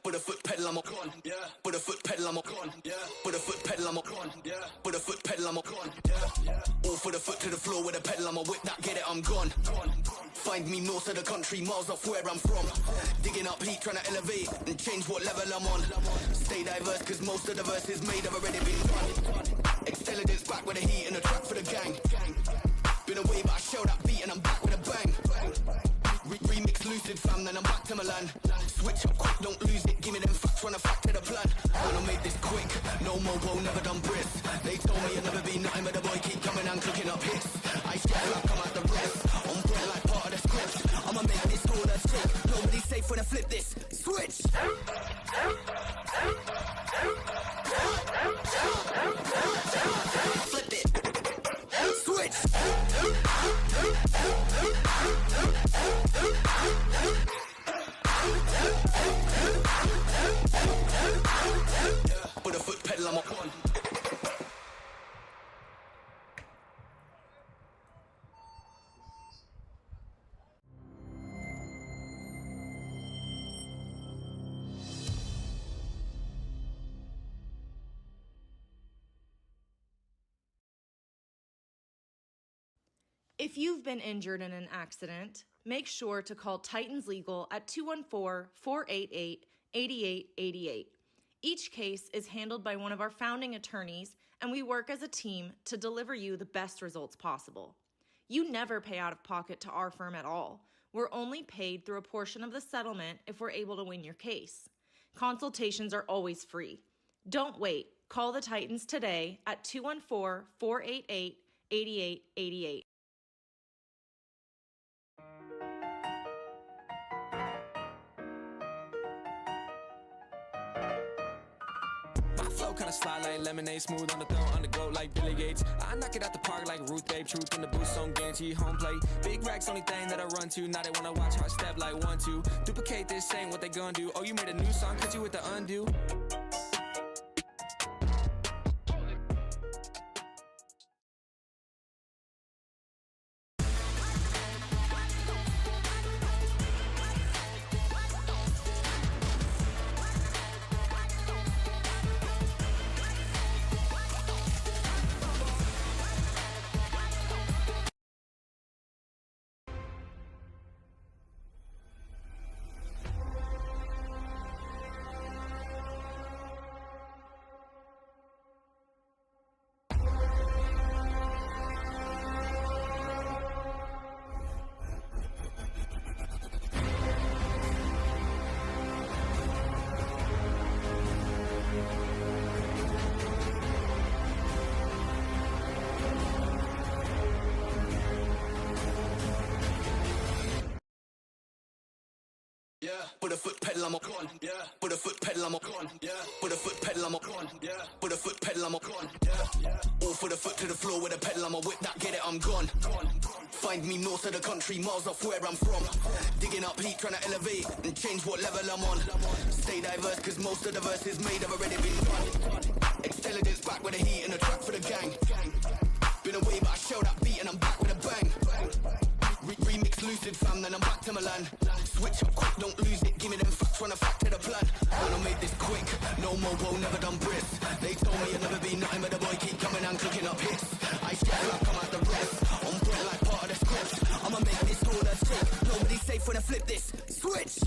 Put a foot pedal, I'm a con. Yeah. Put a foot pedal, I'm a con. Yeah. Put a foot pedal, I'm a con. Yeah. Put a foot pedal, I'm a con. Yeah. All for the foot to the floor with a pedal, I'm a whip that, get it, I'm gone. Find me north of the country, miles off where I'm from. Digging up heat, trying to elevate and change what level I'm on. Stay diverse, cause most of the verses made have already been done. Intelligence back with the heat and the track for the gang. Been away, but I shell that beat and I'm back with a bang. Remix lucid fam, then I'm back to Milan. Switch up quick, don't lose it, give me them facts, run a fact to the plan. Wanna make this quick, no mobo, never done brisk. They told me I'd never be nothing, but the boy keep coming and cooking up hits. I share like I'm at the rest, on point like part of the script. I'ma make this all a trick, nobody's safe when I flip this. Switch! Flip it! Switch! Put a foot pedal, I'm a con. If you've been injured in an accident, make sure to call Titans Legal at 214-488-8888. Each case is handled by one of our founding attorneys, and we work as a team to deliver you the best results possible. You never pay out of pocket to our firm at all. We're only paid through a portion of the settlement if we're able to win your case. Consultations are always free. Don't wait. Call the Titans today at 214-488-8888. Kinda slide like lemonade, smooth on the throat, on the go like Billy Gates. I knock it out the park like Ruth Babe, truth in the booth, so guarantee home plate. Big racks, only thing that I run to. Now they wanna watch how I step like 1, 2. Duplicate this, ain't what they gonna do. Oh, you made a new song, cut you with the undo. Put a foot pedal, I'm a con. Yeah. Put a foot pedal, I'm a con. Yeah. Put a foot pedal, I'm a con. Yeah. Put a foot pedal, I'm a con. Yeah. All for the foot to the floor with a pedal, I'm a whip that, get it, I'm gone. Find me north of the country, miles off where I'm from. Digging up heat, trying to elevate and change what level I'm on. Stay diverse, cause most of the verses made have already been done. Intelligence back with the heat and the track for the gang. Been away, but I shell that beat and I'm back with a bang. Remix lucid fam, then I'm back to Milan. Switch up quick, don't lose it, give me them facts, run a fact to the plan. Wanna make this quick, no mobo, never done brisk. They told me I'd never be nothing, but the boy keep coming and cooking up hits. I share like I'm at the rest, on point like part of the script. I'ma make this all a trick, nobody's safe when I flip this. Switch!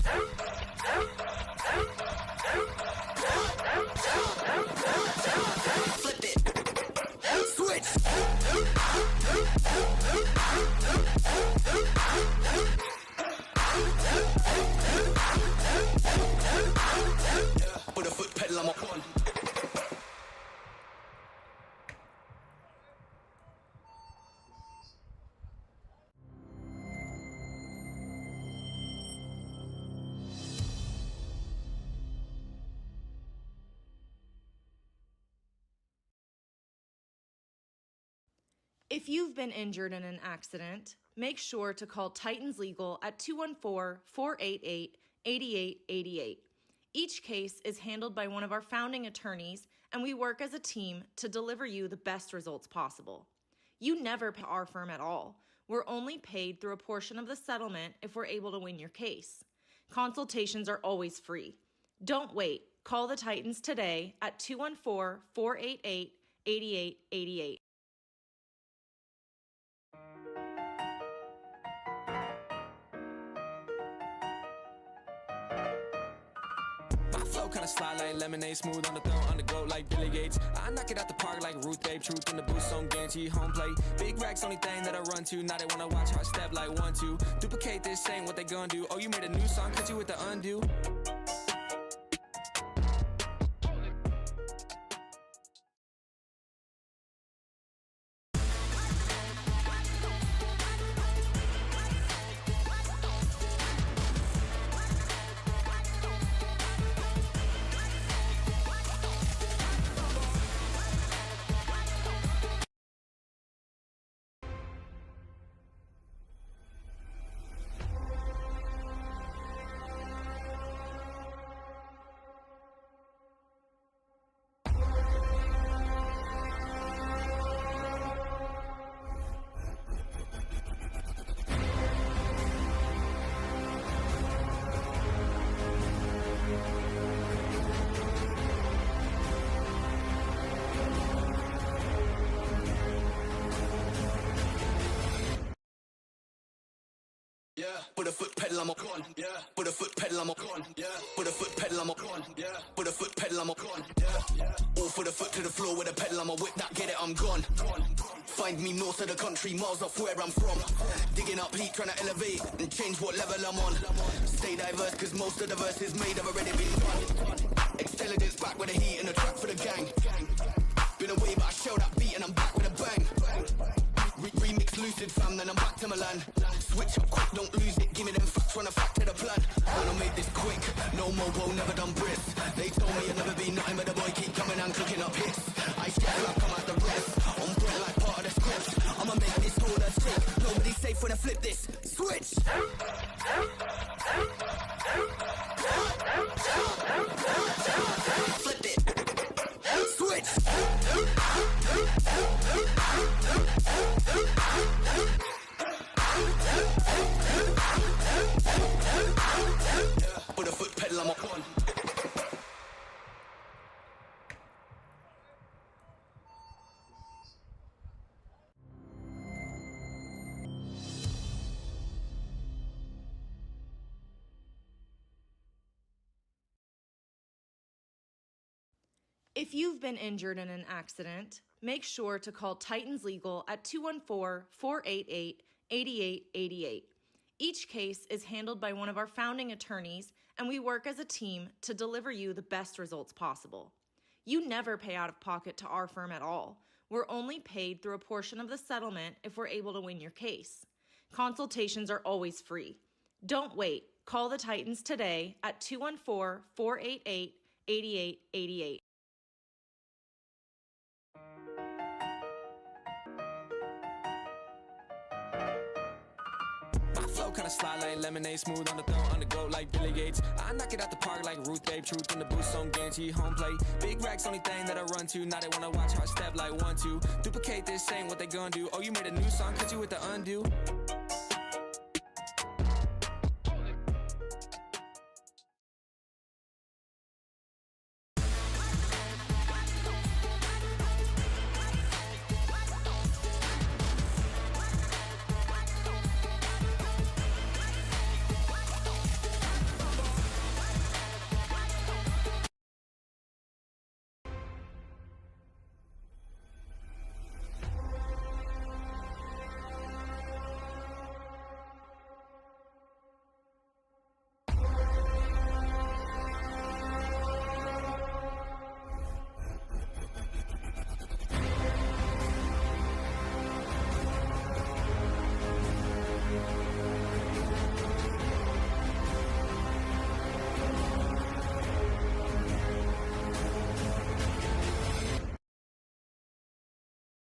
Flip it! Switch! Put a foot pedal, I'm a con. If you've been injured in an accident, make sure to call Titans Legal at 214-488-8888. Each case is handled by one of our founding attorneys, and we work as a team to deliver you the best results possible. You never pay our firm at all. We're only paid through a portion of the settlement if we're able to win your case. Consultations are always free. Don't wait. Call the Titans today at 214-488-8888. My flow kinda slide like lemonade, smooth on the throat, on the go like Billy Gates. I knock it out the park like Ruth Babe, truth in the booth, so guarantee home plate. Big racks, only thing that I run to. Now they wanna watch how I step like 1-2. Duplicate this, ain't what they gonna do. Oh, you made a new song, cut you with the undo. Yeah, put a foot pedal, I'm a con. Yeah, put a foot pedal, I'm a con. Yeah, put a foot pedal, I'm a con. Yeah, put a foot pedal, I'm a con. Yeah, all for the foot to the floor with a pedal, I'm a whip that, get it, I'm gone. Find me north of the country, miles off where I'm from. Digging up heat, trying to elevate and change what level I'm on. Stay diverse, cause most of the verses made have already been done. Intelligence back with the heat and the track for the gang. Been away, but I show that beat and I'm back with a bang. Remix lucid fam, then I'm back to Milan. Switch up quick, don't lose it, give me them facts, run a fact to the plan. When I made this quick, no mobo, never done brisk. They told me I'd never be nothing, but the boy keep coming and cooking up hits. I step like I'm at the rest, on bread like part of the script. I'ma make this all a stick, nobody's safe when I flip this. Switch! Flip it! Switch! Put a foot pedal, I'm a con. If you've been injured in an accident, make sure to call Titans Legal at 214-488-8888. Each case is handled by one of our founding attorneys, and we work as a team to deliver you the best results possible. You never pay out of pocket to our firm at all. We're only paid through a portion of the settlement if we're able to win your case. Consultations are always free. Don't wait. Call the Titans today at 214-488-8888. Flow kinda slide like lemonade, smooth on the throat, on the go like Billy Gates. I knock it out the park like Ruth Babe, truth in the booth, so guarantee home plate. Big racks, only thing that I run to. Now they wanna watch how I step like 1-2. Duplicate this, ain't what they gonna do. Oh, you made a new song, cut you with the undo.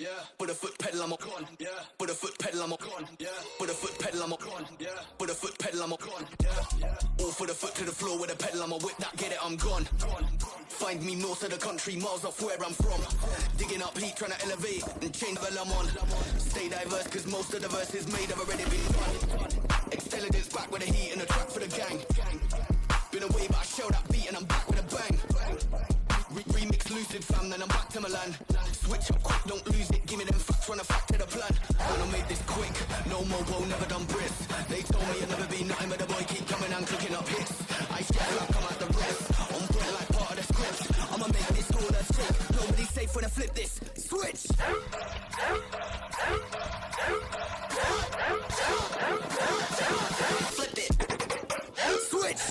Yeah, put a foot pedal, I'm a con. Yeah, put a foot pedal, I'm a con. Yeah, put a foot pedal, I'm a con. Yeah, put a foot pedal, I'm a con. Yeah, all for the foot to the floor with a pedal, I'm a whip that, get it, I'm gone. Find me north of the country, miles off where I'm from. Digging up heat, trying to elevate and change the level I'm on. Stay diverse, cause most of the verses made have already been done. Intelligence back with the heat and the track for the gang. Been away, but I show that beat and I'm back. Milan. Switch up quick, don't lose it. Give me them facts, run a fact to the plan. Man, I made this quick. No mobo, never done Brits. They told me I'd never be nothing, but the boy keep coming and cooking up hits. I step like I'm at the rest. On point like part of the script. I'ma make this all a trick. Nobody's safe when I flip this. Switch. Flip it. Switch.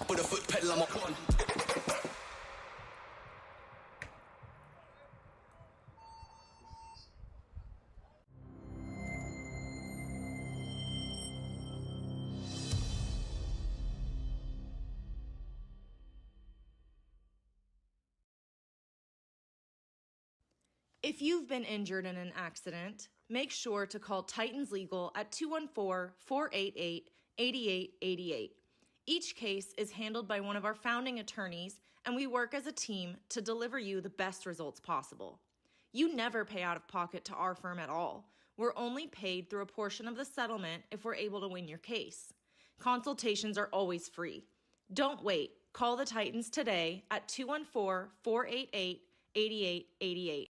Put a foot pedal on my pond. If you've been injured in an accident, make sure to call Titans Legal at 214-488-8888. Each case is handled by one of our founding attorneys, and we work as a team to deliver you the best results possible. You never pay out of pocket to our firm at all. We're only paid through a portion of the settlement if we're able to win your case. Consultations are always free. Don't wait. Call the Titans today at 214-488-8888.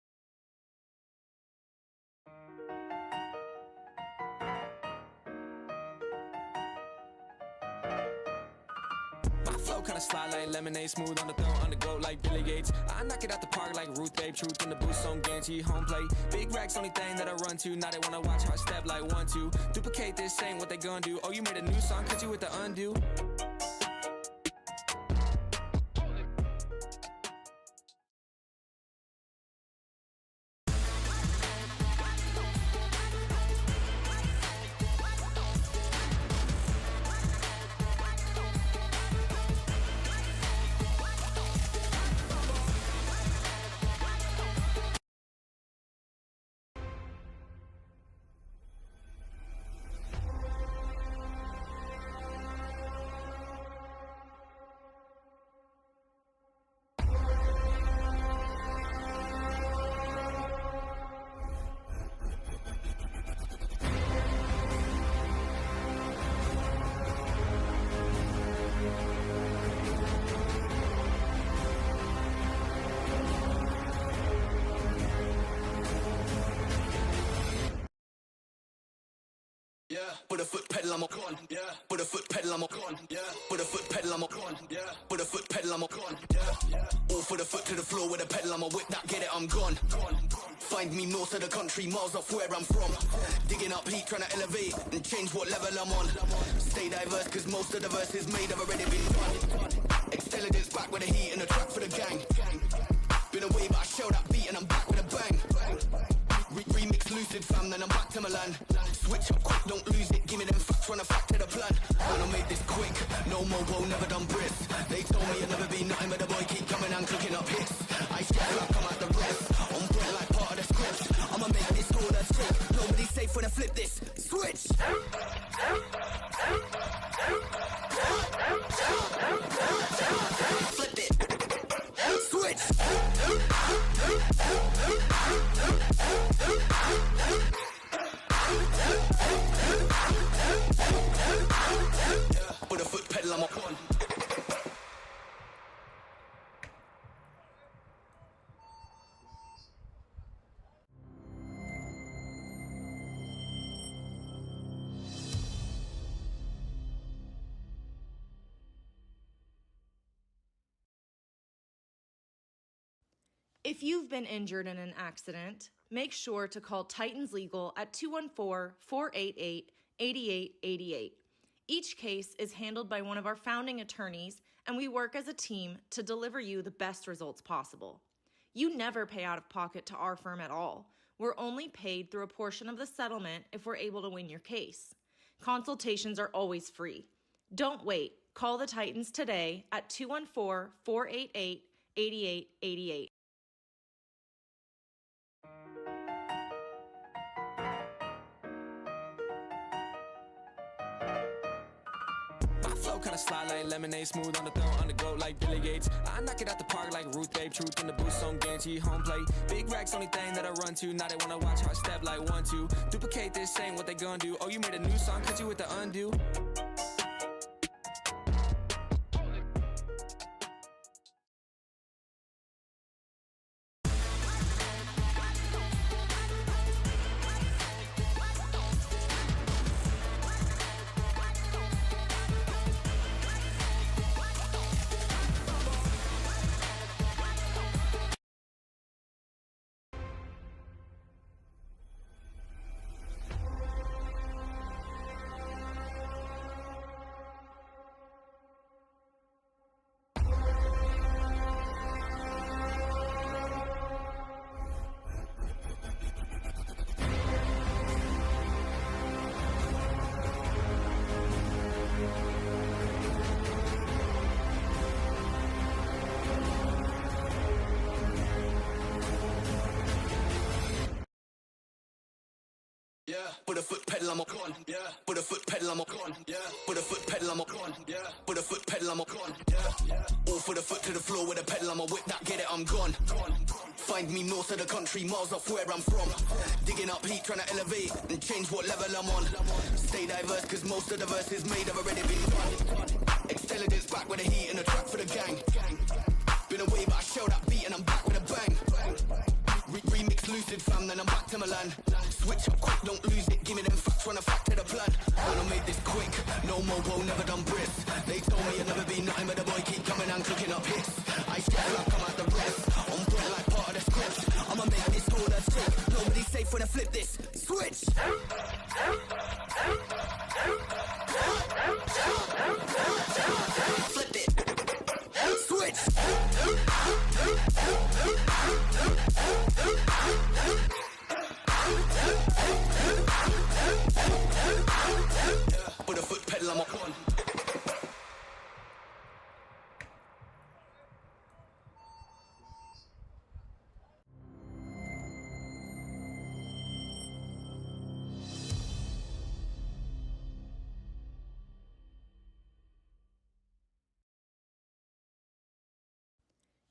Kinda slide like lemonade, smooth on the throat, on the go like Billy Gates. I knock it out the park like Ruth Babe, truth in the boost, on guarantee home plate. Big racks, only thing that I run to. Now they wanna watch how I step like 1-2. Duplicate this, ain't what they gonna do. Oh, you made a new song, cause you with the undo. Yeah, put a foot pedal on my con. Yeah, put a foot pedal on my con. Yeah, put a foot pedal on my con. Yeah, put a foot pedal on my con. Yeah, all for the foot to the floor with a pedal on my whip. That get it, I'm gone. Find me north of the country, miles off where I'm from. Digging up heat, trying to elevate and change what level I'm on. Stay diverse, cause most of the verses made have already been done. Intelligence back with the heat and the track for the gang. Been away, but I show that beat and I'm back with a bang. Remix lucid fam, then I'm back to Milan. Switch up quick, don't lose it. Give me them facts, run a fact to the plan. Man, I made this quick. No mobo, never done Brits. They told me I'd never be nothing, but the boy keep coming and cooking up hits. I step like I'm at the rest. On point like part of the script. I'ma make this all a trick. Nobody's safe when I flip this. Switch. Flip it. Switch. Put a foot pedal on my con. If you've been injured in an accident, make sure to call Titans Legal at 214-488-8888. Each case is handled by one of our founding attorneys, and we work as a team to deliver you the best results possible. You never pay out of pocket to our firm at all. We're only paid through a portion of the settlement if we're able to win your case. Consultations are always free. Don't wait. Call the Titans today at 214-488-8888. kinda slide like lemonade, smooth on the throat, on the go like Billy Gates. I knock it out the park like Ruth Babe, truth in the booth, so I'm guaranteed home plate. Big racks, only thing that I run to. Now they wanna watch how I step like 1, 2. Duplicate this, ain't what they gonna do. Oh, you made a new song, cut you with the undo. Yeah, put a foot pedal, I'm a con. Yeah, put a foot pedal, I'm a con. Yeah, put a foot pedal, I'm a con. Yeah, put a foot pedal, I'm a con. Yeah, all for the foot to the floor with a pedal, I'm a whip that, get it, I'm gone. Find me north of the country, miles off where I'm from. Digging up heat, trying to elevate and change what level I'm on. Stay diverse, cause most of the verses made have already been done. Intelligence back with the heat and the track for the gang. Been away, but I shell that beat and I'm back with a bang. Remix lucid fam, then I'm back to Milan. Switch up quick, don't lose it, give me them facts, run a fact to the plan. Man, I made this quick, no mobo, never done brisk. They told me I'd never be nothing, but the boy keep coming and cooking up hits. I share like I'm at the rest, on point like part of the script. I'ma make this order stick, nobody's safe when I flip this. Switch! Flip it! Switch! Put a foot pedal, I'm a con.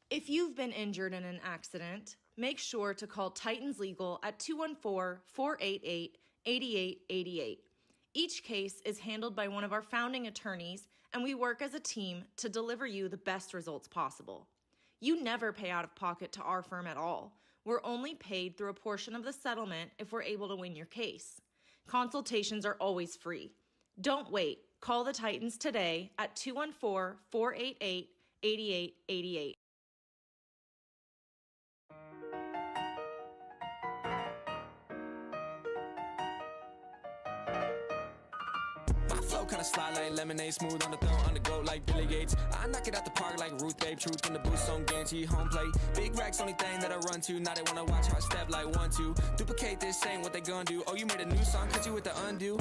If you've been injured in an accident, make sure to call Titans Legal at 214-488-8888. Each case is handled by one of our founding attorneys, and we work as a team to deliver you the best results possible. You never pay out of pocket to our firm at all. We're only paid through a portion of the settlement if we're able to win your case. Consultations are always free. Don't wait. Call the Titans today at 214-488-8888. Flow kinda slide like lemonade, smooth on the throat, on the go like Billy Gates. I knock it out the park like Ruth Babe, truth in the booth, so I'm guaranteed home plate. Big racks, only thing that I run to. Now they wanna watch how I step like 1, 2. Duplicate this, ain't what they gonna do. Oh, you made a new song, cut you with the undo.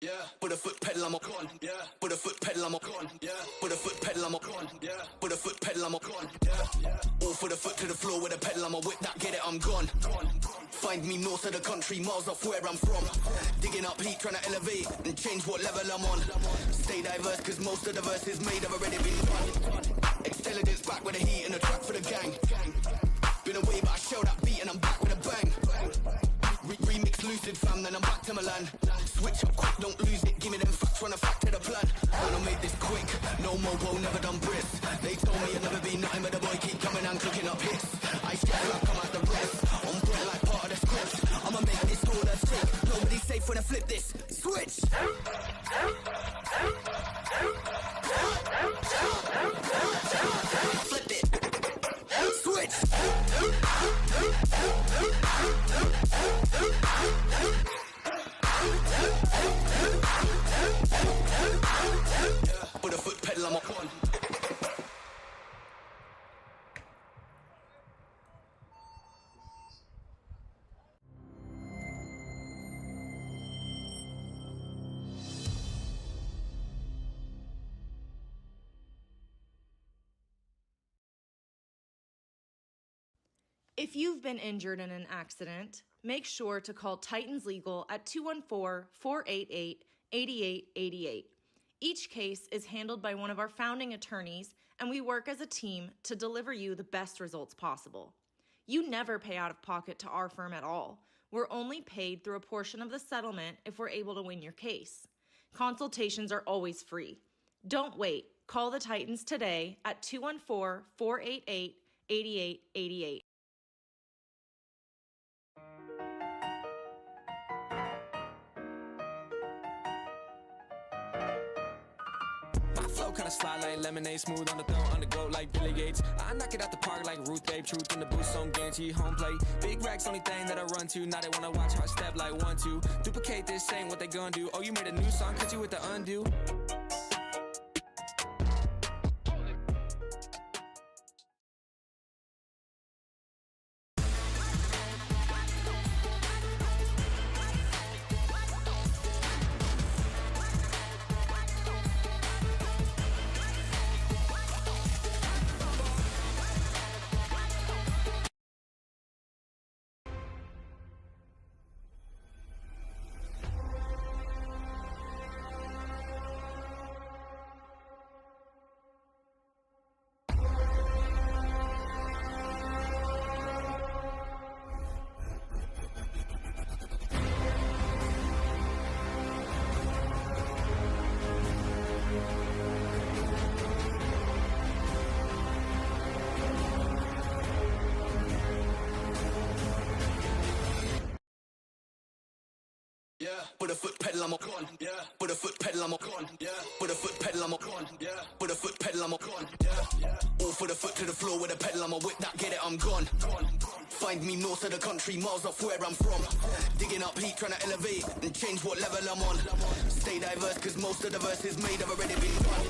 Yeah, put a foot pedal, I'm a con. Yeah, put a foot pedal, I'm a con. Yeah, put a foot pedal, I'm a con. Yeah, put a foot pedal, I'm a con. Yeah, all for the foot to the floor with a pedal, I'm a whip that, get it, I'm gone. Find me north of the country, miles off where I'm from. Digging up heat, trying to elevate and change what level I'm on. Stay diverse, cause most of the verses made have already been done. Intelligence back with the heat and the track for the gang. Been away, but I shell that beat and I'm back with a bang. Remix lucid lucid, fam, then I'm back to Milan. Switch up quick, don't lose it, give me them facts, run a fact to the plan. Man, I made this quick, no mobo, never done brisk. They told me I'd never be nothing, but the boy keep coming and cooking up hits. I step like I'm at the rest, on point like part of the script. I'ma make this all that's sick, nobody's safe when I flip this. Switch! Flip it! Switch! Put a foot pedal, I'm on. If you've been injured in an accident, make sure to call Titans Legal at 214-488-8888. Each case is handled by one of our founding attorneys, and we work as a team to deliver you the best results possible. You never pay out of pocket to our firm at all. We're only paid through a portion of the settlement if we're able to win your case. Consultations are always free. Don't wait. Call the Titans today at 214-488-8888. Flow kinda slide like lemonade, smooth on the throat, on the go like Billy Gates. I knock it out the park like Ruth Babe, truth in the boost on guarantee home plate. Big racks, only thing that I run to. Now they wanna watch how I step like 1-2. Duplicate this, ain't what they gonna do. Oh, you made a new song, cut you with the undo. Yeah, put a foot pedal, I'm on. Yeah, put a foot pedal, I'm on. Yeah, put a foot pedal, I'm on. Yeah, put a foot pedal, I'm on. Yeah, all for the foot to the floor with a pedal, I'm a whip that, get it, I'm gone. Find me north of the country, miles off where I'm from. Digging up heat, trying to elevate and change what level I'm on. Stay diverse, cause most of the verses made have already been done.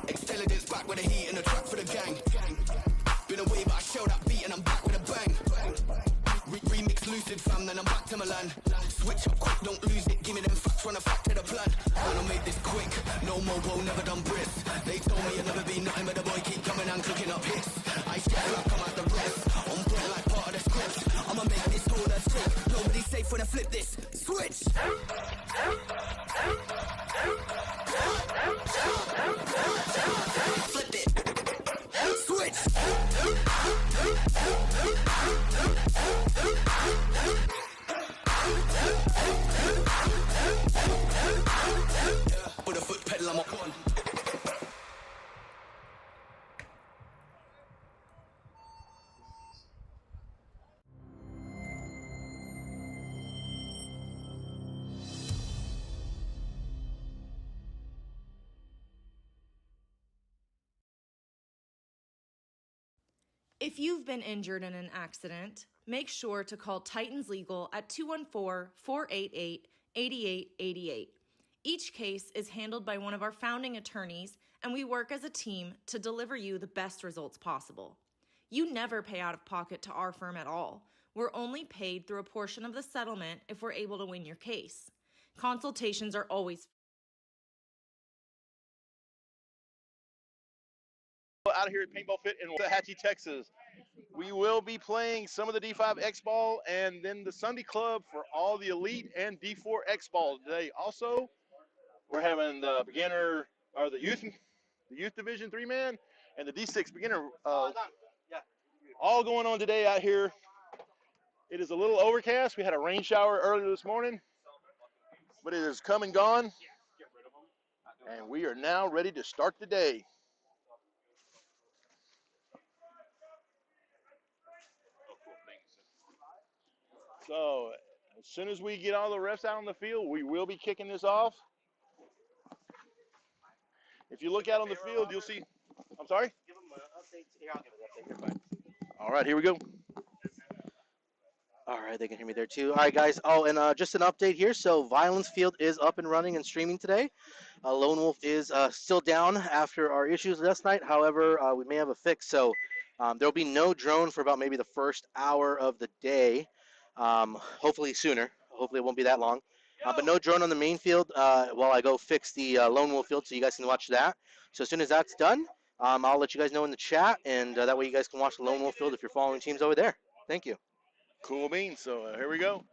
Intelligence back with the heat and the track for the gang. Been away, but I shell that beat and I'm back with a bang. Remix lucid, fam, then I'm back to Milan. Switch up quick, don't lose it, give me them facts, run a fact to the plan. Man, I made this quick, no mobo, never done brisk. They told me I'd never be nothing, but the boy keep coming and cooking up hits. I step like I'm at the rest, on point like part of the script. I'ma make this all that's sick, nobody's safe when I flip this. Switch! Flip it! Switch! Put a foot pedal, I'm on. If you've been injured in an accident, make sure to call Titans Legal at 214-488-8888. Each case is handled by one of our founding attorneys, and we work as a team to deliver you the best results possible. You never pay out of pocket to our firm at all. We're only paid through a portion of the settlement if we're able to win your case. Consultations are always out here at Paintball Fit in Waxahachie, Texas. We will be playing some of the D5 X Ball and then the Sunday Club for all the Elite and D4 X Ball today. Also, we're having the beginner or the youth division 3-man and the D6 beginner all going on today out here It is a little overcast. We had a rain shower earlier this morning, but it has come and gone, and we are now ready to start the day. So as soon as we get all the refs out on the field, we will be kicking this off. If you look out on the field, you'll see. I'm sorry? Give them an update. Here, I'll give an update. You're fine. All right, here we go. All right, they can hear me there too. All right, guys. Oh, and just an update here. So Violence Field is up and running and streaming today. Lone Wolf is still down after our issues last night. However, we may have a fix. So there'll be no drone for about maybe the first hour of the day. Hopefully sooner. Hopefully it won't be that long. But no drone on the main field while I go fix the Lone Wolf field, so you guys can watch that. So as soon as that's done, I'll let you guys know in the chat, and that way you guys can watch the Lone Wolf field if you're following teams over there. Thank you. Cool beans. So here we go.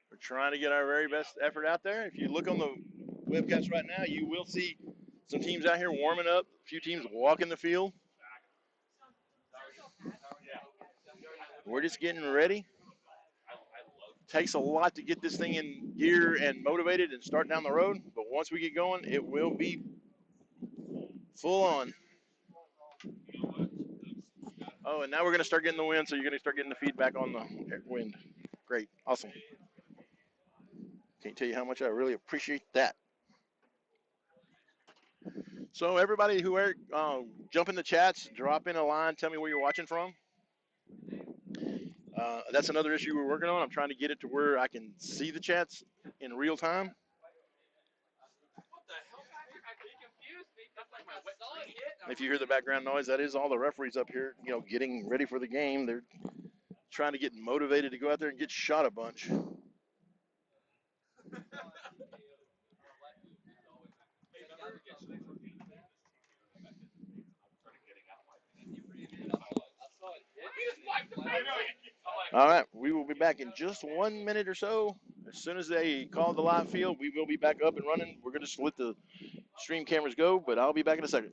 We're trying to get our very best effort out there. If you look on the webcast right now, you will see some teams out here warming up, a few teams walking the field. We're just getting ready. Takes a lot to get this thing in gear and motivated and start down the road, but once we get going, it will be full on. Oh, and now we're going to start getting the wind, so you're going to start getting the feedback on the wind. Great. Awesome. Can't tell you how much I really appreciate that. So everybody who jump in the chats, drop in a line, tell me where you're watching from. That's another issue we're working on. I'm trying to get it to where I can see the chats in real time. If you hear the background noise, that is all the referees up here, getting ready for the game. They're trying to get motivated to go out there and get shot a bunch. All right, we will be back in just 1 minute or so. As soon as they call the live field, we will be back up and running. We're going to just let the stream cameras go, but I'll be back in a second.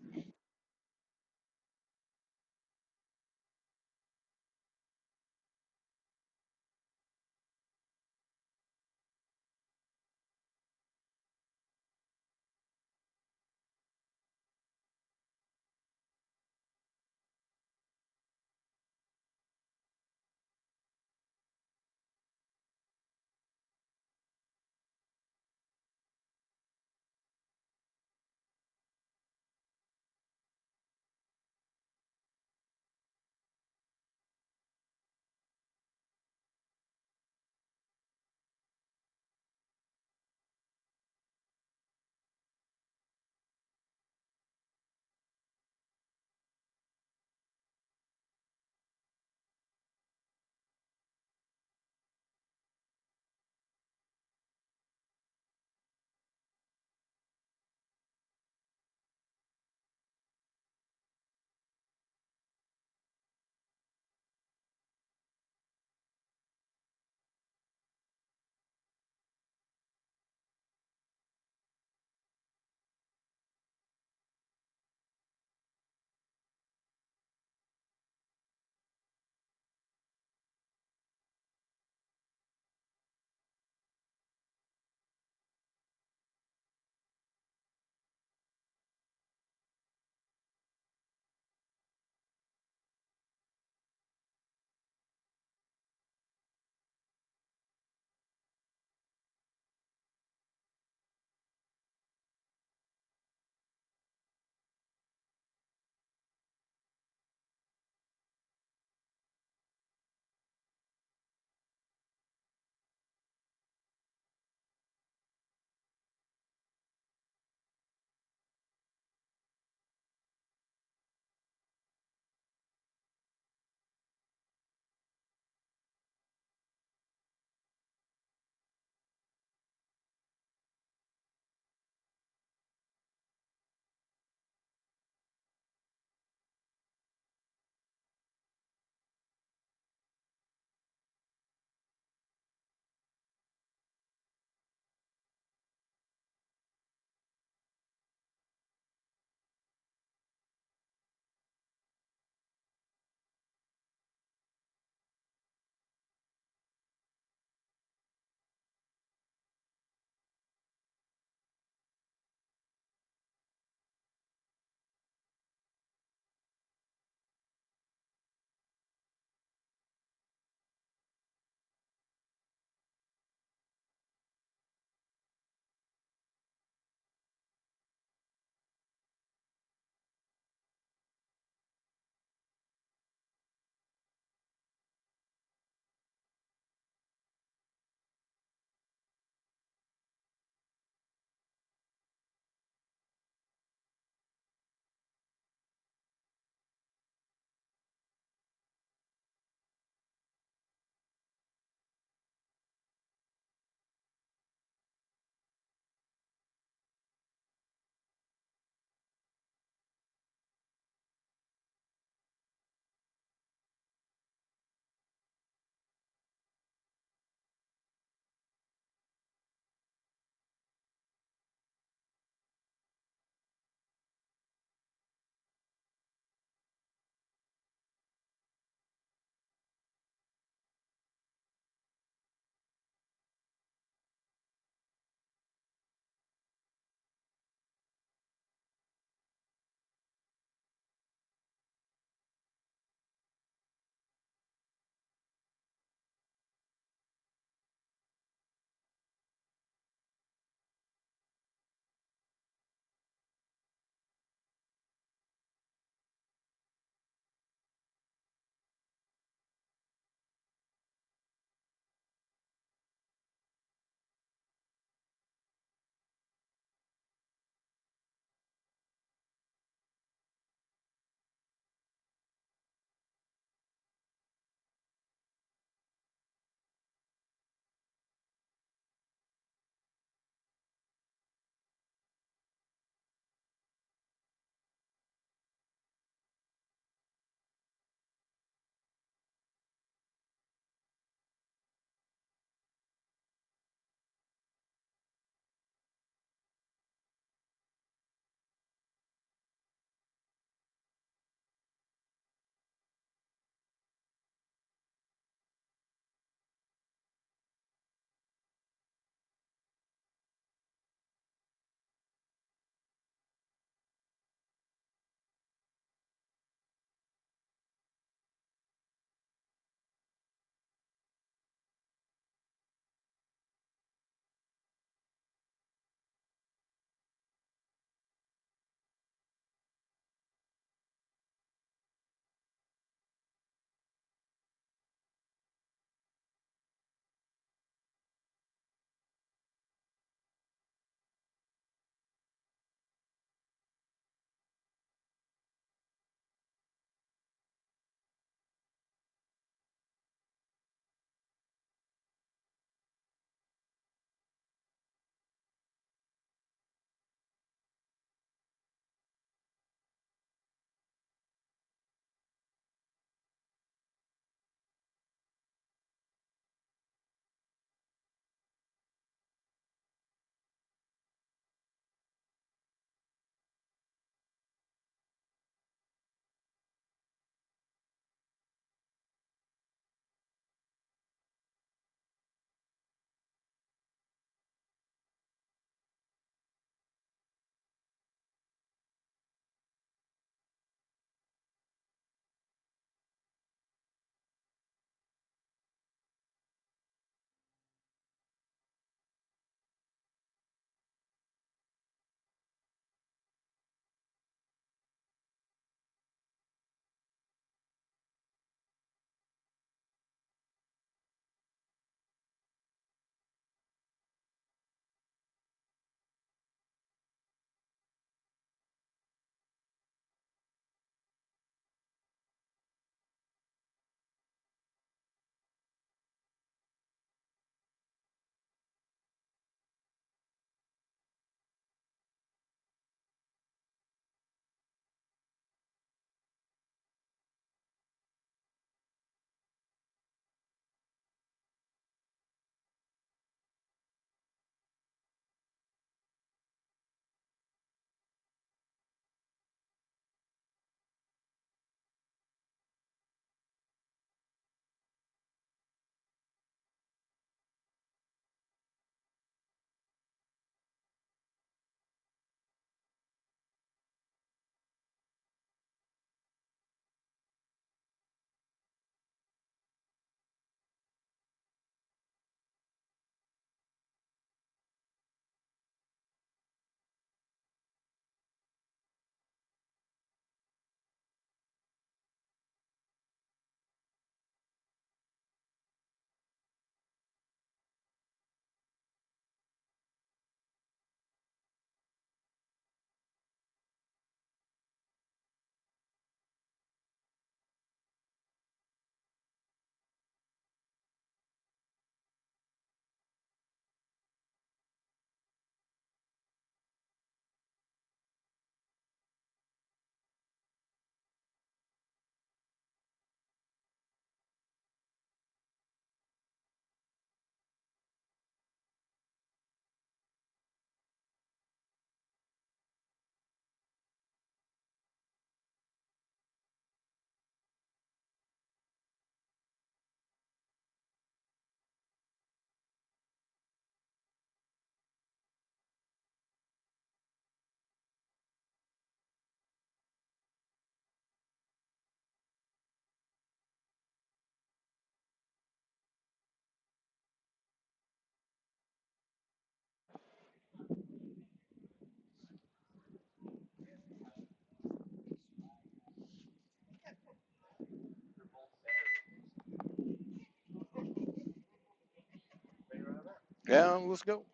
Yeah, let's go.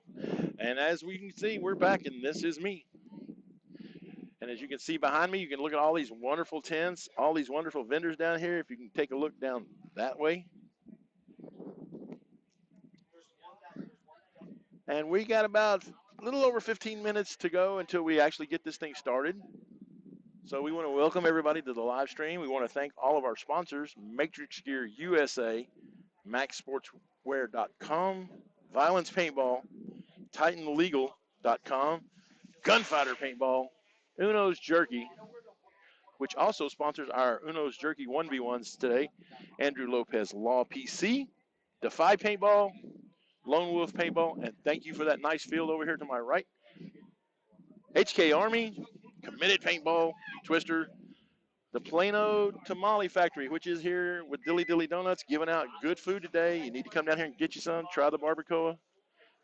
And as we can see, we're back, and this is me. And as you can see behind me, you can look at all these wonderful tents, all these wonderful vendors down here. If you can take a look down that way. And we got about a little over 15 minutes to go until we actually get this thing started. So we want to welcome everybody to the live stream. We want to thank all of our sponsors, Matrix Gear USA, MaxSportswear.com, Violence Paintball, TitanLegal.com, Gunfighter Paintball, Uno's Jerky, which also sponsors our Uno's Jerky 1v1s today, Andrew Lopez Law PC, Defy Paintball, Lone Wolf Paintball, and thank you for that nice field over here to my right. HK Army, Committed Paintball, Twister, the Plano Tamale Factory, which is here with Dilly Dilly Donuts, giving out good food today. You need to come down here and get you some. Try the barbacoa.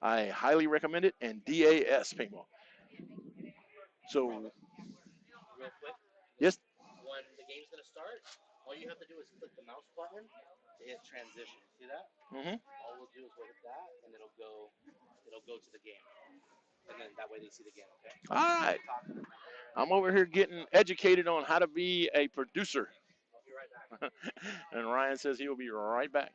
I highly recommend it. And DAS Paintball. So, Real quick, yes. when the game's going to start, all you have to do is click the mouse button to hit transition. See that? Mm-hmm. All we'll do is we'll hit that, and it'll go to the game. And then that way they see the game, okay? All right. I'm over here getting educated on how to be a producer. I'll be right back. And Ryan says he will be right back.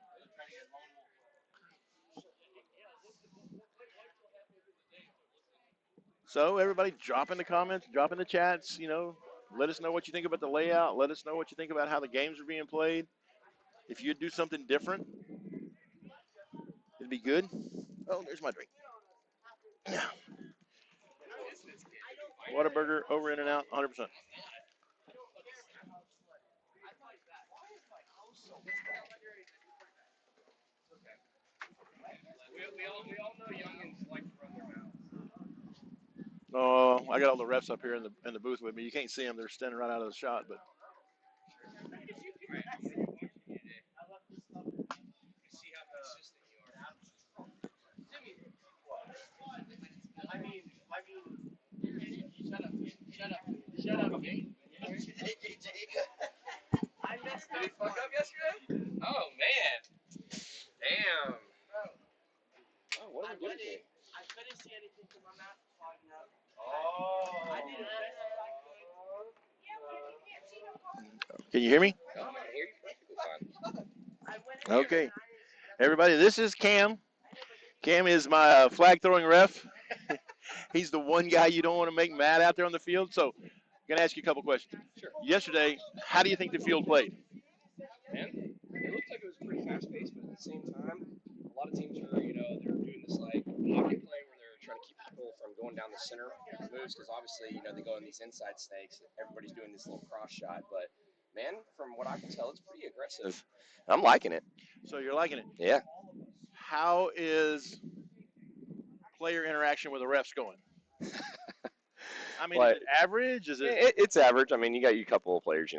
So everybody drop in the comments, drop in the chats, let us know what you think about the layout. Let us know what you think about how the games are being played. If you'd do something different, it'd be good. Oh, there's my drink. Whataburger, over in and out, 100%. We all know youngins like to run their mouths. Oh, I got all the refs up here in the booth with me. You can't see them; they're standing right out of the shot. But Shut up, okay? I messed up. Did he fuck up yesterday? Oh man! Damn. Oh, what are we doing here? I couldn't see anything because my mask was fogging up. Oh. I did it best I could. Can you hear me? Oh, I hear you perfectly fine. Okay. Everybody, this is Cam. Cam is my flag throwing ref. He's the one guy you don't want to make mad out there on the field. So I'm going to ask you a couple questions. Sure. Yesterday, how do you think the field played? Man, it looked like it was pretty fast-paced, but at the same time, a lot of teams are, they're doing this, like, pocket play where they're trying to keep people from going down the center moves because, obviously, they go in these inside snakes. Everybody's doing this little cross shot. But, man, from what I can tell, it's pretty aggressive. I'm liking it. So you're liking it? Yeah. How is player interaction with the refs going? I mean, is it average? Is it? It's average. I mean, you got a couple of players,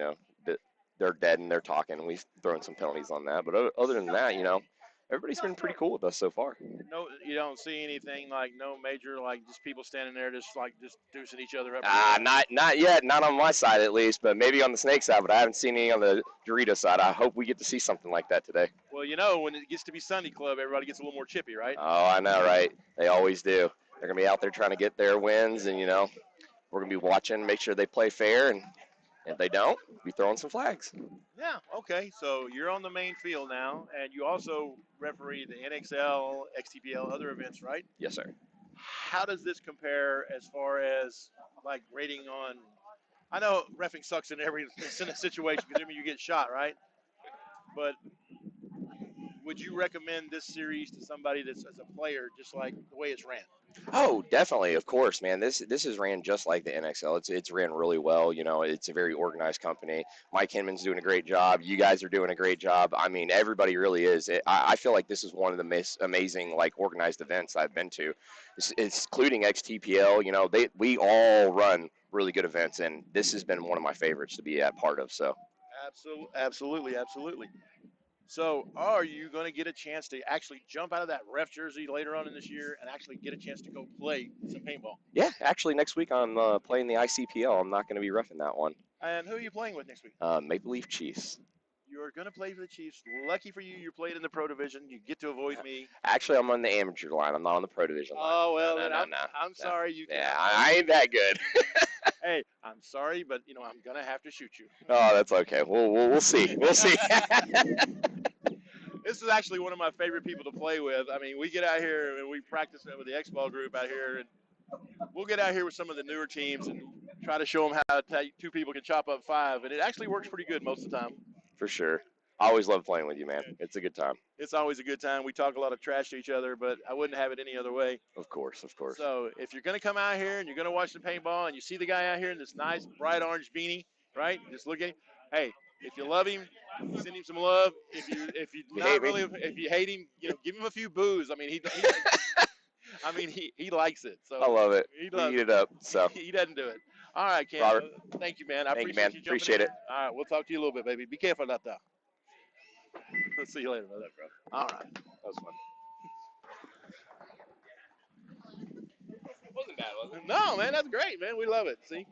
that they're dead and they're talking. We've thrown some penalties on that. But other than that, everybody's been pretty cool with us so far. No, you don't see anything like no major, like just people standing there just deucing each other up. Not yet. Not on my side, at least. But maybe on the snake side. But I haven't seen any on the Dorito side. I hope we get to see something like that today. Well, when it gets to be Sunday Club, everybody gets a little more chippy, right? Oh, I know, right? They always do. They're going to be out there trying to get their wins, and, we're going to be watching, make sure they play fair, and if they don't, be throwing some flags. Yeah, okay. So you're on the main field now, and you also referee the NXL, XTPL, other events, right? Yes, sir. How does this compare as far as, like, rating on – I know reffing sucks in every situation because, you get shot, right? But would you recommend this series to somebody that's as a player, just like the way it's ran? Oh, definitely, of course, man. This is ran just like the NXL. It's ran really well. It's a very organized company. Mike Hinman's doing a great job. You guys are doing a great job. I mean, everybody really is. I feel like this is one of the most amazing, like, organized events I've been to. It's including XTPL. We all run really good events, and this has been one of my favorites to be a part of. So. Absolutely. So are you going to get a chance to actually jump out of that ref jersey later on in this year and actually get a chance to go play some paintball? Yeah, actually next week I'm playing the ICPL. I'm not going to be reffing that one. And who are you playing with next week? Maple Leaf Chiefs. You're going to play for the Chiefs. Lucky for you, you're playing in the Pro Division. You get to avoid me. Actually, I'm on the amateur line. I'm not on the Pro Division line. Oh, well, no, then no, no, I'm no. sorry. You Yeah, I ain't that good. Hey, I'm sorry, but, I'm going to have to shoot you. Oh, that's okay. We'll see. We'll see. This is actually one of my favorite people to play with. I mean, we get out here and we practice with the X-Ball group out here, and we'll get out here with some of the newer teams and try to show them how two people can chop up five, and it actually works pretty good most of the time. For sure. I always love playing with you, man. It's a good time. It's always a good time. We talk a lot of trash to each other, but I wouldn't have it any other way. Of course, of course. So if you're going to come out here and you're going to watch the paintball and you see the guy out here in this nice bright orange beanie, right? Just look at him. Hey, if you love him, send him some love. If you not really, if you hate him, give him a few boos. I mean, he likes it. So I love it. He We loves eat it up. So He doesn't do it. All right, Cam. Robert. Thank you, man. I Thank you, appreciate man. you jumping Appreciate in. it. All right, we'll talk to you a little bit, baby. Be careful out there. See you later, brother. All right. That was fun. It wasn't bad, was it? No, man, that's great, man. We love it. See?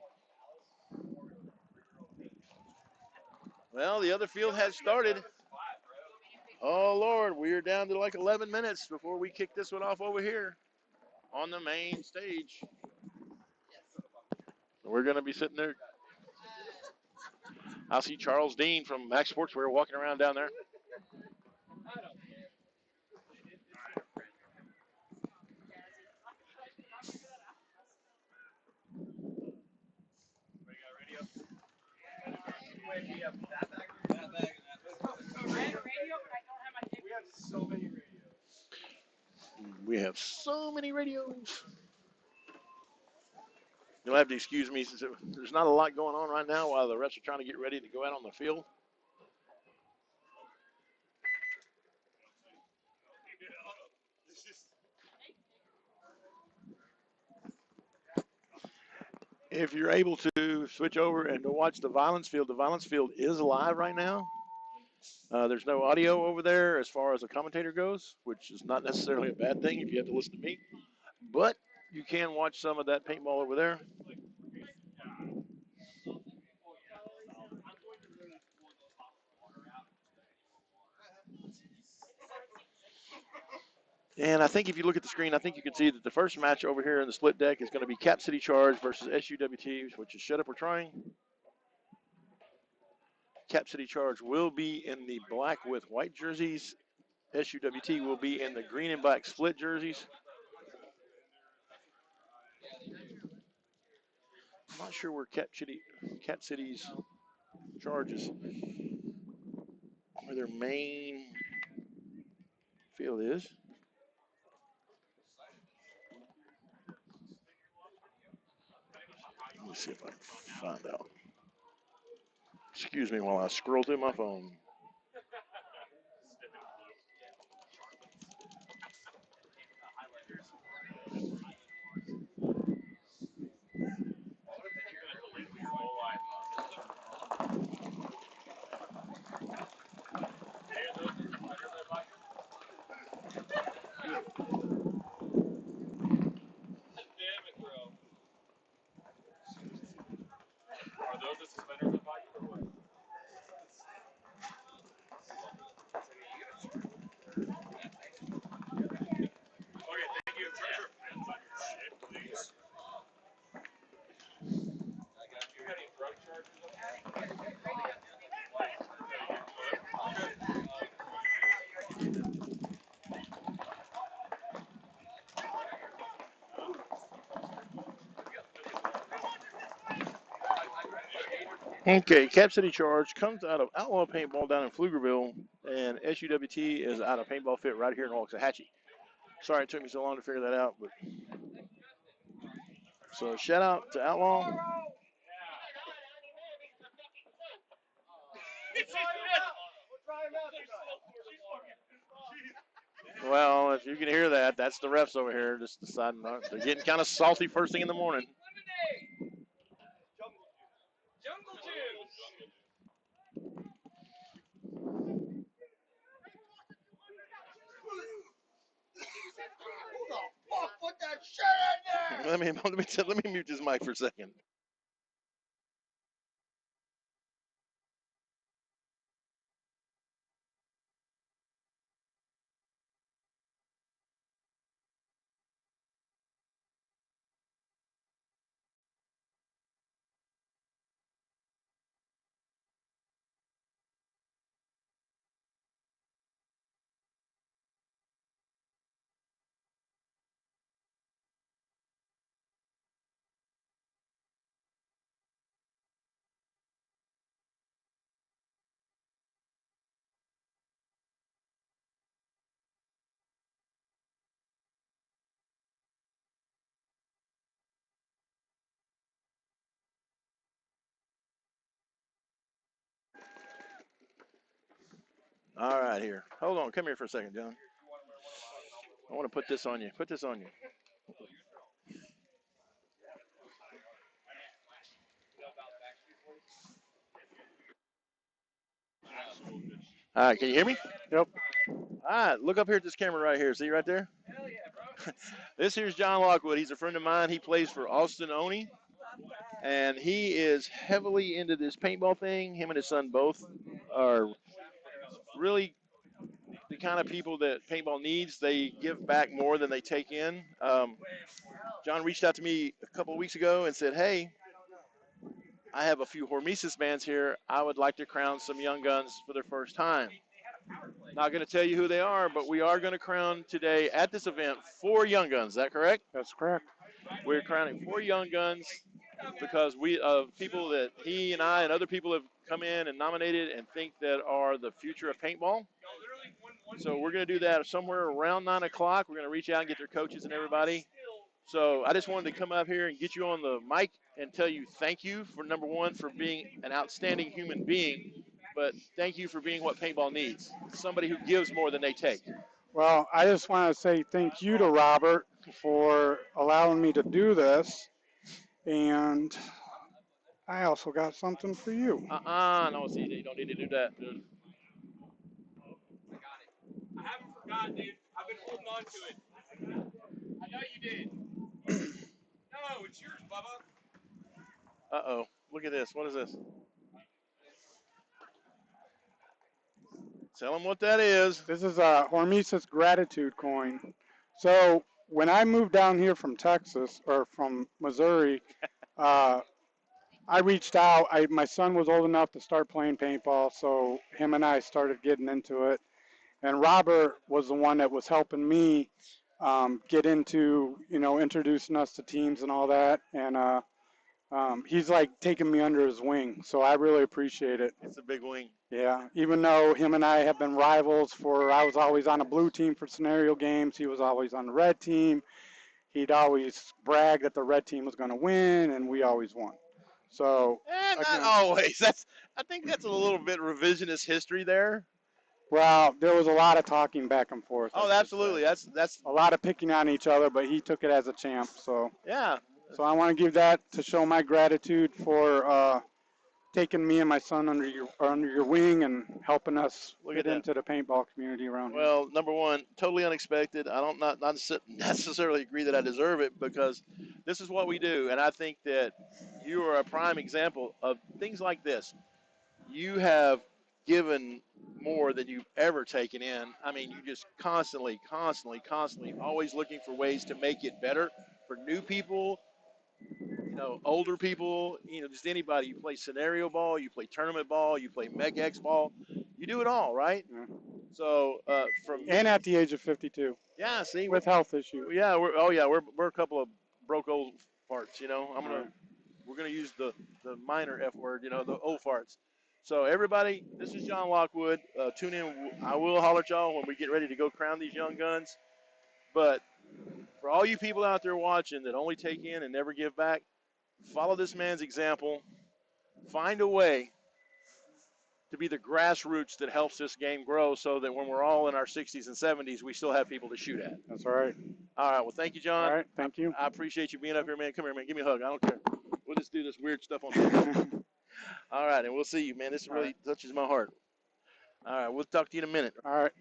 Well, the other field has started. Oh, Lord, we're down to like 11 minutes before we kick this one off over here on the main stage. We're going to be sitting there. I see Charles Dean from Max Sportswear walking around down there. We have so many radios. You'll have to excuse me since there's not a lot going on right now while the refs are trying to get ready to go out on the field. If you're able to switch over and to watch the violence field is live right now. There's no audio over there as far as a commentator goes, which is not necessarily a bad thing if you have to listen to me. But you can watch some of that paintball over there. And I think if you look at the screen, I think you can see that the first match over here in the split deck is going to be Cap City Charge versus SUWT, which is Shut Up We're Trying. Cap City Charge will be in the black with white jerseys. SUWT will be in the green and black split jerseys. I'm not sure where Cap City's Charges, where their main field is. Let me see if I can find out. Excuse me while I scroll through my phone. Okay, Cap City Charge comes out of Outlaw Paintball down in Pflugerville, and SUWT is out of Paintball Fit right here in Waxahachie. Sorry it took me so long to figure that out, but so shout out to Outlaw. Well, if you can hear that, that's the refs over here just deciding they're getting kind of salty first thing in the morning. Let me mute this mic for a second. All right, here. Hold on. Come here for a second, John. I want to put this on you. Put this on you. All right, can you hear me? Yep. All right, look up here at this camera right here. See right there? This here's John Lockwood. He's a friend of mine. He plays for Austin Oney, and he is heavily into this paintball thing. Him and his son both are really the kind of people that paintball needs. They give back more than they take in. John reached out to me a couple of weeks ago and said, hey, I have a few Hormesis bands here. I would like to crown some young guns for their first time. Not going to tell you who they are, but we are going to crown today at this event 4 young guns. Is that correct? That's correct. We're crowning 4 young guns because we people that he and I and other people have come in and nominated and think that are the future of paintball. So we're going to do that somewhere around 9 o'clock. We're going to reach out and get their coaches and everybody. So I just wanted to come up here and get you on the mic and tell you thank you for, number one, for being an outstanding human being, but thank you for being what paintball needs, somebody who gives more than they take. Well, I just want to say thank you to Robert for allowing me to do this. And I also got something for you. No, see, you don't need to do that, dude. I haven't forgotten, dude. I've been holding on to it. I know you did. No, it's yours, Bubba. Uh-oh. Look at this. What is this? Tell them what that is. This is a Hormesis gratitude coin. So when I moved down here from Texas, or from Missouri, I reached out. My son was old enough to start playing paintball, so him and I started getting into it. And Robert was the one that was helping me get into, introducing us to teams and all that. And he's like taking me under his wing, so I really appreciate it. It's a big wing. Yeah, even though him and I have been rivals I was always on a blue team for scenario games. He was always on the red team. He'd always brag that the red team was going to win, and we always won. So, Not always. I think that's a little bit revisionist history there. Well, there was a lot of talking back and forth. Oh, absolutely. That's a lot of picking on each other, but he took it as a champ. So yeah. So I want to give that to show my gratitude for taking me and my son under your wing and helping us get into the paintball community around here. Well, number one, totally unexpected. I don't not necessarily agree that I deserve it, because this is what we do, and I think that you are a prime example of things like this. You have given more than you've ever taken in. I mean, you just constantly, always looking for ways to make it better for new people, older people, just anybody. You play scenario ball, you play tournament ball, you play Mech X ball. You do it all, right? Yeah. So and at the age of 52. Yeah, see, with health issues. Yeah, we're a couple of broke old farts. We're gonna use the minor F word, the old farts. So everybody, this is John Lockwood. Tune in. I will holler at y'all when we get ready to go crown these young guns. But for all you people out there watching that only take in and never give back, follow this man's example. Find a way to be the grassroots that helps this game grow, so that when we're all in our 60s and 70s, we still have people to shoot at. That's all right. All right. Well, thank you, John. All right. Thank you. I appreciate you being up here, man. Come here, man. Give me a hug. I don't care. We'll just do this weird stuff on. All right, and we'll see you, man. This really touches my heart. All right. We'll talk to you in a minute. All right.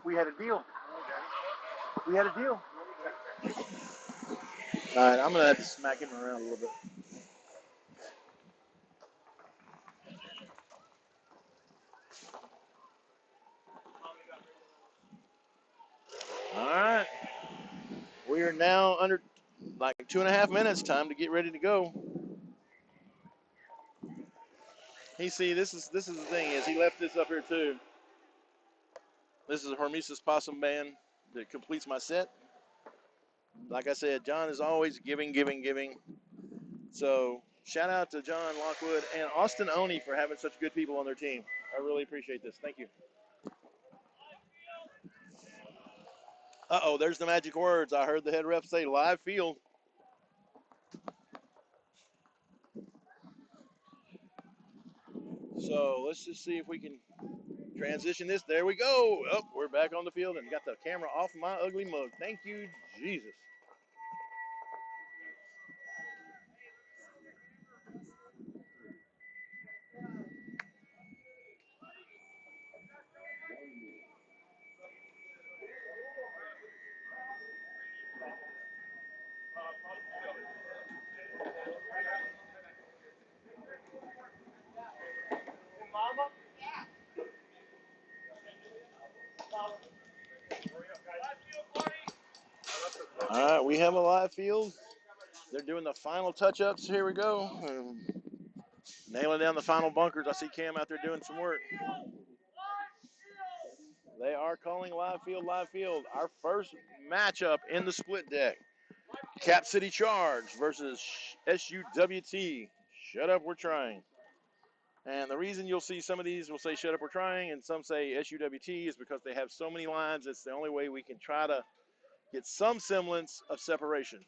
We had a deal. We had a deal. All right, I'm going to have to smack him around a little bit. All right. We are now under like 2.5 minutes. Time to get ready to go. This is the thing is he left this up here too. This is a Hormesis Possum band that completes my set. Like I said, John is always giving. So shout out to John Lockwood and Austin Oney for having such good people on their team. I really appreciate this. Thank you. Uh-oh, there's the magic words. I heard the head ref say live field. So let's just see if we can transition this. There we go. Oh, we're back on the field and got the camera off my ugly mug. Thank you, Jesus. All right, we have a live field. They're doing the final touch-ups. Here we go. Nailing down the final bunkers. I see Cam out there doing some work. They are calling live field. Our first matchup in the split deck. Cap City Charge versus SUWT. Shut up, we're trying. And the reason you'll see some of these will say shut up, we're trying, and some say SUWT is because they have so many lines. It's the only way we can try to get some semblance of separation.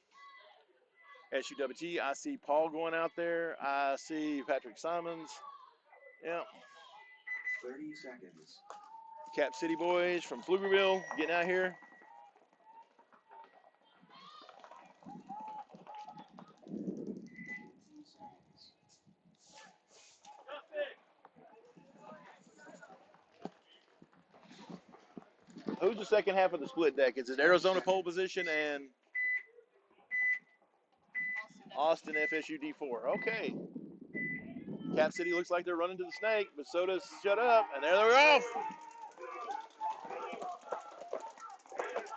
SUWT, I see Paul going out there. I see Patrick Simons. Yeah. 30 seconds. Cap City boys from Pflugerville getting out here. Who's the second half of the split deck? Is it Arizona pole position and Austin FSU D4? Okay. Cap City looks like they're running to the snake, but so does Shut Up, and there they're off.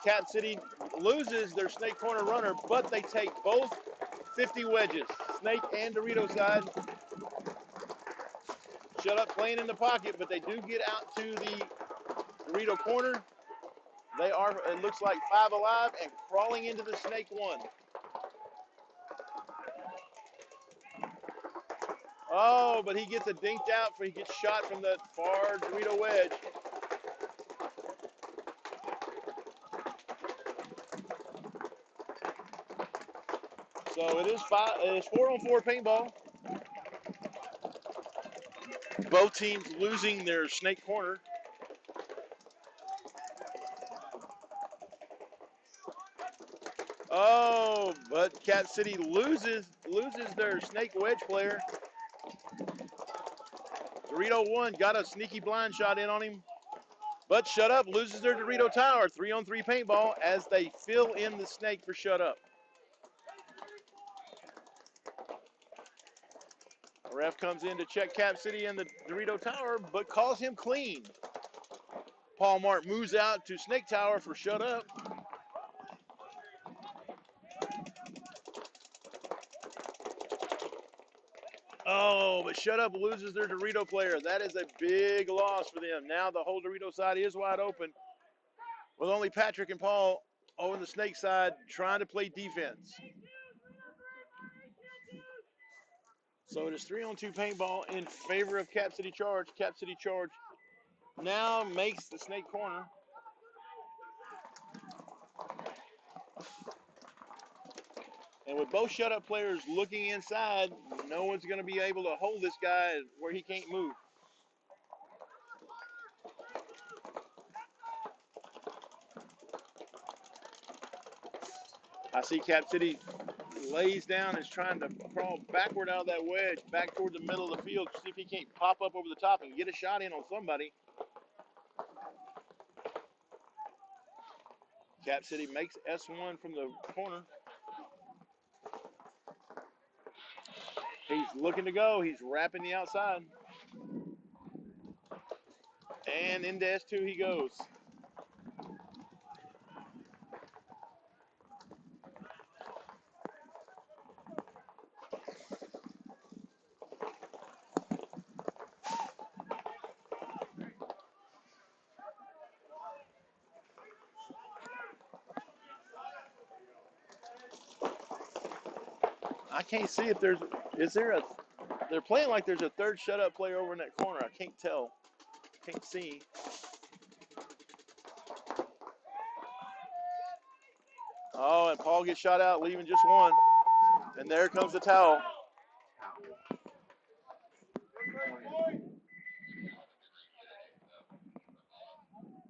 Cap City loses their snake corner runner, but they take both 50 wedges, snake and Dorito side. Shut Up playing in the pocket, but they do get out to the Dorito corner. They are, it looks like 5 alive and crawling into the snake one. Oh, but he gets a dinked out, he gets shot from the far Dorito wedge. So it is 4-on-4 paintball. Both teams losing their snake corner. Oh, but Cap City loses their snake wedge player. Dorito 1 got a sneaky blind shot in on him. But Shut Up loses their Dorito tower. 3-on-3 paintball as they fill in the snake for Shut Up. Ref comes in to check Cap City and the Dorito tower, but calls him clean. Paul Mart moves out to snake tower for Shut Up. Oh, but Shut Up loses their Dorito player. That is a big loss for them. Now the whole Dorito side is wide open with only Patrick and Paul on the snake side trying to play defense. So it is 3-on-2 paintball in favor of Cap City Charge. Cap City Charge now makes the snake corner. And with both Shut Up players looking inside, no one's going to be able to hold this guy where he can't move. I see Cap City lays down, is trying to crawl backward out of that wedge, back toward the middle of the field, see if he can't pop up over the top and get a shot in on somebody. Cap City makes S1 from the corner. He's looking to go. He's wrapping the outside. And into S2 he goes. I can't see if there's, is there a, they're playing like there's a third shutout player over in that corner. I can't tell. Can't see. Oh, and Paul gets shot out, leaving just one. And there comes the towel.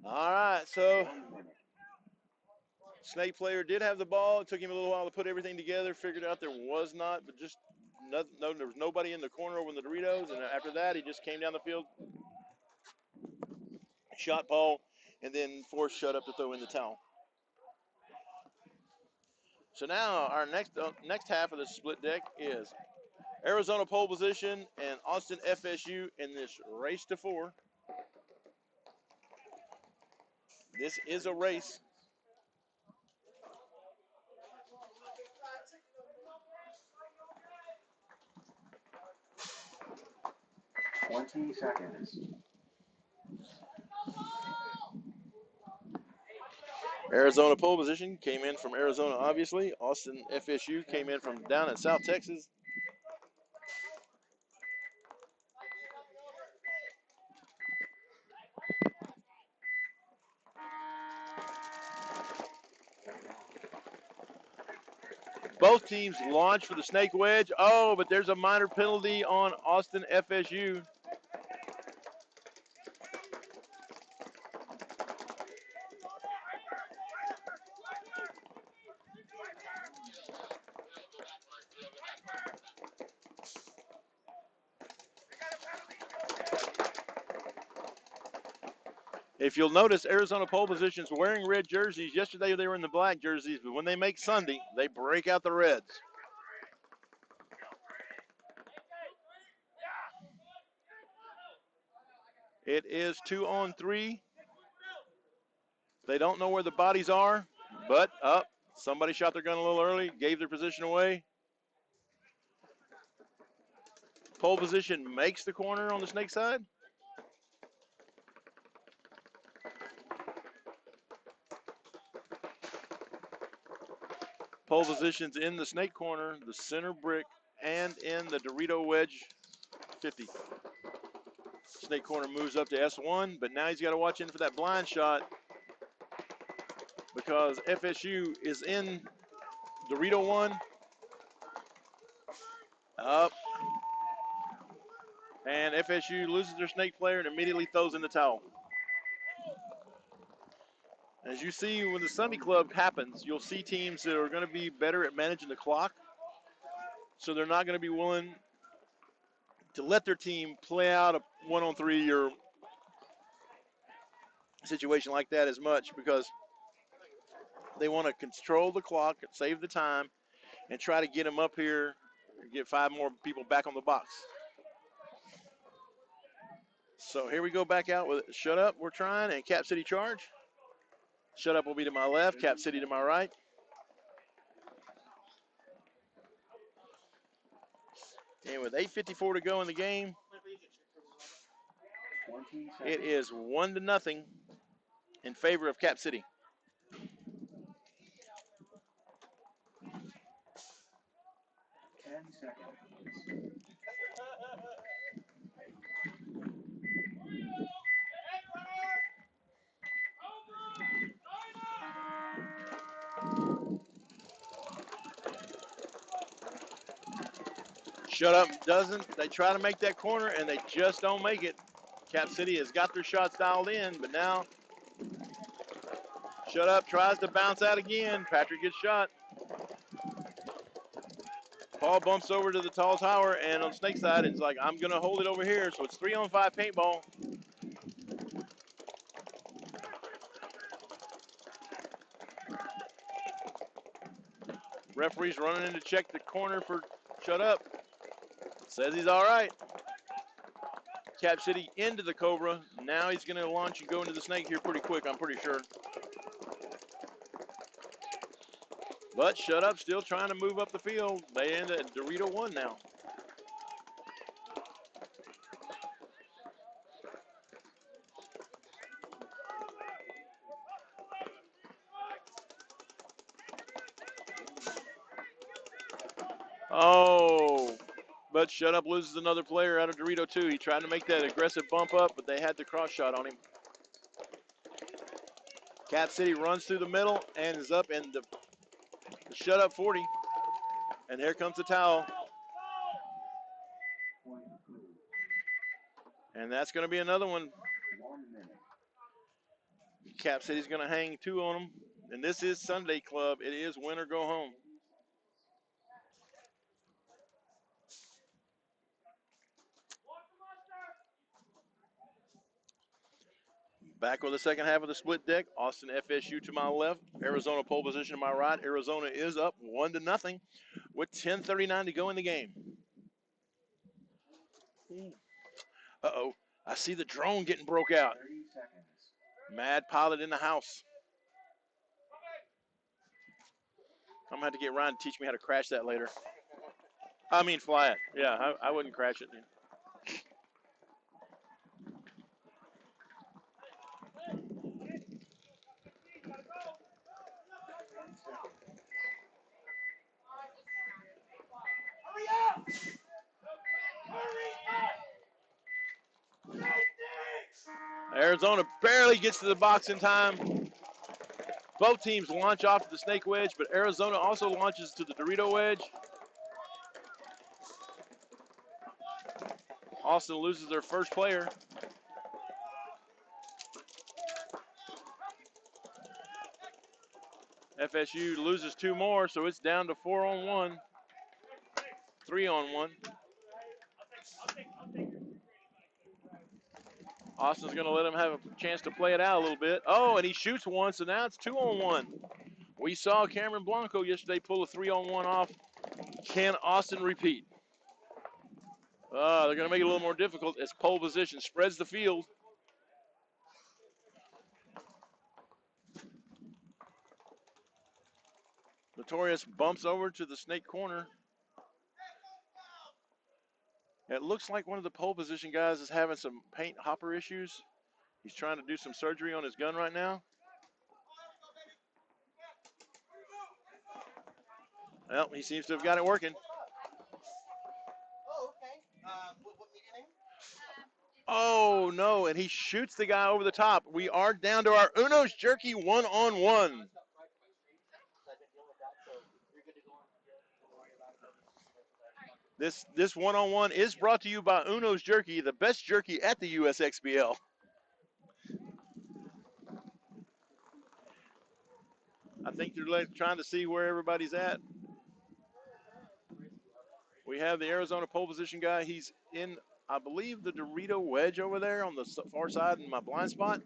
All right, so Snake player did have the ball. It took him a little while to put everything together. Figured out there was not, but just no, there was nobody in the corner over in the Doritos. And after that, he just came down the field, shot Paul, and then forced Shut Up to throw in the towel. So now our next half of the split deck is Arizona pole position and Austin FSU in this race to 4. This is a race. Seconds. Arizona pole position came in from Arizona, obviously. Austin FSU came in from down in South Texas. Both teams launch for the snake wedge. Oh, but there's a minor penalty on Austin FSU. If you'll notice, Arizona pole position's wearing red jerseys. Yesterday they were in the black jerseys, but when they make Sunday, they break out the reds. It is 2-on-3. They don't know where the bodies are, but up. Somebody shot their gun a little early, gave their position away. Pole position makes the corner on the snake side. Pole position's in the snake corner, the center brick, and in the Dorito wedge 50. Snake corner moves up to S1, but now he's got to watch in for that blind shot because FSU is in Dorito 1. Up. And FSU loses their snake player and immediately throws in the towel. As you see, when the Sunday Club happens, you'll see teams that are going to be better at managing the clock. So they're not going to be willing to let their team play out a 1-on-3 or situation like that as much because they want to control the clock, save the time, and try to get them up here, get 5 more people back on the box. So here we go back out with Shut Up, we're trying, and Cap City charge. Shut Up will be to my left, Cap City to my right. And with 8:54 to go in the game, it is 1-0 in favor of Cap City. Shut Up doesn't. They try to make that corner, and they just don't make it. Cap City has got their shots dialed in, but now Shut Up tries to bounce out again. Patrick gets shot. Paul bumps over to the tall tower, and on snake side, it's like, I'm going to hold it over here. So it's 3-on-5 paintball. Referee's running in to check the corner for Shut Up. Says he's all right. Cap City into the Cobra. Now he's going to launch and go into the snake here pretty quick, I'm pretty sure. But Shut Up still trying to move up the field. They end at Dorito 1 now. Oh, but Shut Up loses another player out of Dorito too. He tried to make that aggressive bump up, but they had the cross shot on him. Cap City runs through the middle and is up in the Shut Up 40. And here comes the towel. And that's going to be another one. Cap City's going to hang 2 on them. And this is Sunday Club. It is win or go home. Back with the second half of the split deck. Austin FSU to my left. Arizona pole position to my right. Arizona is up 1-0 with 10:39 to go in the game. Uh-oh. I see the drone getting broke out. Mad Pilot in the house. I'm going to have to get Ryan to teach me how to crash that later. I mean fly it. Yeah, I wouldn't crash it. Arizona barely gets to the box in time. Both teams launch off to the snake wedge, but Arizona also launches to the Dorito wedge. Austin loses their first player. FSU loses 2 more, so it's down to 4-on-1, 3-on-1. Austin's going to let him have a chance to play it out a little bit. Oh, and he shoots one, so now it's 2-on-1. We saw Cameron Blanco yesterday pull a 3-on-1 off. Can Austin repeat? They're going to make it a little more difficult as pole position spreads the field. Notorious bumps over to the snake corner. It looks like one of the pole position guys is having some paint hopper issues. He's trying to do some surgery on his gun right now. Well, he seems to have got it working. Oh, no, and he shoots the guy over the top. We are down to our Uno's Jerky 1-on-1. This one-on-one is brought to you by Uno's Jerky, the best jerky at the USXBL. I think they're trying to see where everybody's at. We have the Arizona pole position guy. He's in, I believe, the Dorito wedge over there on the far side in my blind spot.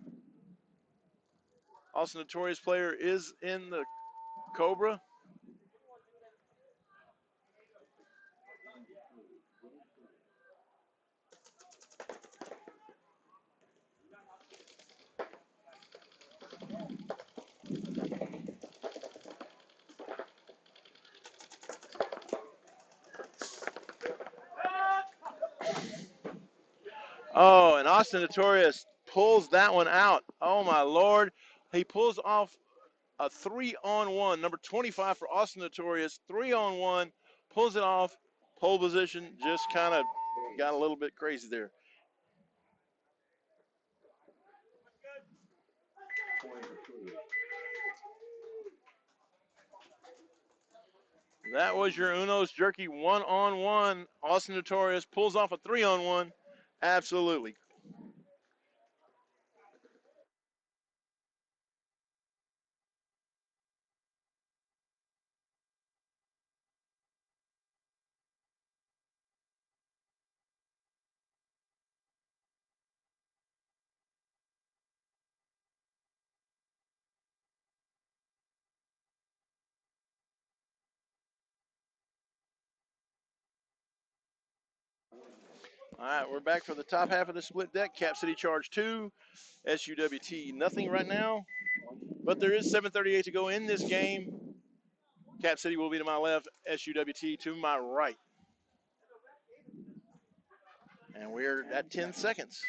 Also, Notorious player is in the Cobra. Oh, and Austin Notorious pulls that one out. Oh, my Lord. He pulls off a 3-on-1. Number 25 for Austin Notorious. 3-on-1. Pulls it off. Pole position just kind of got a little bit crazy there. That was your Uno's Jerky 1-on-1. Austin Notorious pulls off a 3-on-1. Absolutely. All right, we're back for the top half of the split deck. Cap City charge 2, SUWT nothing right now. But there is 7:38 to go in this game. Cap City will be to my left, SUWT to my right. And we're at 10 seconds.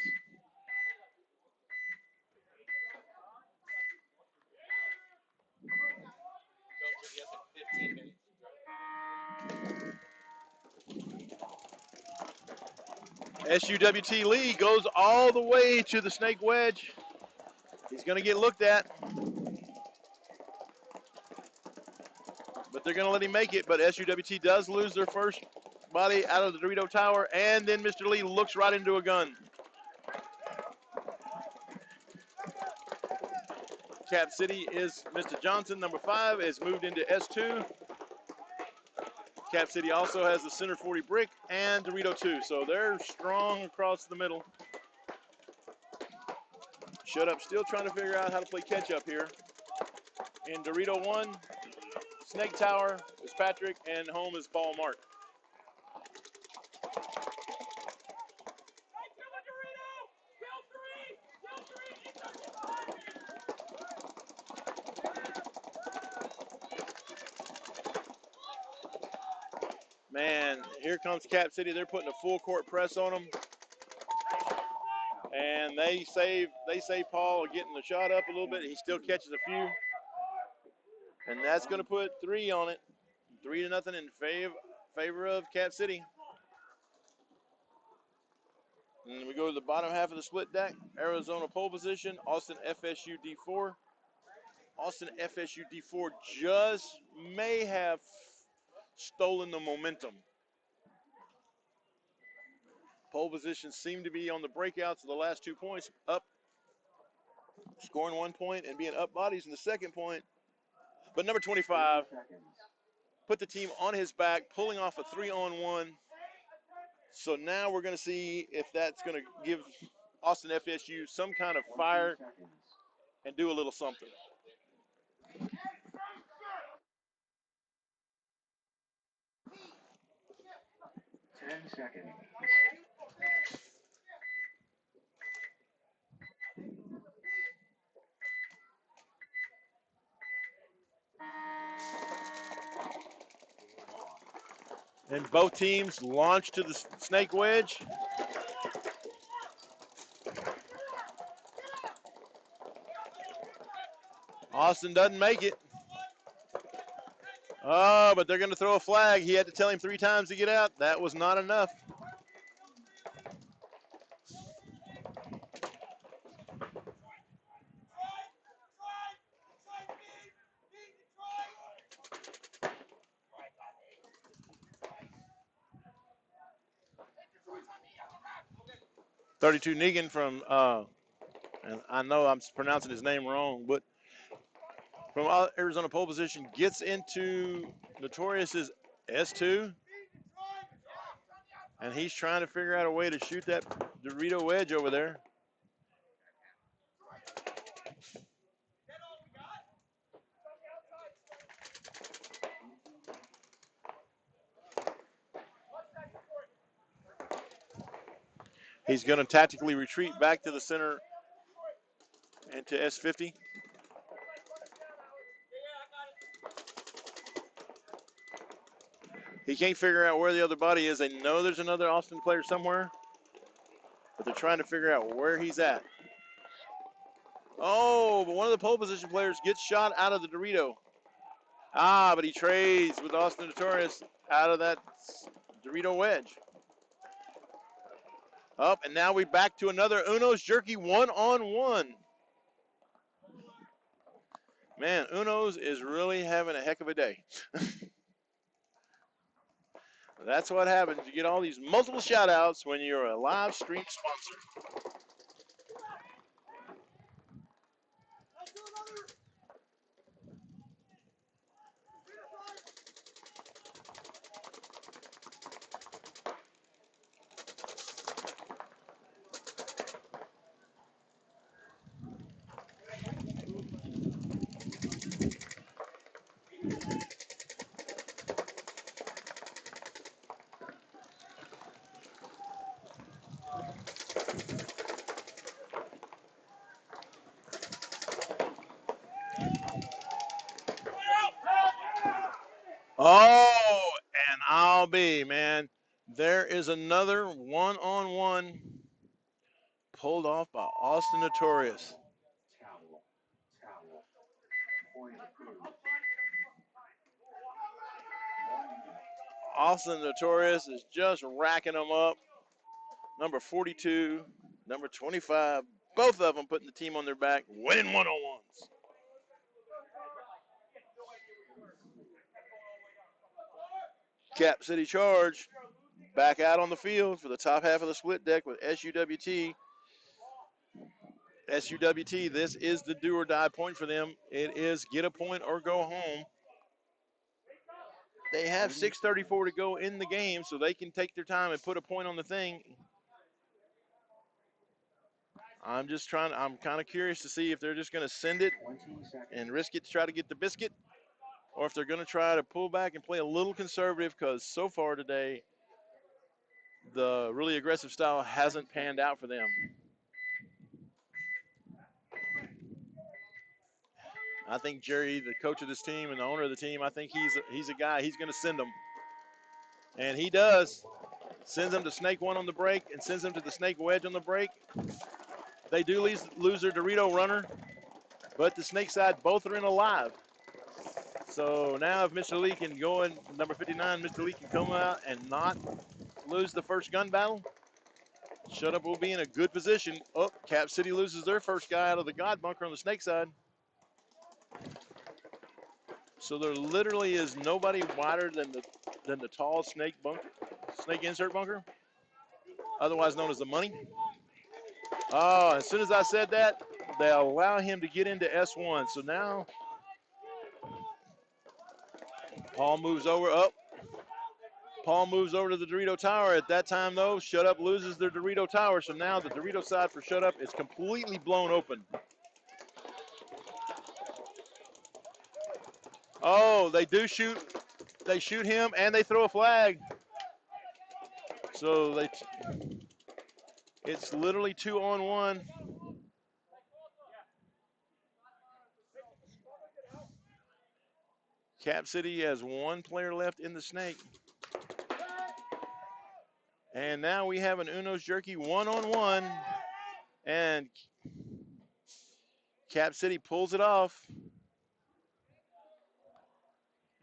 SUWT Lee goes all the way to the snake wedge. He's going to get looked at, but they're going to let him make it. But SUWT does lose their first body out of the Dorito Tower, and then Mr. Lee looks right into a gun. Cap City is Mr. Johnson, number 5, is moved into S2. Cap City also has the center 40 brick and Dorito 2, so they're strong across the middle. Shut Up still trying to figure out how to play catch up here. In Dorito 1, Snake Tower is Patrick, and home is Paul Mark. Man, here comes Cap City. They're putting a full court press on them. And they save Paul getting the shot up a little bit. He still catches a few. And that's going to put 3 on it. 3-0 in favor of Cap City. And we go to the bottom half of the split deck. Arizona pole position. Austin FSU D4. Austin FSU D4 just may have stolen the momentum. Pole positions seem to be on the breakouts of the last 2 points. Up, scoring 1 point and being up bodies in the second point. But number 25 put the team on his back, pulling off a 3-on-1. So now we're going to see if that's going to give Austin FSU some kind of fire and do a little something. And both teams launch to the snake wedge. Austin doesn't make it. Oh, but they're going to throw a flag. He had to tell him 3 times to get out. That was not enough. .32 Negan from, and I know I'm pronouncing his name wrong, but from Arizona pole position gets into Notorious's S2. And he's trying to figure out a way to shoot that Dorito wedge over there. He's going to tactically retreat back to the center and to S50. He can't figure out where the other body is. They know there's another Austin player somewhere, but they're trying to figure out where he's at. Oh, but one of the pole position players gets shot out of the Dorito. Ah, but he trades with Austin Notorious out of that Dorito wedge. Up, and now we back to another Uno's Jerky 1-on-1. Man, Uno's is really having a heck of a day. That's what happens. You get all these multiple shout-outs when you're a live stream sponsor. Oh, and I'll be, man. There is another one-on-one pulled off by Austin Notorious. Austin Notorious is just racking them up. number 42, number 25, both of them putting the team on their back, winning one-on-ones. Cap City Charge back out on the field for the top half of the split deck with SUWT. SUWT, this is the do or die point for them. It is get a point or go home. They have 6:34 to go in the game, so they can take their time and put a point on the thing. I'm kind of curious to see if they're just going to send it and risk it to try to get the biscuit, or if they're going to try to pull back and play a little conservative, because so far today, the really aggressive style hasn't panned out for them. I think Jerry, the coach of this team and the owner of the team, I think he's a guy, he's going to send them. And he does. Sends them to snake one on the break and sends them to the snake wedge on the break. They do lose their Dorito runner, but the snake side, both are in alive. So now if Mr. Lee can go in, number 59, Mr. Lee can come out and not lose the first gun battle, Shut Up will be in a good position. Oh, Cap City loses their first guy out of the God bunker on the snake side. So there literally is nobody wider than the tall snake insert bunker, otherwise known as the money. Oh, as soon as I said that, they allow him to get into S1. So now Paul moves over. Paul moves over to the Dorito Tower. At that time, though, Shut Up loses their Dorito Tower. So now the Dorito side for Shut Up is completely blown open. Oh, they do shoot. They shoot him, and they throw a flag. So it's literally 2-on-1. Cap City has one player left in the snake. And now we have an Uno's Jerky 1-on-1. And Cap City pulls it off.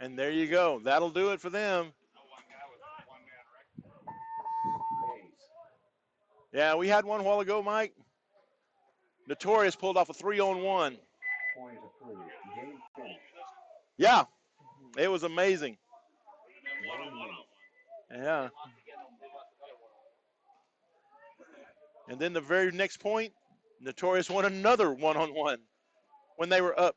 And there you go. That'll do it for them. Yeah, we had one a while ago, Mike. Notorious pulled off a 3-on-1. Yeah, it was amazing. Yeah. And then the very next point, Notorious won another 1-on-1 when they were up.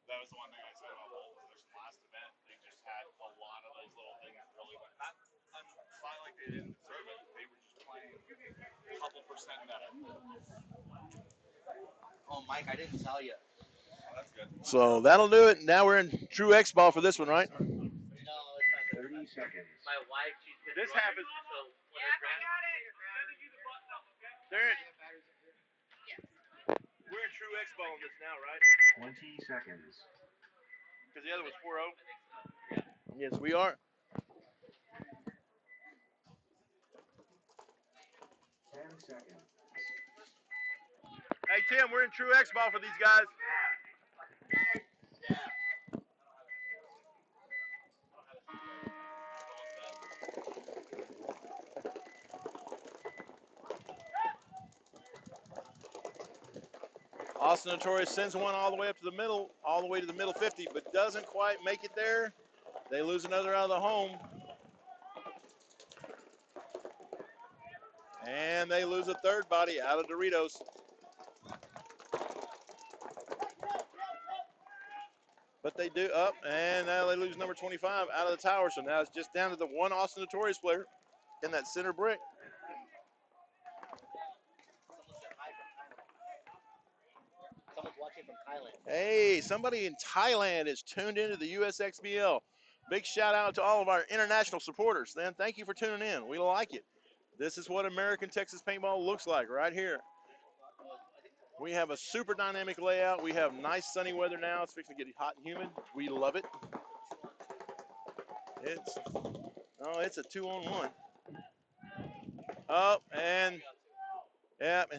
That was the one thing I said about bowls. This last event, they just had a lot of those little things that really went. It's not like they didn't deserve it. They were just playing a couple percent better. Oh, Mike, I didn't tell you. Oh, that's good. So that'll do it. Now we're in true X ball for this one, right? No, it's not 30 seconds. My wife, she's been This happens. We're in true X ball on this now, right? 20 seconds. Because the other was 4-0. Yes, we are. 10 seconds. Hey, Tim, we're in true X ball for these guys. Austin Notorious sends one all the way up to the middle, all the way to the middle 50, but doesn't quite make it there. They lose another out of the home. And they lose a third body out of Doritos. But they do up, and now they lose number 25 out of the tower. So now it's just down to the one Austin Notorious player in that center brick. Someone's watching from Thailand. Hey, somebody in Thailand is tuned into the USXBL. Big shout out to all of our international supporters. Then thank you for tuning in. We like it. This is what American Texas paintball looks like right here. We have a super dynamic layout. We have nice sunny weather now. It's fixing to get hot and humid. We love it. It's a 2-on-1. Oh, and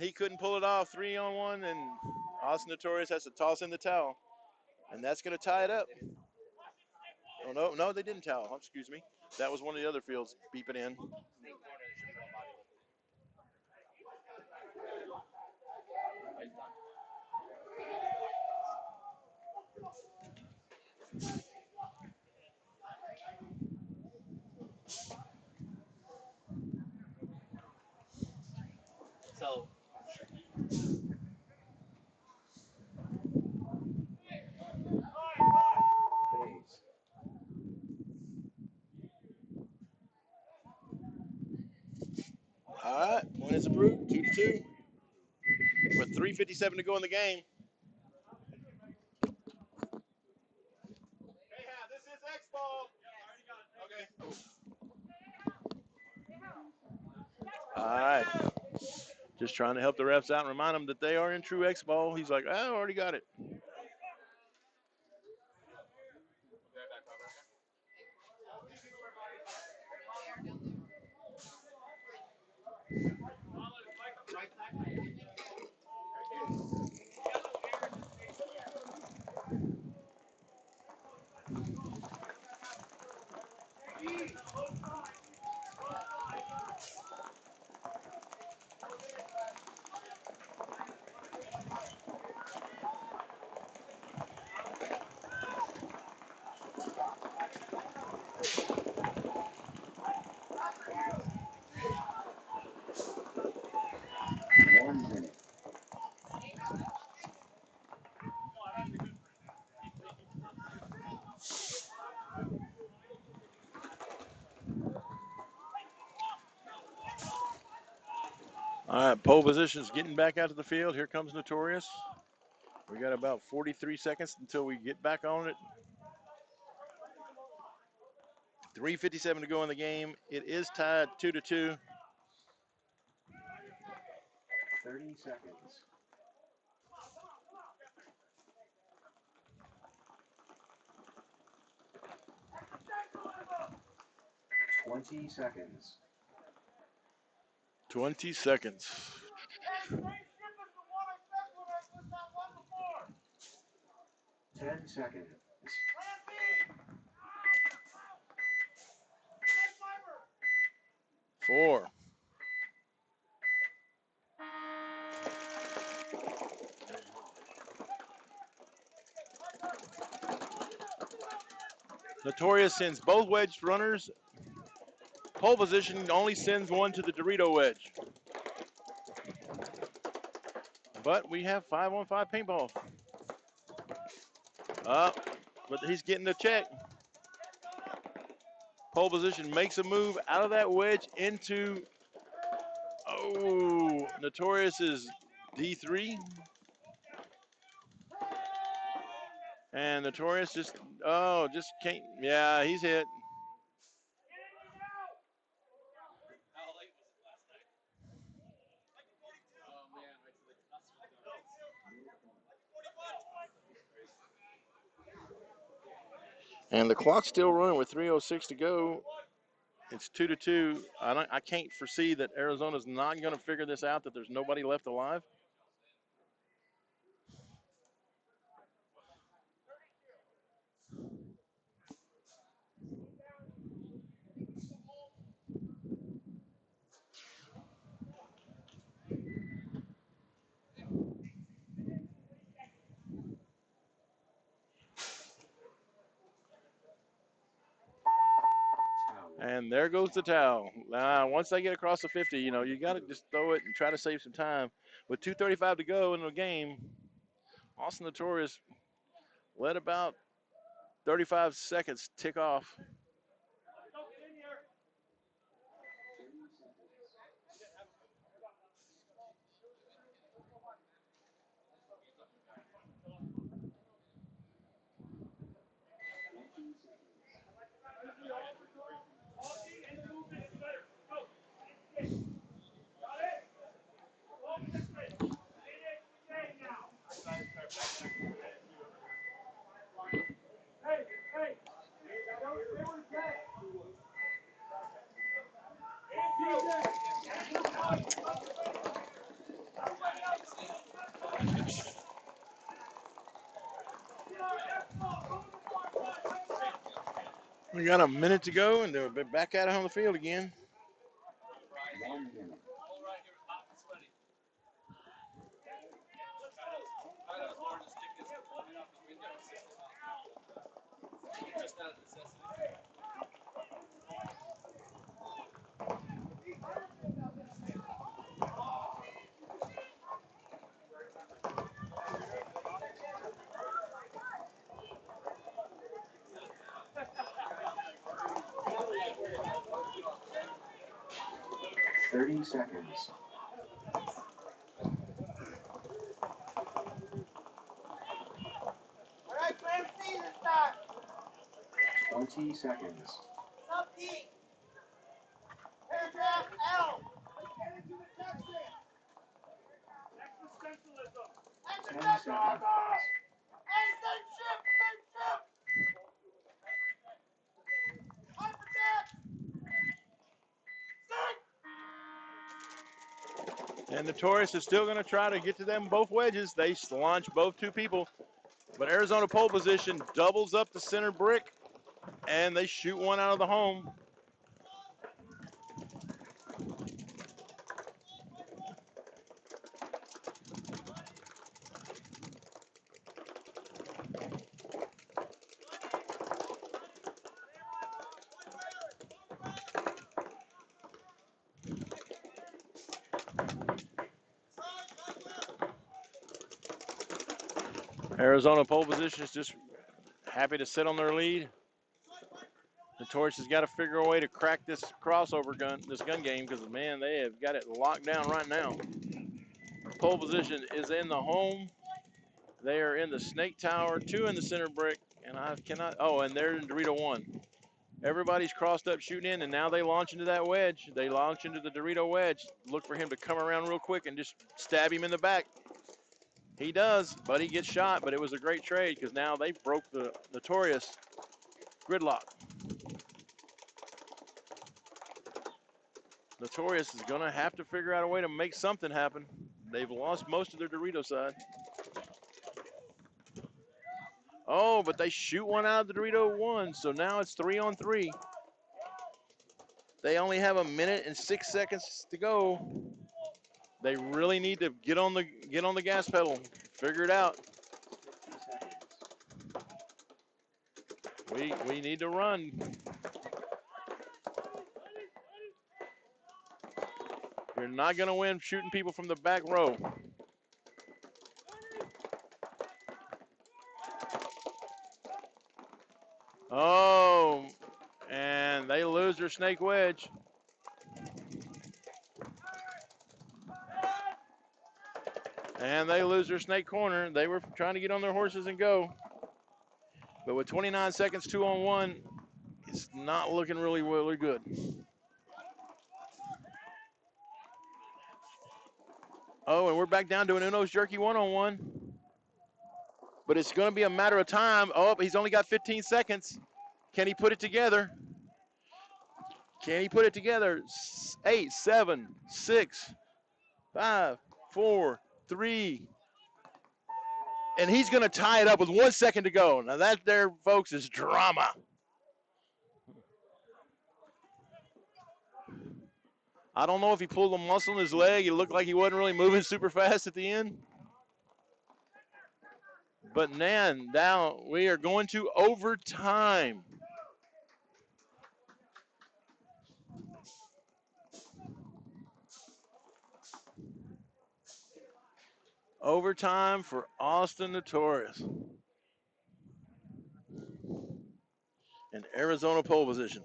he couldn't pull it off. 3-on-1, and Austin Notorious has to toss in the towel. And that's going to tie it up. Oh, no, they didn't towel. Excuse me. That was one of the other fields beeping in. is approved, 2-2. With 3:57 to go in the game. This is X-Ball. Okay. All right. Just trying to help the refs out and remind them that they are in true X-Ball. He's like, I already got it. All right, pole position's getting back out to the field. Here comes Notorious. We got about 43 seconds until we get back on it. 3:57 to go in the game. It is tied 2-2. 30 seconds. 20 seconds. 20 seconds. 10 seconds. 4. Notorious sends both wedge runners. Pole position only sends one to the Dorito wedge. But we have 5-on-5 paintball. But he's getting the check. Pole position makes a move out of that wedge into, Notorious is D3. And Notorious just can't, yeah, he's hit. And the clock's still running with 3:06 to go. It's 2-2. I can't foresee that Arizona's not going to figure this out, that there's nobody left alive. And there goes the towel. Once they get across the 50, you got to just throw it and try to save some time. With 2:35 to go in the game, Austin Notorious let about 35 seconds tick off. We got a minute to go, and they'll be back out on the field again. 1 minute. Thirty seconds. 20 seconds. Ten seconds. And Notorious is still going to try to get to them both wedges. They launch both two people. But Arizona pole position doubles up the center brick, and they shoot one out of the home. Arizona pole position is just happy to sit on their lead. Notorious has got to figure a way to crack this crossover gun, this gun game, because, man, they have got it locked down right now. Pole position is in the home. They are in the snake tower, 2 in the center brick, and I cannot, oh, and they're in Dorito 1. Everybody's crossed up shooting in, and now they launch into that wedge. They launch into the Dorito wedge. Look for him to come around real quick and just stab him in the back. He does, but he gets shot, but it was a great trade because now they broke the Notorious gridlock. Notorious is going to have to figure out a way to make something happen. They've lost most of their Dorito side. Oh, but they shoot one out of the Dorito 1, so now it's 3-on-3. They only have 1 minute and 6 seconds to go. They really need to get on the gas pedal, figure it out. We need to run. You're not going to win shooting people from the back row. Oh, and they lose their snake wedge. And they lose their snake corner. They were trying to get on their horses and go. But with 29 seconds, 2-on-1, it's not looking really, really good. Oh, and we're back down to an Uno's Jerky 1-on-1. But it's going to be a matter of time. Oh, he's only got 15 seconds. Can he put it together? Can he put it together? 8, 7, 6, 5, 4, 3. And he's going to tie it up with 1 second to go. Now that there, folks, is drama. I don't know if he pulled a muscle in his leg. It looked like he wasn't really moving super fast at the end. But man, now we are going to overtime. Overtime for Austin Notorious. And Arizona pole position.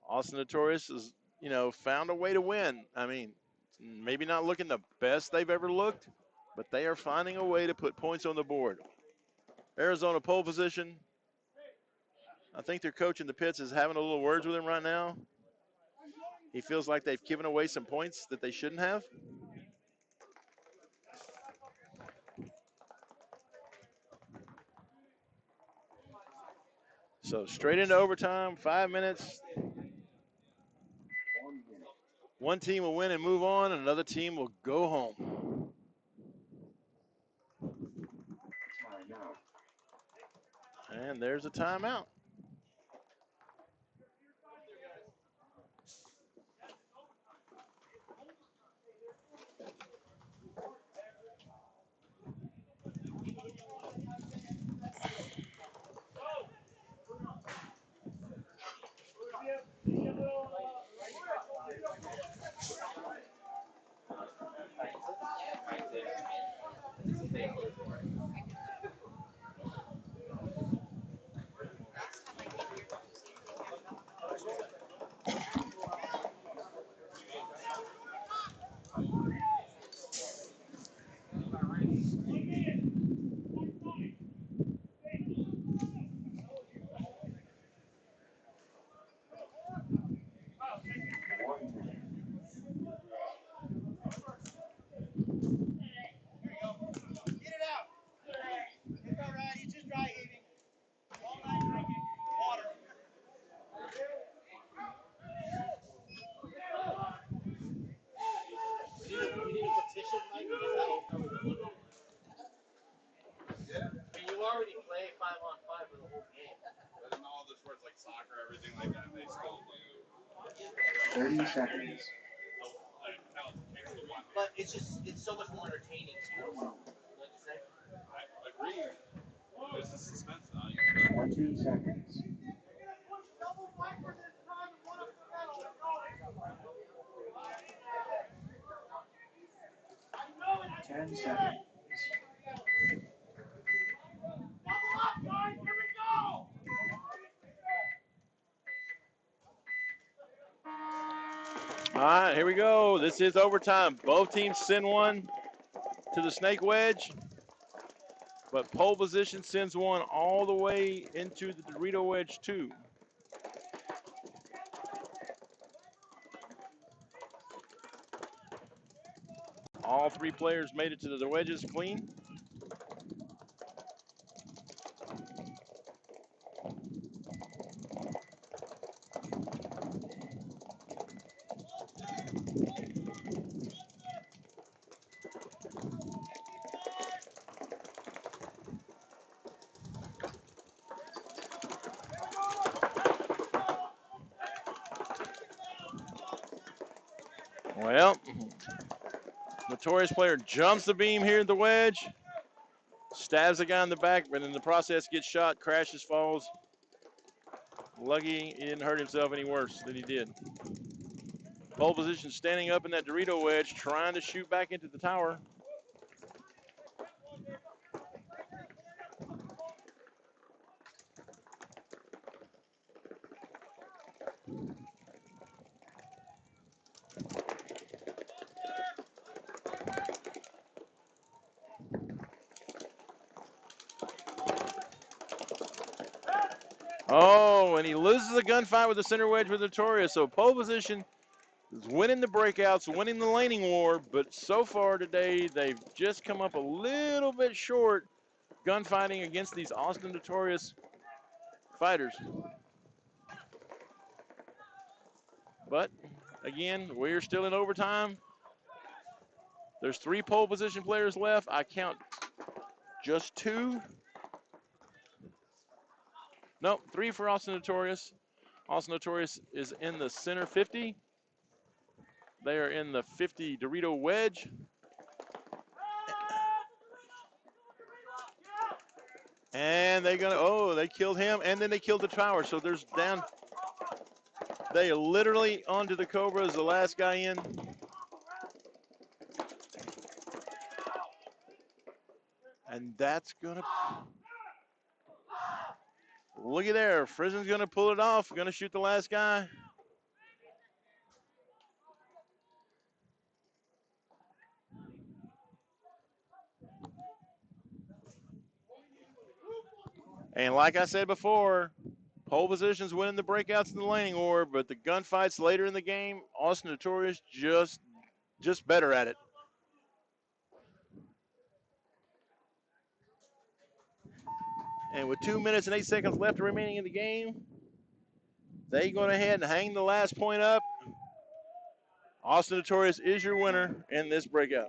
Austin Notorious has, found a way to win. I mean, maybe not looking the best they've ever looked, but they are finding a way to put points on the board. Arizona pole position. I think their coach in the pits is having a little words with him right now. He feels like they've given away some points that they shouldn't have. So straight into overtime, 5 minutes. One team will win and move on, and another team will go home. And there's a timeout. But in all the sports like soccer, everything like that, they still do. 30 seconds. But it's so much more entertaining. I agree. There's a suspense value. 20 seconds. 10 seconds. All right, here we go. This is overtime. Both teams send one to the snake wedge, but pole position sends one all the way into the Dorito wedge too. All three players made it to the wedges clean. Well, Notorious player jumps the beam here at the wedge, stabs the guy in the back, but in the process gets shot, crashes, falls. Lucky he didn't hurt himself any worse than he did. Pole position standing up in that Dorito wedge, trying to shoot back into the tower. Oh, and he loses a gunfight with the center wedge with Notorious. So pole position is winning the breakouts, winning the laning war, but so far today they've just come up a little bit short gunfighting against these Austin Notorious fighters. But again, we're still in overtime. There's 3 pole position players left. I count just 2. Nope, 3 for Austin Notorious. Austin Notorious is in the center 50. They are in the 50 Dorito wedge. And they killed him, and then they killed the tower. So there's down. They are literally onto the Cobra as the last guy in. And that's gonna, looky there, Frison's gonna pull it off, gonna shoot the last guy. And like I said before, pole position's winning the breakouts in the laning war, but the gunfights later in the game, Austin Notorious just better at it. And with 2 minutes and 8 seconds left remaining in the game, they go ahead and hang the last point up. Austin Notorious is your winner in this breakout.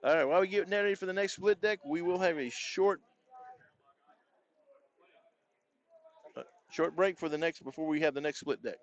All right, while we get ready for the next split deck, we will have a short break for the next before we have the next split deck.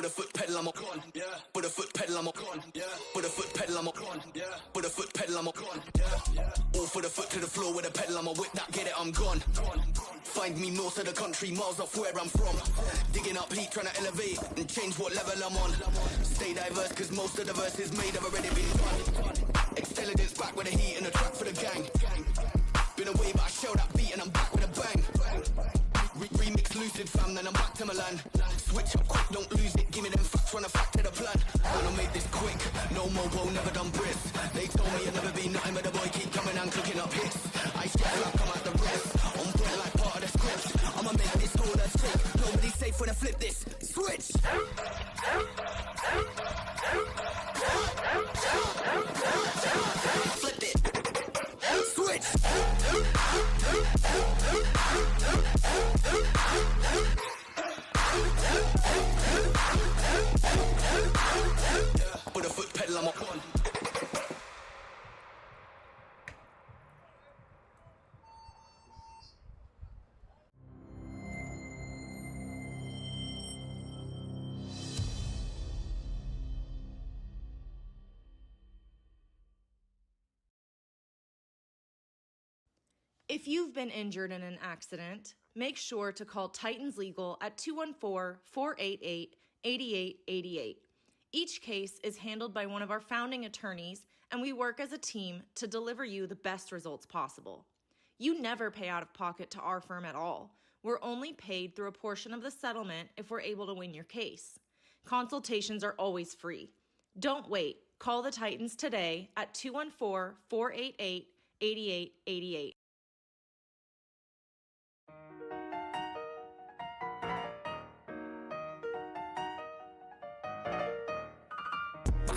a foot pedal, I'm a con. Yeah. Put a foot pedal, I'm a con. Yeah. Put a foot pedal, I'm a con. Yeah. Put a foot pedal, I'm a con. Yeah. All for the foot to the floor with a pedal, I'm a whip that, get it, I'm gone. Find me north of the country, miles off where I'm from. Digging up heat, trying to elevate and change what level I'm on. Stay diverse, cause most of the verses made have already been done. Intelligence back with the heat and the track for the gang. Been away, but I show that beat and I'm back with a bang. Remix lucid fam, then I'm back to Milan. Switch up quick, don't lose it. Give me them facts, run a fact to the plan. Gonna make this quick, no mobo, never done brisk. They told me I'd never be nothing, but the boy keep coming and cooking up hits. I step like I'm at the rest, on point like part of the script. I'ma make this all a trick. Nobody's safe when I flip this. Switch. Flip it. Switch. Put a foot pedal, I'm a con. If you've been injured in an accident, make sure to call Titans Legal at 214-488-8888. Each case is handled by one of our founding attorneys, and we work as a team to deliver you the best results possible. You never pay out of pocket to our firm at all. We're only paid through a portion of the settlement if we're able to win your case. Consultations are always free. Don't wait. Call the Titans today at 214-488-8888.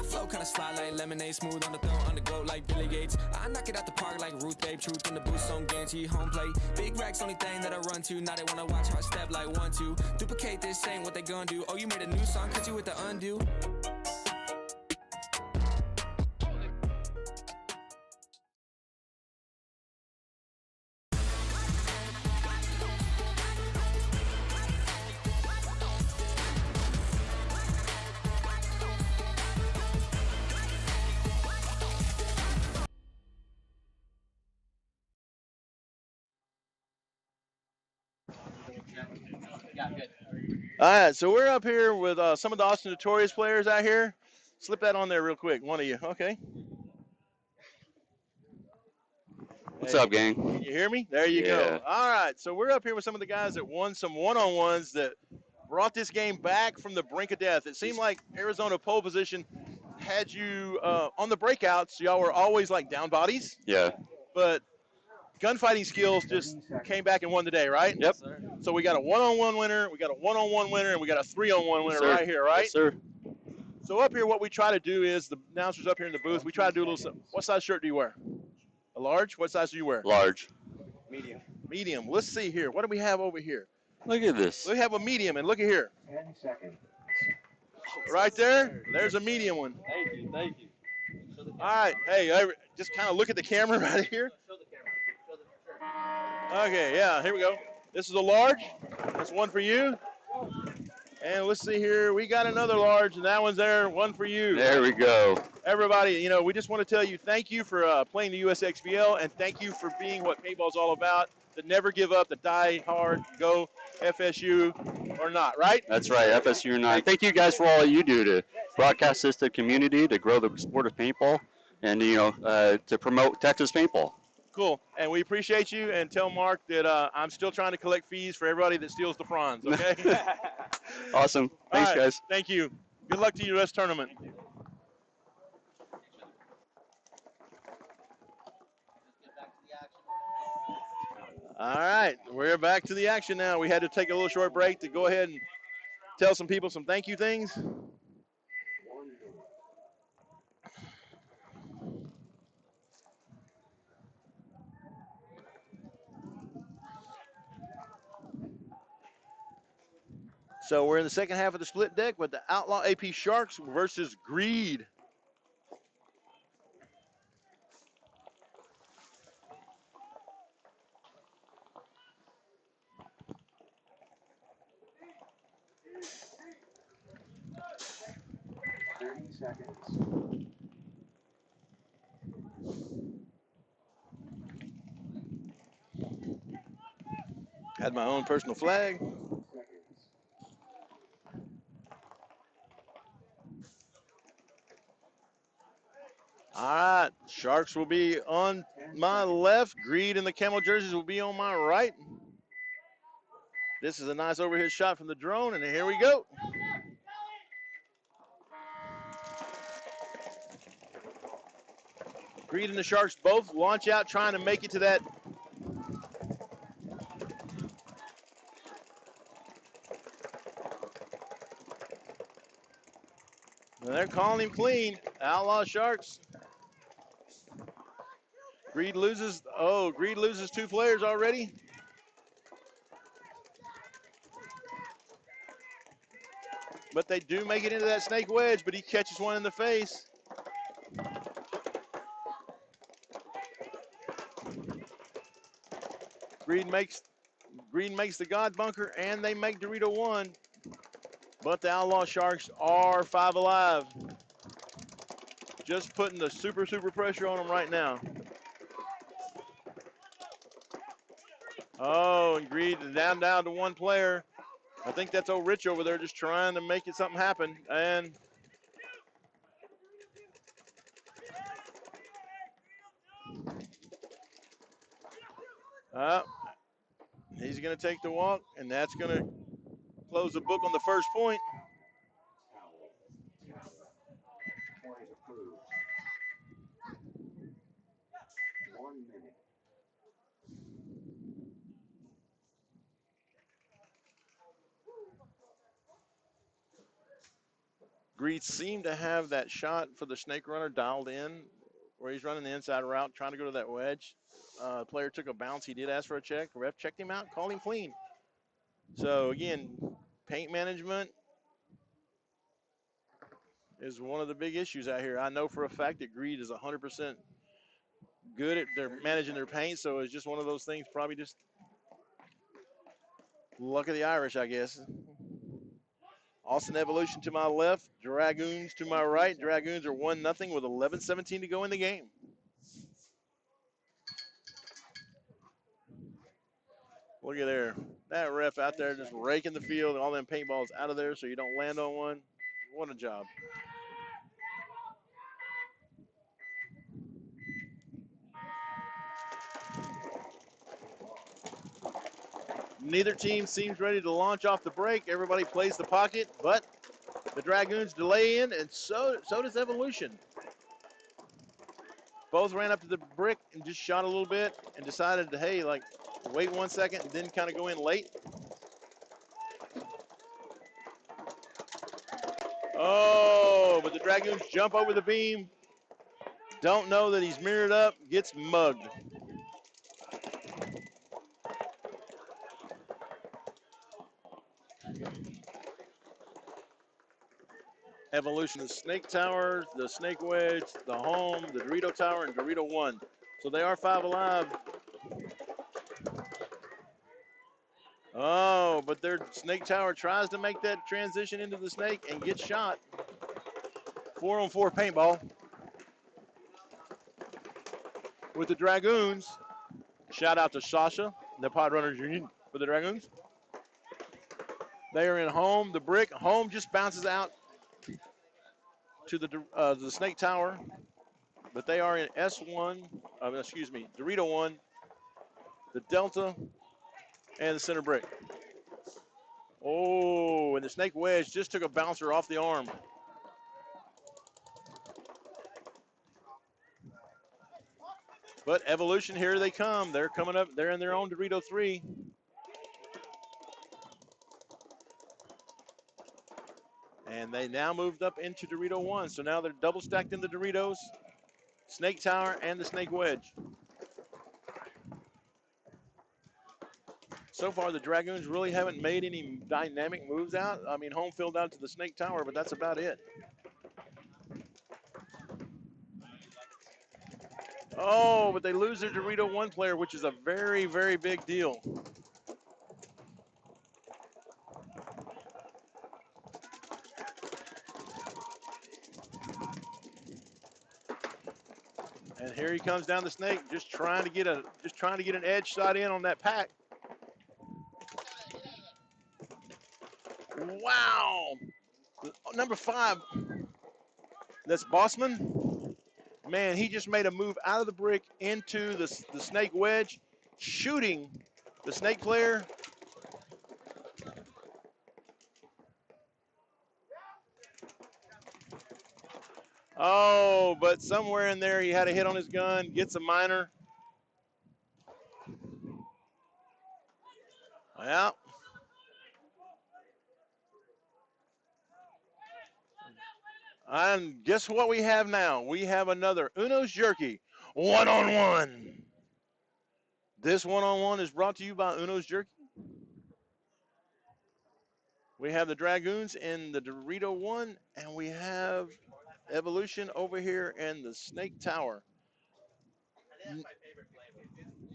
Flow kinda slide like lemonade, smooth on the throat, on the go like Billy Gates. I knock it out the park like Ruth Babe, truth in the booth, so I'm guaranteed home plate. Big racks, only thing that I run to. Now they wanna watch how I step like 1-2. Duplicate this, ain't what they gonna do. Oh, you made a new song, cut you with the undo. All right, so we're up here with some of the Austin Notorious players out here. Slip that on there real quick, one of you. Okay. What's Hey, up, gang? Can you hear me? There you go. All right, so we're up here with some of the guys that won some one-on-ones that brought this game back from the brink of death. It seemed like Arizona pole position had you on the breakouts. Y'all were always like down bodies. Yeah. But gunfighting skills just came back and won the day, right? Yep. So we got a one-on-one winner, we got a one-on-one winner, and we got a three-on-one winner right here, right? Yes, sir. So up here, what we try to do is, the announcers up here in the booth, we try to do a little, what size shirt do you wear? A large? What size do you wear? Large. Medium. Medium. Let's see here. What do we have over here? Look at this. We have a medium, and look at here. 10 seconds. Right there, there's a medium one. Thank you. Thank you. All right, hey, just kind of look at the camera right here. Okay, yeah, here we go. This is a large. That's one for you. And let's see here. We got another large, and that one's there. One for you. There we go. Everybody, we just want to tell you thank you for playing the USXBL, and thank you for being what paintball's all about. To never give up, to die hard, go FSU or not, right? That's right, FSU or not. Thank you guys for all you do to broadcast this to the community, to grow the sport of paintball, and to promote Texas paintball. Cool, and we appreciate you, and tell Mark that I'm still trying to collect fees for everybody that steals the fronds, okay? Awesome. Thanks, all right, guys. Thank you. Good luck to you rest tournament. All right, we're back to the action now. We had to take a little short break to go ahead and tell some people some thank you things. So we're in the second half of the split deck with the Outlaw AP Sharks versus Greed. seconds. Had my own personal flag. Seconds. All right, Sharks will be on my left. Greed and the camel jerseys will be on my right. This is a nice overhead shot from the drone, and here we go. Greed and the Sharks both launch out trying to make it to that. Well, they're calling him clean. Outlaw Sharks. Greed loses. Oh, Greed loses 2 players already. But they do make it into that snake wedge, but he catches one in the face. Greed makes the God bunker, and they make Dorito 1. But the Outlaw Sharks are 5 alive. Just putting the super pressure on them right now. Oh, and Greed down to 1 player. I think that's old Rich over there just trying to make it something happen. And he's going to take the walk, and that's going to close the book on the first point. Point approved. 1 minute. Greed seemed to have that shot for the snake runner dialed in, where he's running the inside route, trying to go to that wedge. Player took a bounce. He did ask for a check. Ref checked him out, called him clean. So, again, paint management is one of the big issues out here. I know for a fact that Greed is 100% good at managing their paint, so it's just one of those things, probably just luck of the Irish, I guess. Austin Evolution to my left, Dragoons to my right. Dragoons are 1-0 with 11:17 to go in the game. Look at there. That ref out there just raking the field and all them paintballs out of there so you don't land on one. What a job. Neither team seems ready to launch off the break. Everybody plays the pocket, but the Dragoons delay in, and so does Evolution. Both ran up to the brick and just shot a little bit and decided to, hey, like, wait 1 second and then kind of go in late. Oh, but the Dragoons jump over the beam. Don't know that he's mirrored up, gets mugged. Evolution, the Snake Tower, the Snake Wedge, the Home, the Dorito Tower, and Dorito 1. So they are 5 alive. Oh, but their Snake Tower tries to make that transition into the Snake and gets shot. 4-on-4 paintball with the Dragoons. Shout out to Sasha, the Pod Runners Union for the Dragoons. They are in Home, the brick. Home just bounces out to the Snake Tower, but they are in S1, Dorito 1, the Delta, and the center brick. Oh, and the Snake Wedge just took a bouncer off the arm. But Evolution, here they come. They're coming up. They're in their own Dorito 3. And they now moved up into Dorito 1. So now they're double stacked in the Doritos, Snake Tower, and the Snake Wedge. So far, the Dragoons really haven't made any dynamic moves out. I mean, Home filled out to the Snake Tower, but that's about it. Oh, but they lose their Dorito 1 player, which is a very, very big deal. And here he comes down the snake, just trying to get an edge shot in on that pack. Wow. Number 5. That's Bossman. Man, he just made a move out of the brick into the snake wedge, shooting the snake player. Oh, but somewhere in there he had a hit on his gun, gets a minor. Well, and guess what we have now? We have another Uno's Jerky one-on-one. This one-on-one is brought to you by Uno's Jerky. We have the Dragoons in the Dorito one, and we have Evolution over here in the Snake Tower.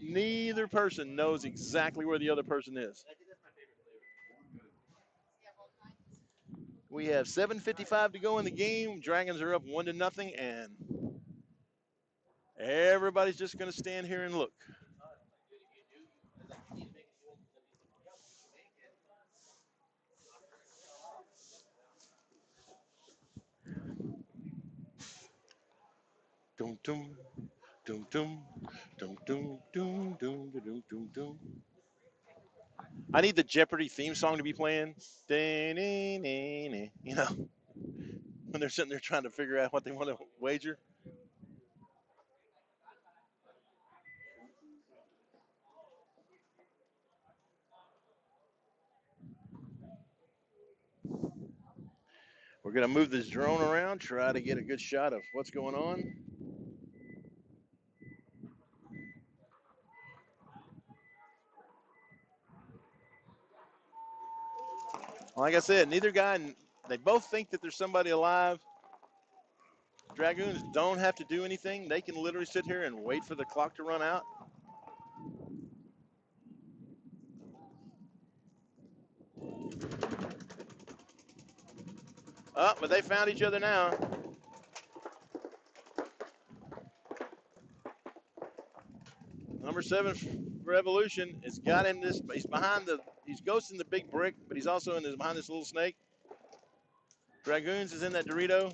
Neither person knows exactly where the other person is. We have 7:55 to go in the game. Dragons are up 1-0, and everybody's just going to stand here and look. Dum dum dum dum dum dum dum dum dum dum dum. I need the Jeopardy theme song to be playing. You know, when they're sitting there trying to figure out what they want to wager. We're going to move this drone around, try to get a good shot of what's going on. Like I said, neither guy, they both think that there's somebody alive. Dragoons don't have to do anything. They can literally sit here and wait for the clock to run out. Oh, but they found each other now. Number 7 for Evolution has got in this. He's ghosting the big brick, but he's also behind this little snake. Dragoons is in that Dorito.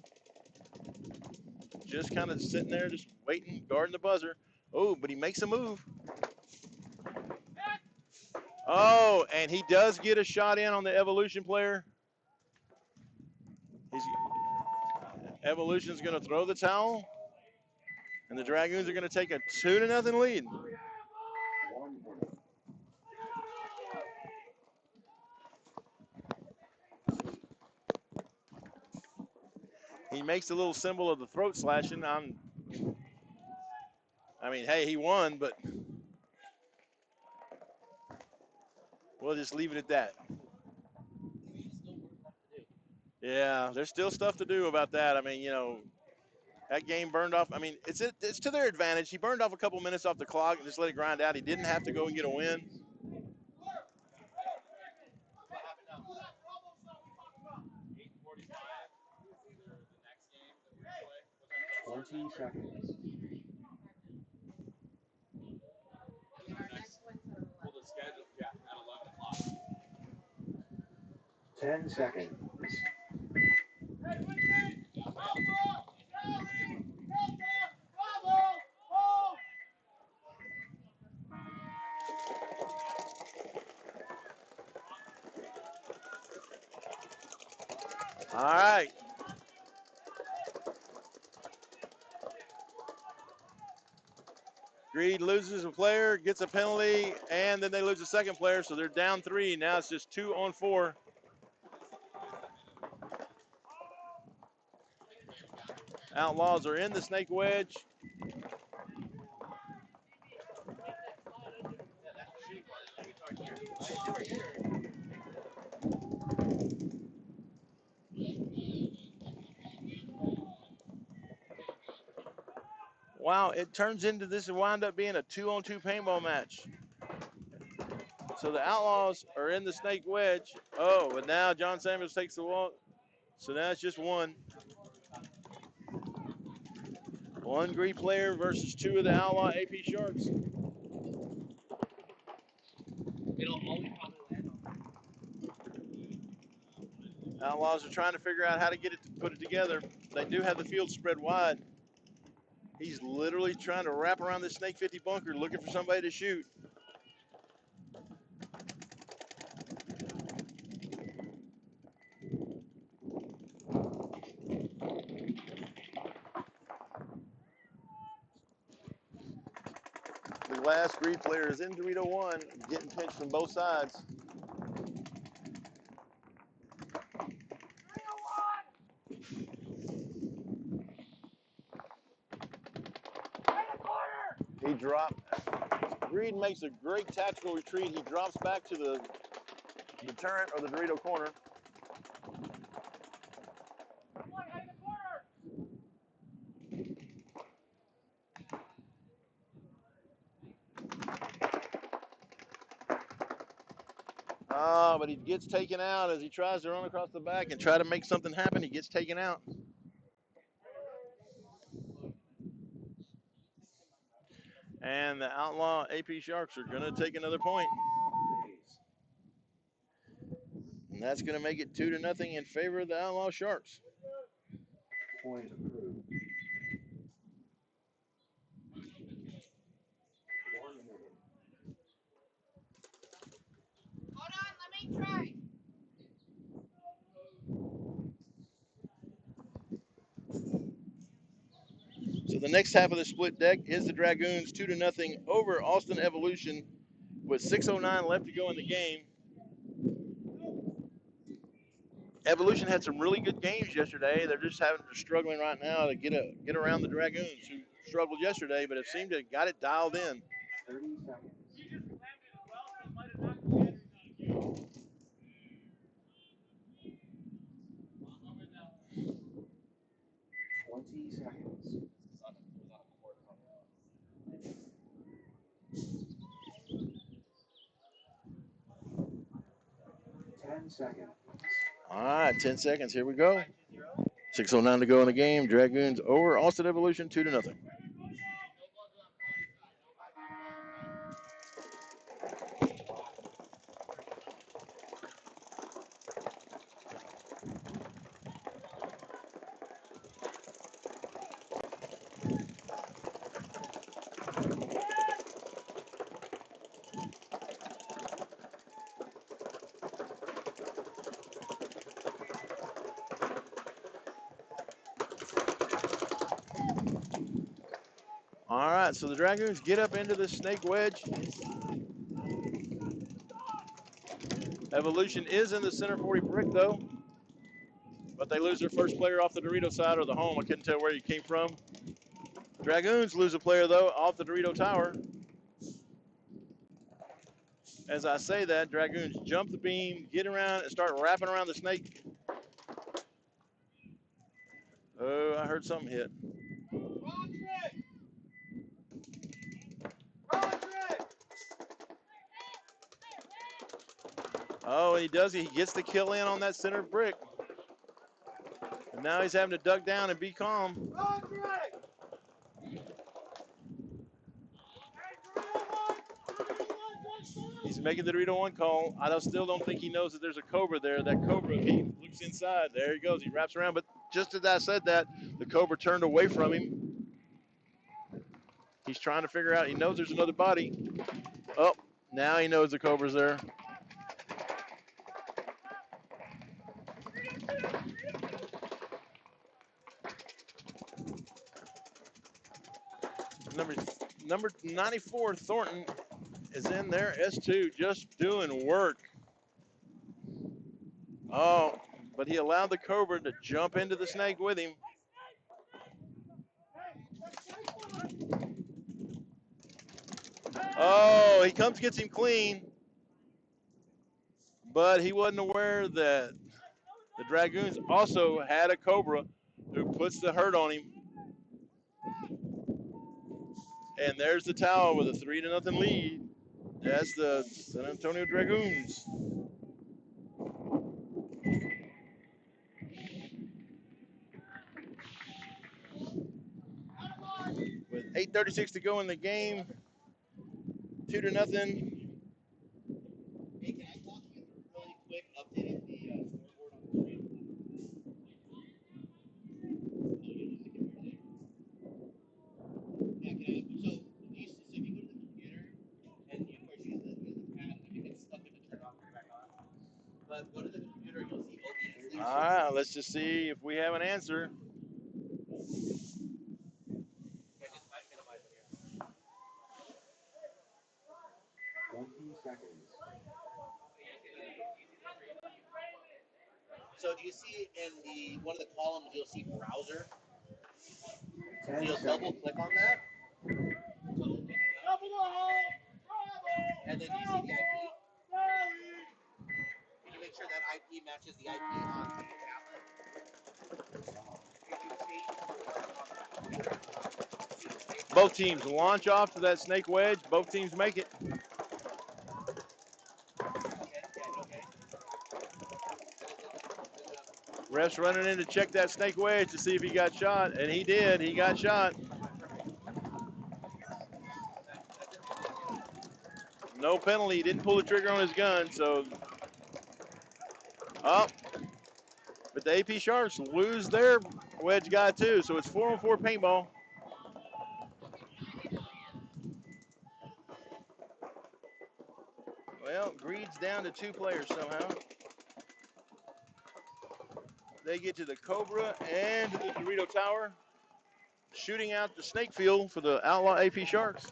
Just kind of sitting there, just waiting, guarding the buzzer. Oh, but he makes a move. Oh, and he does get a shot in on the Evolution player. Evolution's going to throw the towel, and the Dragoons are going to take a 2-0 lead. He makes a little symbol of the throat slashing. I mean, hey, he won, but we'll just leave it at that. Yeah, there's still stuff to do about that. I mean, you know, that game burned off. I mean, it's to their advantage. He burned off a couple minutes off the clock and just let it grind out. He didn't have to go and get a win. Seconds. 10 seconds. All right. Greed loses a player, gets a penalty, and then they lose a second player, so they're down 3. Now it's just 2-on-4. Outlaws are in the snake wedge. Wow, it turns into this and wind up being a 2-on-2 paintball match. So the Outlaws are in the snake wedge. Oh, but now John Samuels takes the walk. So now it's just 1. One Greek player versus two of the Outlaw AP Sharks. Outlaws are trying to figure out how to get it to put it together. They do have the field spread wide. He's literally trying to wrap around this Snake 50 bunker looking for somebody to shoot. The last Greek player is in Dorito 1, getting pinched from both sides. He dropped. Reed makes a great tactical retreat. He drops back to the turret or the Dorito corner. Oh, but he gets taken out as he tries to run across the back and try to make something happen. He gets taken out. And the Outlaw AP Sharks are going to take another point. And that's going to make it 2-0 in favor of the Outlaw Sharks. Point approved. 1 minute. Hold on, let me try. So the next half of the split deck is the Dragoons 2-0 over Austin Evolution with 6:09 left to go in the game. Evolution had some really good games yesterday. They're just struggling right now to get around the Dragoons, who struggled yesterday, but have seemed to have got it dialed in. 30 seconds. 20 seconds. 10 seconds. All right, 10 seconds. Here we go. 6:09 to go in the game. Dragoons over Austin Evolution 2-0. All right, so the Dragoons get up into the snake wedge. Evolution is in the center 40 brick, though. But they lose their first player off the Dorito side or the home. I couldn't tell where he came from. Dragoons lose a player, though, off the Dorito tower. As I say that, Dragoons jump the beam, get around, and start wrapping around the snake. Oh, I heard something hit. Oh, he does. He gets the kill in on that center brick. And now he's having to duck down and be calm. He's making the Dorito 1 call. I still don't think he knows that there's a Cobra there. That Cobra, he looks inside. There he goes. He wraps around. But just as I said that, the Cobra turned away from him. He's trying to figure out. He knows there's another body. Oh, now he knows the Cobra's there. Number 94, Thornton, is in there. S2 just doing work. Oh, but he allowed the Cobra to jump into the snake with him. Oh, he comes, gets him clean. But he wasn't aware that the Dragoons also had a Cobra who puts the hurt on him. And there's the tower with a 3-0 lead. That's the San Antonio Dragoons. 8:36 to go in the game. 2-0. Hey, can I walk you through really quick updating the scoreboard on the screen? Yeah, can I? So, if you go to the computer and you of course use the pad, I think it's stuck in the turn off and back on. But go to the computer and you'll see OBS All right, let's just see if we have an answer. Yeah, just minimize it here. 20 seconds. So do you see in the one of the columns you'll see browser? 10 You'll seconds. double click on that. So it'll open it up. And then you see the IP. Can you make sure that IP matches the IP on the tablet? Both teams launch off to that snake wedge. Both teams make it. Ref's running in to check that snake wedge to see if he got shot, and he did. He got shot. No penalty. He didn't pull the trigger on his gun, so. Oh. But the AP Sharks lose their wedge guy, too, so it's 4-on-4 paintball. Well, Greed's down to 2 players somehow. They get to the Cobra and to the Dorito Tower, shooting out the snake field for the Outlaw AP Sharks.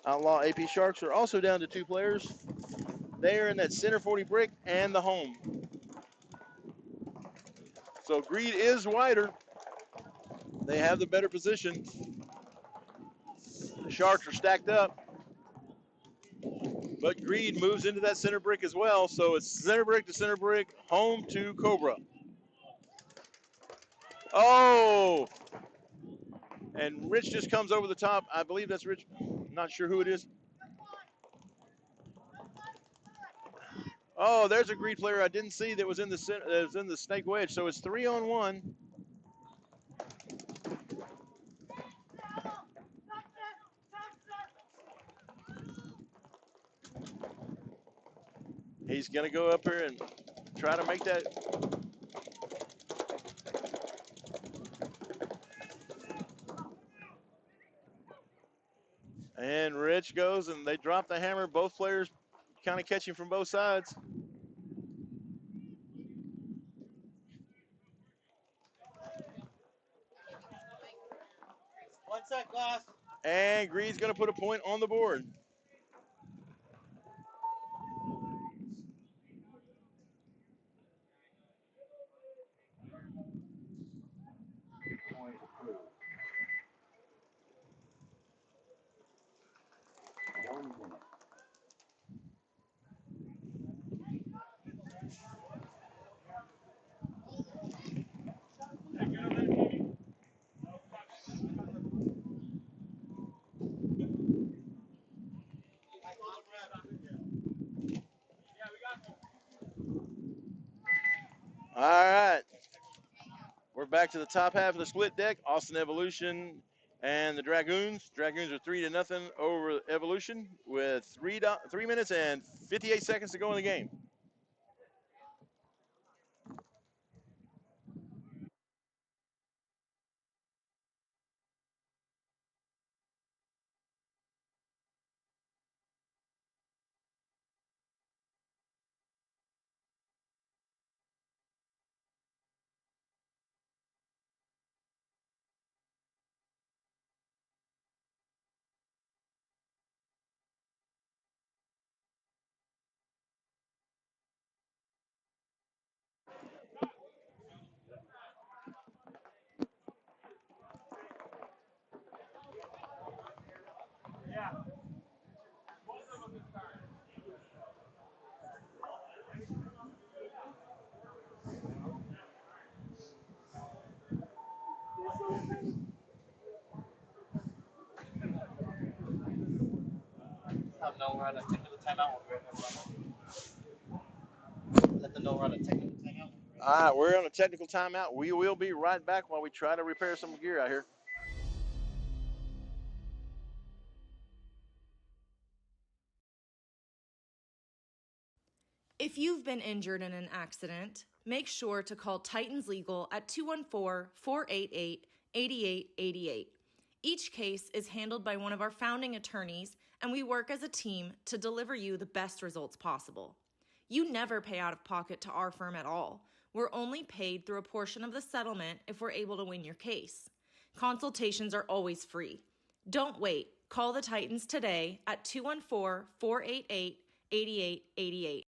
Outlaw AP Sharks are also down to 2 players. They are in that center 40 brick and the home. So Greed is wider. They have the better position. The Sharks are stacked up. But Greed moves into that center brick as well. So it's center brick to center brick, home to Cobra. Oh! And Rich just comes over the top. I believe that's Rich. Not sure who it is. Oh, there's a Greed player I didn't see that was in the center, that was in the snake wedge. So it's 3-on-1. He's going to go up here and try to make that. And Rich goes, and they drop the hammer. Both players kind of catching from both sides. One sec, class. And Greed's going to put a point on the board. Point approved. 1 minute. All right. We're back to the top half of the split deck. Austin Evolution and the Dragoons. Dragoons are 3-0 over Evolution with 3 minutes and 58 seconds to go in the game. Have no run a technical timeout. Let them know we're on a technical timeout. All right, we're on a technical timeout. We will be right back while we try to repair some gear out here. If you've been injured in an accident, make sure to call Titans Legal at 214-488-8888. Each case is handled by one of our founding attorneys, and we work as a team to deliver you the best results possible. You never pay out of pocket to our firm at all. We're only paid through a portion of the settlement if we're able to win your case. Consultations are always free. Don't wait. Call the Titans today at 214-488-8888.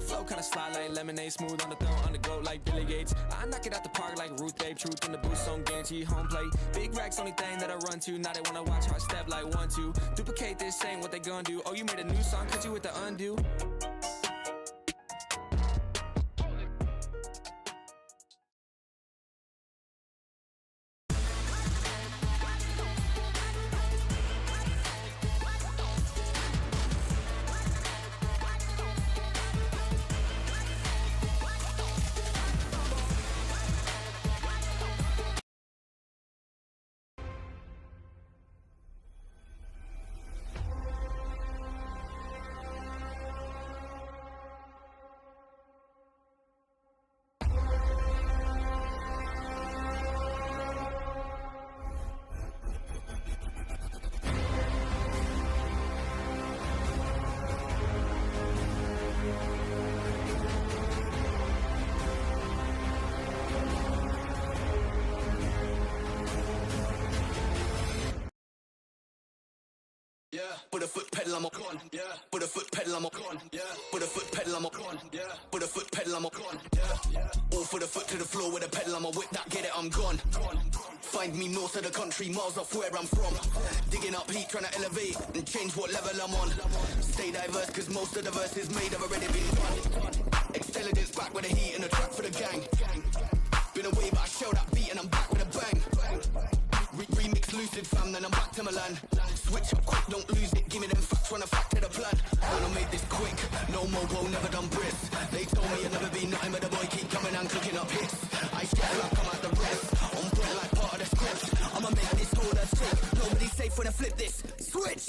Flow kinda slide like lemonade, smooth on the throw, on the go like Billy Gates. I knock it out the park like Ruth Babe, truth in the boost on guarantee home plate. Big racks, only thing that I run to. Now they wanna watch how I step like 1-2. Duplicate this, ain't what they gonna do. Oh, you made a new song, cause you with the undo. Yeah, put a foot pedal, I'm a con. Yeah, put a foot pedal, I'm a con. Yeah, put a foot pedal, I'm a con. Yeah, put a foot pedal, I'm a con. Yeah, all for the foot to the floor with a pedal, I'm a whip that, get it, I'm gone. Find me north of the country, miles off where I'm from. Digging up heat, trying to elevate and change what level I'm on. Stay diverse, cause most of the verses made have already been done. Extelligence back with the heat and the track for the gang. Been away, but I shelled that beat and I'm back with a bang. Remix lucid fam, then I'm back to Milan. Switch up quick, don't lose it, give me them facts, run a fact to the plan. Man, I made this quick, no mobo, never done brisk. They told me I'd never be nothing, but the boy keep coming and cooking up hits. I stress like I'm at the rest, on point like part of the script. I'ma make this order stick, nobody's safe when I flip this. Switch!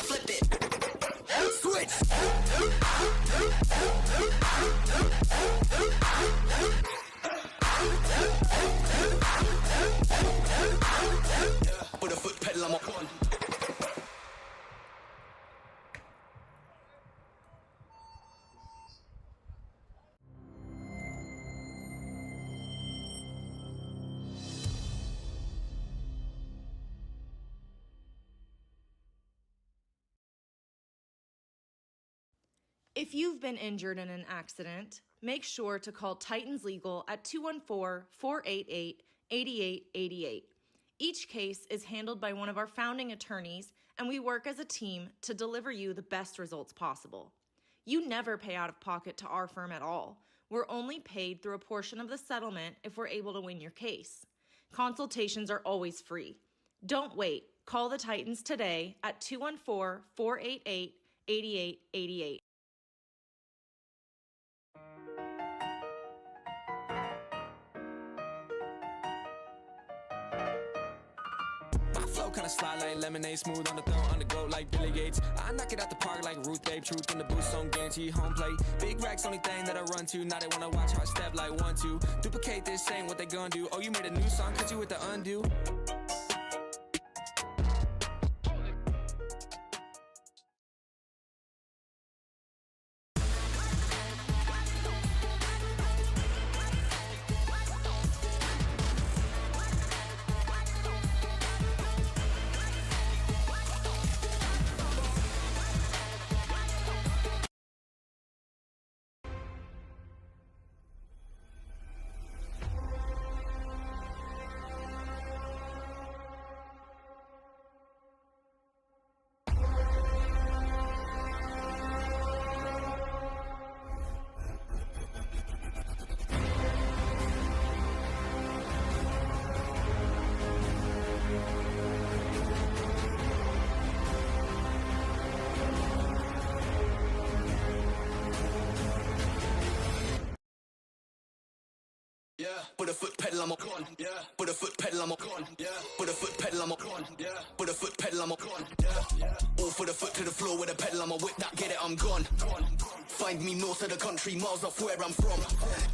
Flip it! Switch! Put a foot pedal, I'm a con. If you've been injured in an accident, make sure to call Titans Legal at 214-488-8888. Each case is handled by one of our founding attorneys, and we work as a team to deliver you the best results possible. You never pay out of pocket to our firm at all. We're only paid through a portion of the settlement if we're able to win your case. Consultations are always free. Don't wait. Call the Titans today at 214-488-8888. Flow kinda slide like lemonade, smooth on the throw, on the go like Billy Gates. I knock it out the park like Ruth Babe, truth in the boost on guarantee home plate. Big racks, only thing that I run to. Now they wanna watch how I step like 1-2. Duplicate this, ain't what they gonna do. Oh, you made a new song, cause you with the undo. Yeah, put a foot pedal, I'm a con. Yeah, put a foot pedal, I'm a con. Yeah, put a foot pedal, I'm a con. Yeah, put a foot pedal, I'm a con. Yeah, all for the foot to the floor with a pedal, I'm a whip that, get it, I'm gone. Find me north of the country, miles off where I'm from.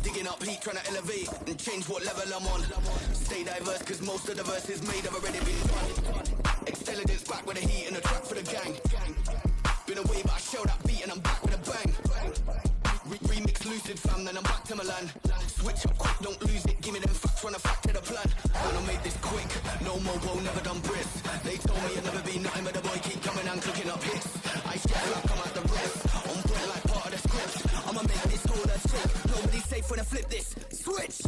Digging up heat, trying to elevate and change what level I'm on. Stay diverse, cause most of the verses made have already been done. Intelligence back with the heat and the track for the gang. Been away, but I shell that beat and I'm back with a bang. Remix lucid fam, then I'm back to Milan. Switch up quick, don't lose it, give me them facts, run a fact to the plan. Wanna make this quick, no mobo, never done brisk. They told me I'd never be nothing, but the boy keep coming and cooking up hits. I share like I'm at the rest, on point like part of the script. I'ma make this whole earth shake, nobody's safe when I flip this. Switch!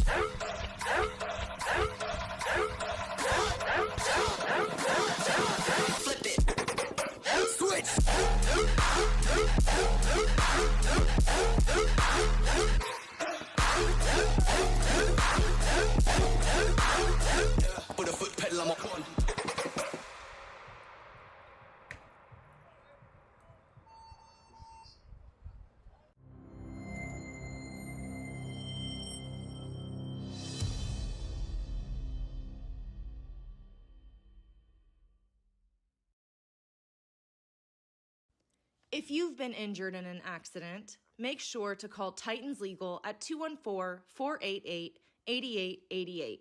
Flip it! Switch! Put a foot pedal, I'm a con. If you've been injured in an accident, make sure to call Titans Legal at 214-488-8888.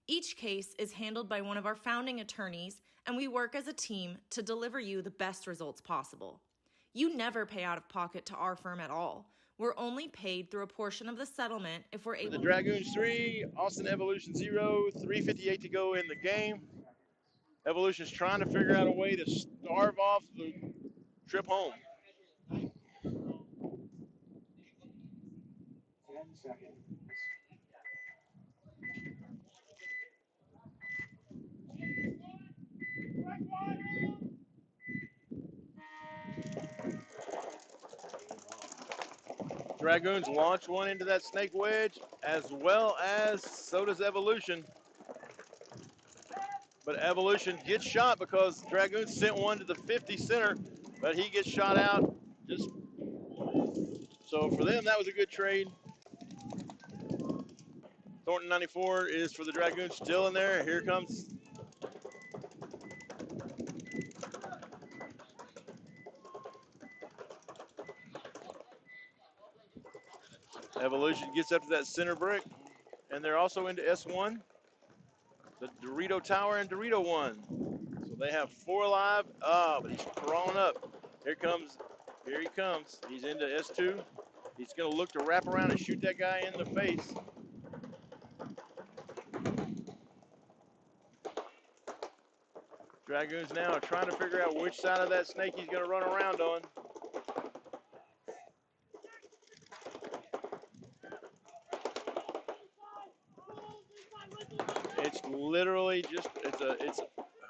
Each case is handled by one of our founding attorneys, and we work as a team to deliver you the best results possible. You never pay out of pocket to our firm at all. We're only paid through a portion of the settlement if we're able The Dragoons 3, Austin Evolution 0, 3:58 to go in the game. Evolution's trying to figure out a way to starve off the trip home. 10 seconds. Dragoons launch one into that snake wedge, as well as so does Evolution. But Evolution gets shot because Dragoons sent one to the 50 center, but he gets shot out. So for them, that was a good trade. Thornton 94 is for the Dragoons, still in there. Here comes Evolution, gets up to that center brick, and they're also into S1, the Dorito Tower and Dorito 1. So they have 4 alive. But he's crawling up. Here he comes. He's into S2. He's going to look to wrap around and shoot that guy in the face. Dragoons now are trying to figure out which side of that snake he's going to run around on. It's literally just, it's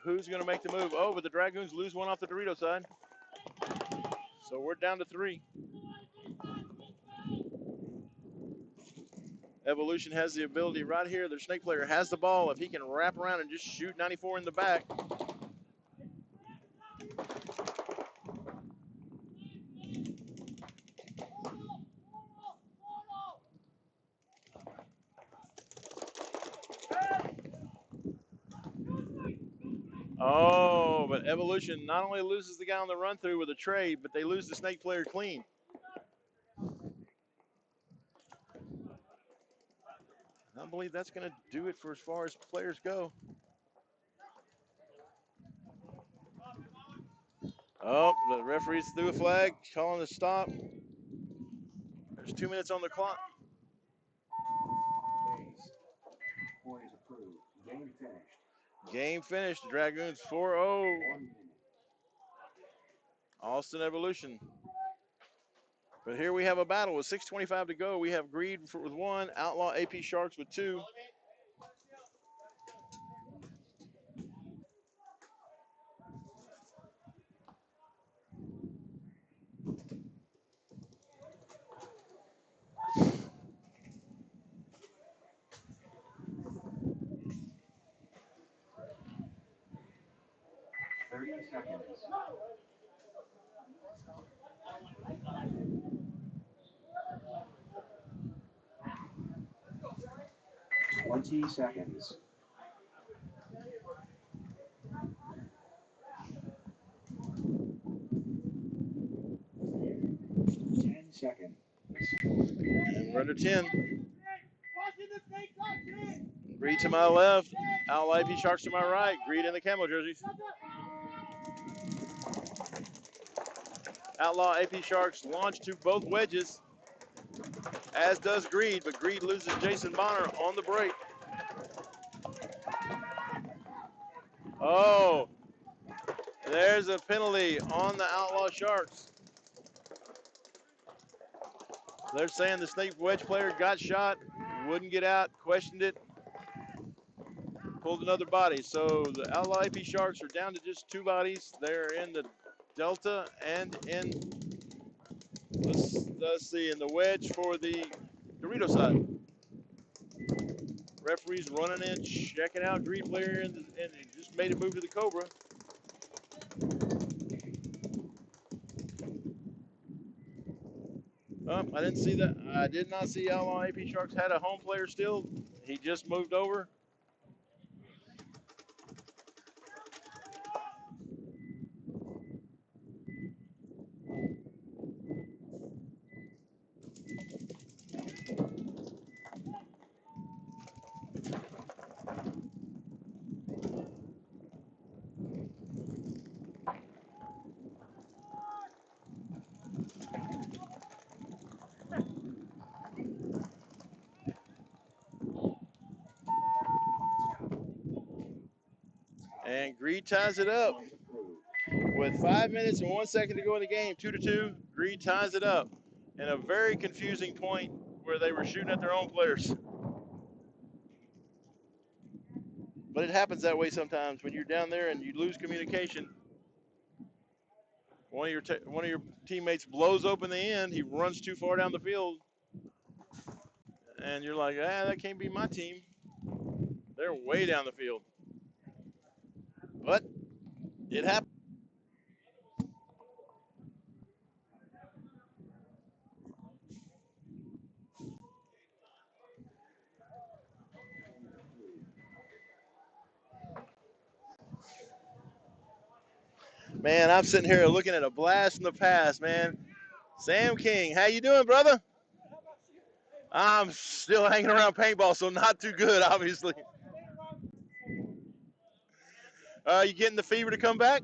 who's going to make the move. Oh, but the Dragoons lose one off the Dorito side. So we're down to 3. Evolution has the ability right here. Their snake player has the ball. If he can wrap around and just shoot 94 in the back. Oh, but Evolution not only loses the guy on the run through with a trade, but they lose the snake player clean. I believe that's going to do it for as far as players go. Oh, the referees threw a flag, calling a stop. There's 2 minutes on the clock. Point is approved. Game finished. Game finished. Dragoons 4-0. 1 minute. Austin Evolution. But here we have a battle with 6:25 to go. We have Greed with 1, Outlaw AP Sharks with 2. Seconds. 20 seconds. 10 seconds. And we're under 10. Greed to my left. Outlaw AP Sharks to my right. Greed in the camo jerseys. Outlaw AP Sharks launch to both wedges, as does Greed, but Greed loses Jason Bonner on the break. Oh, there's a penalty on the Outlaw Sharks. They're saying the snake wedge player got shot, wouldn't get out, questioned it, pulled another body. So the Outlaw AP Sharks are down to just 2 bodies. They're in the Delta and in, let's see, in the wedge for the Dorito side. Referees running in, checking out Greed player, and he just made a move to the Cobra. Oh, I didn't see that. I did not see Outlaw AP Sharks had a home player still. He just moved over. And Greed ties it up with 5 minutes and 1 second to go in the game. 2-2. Greed ties it up in a very confusing point where they were shooting at their own players. But it happens that way sometimes when you're down there and you lose communication. One of your teammates blows open the end. He runs too far down the field, and you're like, that can't be my team. They're way down the field. But it happened. Man, I'm sitting here looking at a blast from the past, man. Sam King, how you doing, brother? I'm still hanging around paintball, so not too good, obviously. You getting the fever to come back?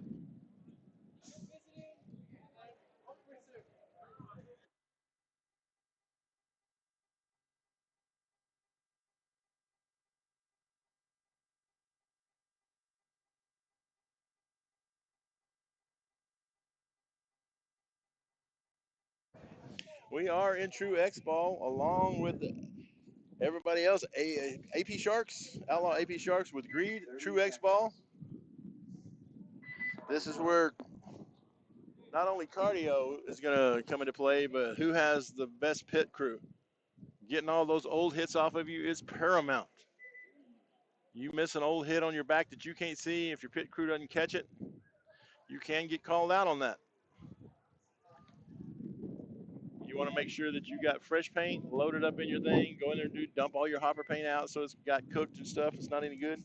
We are in True X Ball along with everybody else. AP Sharks, Outlaw AP Sharks with Greed, True X Ball. This is where not only cardio is going to come into play, but who has the best pit crew. Getting all those old hits off of you is paramount. You miss an old hit on your back that you can't see, if your pit crew doesn't catch it, you can get called out on that. You want to make sure that you got fresh paint loaded up in your thing. Go in there and dump all your hopper paint out so it's got cooked and stuff. It's not any good.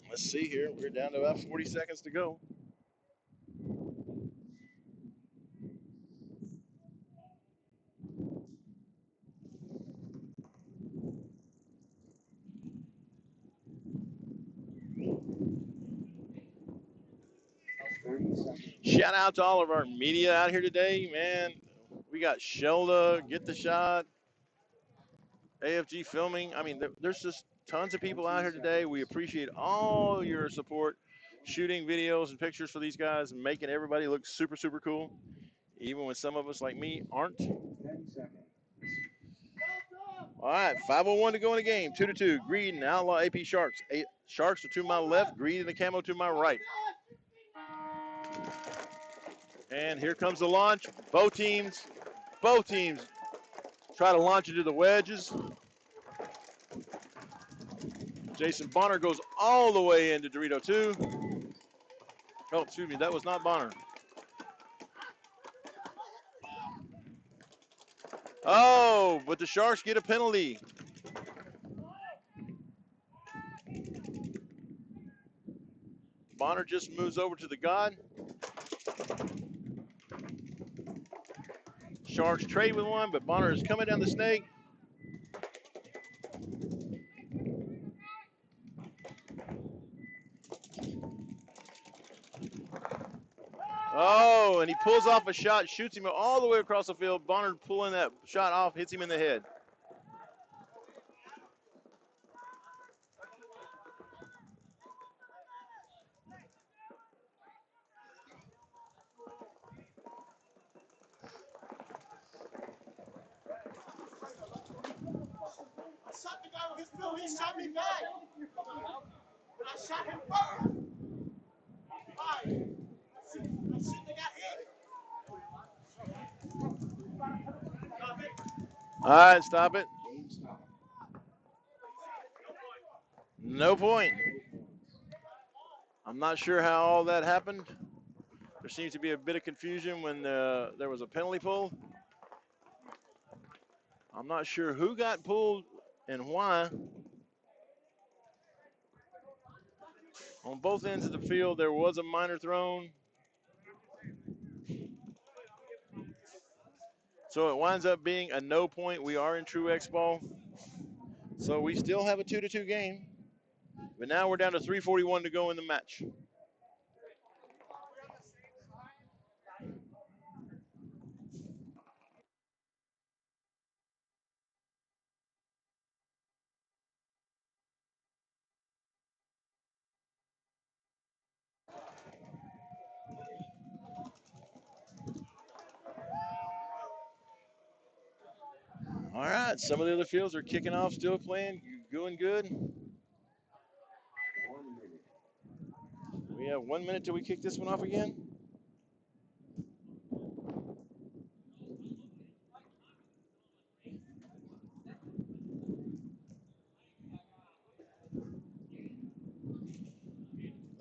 Let's see here. We're down to about 40 seconds to go. Shout out to all of our media out here today, man. We got Shelda, Get the Shot, AFG Filming. I mean, there's just tons of people out here today. We appreciate all your support, shooting videos and pictures for these guys, and making everybody look super, super cool, even when some of us like me aren't. 10 seconds. All right, 5:01 to go in the game. 2-2. Greed and Outlaw AP Sharks. Sharks are to my left. Greed and the camo to my right. And here comes the launch. Both teams try to launch into the wedges. Jason Bonner goes all the way into Dorito 2. Oh, excuse me, that was not Bonner. Oh, but the Sharks get a penalty. Bonner just moves over to the God. Sharks trade with one, but Bonner is coming down the snake. Oh, and he pulls off a shot, shoots him all the way across the field. Bonner pulling that shot off, hits him in the head. I shot the guy with his field. He shot me back. But I shot him first. Why? I shouldn't have got hit. All right, stop it. No point. I'm not sure how all that happened. There seems to be a bit of confusion when there was a penalty pull. I'm not sure who got pulled and why. On both ends of the field, there was a minor thrown. So it winds up being a no point. We are in true X ball. So we still have a 2-2 game. But now we're down to 3:41 to go in the match. All right, some of the other fields are kicking off, still playing, doing good. We have 1 minute till we kick this one off again.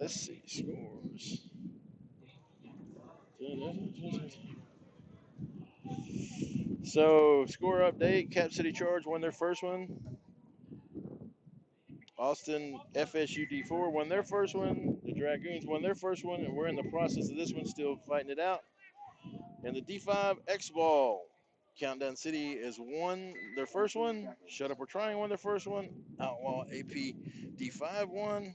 Let's see, scores. So, score update, Cap City Charge won their first one. Austin FSU D4 won their first one. The Dragoons won their first one, and we're in the process of this one, still fighting it out. And the D5 X Ball, Countdown City has won their first one. Shut Up or Trying won their first one. Outlaw AP D5 won.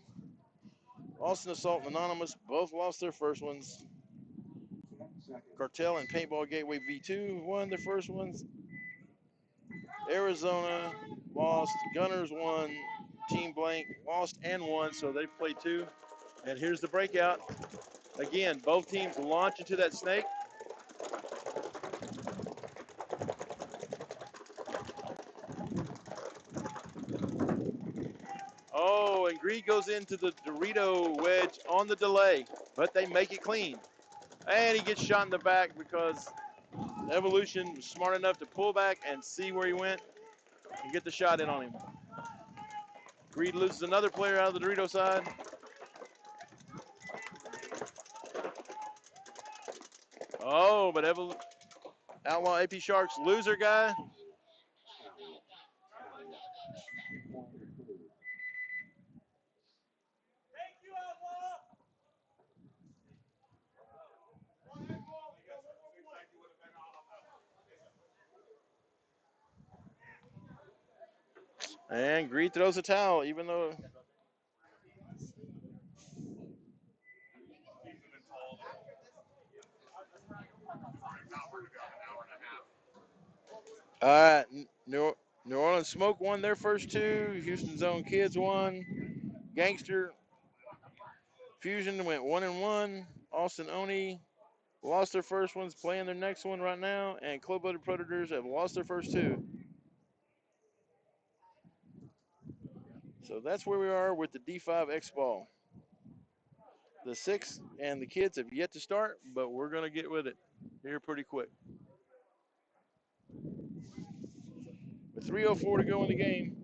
Austin Assault and Anonymous both lost their first ones. Cartel and Paintball Gateway V2 won their first ones. Arizona lost. Gunners won. Team Blank lost and won, so they played two. And here's the breakout. Again, both teams launch into that snake. Oh, and Greed goes into the Dorito wedge on the delay, but they make it clean. And he gets shot in the back because Evolution was smart enough to pull back and see where he went and get the shot in on him. Greed loses another player out of the Dorito side. Oh, but Outlaw AP Sharks loser guy. And Greed throws a towel, even though. All right, New Orleans Smoke won their first two. Houston Zone Kids won. Gangster Fusion went 1-1. Austin Oni lost their first ones, playing their next one right now. And Club Blooded Predators have lost their first two. So that's where we are with the D5 X Ball. The 6 and the kids have yet to start, but we're going to get with it here pretty quick. With 3:04 to go in the game.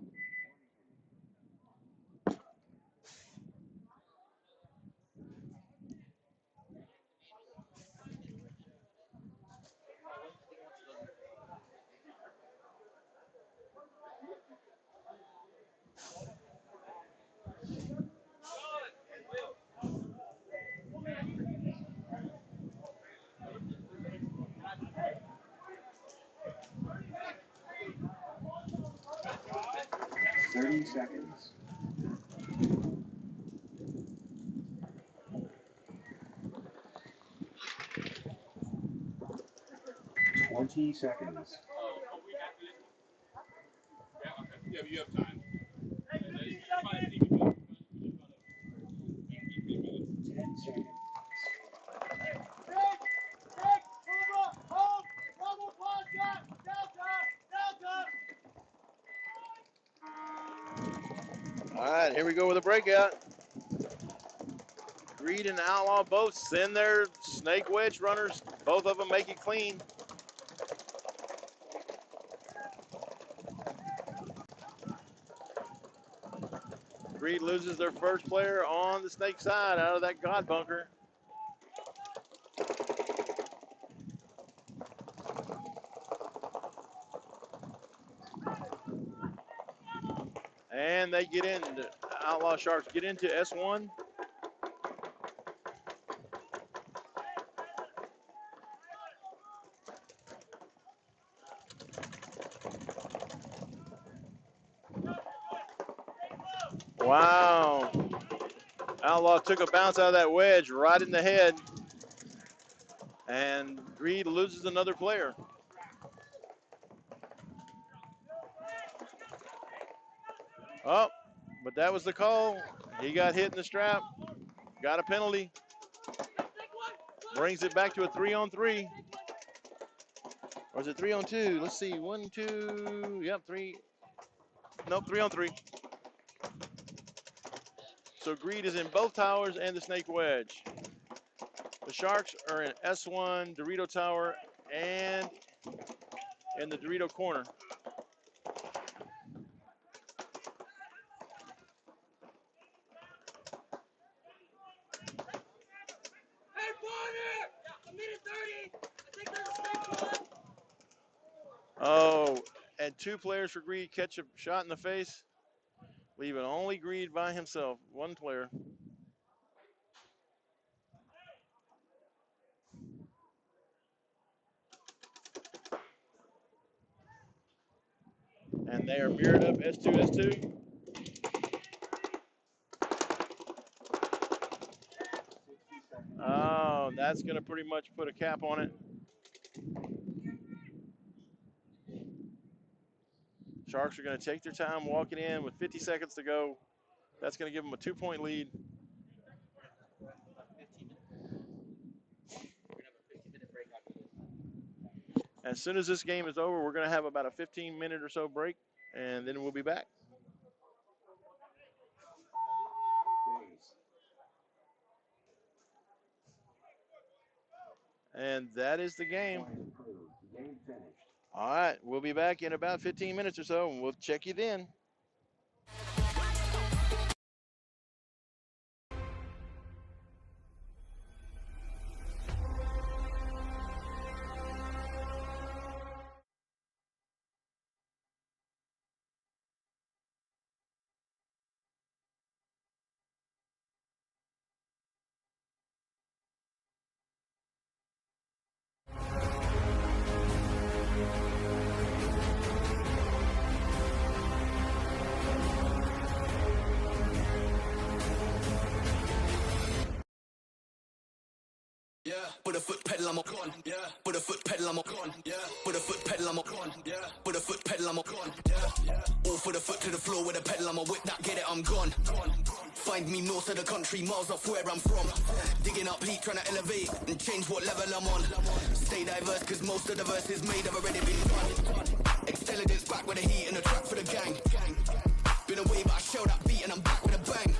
30 seconds. 20 seconds. Yeah, but you have time. 10 seconds. All right, here we go with a breakout. Greed and Outlaw both send their snake wedge runners. Both of them make it clean. Greed loses their first player on the snake side out of that God bunker. And they get into Outlaw Sharks get into S1. Wow. Outlaw took a bounce out of that wedge right in the head. And Greed loses another player. Oh, but that was the call. He got hit in the strap. Got a penalty. Brings it back to a 3-on-3. Or is it 3-on-2? Let's see. 1, 2. Yep, 3. Nope, 3-on-3. So Greed is in both towers and the snake wedge. The Sharks are in S1, Dorito Tower, and in the Dorito corner. Oh, and 2 players for Greed catch a shot in the face, leaving only Greed by himself. 1 player. And they are mirrored up S2, S2. Oh, that's going to pretty much put a cap on it. Sharks are going to take their time walking in with 50 seconds to go. That's going to give them a 2-point lead. As soon as this game is over, we're going to have about a 15-minute or so break, and then we'll be back. And that is the game. Game finished. All right, we'll be back in about 15 minutes or so, and we'll check you then. Yeah, put a foot pedal, I'm a con. Yeah, put a foot pedal, I'm a con. Yeah, put a foot pedal, I'm a con. Yeah, put a foot pedal, I'm a con. Yeah, all for the foot to the floor with a pedal, I'm a whip that, get it, I'm gone. Find me north of the country, miles off where I'm from. Digging up heat, trying to elevate and change what level I'm on. Stay diverse, cause most of the verses made have already been done. Intelligence back with the heat and the track for the gang. Been away, but I shell that beat and I'm back with a bang.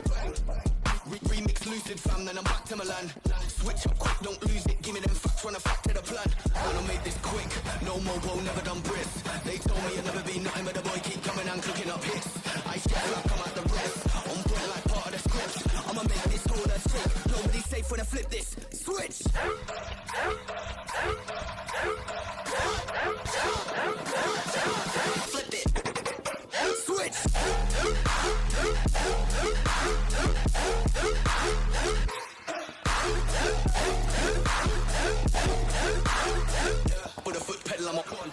Remix lucid fam, then I'm back to Milan. Switch up quick, don't lose it, give me them facts, run a fact to the plan. Wanna make this quick, no mobo, never done brisk. They told me I'd never be nothing, but the boy keep coming and cooking up hits. I step like I'm at the rest, on point like part of the script. I'ma make this all a trick, nobody's safe when I flip this. Switch! Flip it! Switch! Put a foot pedal, I'm a con.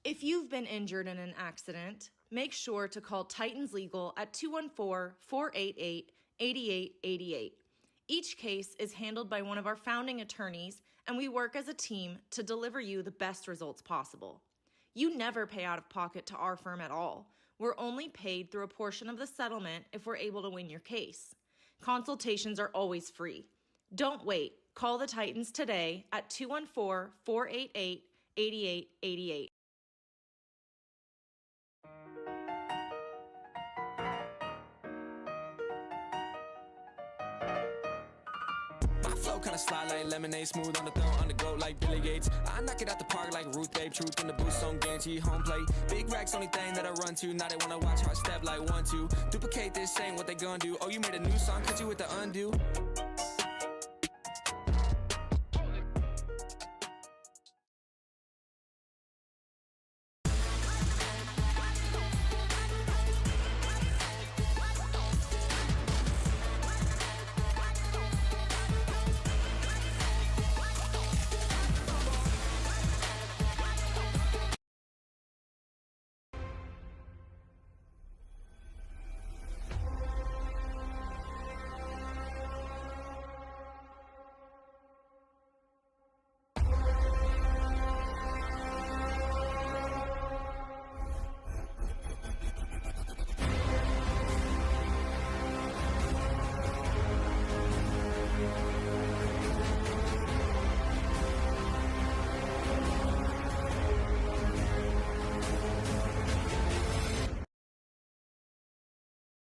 If you've been injured in an accident, make sure to call Titans Legal at 214-488-8888. Each case is handled by one of our founding attorneys, and we work as a team to deliver you the best results possible. You never pay out of pocket to our firm at all. We're only paid through a portion of the settlement if we're able to win your case. Consultations are always free. Don't wait. Call the Titans today at 214-488-8888. Flow kinda slide like lemonade, smooth on the throat, on the go like Billy Gates. I knock it out the park like Ruth Babe, truth in the boost on guarantee home plate. Big racks, only thing that I run to. Now they wanna watch how I step like 1-2. Duplicate this, ain't what they gonna do. Oh, you made a new song, cause you with the undo.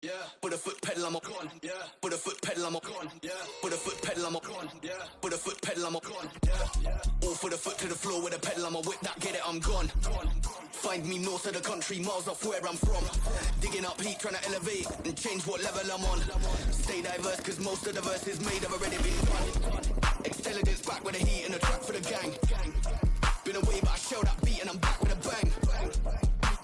Yeah, put a foot pedal, I'm a con. Yeah, put a foot pedal, I'm a con. Yeah, put a foot pedal, I'm a con. Yeah, put a foot pedal, I'm a con. Yeah, all for the foot to the floor with a pedal, I'm a whip that, get it, I'm gone. Find me north of the country, miles off where I'm from. Digging up heat, trying to elevate and change what level I'm on. Stay diverse, cause most of the verses made have already been done. Intelligence back with the heat and the track for the gang. Been away, but I show that beat and I'm back with a bang.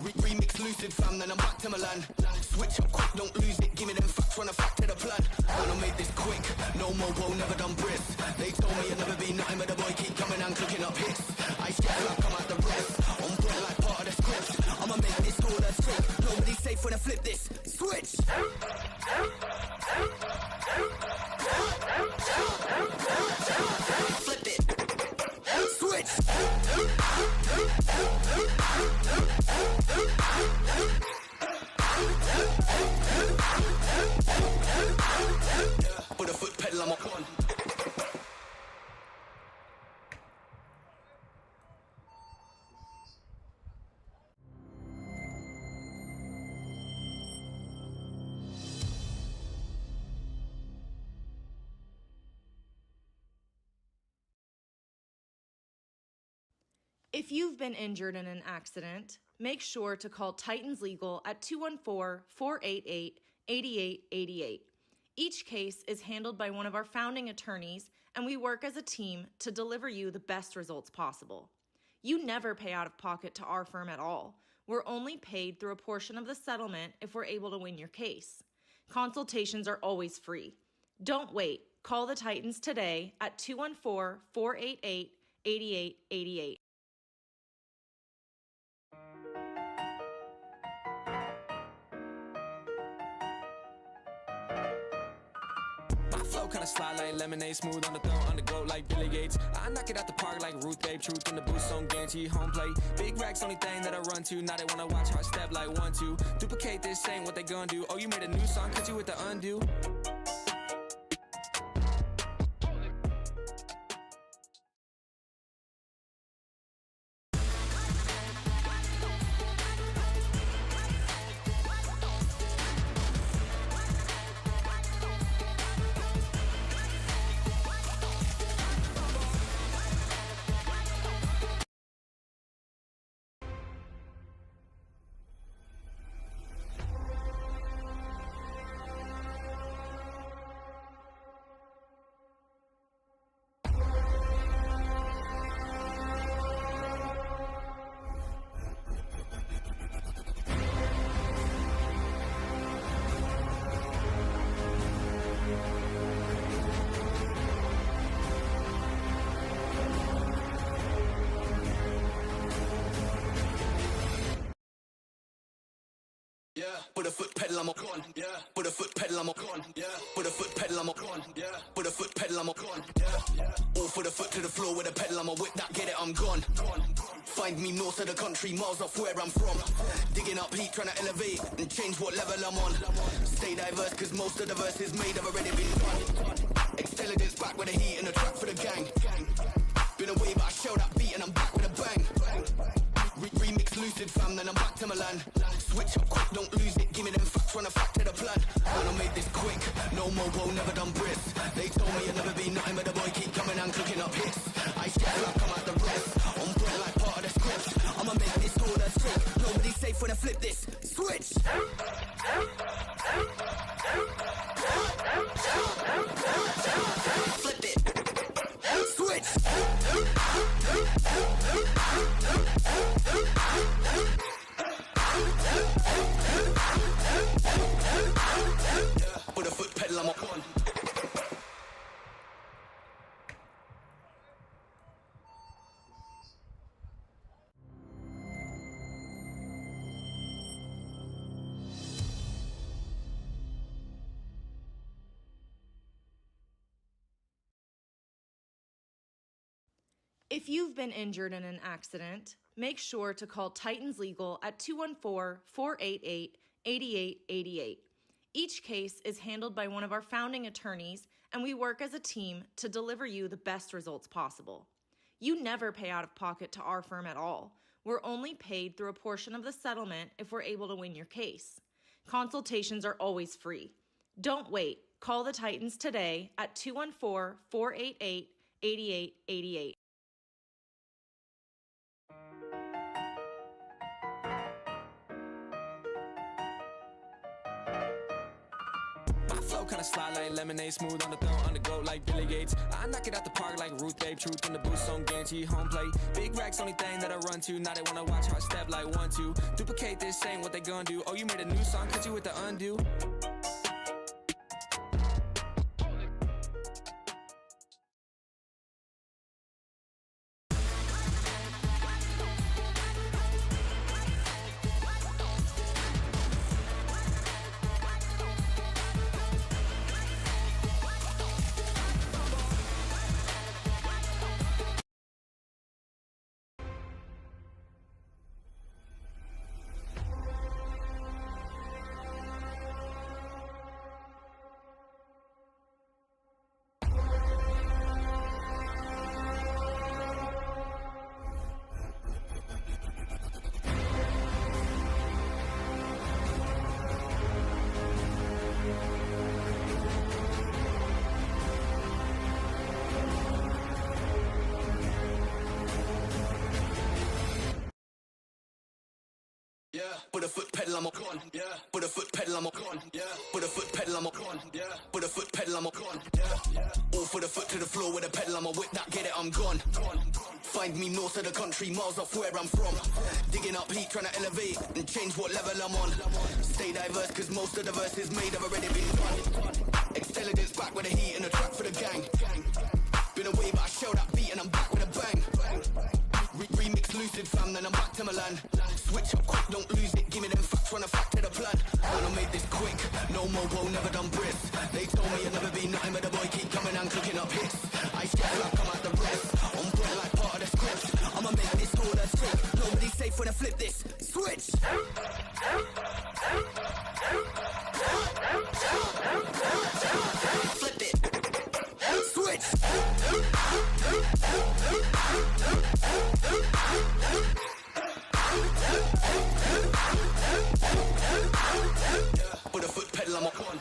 Remix lucid fam, then I'm back to Milan. Switch up quick, don't lose it, give me them facts, run a fact to the plan. Wanna make this quick, no mobo, never done brisk. They told me I'd never be nothing, but the boy keep coming and cooking up hits. I share like I'm at the rest, on point like part of the script. I'ma make this all a trick, nobody's safe when I flip this. Switch! Flip it! Switch! Put a foot pedal, I'm a con. If you've been injured in an accident, make sure to call Titans Legal at 214-488-8888. Each case is handled by one of our founding attorneys, and we work as a team to deliver you the best results possible. You never pay out of pocket to our firm at all. We're only paid through a portion of the settlement if we're able to win your case. Consultations are always free. Don't wait. Call the Titans today at 214-488-8888. Flow kinda slide like lemonade, smooth on the throat, on the go like Billy Gates. I knock it out the park like Ruth Babe, truth in the boost on guarantee home plate. Big racks, only thing that I run to. Now they wanna watch how I step like 1-2. Duplicate this, ain't what they gonna do. Oh, you made a new song, cause you with the undo. Put a foot pedal, I'm a con, yeah. Put a foot pedal, I'm a con, yeah. Put a foot pedal, I'm a con, yeah. Put a foot pedal, I'm a con, yeah. All for the foot to the floor with a pedal, I'm a whip that, get it, I'm gone. Find me north of the country, miles off where I'm from. Digging up heat, trying to elevate and change what level I'm on. Stay diverse, cause most of the verses made have already been done. Intelligence back with the heat and the track for the gang. Been away, but I show that beat and I'm back with a bang. Remix lucid fam, then I'm back to Milan. Switch up quick, don't lose it, give me them facts, run a fact to the plan. Man, I made this quick, no mobo, never done brisk. They told me I'd never be nothing, but the boy keep coming and cooking up hits. I shit like I'm at the rest, on point like part of the script. I'ma make this order strict, nobody's safe when I flip this. Switch! Flip it! Switch! Put a foot pedal, I'm a con. If you've been injured in an accident, make sure to call Titans Legal at 214-488-8888. Each case is handled by one of our founding attorneys, and we work as a team to deliver you the best results possible. You never pay out of pocket to our firm at all. We're only paid through a portion of the settlement if we're able to win your case. Consultations are always free. Don't wait. Call the Titans today at 214-488-8888. Flow kinda slide like lemonade, smooth on the throat, on the go like Billy Gates. I knock it out the park like Ruth Babe, truth in the boost, on guarantee home plate. Big racks, only thing that I run to. Now they wanna watch how I step like 1-2. Duplicate this, ain't what they gonna do. Oh, you made a new song, cause you with the undo. Yeah, put a foot pedal, I'm a con, yeah. Put a foot pedal, I'm a con, yeah. Put a foot pedal, I'm a con, yeah. Put a foot pedal, I'm a con, yeah. All for the foot to the floor with a pedal, I'm a whip that, get it, I'm gone. Find me north of the country, miles off where I'm from. Digging up heat, trying to elevate and change what level I'm on. Stay diverse, cause most of the verses made have already been done. Intelligence back with the heat and the track for the gang. Been away, but I show that beat and I'm back with a bang. Remix lucid fam, then I'm back to Milan. Switch up quick, don't lose it, give me them facts, run a fact to the plan. Man, I made this quick, no mobo, never done brisk. They told me I'd never be nothing, but the boy keep coming and cooking up hits. I shit like I'm at the rest, on point like part of the script. I'ma make this order strict, nobody's safe when I flip this. Switch! Flip it! Switch! Put a foot pedal, I'm a con.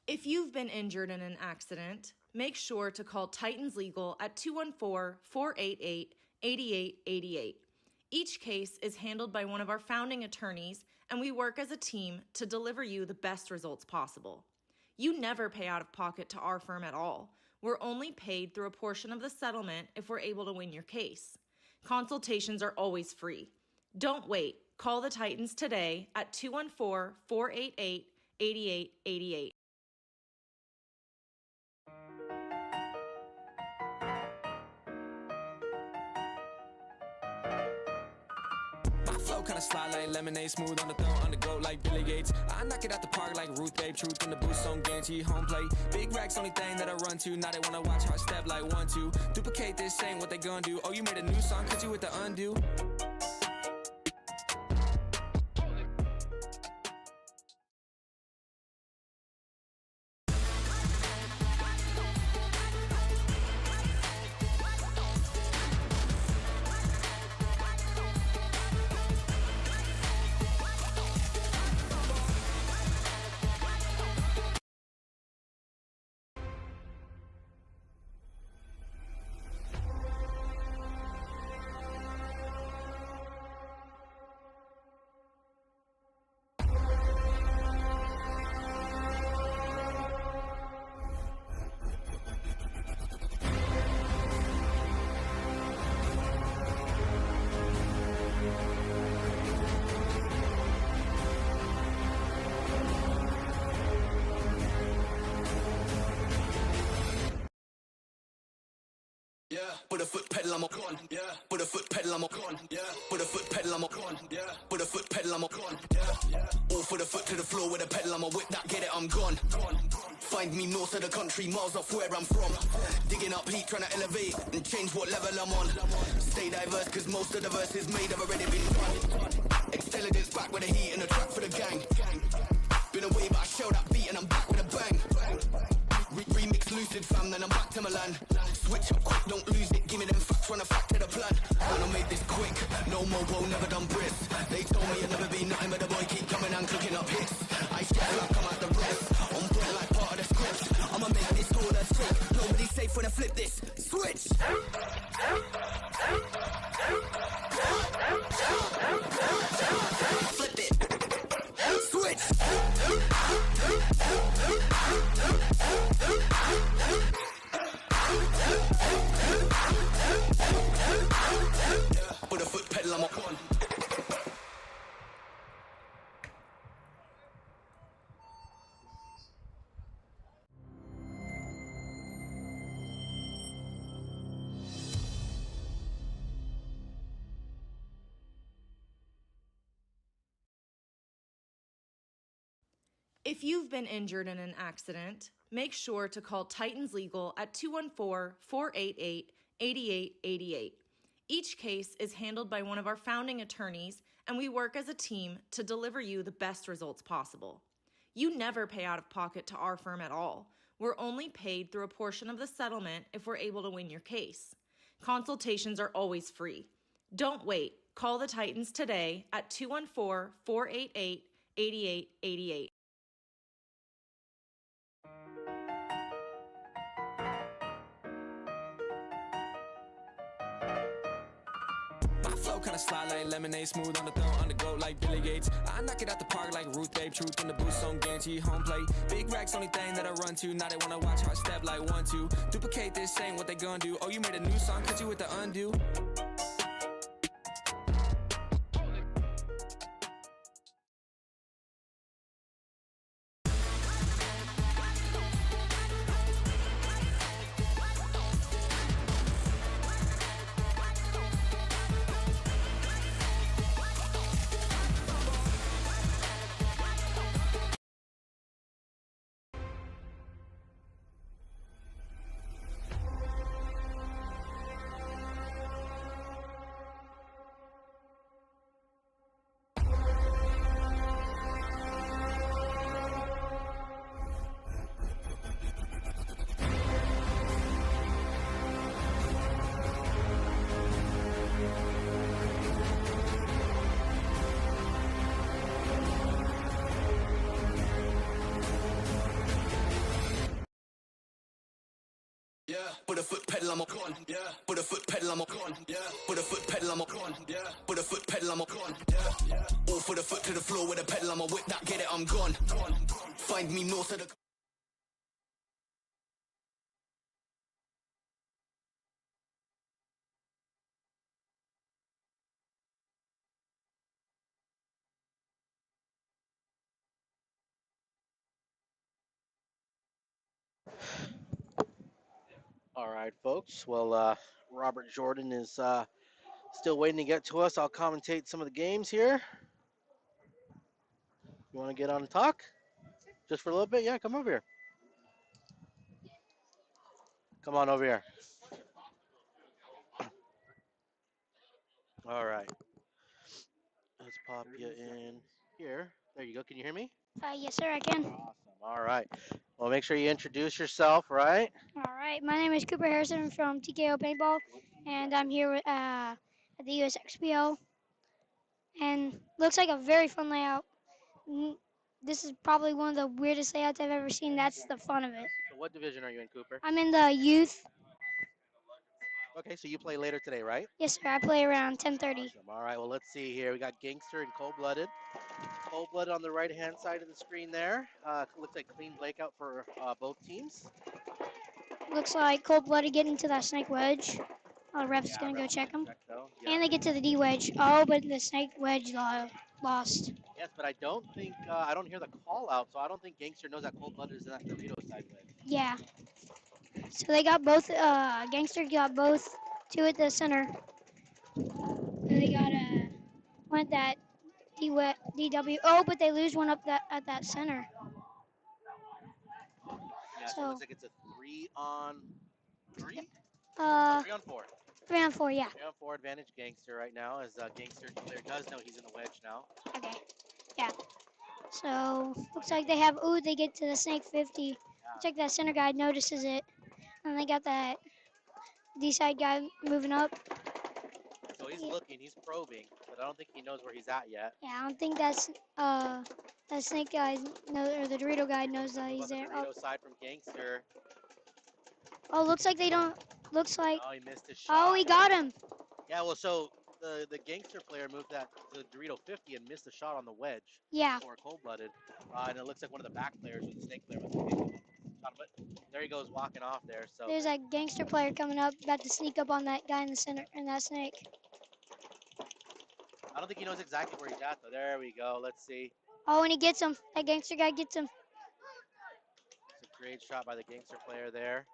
If you've been injured in an accident, make sure to call Titans Legal at 214-488-8888. Each case is handled by one of our founding attorneys, and we work as a team to deliver you the best results possible. You never pay out of pocket to our firm at all. We're only paid through a portion of the settlement if we're able to win your case. Consultations are always free. Don't wait. Call the Titans today at 214-488-8888. My flow kinda slide like lemonade, smooth on the throw, on the go like Billy Gates. I knock it out the park like Ruth Babe, truth in the boost on guarantee home plate. Big racks, only thing that I run to. Now they wanna watch how I step like 1-2. Duplicate this, ain't what they gonna do. Oh, you made a new song, cause you with the undo. Yeah, put a foot pedal, I'm a con. Yeah, put a foot pedal, I'm a con. Yeah, put a foot pedal, I'm a con. Yeah, put a foot pedal, I'm a con. Yeah, all for the foot to the floor with a pedal, I'm a whip that, get it, I'm gone. Find me north of the country, miles off where I'm from. Digging up heat, trying to elevate and change what level I'm on. Stay diverse, cause most of the verses made have already been done. Intelligence back with the heat and the track for the gang. Been away, but I shell that beat and I'm back with a bang. Remix lucid fam, then I'm back to Milan. Switch up quick, don't lose it, give me them facts, run a fact to the plan. Wanna make this quick, no mobo, never done brisk. They told me I'd never be nothing, but the boy keep coming and cooking up hits. I stress like I'm at the rest, on point like part of the script. I'ma make this all a trick, nobody's safe when I flip this. Switch! Flip it! Switch! Put a foot pedal, I'm a con. If you've been injured in an accident, make sure to call Titans Legal at 214-488-8888. Each case is handled by one of our founding attorneys, and we work as a team to deliver you the best results possible. You never pay out of pocket to our firm at all. We're only paid through a portion of the settlement if we're able to win your case. Consultations are always free. Don't wait. Call the Titans today at 214-488-8888. Flow kinda slide like lemonade, smooth on the throw, on the go like Billy Gates. I knock it out the park like Ruth Babe, truth in the boost on guarantee home plate. Big racks, only thing that I run to. Now they wanna watch how I step like 1-2. Duplicate this, ain't what they gonna do. Oh, you made a new song, cause you with the undo. Yeah, put a foot pedal, I'm a con. Yeah, put a foot pedal, I'm a con. Yeah, put a foot pedal, I'm a con. Yeah, put a foot pedal, I'm a con. Yeah, all for the foot to the floor with a pedal, I'm a whip that, get it, I'm gone. Find me north of the All right, folks. Well, Robert Jordan is still waiting to get to us. I'll commentate some of the games here. You want to get on and talk? Just for a little bit? Yeah, come over here. Come on over here. All right. Let's pop you in here. There you go. Can you hear me? Yes, sir, I can. Awesome. All right. Well, make sure you introduce yourself, right? All right, my name is Cooper Harrison from TKO Paintball, and I'm here at the USXBL, and looks like a very fun layout. This is probably one of the weirdest layouts I've ever seen. That's the fun of it. So what division are you in, Cooper? I'm in the youth. Okay, so you play later today, right? Yes, sir, I play around 10:30. Awesome. All right, well, let's see here. We got Gangster and Cold-Blooded. Cold-Blooded on the right-hand side of the screen there. Looks like clean breakout for both teams. Looks like cold-blooded getting to that snake wedge. Ref's gonna go check him. And they get to the D wedge. Oh, but the snake wedge lost. Yes, but I don't think I don't hear the call out, so I don't think Gangster knows that Cold-Blooded is in that Dorito side wedge. Yeah. So they got both. Gangster got both. Two at the center. And they got one at that DW. Oh, but they lose one up at that center. Yeah, so it looks like it's a 3-on-3. Uh, 3-on-4. 3-on-4, yeah. 3-on-4 advantage Gangster right now, as Gangster player does know he's in the wedge now. Okay. Yeah. So looks like they have. Ooh, they get to the snake 50. Looks like that center guy notices it, and they got that D side guy moving up. So he's looking, he's probing, but I don't think he knows where he's at yet. Yeah, I don't think that snake guy or the Dorito guy knows that he's there. The Dorito side from Gangster. Oh, looks like they don't. Looks like. Oh, he missed his shot. Oh, he got him. Yeah, well, so the Gangster player moved that to Dorito 50 and missed the shot on the wedge. Yeah. For Cold-Blooded, and it looks like one of the back players or the snake player was taking shot, but there he goes walking off there. So there's a Gangster player coming up, about to sneak up on that guy in the center and that snake. I don't think he knows exactly where he's at though. There we go. Let's see. Oh, and he gets him. That Gangster guy gets him. It's a great shot by the Gangster player there.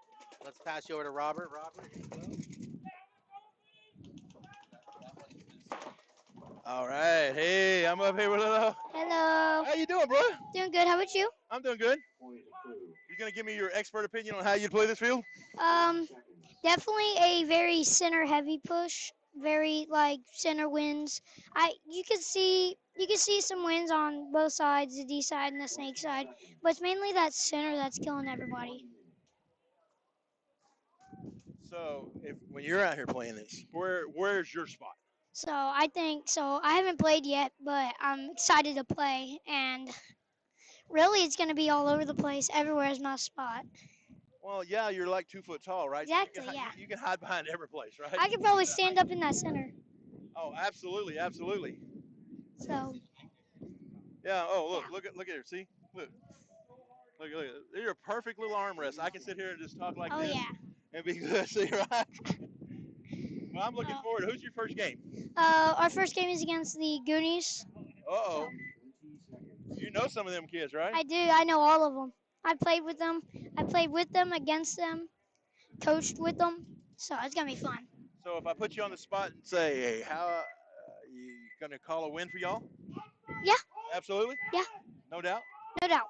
Let's pass you over to Robert. Robert, here you go. All right. Hey, I'm up here with Hello. Hello. How you doing, bro? Doing good. How about you? I'm doing good. You gonna give me your expert opinion on how you play this field? Definitely a very center heavy push. Very like center wins. You can see some wins on both sides, the D side and the snake side, but it's mainly that center that's killing everybody. So, when you're out here playing this, where's your spot? So I haven't played yet, but I'm excited to play, and really it's going to be all over the place. Everywhere is my spot. Well, yeah, you're like 2 foot tall, right? Exactly, So yeah. You can hide behind every place, right? I could probably stand up in that center. Oh, absolutely, absolutely. So. Yeah. Oh, look at her. See, look. You're a perfect little armrest. I can sit here and just talk like this. Oh yeah. And be good. See, right? Well, I'm looking forward. Who's your first game? Our first game is against the Goonies. Uh-oh. You know some of them kids, right? I do. I know all of them. I played with them. I played with them, against them, coached with them. So it's going to be fun. So if I put you on the spot and say, hey, how you going to call a win for y'all? Yeah. Absolutely? Yeah. No doubt? No doubt.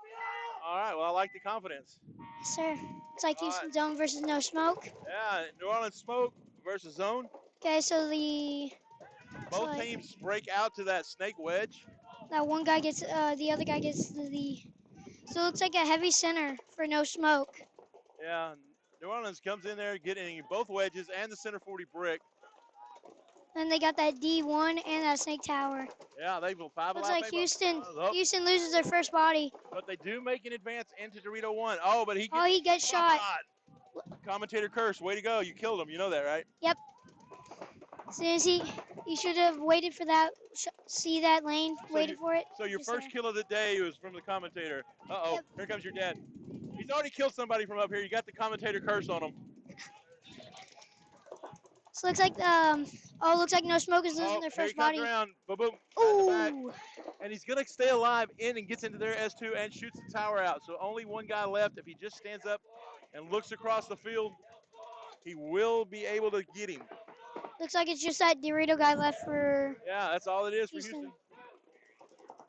All right. Well, I like the confidence. Yes, sir. It's like Houston Zone versus No Smoke. Yeah. New Orleans Smoke versus Zone. Okay, so both teams break out to that snake wedge. That one guy gets, the other guy gets the. So it looks like a heavy center for No Smoke. Yeah, New Orleans comes in there getting both wedges and the center 40 brick. Then they got that D1 and that snake tower. Yeah, they will 5 Looks like Houston loses their first body. But they do make an advance into Dorito 1. Oh, but he gets shot. Commentator curse, way to go. You killed him. You know that, right? Yep. As soon as he should have waited for that, see that lane, waited for it. So your first kill of the day was from the commentator. Uh-oh, yep. Here comes your dad. He's already killed somebody from up here. You got the commentator curse on him. So looks like looks like No Smoke is losing their first body. Around. Boom, boom. Ooh. And he's gonna stay alive and gets into their S2 and shoots the tower out. So only one guy left. If he just stands up and looks across the field, He will be able to get him. Looks like it's just that Dorito guy left for Yeah, that's all it is for Houston. Houston.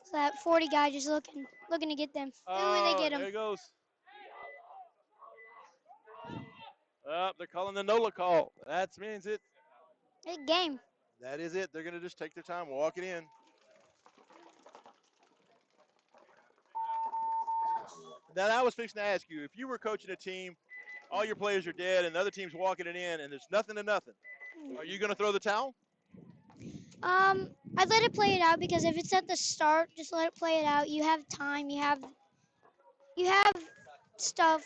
So that 40 guy just looking to get them. Ooh, they Oh, get there him. he goes. They're calling the NOLA call. That means it. Big game. That is it. They're going to just take their time, walk it in. Now, I was fixing to ask you, if you were coaching a team, all your players are dead, and the other team's walking it in, and there's nothing to nothing, are you going to throw the towel? I'd let it play it out because if it's at the start, just let it play it out. You have time. You have stuff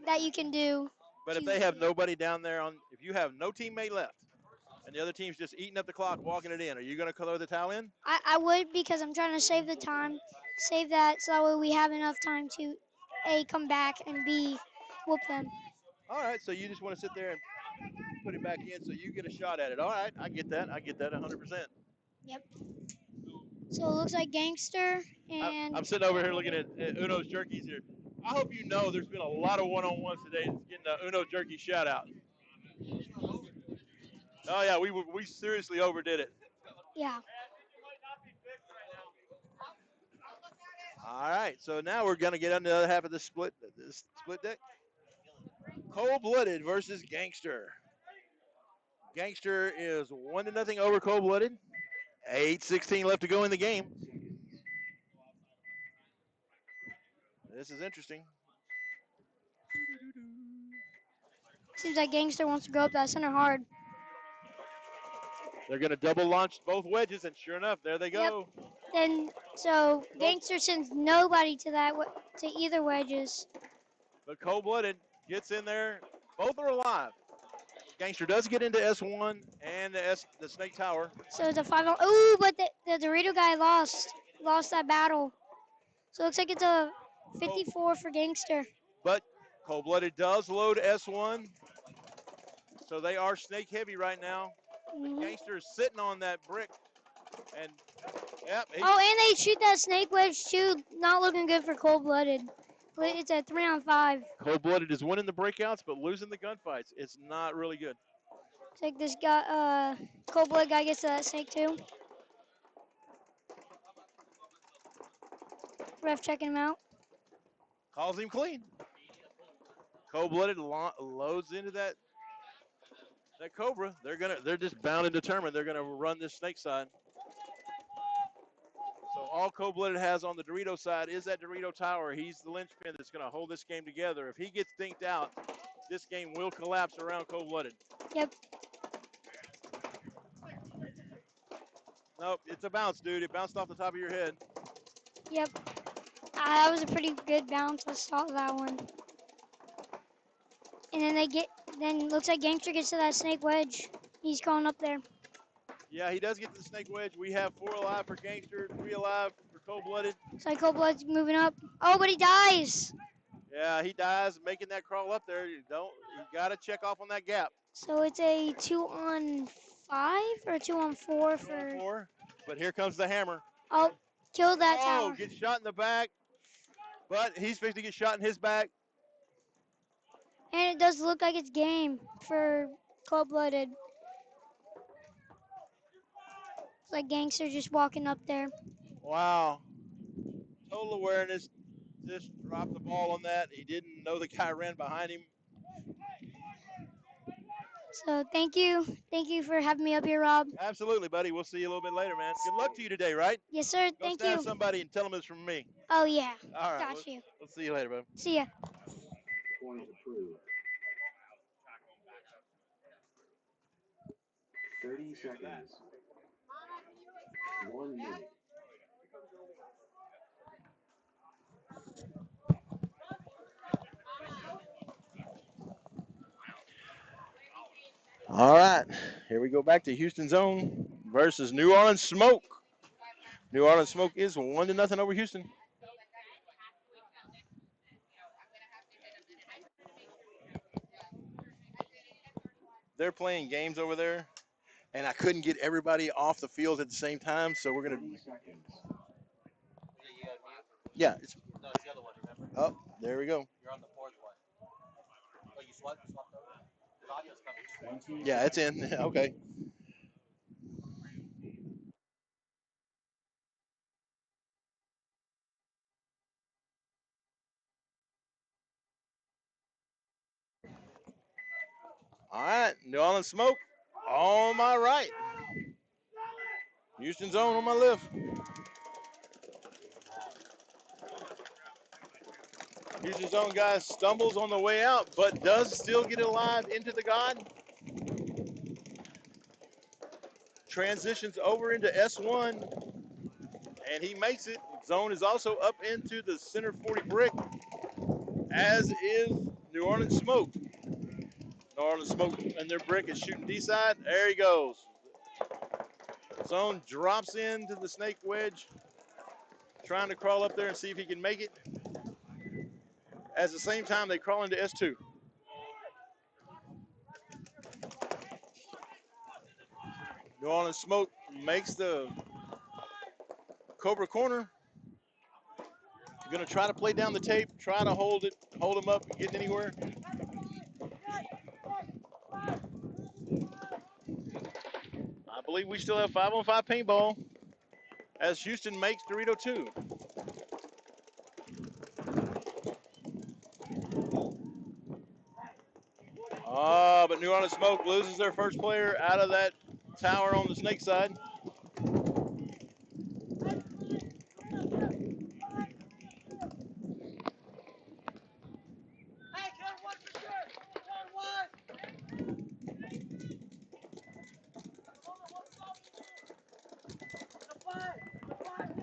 that you can do. But if they have nobody down there if you have no teammate left, and the other team's just eating up the clock, walking it in, are you going to throw the towel in? I would because I'm trying to save the time, save that so that way we have enough time to A, come back, and B, whoop them. All right, so you just want to sit there and put it back in so you get a shot at it. All right, I get that. I get that 100%. Yep. So it looks like Gangster and I'm sitting over here looking at Uno's jerkies here. I hope you know there's been a lot of one-on-ones today getting the Uno jerky shout out. Oh yeah, we seriously overdid it. yeah. All right, so now we're gonna get on the other half of the split deck. Cold-blooded versus Gangster. Gangster is 1-0 over Cold-blooded. 8:16 left to go in the game. This is interesting. Seems like Gangster wants to go up that center hard. They're gonna double launch both wedges, and sure enough, there they go. Yep. Then so Gangster sends nobody to to either wedges. But Cold-blooded gets in there. Both are alive. Gangster does get into S1 and the Snake Tower. So it's a 5-0. Ooh, but the Dorito guy lost that battle. So it looks like it's a 54 for Gangster. But Cold-blooded does load S1. So they are snake heavy right now. Mm-hmm. Gangster is sitting on that brick. And, yep. Oh, and they shoot that snake wedge too. Not looking good for Cold-blooded. It's a 3-on-5. Cold-blooded is winning the breakouts, but losing the gunfights. It's not really good. It's like this guy, Cold-blooded guy gets to that snake too. Ref checking him out. Calls him clean. Cold-blooded loads into that Cobra. They're just bound and determined. They're gonna run this snake side. So all Cold-blooded has on the Dorito side is that Dorito Tower. He's the linchpin that's gonna hold this game together. If he gets dinked out, this game will collapse around Cold-blooded. Yep. Nope, it's a bounce, dude. It bounced off the top of your head. Yep. That was a pretty good bounce. I saw that one. And then looks like Gangster gets to that snake wedge. He's going up there. Yeah, he does get to the snake wedge. We have 4 alive for Gangster, 3 alive for Cold-blooded. Looks like Cold-blood's moving up. Oh, but he dies. Yeah, he dies making that crawl up there. You got to check off on that gap. So it's a 2-on-5 or a 2-on-4 for. 2-on-4. But here comes the hammer. Oh, killed that Oh, tower. gets shot in the back. But he's fixing to get shot in his back. And it does look like it's game for Cold-blooded. It's like Gangster just walking up there. Wow. Total awareness. Just dropped the ball on that. He didn't know the guy ran behind him. So thank you. Thank you for having me up here, Rob. Absolutely, buddy. We'll see you a little bit later, man. Good luck to you today, right? Yes, sir. Go Thank stab you. somebody and tell them it's from me. Oh, yeah. All right. Got you. We'll see you later, bud. See ya. Point approved. 30 seconds. 1 minute. All right. Here we go back to Houston Zone versus New Orleans Smoke. New Orleans Smoke is 1-0 over Houston. They're playing games over there, and I couldn't get everybody off the field at the same time, so we're gonna. 30 seconds. Yeah. No, it's the other one. Remember? Oh, there we go. You're on the fourth one. Oh, you swapped over? Yeah, it's in. Okay. All right, New Orleans Smoke on my right. Houston Zone on my left. Houston Zone guy stumbles on the way out, but does still get alive into the God. Transitions over into S1, and he makes it. Zone is also up into the center 40 brick, as is New Orleans Smoke. New Orleans Smoke and their brick is shooting D-side. There he goes. Zone drops into the snake wedge, trying to crawl up there and see if he can make it. At the same time, they crawl into S2. New Orleans Smoke makes the Cobra corner. Going to try to play down the tape, try to hold him up, getting anywhere. I believe we still have 5-on-5 paintball as Houston makes Dorito 2. But New Orleans Smoke loses their first player out of that tower on the snake side.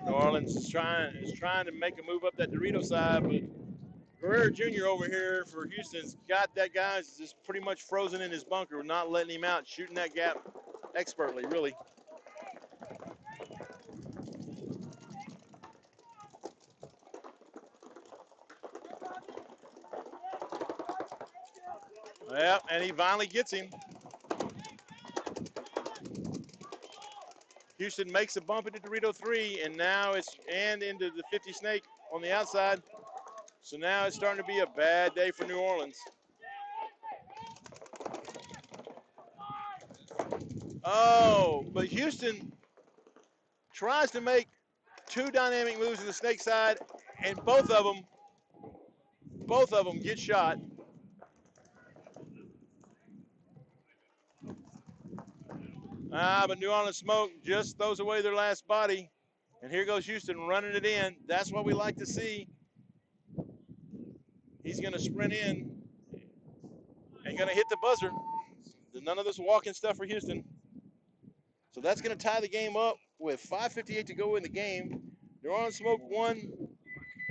New Orleans is trying to make a move up that Dorito side, but Guerrero Jr. over here for Houston's got that guy just pretty much frozen in his bunker, not letting him out, shooting that gap expertly, really. Yep, and he finally gets him. Houston makes a bump into Dorito 3, and now it's into the 50 snake on the outside. So now it's starting to be a bad day for New Orleans. Oh, but Houston tries to make two dynamic moves in the snake side, and both of them get shot. But New Orleans Smoke just throws away their last body. And here goes Houston running it in. That's what we like to see. He's going to sprint in and going to hit the buzzer. None of this walking stuff for Houston. So that's going to tie the game up with 5:58 to go in the game. New Orleans Smoke 1,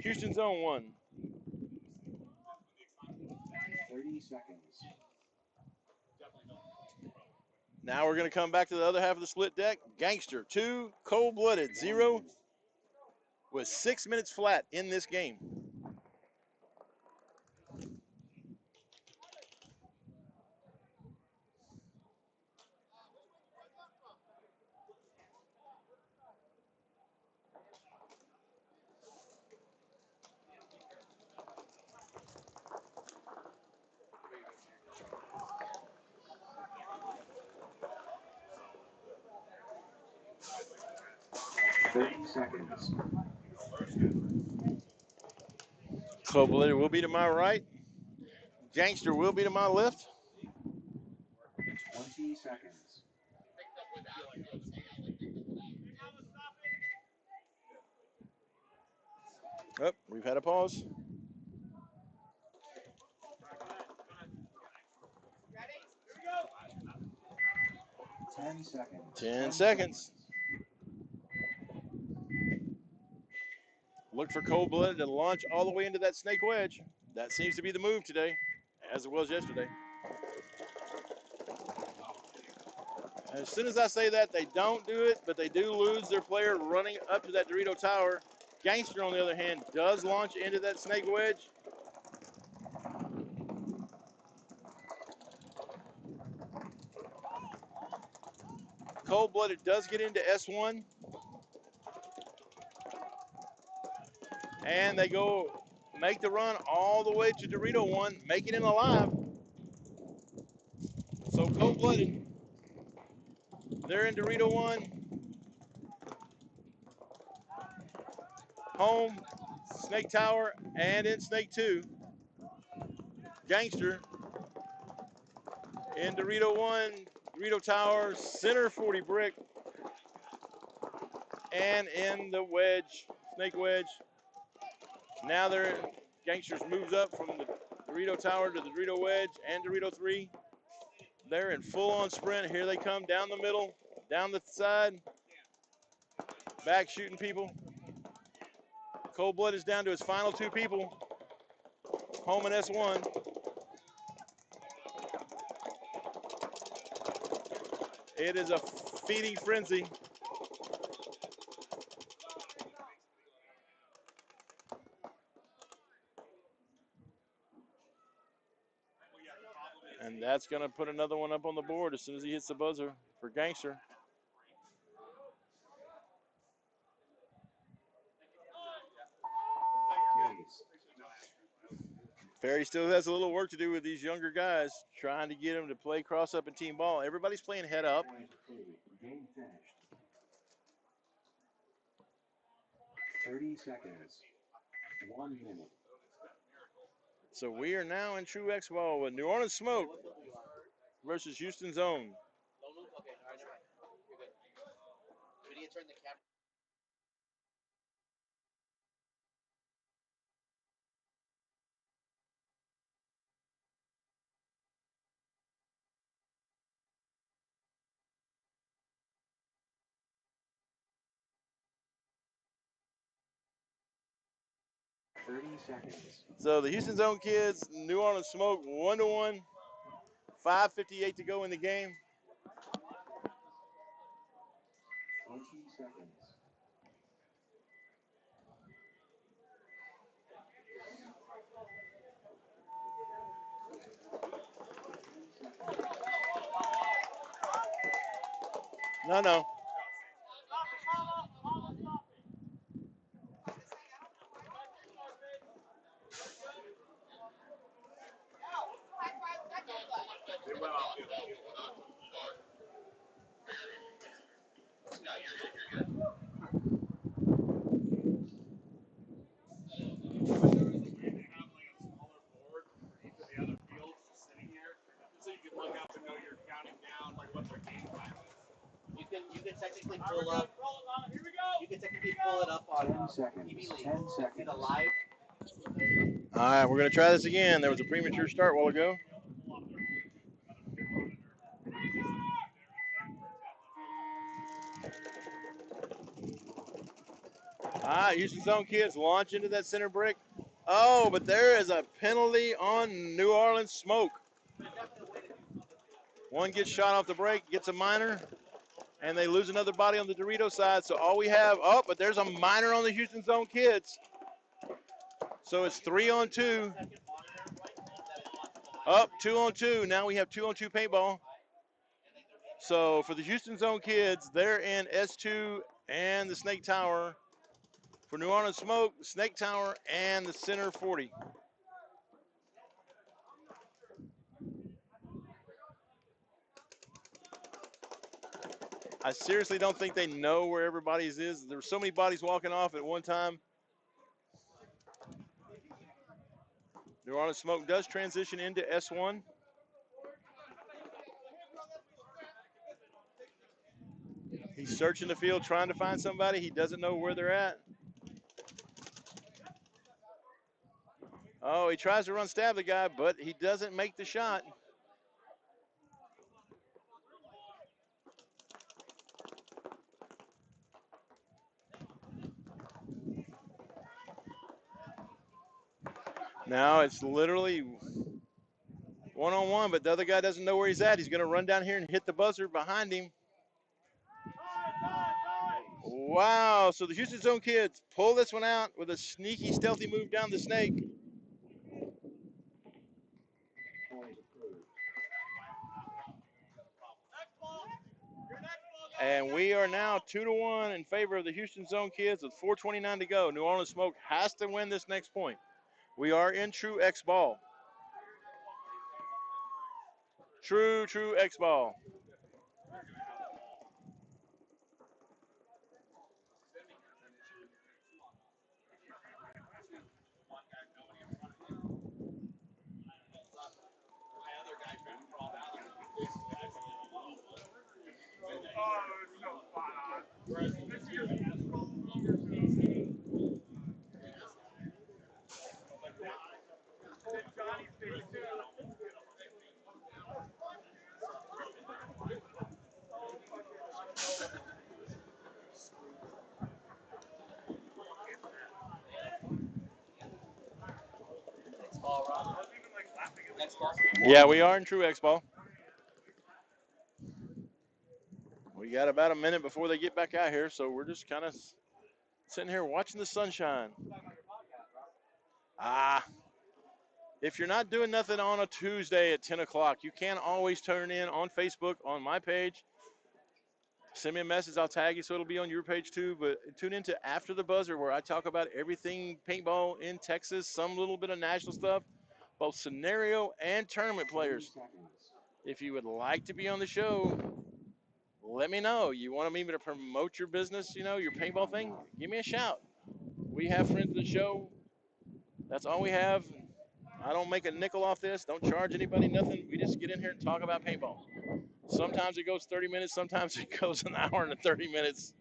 Houston Zone 1. 30 seconds. Now we're going to come back to the other half of the split deck. Gangster 2, Cold-Blooded 0, with 6 minutes flat in this game. Seconds. Cold-Blooded will be to my right. Gangster will be to my left. 20 seconds. Oh, we've had a pause. 10 seconds. 10 seconds. Look for Cold-Blooded to launch all the way into that snake wedge. That seems to be the move today, as it was yesterday. As soon as I say that, they don't do it, but they do lose their player running up to that Dorito tower. Gangster, on the other hand, does launch into that snake wedge. Cold-Blooded does get into S1. And they make the run all the way to Dorito 1, make it in alive. cold-blooded. They're in Dorito 1. Home, Snake Tower, and in Snake 2. Gangster in Dorito 1, Dorito Tower, center 40 brick, and in the wedge, Snake Wedge. Now they're Gangsters moves up from the Dorito Tower to the Dorito Wedge and Dorito 3. They're in full-on sprint. Here they come down the middle, down the side, back shooting people. Cold Blood is down to his final 2 people. Home and S1. It is a feeding frenzy. And that's going to put another one up on the board as soon as he hits the buzzer for Gangster. Ferry still has a little work to do with these younger guys, trying to get them to play cross-up and team ball. Everybody's playing head up. Game finished. 30 seconds. 1 minute. So we are now in true X ball with New Orleans Smoke versus Houston's Own. 30 seconds. So the Houston's Own kids, New Orleans Smoke, 1-1. 5:58 to go in the game. 20 seconds. No. You can technically pull up. You can technically pull it up on 10 seconds. 10 seconds. live. All right, we're going to try this again. There was a premature start a while ago. All right, Houston's Own kids launch into that center brick. Oh, but there is a penalty on New Orleans Smoke. One gets shot off the break, gets a minor, and they lose another body on the Dorito side. So all we have, but there's a minor on the Houston's Own kids. So it's 3-on-2. Up 2-on-2. Now we have 2-on-2 paintball. So for the Houston's Own kids, they're in S2 and the Snake Tower. For New Orleans Smoke, Snake Tower, and the center 40. I seriously don't think they know where everybody's is. There were so many bodies walking off at one time. New Orleans Smoke does transition into S1. He's searching the field, trying to find somebody. He doesn't know where they're at. Oh, he tries to run stab the guy, but he doesn't make the shot. Now it's literally one-on-one, but the other guy doesn't know where he's at. He's going to run down here and hit the buzzer behind him. Wow, so the Houston Zone kids pull this one out with a sneaky, stealthy move down the snake. And we are now 2-1 in favor of the Houston Zone kids with 4:29 to go. New Orleans Smoke has to win this next point. We are in true X ball. True X ball. Yeah, we are in true X ball. We got about a minute before they get back out here, so we're just kind of sitting here watching the sunshine. If you're not doing nothing on a Tuesday at 10 o'clock, you can always turn in on Facebook on my page. Send me a message. I'll tag you so it'll be on your page too. But tune into After the Buzzer where I talk about everything paintball in Texas, some little bit of national stuff, both scenario and tournament players. If you would like to be on the show, let me know. You want me to promote your business, your paintball thing? Give me a shout. We have friends of the show. That's all we have. I don't make a nickel off this. Don't charge anybody nothing. We just get in here and talk about paintball. Sometimes it goes 30 minutes. Sometimes it goes an hour and 30 minutes.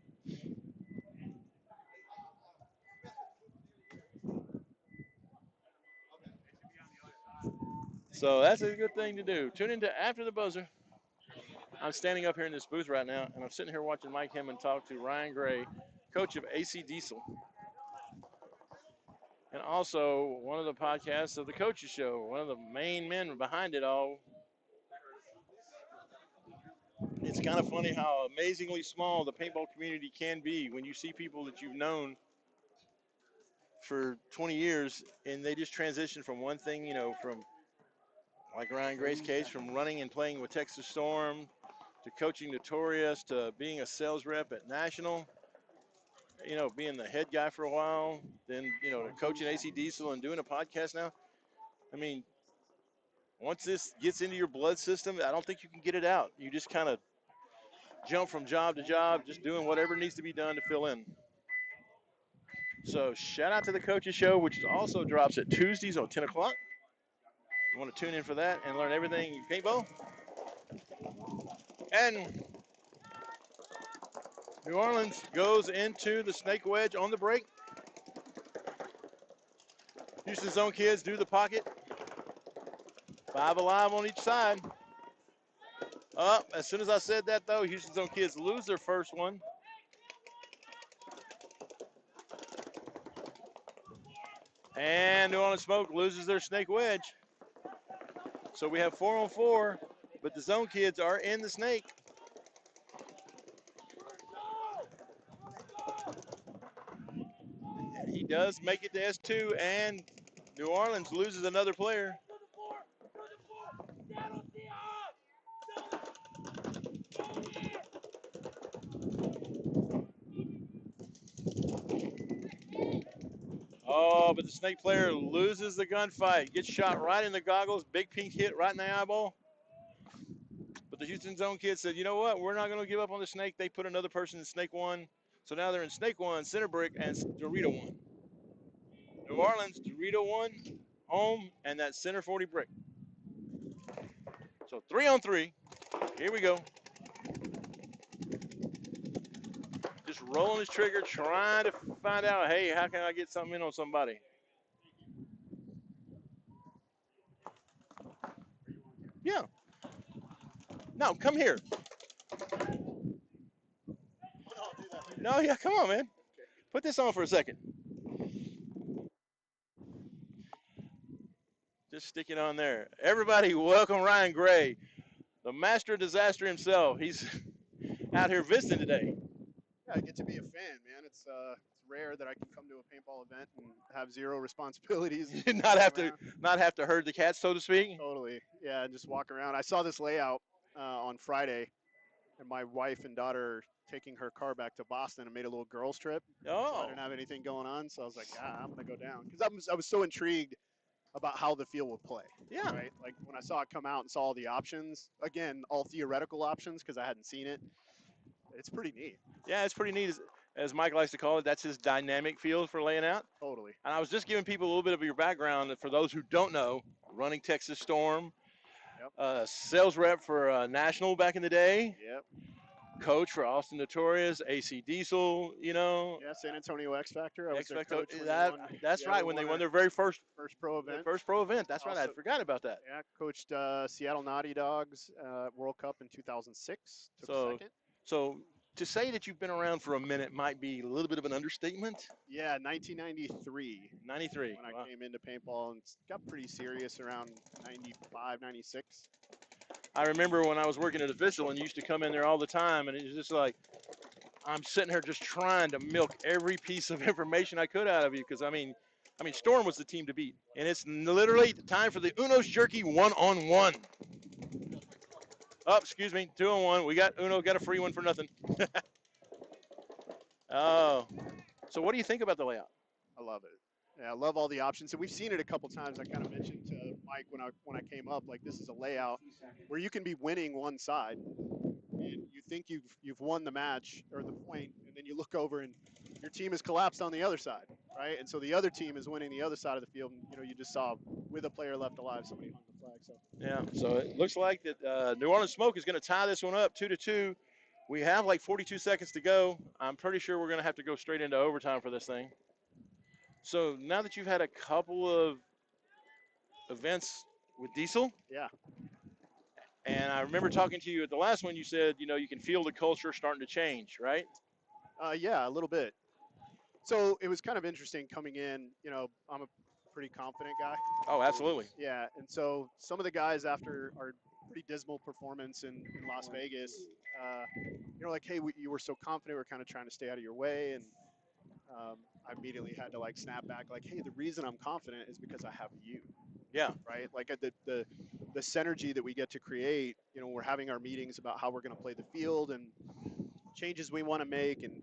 So that's a good thing to do. Tune into After the Buzzer. I'm standing up here in this booth right now, and I'm sitting here watching Mike Hinman talk to Ryan Gray, coach of AC Diesel, and also one of the podcasts of the Coaches Show, one of the main men behind it all. It's kind of funny how amazingly small the paintball community can be when you see people that you've known for 20 years, and they just transition from one thing, from like Ryan Gray's case, from running and playing with Texas Storm to coaching Notorious to being a sales rep at National, being the head guy for a while, then, to coaching AC Diesel and doing a podcast now. I mean, once this gets into your blood system, I don't think you can get it out. You just kind of jump from job to job, just doing whatever needs to be done to fill in. So shout out to the Coaches Show, which also drops at Tuesdays on 10 o'clock. You want to tune in for that and learn everything paintball. And New Orleans goes into the snake wedge on the break. Houston Zone kids do the pocket. 5 alive on each side. As soon as I said that, though, Houston Zone kids lose their first one. And New Orleans Smoke loses their snake wedge. So we have 4 on 4, but the Zone kids are in the snake. He does make it to S2, and New Orleans loses another player. Oh, but the snake player loses the gunfight. Gets shot right in the goggles. Big pink hit right in the eyeball. But the Houston Zone kids said, you know what? We're not going to give up on the snake. They put another person in snake 1. So now they're in snake 1, center brick, and Dorito 1. New Orleans, Dorito 1, home, and that center 40 brick. So 3 on 3. Here we go. Just rolling his trigger, trying to find out, hey, how can I get something in on somebody? Yeah. No, come here. No, yeah, come on, man. Put this on for a second. Just stick it on there. Everybody, welcome Ryan Gray, the master of disaster himself. He's out here visiting today. Yeah, I get to be a fan, man. It's rare that I can come to a paintball event and have zero responsibilities. not have to herd the cats, so to speak. Totally. Yeah, just walk around. I saw this layout on Friday, and my wife and daughter are taking her car back to Boston and made a little girls trip. Oh. So I didn't have anything going on, so I was like, I'm gonna go down because I was so intrigued about how the field will play. Yeah. Right. Like when I saw it come out and saw all the options, again, all theoretical options because I hadn't seen it. It's pretty neat. Yeah, it's pretty neat. As Mike likes to call it, that's his dynamic field for laying out. Totally. And I was just giving people a little bit of your background. For those who don't know, running Texas Storm, Yep. sales rep for National back in the day, Yep. coach for Austin Notorious, AC Diesel, you know. Yeah, San Antonio X Factor. I was their X-Factor, coach when that's right, when they won their very first pro event. First pro event. That's right. I Also- forgot about that. Yeah, coached Seattle Naughty Dogs World Cup in 2006. Took second. So to say that you've been around for a minute might be a little bit of an understatement. Yeah, 1993. 93. When I came into paintball and got pretty serious around 95, 96. I remember when I was working at Official and used to come in there all the time, and it was just like, I'm sitting here just trying to milk every piece of information I could out of you, because I mean, Storm was the team to beat, and it's literally time for the Uno's Jerky 1-on-1. Oh, excuse me, 2-on-1. We got Uno got a free one for nothing. Oh, so what do you think about the layout? I love it. Yeah, I love all the options. And we've seen it a couple times. I kind of mentioned to Mike when I came up, like this is a layout where you can be winning one side, and you think you've won the match or the point, and then you look over and your team has collapsed on the other side, right? And so the other team is winning the other side of the field. And, you just saw with a player left alive, somebody hung the flag. So yeah, so it looks like that New Orleans Smoke is going to tie this one up 2-2. We have like 42 seconds to go. I'm pretty sure we're going to have to go straight into overtime for this thing. So now that you've had a couple of events with Diesel, yeah, and I remember talking to you at the last one, you said, you can feel the culture starting to change, right? yeah, a little bit. So it was kind of interesting coming in. I'm a pretty confident guy. Oh, absolutely. Yeah, and so some of the guys after our pretty dismal performance in Las Vegas, like, hey, you were so confident, we're kind of trying to stay out of your way, and I immediately had to like snap back, like, hey, the reason I'm confident is because I have you. Yeah. Right. Like the synergy that we get to create. We're having our meetings about how we're going to play the field and changes we want to make, and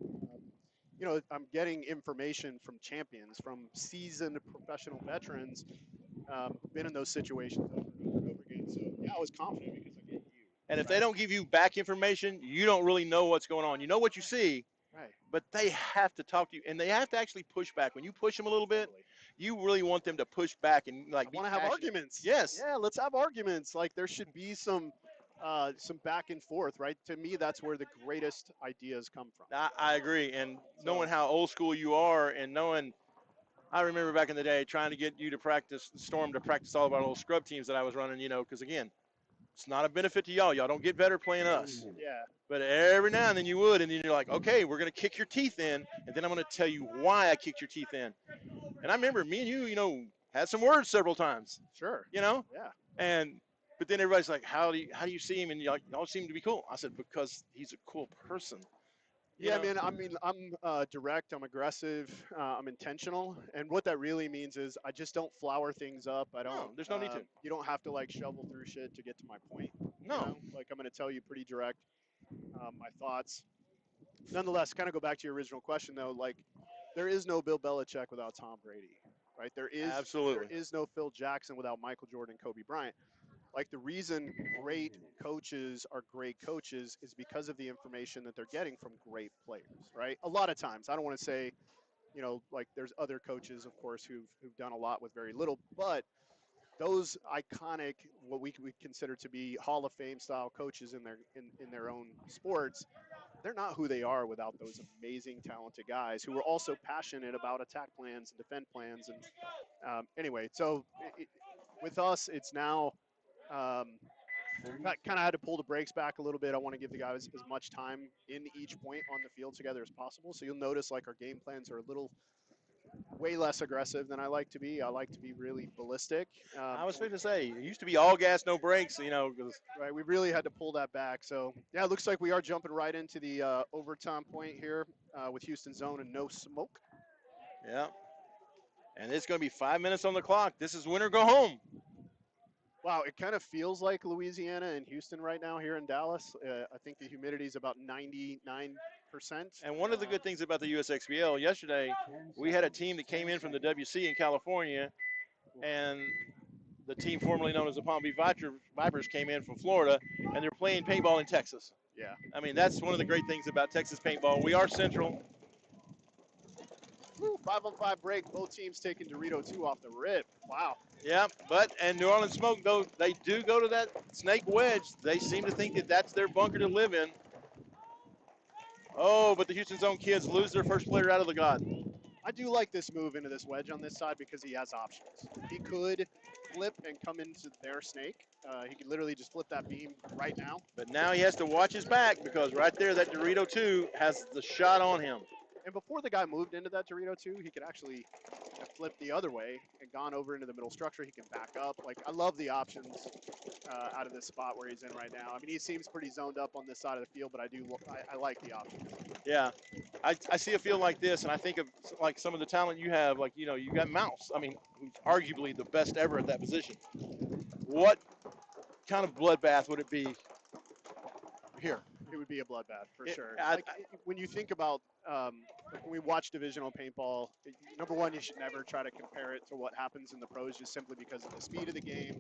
I'm getting information from champions, from seasoned professional veterans, been in those situations over and over again. So yeah, I was confident because I get you. And if they don't give you back information, you don't really know what's going on. You know what you see, right? But they have to talk to you, and they have to actually push back. When you push them a little bit, you really want them to push back and like. I want to have arguments. Yes. Yeah, let's have arguments. Like there should be some back and forth, right? To me, that's where the greatest ideas come from. I agree, and knowing how old school you are, and knowing, I remember back in the day trying to get you to practice Storm to practice all of our little scrub teams that I was running. Because again, it's not a benefit to y'all. Y'all don't get better playing us. Yeah. But every now and then you would, and then you're like, okay, we're going to kick your teeth in, and then I'm going to tell you why I kicked your teeth in. And I remember me and you, had some words several times. Sure. Yeah. But then everybody's like, how do you see him? And you're like, y'all seem to be cool. I said, because he's a cool person. Yeah, man. I'm direct. I'm aggressive. I'm intentional. And what that really means is I just don't flower things up. I don't. No, there's no need to. You don't have to like shovel through shit to get to my point. No. Like I'm going to tell you pretty direct my thoughts. Nonetheless, kind of go back to your original question though. Like there is no Bill Belichick without Tom Brady, right? There is no Phil Jackson without Michael Jordan, Kobe Bryant. Like the reason great coaches are great coaches is because of the information that they're getting from great players, right? A lot of times, I don't want to say, like there's other coaches, of course, who've done a lot with very little, but those iconic, what we would consider to be Hall of Fame style coaches in their own sports, they're not who they are without those amazing, talented guys who are also passionate about attack plans and defend plans. And anyway, so with us, it's now. I kind of had to pull the brakes back a little bit. I want to give the guys as much time in each point on the field together as possible. So you'll notice like our game plans are a little way less aggressive than I like to be. I like to be really ballistic. I was going to say, it used to be all gas, no brakes, because right, we really had to pull that back. So yeah, it looks like we are jumping right into the overtime point here with Houston zone and no smoke. Yeah. And it's going to be 5 minutes on the clock. This is win or go home. Wow, it kind of feels like Louisiana and Houston right now here in Dallas. I think the humidity is about 99%. And one of the good things about the USXBL, yesterday we had a team that came in from the WC in California, and the team formerly known as the Palm Beach Vipers came in from Florida, and they're playing paintball in Texas. Yeah. I mean, that's one of the great things about Texas paintball. We are central. Woo, 5-on-5 break. Both teams taking Dorito 2 off the rip. Wow. Yeah, and New Orleans Smoke, though, they do go to that snake wedge. They seem to think that that's their bunker to live in. Oh, but the Houston Zone kids lose their first player out of the God. I do like this move into this wedge on this side because he has options. He could flip and come into their snake. He could literally just flip that beam right now. But now he has to watch his back because right there, that Dorito 2 has the shot on him. And before the guy moved into that Dorito 2, he could actually have flipped the other way and gone over into the middle structure. He can back up. Like, I love the options out of this spot where he's in right now. I mean, he seems pretty zoned up on this side of the field, but I like the options. Yeah, I see a field like this, and I think of like some of the talent you have. Like, you know, you got Mouse. I mean, who's arguably the best ever at that position. What kind of bloodbath would it be here? It would be a bloodbath for sure. I- When you think about like when we watch divisional paintball, number one, you should never try to compare it to what happens in the pros, just simply because of the speed of the game,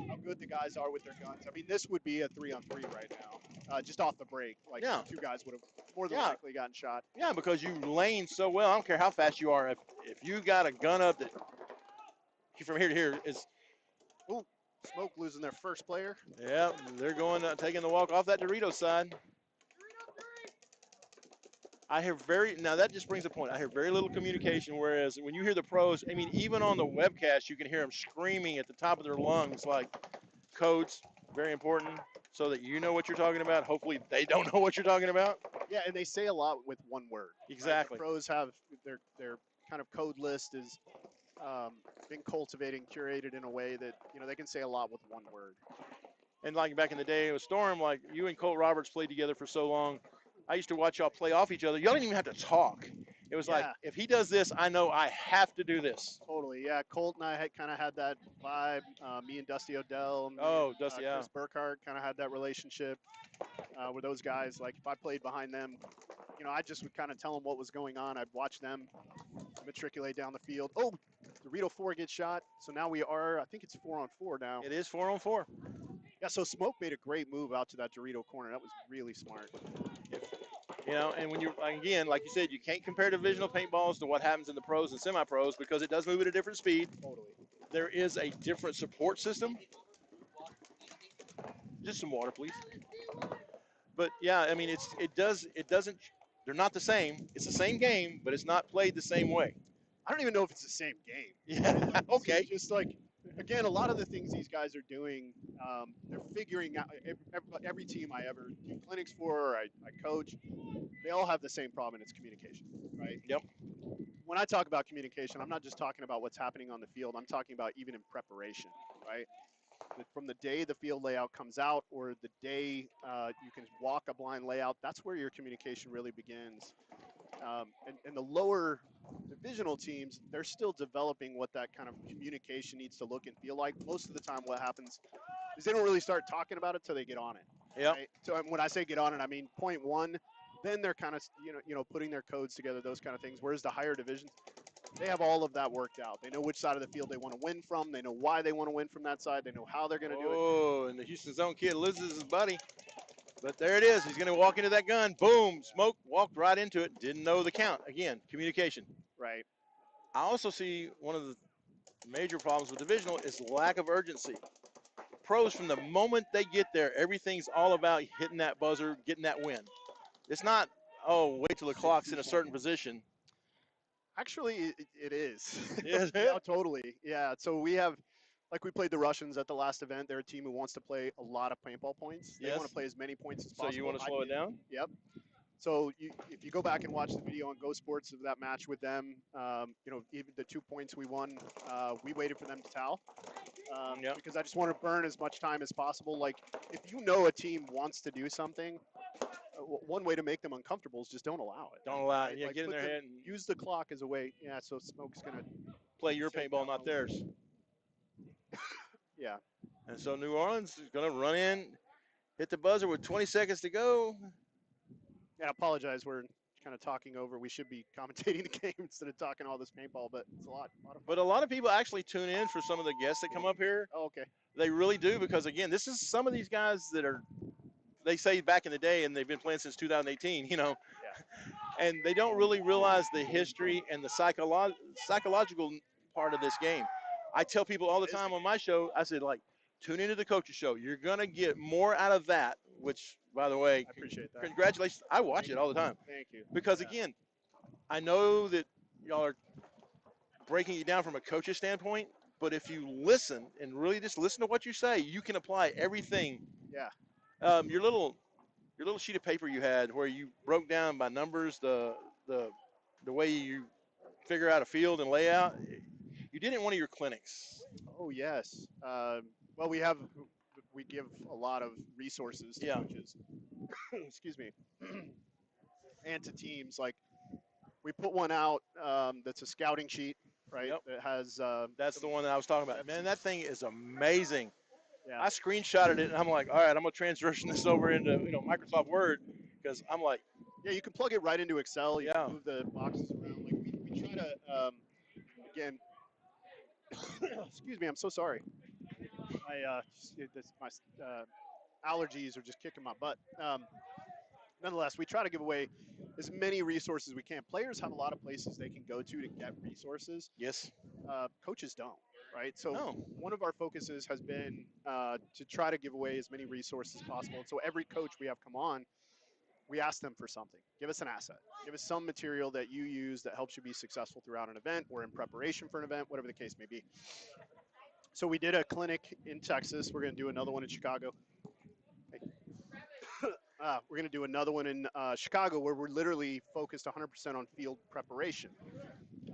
how good the guys are with their guns. I mean, this would be a 3-on-3 right now, just off the break. Like, Yeah. two guys would have more than likely gotten shot. Yeah, because you lane so well. I don't care how fast you are. If you got a gun up that from here to here is. Ooh, Smoke losing their first player. Yeah, they're going taking the walk off that Dorito side. Now that just brings a point. I hear very little communication, whereas when you hear the pros, I mean, even on the webcast, you can hear them screaming at the top of their lungs, like codes, very important, so that you know what you're talking about. Hopefully they don't know what you're talking about. Yeah, and they say a lot with one word. Exactly. Right? The pros have their kind of code list is been cultivated and curated in a way that, you know, they can say a lot with one word. And like back in the day with Storm, like you and Colt Roberts played together for so long. I used to watch y'all play off each other. Y'all didn't even have to talk. It was like, if he does this, I know I have to do this. Totally, yeah. Colt and I had kind of had that vibe. Me and Dusty Odell, Dusty, yeah. Chris Burkhardt kind of had that relationship where those guys, like if I played behind them, you know, I just would kind of tell them what was going on. I'd watch them matriculate down the field. Oh, Dorito 4 gets shot. So now we are, I think it's 4-on-4 now. It is 4-on-4. Yeah, so Smoke made a great move out to that Dorito corner. That was really smart. You know, and when you, again, like you said, you can't compare divisional paintballs to what happens in the pros and semi-pros because it does move at a different speed. Totally. There is a different support system. Just some water, please. But yeah, I mean, it doesn't, they're not the same. It's the same game, but it's not played the same way. I don't even know if it's the same game. Yeah, okay. It's just like, again, a lot of the things these guys are doing, they're figuring out. Every team I ever do clinics for or I coach, they all have the same problem, and it's communication, right? Yep. When I talk about communication, I'm not just talking about what's happening on the field. I'm talking about even in preparation, right? From the day the field layout comes out or the day you can walk a blind layout, that's where your communication really begins. And the lower divisional teams, they're still developing what that kind of communication needs to look and feel like. Most of the time what happens is they don't really start talking about it till they get on it. Yeah. Right? So when I say get on it, I mean point one, then they're kind of, you know, putting their codes together, those kind of things. Whereas the higher divisions, they have all of that worked out. They know which side of the field they want to win from. They know why they want to win from that side. They know how they're going to do it. Oh, and the Houston Zone kid loses his buddy. But there it is. He's going to walk into that gun. Boom. Smoke walked right into it. Didn't know the count. Again, communication. Right. I also see one of the major problems with divisional is lack of urgency. Pros, from the moment they get there, everything's all about hitting that buzzer, getting that win. It's not, oh, wait till the clock's in a certain position. Actually, it is. Is it? Yeah, totally. Yeah. So we have, like we played the Russians at the last event. They're a team who wants to play a lot of paintball points. They Yes. want to play as many points as So possible. you want to slow it down? Yep. So if you go back and watch the video on Go Sports of that match with them, you know, even the 2 points we won, we waited for them to towel because I just want to burn as much time as possible. Like, if you know a team wants to do something, one way to make them uncomfortable is just don't allow it. Don't allow it. Right? Yeah, Like, get in their head and use the clock as a way. Yeah, so Smoke's going to play your paintball, not theirs. Yeah. And so New Orleans is going to run in, hit the buzzer with 20 seconds to go. Yeah, I apologize. We're kind of talking over. We should be commentating the game instead of talking all this paintball, but it's a lot of fun. But a lot of people actually tune in for some of the guests that come up here. Oh, okay. They really do because, again, this is some of these guys that are, they say back in the day, and they've been playing since 2018, you know, and they don't really realize the history and the psychological part of this game. I tell people all the time on my show, I said, like, tune into the coach's show. You're going to get more out of that, which, by the way, I appreciate that. Congratulations. I watch it all the time. Thank you. Because, again, I know that y'all are breaking it down from a coach's standpoint, but if you listen and really just listen to what you say, you can apply everything. Yeah. Your little sheet of paper you had where you broke down by numbers the way you figure out a field and layout. You did it in one of your clinics. Oh yes. Well, we give a lot of resources to coaches. Excuse me. And to teams. Like we put one out that's a scouting sheet, right? Yep. That has. That's the one that I was talking about. Man, that thing is amazing. Yeah. I screenshotted it and I'm like, all right, I'm gonna transition this over into Microsoft Word because I'm like, yeah, you can plug it right into Excel. You Yeah. can move the boxes around. Like we try to again. Excuse me, I'm so sorry. My allergies are just kicking my butt. Nonetheless, we try to give away as many resources as we can. Players have a lot of places they can go to get resources. Yes. Coaches don't, right? So No. one of our focuses has been to try to give away as many resources as possible. And so every coach we have come on, we ask them for something. Give us an asset. Give us some material that you use that helps you be successful throughout an event or in preparation for an event, whatever the case may be. So we did a clinic in Texas. We're going to do another one in Chicago. We're going to do another one in Chicago where we're literally focused 100% on field preparation.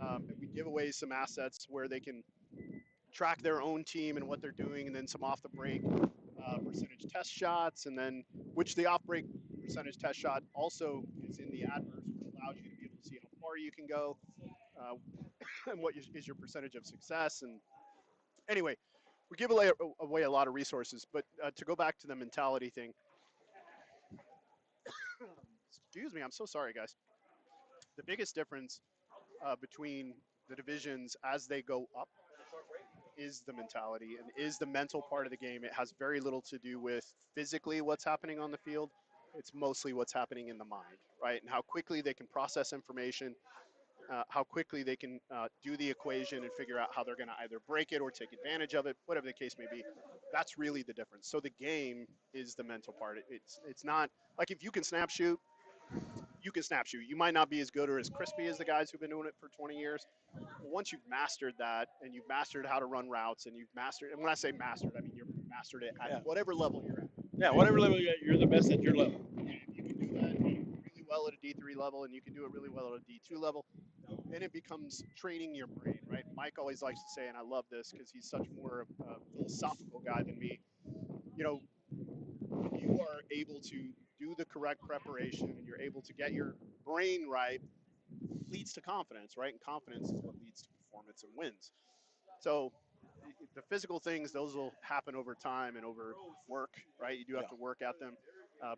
And we give away some assets where they can track their own team and what they're doing, and then some off the break percentage test shots, and then which the off break percentage test shot also is in the adverse, which allows you to be able to see how far you can go and what is your percentage of success. And anyway, we give away a lot of resources, but to go back to the mentality thing. Excuse me, I'm so sorry, guys. The biggest difference between the divisions as they go up is the mentality and is the mental part of the game. It has very little to do with physically what's happening on the field. It's mostly what's happening in the mind, right? And how quickly they can process information, how quickly they can do the equation and figure out how they're going to either break it or take advantage of it, whatever the case may be. That's really the difference. So the game is the mental part. It's not like if you can snap shoot, you can snap shoot. You might not be as good or as crispy as the guys who've been doing it for 20 years. But once you've mastered that and you've mastered how to run routes and you've mastered, and when I say mastered, I mean you've mastered it at whatever level you're at. Yeah, whatever level you're the best at your level. Yeah, if you can do that really well at a D3 level and you can do it really well at a D2 level, then it becomes training your brain, right? Mike always likes to say, and I love this because he's such more of a philosophical guy than me, you know, if you are able to do the correct preparation and you're able to get your brain right, leads to confidence, right? And confidence is what leads to performance and wins. So the physical things, those will happen over time and over work, right? You do have to work at them.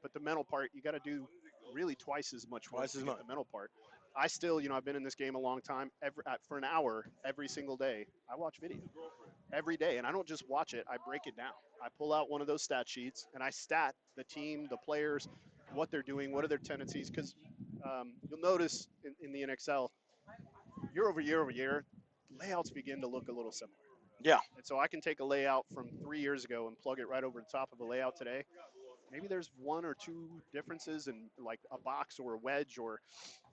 But the mental part, you got to do really twice as much work to get the mental part. I still, I've been in this game a long time. For an hour, every single day, I watch video. Every day. And I don't just watch it, I break it down. I pull out one of those stat sheets and I stat the team, the players, what they're doing, what are their tendencies. Because you'll notice in the NXL, year over year, layouts begin to look a little similar. Yeah. And so I can take a layout from 3 years ago and plug it right over the top of a layout today. Maybe there's one or two differences in like a box or a wedge, or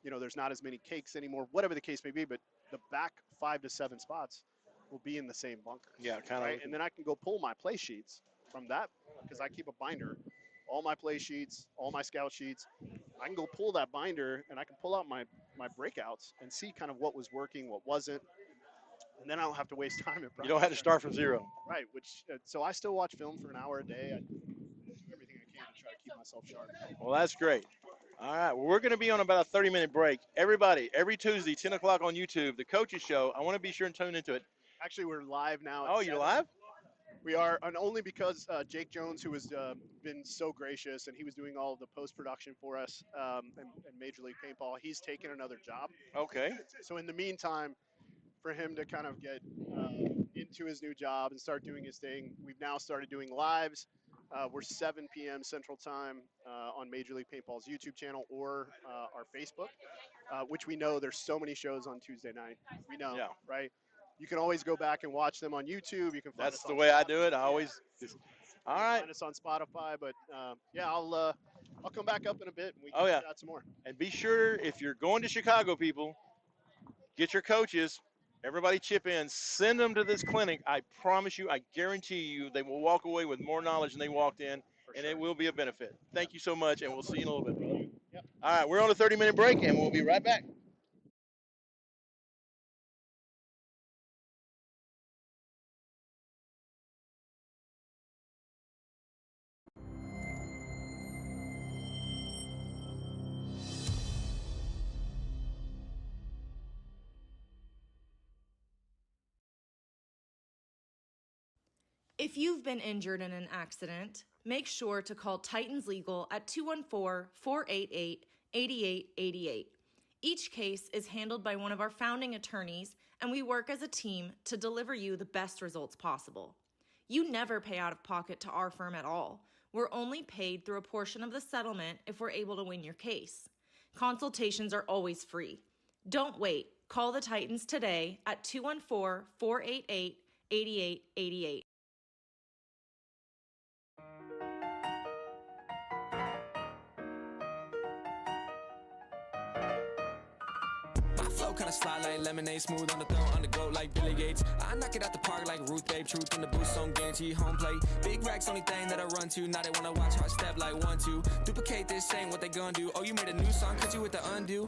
there's not as many cakes anymore, whatever the case may be, but the back 5 to 7 spots will be in the same bunker. Yeah, kind of. Right? And then I can go pull my play sheets from that, because I keep a binder, all my play sheets, all my scout sheets. I can go pull that binder and I can pull out my breakouts and see kind of what was working, what wasn't. And then I don't have to waste time at practice. You don't have to start from zero. Right, so I still watch film for an hour a day. I do everything I can to try to keep myself sharp. Well, that's great. All right, well, we're going to be on about a 30-minute break. Everybody, every Tuesday, 10 o'clock on YouTube, the Coaches Show. I want to be sure and tune into it. Actually, we're live now. Oh, you're live? We are, and only because Jake Jones, who has been so gracious, and he was doing all of the post-production for us and Major League Paintball, he's taken another job. Okay. So in the meantime, for him to kind of get into his new job and start doing his thing, we've now started doing lives. We're 7 p.m. Central Time on Major League Paintball's YouTube channel or our Facebook, which we know there's so many shows on Tuesday night. We know, right? You can always go back and watch them on YouTube. You can find That's us the on way I Spotify. do it. I always just, all right. Find us on Spotify, but yeah, I'll come back up in a bit and we can chat some more. And be sure, if you're going to Chicago, people, get your coaches. Everybody chip in. Send them to this clinic. I promise you, I guarantee you, they will walk away with more knowledge than they walked in, and it will be a benefit. Thank you so much, and we'll see you in a little bit, brother. Yep. All right, we're on a 30-minute break, and we'll be right back. If you've been injured in an accident, make sure to call Titans Legal at 214-488-8888. Each case is handled by one of our founding attorneys, and we work as a team to deliver you the best results possible. You never pay out of pocket to our firm at all. We're only paid through a portion of the settlement if we're able to win your case. Consultations are always free. Don't wait. Call the Titans today at 214-488-8888. My flow kinda slide like lemonade, smooth on the throw, on the go like Billy Gates. I knock it out the park like Ruth Babe, truth in the boost, on guarantee home plate. Big racks, only thing that I run to. Now they wanna watch how I step like 1-2. Duplicate this, ain't what they gonna do. Oh, you made a new song, cause you with the undo.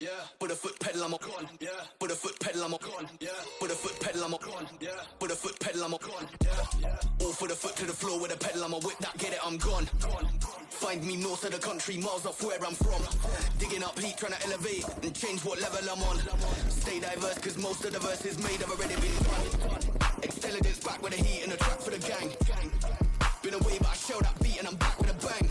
Yeah, put a foot pedal, I'm a con. Yeah, put a foot pedal, I'm a con. Yeah, put a foot pedal, I'm a con. Yeah, put a foot pedal, I'm a con. Yeah, all for the foot to the floor with a pedal, I'm a whip that, get it, I'm gone. Find me north of the country, miles off where I'm from. Digging up heat, trying to elevate and change what level I'm on. Stay diverse, cause most of the verses made have already been done. Intelligence back with the heat and the track for the gang. Been away, but I shelled that beat and I'm back with a bang.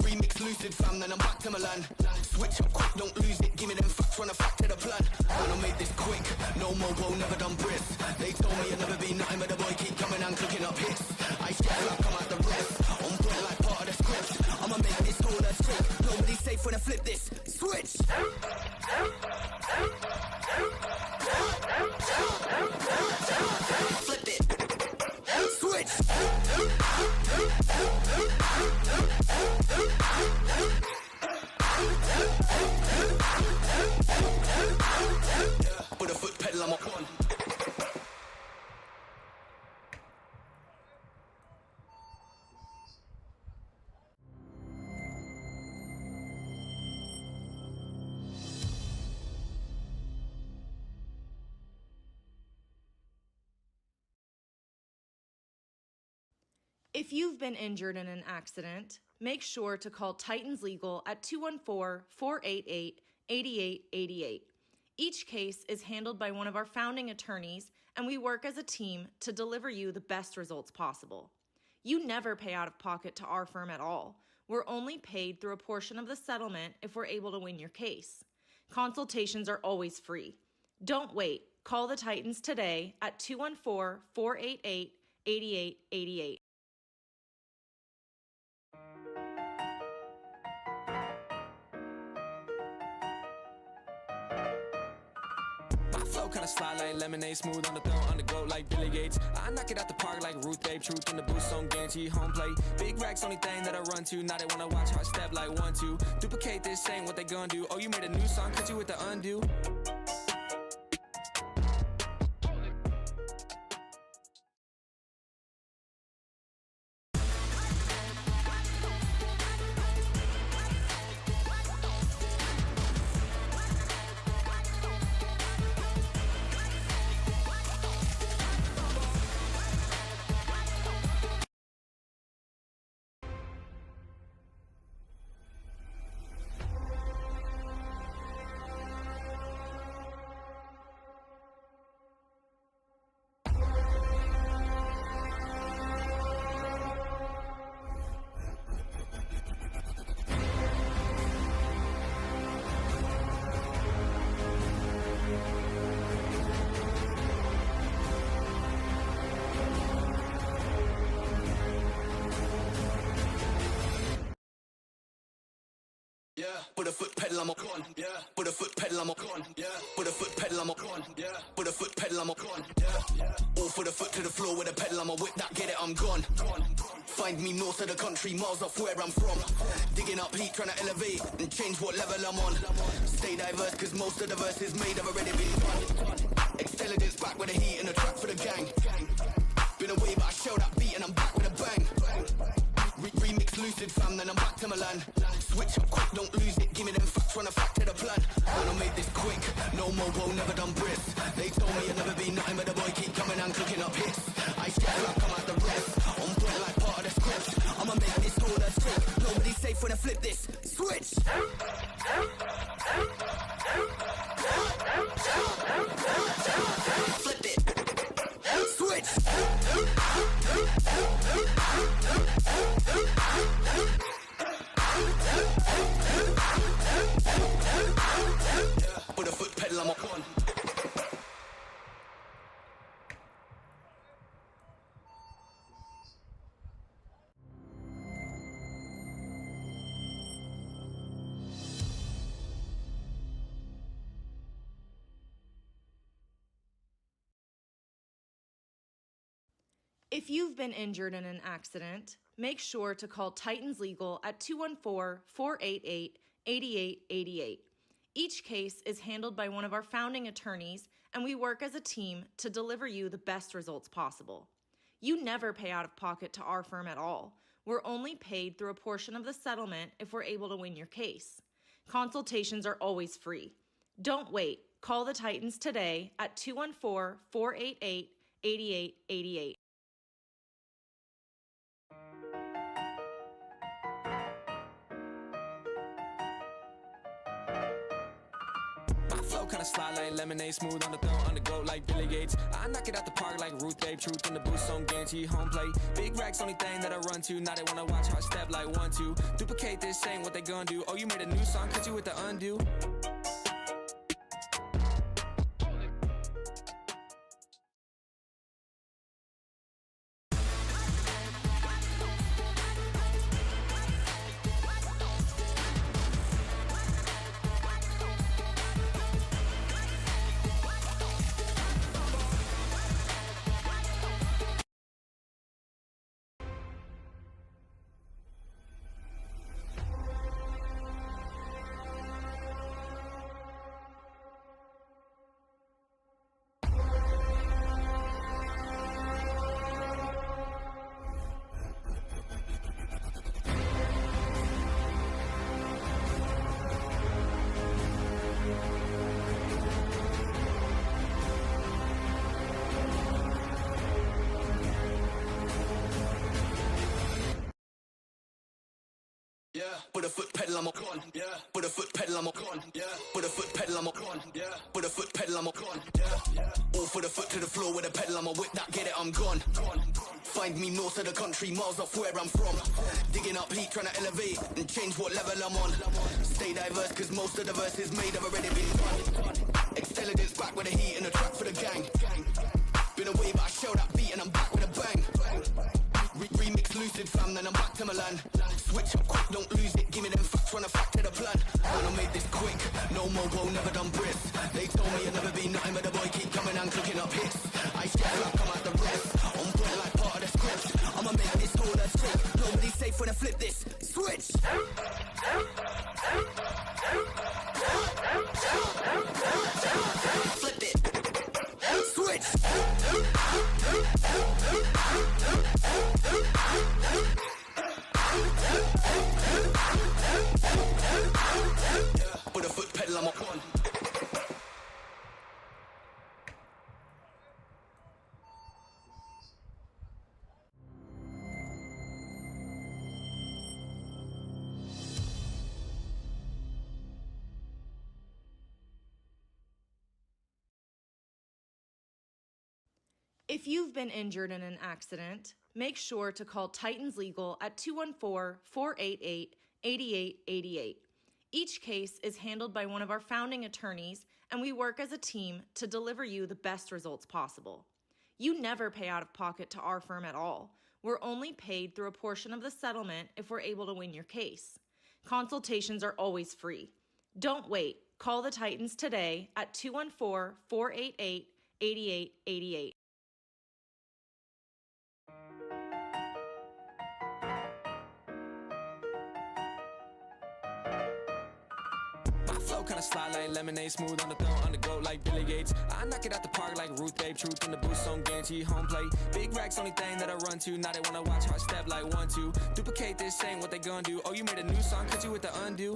Remix lucid fam, then I'm back to Milan. Switch up quick, don't lose it, give me them facts, run a fact to the plan. And I made this quick, no mobo, never done brisk. They told me I'd never be nothing, but the boy keep coming and cooking up hits. I share like I'm at the rest, on point like part of the script. I'ma make this all a trick, nobody's safe when I flip this. Switch! Flip it! Switch! Put a foot pedal, I'm a con. If you've been injured in an accident, make sure to call Titans Legal at 214-488-8888. Each case is handled by one of our founding attorneys, and we work as a team to deliver you the best results possible. You never pay out of pocket to our firm at all. We're only paid through a portion of the settlement if we're able to win your case. Consultations are always free. Don't wait. Call the Titans today at 214-488-8888. My flow kinda slide like lemonade, smooth on the throat, on the go like Billy Gates. I knock it out the park like Ruth Babe, truth in the boost on guarantee home plate. Big racks, only thing that I run to. Now they wanna watch how I step like 1-2. Duplicate this, ain't what they gonna do. Oh, you made a new song, cut you with the undo. Yeah, put a foot pedal, I'm a con. Yeah, put a foot pedal, I'm a con. Yeah, put a foot pedal, I'm a con. Yeah, put a foot pedal, I'm a con. Yeah, all for the foot to the floor with a pedal, I'm a whip that, get it, I'm gone. Find me north of the country, miles off where I'm from. Digging up heat, trying to elevate and change what level I'm on. Stay diverse, cause most of the verses made have already been done. Intelligence back with the heat and the track for the gang. Been away, but I show that beat and I'm back with a bang. Remix lucid fam, then I'm back to Milan. Switch up quick, don't lose it, give me them facts, run a fact to the plan. When I made this quick, no mobo, never done brisk. They told me I'd never be nothing, but the boy keep coming and cooking up hits. I share like I'm at the rest, on point like part of the script. I'ma make this whole a trick, nobody's safe when I flip this. Switch! Flip it! Switch! Put a foot pedal, I'm a con. If you've been injured in an accident, make sure to call Titans Legal at 214-488-8888. Each case is handled by one of our founding attorneys, and we work as a team to deliver you the best results possible. You never pay out of pocket to our firm at all. We're only paid through a portion of the settlement if we're able to win your case. Consultations are always free. Don't wait. Call the Titans today at 214-488-8888. Flow kinda slide like lemonade, smooth on the throat, on the go like Billy Gates. I knock it out the park like Ruth Babe, truth in the boost on guarantee home plate. Big racks, only thing that I run to. Now they wanna watch how I step like 1-2. Duplicate this, ain't what they gonna do. Oh, you made a new song, cut you with the undo. Yeah, put a foot pedal, I'm a con. Yeah, put a foot pedal, I'm a con. Yeah, put a foot pedal, I'm a con. Yeah, put a foot pedal, I'm a con. Yeah, all for the foot to the floor with a pedal, I'm a whip that, get it, I'm gone. Find me north of the country, miles off where I'm from. Digging up heat, trying to elevate and change what level I'm on. Stay diverse, cause most of the verses made have already been done. Intelligence back with the heat and the track for the gang. Been away, but I show that beat and I'm back with a bang. Remix lucid fam, then I'm back to Milan. Switch up quick, don't lose it, give me them facts, run a fact to the plan. When I made this quick, no mobo, never done brisk. They told me I'd never be nothing, but If you've been injured in an accident, make sure to call Titans Legal at 214-488-8888. Each case is handled by one of our founding attorneys, and we work as a team to deliver you the best results possible. You never pay out of pocket to our firm at all. We're only paid through a portion of the settlement if we're able to win your case. Consultations are always free. Don't wait. Call the Titans today at 214-488-8888. My flow kinda slide like lemonade, smooth on the throat, on the go like Billy Gates. I knock it out the park like Ruth Babe, truth in the boost on guarantee home plate. Big racks, only thing that I run to. Now they wanna watch how I step like 1-2. Duplicate this, ain't what they gonna do. Oh, you made a new song, cut you with the undo.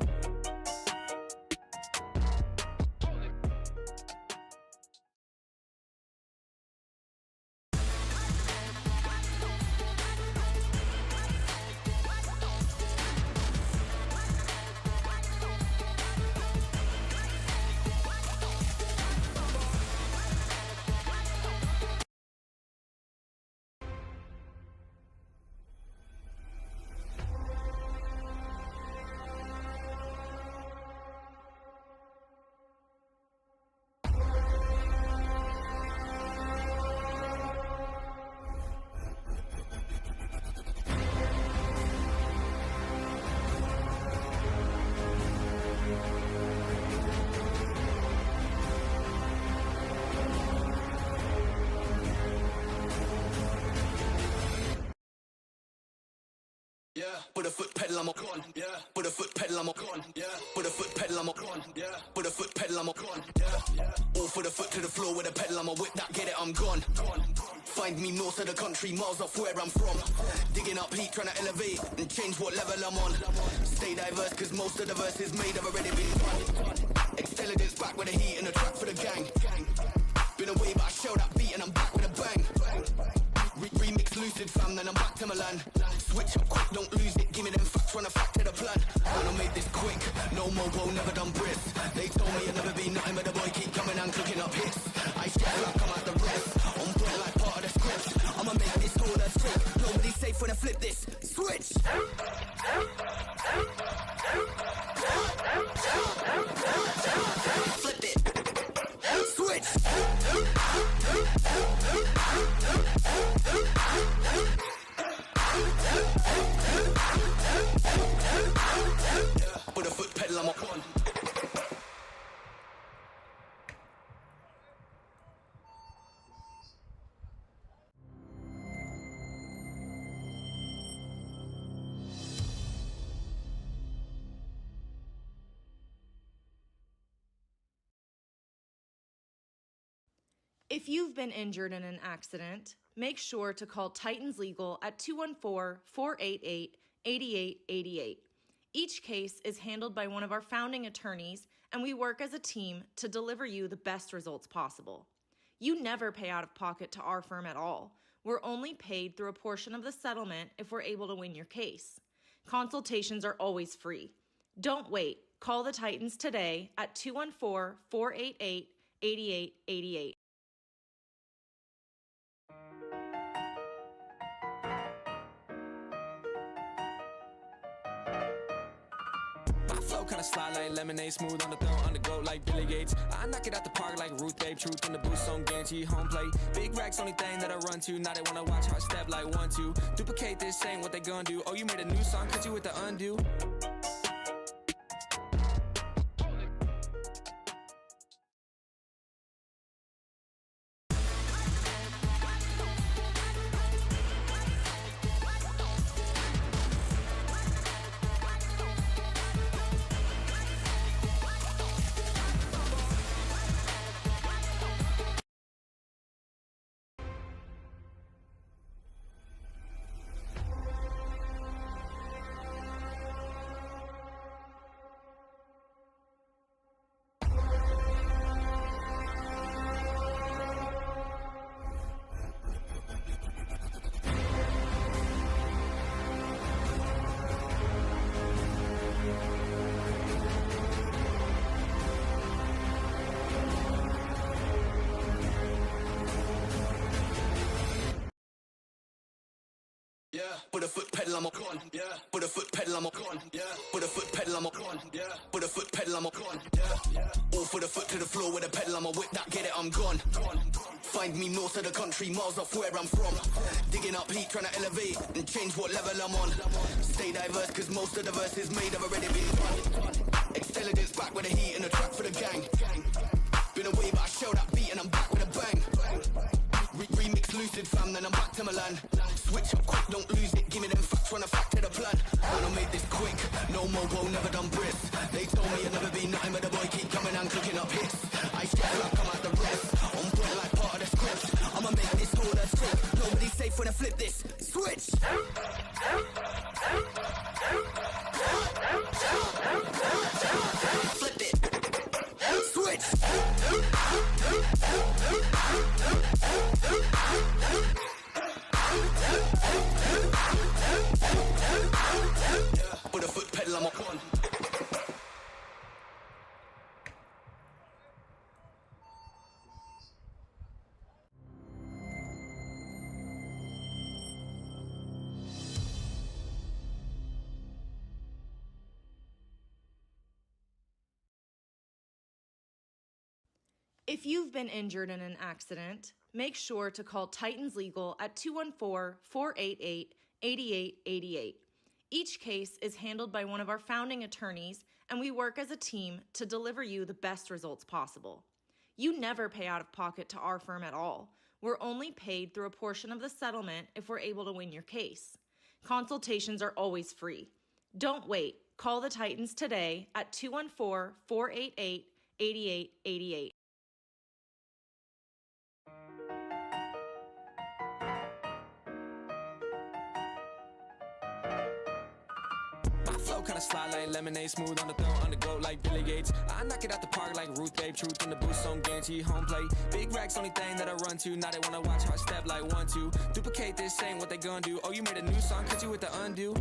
Yeah, put a foot pedal, I'm a con. Yeah, put a foot pedal, I'm a con. Yeah, put a foot pedal, I'm a con. Yeah, put a foot pedal, I'm a con. Yeah, all for the foot to the floor with a pedal, I'm a whip that, get it, I'm gone. Find me north of the country, miles off where I'm from. Digging up heat, trying to elevate and change what level I'm on. Stay diverse, cause most of the verses made have already been done. Intelligence back with the heat and the track for the gang. Been away, but I shell that beat and I'm back with a bang. Remix lucid fam, then I'm back to Milan. Switch up quick, don't lose it. Give me them facts, run a fact to the plan. And I made this quick, no mobo, never done brisk. They told me I'd never be nothing, but the boy keep coming and cooking up hits. I share like I'm at the rest, on point like part of the script. I'ma make this whole earth trick. Nobody's safe when I flip this. Switch! Flip it! Switch! Put a foot pedal, I'm a con. If you've been injured in an accident, make sure to call Titans Legal at 214-488-8888. Each case is handled by one of our founding attorneys, and we work as a team to deliver you the best results possible. You never pay out of pocket to our firm at all. We're only paid through a portion of the settlement if we're able to win your case. Consultations are always free. Don't wait. Call the Titans today at 214-488-8888. My flow kinda slide like lemonade, smooth on the throat, on the go like Billy Gates. I knock it out the park like Ruth Babe, truth in the boost on guarantee home plate. Big racks, only thing that I run to. Now they wanna watch how I step like 1-2. Duplicate this, ain't what they gonna do. Oh, you made a new song, cut you with the undo. yeah. Put a foot pedal, I'm a con, yeah. Put a foot pedal, I'm a con, yeah. Put a foot pedal, I'm a con, yeah. Put a foot pedal, I'm a con, yeah. All for the foot to the floor with a pedal, I'm a whip that, get it, I'm gone. Find me north of the country, miles off where I'm from. Digging up heat, trying to elevate and change what level I'm on. Stay diverse, cause most of the verses made have already been done. Intelligence back with the heat and the track for the gang. Been away, but I shell that beat and I'm back with a bang. Remix lucid fam, then I'm back to Milan. Switch up quick, don't lose it, give me them facts, run a fact to the plan. When I made this quick, no mobo, never done brisk. They told me I'd never be nothing, but the boy keep coming and cooking up hits. I step like I'm at the rest, on point like part of the script. I'ma make this whole that's trick, nobody's safe when I flip this. Switch! Flip it! Switch! Put a foot pedal, I'm a con. If you've been injured in an accident, make sure to call Titans Legal at 214-488-8888. Each case is handled by one of our founding attorneys, and we work as a team to deliver you the best results possible. You never pay out of pocket to our firm at all. We're only paid through a portion of the settlement if we're able to win your case. Consultations are always free. Don't wait. Call the Titans today at 214-488-8888. My flow kinda slide like lemonade, smooth on the throat, on the go like Billy Gates. I knock it out the park like Ruth Babe, truth in the boost, on guarantee home plate. Big racks, only thing that I run to. Now they wanna watch how I step like 1-2. Duplicate this, ain't what they gonna do. Oh, you made a new song, cause you with the undo.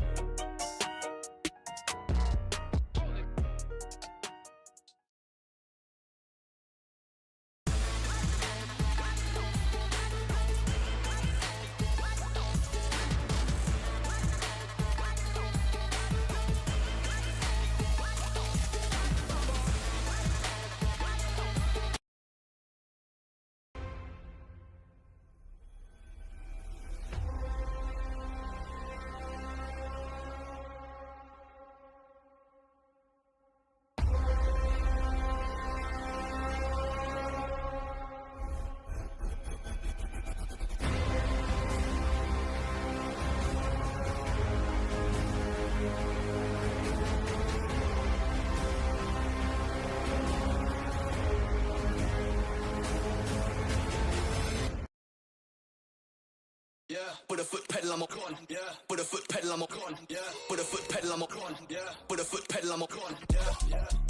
Yeah, put a foot pedal, I'm a con, yeah. Put a foot pedal, I'm a con, yeah. Put a foot pedal, I'm a con, yeah. Put a foot pedal, I'm a con, yeah.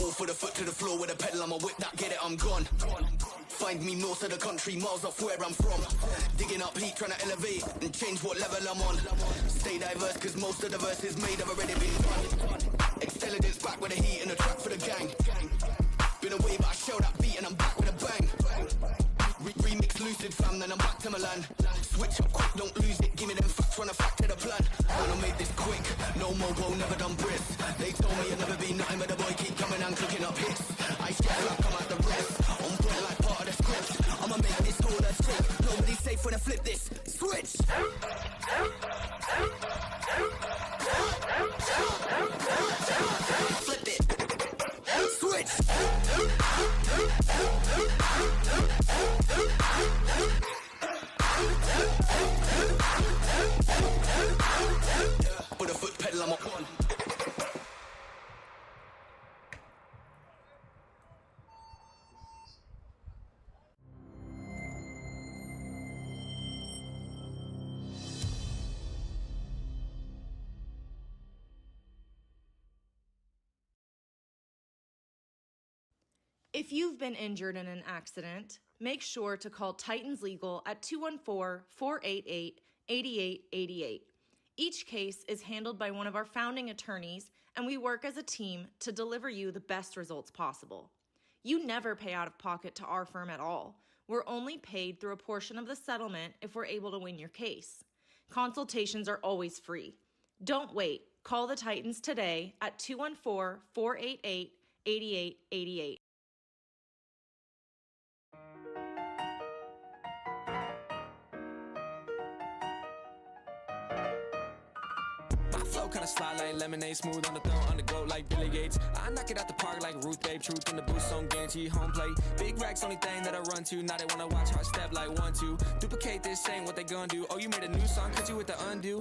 All for the foot to the floor with a pedal, I'm a whip that, get it, I'm gone. Find me north of the country, miles off where I'm from. Digging up heat, trying to elevate and change what level I'm on. Stay diverse, cause most of the verses made have already been done. Intelligence back with the heat and the track for the gang. Been away, but I shell that beat and I'm back with a bang. Remix lucid fam, then I'm back to Milan. Switch up quick, don't lose it, give me them facts, run a fact to the plan. When I made this quick, no mobo, never done brisk. They told me I'd never be nothing, but the boy keep coming and cooking up hits. I step like I'm at the rest, on point like part of the script. I'ma make this whole that's trick, nobody's safe when I flip this. Switch! Flip it! Switch! Put a foot pedal, I'm a con. If you've been injured in an accident, make sure to call Titans Legal at 214-488-8888. Each case is handled by one of our founding attorneys, and we work as a team to deliver you the best results possible. You never pay out of pocket to our firm at all. We're only paid through a portion of the settlement if we're able to win your case. Consultations are always free. Don't wait. Call the Titans today at 214-488-8888. Flow kinda slide like lemonade, smooth on the throat, on the go like Billy Gates. I knock it out the park like Ruth Babe, truth in the boost on guarantee home plate. Big racks, only thing that I run to. Now they wanna watch how I step like 1-2. Duplicate this, ain't what they gonna do. Oh, you made a new song, cut you with the undo.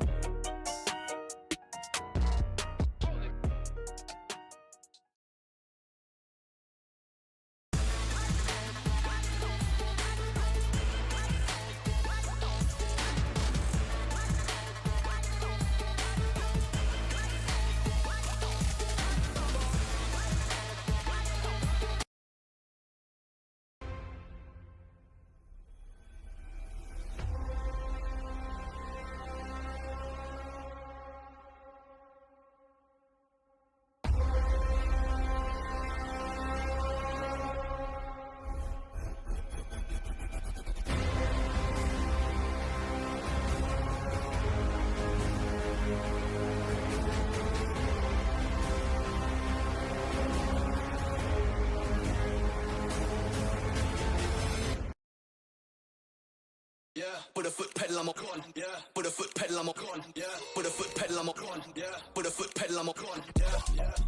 Yeah, put a foot pedal, I'm a con. Yeah, put a foot pedal, I'm a con. Yeah, put a foot pedal, I'm a con. Yeah, put a foot pedal, I'm a con. Yeah,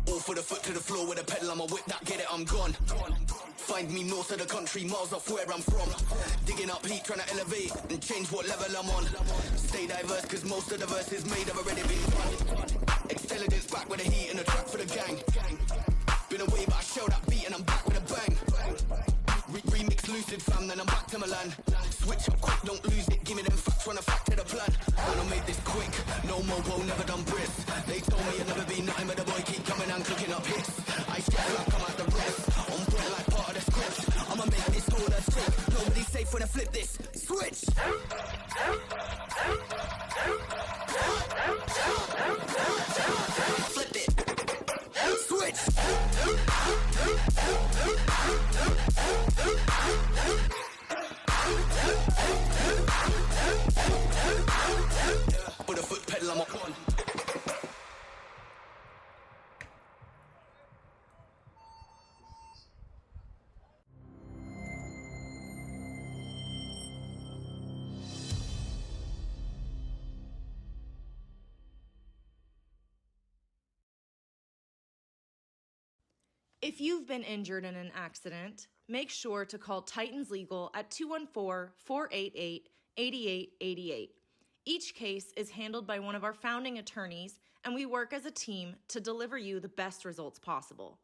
all for the foot to the floor with a pedal, I'm a whip that, get it, I'm gone. Find me north of the country, miles off where I'm from. Digging up heat, trying to elevate and change what level I'm on. Stay diverse, cause most of the verses made have already been done. Intelligence back with the heat and the track for the gang. Been away, but I show that beat and I'm back with a bang. Remix lucid fam, then I'm back to Milan. Switch up quick, don't lose it, give me them facts, run a fact to the plan. Man, I made this quick, no mobo, never done brisk. They told me I'd never be nothing, but the boy keep coming and cooking up hits. I share like I'm at the rest, on point like part of the script. I'ma make this all a trick, nobody's safe when I flip this. Switch! Flip it! Switch! Put a foot pedal, I'm a con. If you've been injured in an accident, make sure to call Titans Legal at 214-488-8888. Each case is handled by one of our founding attorneys, and we work as a team to deliver you the best results possible.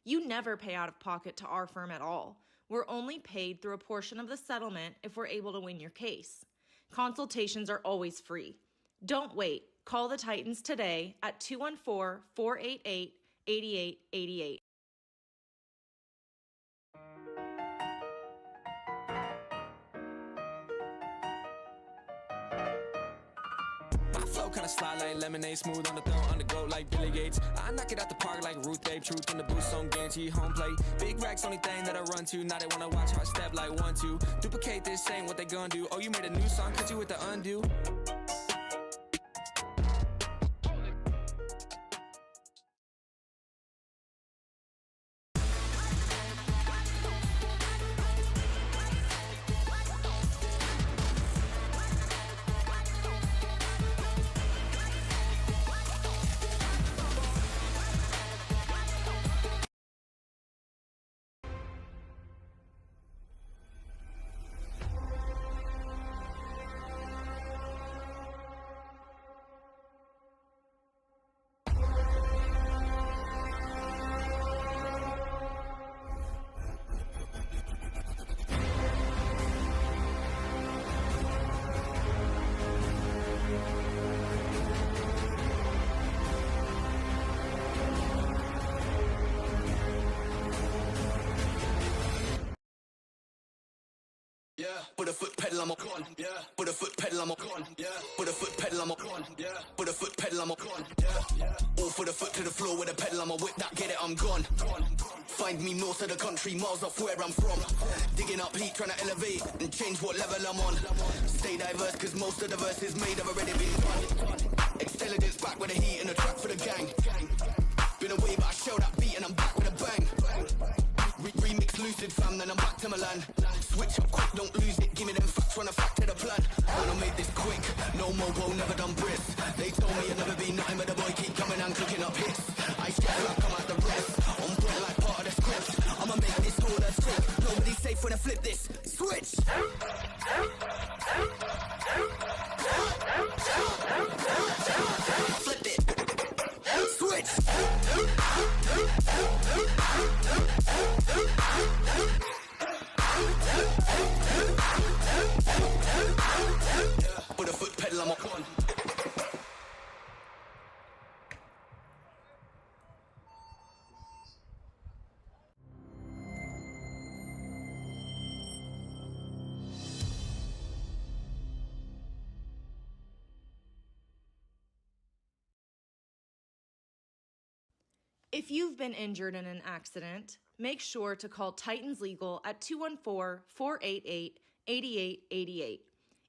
You never pay out of pocket to our firm at all. We're only paid through a portion of the settlement if we're able to win your case. Consultations are always free. Don't wait. Call the Titans today at 214-488-8888. Flow kinda slide like lemonade, smooth on the throat, on the go like Billy Gates. I knock it out the park like Ruth Babe, truth in the boost on guarantee home plate. Big racks, only thing that I run to. Now they wanna watch how I step like 1-2. Duplicate this, ain't what they gonna do. Oh, you made a new song, cut you with the undo. Yeah, put a foot pedal, I'm a con. Yeah, put a foot pedal, I'm a con. Yeah, put a foot pedal, I'm a con. Yeah, put a foot pedal, I'm a con. Yeah, all for the foot to the floor with a pedal, I'm a whip that, get it, I'm gone. Find me north of the country, miles off where I'm from. Digging up heat, trying to elevate and change what level I'm on. Stay diverse, cause most of the verses made have already been done. Extelligence back with the heat and the track for the gang. Been away, but I shell that beat and I'm back with a bang. Remix lucid fam, then I'm back to Milan. Switch up quick, don't lose it. Give me them facts, run a fact to the plan. Man, I made this quick. No mobo, never done brisk. They told me I'd never be nothing, but the boy keep coming and cooking up hits. I share like I'm at the rest. On point like part of the script. I'ma make this all that's sick. Nobody's safe when I flip this. Switch. Flip it. Switch. Put a foot pedal, I'm a con. If you've been injured in an accident, make sure to call Titans Legal at 214-488-8888.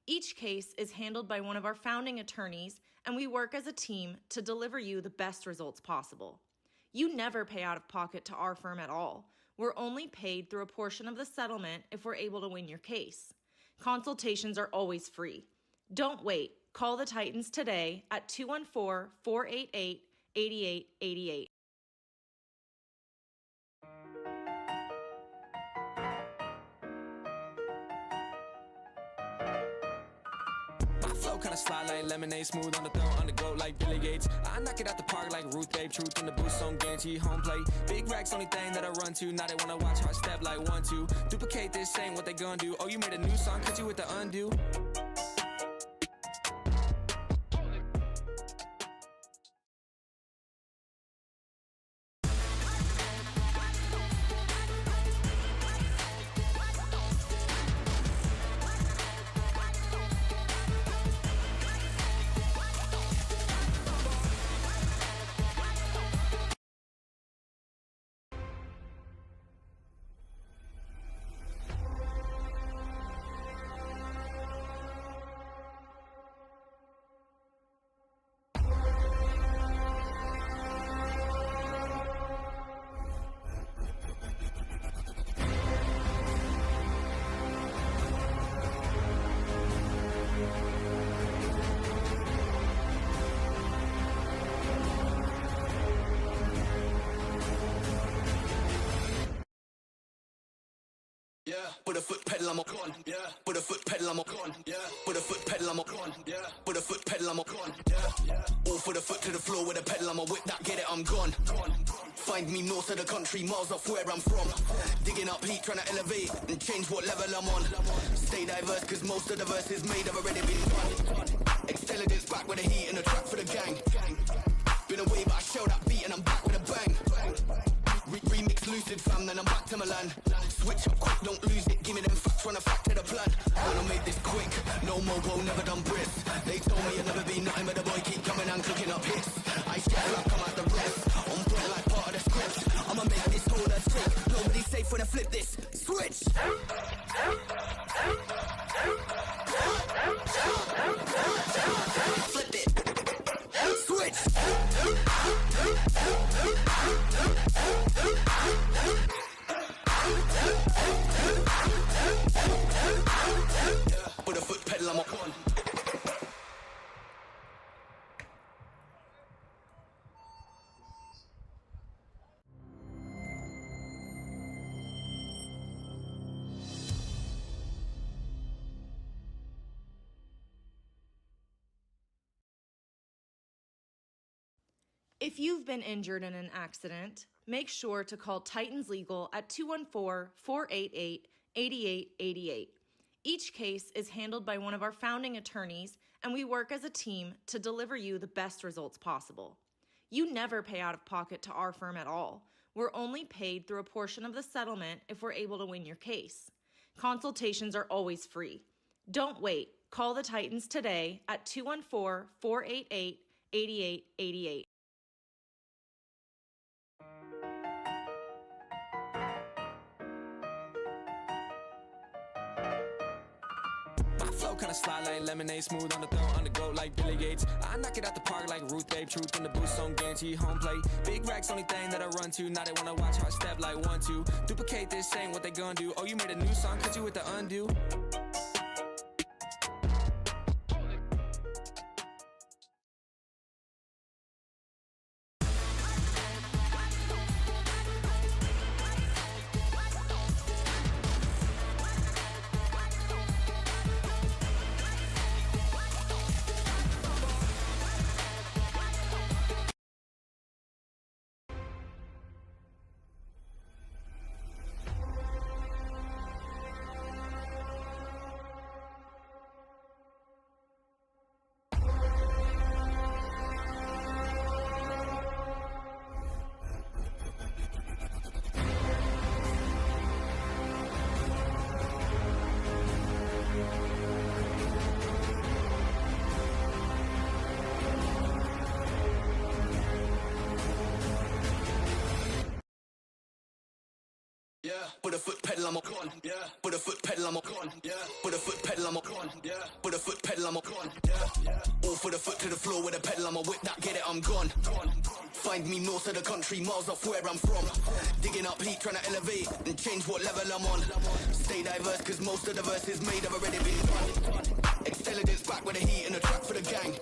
Each case is handled by one of our founding attorneys, and we work as a team to deliver you the best results possible. You never pay out of pocket to our firm at all. We're only paid through a portion of the settlement if we're able to win your case. Consultations are always free. Don't wait. Call the Titans today at 214-488-8888. Flow kinda slide like lemonade, smooth on the throat, on the go like Billy Gates. I knock it out the park like Ruth Babe, truth in the boost on guarantee home plate. Big racks, only thing that I run to. Now they wanna watch how I step like 1-2. Duplicate this, ain't what they gonna do. Oh, you made a new song, cause you with the undo. Yeah, put a foot pedal, I'm a con. Yeah, put a foot pedal, I'm a con. Yeah, put a foot pedal, I'm a con. Yeah, put a foot pedal, I'm a con. Yeah, all for the foot to the floor with a pedal, I'm a whip that, get it, I'm gone. Find me north of the country, miles off where I'm from. Digging up heat, trying to elevate and change what level I'm on. Stay diverse, cause most of the verses made have already been done. Extelligence back with the heat and the track for the gang. Been away, but I shell that beat and I'm back with a bang. Remix lucid fam, then I'm back to Milan. Switch up quick, don't lose it. Give me them facts, run a fact to the plan. Man, I made this quick. No mobo, never done brisk. They told me I'd never be nothing, but the boy keep coming and cooking up hits. I share like I'm at the rest. On point like part of the script. I'ma make this all that's sick. Nobody's safe when I flip this. Switch. Flip it. Switch. Put a foot pedal, I'm a con. If you've been injured in an accident, make sure to call Titans Legal at 214-488-8888. Each case is handled by one of our founding attorneys, and we work as a team to deliver you the best results possible. You never pay out of pocket to our firm at all. We're only paid through a portion of the settlement if we're able to win your case. Consultations are always free. Don't wait. Call the Titans today at 214-488-8888. My flow kinda slide like lemonade, smooth on the throat, on the go like Billy Gates. I knock it out the park like Ruth Babe, truth in the boost, on guarantee home plate. Big racks, only thing that I run to. Now they wanna watch how I step like 1-2. Duplicate this, ain't what they gonna do. Oh, you made a new song, cause you with the undo. Yeah, put a foot pedal, I'm a con. Yeah, put a foot pedal, I'm a con. Yeah, put a foot pedal, I'm a con. Yeah, put a foot pedal, I'm a con. Yeah, all for the foot to the floor with a pedal, I'm a whip that, get it, I'm gone. Find me north of the country, miles off where I'm from. Digging up heat, trying to elevate and change what level I'm on. Stay diverse, cause most of the verses made have already been done. Intelligence back with the heat and the track for the gang.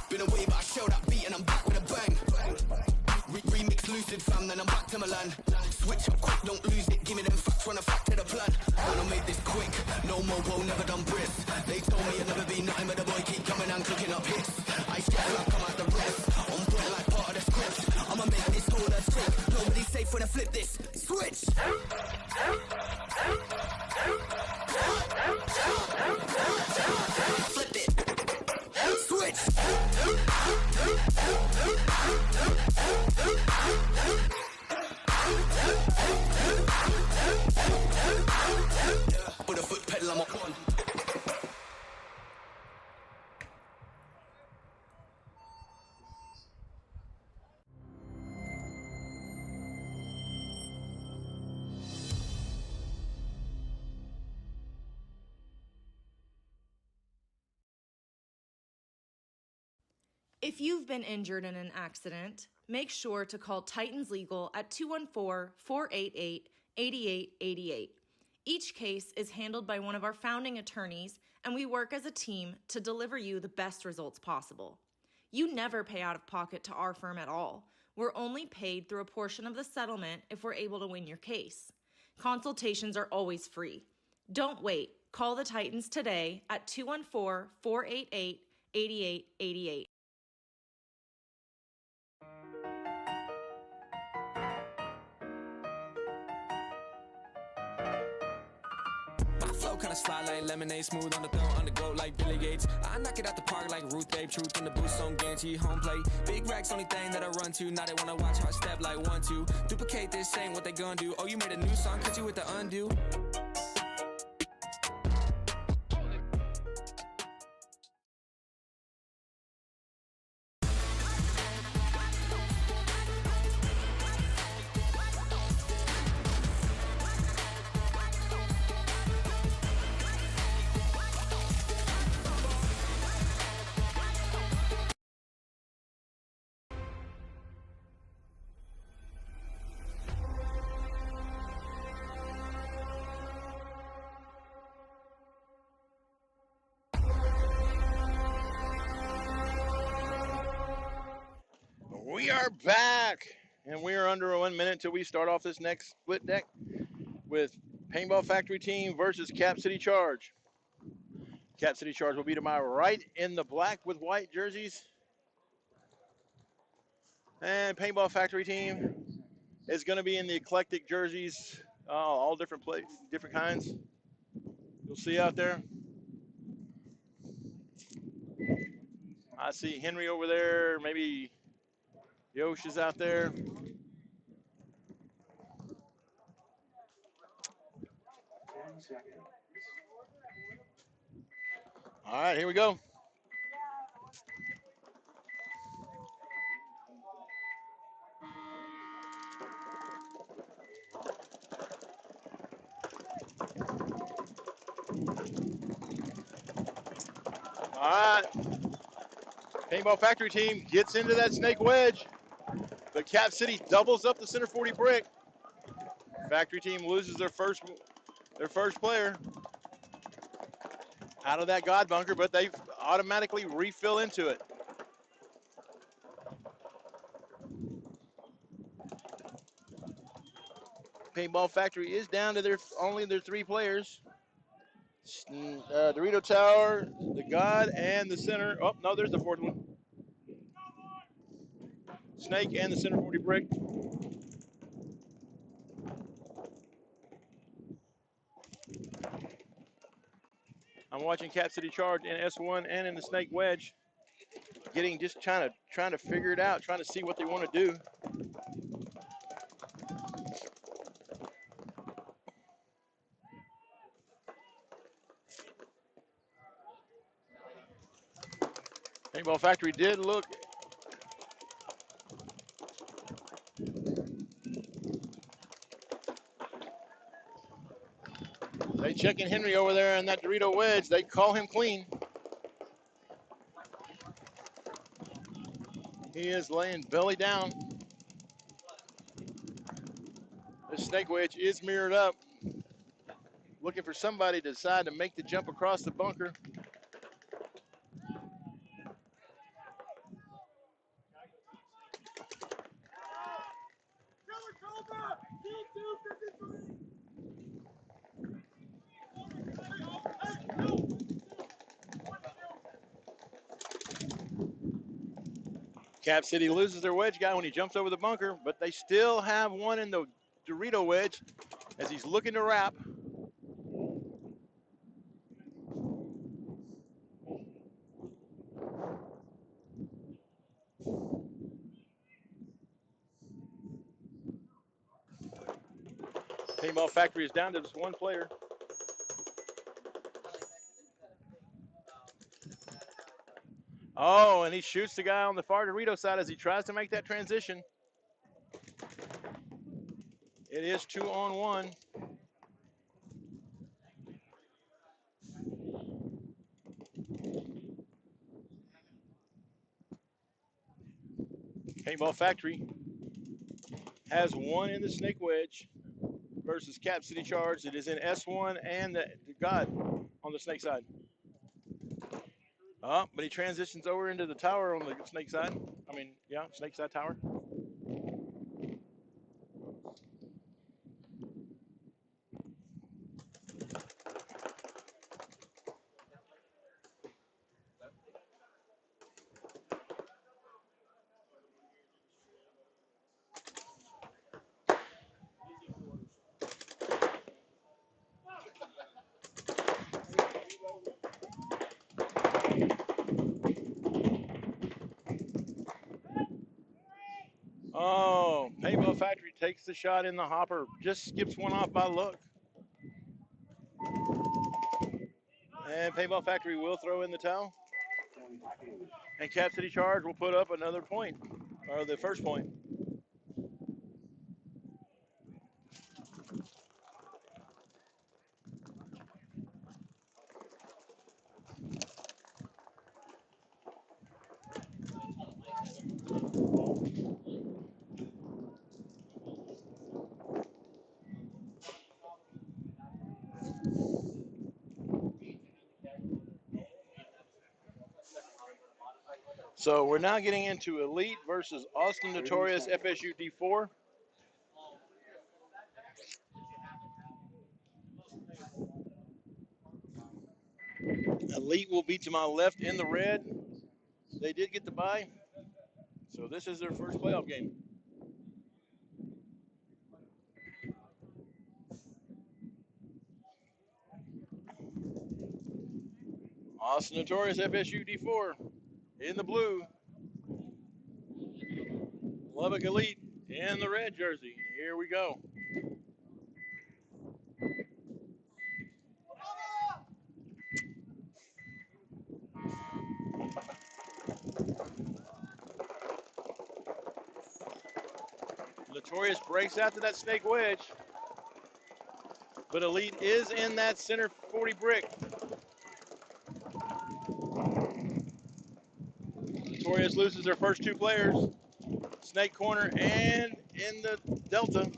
Been away, but I show that beat and I'm back with a bang. Remix lucid fam, then I'm back to Milan. Switch up quick, don't lose it, give me them facts, run a fact to the plan. Wanna make this quick, no mobo, never done brisk. They told me I'd never be nothing, but the boy keep coming and cooking up hits. I share like I'm at the rest, on point like part of the script. I'ma make this whole a trick, nobody's safe when I flip this. Switch! Flip it! Switch! Put a foot pedal, I'm a con. If you've been injured in an accident, make sure to call Titans Legal at 214-488-8888. Each case is handled by one of our founding attorneys, and we work as a team to deliver you the best results possible. You never pay out of pocket to our firm at all. We're only paid through a portion of the settlement if we're able to win your case. Consultations are always free. Don't wait. Call the Titans today at 214-488-8888. Flow kinda slide like lemonade, smooth on the throat, on the go like Billy Gates. I knock it out the park like Ruth Babe, truth in the boost, on guarantee home plate. Big racks, only thing that I run to. Now they wanna watch how I step like 1-2. Duplicate this, ain't what they gonna do. Oh, you made a new song, cause you with the undo. We are back, and we are under 1 minute till we start off this next split deck with Paintball Factory Team versus Cap City Charge. Cap City Charge will be to my right in the black with white jerseys. And Paintball Factory Team is going to be in the eclectic jerseys, all different different kinds. You'll see out there. I see Henry over there, maybe Yosh is out there. All right, here we go. All right. Paintball Factory team gets into that snake wedge, but Cap City doubles up the center 40 brick. Factory team loses their first player out of that God bunker, but they automatically refill into it. Paintball Factory is down to only their 3 players. Dorito Tower, the God, and the center. Oh, no, there's the 4th one. Snake and the center 40 brick. I'm watching Cap City Charge in S1 and in the Snake Wedge. Just trying to figure it out, trying to see what they want to do. Paintball Factory did look. They checking Henry over there in that Dorito wedge. They call him clean. He is laying belly down. The snake wedge is mirrored up. Looking for somebody to decide to make the jump across the bunker. Cap City loses their wedge guy when he jumps over the bunker, but they still have one in the Dorito wedge as he's looking to wrap. Paintball Factory is down to just 1 player. Oh, and he shoots the guy on the far Dorito side as he tries to make that transition. It is 2-on-1. Paintball Factory has 1 in the snake wedge versus Cap City Charge. It is in S1 and the God on the snake side. But he transitions over into the tower on the snake side. Snake side tower. Oh, Paintball Factory takes the shot in the hopper. Just skips one off by luck. And Paintball Factory will throw in the towel. And Cap City Charge will put up another point, or the first point. So we're now getting into Elite versus Austin Notorious FSU D4. Elite will be to my left in the red. They did get the bye, so this is their first playoff game. Austin Notorious FSU D4 in the blue. Lubbock Elite in the red jersey. Here we go. Notorious breaks out to that snake wedge. But Elite is in that center 40 brick. Notorious loses their first two players. Snake corner and in the Delta.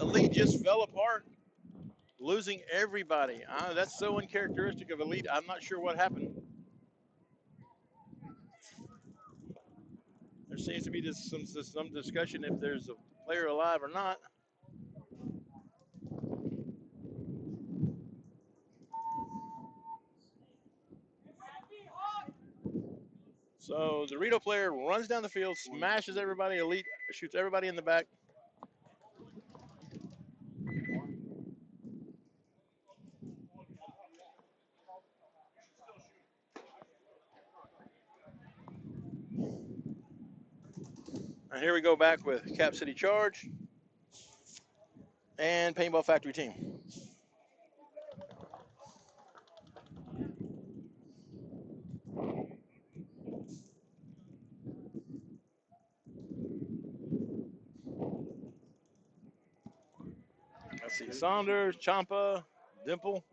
Elite just fell apart, losing everybody. That's so uncharacteristic of Elite. I'm not sure what happened. There seems to be some discussion if there's a player alive or not. So the Dorito player runs down the field, smashes everybody. Elite shoots everybody in the back. And here we go back with Cap City Charge and Paintball Factory team. Let's see, Saunders, Champa, Dimple.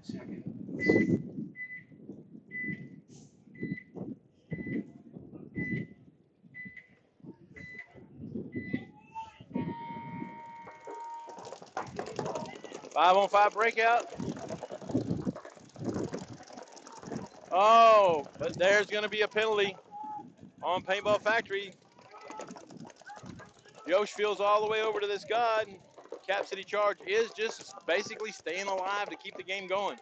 Seconds. 5-on-5 breakout. Oh, but there's going to be a penalty on Paintball Factory. Yosh feels all the way over to this god. Cap City Charge is just basically staying alive to keep the game going.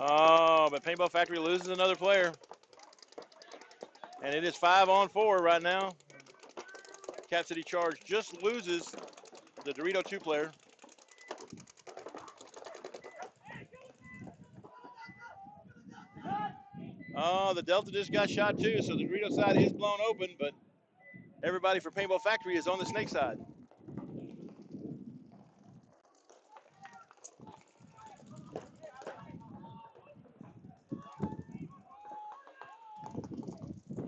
Oh, but Paintball Factory loses another player. And it is 5-on-4 right now. Cap City Charge just loses the Dorito 2 player. Oh, the Delta just got shot too, so the Dorito side is blown open, but everybody for Paintball Factory is on the Snake side.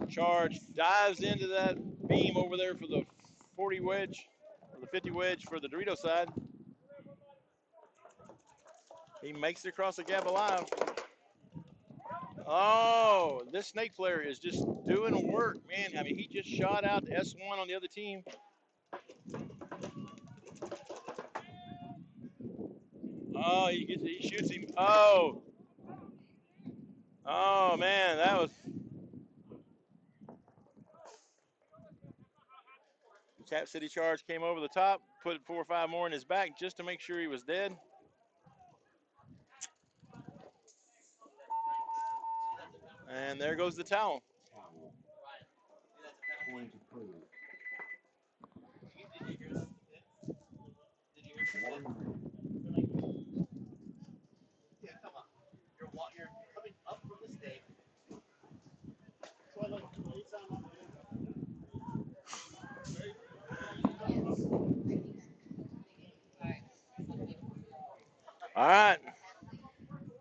Charge dives into that beam over there for the 40 wedge, or the 50 wedge for the Dorito side. He makes it across the gap alive. Oh, this Snake player is just doing work, man. I mean, he just shot out the S1 on the other team. Oh, he shoots him. Oh, man, that was. Cap City Charge came over the top, put 4 or 5 more in his back just to make sure he was dead. And there goes the towel. Point approved. All right.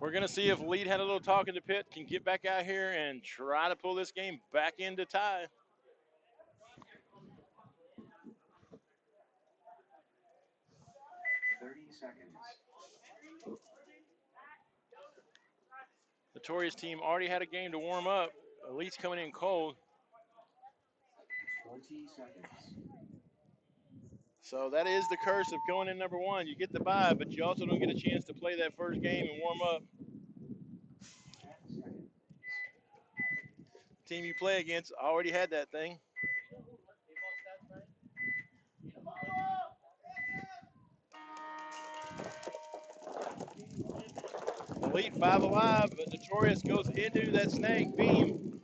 We're going to see if Lead had a little talk in the pit, can get back out here and try to pull this game back into tie. Notorious team already had a game to warm up. Elite's coming in cold. 20 seconds. So that is the curse of going in number 1. You get the bye, but you also don't get a chance to play that first game and warm up. Team you play against already had that thing. Elite 5 alive, but Notorious goes into that snake beam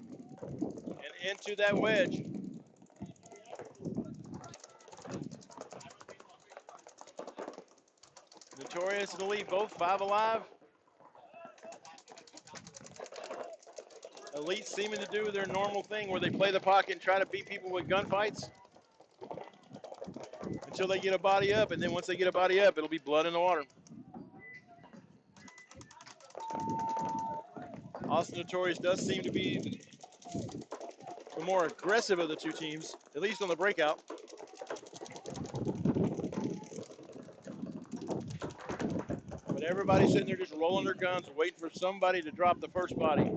and into that wedge. Notorious and Elite both 5 alive. Elite seeming to do their normal thing where they play the pocket and try to beat people with gunfights until they get a body up, and then once they get a body up, it'll be blood in the water. Austin Notorious does seem to be the more aggressive of the two teams, at least on the breakout. But everybody's sitting there just rolling their guns, waiting for somebody to drop the first body.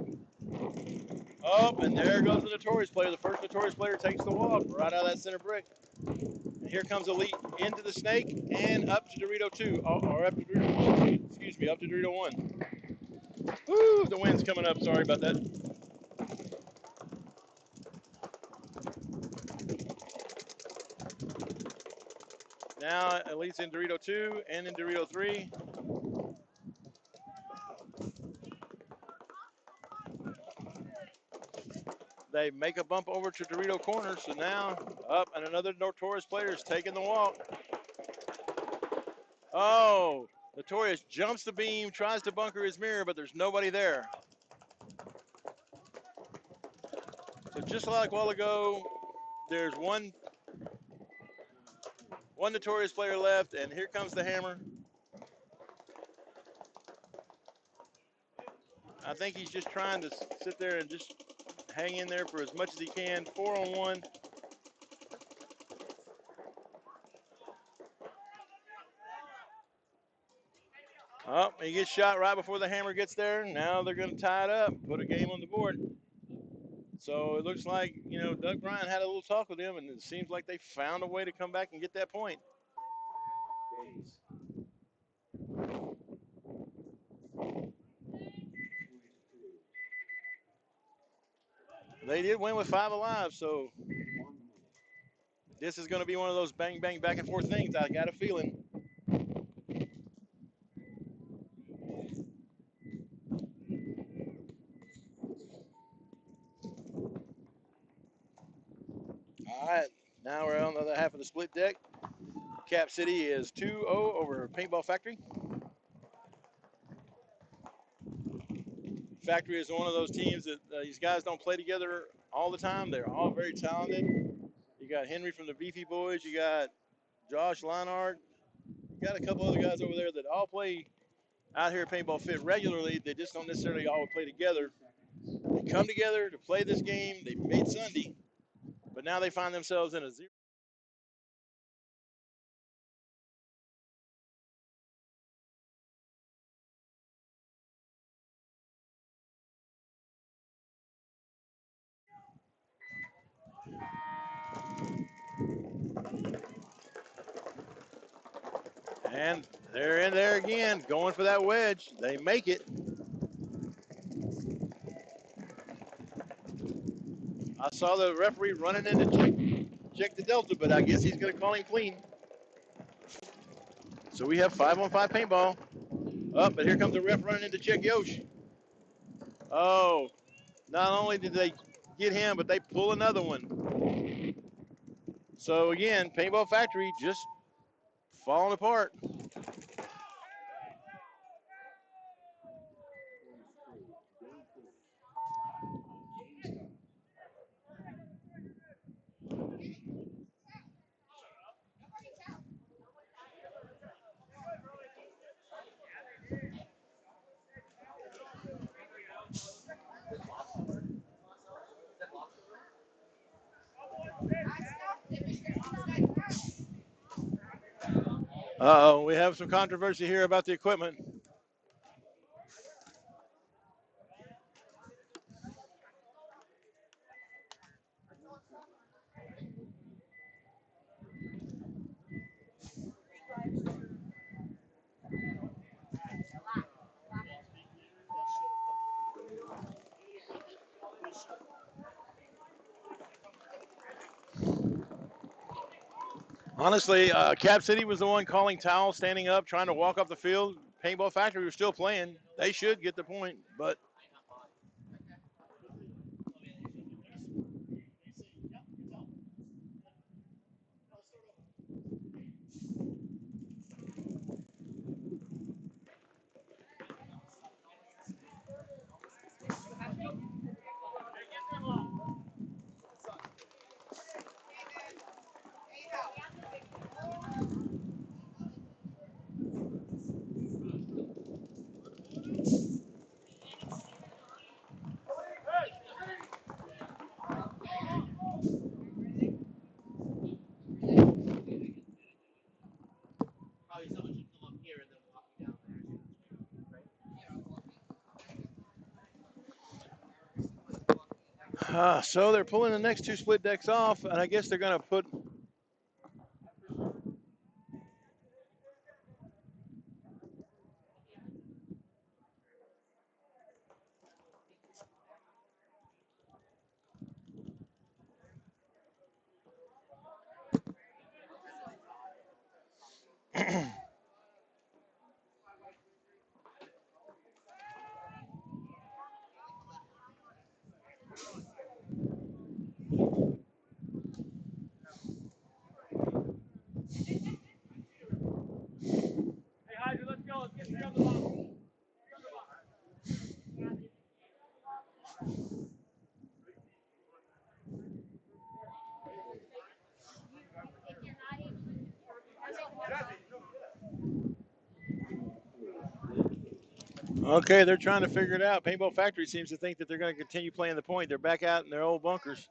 Oh, and there goes the Notorious player. The first Notorious player takes the walk right out of that center brick. And here comes Elite into the snake and up to Dorito 2, or up to Dorito 1. Excuse me, up to Dorito 1. Woo, the wind's coming up. Sorry about that. Now Elite's in Dorito 2 and in Dorito 3. They make a bump over to Dorito corner, so now up and another Notorious player is taking the walk. Oh, Notorious jumps the beam, tries to bunker his mirror, but there's nobody there. So just like a while ago, there's one Notorious player left, and here comes the hammer. I think he's just trying to sit there and just hang in there for as much as he can. 4-on-1. Oh, he gets shot right before the hammer gets there. Now they're going to tie it up, put a game on the board. So it looks like, you know, Doug Bryan had a little talk with him, and it seems like they found a way to come back and get that point. They did win with 5 alive, so this is going to be one of those bang, bang, back and forth things. I got a feeling. All right, now we're on the other half of the split deck. Cap City is 2-0 over Paintball Factory. Factory is one of those teams that these guys don't play together all the time. They're all very talented. You got Henry from the Beefy Boys. You got Josh Leinart. You got a couple other guys over there that all play out here at Paintball Fit regularly. They just don't necessarily all play together. They come together to play this game. They made Sunday, but now they find themselves in a 0. And they're in there again, going for that wedge. They make it. I saw the referee running in to check the delta, but I guess he's going to call him clean. So we have 5-on-5 paintball. Oh, but here comes the ref running in to check Yosh. Oh, not only did they get him, but they pull another one. So again, Paintball Factory just falling apart. Uh-oh, we have some controversy here about the equipment. Honestly, Cap City was the one calling towel, standing up, trying to walk off the field. Paintball Factory was still playing. They should get the point, but so they're pulling the next two split decks off, and I guess they're going to put. Okay, they're trying to figure it out. Paintball Factory seems to think that they're going to continue playing the point. They're back out in their old bunkers.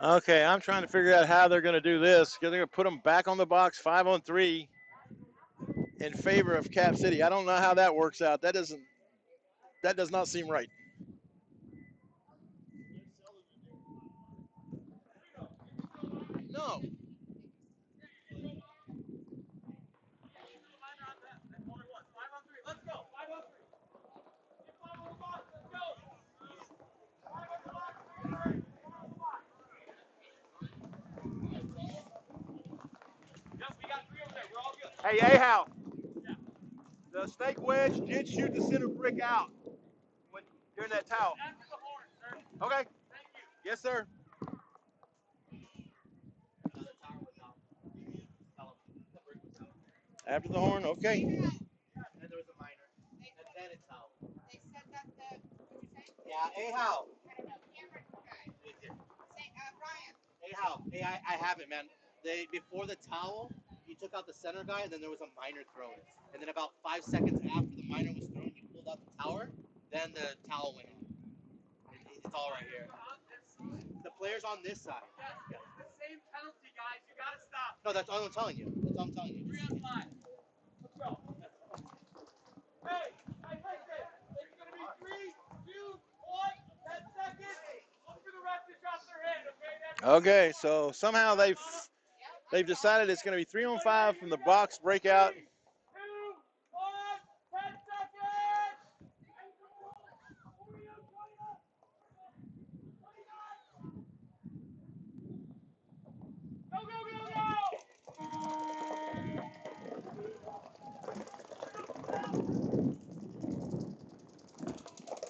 Okay, I'm trying to figure out how they're going to do this because they're going to put them back on the box 5-on-3 in favor of Cap City. I don't know how that works out. That does not seem right. No. Hey, Ahal. The snake wedge did shoot the center brick out when during that towel. Okay. Yes, sir. After the horn, okay. And there was a minor. And then it's out. They said that yeah, Ahal. Ahal, hey, I have it, man. They before the towel, you took out the center guy, and then there was a minor thrown. And then about 5 seconds after the minor was thrown, you pulled out the tower. Then the towel went on. It's all right here. The player's on this side. Yeah. It's the same penalty, guys. You gotta stop. No, that's all I'm telling you. That's all I'm telling you. 3 on 5. Let's go. Hey, I like this. It's gonna be 3, 2, 1, 10 seconds. Look for the ref to drop their head, okay? Okay, so somehow they've decided it's going to be 3-on-5 from the box breakout. 2, 1, 10 seconds. Go, go, go, go!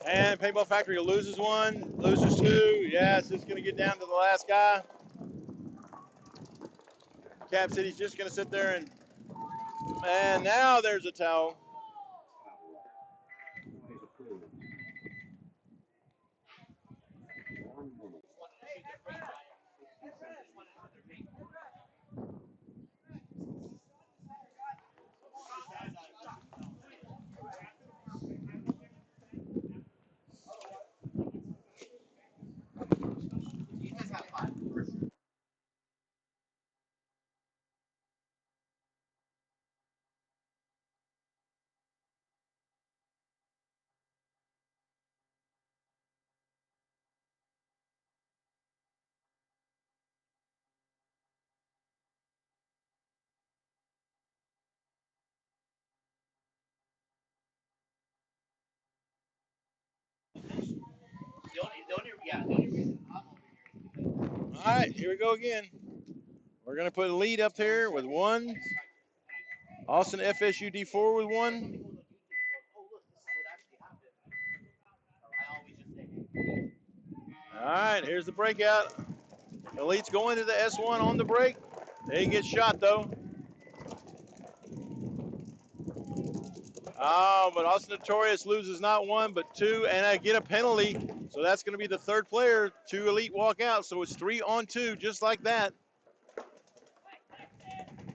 And Paintball Factory loses one, loses two. Yes, it's going to get down to the last guy. Cap City's just going to sit there and now there's a towel. All right, here we go again. We're going to put a lead up there with 1. Austin FSU D4 with 1. All right, here's the breakout. Elite's going to the S1 on the break. They get shot, though. Oh, but Austin Notorious loses not 1, but 2, and I get a penalty. So that's going to be the 3rd player. 2 Elite walk out, so it's 3 on 2, just like that.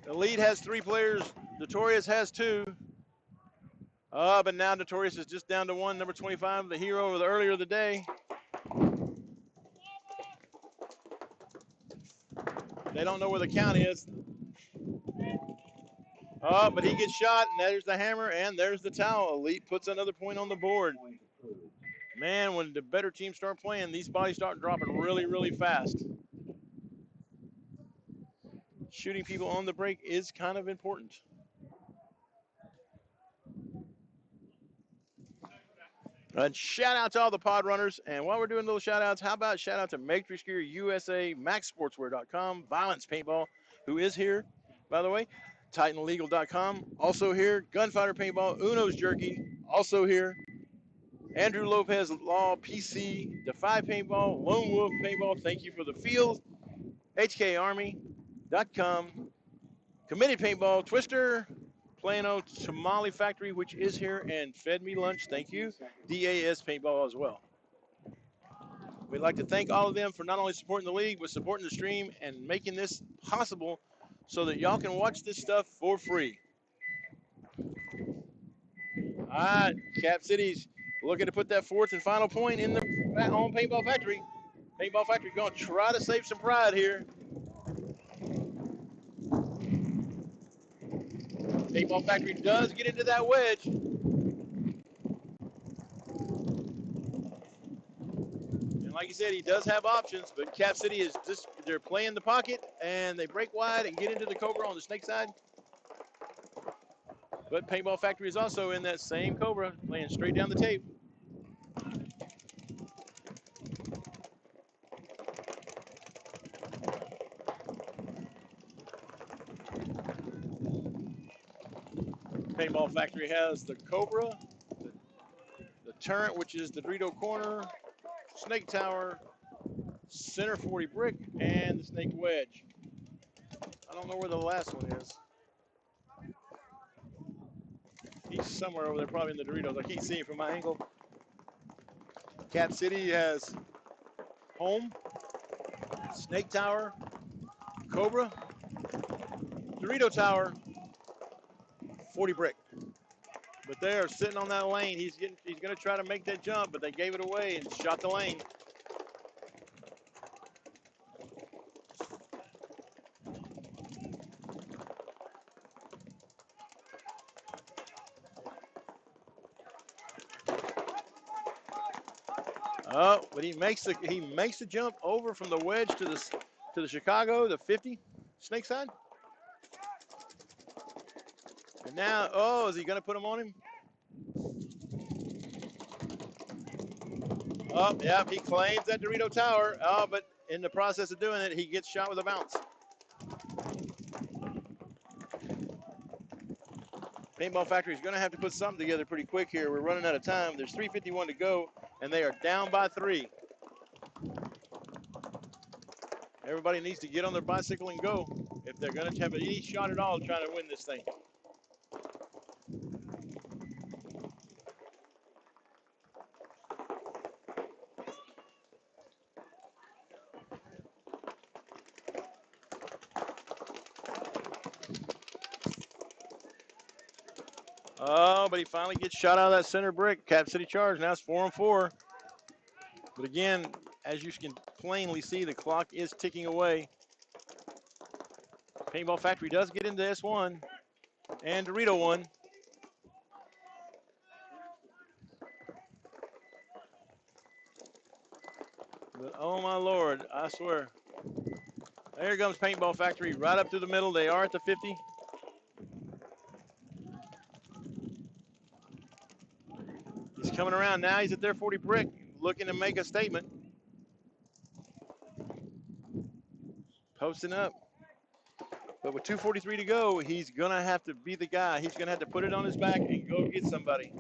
Elite has 3 players. Notorious has 2. But now Notorious is just down to 1, number 25, the hero of the earlier of the day. They don't know where the count is. Oh, but he gets shot, and there's the hammer, and there's the towel. Elite puts another point on the board. Man, when the better teams start playing, these bodies start dropping really, really fast. Shooting people on the break is kind of important. And shout out to all the pod runners. And while we're doing little shout outs, how about shout out to Matrix Gear USA, MaxSportswear.com, Violence Paintball, who is here, by the way, TitanLegal.com, also here, Gunfighter Paintball, Uno's Jerky, also here, Andrew Lopez Law PC, Defy Paintball, Lone Wolf Paintball, thank you for the field, HKArmy.com, Committed Paintball, Twister, Plano Tamale Factory, which is here and fed me lunch. Thank you. DAS Paintball as well. We'd like to thank all of them for not only supporting the league, but supporting the stream and making this possible so that y'all can watch this stuff for free. All right, Cap City's looking to put that 4th and final point in the home Paintball Factory. Paintball Factory going to try to save some pride here. Paintball Factory does get into that wedge. And like you said, he does have options, but Cap City is just, they're playing the pocket, and they break wide and get into the Cobra on the snake side. But Paintball Factory is also in that same Cobra, playing straight down the tape. Paintball Factory has the Cobra, the Turret, which is the Dorito Corner, Snake Tower, Center 40 Brick, and the Snake Wedge. I don't know where the last one is. He's somewhere over there, probably in the Doritos. I can't see him from my angle. Cap City has Home, Snake Tower, Cobra, Dorito Tower, 40 Brick. But they are sitting on that lane. He's going to try to make that jump, but they gave it away and shot the lane. Oh, but he makes the jump over from the wedge to the Chicago, the 50 snake side. And now, oh, is he going to put him on him? Oh, yeah, he claims that Dorito Tower. Oh, but in the process of doing it, he gets shot with a bounce. Paintball Factory is going to have to put something together pretty quick here. We're running out of time. There's 3:51 to go, and they are down by 3. Everybody needs to get on their bicycle and go if they're going to have any shot at all trying to win this thing. Oh, but he finally gets shot out of that center brick. Cap City charge. Now it's 4-on-4. But again, as you can plainly see, the clock is ticking away. Paintball Factory does get into S1 and Dorito won. But oh my Lord, I swear. There comes Paintball Factory right up through the middle. They are at the 50. He's coming around now. He's at their 40 brick, looking to make a statement. Posting up. But with 2:43 to go, he's going to have to be the guy. He's going to have to put it on his back and go get somebody.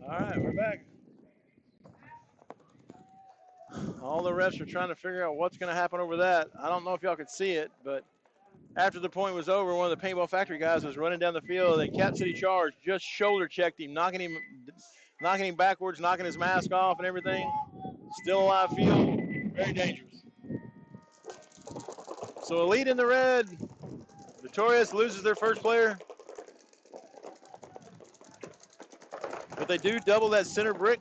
All right, we're back. All the refs are trying to figure out what's going to happen over that. I don't know if y'all could see it, but after the point was over, one of the Paintball Factory guys was running down the field, and Cap City Charge just shoulder checked him, knocking him backwards, knocking his mask off and everything. Still a live field, very dangerous. So Elite in the red. Notorious loses their first player. But they do double that center brick.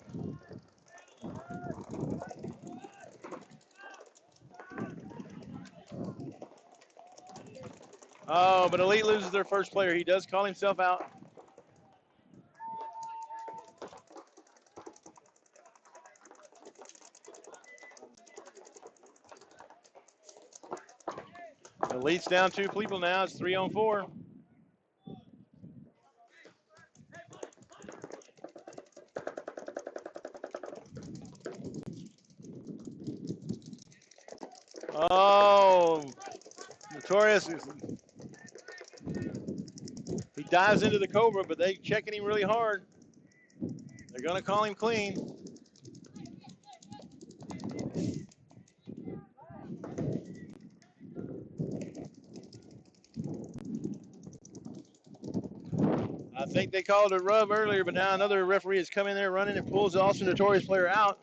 Oh, but Elite loses their first player. He does call himself out. Elite's down 2 people now. It's 3-on-4. Oh, Notorious. He dives into the Cobra, but they checking him really hard. They're going to call him clean. I think they called a rub earlier, but now another referee has come in there running and pulls the Austin Notorious player out.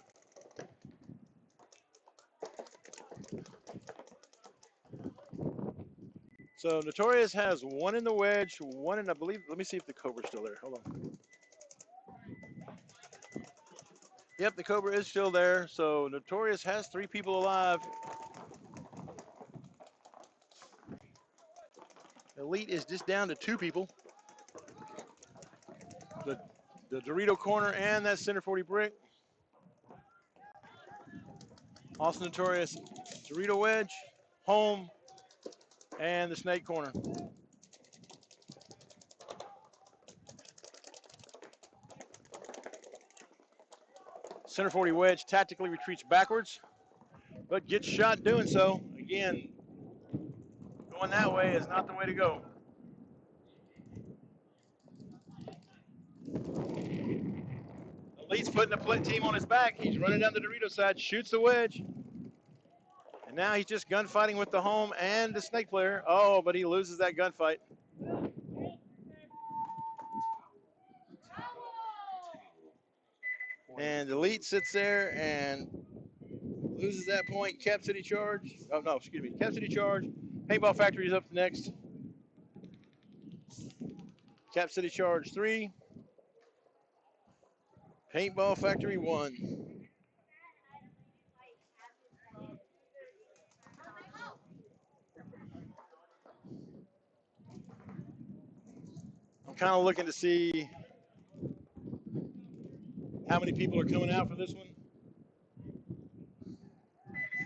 So Notorious has 1 in the wedge, 1 in, I believe, let me see if the Cobra's still there. Hold on. Yep, the Cobra is still there. So Notorious has 3 people alive. Elite is just down to 2 people. The Dorito corner and that center 40 brick. Austin Notorious, Dorito wedge, home, and the snake corner. Center 40 wedge tactically retreats backwards, but gets shot doing so. Again, going that way is not the way to go. Elite's putting the team on his back. He's running down the Dorito side, shoots the wedge. And now he's just gunfighting with the home and the snake player. Oh, but he loses that gunfight. And Elite sits there and loses that point. Cap City Charge. Oh, no, excuse me. Cap City Charge. Paintball Factory is up next. Cap City Charge 3. Paintball Factory 1. I'm kind of looking to see how many people are coming out for this one.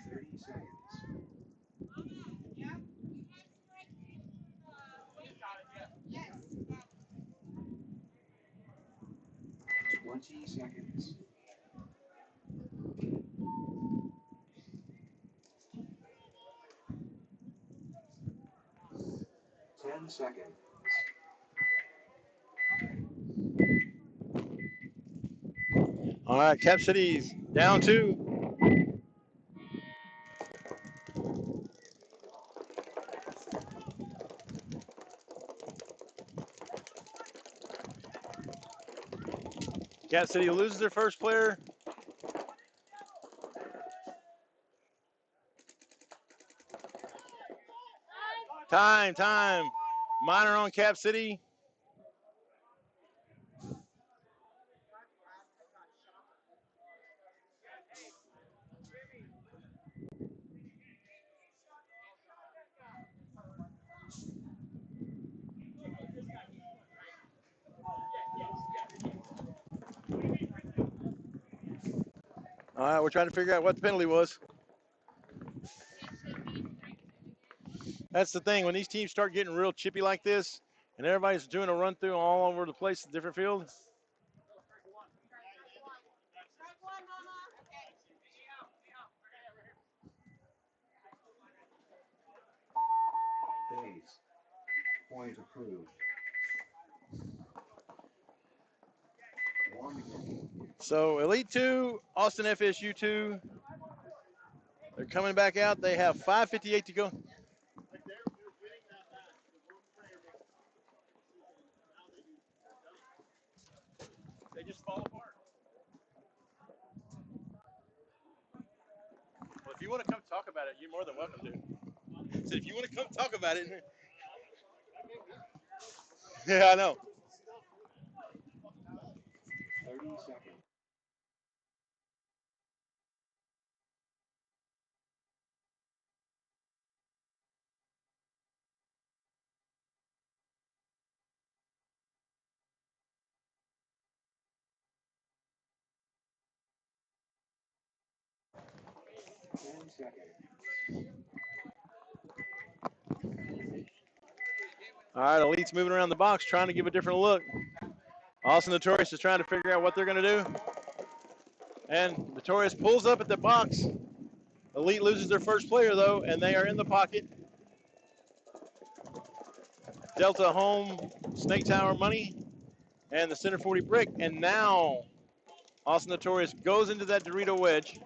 30 seconds. 20 seconds. 10 seconds. All right, Cap City's down 2. Cap City loses their first player. Time. Minor on Cap City. All right, we're trying to figure out what the penalty was. That's the thing. When these teams start getting real chippy like this, and everybody's doing a run through all over the place, different fields. Days. Point approved. 1 minute. So Elite 2, Austin FSU 2. They're coming back out. They have 5:58 to go. They just fall apart. Well, if you want to come talk about it, you're more than welcome to. So if you want to come talk about it. Yeah, I know. 30 seconds. All right, Elite's moving around the box, trying to give a different look. Austin Notorious is trying to figure out what they're going to do. And Notorious pulls up at the box. Elite loses their first player, though, and they are in the pocket. Delta home, Snake Tower money, and the center 40 brick. And now Austin Notorious goes into that Dorito wedge.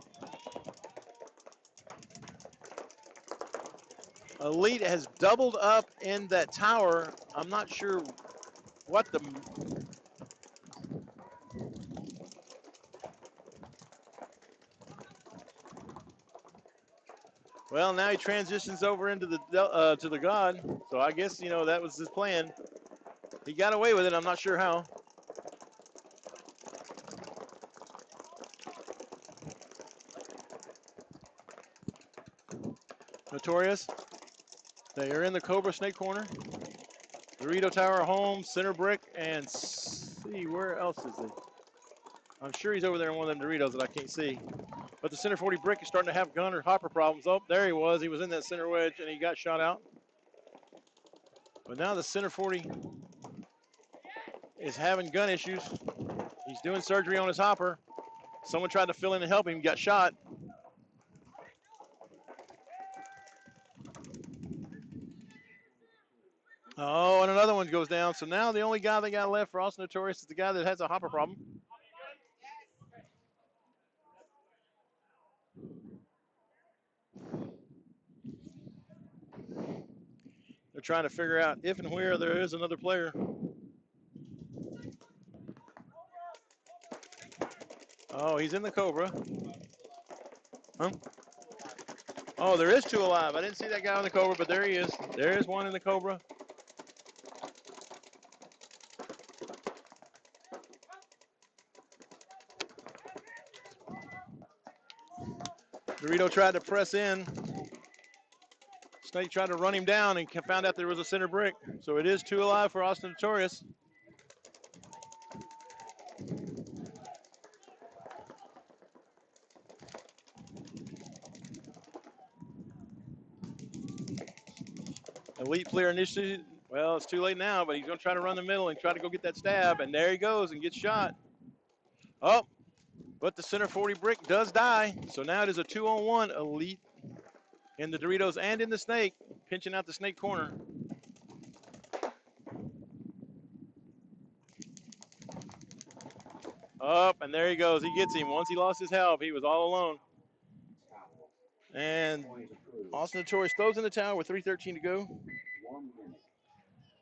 Elite has doubled up in that tower. I'm not sure what the... Well, now he transitions over into the to the God. So I guess, you know, that was his plan. He got away with it. I'm not sure how. Notorious. They are in the Cobra Snake corner. Dorito Tower home, center brick, and see, where else is he? I'm sure he's over there in one of them Doritos that I can't see. But the center 40 brick is starting to have gun or hopper problems. Oh, there he was. He was in that center wedge, and he got shot out. But now the center 40 is having gun issues. He's doing surgery on his hopper. Someone tried to fill in and help him, got shot. Oh, and another one goes down. So now the only guy they got left for Austin Notorious is the guy that has a hopper problem. They're trying to figure out if and where there is another player. Oh, he's in the Cobra. Huh? Oh, there is two alive. I didn't see that guy on the Cobra, but there he is. There is one in the Cobra. Dorito tried to press in. Snake tried to run him down and found out there was a center brick. So it is two alive for Austin Notorious. Elite player initially, well, it's too late now, but he's going to try to run the middle and try to go get that stab. And there he goes and gets shot. Oh, but the center 40 brick does die. So now it is a 2-on-1 Elite in the Doritos and in the Snake, pinching out the Snake corner. Up, and there he goes. He gets him. Once he lost his help, he was all alone. And Austin Notorious throws in the towel with 3:13 to go.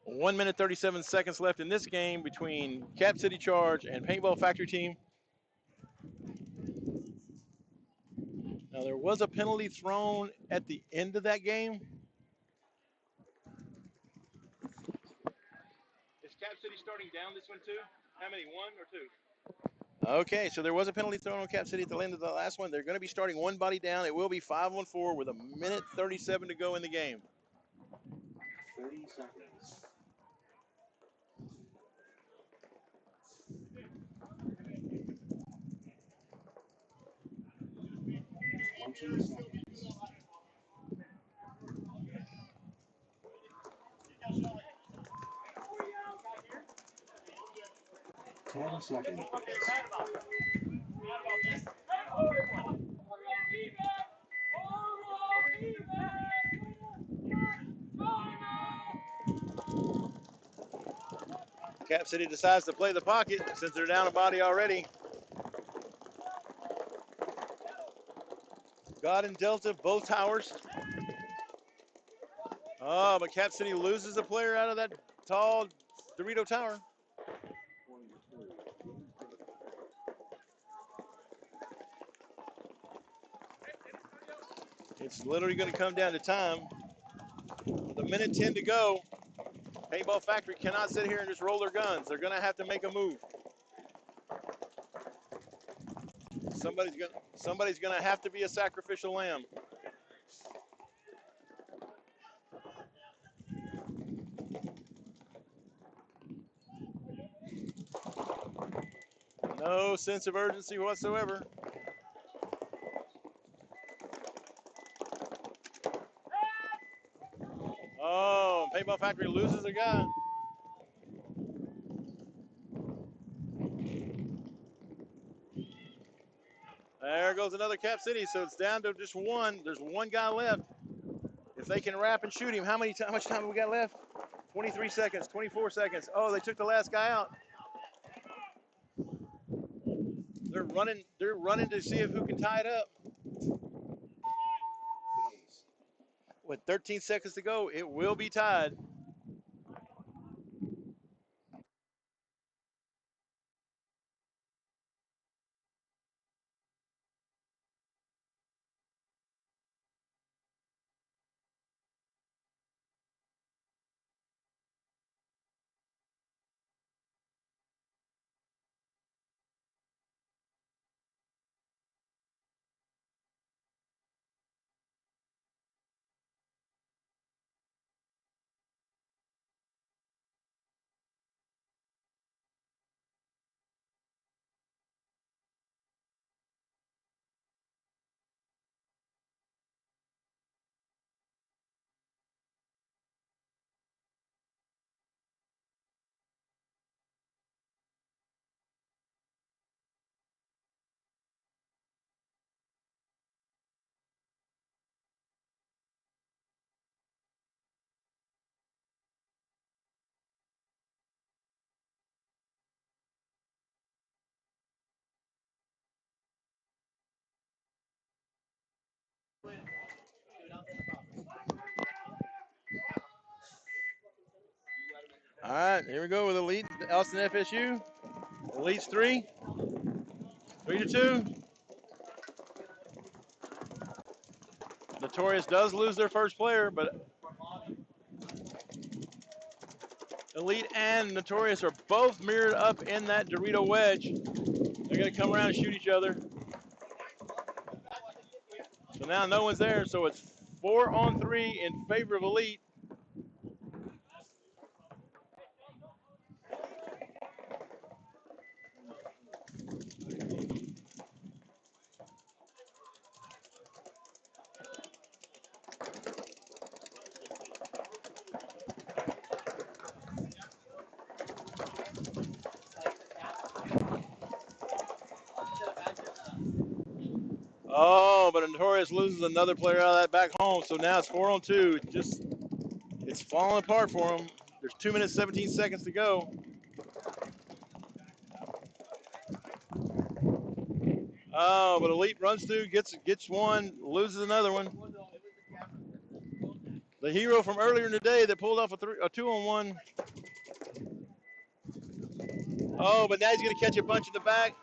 1 minute 37 seconds left in this game between Cap City Charge and Paintball Factory Team. Now there was a penalty thrown at the end of that game. Is Cap City starting down this one too? How many, one or two? Okay, so there was a penalty thrown on Cap City at the end of the last one. They're going to be starting one body down. It will be 5-on-4 with 1 minute 37 to go in the game. 30 seconds. 20 seconds. 10 seconds. Cap City decides to play the pocket since they're down a body already. God and Delta, both towers. Oh, but Cap City loses a player out of that tall Dorito tower. It's literally going to come down to time. With 1 minute 10 to go, Paintball Factory cannot sit here and just roll their guns. They're going to have to make a move. Somebody's going to have to be a sacrificial lamb. No sense of urgency whatsoever. Oh, Paintball Factory loses a guy. There goes another Cap City, so it's down to just one. There's one guy left. If they can wrap and shoot him, how much time have we got left? 23 seconds, 24 seconds. Oh, they took the last guy out. They're running to see who can tie it up. With 13 seconds to go, it will be tied. All right, here we go with Elite Austin FSU. Elite's 3-2. Notorious does lose their first player, but Elite and Notorious are both mirrored up in that Dorito wedge. They're going to come around and shoot each other. So now no one's there, so it's 4-on-3 in favor of Elite. Oh, but Notorious loses another player out of that back home, so now it's 4-on-2. It's falling apart for them. There's 2 minutes, 17 seconds to go. Oh, but Elite runs through, gets one, loses another one. The hero from earlier in the day that pulled off a 2-on-1. Oh, but now he's going to catch a bunch in the back.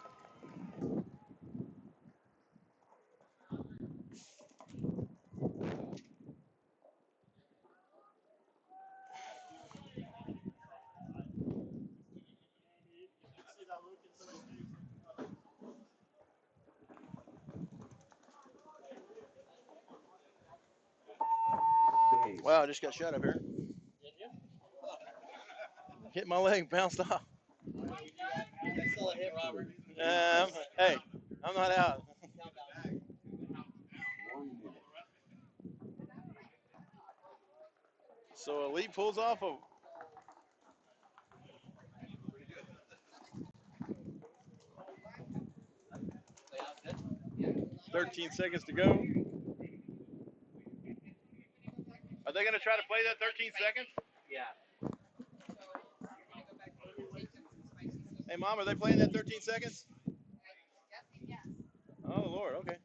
Wow, I just got shot up here. Hit my leg, bounced off. Hey, I'm not out. So Elite pulls off a 13 seconds to go. Are they going to try to play that 13 seconds? Yeah. Hey, Mom, are they playing that 13 seconds? Oh, Lord, okay.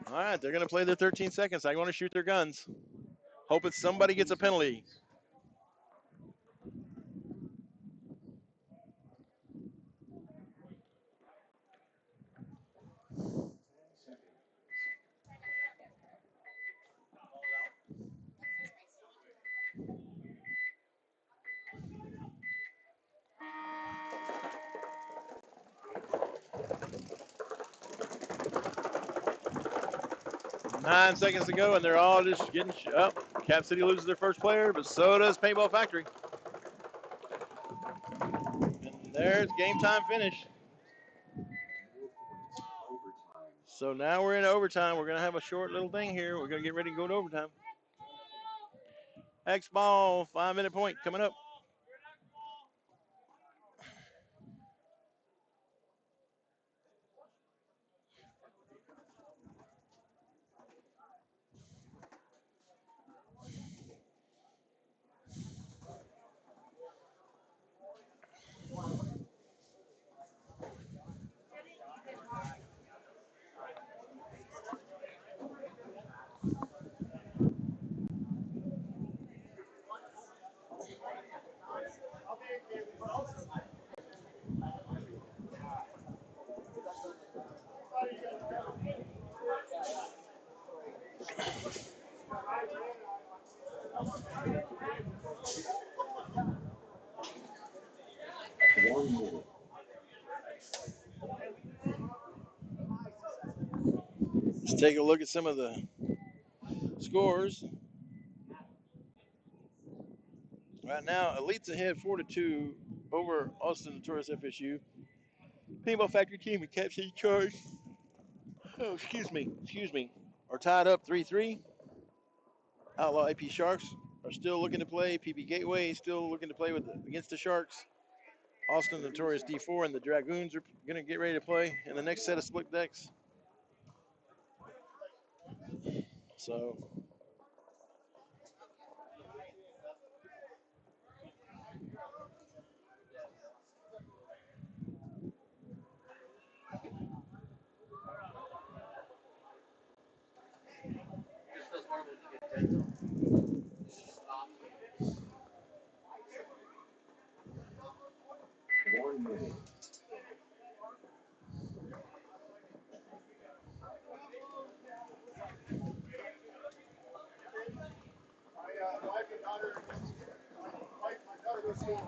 All right, they're going to play their 13 seconds. I want to shoot their guns. Hope it's somebody gets a penalty. Nine seconds to go, and they're all just getting up. Cap City loses their first player, but so does Paintball Factory. And there's game time finish. So now we're in overtime. We're going to have a short little thing here. We're going to get ready to go to overtime. X-Ball, 5-minute point coming up. Let's take a look at some of the scores. Right now, Elite's ahead 4-2 over Austin Notorious FSU. Paintball Factory team and Cap City Charge. Oh, excuse me. Are tied up 3-3. Outlaw AP Sharks are still looking to play. PB Gateway is still looking to play against the Sharks. Austin Notorious D4 and the Dragoons are going to get ready to play in the next set of split decks. So Sandwiches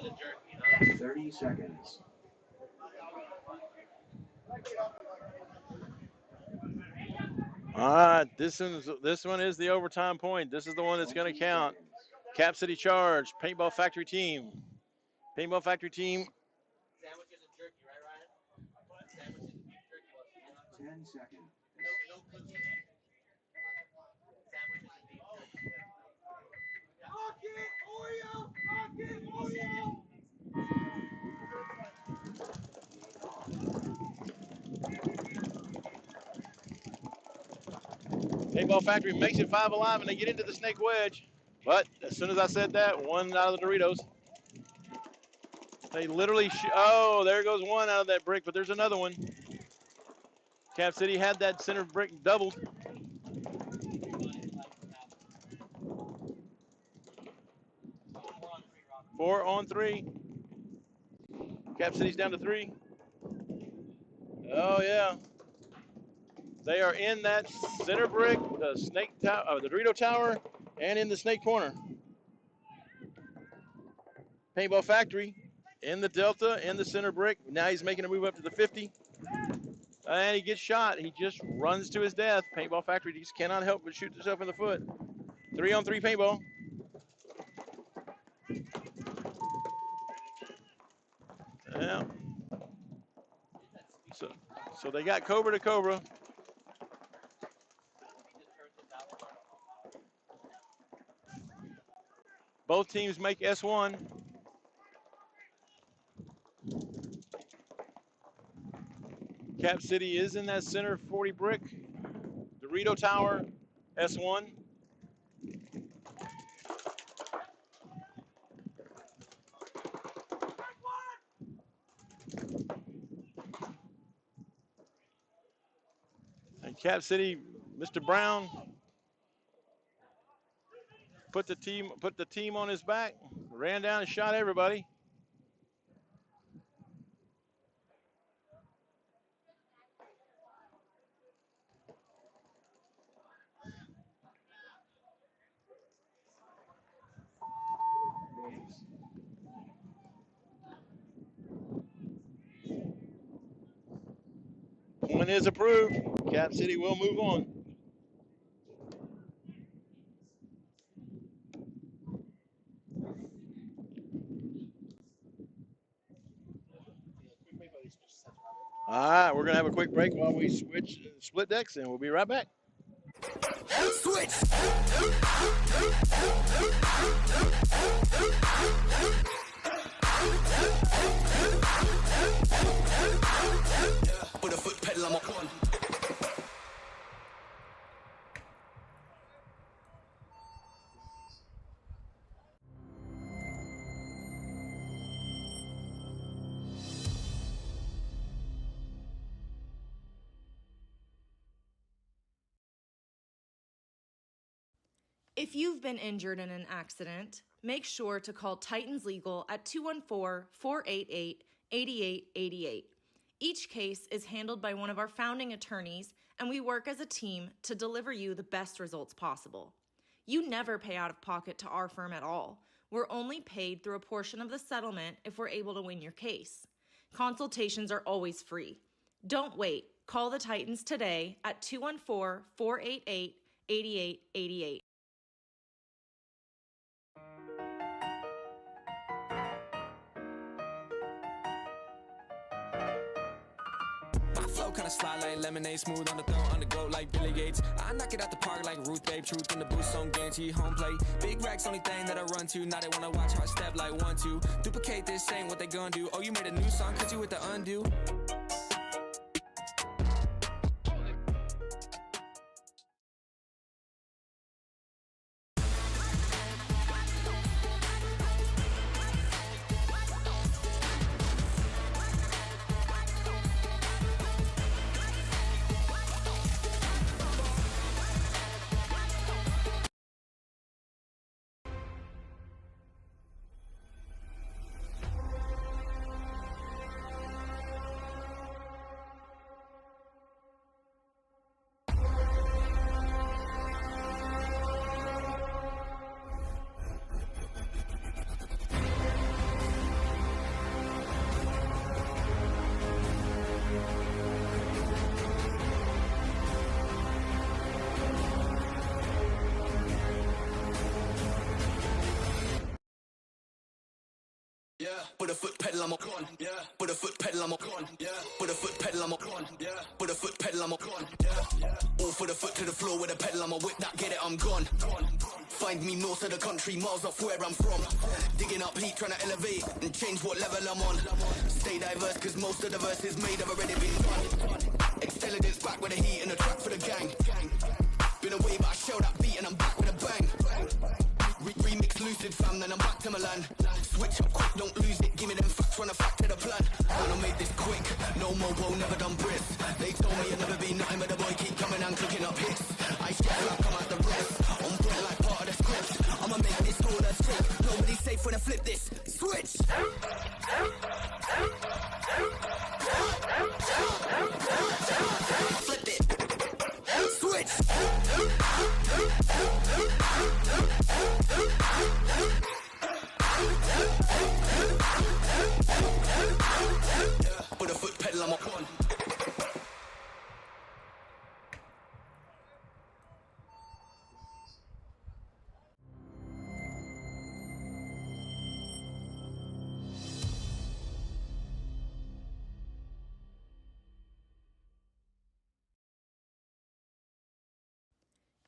and jerky, huh? 30 seconds. All right, this one is the overtime point. This is the one that's going to count. Cap City Charge, Paintball Factory Team. Paintball Factory Team. Sandwiches and jerky, right, Ryan? Sandwiches and beef jerky. 10 seconds. No cookies. Sandwiches and beef jerky. Rocket Oreo! Rocket Oreo! Paintball Factory makes it 5 alive, and they get into the snake wedge. But as soon as I said that, one out of the Doritos. They literally, oh, there goes one out of that brick, but there's another one. Cap City had that center brick doubled. Four on three. Cap City's down to 3. Oh, yeah. They are in that center brick, the snake tower, the Dorito tower, and in the snake corner. Paintball Factory in the Delta, in the center brick. Now he's making a move up to the 50. And he gets shot. He just runs to his death. Paintball Factory just cannot help but shoot himself in the foot. 3 on 3 paintball. Yeah. So they got Cobra to Cobra. Both teams make S1. Cap City is in that center 40 brick. Dorito Tower, S1. And Cap City, Mr. Brown put the team on his back, ran down and shot everybody. Point is approved. Cap City will move on. All right, we're going to have a quick break while we switch split decks, and we'll be right back. Switch. Put a foot pedal on my one. If you've been injured in an accident, make sure to call Titans Legal at 214-488-8888. Each case is handled by one of our founding attorneys, and we work as a team to deliver you the best results possible. You never pay out of pocket to our firm at all. We're only paid through a portion of the settlement if we're able to win your case. Consultations are always free. Don't wait. Call the Titans today at 214-488-8888. Flow kinda slide like lemonade, smooth on the throat, on the go like Billy Gates. I knock it out the park like Ruth Babe, truth in the boost on guarantee home plate. Big racks, only thing that I run to. Now they wanna watch how I step like 1, 2. Duplicate this, ain't what they gonna do. Oh, you made a new song, cause you with the undo. Put a foot pedal, I'm a con. Yeah. Put a foot pedal, I'm a con. Yeah. Put a foot pedal, I'm a con. Yeah. Put a foot pedal, I'm a con. Yeah. All for the foot to the floor with a pedal, I'm a whip that, get it, I'm gone. Find me north of the country, miles off where I'm from. Digging up heat, trying to elevate and change what level I'm on. Stay diverse, cause most of the verses made have already been done. Intelligence back with the heat and the track for the gang. Been away, but I show that beat and I'm back with a bang. Remix lucid fam, then I'm back to Milan. Switch up quick, don't lose it, give me them facts, run a fact to the plan. And I made this quick, no mobile, never done brisk. They told me I'd never be nothing, but the boy keep coming and cooking up hits. I share like I'm at the rest, on point like part of the script. I'ma make this all a trick, nobody's safe when I flip this. Switch! Flip it! Switch! Put a foot pedal, I'm a con.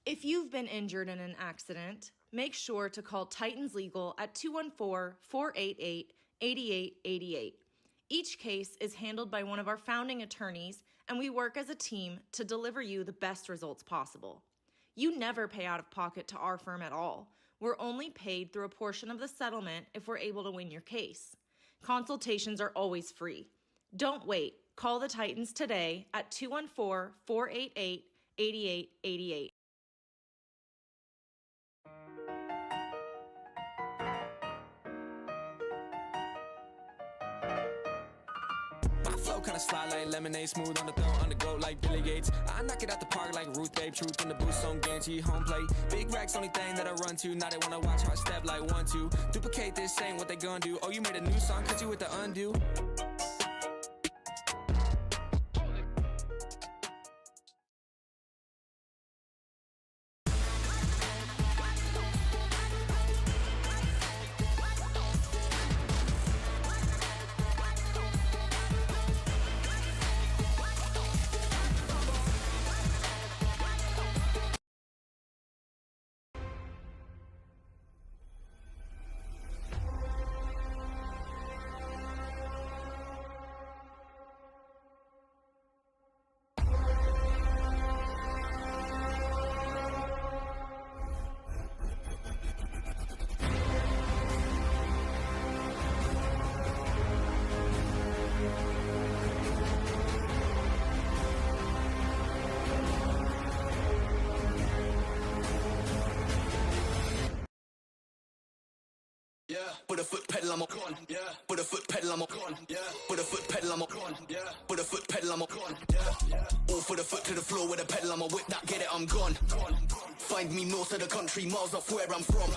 If you've been injured in an accident, make sure to call Titans Legal at 214-488-8888. Each case is handled by one of our founding attorneys, and we work as a team to deliver you the best results possible. You never pay out of pocket to our firm at all. We're only paid through a portion of the settlement if we're able to win your case. Consultations are always free. Don't wait. Call the Titans today at 214-488-8888. Flow kinda slide like lemonade, smooth on the throat, on the go like Billy Gates. I knock it out the park like Ruth Babe, truth in the boost on guarantee home plate. Big racks, only thing that I run to. Now they wanna watch how I step like 1-2. Duplicate this, ain't what they gonna do. Oh, you made a new song, cut you with the undo. Yeah. Put a foot pedal, I'm a con. Yeah. Put a foot pedal, I'm a con. Yeah. Put a foot pedal, I'm a con. Yeah. Put a foot pedal, I'm a con. Yeah. All for the foot to the floor with a pedal, I'm a whip that, get it, I'm gone. Find me north of the country, miles off where I'm from.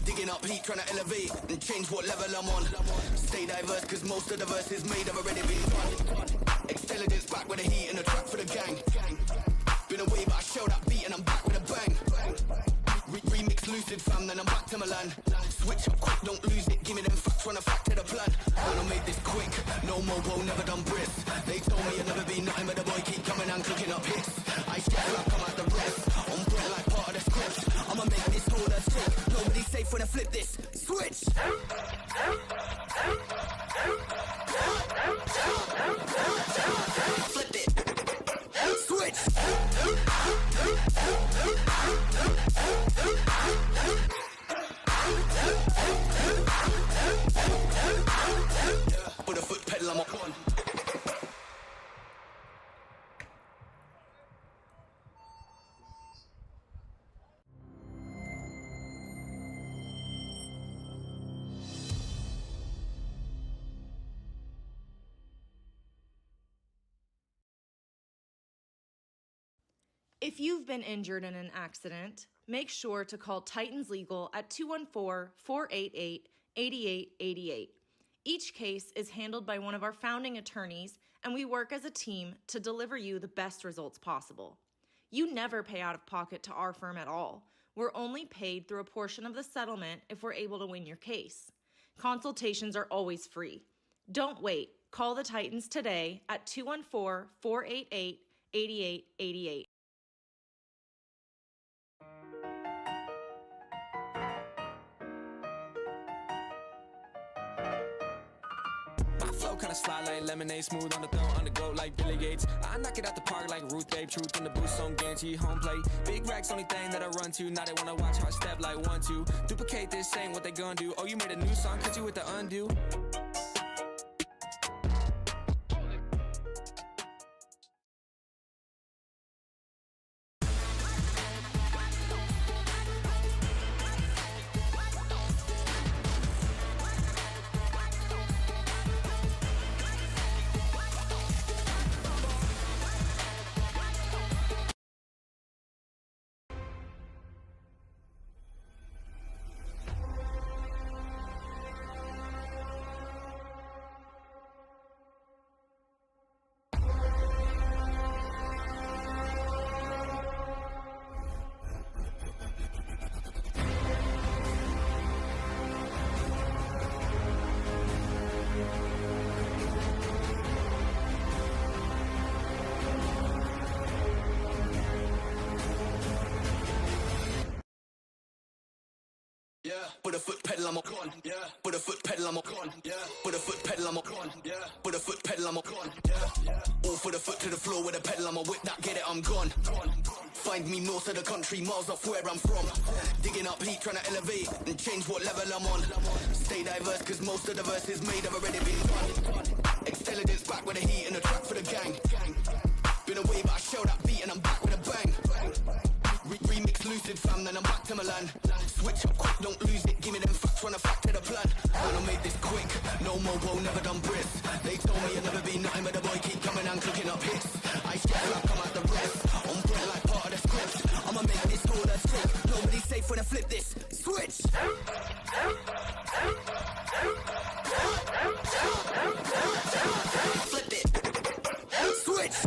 Digging up heat, trying to elevate and change what level I'm on. Stay diverse, cause most of the verses made have already been done. Intelligence back with the heat and the track for the gang. Been away, but I show that beat and I'm back with a bang. Remix lucid fam, then I'm back to Milan. Switch up quick, don't lose it, give me them facts, run a fact to the plan. And I made this quick, no mobile, never done brisk. They told me I'd never be nothing, but the boy keep coming and cooking up hits. I share like I'm at the rest, on point like part of the script. I'ma make this all a trick, nobody's safe when I flip this. Switch! Flip it! Switch! Put a foot pedal, I'm a con. If you've been injured in an accident, make sure to call Titans Legal at 214-488-8888. Each case is handled by one of our founding attorneys, and we work as a team to deliver you the best results possible. You never pay out of pocket to our firm at all. We're only paid through a portion of the settlement if we're able to win your case. Consultations are always free. Don't wait. Call the Titans today at 214-488-8888. My flow kinda slide like lemonade, smooth on the throw, on the go like Billy Gates. I knock it out the park like Ruth Babe, truth in the booth, so I'm guaranteed home plate. Big racks, only thing that I run to. Now they wanna watch how I step like 1-2. Duplicate this, ain't what they gonna do. Oh, you made a new song, cause you with the undo. Yeah, put a foot pedal, I'm a con. Yeah, put a foot pedal, I'm a con. Yeah, put a foot pedal, I'm a con. Yeah, put a foot pedal, I'm a con. Yeah, all for the foot to the floor with a pedal, I'm a whip that, get it, I'm gone. Find me north of the country, miles off where I'm from. Digging up heat, trying to elevate and change what level I'm on. Stay diverse, cause most of the verses made have already been done. Intelligence back with the heat and the track for the gang. Been away, but I shell that beat and I'm back with a bang. Remix lucid fam, then I'm back to Milan. Switch up quick, don't lose it, give me them facts, run a fact to the plan. Man, I made this quick, no mobo, never done brisk. They told me I'd never be nothing, but the boy keep coming and cooking up hits. I share like I'm at the rest, on point like part of the script. I'ma make this order stick, nobody's safe when I flip this. Switch! Flip it! Switch!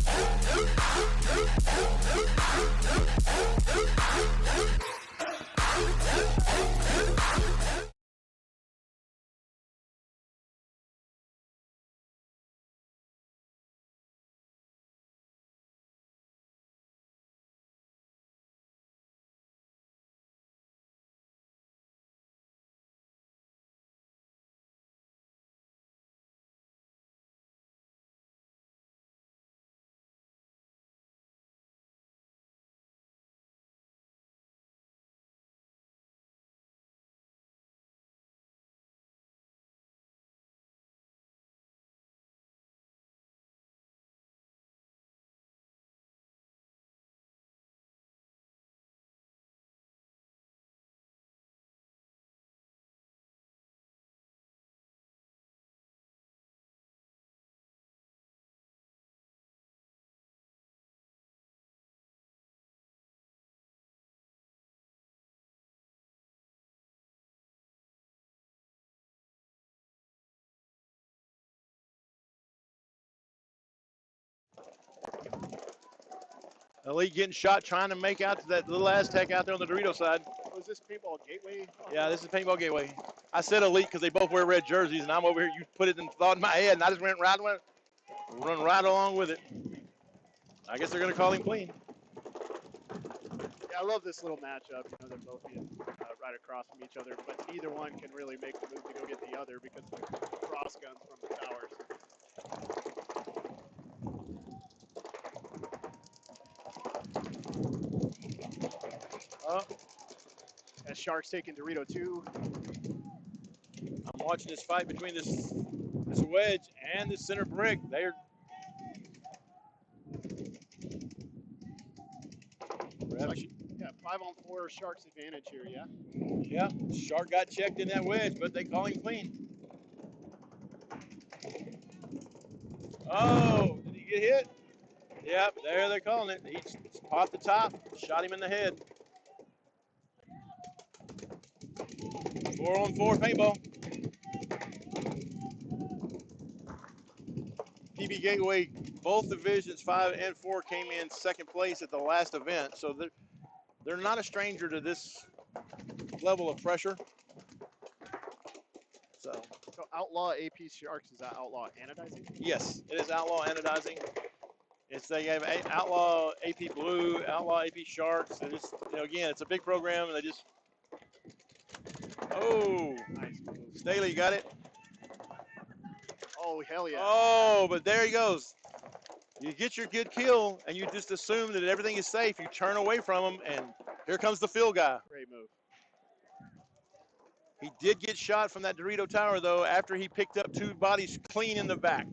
Elite getting shot trying to make out to that little Aztec out there on the Dorito side. Was this Paintball Gateway? Yeah, this is Paintball Gateway. I said Elite because they both wear red jerseys, and I'm over here. You put it in thought in my head, and I just run right along with it. I guess they're going to call him clean. Yeah, I love this little matchup. You know, they're both being right across from each other, but neither one can really make the move to go get the other because of the cross guns from the towers. As Sharks taking Dorito 2. I'm watching this fight between this wedge and this center brick. They're like, yeah, 5-on-4 Sharks advantage here, yeah? Yeah, Shark got checked in that wedge, but they call him clean. Oh, did he get hit? Yep, there they're calling it. He popped the top, shot him in the head. 4-on-4 paintball. PB Gateway, both divisions 5 and 4 came in second place at the last event, so they're not a stranger to this level of pressure. So So outlaw AP Sharks, is that outlaw anodizing? Yes, it is outlaw anodizing. It's they have outlaw AP Blue, outlaw AP Sharks, and it's again it's a big program, and they just Nice. Staley got it. Oh hell yeah! Oh, but there he goes. You get your good kill, and you just assume that everything is safe. You turn away from him, and here comes the field guy. Great move. He did get shot from that Dorito tower though after he picked up 2 bodies clean in the back.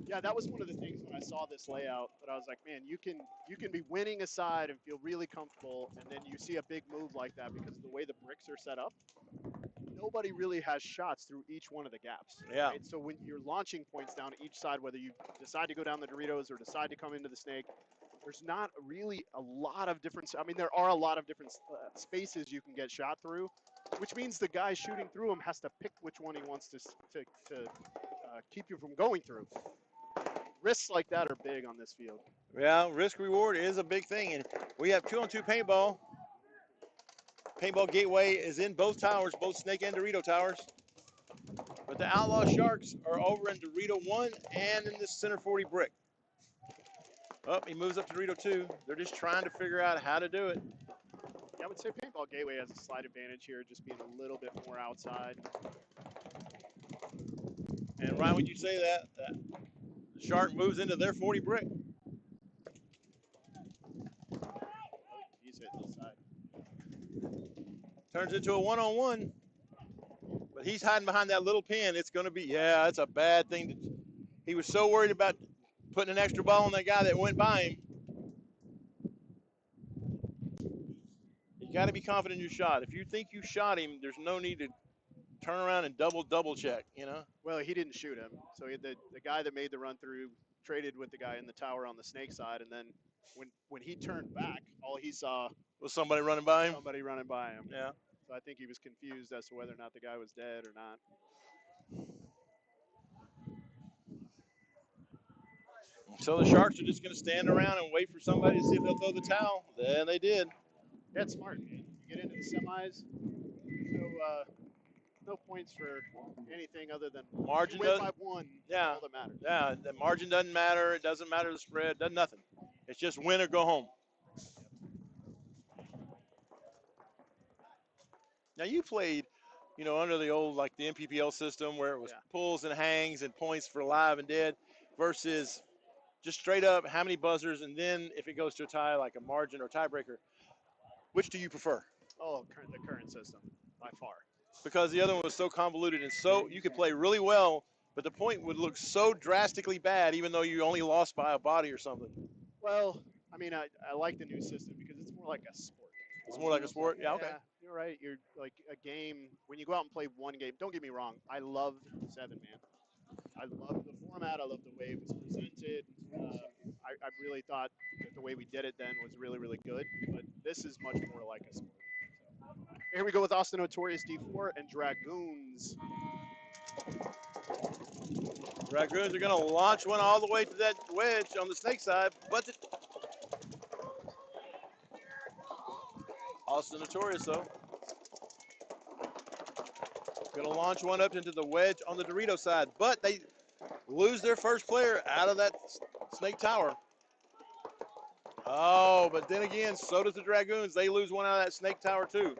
Yeah, that was one of the things when I saw this layout that I was like, man, you can be winning a side and feel really comfortable, and then you see a big move like that because of the way the bricks are set up. Nobody really has shots through each one of the gaps. Yeah. Right? So when you're launching points down each side, whether you decide to go down the Doritos or decide to come into the snake, there's not really a lot of different. I mean, there are a lot of different spaces you can get shot through, which means the guy shooting through them has to pick which one he wants to keep you from going through. Risks like that are big on this field. Yeah, risk reward is a big thing, and we have 2-on-2 paintball. Paintball gateway is in both towers, both Snake and Dorito towers. But the Outlaw Sharks are over in Dorito 1 and in the center 40 brick. Oh, he moves up to Dorito 2. They're just trying to figure out how to do it. Yeah, I would say Paintball Gateway has a slight advantage here, just being a little bit more outside. And right when you say that, the Shark moves into their 40 brick. He's hitting this side. Turns into a one-on-one. But he's hiding behind that little pin. It's going to be, yeah, that's a bad thing. He was so worried about putting an extra ball on that guy that went by him. You got to be confident in your shot. If you think you shot him, there's no need to turn around and double check, Well, he didn't shoot him. So the guy that made the run through traded with the guy in the tower on the snake side, and then when he turned back, all he saw was somebody running by him. Somebody running by him. Yeah. So I think he was confused as to whether or not the guy was dead or not. So the Sharks are just going to stand around and wait for somebody to see if they'll throw the towel. Then they did. That's smart, man. You get into the semis, no points for anything other than margin. Win by 1. Yeah. All that matters. Yeah. The margin doesn't matter. It doesn't matter the spread. Doesn't nothing. It's just win or go home. Now you played, under the old like the MPPL system where it was pulls and hangs and points for live and dead, versus just straight up how many buzzers, and then if it goes to a tie like a margin or tiebreaker. Which do you prefer? Oh, the current system by far. Because the other one was so convoluted and so you could play really well, but the point would look so drastically bad even though you only lost by a body or something. Well, I mean, I like the new system because it's more like a sport. It's more like a sport? Yeah, okay. Yeah, you're right. You're like a game. When you go out and play one game, don't get me wrong. I loved 7, man. I loved the format. I loved the way it was presented. I really thought that the way we did it then was really, really good. But this is much more like a sport. So, here we go with Austin Notorious D4 and Dragoons. Dragoons are going to launch one all the way to that wedge on the snake side, but Austin Notorious, though. Going to launch one up into the wedge on the Dorito side, but they lose their first player out of that snake tower. Oh, but then again, so does the Dragoons. They lose one out of that snake tower, too.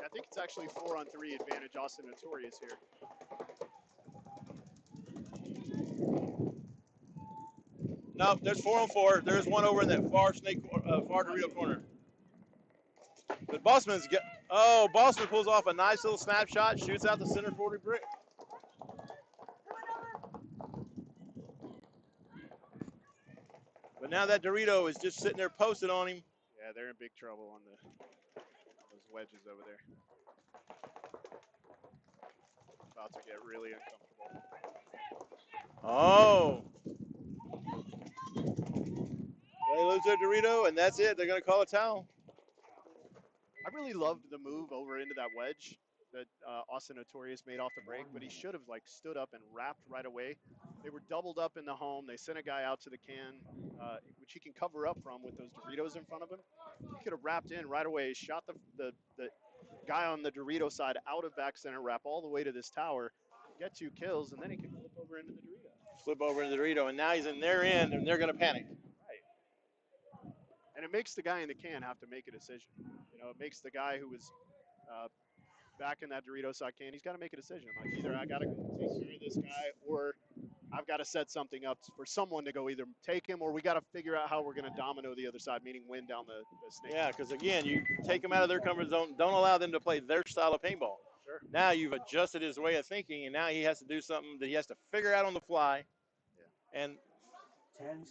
I think it's actually 4-on-3 advantage Austin Notorious here. Nope, there's 4-on-4. There's one over in that far Dorito corner. But Bossman pulls off a nice little snapshot, shoots out the center 40 brick. But now that Dorito is just sitting there posted on him. Yeah, they're in big trouble on those wedges over there. About to get really uncomfortable. Oh. They lose their Dorito, and that's it. They're going to call a towel. I really loved the move over into that wedge that Austin Notorious made off the break, but he should have like stood up and wrapped right away. They were doubled up in the home. They sent a guy out to the can, which he can cover up from with those Doritos in front of him. He could have wrapped in right away, shot the guy on the Dorito side out of back center, wrap all the way to this tower, get 2 kills, and then he can flip over into the Dorito. Flip over into the Dorito, and now he's in their end, and they're going to panic. Right. And it makes the guy in the can have to make a decision. You know, it makes the guy who was back in that Dorito side can, he's got to make a decision. Like, either I got to take care of this guy, or I've got to set something up for someone to go either take him, or we got to figure out how we're going to domino the other side, meaning win down the snake. Yeah, because again, you take them out of their comfort zone. Don't allow them to play their style of paintball. Sure. Now you've adjusted his way of thinking, and now he has to do something that he has to figure out on the fly. Yeah. And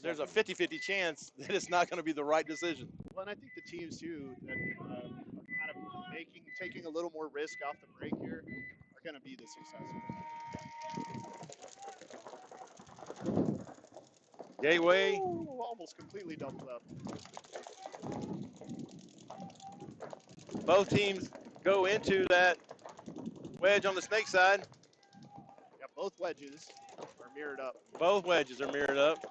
there's a 50-50 chance that it's not going to be the right decision. Well, and I think the teams, too, that are kind of taking a little more risk off the break here are going to be the successful. Gateway. Ooh, almost completely doubled up. Both teams go into that wedge on the snake side. Yeah, both wedges are mirrored up. Both wedges are mirrored up.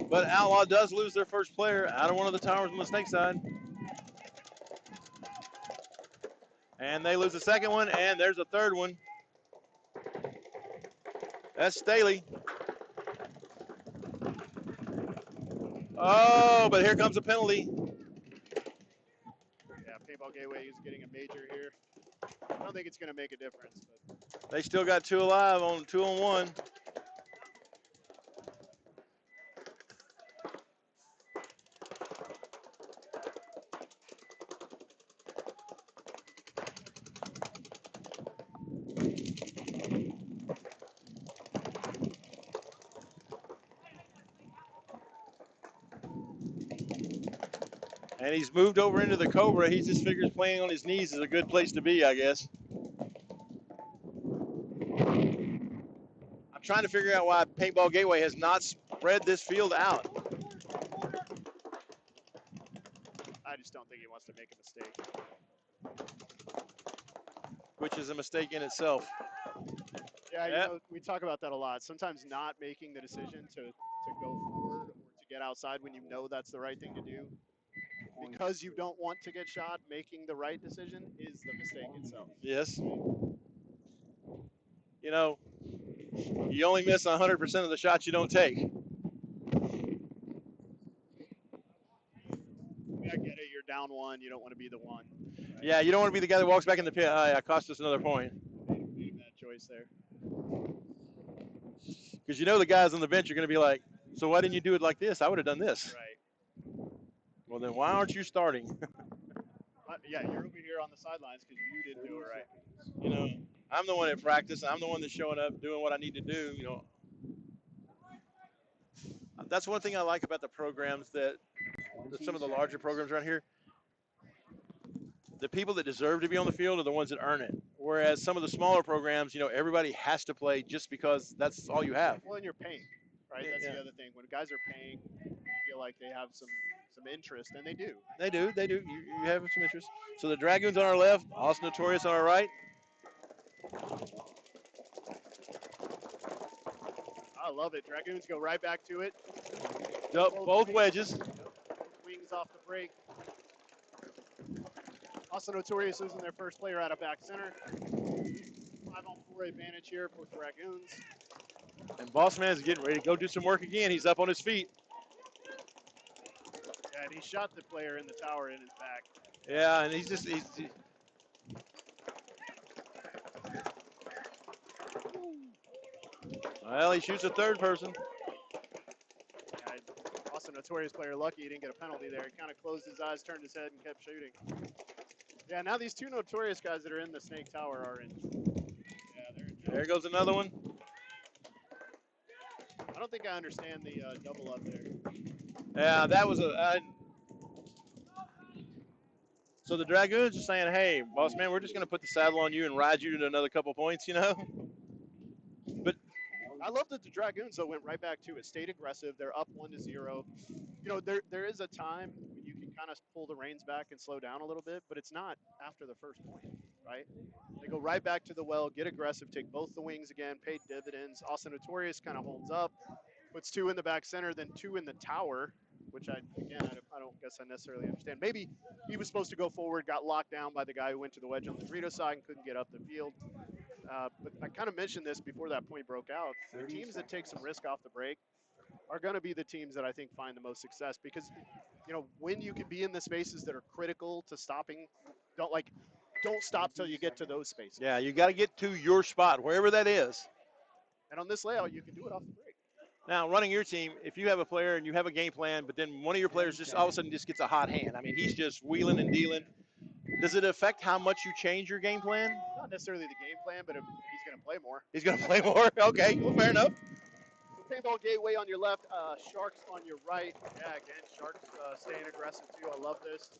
But Outlaw does lose their first player out of one of the towers on the snake side. And they lose the second one, and there's a third one. That's Staley. Oh, but here comes a penalty. Yeah, Paintball Gateway is getting a major here. I don't think it's going to make a difference. But they still got 2 alive on 2-on-1. And he's moved over into the Cobra. He just figures playing on his knees is a good place to be, I guess. I'm trying to figure out why Paintball Gateway has not spread this field out. I just don't think he wants to make a mistake. Which is a mistake in itself. Yeah, you know, we talk about that a lot. Sometimes not making the decision to go forward or to get outside when you know that's the right thing to do, because you don't want to get shot, making the right decision is the mistake itself. Yes. You know, you only miss 100% of the shots you don't take. I get it. You're down 1. You don't want to be the one. Right? Yeah, you don't want to be the guy that walks back in the pit. Yeah, cost us another point. Made that choice there. Because you know the guys on the bench are going to be like, so why didn't you do it like this? I would have done this. Right. Well, then why aren't you starting? Yeah, you're over here on the sidelines because you didn't do it right. You know, I'm the one at practice. I'm the one that's showing up, doing what I need to do. You know, that's one thing I like about the programs that some of the larger programs around here. The people that deserve to be on the field are the ones that earn it. Whereas some of the smaller programs, you know, everybody has to play just because that's all you have. Well, and you're paying, right? That's the other thing. When guys are paying, you feel like they have some interest, and they do. They do. You have some interest. So the Dragoons on our left, Austin Notorious on our right. I love it. Dragoons go right back to it. Both wedges. Wings off the break. Austin Notorious losing their first player out of back center. 5-on-4 advantage here for Dragoons. And Boss Man's getting ready to go do some work again. He's up on his feet. Yeah, and he shot the player in the tower in his back. Yeah, and he's well, he shoots a third person. Yeah, Austin Notorious player lucky he didn't get a penalty there. He kind of closed his eyes, turned his head, and kept shooting. Yeah, now these 2 Notorious guys that are in the Snake Tower are in. Yeah, they're in. There goes another one. I don't think I understand the double up there. Yeah, that was so the Dragoons are saying, hey, Boss Man, we're just going to put the saddle on you and ride you to another couple points, you know? But I love that the Dragoons, though, went right back to it. Stayed aggressive. They're up 1-0. You know, there is a time when you can kind of pull the reins back and slow down a little bit, but it's not after the first point, right? They go right back to the well, get aggressive, take both the wings again, paid dividends. Austin Notorious kind of holds up, puts 2 in the back center, then 2 in the tower, which I don't guess I necessarily understand. Maybe he was supposed to go forward, got locked down by the guy who went to the wedge on the Dorito side and couldn't get up the field. But I kind of mentioned this before that point broke out. The teams that take some risk off the break are going to be the teams that I think find the most success because, when you can be in the spaces that are critical to stopping, don't stop till you get to those spaces. Yeah, you got to get to your spot, wherever that is. And on this layout, you can do it off the break. Now, running your team, if you have a player and you have a game plan, but then one of your players just all of a sudden just gets a hot hand. I mean, he's just wheeling and dealing. Does it affect how much you change your game plan? Not necessarily the game plan, but he's going to play more. He's going to play more? Okay, well, fair enough. So paintball gateway on your left, Sharks on your right. Yeah, again, Sharks staying aggressive too. I love this.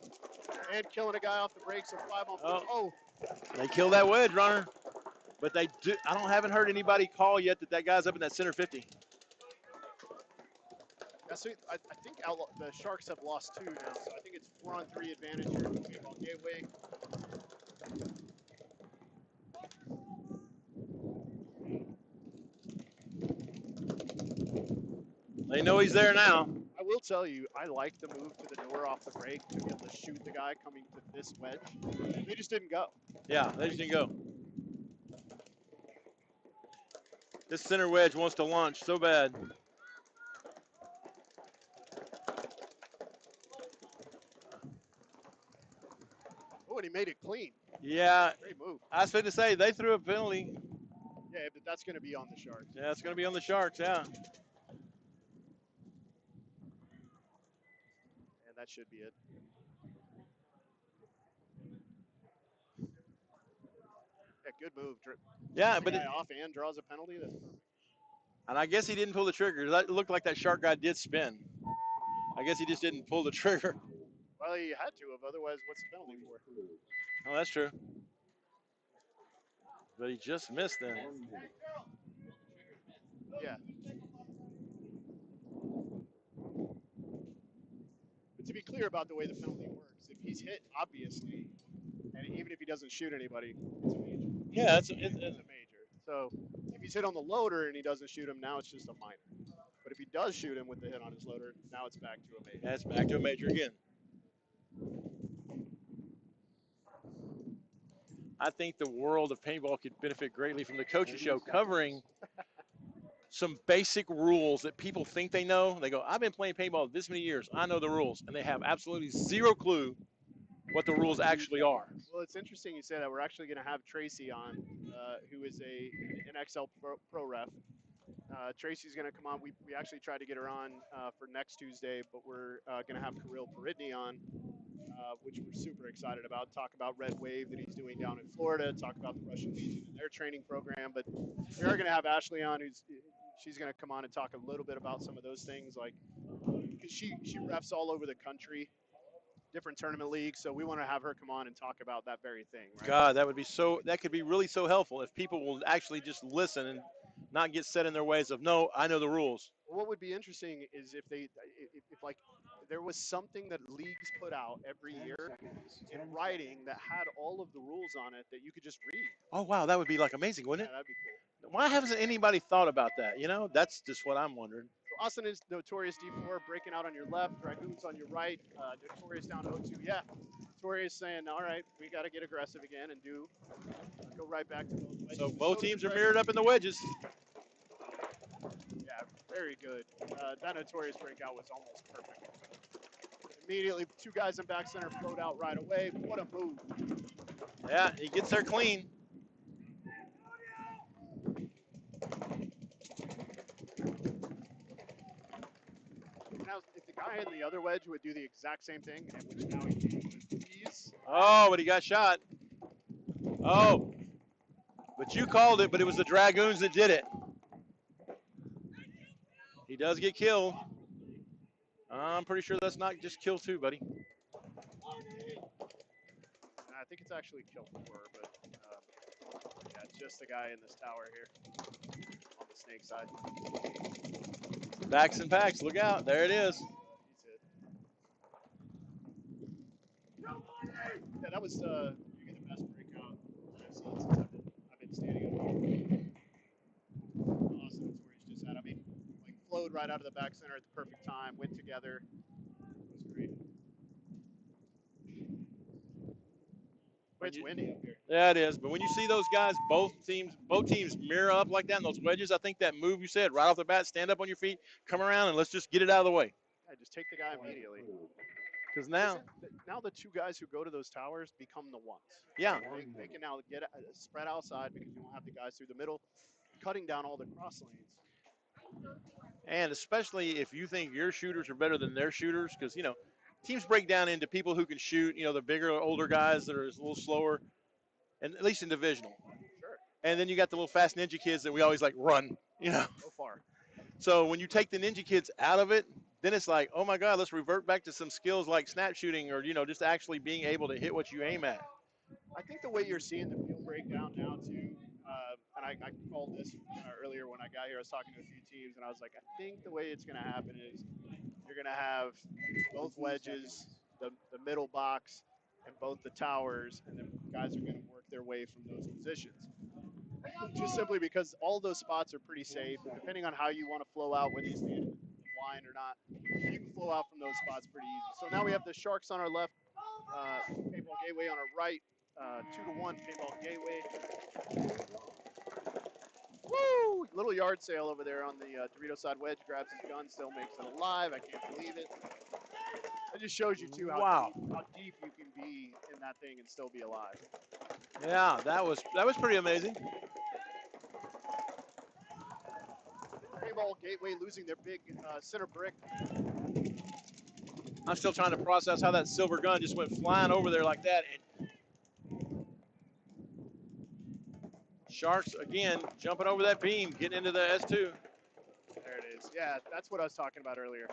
And killing a guy off the break, so 5 on 4. Oh. They kill that wedge runner, but I haven't heard anybody call yet that guy's up in that center 50. Yeah, so I think the Sharks have lost 2 now, so I think it's 4-on-3 advantage here in the paintball gateway. They know he's there now. I will tell you, I like the move to the door off the break to be able to shoot the guy coming to this wedge. They just didn't go. Yeah, they just didn't go. This center wedge wants to launch so bad. Oh, and he made it clean. Yeah. Great move. I was going to say, they threw a penalty. Yeah, but that's going to be on the Sharks. Yeah, it's going to be on the Sharks, yeah. And that should be it. Yeah, good move. Yeah, Gets but the guy off and draws a penalty. That's perfect. And I guess he didn't pull the trigger. That looked like that Shark guy did spin. I guess he just didn't pull the trigger. Well, he had to have. Otherwise, what's the penalty for? Oh, that's true. But he just missed then. Yeah. But to be clear about the way the penalty works, if he's hit, obviously, and even if he doesn't shoot anybody, it's a major. Yeah, it's a major. So if he's hit on the loader and he doesn't shoot him, now it's just a minor. But if he does shoot him with the hit on his loader, now it's back to a major. Yeah, it's back to a major again. I think the world of paintball could benefit greatly from the coaches show covering some basic rules that people think they know. They go, I've been playing paintball this many years. I know the rules. And they have absolutely zero clue what the rules actually are. Well, it's interesting you say that. We're actually going to have Tracy on, who is an XL Pro ref. Tracy's going to come on. We actually tried to get her on for next Tuesday, but we're going to have Kirill Peridny on, which we're super excited about. Talk about Red Wave that he's doing down in Florida. Talk about the Russian Legion and their training program. But we are going to have Ashley on, she's going to come on and talk a little bit about some of those things, like because she refs all over the country, different tournament leagues. So we want to have her come on and talk about that very thing. Right? God, that could be really so helpful if people will actually just listen and not get set in their ways of, no, I know the rules. Well, what would be interesting is if there was something that leagues put out every year in writing that had all of the rules on it that you could just read. Oh, wow, that would be like amazing, wouldn't it? Yeah, that'd be cool. Why hasn't anybody thought about that? That's just what I'm wondering. So Austin is Notorious D4 breaking out on your left, Dragoons on your right, Notorious down 0-2. Yeah, Notorious saying, all right, we got to get aggressive again and go right back to those wedges. So both teams are mirrored up in the wedges. Yeah, very good. That Notorious breakout was almost perfect. Immediately, 2 guys in back center float out right away. What a move. Yeah, he gets there clean. Now, if the guy in the other wedge would do the exact same thing, and which now he's Oh, but he got shot. Oh, but you called it, but it was the Dragoons that did it. He does get killed. I'm pretty sure that's not just kill 2, buddy. I think it's actually kill 4, but yeah, it's just the guy in this tower here on the snake side. Backs and packs, look out. There it is. He's hit. was maybe the best breakout I've seen since I've been standing up. Awesome stories just had. I mean, like flowed right out of the back center at the perfect time, went together. It was great. But it's windy up here. Yeah, it is. But when you see those guys, both teams mirror up like that in those wedges, I think that move you said right off the bat, stand up on your feet, come around, and let's just get it out of the way. Yeah, just take the guy immediately. Because now the two guys who go to those towers become the ones. Yeah. They can now get spread outside because you don't have the guys through the middle cutting down all the cross lanes. And especially if you think your shooters are better than their shooters, because, you know, teams break down into people who can shoot, you know, the bigger, older guys that are a little slower, and at least in divisional. Sure. And then you got the little fast ninja kids that we always like run, you know. Go far. So when you take the ninja kids out of it, then it's like, oh my God, let's revert back to some skills like snap shooting or, you know, just actually being able to hit what you aim at. I think the way you're seeing the field breakdown now too, and I called this earlier when I got here. I was talking to a few teams, and I was like, I think the way it's going to happen is you're going to have both wedges, the middle box, and both the towers, and then guys are going to work their way from those positions. Just simply because all those spots are pretty safe, depending on how you want to flow out, whether you stand blind or not, you can flow out from those spots pretty easy. So now we have the Sharks on our left, Paintball Gateway on our right, 2-1 Paintball Gateway. Woo! Little yard sale over there on the Dorito side wedge, grabs his gun, still makes it alive. I can't believe it. It just shows you too how deep you can be in that thing and still be alive. Yeah, that was pretty amazing. Paintball Gateway losing their big center brick. I'm still trying to process how that silver gun just went flying over there like that. And Sharks, again, jumping over that beam, getting into the S2. There it is. Yeah, that's what I was talking about earlier.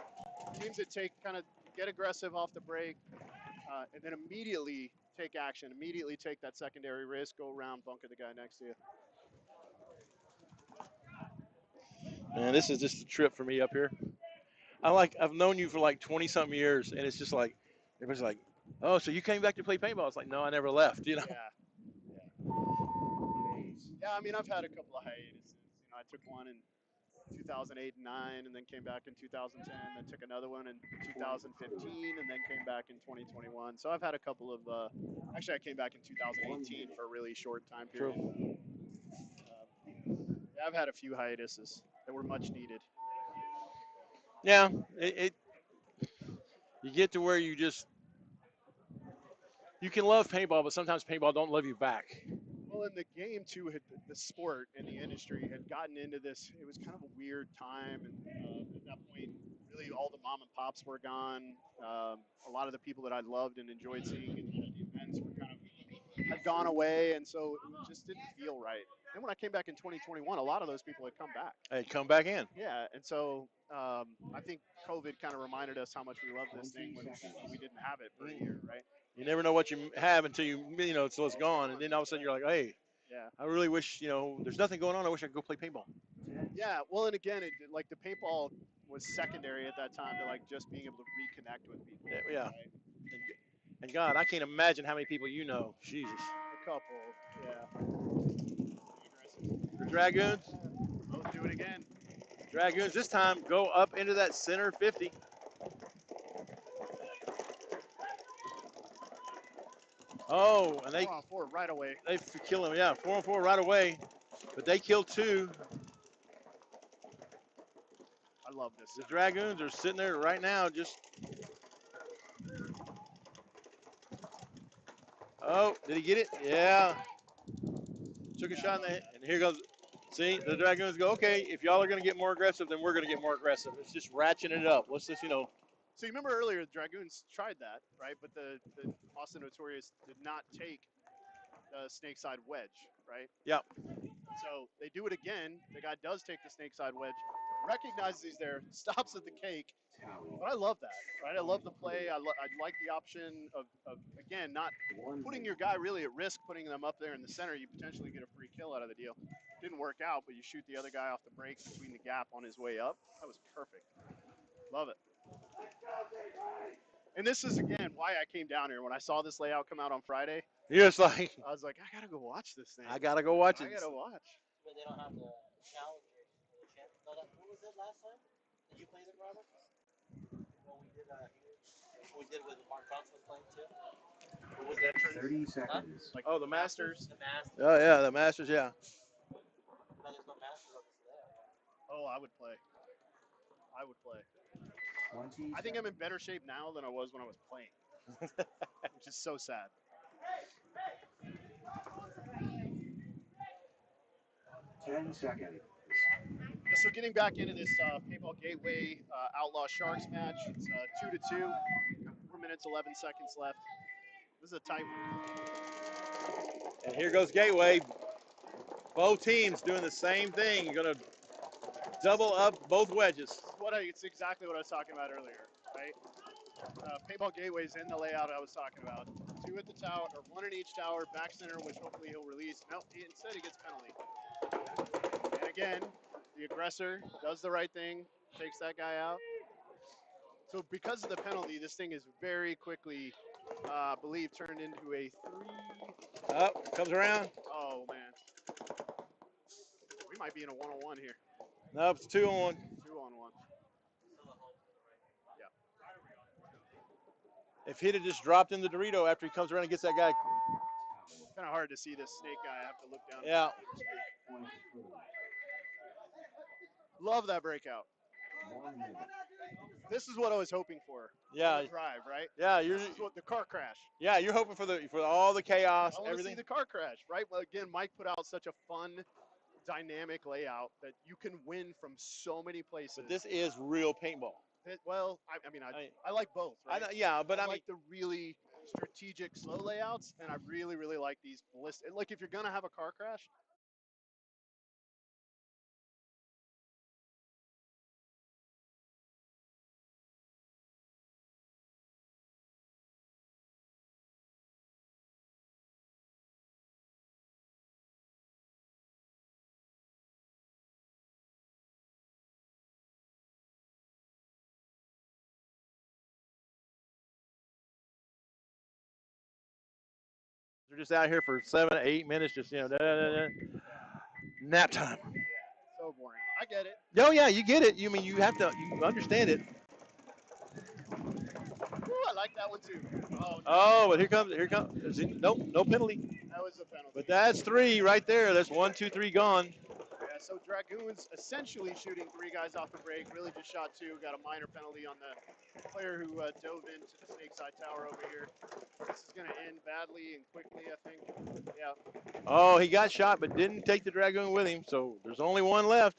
Teams that get aggressive off the break, and then immediately take action, immediately take that secondary risk, go around, bunker the guy next to you. Man, this is just a trip for me up here. I've known you for like 20-something years, and it's just like, everybody's like, oh, so you came back to play paintball? It's like, no, I never left, you know? Yeah, I mean, I've had a couple of hiatuses. You know, I took one in 2008 and 9, and then came back in 2010, then took another one in 2015, and then came back in 2021. So I've had a couple of, actually I came back in 2018 for a really short time period. Yeah, I've had a few hiatuses that were much needed. Yeah, you get to where you can love paintball, but sometimes paintball don't love you back. Well, in the game too, the sport and the industry had gotten into this. It was kind of a weird time, and at that point, really all the mom and pops were gone. A lot of the people that I loved and enjoyed seeing at the events were had gone away, and so it just didn't feel right. And when I came back in 2021, a lot of those people had come back. They'd come back in. Yeah, and so I think COVID kind of reminded us how much we love this thing when we didn't have it for a year, right? You never know what you have until until it's gone, and then all of a sudden you're like, hey, yeah, I really wish, there's nothing going on. I wish I could go play paintball. Yeah, well, and again, like the paintball was secondary at that time to like just being able to reconnect with people. Yeah. Right? And God, I can't imagine how many people you know. Jesus. A couple, yeah. The Dragoons. Both do it again. Dragoons this time go up into that center 50. Oh, and they 4-on-4 right away. They kill him, yeah, 4-on-4 right away. But they kill 2. I love this. The Dragoons are sitting there right now just. Oh, did he get it? Yeah. Took a shot in the head, and here goes. See, the Dragoons go, okay, if y'all are going to get more aggressive, then we're going to get more aggressive. It's just ratcheting it up. Let's just, So you remember earlier, the Dragoons tried that, right? But the Austin Notorious did not take the snake side wedge, right? Yep. So they do it again. The guy does take the snake side wedge, recognizes he's there, stops at the cake. But I love that, right? I love the play. I like the option of, again, not putting your guy really at risk, putting them up there in the center. You potentially get a free kill out of the deal. Didn't work out, but you shoot the other guy off the break between the gap on his way up. That was perfect. Love it. And this is, again, why I came down here. When I saw this layout come out on Friday, You're just like, I was like, I got to go watch this thing. I gotta go watch I it. got to watch. But they don't have the challenger or the champ. No, what was it last time that you played it, Robert? What we did here. What we did with Mark Johnson playing too. What was that? 30 seconds. Like Oh, the Masters. The Masters. Oh yeah, the Masters. Yeah. No, there's no Masters on this layout. Oh, I would play. I would play. 20 I think I'm in better shape now than I was when I was playing, which is so sad. 10 seconds. So getting back into this Paintball Gateway Outlaw Sharks match, it's 2-2, 4 minutes 11 seconds left. This is a tight one. And here goes Gateway. Both teams doing the same thing. You're gonna double up both wedges. It's exactly what I was talking about earlier, right? Paintball Gateway's in the layout I was talking about. 2 at the tower, or 1 in each tower, back center, which hopefully he'll release. No, instead he gets penalty. And again, the aggressor does the right thing, takes that guy out. So because of the penalty, this thing is very quickly, I believe, turned into a 3. Oh, comes around. Oh, man. We might be in a 1-on-1 here. Nope, it's 2-on-1. 2-on-1. Yeah. If he'd have just dropped in the Dorito after he comes around and gets that guy. Kind of hard to see this snake guy. I have to look down. Yeah. Love that breakout. This is what I was hoping for. Yeah. Drive, right? Yeah, this is what the car crash. Yeah, you're hoping for all the chaos, I want everything. to see the car crash, right? Well, again, Mike put out such a fun, dynamic layout that you can win from so many places. But this is real paintball. I like both, right? I like the really strategic slow layouts, and I really, really like these ballistic. Like if you're gonna have a car crash, They're just out here for 7 to 8 minutes, just nap time. so boring. I get it. Oh yeah, you get it. You you understand it. Ooh, I like that one too. Oh, Oh, but here comes. Nope, no penalty. that was a penalty. But that's 3 right there. That's 1, 2, 3 gone. Yeah, so Dragoons essentially shooting 3 guys off the break. Really just shot 2. Got a minor penalty on the player who dove into the snake side tower over here. This is going to end badly and quickly, I think. Yeah. Oh, he got shot, but didn't take the Dragoon with him. So there's only 1 left.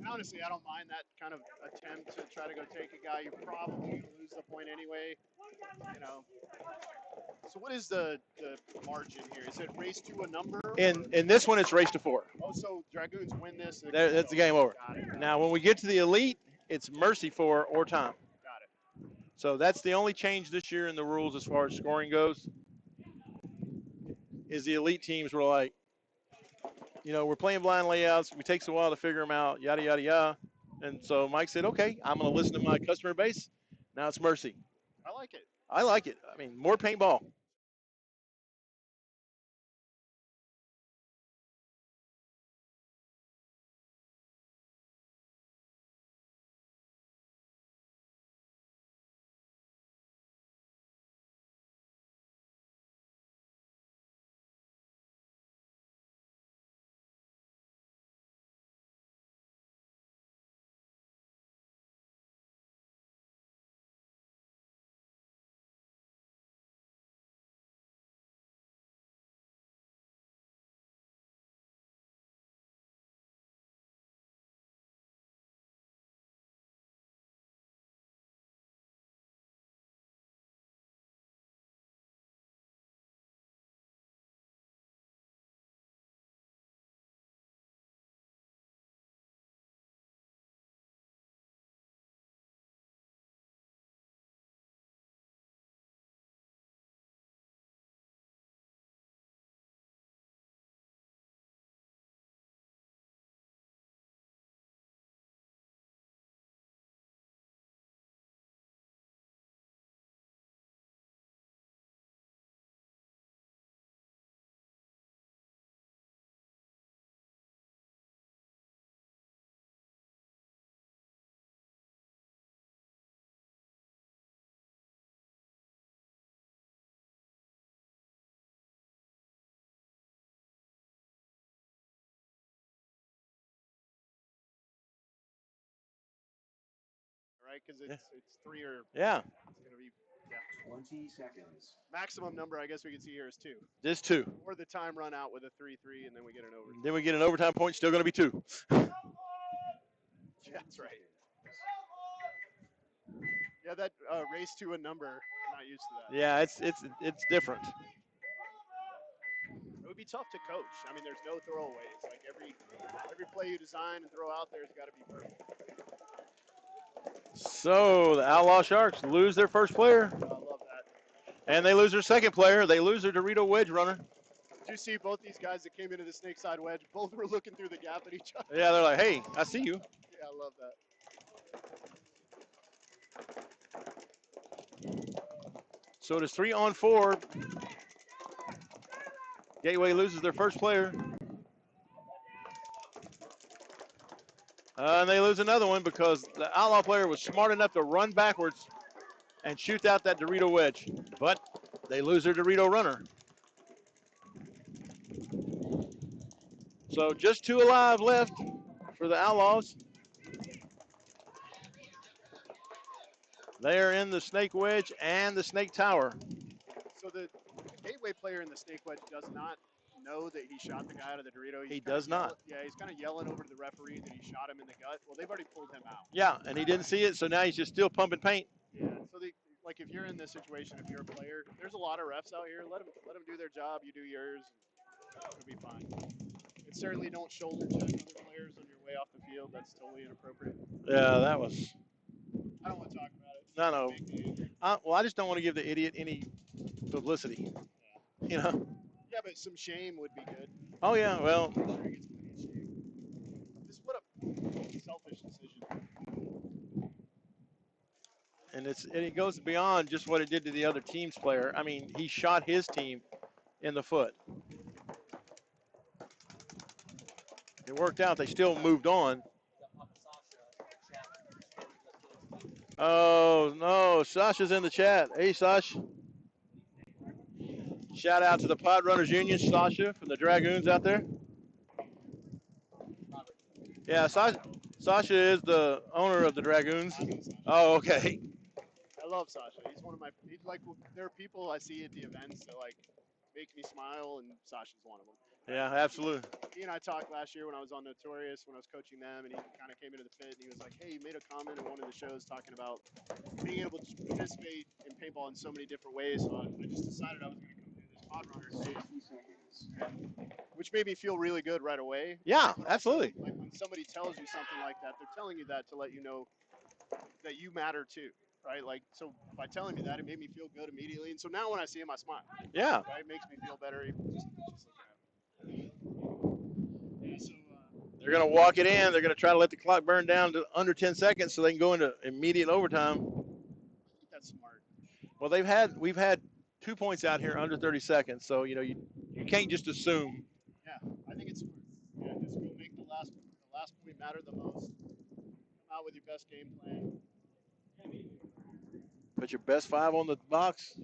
Honestly, I don't mind that kind of attempt to try to go take a guy. You're probably going to lose the point anyway. So what is the margin here? Is it race to a number? In this one, it's race to 4. Oh, so Dragoons win this. That's the game over. Now, when we get to the elite, it's mercy 4 or time. Got it. So that's the only change this year in the rules as far as scoring goes. Is the elite teams were like, we're playing blind layouts. It takes a while to figure them out, yada, yada, yada. And so Mike said, okay, I'm going to listen to my customer base. Now it's mercy. I like it. I like it. I mean, more paintball. right? Because it's 3 or Yeah. It's gonna be 20 seconds. maximum number. I guess we can see here is 2. Just 2. Or the time run out with a 3-3, and then we get an overtime. Then we get an overtime point. Still going to be 2. Yeah, that's right. Yeah, that race to a number. I'm not used to that. Yeah, it's different. It would be tough to coach. I mean, there's no throwaways. Like every play you design and throw out there has got to be perfect. So the Outlaw Sharks lose their first player. I love that. And they lose their second player. They lose their Dorito wedge runner. Did you see both these guys that came into the snake side wedge? Both were looking through the gap at each other. Yeah, they're like, hey, I see you. Yeah, I love that. So it is 3-on-4. Gateway loses their first player. And they lose another one because the Outlaw player was smart enough to run backwards and shoot out that Dorito wedge. But they lose their Dorito runner. So just 2 alive left for the Outlaws. They are in the snake wedge and the snake tower. So the gateway player in the snake wedge does not know that he shot the guy out of the Dorito. He does not. Yeah, he's kind of yelling over to the referee that he shot him in the gut. Well, they've already pulled him out. Yeah, and he didn't see it, so now he's just still pumping paint. Yeah. So like if you're in this situation, if you're a player, there's a lot of refs out here. Let them do their job. You do yours. It'll be fine. And certainly don't shoulder check other players on your way off the field. That's totally inappropriate. Yeah, that was. I don't want to talk about it. No. Well, I just don't want to give the idiot any publicity. Yeah. You know. Yeah, but some shame would be good. Oh yeah, well. Just what a selfish decision. And it goes beyond just what it did to the other team's player. I mean, he shot his team in the foot. It worked out. They still moved on. Oh, no. Sasha's in the chat. Hey, Sasha. Shout out to the Pod Runners Union, Sasha from the Dragoons out there. Yeah, Sasha is the owner of the Dragoons. Oh, okay. I love Sasha. He's like, there are people I see at the events that like make me smile, and Sasha's one of them. Yeah, absolutely. He and I talked last year when I was on Notorious, when I was coaching them, and he kind of came into the pit, and he was like, hey, you made a comment in one of the shows talking about being able to participate in paintball in so many different ways. So I just decided I was going to come do this Pod Runner thing, which made me feel really good right away. Yeah, absolutely. Like when somebody tells you something like that, they're telling you that to let you know that you matter too. Right, like so. By telling me that, it made me feel good immediately, and so now when I see him, I smile. Yeah. Right, it makes me feel better. Just looking at him. Yeah, so, They're going to walk it in. They're going to try to let the clock burn down to under 10 seconds so they can go into immediate overtime. That's smart. Well, we've had 2 points out here under 30 seconds, so you can't just assume. Yeah, I think it's smart. Yeah, just go make the last point matter the most. Come out with your best game plan. Put your best 5 on the box.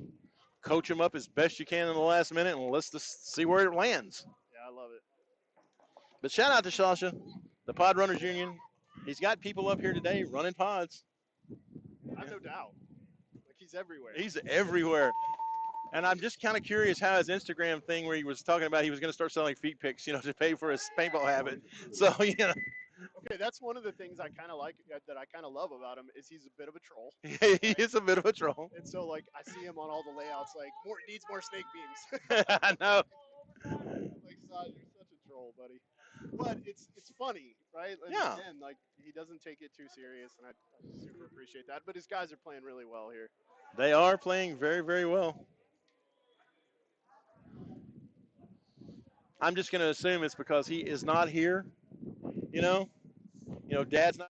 Coach them up as best you can in the last minute, and let's just see where it lands. Yeah, I love it. But shout out to Sasha, the Pod Runners Union. He's got people up here today running pods. I have no doubt. Like he's everywhere. He's everywhere. And I'm just kind of curious how his Instagram thing where he was talking about he was going to start selling feet pics, to pay for his paintball habit. So, Okay, that's one of the things I kind of like, that I kind of love about him, is he's a bit of a troll. He is a bit of a troll. And so, like, I see him on all the layouts, like, needs more snake beams. I know. Like, you're such a troll, buddy. But it's funny, right? And Yeah. again, like, he doesn't take it too serious, and I super appreciate that. But his guys are playing really well here. They are playing very, very well. I'm just going to assume it's because he is not here. Dad's not.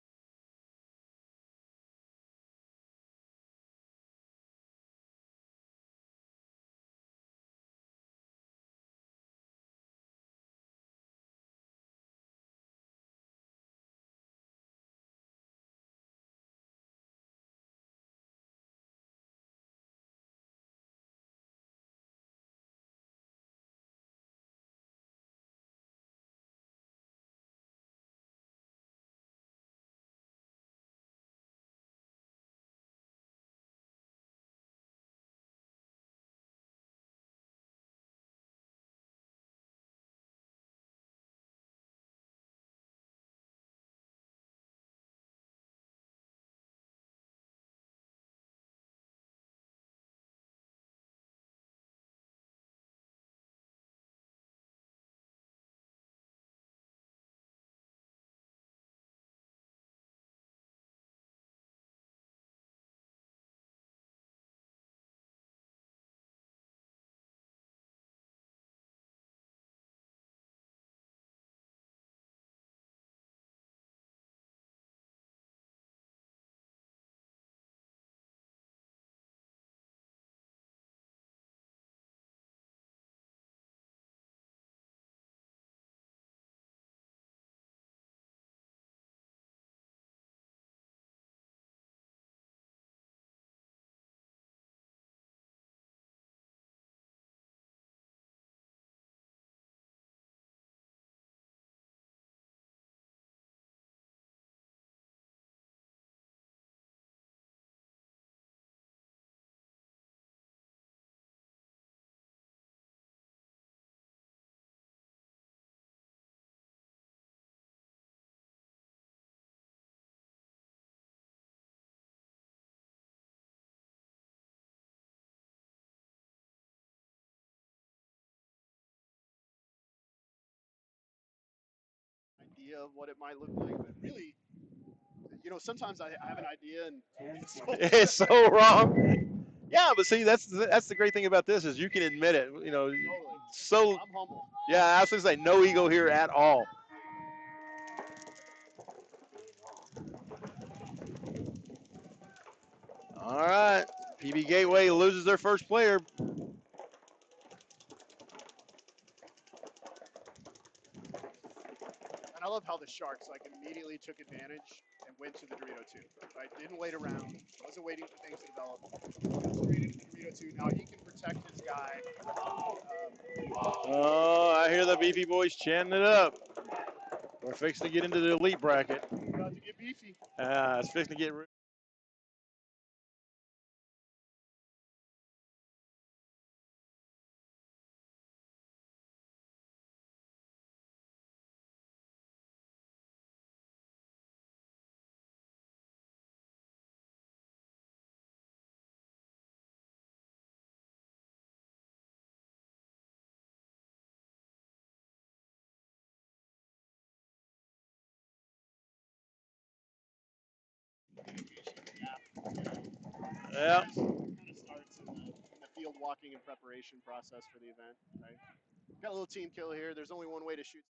idea of what it might look like, but really, sometimes I have an idea and it's so It's so wrong. Yeah, but see, that's the great thing about this is you can admit it. totally. So I'm humble. yeah, I was gonna say no ego here at all. All right, PB Gateway loses their first player. And I love how the Sharks immediately took advantage and went to the Dorito 2. Right? Didn't wait around. Wasn't waiting for things to develop. Went straight into the Dorito 2. Now he can protect his guy. Oh, I hear the BP boys chanting it up. We're fixing to get into the elite bracket. About to get beefy. It's fixing to get. Yeah. Kind of starts in the field walking and preparation process for the event. Right? Got a little team kill here. There's only one way to shoot.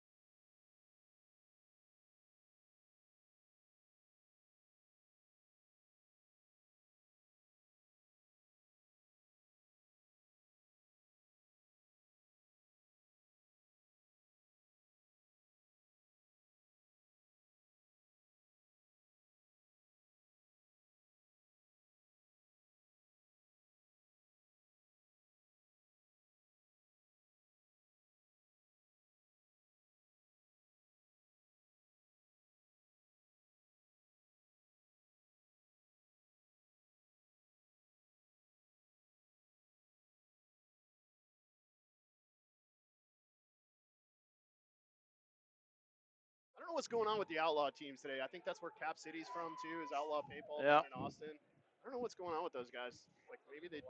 I don't know what's going on with the Outlaw teams today. I think that's where Cap City's from too, is Outlaw Paintball Yeah. down in Austin. I don't know what's going on with those guys. Maybe they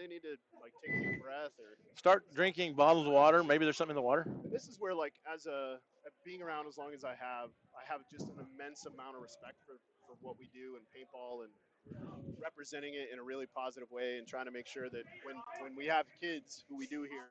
need to take a deep breath or Start drinking bottled water. Maybe there's something in the water. And this is where as being around as long as I have just an immense amount of respect for what we do in paintball and representing it in a really positive way and trying to make sure that when we have kids who we do here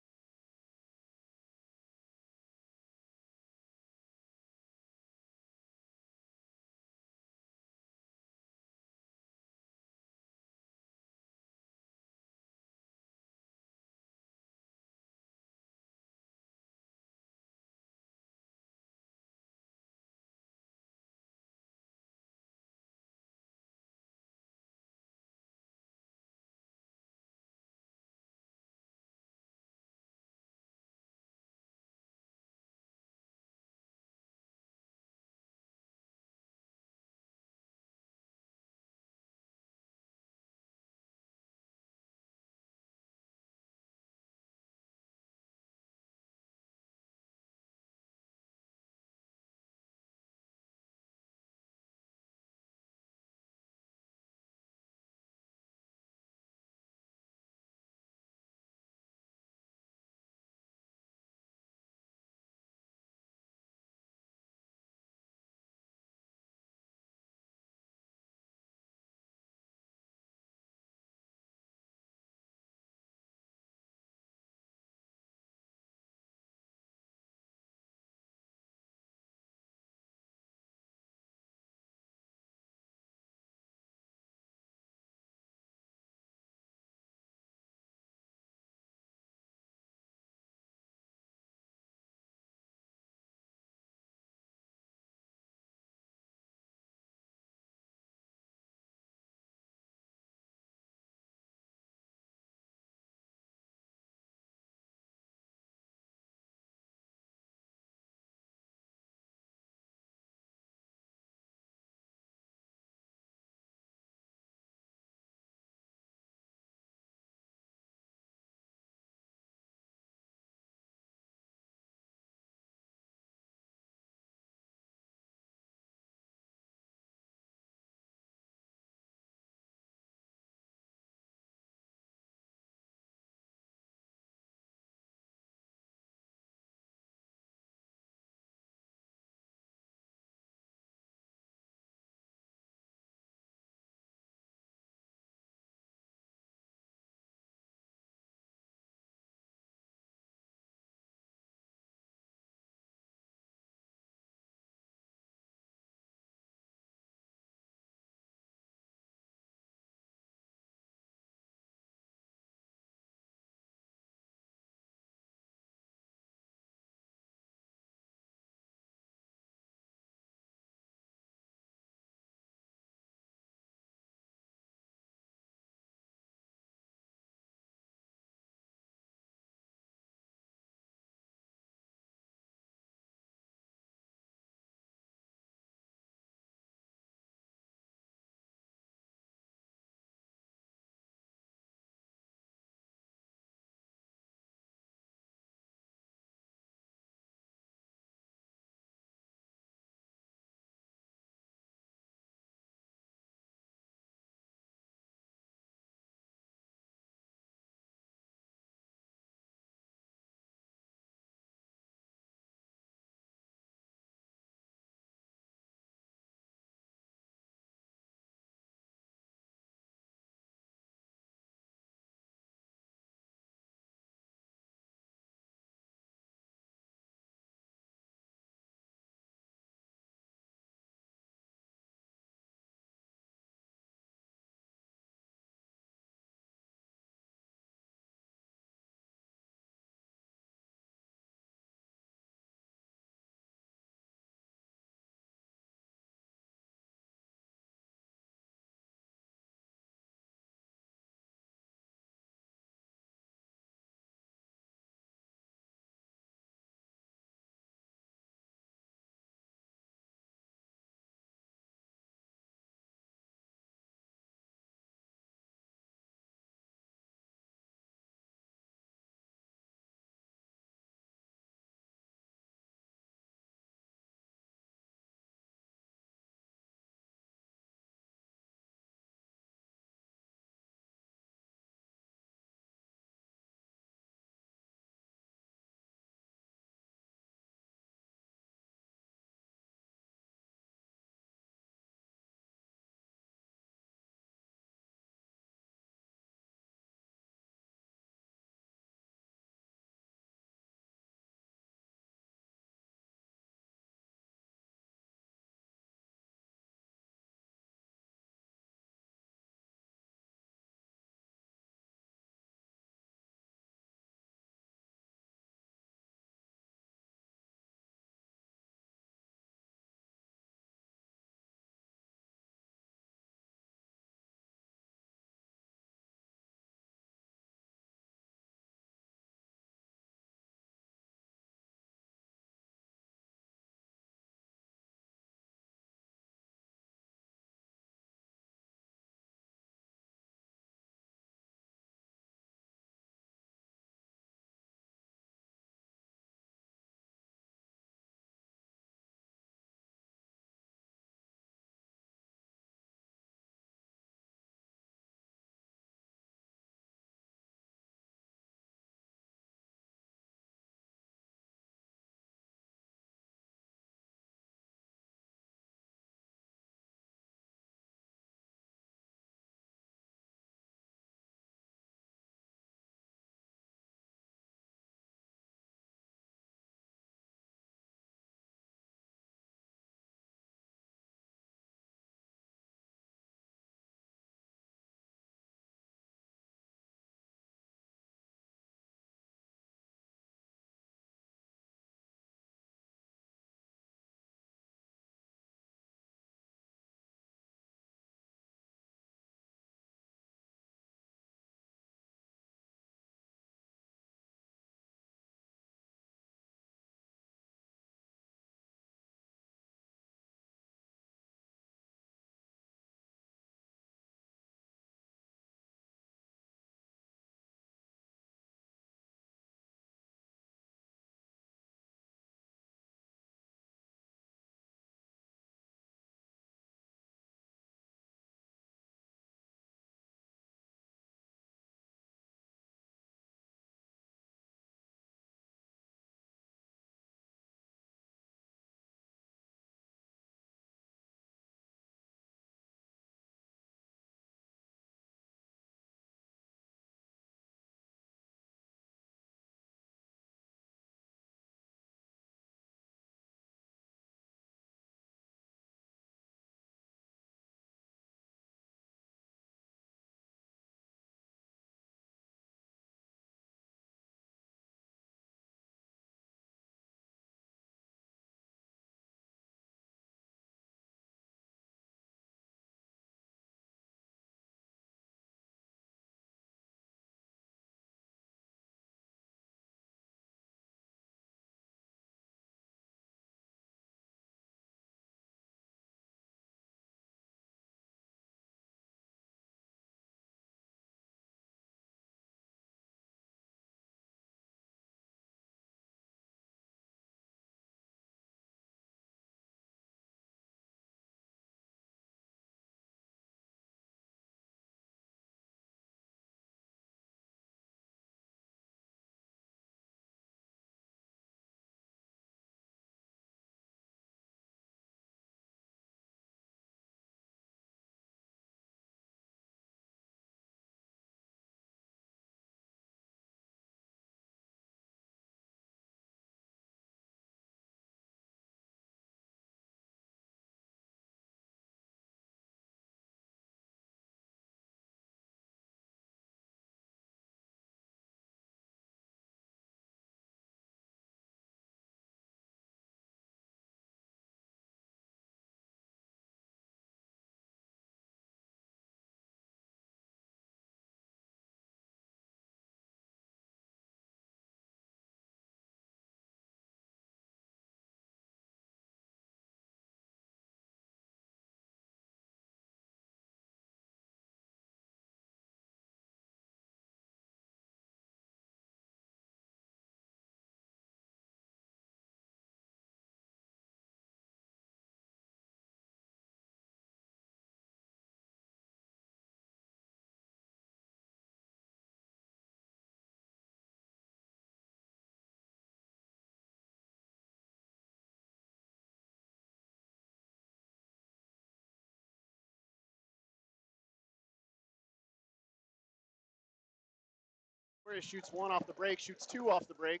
Aquarius shoots one off the break, shoots two off the break.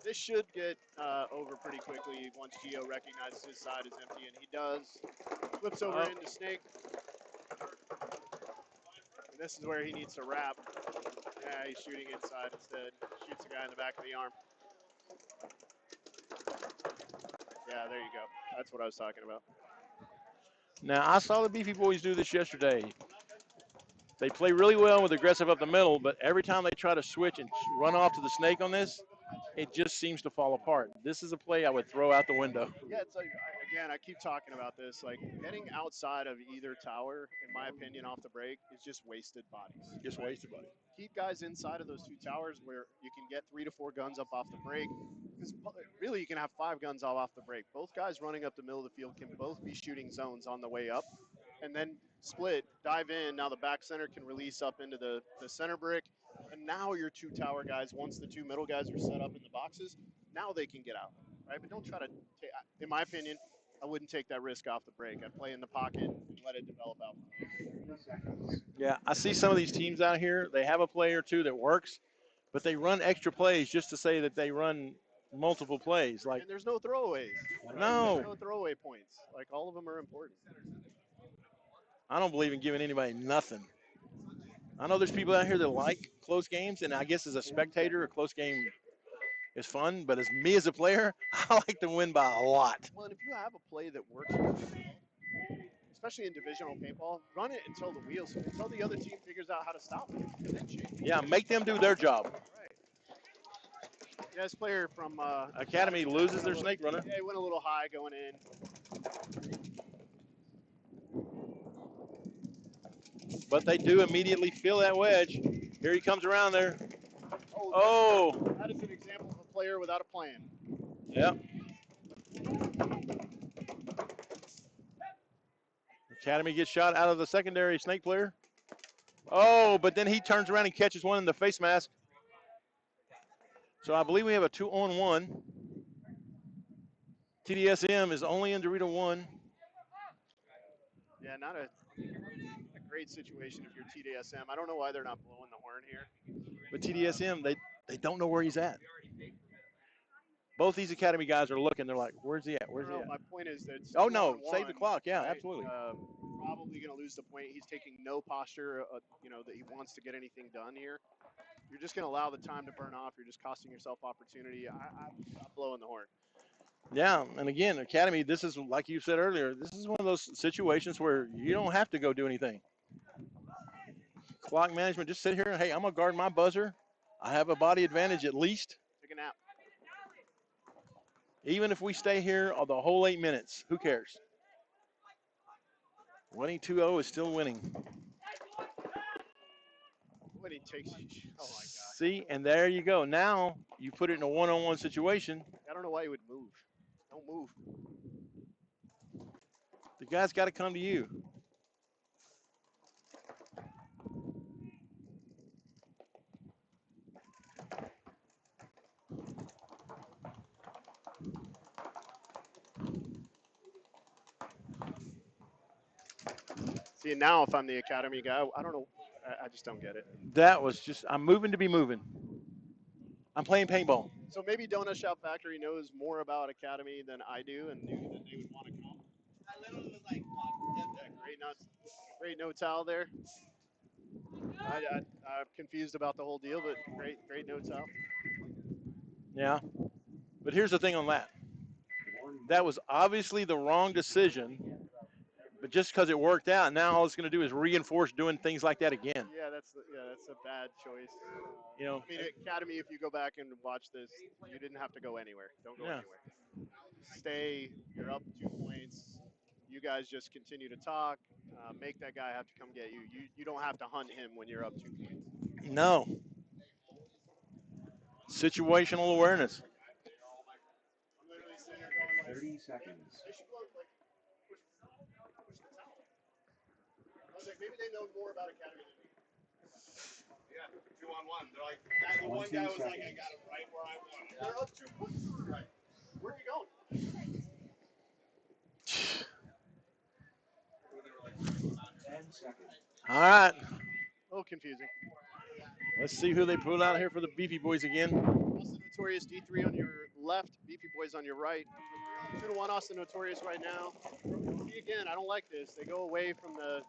This should get over pretty quickly once Gio recognizes his side is empty, and he does. Flips over into Snake. And this is where he needs to wrap. Yeah, he's shooting inside instead. Shoots the guy in the back of the arm. Yeah, there you go. That's what I was talking about. Now, I saw the Beefy Boys do this yesterday. They play really well with aggressive up the middle, but every time they try to switch and run off to the Snake on this, it just seems to fall apart. This is a play I would throw out the window. Yeah, it's like, again, I keep talking about this. Like, getting outside of either tower, in my opinion, off the break is just wasted bodies. Just wasted bodies. Keep guys inside of those two towers where you can get 3 to 4 guns up off the break. Because really, you can have 5 guns all off the break. Both guys running up the middle of the field can both be shooting zones on the way up. And then split, dive in. Now the back center can release up into the center brick. And now your 2 tower guys, once the 2 middle guys are set up in the boxes, now they can get out, right? But don't try to take, in my opinion, I wouldn't take that risk off the break. I'd play in the pocket and let it develop out. Yeah, I see some of these teams out here, they have a play or two that works, but they run extra plays just to say that they run multiple plays. Like, and there's no throwaways. No. There's no throwaway points. Like, all of them are important. I don't believe in giving anybody nothing. I know there's people out here that like close games, and I guess as a spectator, a close game is fun, but as me as a player, I like to win by a lot. Well, and if you have a play that works really well, especially in divisional paintball, run it until the other team figures out how to stop it. And then change. Yeah, make them do their job. Right. Yeah, this player from Academy loses their snake runner. Yeah, he went a little high going in. But they do immediately feel that wedge. Here he comes around there. Oh. That is an example of a player without a plan. Yep. Academy gets shot out of the secondary snake player. Oh, but then he turns around and catches one in the face mask. So I believe we have a 2-on-1. TDSM is only in Dorito 1. Yeah, not a great situation if you're TDSM. I don't know why they're not blowing the horn here. But TDSM, they don't know where he's at. Both these Academy guys are looking. They're like, where's he at? Where's he at? My point is that it's Oh, no. 2-on-1, Save the clock. Yeah, right? absolutely. Probably going to lose the point. He's taking no posture, that he wants to get anything done here. You're just going to allow the time to burn off. You're just costing yourself opportunity. I'm blowing the horn. Yeah, and again, Academy, this is, like you said earlier, this is one of those situations where you don't have to go do anything. Clock management, just sit here and, hey, I'm going to guard my buzzer. I have a body advantage at least. Take a nap. Even if we stay here the whole 8 minutes, who cares? Winning 2-0 is still winning. When he takes, oh my God. See, and there you go. Now you put it in a one-on-one situation. I don't know why he would move. Don't move. The guy's got to come to you. See, now if I'm the Academy guy, I don't know. I just don't get it. That was just, I'm moving to be moving. I'm playing paintball. So maybe Donut Shop Factory knows more about Academy than I do and knew that they would want to come. I literally was like, great no towel there. I'm confused about the whole deal, but great no towel. Yeah. But here's the thing on that. That was obviously the wrong decision, but just because it worked out, now all it's going to do is reinforce doing things like that again. Yeah, that's a bad choice. You know, I mean, Academy, if you go back and watch this, you didn't have to go anywhere. Don't go anywhere. Stay. You're up 2 points. You guys just continue to talk. Make that guy have to come get you. You don't have to hunt him when you're up 2 points. No. Situational awareness. 30 seconds. I was like, maybe they know more about Academy than me. Yeah, 2-on-1. They're like, the one guy was like, I got him right where I want him. They're up 2 points. Right. Where are you going? 10 seconds. All right. little confusing. Let's see who they pull out here for the Beefy Boys again. Austin Notorious D3 on your left, Beefy Boys on your right. 2-1 Austin Notorious right now. See, again, I don't like this. They go away from the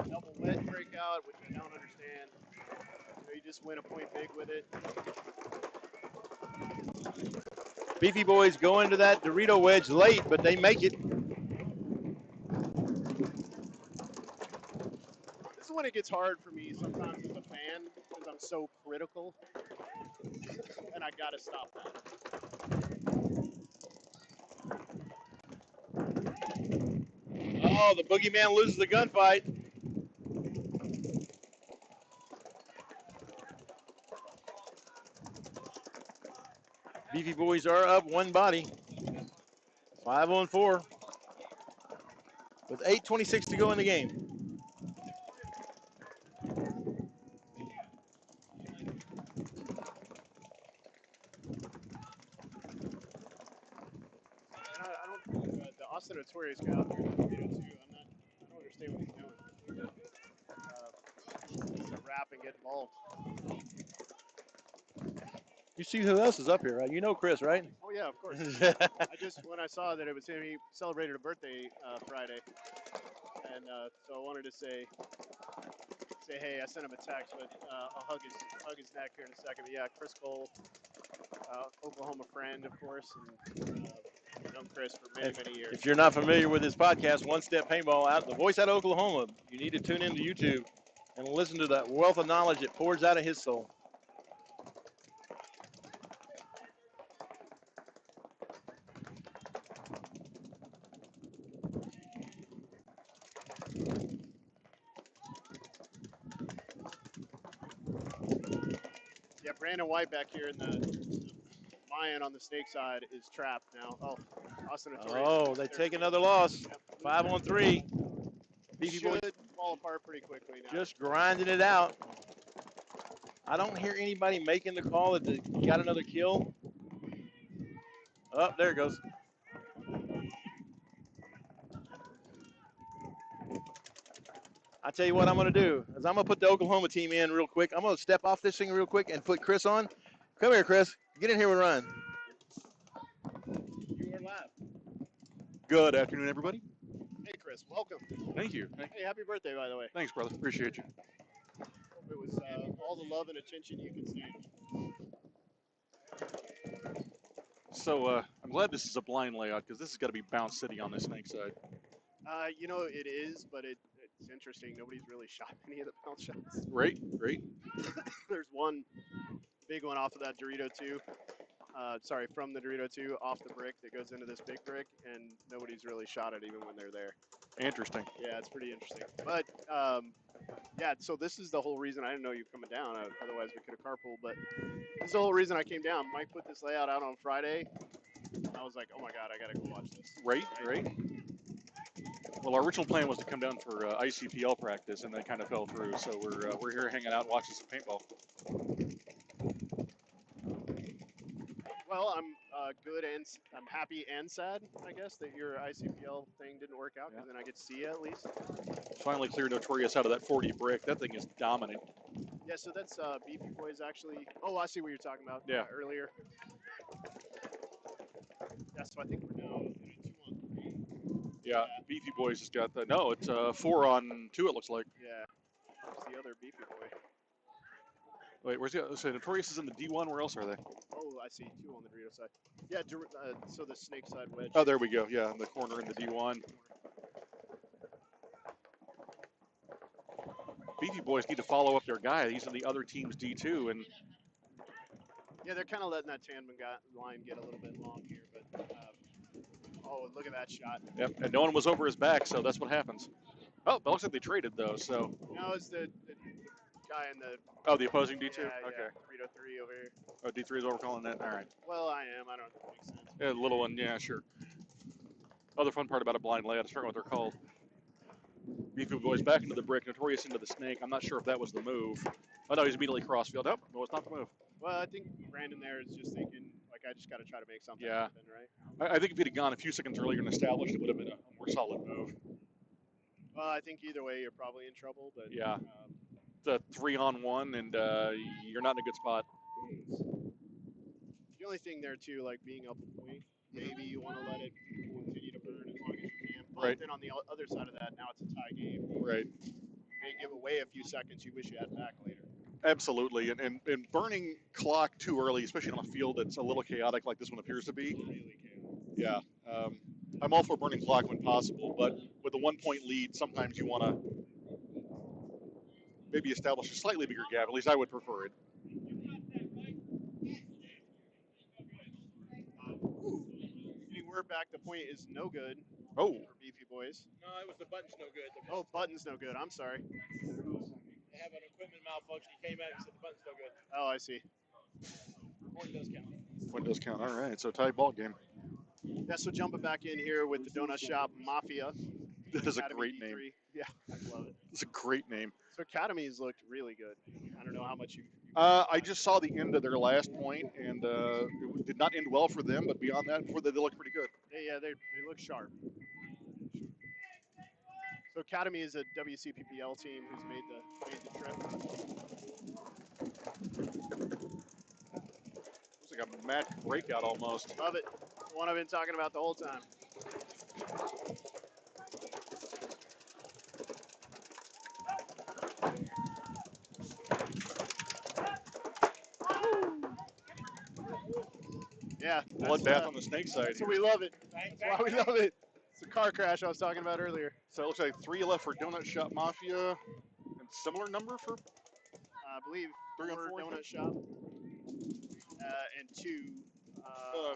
double wedge breakout, which I don't understand. You just win a point big with it. Beefy Boys go into that Dorito wedge late, but they make it. This is when it gets hard for me sometimes as a fan because I'm so critical, and I gotta stop that. Oh, the boogeyman loses the gunfight. Beefy Boys are up one body. 5-on-4. With 8:26 to go in the game. I don't. The Austin Notorious guy out here in the video too. I don't understand what he's doing. He's a rap and get involved. You see who else is up here, right? You know Chris, right? Oh yeah, of course. I just when I saw that it was him, he celebrated a birthday Friday, and so I wanted to say hey, I sent him a text, but I'll hug his neck here in a second. But yeah, Chris Cole, Oklahoma friend, of course, and known Chris for many years. If you're not familiar with his podcast, One Step Paintball, out the voice out of Oklahoma, you need to tune into YouTube and listen to that wealth of knowledge that pours out of his soul. Yeah, Brandon White back here in the Mayan on the snake side is trapped now. Oh, Austin Notorious. Oh, they take another loss. Yep. 5-on-3. Beefy Boys should fall apart pretty quickly now. just grinding it out. I don't hear anybody making the call that they got another kill. Oh, there it goes. I tell you what I'm going to do is I'm going to put the Oklahoma team in real quick. I'm going to step off this thing real quick and put Chris on. Come here, Chris. Get in here with Ryan. You are live. Good afternoon, everybody. Hey, Chris. Welcome. Thank you. Hey, happy birthday, by the way. Thanks, brother. Appreciate you. Hope it was all the love and attention you could stand. So I'm glad this is a blind layout because this has got to be Bounce City on the snake side. You know, it is, but it's interesting. Nobody's really shot any of the bounce shots. Right. There's one big one off of that Dorito 2. From the Dorito 2 off the brick that goes into this big brick, and nobody's really shot it even when they're there. Interesting. Yeah, it's pretty interesting. But, yeah, so this is the whole reason I didn't know you were coming down. Otherwise, we could have carpooled. But this is the whole reason I came down. Mike put this layout out on Friday. I was like, oh, my God, I got to go watch this. Right. Well, our original plan was to come down for ICPL practice, and that kind of fell through. So we're here hanging out, watching some paintball. Well, I'm good and I'm happy and sad, I guess, that your ICPL thing didn't work out, because then I get to see you at least. Finally cleared Notorious out of that 40 brick. That thing is dominant. Yeah, so that's Beefy Boys actually. Oh, I see what you're talking about. Yeah. Earlier. Yeah, so I think we're now in a 2-on-3. Yeah, Beefy Boys has got that. No, it's 4-on-2. It looks like. Yeah. There's the other Beefy Boy. Wait, where's the other? So Notorious is in the D1. Where else are they? Oh, I see. 2 on the Dorito side. Yeah, so the snake side wedge. Oh, there we go. Yeah, in the corner in the D1. Beefy Boys need to follow up their guy. He's in the other team's D2, and yeah, they're kind of letting that Tandem line get a little bit long here, but oh, look at that shot. Yep, and no one was over his back, so that's what happens. Oh, it looks like they traded though. So no, it's the guy in the. Oh, the opposing D2. Yeah, okay. Yeah, Dorito 3 over here. Oh, D3 is what we're calling that. All right. Well, I am. I don't know if it makes sense. Yeah, the little one. Yeah, sure. Other fun part about a blind layout is forgetting what they're called. Beefy Boys back into the brick, Notorious into the snake. I'm not sure if that was the move. Oh no, he's immediately crossfield. Nope, no, it's not the move. Well, I think Brandon there is just thinking, like, I just got to try to make something Yeah. happen, right? I think if he'd have gone a few seconds earlier and established, it would have been a more solid move. Well, I think either way you're probably in trouble, but Yeah. a 3-on-1, and you're not in a good spot. The only thing there too, like being up a point, maybe you want to let it continue to burn as long as you can. But Right. then on the other side of that, now it's a tie game. Right. May give away a few seconds you wish you had back later. Absolutely, and burning clock too early, especially on a field that's a little chaotic like this one appears to be. Really chaotic. Yeah, I'm all for burning clock when possible, but with a 1-point lead, sometimes you want to maybe establish a slightly bigger gap. At least I would prefer it. Getting word back, the point is no good. Oh. For Beefy Boys. No, it was the button's no good. Oh, button's no good. I'm sorry. They have an equipment malfunction. He came out and said the button's no good. Oh, I see. Point does count. Point does count. All right, so tie ball game. Yeah, so jumping back in here with the Donut Shop Mafia. That is a Academy great D3. name. Yeah, I love it. It's a great name. So Academy's looked really good. I don't know how much you. I just saw the end of their last point, and it did not end well for them. But beyond that, before that, they looked pretty good. They look sharp. So Academy is a WCPPL team who's made the trip. It's like a match breakout almost. Love it. The one I've been talking about the whole time. Yeah. Bloodbath on the snake side. So we love it. That's why we love it. It's the car crash I was talking about earlier. So it looks like 3 left for Donut Shop Mafia, and similar number for. I believe 3 on 4 Donut Shop. And 2.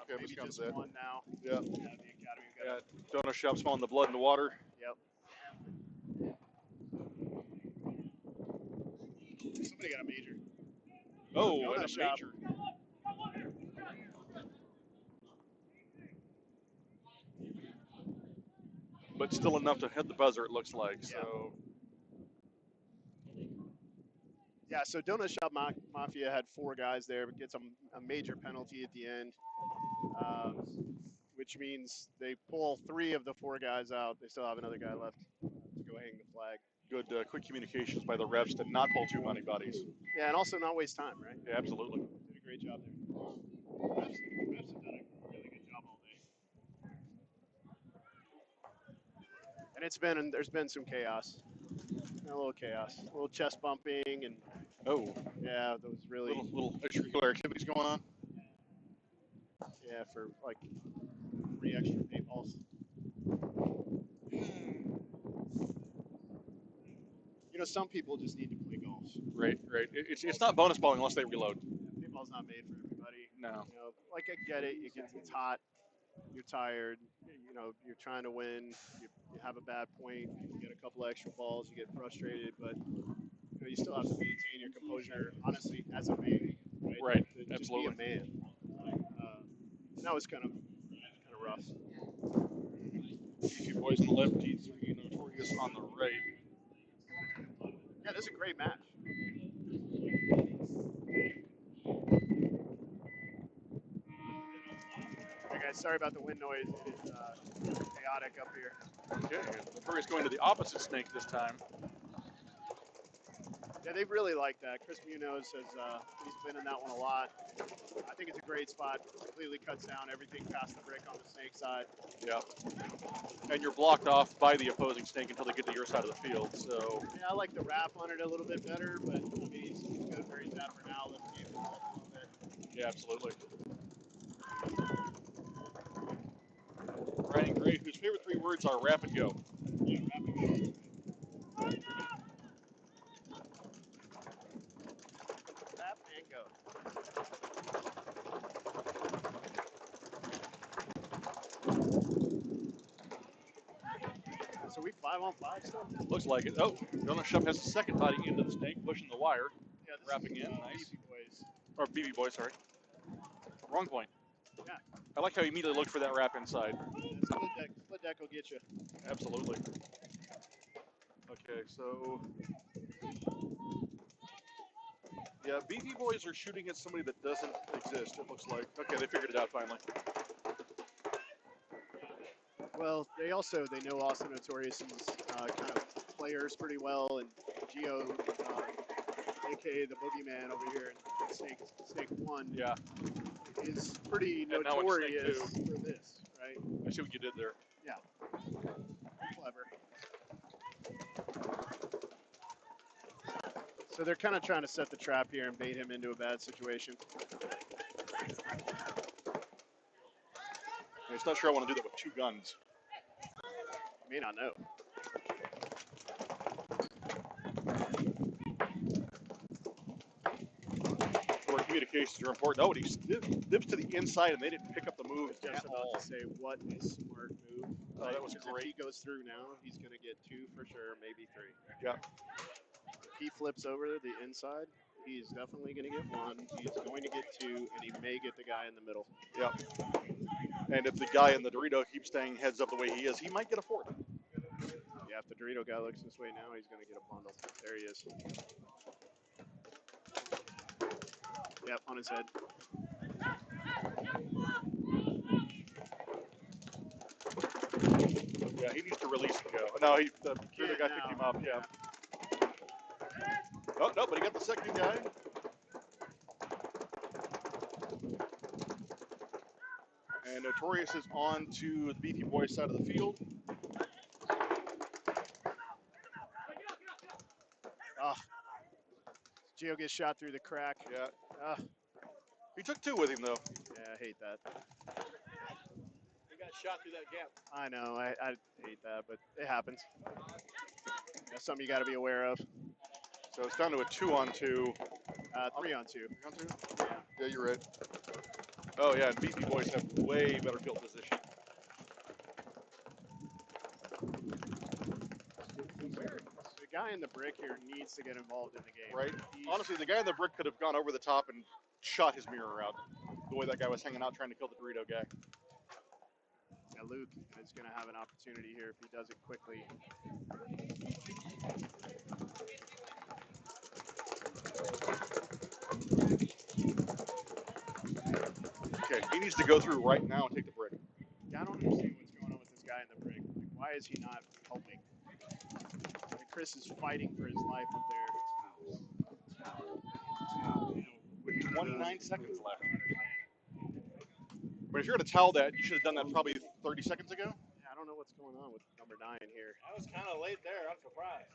Okay, maybe just that. 1 now. Yeah. The Academy. Yeah. Donut Shop smelling the blood in the water. Yep. Somebody got a major. Oh, Donut and a Shop. major. But still enough to hit the buzzer, it looks like. So. Yeah, so Donut Shop Mafia had 4 guys there, but gets a major penalty at the end, which means they pull 3 of the 4 guys out. They still have another guy left to go hang the flag. Good quick communications by the refs to not pull too many bodies. Yeah, and also not waste time, right? Yeah, absolutely. Did a great job there. Refs have done a really good job all day. And there's been some chaos. A little chaos. A little chest bumping and yeah, those really little extracurricular activities going on. Yeah, for like 3 extra paintballs. You know, some people just need to play golf. Right. It's not bonus balling unless they reload. Yeah, paintball's not made for everybody. No. You know, like I get it. It's hot. You're tired. You know, you're trying to win. You have a bad point. You get a couple extra balls. You get frustrated, but you know, you still have to maintain your composure. Honestly, as a man, right? Right. Just Absolutely. be a man. That was kind of rough. Beefy Boys on the left, D3 Notorious on the right. Yeah, this is a great match. Hey guys, sorry about the wind noise. It is chaotic up here. Okay, Notorious going to the opposite snake this time. Yeah, they really like that. Chris Munoz he's been in that one a lot. I think it's a great spot. Completely cuts down everything past the brick on the snake side. Yeah. And you're blocked off by the opposing snake until they get to your side of the field. So. Yeah, I like the wrap on it a little bit better, but I mean, he's good where he's at for now. Let the game evolve a little bit. Yeah, absolutely. Ryan Gray, whose favorite 3 words are wrap and go. Yeah, wrap and go. Wrap and go. So we 5-on-5 still? Looks like it. Oh, Donut Shop has a second body into the snake, pushing the wire. Yeah, wrapping in. Nice. BB Boys. Or BB Boys, sorry. Wrong point. Yeah. I like how you immediately looked for that wrap inside. Split deck will get you. Absolutely. Okay, so. Yeah, BB Boys are shooting at somebody that doesn't exist, it looks like. Okay, they figured it out finally. Well, they know Austin Notorious's kind of players pretty well, and Gio aka the boogeyman over here in Snake 1, Yeah. is pretty And now in Snake notorious 2. for this, right? I see what you did there. Yeah. Clever. So they're kind of trying to set the trap here and bait him into a bad situation. It's not sure I want to do that with 2 guns. May not know. Where communications are important. Oh, and he dips to the inside, and they didn't pick up the move I was at just about all. to say, what a smart move. Oh, that was 'Cause great. If he goes through now, he's going to get 2 for sure, maybe 3. Yeah. If he flips over the inside, he's definitely going to get 1. He's going to get 2, and he may get the guy in the middle. Yeah. And if the guy in the Dorito keeps staying heads up the way he is, he might get a 4th. Yeah, if the Dorito guy looks this way now, he's going to get a bundle. There he is. Yep, on his head. Yeah, he needs to release and go. No, the Dorito guy picked him up. Yeah. Oh, no, but he got the second guy. And Notorious is on to the Beefy Boys side of the field. Ah, Gio gets shot through the crack. Yeah. Ah. He took 2 with him, though. Yeah, I hate that. He got shot through that gap. I know, I hate that, but it happens. That's something you got to be aware of. So it's down to a 2-on-2. 3-on-2. 3-on-2? Yeah, you're right. Oh, yeah, and Beefy Boys have way better field position. The guy in the brick here needs to get involved in the game. Right? Honestly, the guy in the brick could have gone over the top and shot his mirror out. The way that guy was hanging out trying to kill the Dorito guy. Yeah, Luke is going to have an opportunity here if he does it quickly. Okay, he needs to go through right now and take the brick. Yeah, I don't understand what's going on with this guy in the brick. Like, why is he not helping? Like, Chris is fighting for his life up there. With 29 seconds left. But if you're going to towel that, you should have done that probably 30 seconds ago. Yeah, I don't know what's going on with number 9 here. I was kind of late there. I'm surprised.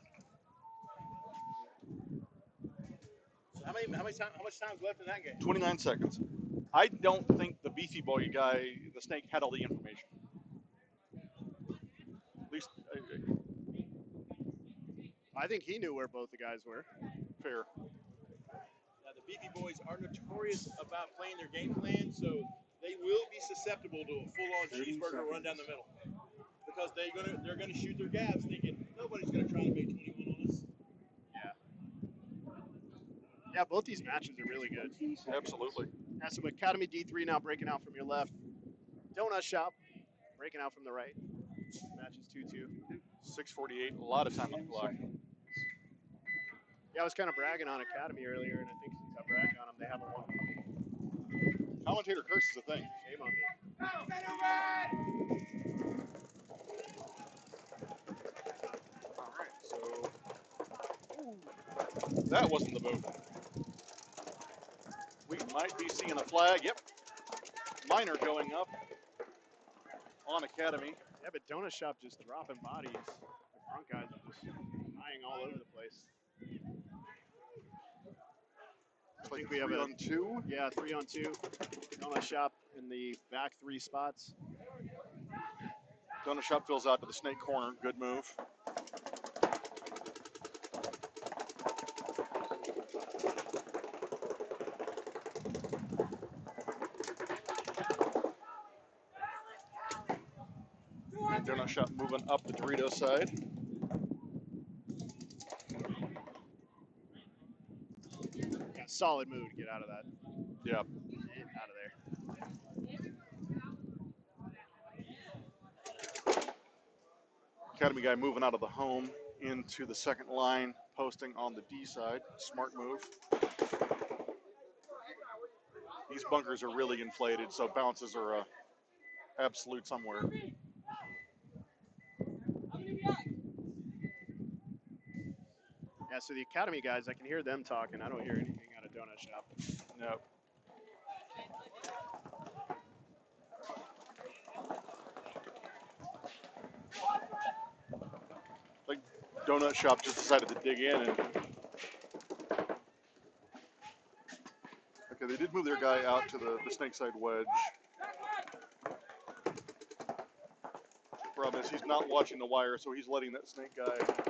How much time's left in that game? 29 seconds. I don't think the Beefy Boy guy, the Snake, had all the information. At least, I think he knew where both the guys were. Fair. Now, the Beefy Boys are notorious about playing their game plan, so they will be susceptible to a full-on cheeseburger run down the middle. Because they're gonna shoot their gaps thinking nobody's gonna try to make 21 on us. Yeah, both these matches are really good. Absolutely. Yeah, so Academy D3 now breaking out from your left. Donut Shop breaking out from the right. Match is 2-2. 6:48, a lot of time on the clock. Yeah, I was kind of bragging on Academy earlier, and I think since I bragged on them, they haven't won a point. Commentator curse is a thing. Shame on me. All right, so that wasn't the move. We might be seeing a flag. Yep. Minor going up on Academy. Yeah, but Donut Shop just dropping bodies. The front guys are just dying all over the place. I think we have 3-on-2. Yeah, 3-on-2. Donut Shop in the back 3 spots. Donut Shop fills out to the Snake corner. Good move. And Donut Shop moving up the Dorito side. Yeah, solid move to get out of that. Yeah. Get out of there. Academy guy moving out of the home into the second line, posting on the D side. Smart move. These bunkers are really inflated, so bounces are absolute somewhere. Yeah, Yeah, so the Academy guys, I can hear them talking. I don't hear anything out of Donut Shop. No. Like Donut Shop just decided to dig in and. Okay, they did move their guy out to the snake side wedge. Problem is he's not watching the wire, so he's letting that snake guy.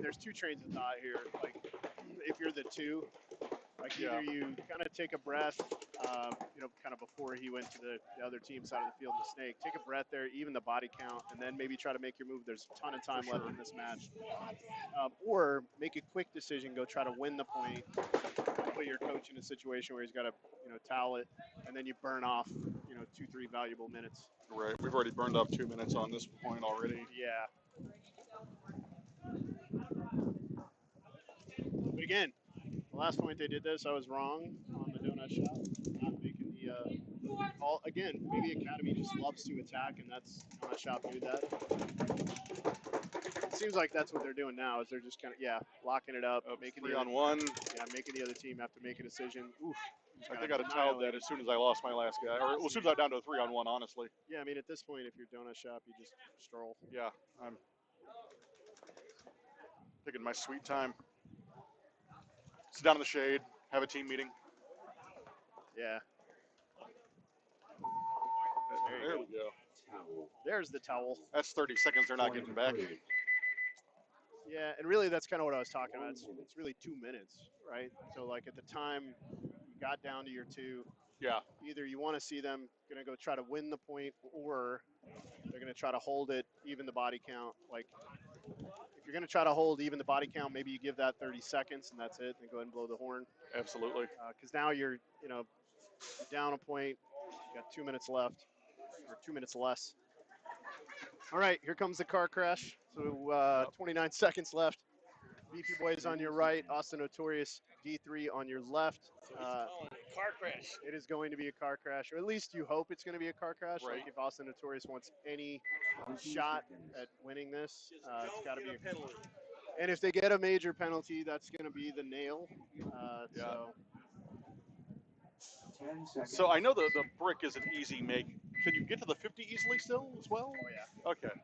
There's two trains of thought here. Like, if you're the two, like either you kind of take a breath, kind of before he went to the other team side of the field in the snake, take a breath there, even the body count, and then maybe try to make your move. There's a ton of time left in this match. Or make a quick decision, go try to win the point, put your coach in a situation where he's got to, towel it, and then you burn off, 2-3 valuable minutes. Right, we've already burned off 2 minutes on this point already. Yeah. But again, the last point they did this, I was wrong on the Donut Shop, not making the call. Again, maybe Academy just loves to attack, and that's Donut Shop do that. It seems like that's what they're doing now, is they're just kind of, locking it up, making 3-on-1. Yeah, making the other team have to make a decision. Oof. I think I'd have towed that as soon as I lost my last guy, or as soon as I got down to a 3-on-1, honestly. Yeah, I mean, at this point, if you're Donut Shop, you just stroll. Yeah, I'm taking my sweet time. Sit down in the shade, have a team meeting. Yeah. There we go. There's the towel. That's 30 seconds they're not getting back. Yeah, and really that's kind of what I was talking about. It's really 2 minutes, right? So, like, at the time you got down to your two, either you want to see them going to go try to win the point, or they're going to try to hold it, even the body count. Like, if you're going to try to hold even the body count, maybe you give that 30 seconds and that's it, and go ahead and blow the horn. Absolutely. Because now you're down a point, you got 2 minutes left, or 2 minutes less. All right, here comes the car crash. So 29 seconds left. BP Boys on your right, Austin Notorious D3 on your left. Car crash. It is going to be a car crash, or at least you hope it's going to be a car crash. Right. Like, if Austin Notorious wants any shot at winning this, it's got to be a penalty. And if they get a major penalty, that's going to be the nail. So I know the brick is an easy make. Can you get to the 50 easily still as well? Oh, yeah. Okay.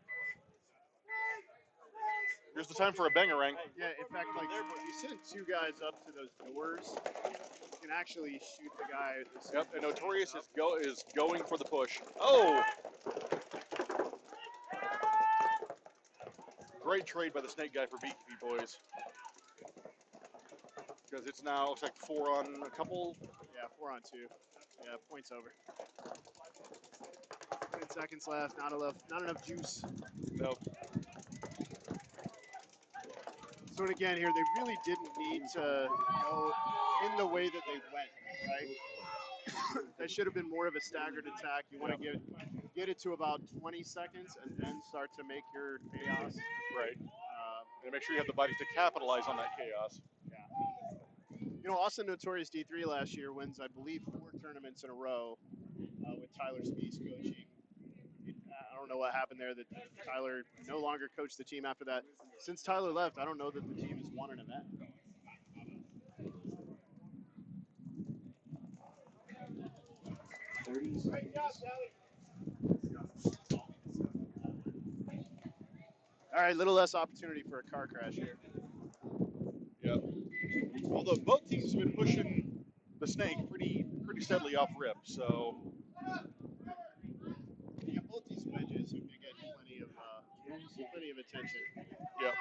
Here's the time for a bangerang. Yeah, in fact, like, you send two guys up to those doors, you can actually shoot the guy. Yep, and Notorious is going for the push. Oh! Great trade by the snake guy for BKB Boys. Because it's now, looks like 4 on a couple. Yeah, 4 on 2. Yeah, point's over. 10 seconds left, not enough juice. Nope. So again here, they really didn't need to go in the way that they went, right? That should have been more of a staggered attack. You want to get it to about 20 seconds and then start to make your chaos. Right. And make sure you have the bodies to capitalize on that chaos. Yeah. Austin Notorious D3 last year wins, I believe, 4 tournaments in a row with Tyler Spees coaching. I don't know what happened there, that Tyler no longer coached the team after that. Since Tyler left, I don't know that the team has won an event. All right, a little less opportunity for a car crash here. Yep. Although both teams have been pushing the snake pretty steadily off rip, so. Yeah, both these wedges are going to get plenty of attention. Yep.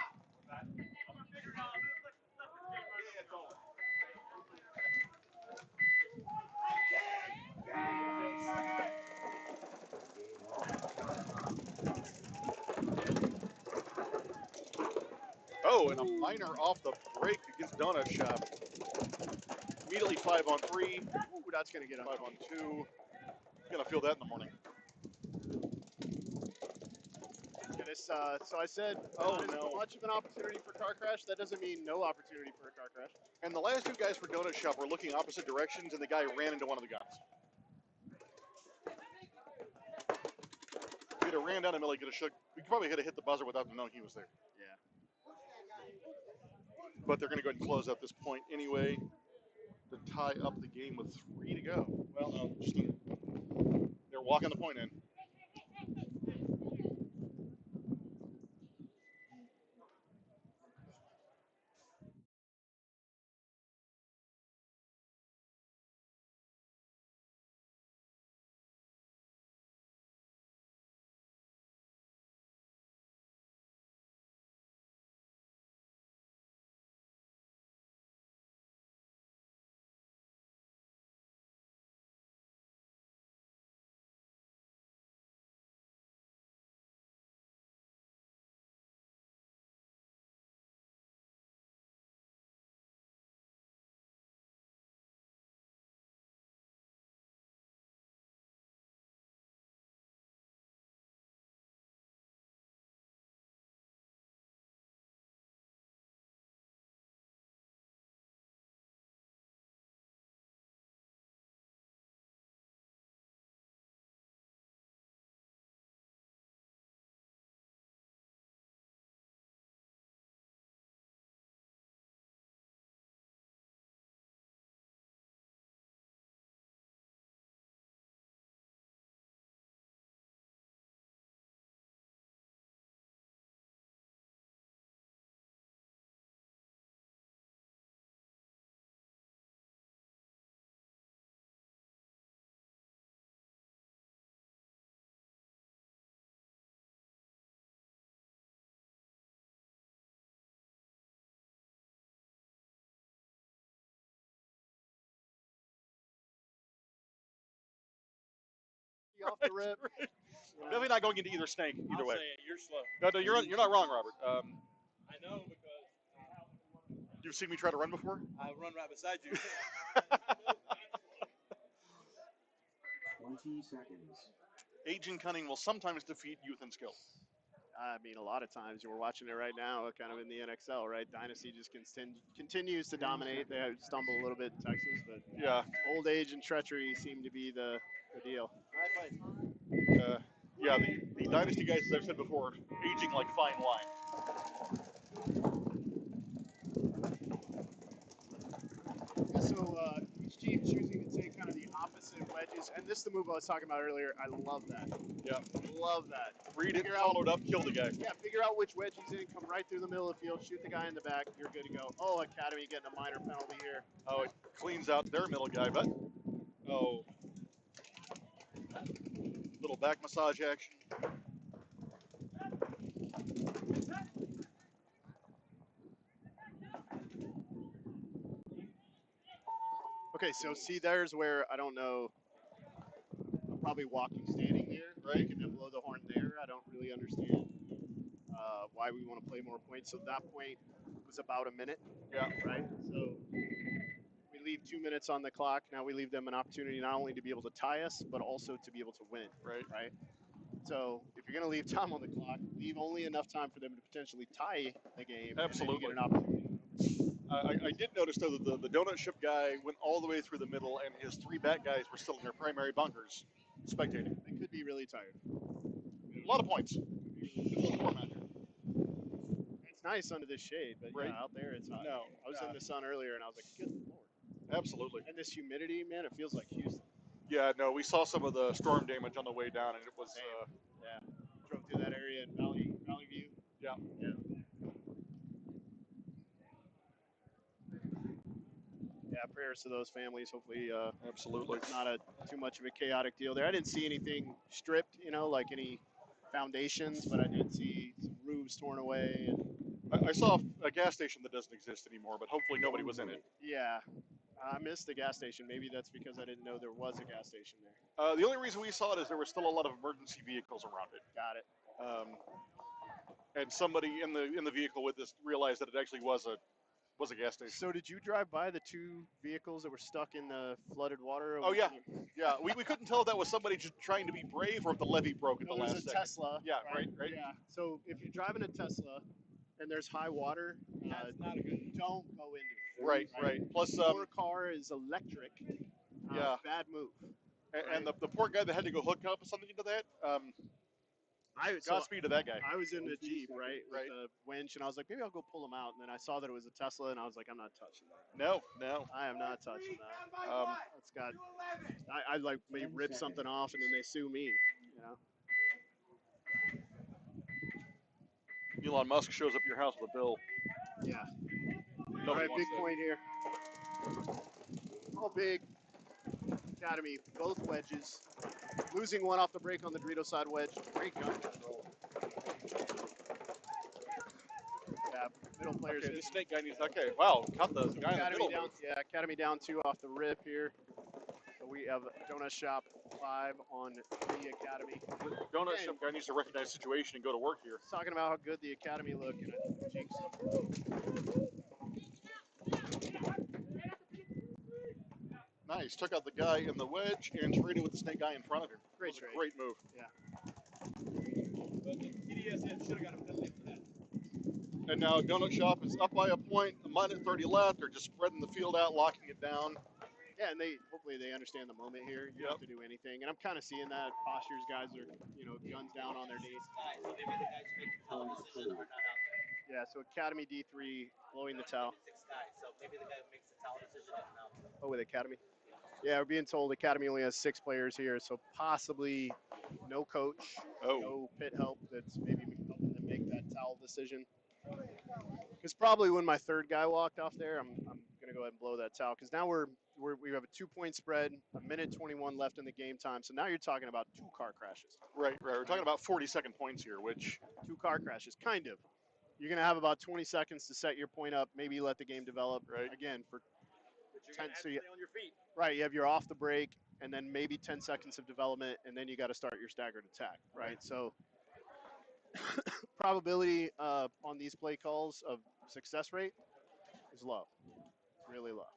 Oh, and a minor off the break against Donut Shop. Immediately 5 on 3. Ooh, that's going to get 5 on 2. Gonna feel that in the morning. So I said, much of an opportunity for car crash. That doesn't mean no opportunity for a car crash. And the last 2 guys for Donut Shop were looking opposite directions, and the guy ran into one of the guns. we'd have ran down the middle, we could probably hit the buzzer without them knowing he was there. Yeah. But they're going to go ahead and close out this point anyway to tie up the game with 3 to go. Well, no, they're walking the point in. Off the rip. I'm definitely not going into either snake either way. Say it, you're slow. No, you're not wrong, Robert. I know because You've seen me try to run before? I run right beside you. 20 seconds. Age and cunning will sometimes defeat youth and skill. I mean, a lot of times we're watching it right now, kind of in the NXL, right? Dynasty just continues to dominate. They stumble a little bit in Texas, but Yeah. Old age and treachery seem to be the deal. Yeah, the Dynasty guys, as I've said before, aging like fine wine. So each team choosing to take kind of the opposite wedges, and this is the move I was talking about earlier. I love that. Yeah. Love that. Read it, followed up, kill the guy. Yeah, figure out which wedge he's in, come right through the middle of the field, shoot the guy in the back, you're good to go. Oh, Academy getting a minor penalty here. Oh, it cleans out their middle guy, but little back massage action. Okay, so see, there's where I don't know. I'm probably walking, standing there, right? You can then blow the horn there. I don't really understand why we want to play more points. So that point was about a minute. Yeah. Right. So we leave 2 minutes on the clock. Now we leave them an opportunity not only to be able to tie us, but also to be able to win. Right. Right. So if you're going to leave time on the clock, leave only enough time for them to potentially tie the game. Absolutely. And then you get an opportunity. I did notice, though, that the donut ship guy went all the way through the middle, and his 3 back guys were still in their primary bunkers, spectating. They could be really tired. A lot of points. It's a format. It's nice under this shade, but right. Yeah, out there it's hot. No. I was in the sun earlier, and I was like, good Lord. Absolutely. And this humidity, man, it feels like Houston. Yeah, no, we saw some of the storm damage on the way down, and it was... yeah, drove through that area in Valley View. Yeah. Yeah. Yeah, prayers to those families. Hopefully, absolutely, it's not too much of a chaotic deal there. I didn't see anything stripped, like any foundations, but I did see some roofs torn away. And I saw a gas station that doesn't exist anymore, but hopefully nobody was in it. Yeah, I missed the gas station. Maybe that's because I didn't know there was a gas station there. The only reason we saw it is there were still a lot of emergency vehicles around it. Got it. And somebody in the vehicle with this realized that it actually was a gas station. So did you drive by the 2 vehicles that were stuck in the flooded water? Oh yeah, yeah. We couldn't tell if that was somebody just trying to be brave or if the levee broke at the last second. It was a Tesla. Yeah, right. Yeah. So if you're driving a Tesla and there's high water, that's not a good. Don't go into it. Right. Plus, your car is electric. Yeah. Bad move. And the poor guy that had to go hook up something into that. Godspeed to that guy. I was in the Jeep, right, with the winch, and I was like, maybe I'll go pull them out. And then I saw that it was a Tesla, and I was like, I'm not touching that. No. I am not touching that. It's got. I like may rip something off, and then they sue me. You know. Elon Musk shows up at your house with a bill. Yeah. Nobody All right, wants big that. point here. All big. Academy, both wedges. Losing one off the break on the Dorito side wedge. Great gun control. Yeah, middle players. Okay, this snake guy needs. Okay, wow, caught the guy in the middle. Down, yeah, Academy down 2 off the rip here. So we have Donut Shop 5 on the Academy. Donut Shop guy needs to recognize the situation and go to work here. Talking about how good the Academy look, and I jinxed them. Nice. Took out the guy in the wedge and traded with the snake guy in front of him. Great trade. Great move. Yeah. And now Donut Shop is up by a point, a minute 30 left. They're just spreading the field out, locking it down. Yeah, and hopefully they understand the moment here. You don't have to do anything, and I'm kind of seeing that. Postures guys are, guns down on their knees. Yeah, so Academy D3 blowing the towel. Oh, with Academy? Yeah, we're being told Academy only has 6 players here, so possibly no coach, no pit help that's maybe helping them make that towel decision. Because probably when my third guy walked off there, I'm going to go ahead and blow that towel. Because now we have a 2-point spread, a minute 21 left in the game time. So now you're talking about 2 car crashes. Right. We're talking about 40-second points here, which 2 car crashes, kind of. You're going to have about 20 seconds to set your point up, maybe let the game develop. Right. Again, for 10 so you on your feet. Right, you have your off the break, and then maybe 10 seconds of development, and then you got to start your staggered attack, right? So probability on these play calls of success rate is low. It's really low.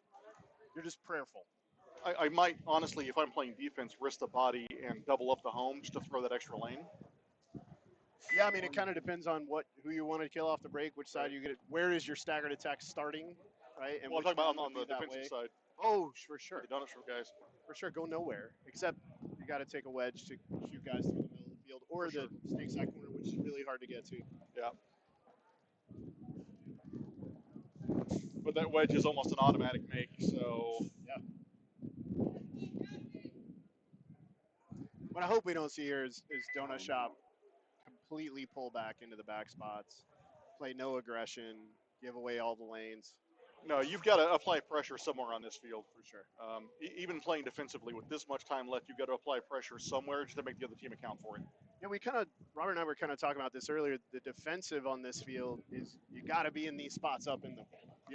You're just prayerful. I might, honestly, if I'm playing defense, risk the body and double up the home just to throw that extra lane. Yeah, I mean, it kind of depends on who you want to kill off the break, which side you get. Where is your staggered attack starting, right? And well, I'm talking about on the defensive side. Oh, for sure. The Donut Shop guys. For sure, go nowhere. Except you got to take a wedge to shoot guys through the middle of the field, or the snake side corner, which is really hard to get to. Yeah. But that wedge is almost an automatic make, so. Yeah. What I hope we don't see here is Donut Shop completely pull back into the back spots, play no aggression, give away all the lanes. No, you've got to apply pressure somewhere on this field. For sure. Even playing defensively with this much time left, you've got to apply pressure somewhere just to make the other team account for it. Yeah, Robert and I were kind of talking about this earlier. The defensive on this field is you got to be in these spots up in the,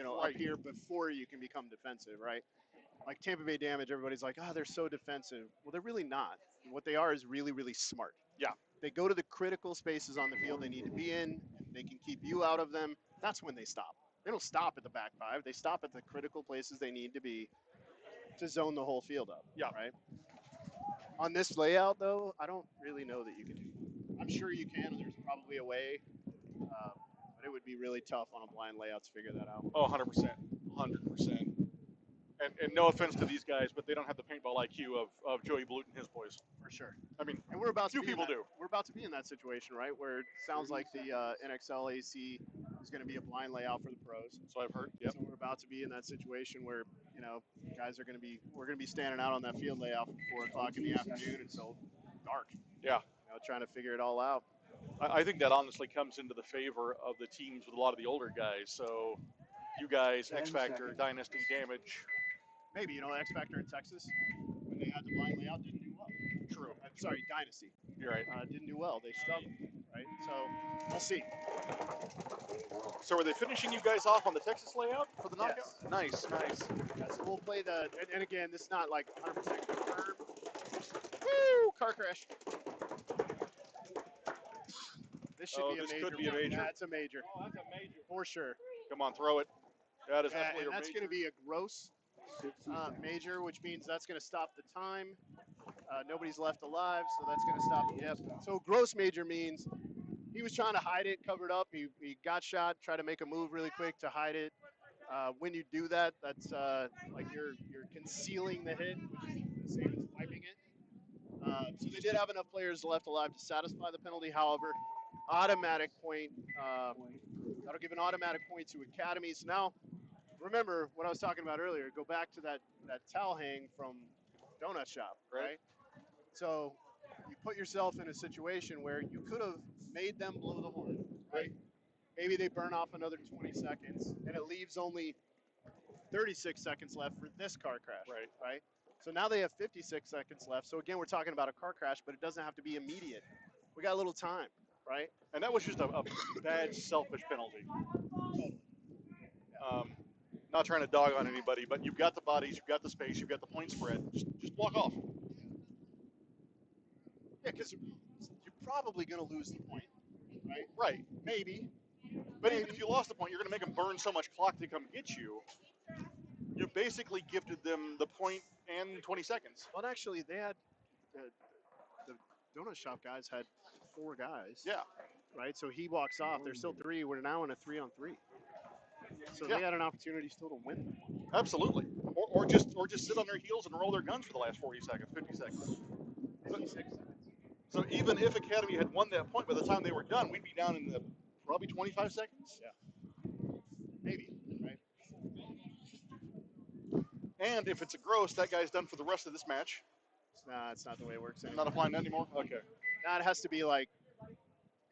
up here before you can become defensive, right? Like Tampa Bay Damage, everybody's like, oh, they're so defensive. Well, they're really not. What they are is really, really smart. Yeah. They go to the critical spaces on the field they need to be in. They can keep you out of them. That's when they stop. They don't stop at the back 5. They stop at the critical places they need to be to zone the whole field up. Yeah. Right? On this layout, though, I don't really know that you can do that. I'm sure you can. There's probably a way. But it would be really tough on a blind layout to figure that out. Oh, 100%. 100%. And no offense to these guys, but they don't have the paintball IQ of Joey Blute and his boys. For sure. I mean, and we're about few people do. We're about to be in that situation, right? Where it sounds like the NXL AC is going to be a blind layout for the pros. So I've heard. Yep. So we're about to be in that situation where guys we're going to be standing out on that field layout from 4 o'clock in the afternoon until dark. Yeah. Trying to figure it all out. I think that honestly comes into the favor of the teams with a lot of the older guys. So you guys, X Factor, Dynasty, Damage. Maybe, X Factor in Texas, when they had the blind layout, didn't do well. True. Sorry, Dynasty. You're right. Didn't do well. They struggled, right? So we'll see. So are they finishing you guys off on the Texas layout for the knockout? Yes. Nice, nice. Yeah, so we'll play and again, this is not like 100% confirmed. Woo! Car crash. This should be a major. Could be a major. That's a major. Oh, that's a major. For sure. Come on, throw it. That is definitely and a that's going to be a gross major, which means that's going to stop the time. Nobody's left alive, so that's going to stop. Yep. So gross major means he was trying to hide it, covered up. He got shot, tried to make a move really quick to hide it. When you do that, that's like you're concealing the hit, which is the same as wiping it. So they did have enough players left alive to satisfy the penalty. However, automatic point. That'll give an automatic point to Academy. So now, remember what I was talking about earlier. Go back to that towel hang from Donut Shop, right? So you put yourself in a situation where you could have made them blow the horn, right? Maybe they burn off another 20 seconds, and it leaves only 36 seconds left for this car crash, right? So now they have 56 seconds left. So again, we're talking about a car crash, but it doesn't have to be immediate. We got a little time, right? And that was just a bad, selfish penalty. Not trying to dog on anybody, but you've got the bodies, you've got the space, you've got the point spread. Just walk off. Yeah, because you're probably going to lose the point, right? Right. Maybe. But even if you lost the point, you're going to make them burn so much clock to come get you. You basically gifted them the point and 20 seconds. Well, actually, they had the donut shop guys had 4 guys. Yeah. Right. So he walks off. There's still 3. We're now in a 3-on-3. So they had an opportunity still to win. Absolutely. Or just sit on their heels and roll their guns for the last 40 seconds, 50 seconds. 56 seconds. So even if Academy had won that point, by the time they were done, we'd be down in the probably 25 seconds. Yeah. Maybe. Right. And if it's a gross, that guy's done for the rest of this match. Nah, it's not the way it works anymore. Not applying that anymore? Okay. Nah, it has to be like,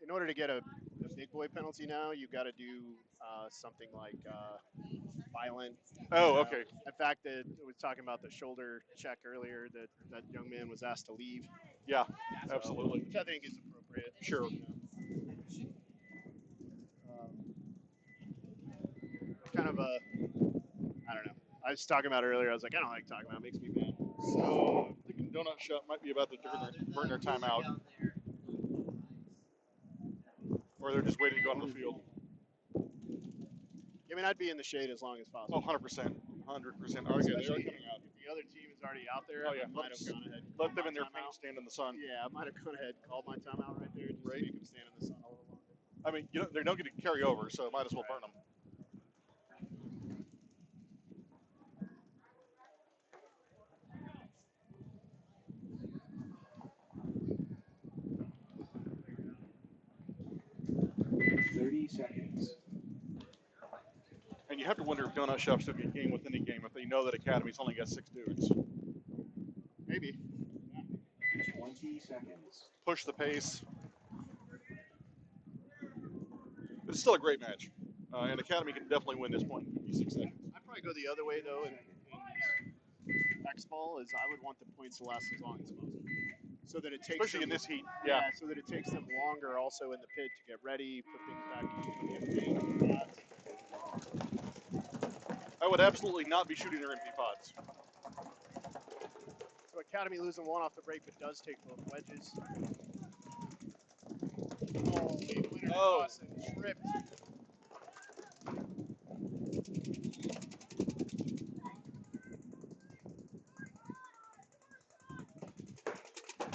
in order to get a big boy penalty now, you've got to do something like violent. Oh, okay. In fact, it was talking about the shoulder check earlier that young man was asked to leave. Yeah, absolutely. Which I think is appropriate. Sure. Kind of a, I don't know. I was talking about earlier. I was like, I don't like talking about it. It makes me mad. So I'm thinking Donut Shop might be about to burn their time out. Or they're just waiting to go onto the field. I mean, I'd be in the shade as long as possible. Oh, 100%. 100%. Okay, they are coming out. If the other team is already out there, Oh, yeah. I might have gone ahead. Let them in their paint stand in the sun. Yeah, I might have gone ahead and called my timeout right there. Just to make them stand in the sun a little longer. I mean, they don't get to carry over, so might as well burn them. 30 seconds. And you have to wonder if Donut Shop's took a game within a game if they know that Academy's only got 6 dudes. Maybe. 20 seconds. Push the pace. It's still a great match. And Academy can definitely win this point in 56 seconds. I'd probably go the other way, though, in X-Ball, is I would want the points to last as long as possible. So that it takes Especially them, in this heat. Yeah. So that it takes them longer also in the pit to get ready, put things back in the pods. I would absolutely not be shooting their empty pods. So Academy losing 1 off the break, but does take both wedges. Oh, they went across and tripped.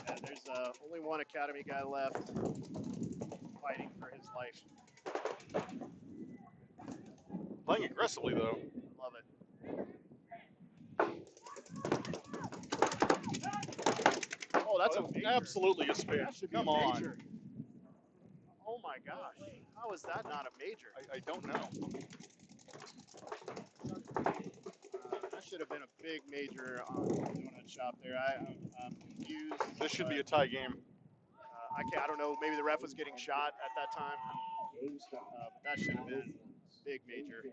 Yeah, there's only one Academy guy left fighting for his life. Playing aggressively, though. Love it. Oh, that's absolutely a spin. That should be Come a on. major. Oh my gosh. How is that not a major? I don't know. That should have been a big major on the donut shop there. I'm confused. This should be a tie game. I don't know. Maybe the ref was getting shot at that time. But that should have been a big major.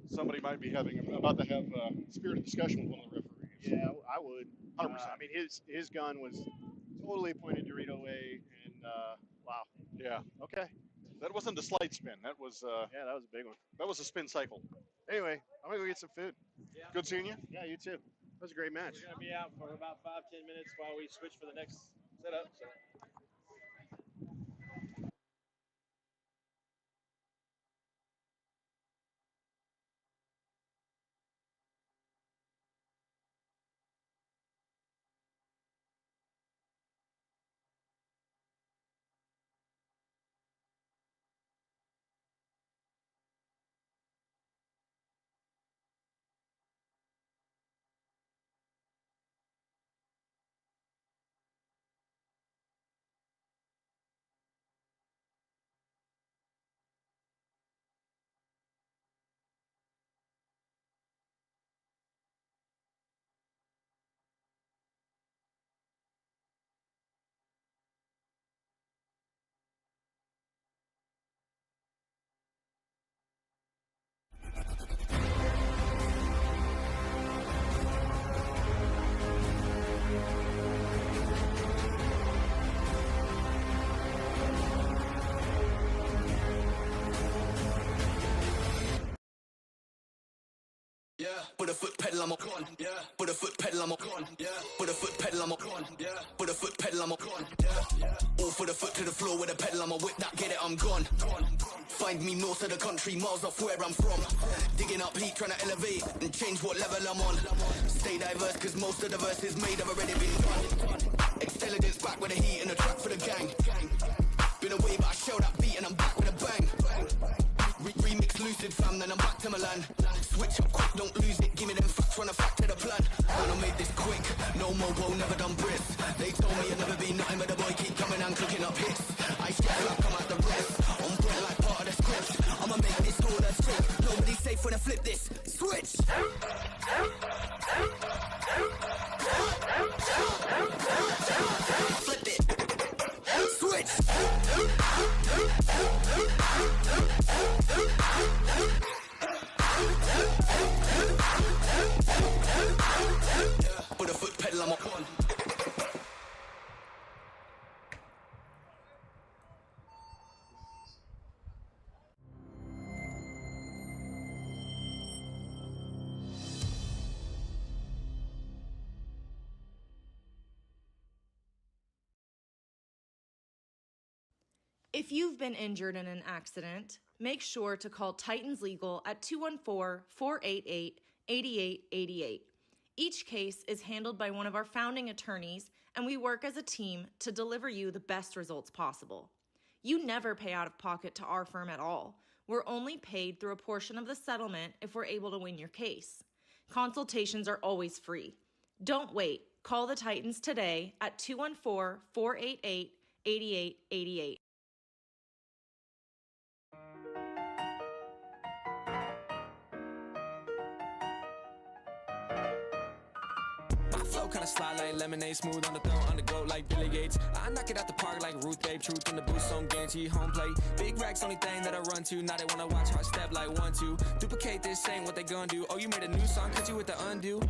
Somebody might be about to have a spirited discussion with one of the referees. Yeah, I would. 100%. I mean, his gun was totally pointed Dorito way, and wow. Yeah. Okay. That wasn't a slight spin. That was yeah, that was a big one. That was a spin cycle. Anyway, I'm gonna go get some food. Yeah. Good seeing you. Yeah, you too. That was a great match. We're gonna be out for about 5-10 minutes while we switch for the next setup. So. Yeah, put a foot pedal, I'm a con. Yeah, put a foot pedal, I'm a con. Yeah, put a foot pedal, I'm a con. Yeah, put a foot pedal, I'm a con. Yeah, all for the foot to the floor with a pedal, I'm a whip that, get it, I'm gone. Find me north of the country, miles off where I'm from. Digging up heat, trying to elevate and change what level I'm on. Stay diverse, cause most of the verses made have already been done. Extelligence back with the heat and the track for the gang. Been away, but I shell that beat and I'm back with a bang. Remix lucid fam, then I'm back to Milan. Switch up quick, don't lose it, give me them facts, run a fact to the plan. Man, I made this quick, no mobile, never done brisk. They told me I'd never be nothing, but the boy keep coming and cooking up hits. I step like I'm at the rest, on point like part of the script. I'ma make this all that's sick, nobody's safe when I flip this. Switch! Flip it! Switch! Put a foot pedal, I'm a con. If you've been injured in an accident, make sure to call Titans Legal at 214-488-8888. Each case is handled by one of our founding attorneys, and we work as a team to deliver you the best results possible. You never pay out of pocket to our firm at all. We're only paid through a portion of the settlement if we're able to win your case. Consultations are always free. Don't wait. Call the Titans today at 214-488-8888. Flow kinda slide like lemonade, smooth on the throat, on the go like Billy Gates. I knock it out the park like Ruth Babe, truth in the boost on guarantee home plate. Big racks, only thing that I run to. Now they wanna watch how I step like 1-2. Duplicate this, ain't what they gonna do. Oh, you made a new song, cause you with the undo.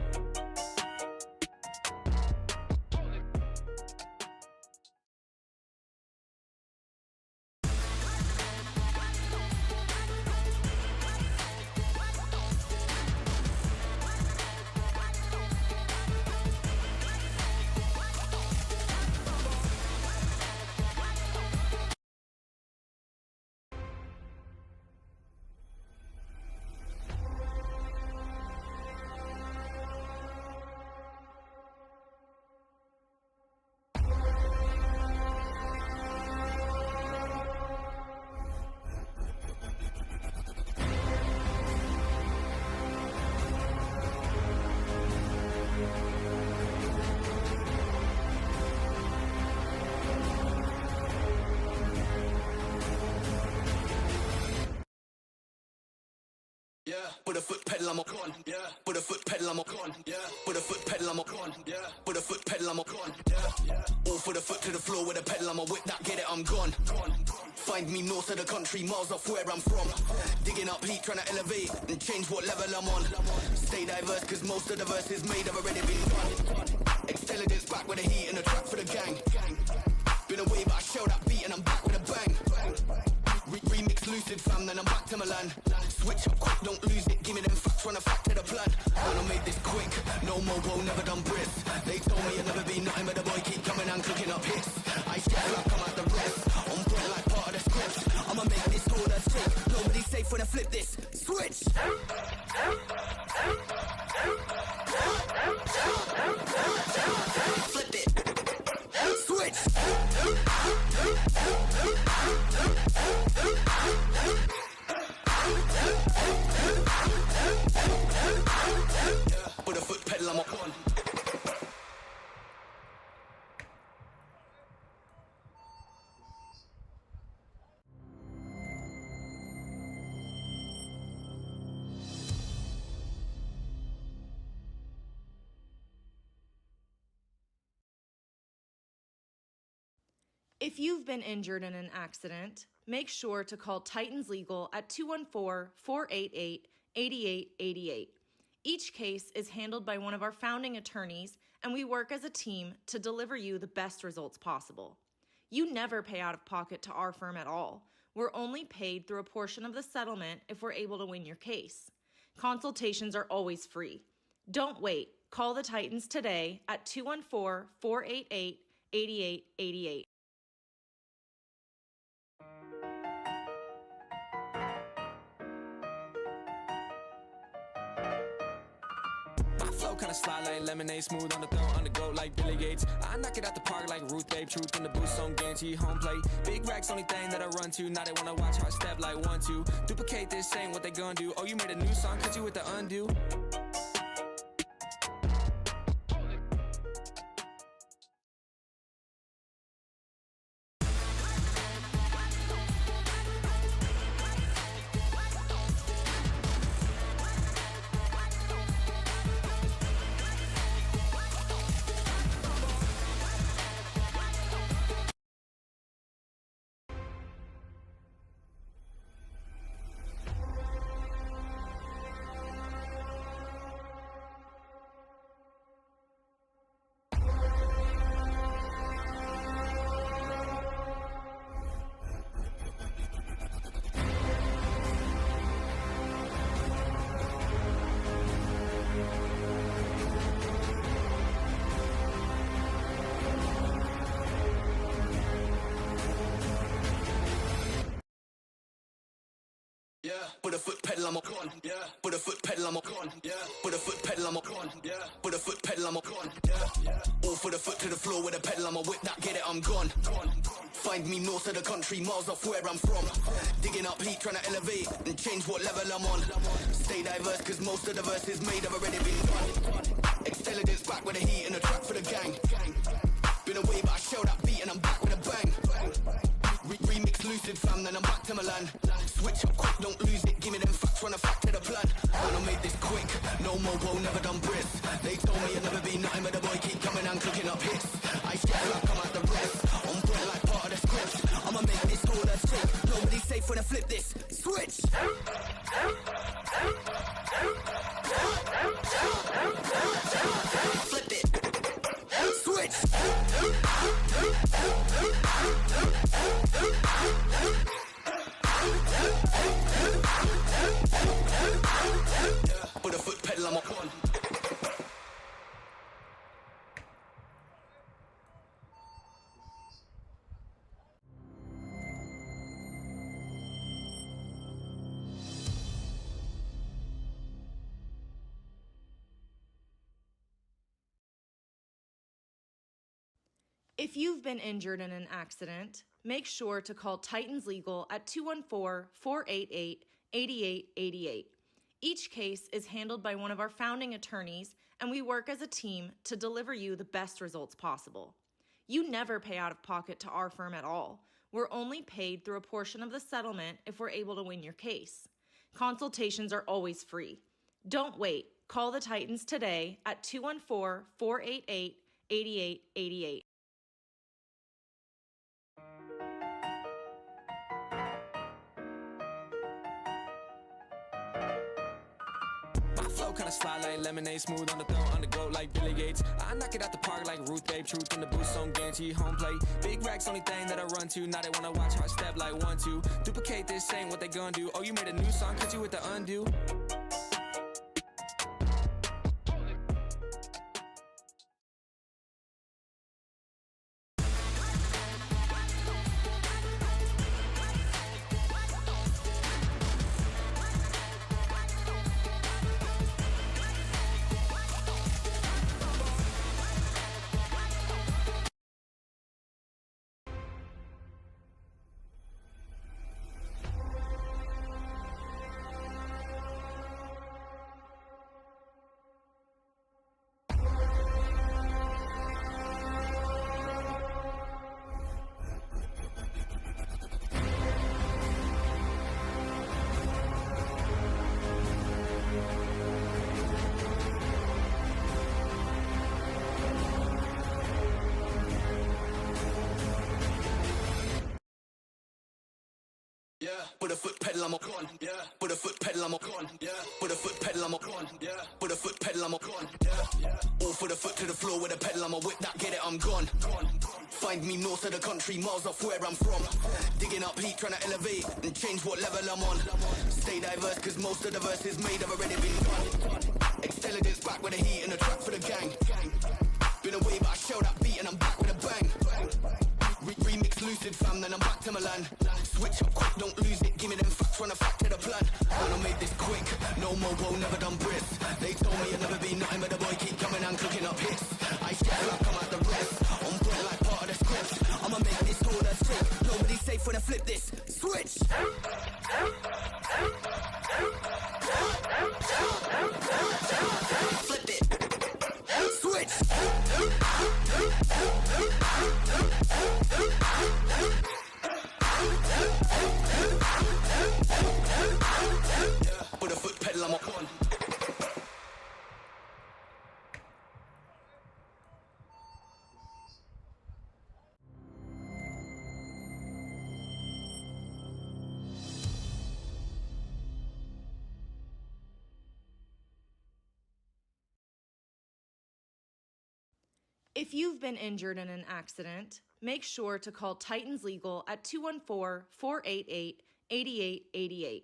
Yeah, put a foot pedal, I'm a con. Yeah, put a foot pedal, I'm a con. Yeah, put a foot pedal, I'm a con. Yeah, put a foot pedal, I'm a con. Yeah, all for the foot to the floor with a pedal, I'm a whip that, get it, I'm gone. Find me north of the country, miles off where I'm from. Digging up heat, trying to elevate and change what level I'm on. Stay diverse, cause most of the verses made have already been done. Extelligence back with the heat and the track for the gang. Been away, but I shell that beat and I'm back with a bang. Remix lucid fam, then I'm back to Milan. Switch up quick, don't lose it, give me them facts, run a fact to the plan. Man, I made this quick, no mobile, never done brisk. They told me I'd never be nothing, but the boy keep coming and cooking up hits. I step like I'm at the rest, on point like part of the script. I'ma make this all that's sick, nobody's safe when I flip this. Switch! Flip it! Switch! Put a foot pedal, I'm a con. If you've been injured in an accident, make sure to call Titans Legal at 214-488-8888. Each case is handled by one of our founding attorneys, and we work as a team to deliver you the best results possible. You never pay out of pocket to our firm at all. We're only paid through a portion of the settlement if we're able to win your case. Consultations are always free. Don't wait. Call the Titans today at 214-488-8888. My flow kinda slide like lemonade, smooth on the throat, on the go like Billy Gates. I knock it out the park like Ruth Babe, truth in the boost, so I'm guaranteed home plate. Big racks, only thing that I run to. Now they wanna watch how I step like 1-2. Duplicate this, ain't what they gonna do. Oh, you made a new song, cause you with the undo. Yeah, put a foot pedal, I'm a con. Yeah, put a foot pedal, I'm a con. Yeah, put a foot pedal, I'm a con. Yeah, put a foot pedal, I'm a con. Yeah, all for the foot to the floor with a pedal, I'm a whip that, get it, I'm gone. Find me north of the country, miles off where I'm from. Digging up heat, trying to elevate and change what level I'm on. Stay diverse, cause most of the verses made have already been done. Intelligence back with the heat and the track for the gang. Been away, but I showed that beat and I'm back with a bang. Remix lucid fam, then I'm back to Milan. Switch up quick, don't lose it, give me them facts, run a fact to the plan. And I made this quick, no mobo, never done brisk. They told me I'd never be nothing, but the boy keep coming and cooking up hits. I share like I'm at the rest, on point like part of the script. I'ma make this all a shake, nobody's safe when I flip this. Switch! Flip it! Switch! Put a foot pedal, I'm a con. If you've been injured in an accident, make sure to call Titans Legal at 214-488-8888. Each case is handled by one of our founding attorneys, and we work as a team to deliver you the best results possible. You never pay out of pocket to our firm at all. We're only paid through a portion of the settlement if we're able to win your case. Consultations are always free. Don't wait. Call the Titans today at 214-488-8888. Flow kinda slide like lemonade, smooth on the throat, on the go like Billy Gates. I knock it out the park like Ruth Babe, truth in the boost, so I'm guaranteed home plate. Big racks, only thing that I run to. Now they wanna watch how I step like 1-2. Duplicate this, ain't what they gonna do. Oh, you made a new song, cause you with the undo. Yeah, put a foot pedal, I'm a con. Yeah, put a foot pedal, I'm a con. Yeah, put a foot pedal, I'm a con. Yeah, put a foot pedal, I'm a con. Yeah, all for the foot to the floor with a pedal, I'm a whip that, get it, I'm gone. Find me north of the country, miles off where I'm from. Digging up heat, trying to elevate and change what level I'm on. Stay diverse, cause most of the verses made have already been done. Intelligence back with the heat and the track for the gang. Been away, but I show that beat and I'm back with a bang. Remix lucid fam, then I'm back to Milan. Switch up quick, don't lose it, give me them facts, run a fact to the plan. And I made this quick, no mobo, never done brisk. They told me I'd never be nothing, but the boy keep coming and cooking up hits. I share like I'm at the rest, on point like part of the script. I'ma make this order stick, nobody's safe when I flip this. Switch! Flip it! Switch! Put a foot pedal, I'm a con. If you've been injured in an accident, make sure to call Titans Legal at 214-488-8888.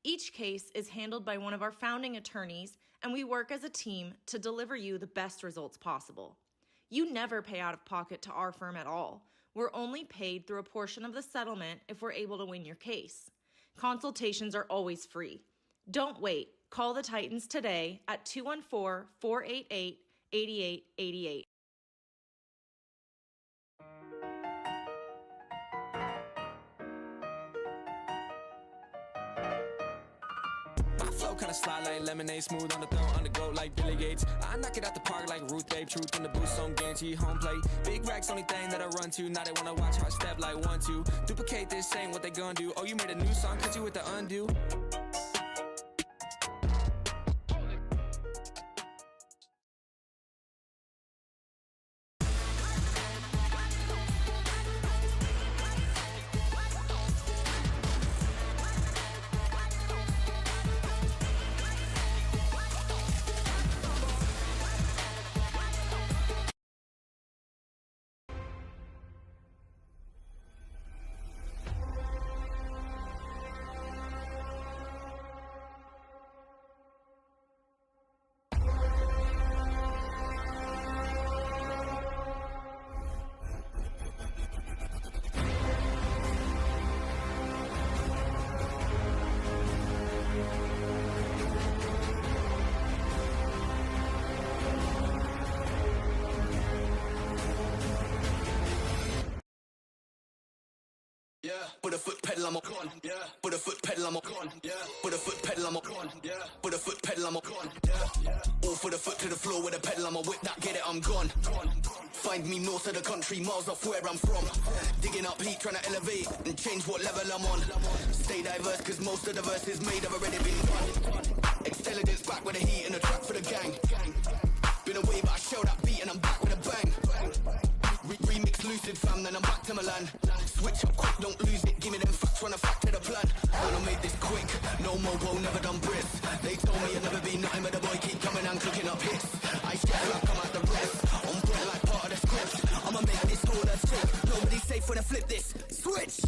Each case is handled by one of our founding attorneys, and we work as a team to deliver you the best results possible. You never pay out of pocket to our firm at all. We're only paid through a portion of the settlement if we're able to win your case. Consultations are always free. Don't wait. Call the Titans today at 214-488-8888. Flow kinda slide like lemonade, smooth on the throat, on the go like Billy Gates. I knock it out the park like Ruth Babe, truth in the booth, so I'm guaranteed home plate. Big racks, only thing that I run to. Now they wanna watch how I step like 1-2. Duplicate this, ain't what they gonna do. Oh, you made a new song, cause you with the undo. Yeah, put a foot pedal, I'm a con. Yeah, put a foot pedal, I'm a con. Yeah, put a foot pedal, I'm a con. Yeah, put a foot pedal, I'm a con. Yeah, all for the foot to the floor with a pedal, I'm a whip that, get it, I'm gone. Find me north of the country, miles off where I'm from. Digging up heat, trying to elevate and change what level I'm on. Stay diverse, cause most of the verses made have already been done. Intelligence back with the heat and the track for the gang. Been away, but I show that beat and I'm back with a bang. Remix lucid fam, then I'm back to Milan. Switch up quick, don't lose it, give me them facts, run a fact to the plan. And I made this quick, no mobo, never done brisk. They told me I'd never be nothing, but the boy keep coming and cooking up hits. I share like I'm at the rest, on point like part of the script. I'ma make this order stick, nobody's safe when I flip this. Switch!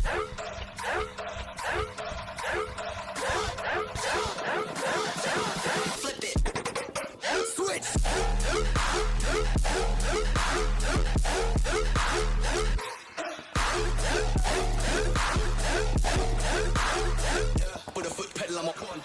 Flip it! Switch! Put a foot pedal, I'm a con.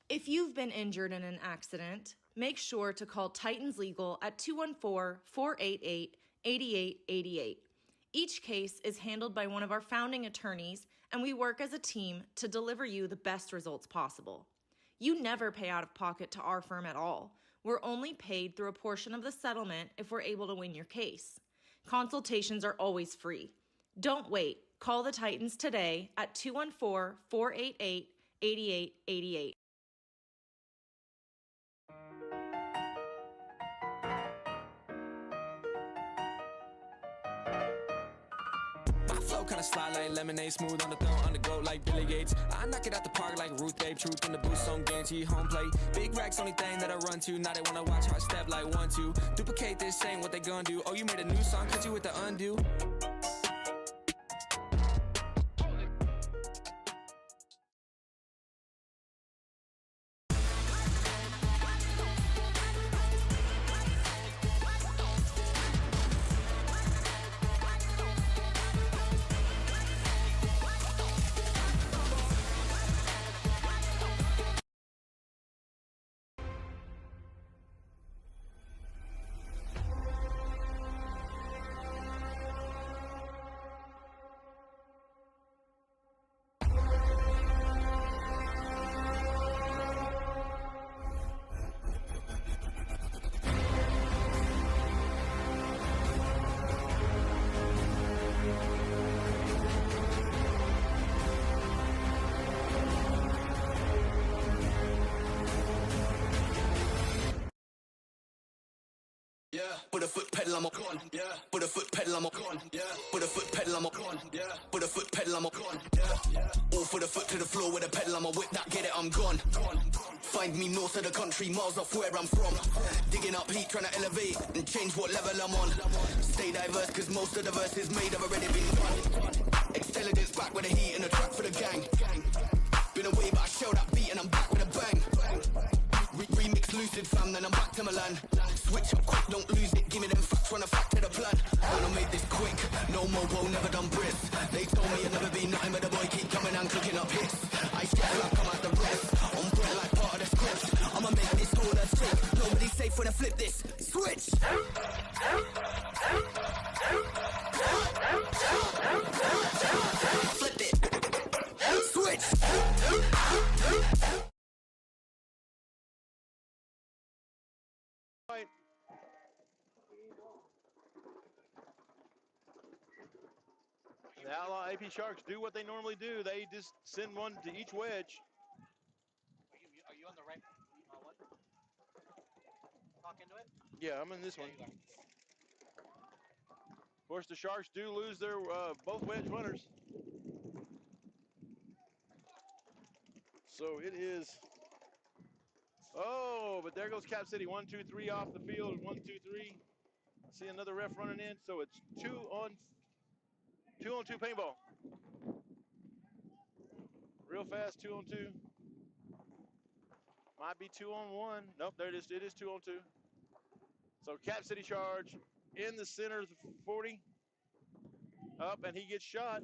If you've been injured in an accident, make sure to call Titans Legal at 214-488-8888. Each case is handled by one of our founding attorneys, and we work as a team to deliver you the best results possible. You never pay out of pocket to our firm at all. We're only paid through a portion of the settlement if we're able to win your case. Consultations are always free. Don't wait. Call the Titans today at 214-488-8888. My flow kinda slide like lemonade, smooth on the throw, on the go like Billy Gates. I knock it out the park like Ruth Babe, truth in the boost on guarantee home plate. Big racks, only thing that I run to. Now they wanna watch how I step like 1-2. Duplicate this, ain't what they gonna do. Oh, you made a new song, cause you with the undo. Yeah, put a foot pedal, I'm on. Yeah, put a foot pedal, I'm on. Yeah, put a foot pedal, I'm on. Yeah, put a foot pedal, I'm on. Yeah, all for the foot to the floor with a pedal, I'm a whip that get it, I'm gone. Find me north of the country, miles off where I'm from. Digging up heat, trying to elevate and change what level I'm on. Stay diverse, cause most of the verses made have already been done. Intelligence back with the heat and the track for the gang. Been away, but I shell that beat and I'm back with a bang. Remix lucid fam, then I'm back to Milan. Switch up quick, don't lose it, give me them facts, run a fact to the plan. Wanna make this quick, no mobo, never done brisk. They told me I'd never be nothing, but the boy keep coming and cooking up hits. I share like I'm at the rest, on point like part of the script. I'ma make this whole earth shake, nobody's safe when I flip this. Switch! Flip it! Switch! The Outlaw AP Sharks do what they normally do. They just send one to each wedge. Are you on the right one? Talk into it? Yeah, I'm in this one. Of course, the Sharks do lose their both wedge runners. So it is. Oh, but there goes Cap City. 1, 2, 3 off the field. 1, 2, 3. See another ref running in. So it's 2-on-2 paintball. Real fast, 2-on-2. Might be 2-on-1. Nope, there it is. It is 2-on-2. So Cap City charge in the center of the 40. Up, and he gets shot.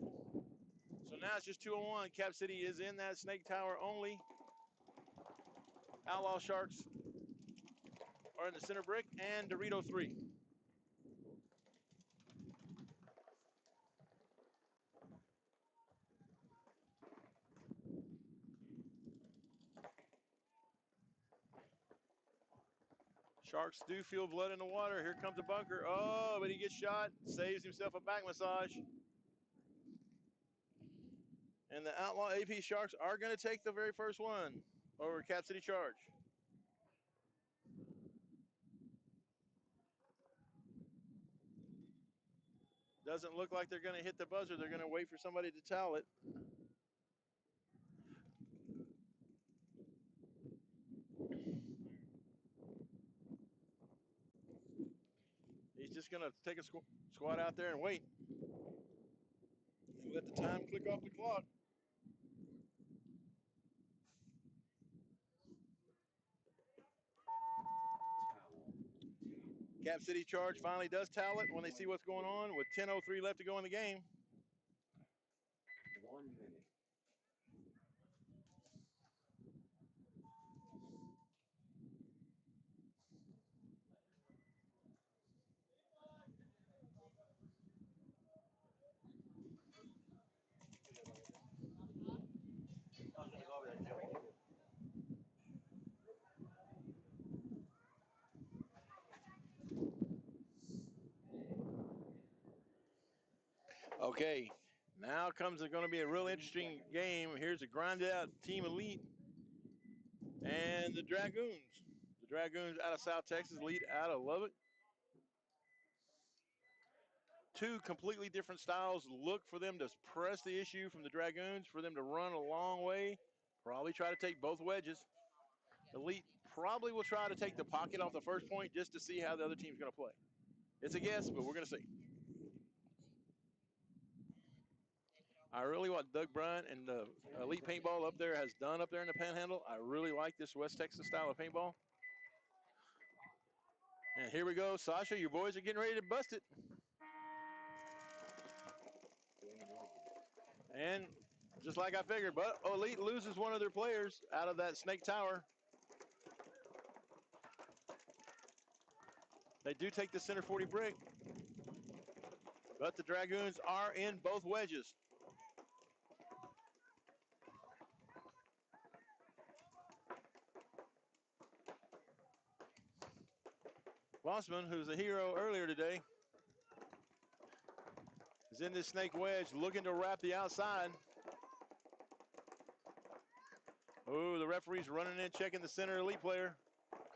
So now it's just 2-on-1. Cap City is in that snake tower only. Outlaw Sharks are in the center brick, and Dorito 3. Sharks do feel blood in the water. Here comes the bunker. Oh, but he gets shot. Saves himself a back massage. And the Outlaw AP Sharks are going to take the very first one over Cap City Charge. Doesn't look like they're going to hit the buzzer. They're going to wait for somebody to towel it. He's just going to take a squad out there and wait. And let the time click off the clock. Cap City Charge finally does towel it when they see what's going on with 10:03 left to go in the game. 1 minute. Okay, now comes going to be a real interesting game. Here's a grinded out Team Elite and the Dragoons. The Dragoons out of South Texas, Elite out of Lubbock. Two completely different styles. Look for them to press the issue from the Dragoons, for them to run a long way. Probably try to take both wedges. Elite probably will try to take the pocket off the first point just to see how the other team's going to play. It's a guess, but we're going to see. I really want Doug Bryant and the Elite Paintball up there has done up there in the Panhandle. I really like this West Texas style of paintball. And here we go, Sasha. Your boys are getting ready to bust it. And just like I figured, but Elite loses one of their players out of that Snake Tower. They do take the center 40 brick, but the Dragoons are in both wedges. Bossman, who's a hero earlier today, is in this snake wedge looking to wrap the outside. Oh, the referee's running in, checking the center Elite player.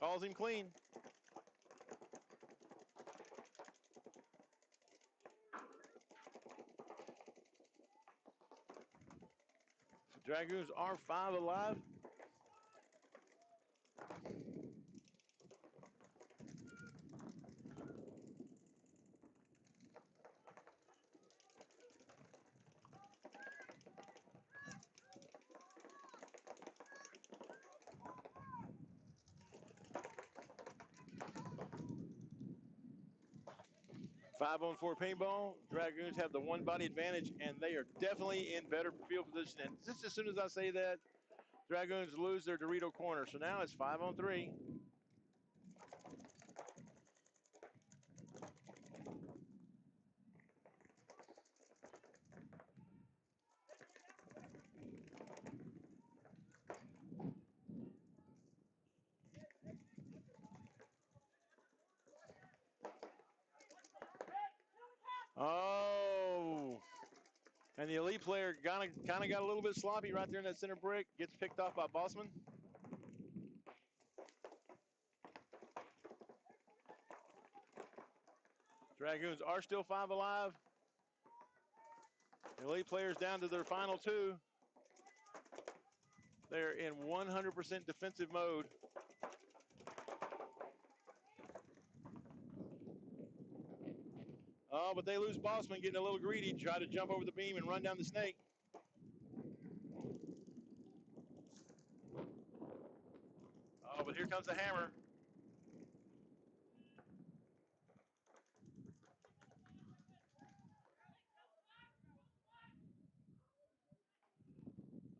Calls him clean. The Dragoons are 5 alive. Five-on-4 paintball. Dragoons have the one-body advantage, and they are definitely in better field position. And just as soon as I say that, Dragoons lose their Dorito corner. So now it's 5-on-3. Oh, and the Elite player kind of got a little bit sloppy right there in that center brick. Gets picked off by Bossman. Dragoons are still 5 alive. The Elite players down to their final 2. They're in 100% defensive mode. Oh, but they lose Bossman, getting a little greedy, try to jump over the beam and run down the snake. Oh, but here comes the hammer.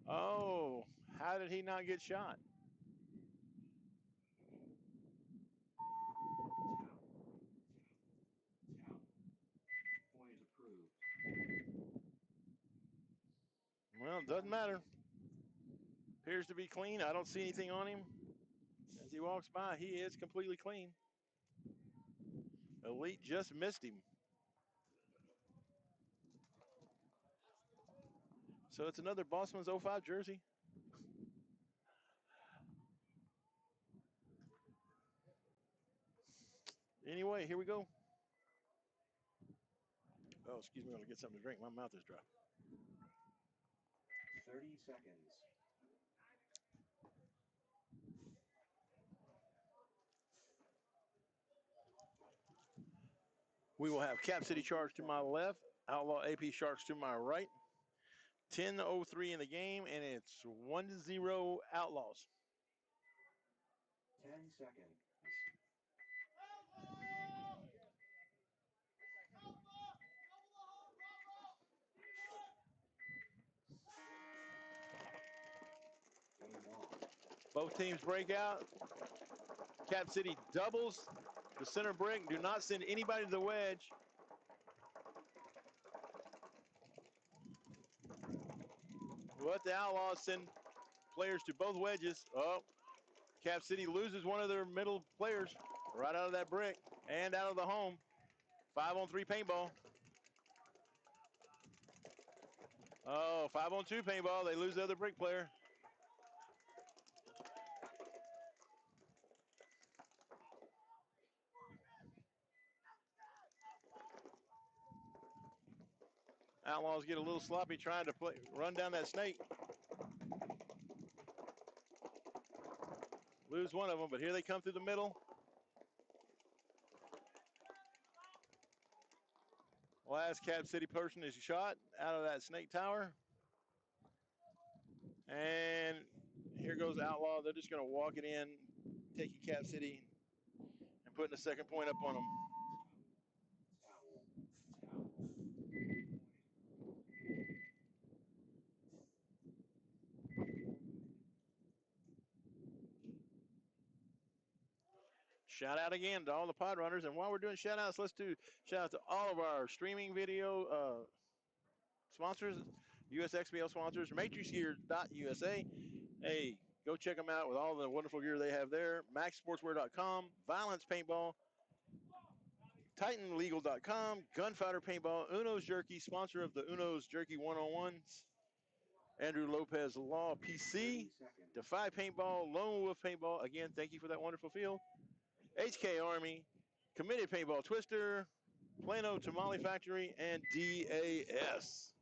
Oh, how did he not get shot? Point approved. Well, it doesn't matter. Appears to be clean. I don't see anything on him. As he walks by, he is completely clean. Elite just missed him. So it's another Bossman's 05 jersey. Anyway, here we go. Oh, excuse me, I'm gonna get something to drink. My mouth is dry. 30 seconds. We will have Cap City Sharks to my left, Outlaw AP Sharks to my right. 10:03 in the game, and it's 1-0 Outlaws. 10 seconds. Both teams break out. Cap City doubles the center brick. Do not send anybody to the wedge. But the Outlaws send players to both wedges. Oh, Cap City loses one of their middle players right out of that brick and out of the home. 5-on-3 paintball. Oh, 5-on-2 paintball. They lose the other brick player. Outlaws get a little sloppy trying to run down that snake. Lose one of them, but here they come through the middle. Last Cap City person is shot out of that snake tower. And here goes Outlaw. They're just going to walk it in, taking Cap City and putting a second point up on them. Shout out again to all the pod runners. And while we're doing shout outs, let's do shout out to all of our streaming video sponsors, USXBL sponsors, matrixgear.usa. Hey, go check them out with all the wonderful gear they have there. MaxSportswear.com, Violence Paintball, TitanLegal.com, Gunfighter Paintball, Uno's Jerky, sponsor of the Uno's Jerky 101s, Andrew Lopez Law PC, Defy Paintball, Lone Wolf Paintball. Again, thank you for that wonderful field. HK Army, Committed Paintball Twister, Plano Tamale Factory, and DAS.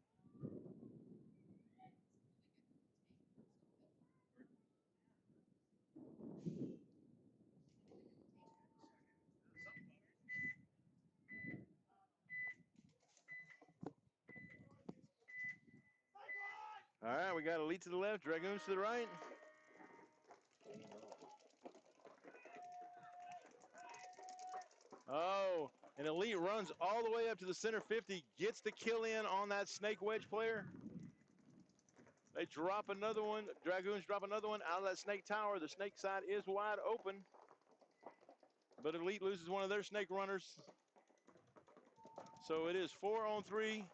All right, we got Elite to the left, Dragoons to the right. Oh, and Elite runs all the way up to the center 50, gets the kill in on that snake wedge player. They drop another one. Dragoons drop another one out of that snake tower. The snake side is wide open, but Elite loses one of their snake runners. So it is 4-on-3.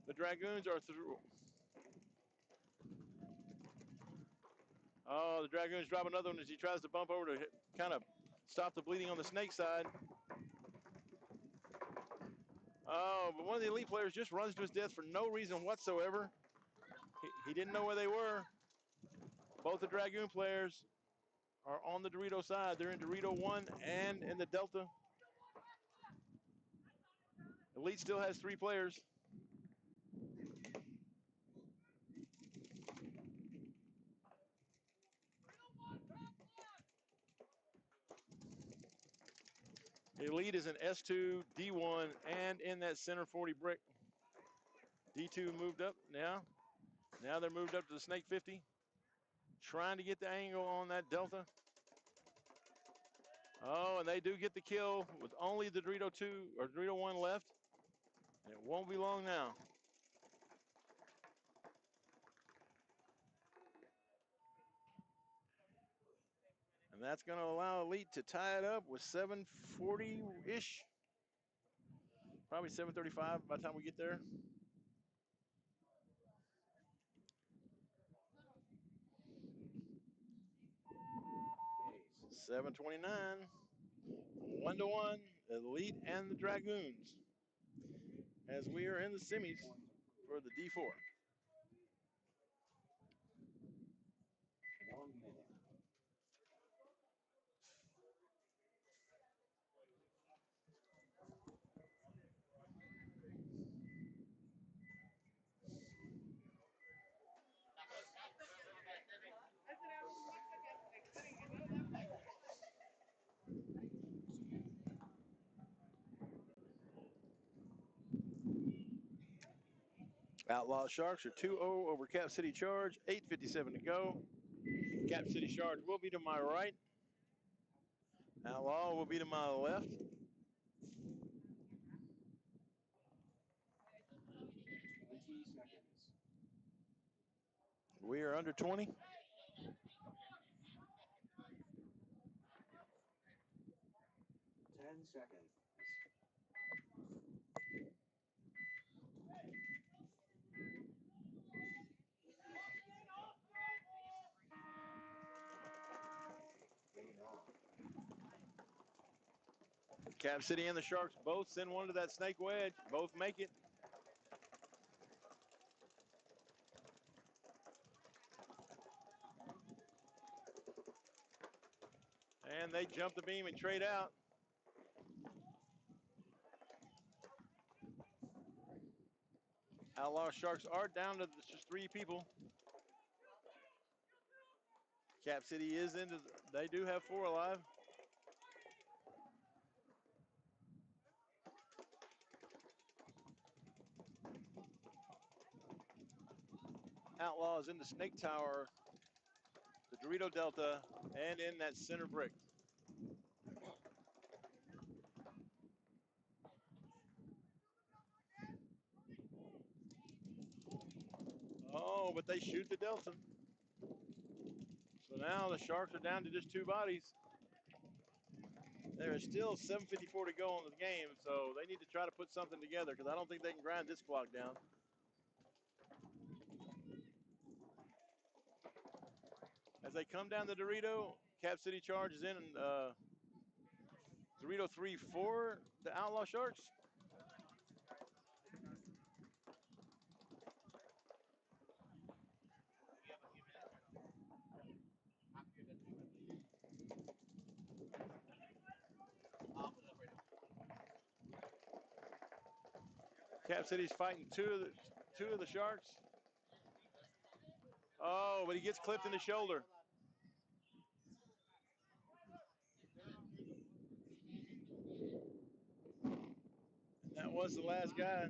The Dragoons are through. Oh, the Dragoons drop another one as he tries to bump over to kind of stop the bleeding on the snake side. Oh, but one of the Elite players just runs to his death for no reason whatsoever. He didn't know where they were. Both the Dragoon players are on the Dorito side. They're in Dorito 1 and in the Delta. Elite still has 3 players. Elite is in S2, D1, and in that center 40 brick. D2 moved up now. Now they're moved up to the Snake 50. Trying to get the angle on that Delta. Oh, and they do get the kill with only the Dorito 2 or Dorito 1 left. And it won't be long now. And that's going to allow Elite to tie it up with 7:40-ish. Probably 7:35 by the time we get there. $7:29. 1-1, Elite and the Dragoons. As we are in the semis for the D4. 1 minute. Outlaw Sharks are 2-0 over Cap City Charge, 8:57 to go. Cap City Charge will be to my right. Outlaw will be to my left. 20 seconds. We are under 20. 10 seconds. Game on. Cap City and the Sharks both send one to that snake wedge. Both make it. And they jump the beam and trade out. Outlaw Sharks are down to just 3 people. Cap City is into, they do have 4 alive. Outlaws in the Snake Tower, the Dorito Delta, and in that center brick. Oh, but they shoot the Delta. So now the Sharks are down to just 2 bodies. There is still 7:54 to go in the game, so they need to try to put something together because I don't think they can grind this clock down. As they come down the Dorito, Cap City charges in, and Dorito 3-4, the Outlaw Sharks. Cap City's fighting two of the Sharks. Oh, but he gets clipped in the shoulder. That was the last guy.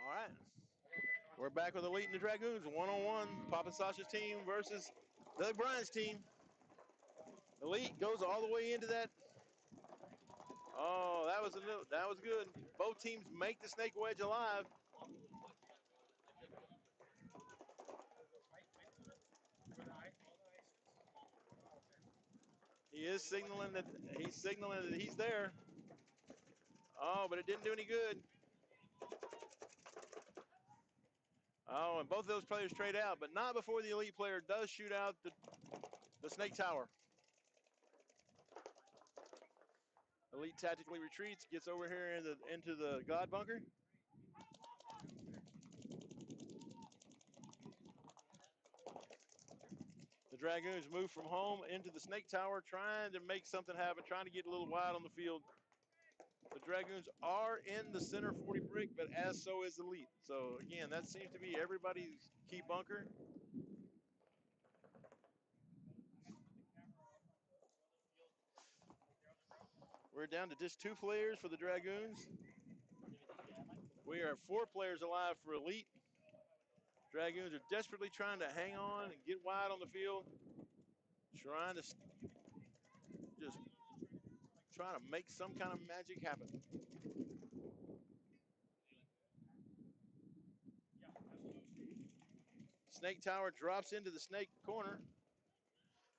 All right. We're back with Elite and the Dragoons, one-on-one. Papa Sasha's team versus Doug Bryan's team. Elite goes all the way into that. Oh, that was good. Both teams make the snake wedge alive. He is signaling that he's there. Oh, but it didn't do any good. Oh, and both of those players trade out, but not before the Elite player does shoot out the snake tower. Elite tactically retreats, gets over here into the God bunker. The Dragoons move from home into the snake tower, trying to make something happen, trying to get a little wide on the field. The Dragoons are in the center 40 brick, but as so is Elite. So again, that seems to be everybody's key bunker. We're down to just 2 players for the Dragoons. We are 4 players alive for Elite. Dragoons are desperately trying to hang on and get wide on the field, trying to make some kind of magic happen. Snake Tower drops into the snake corner.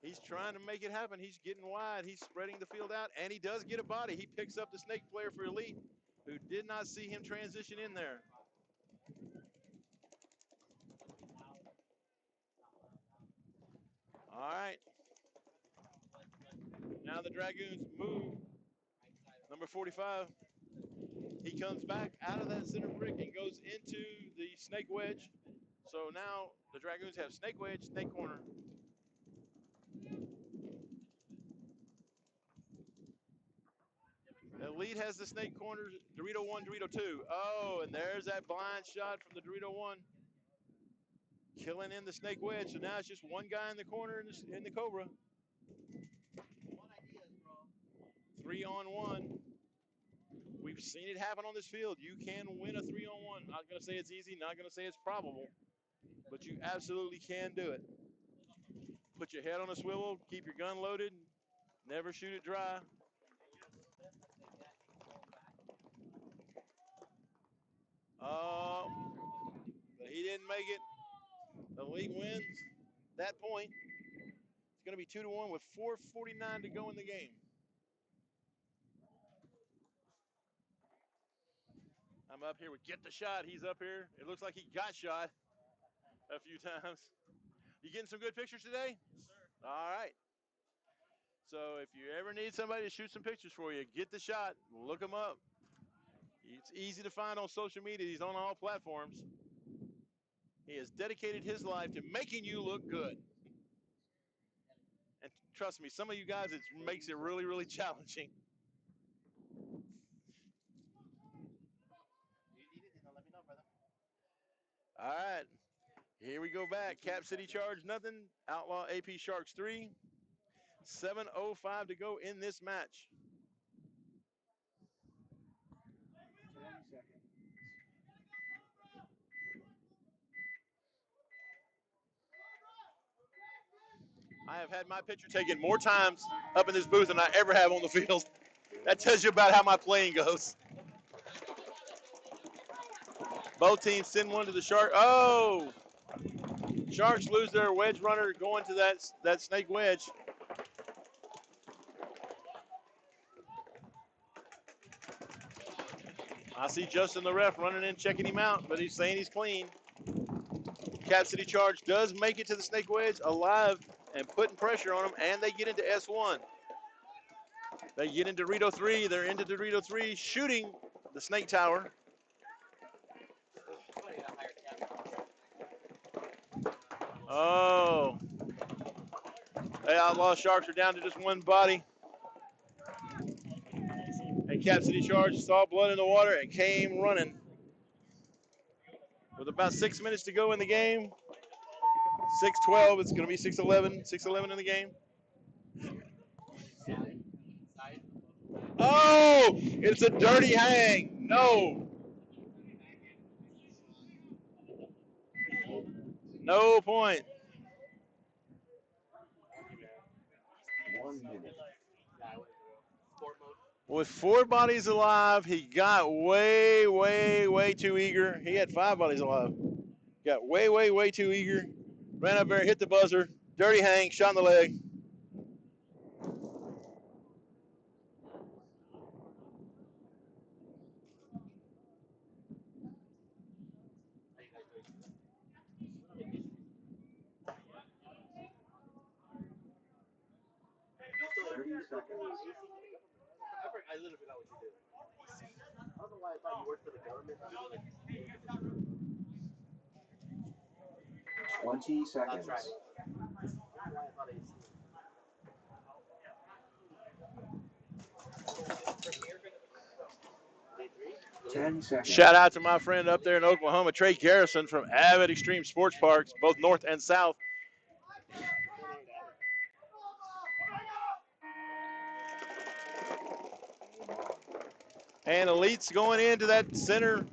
He's trying to make it happen. He's getting wide. He's spreading the field out, and he does get a body. He picks up the snake player for Elite, who did not see him transition in there. All right. Now the Dragoons move. Number 45. He comes back out of that center brick and goes into the snake wedge. So now The Dragoons have snake wedge, snake corner. Elite has the snake corner, Dorito 1, Dorito 2. Oh, and there's that blind shot from the Dorito 1. Killing in the snake wedge. So now it's just one guy in the corner in the Cobra. 3-on-1. We've seen it happen on this field. You can win a 3-on-1. Not going to say it's easy, not going to say it's probable, but you absolutely can do it. Put your head on a swivel, keep your gun loaded, never shoot it dry. But he didn't make it. The Elite wins that point. It's going to be 2-1 with 4:49 to go in the game. I'm up here with Get the Shot. He's up here. It looks like he got shot a few times. You getting some good pictures today? Yes, sir. All right. So if you ever need somebody to shoot some pictures for you, Get the Shot. Look him up. It's easy to find on social media. He's on all platforms. He has dedicated his life to making you look good. And trust me, some of you guys, it makes it really, really challenging. All right. Here we go back. Cap City Charge, nothing. Outlaw AP Sharks 3. 7:05 to go in this match. 10 seconds. I have had my picture taken more times up in this booth than I ever have on the field. That tells you about how my playing goes. Both teams send one to the Shark. Oh! Sharks lose their wedge runner going to that snake wedge. I see Justin the ref running in, checking him out, but he's saying he's clean. Cap City Charge does make it to the snake wedge alive and putting pressure on them, and they get into S1. They get into Dorito 3. They're into Dorito 3, shooting the snake tower. Oh. The Outlaw Sharks are down to just one body. And Cap City Charge saw blood in the water and came running. With about 6 minutes to go in the game, 6:12, it's going to be 6:11, 6:11 in the game. Oh, it's a dirty hang. No. No point. 1 minute. With 4 bodies alive, he got way, way, way too eager. He had 5 bodies alive. Got way, way, way too eager. Ran up there, hit the buzzer. Dirty hang, shot in the leg. I literally forgot what you did. I don't know why I thought you worked for the government. 20 seconds. That's right. Why I thought I 10 seconds. Shout out to my friend up there in Oklahoma, Trey Garrison from Avid Extreme Sports Parks, both north and south. And Elite's going into that center.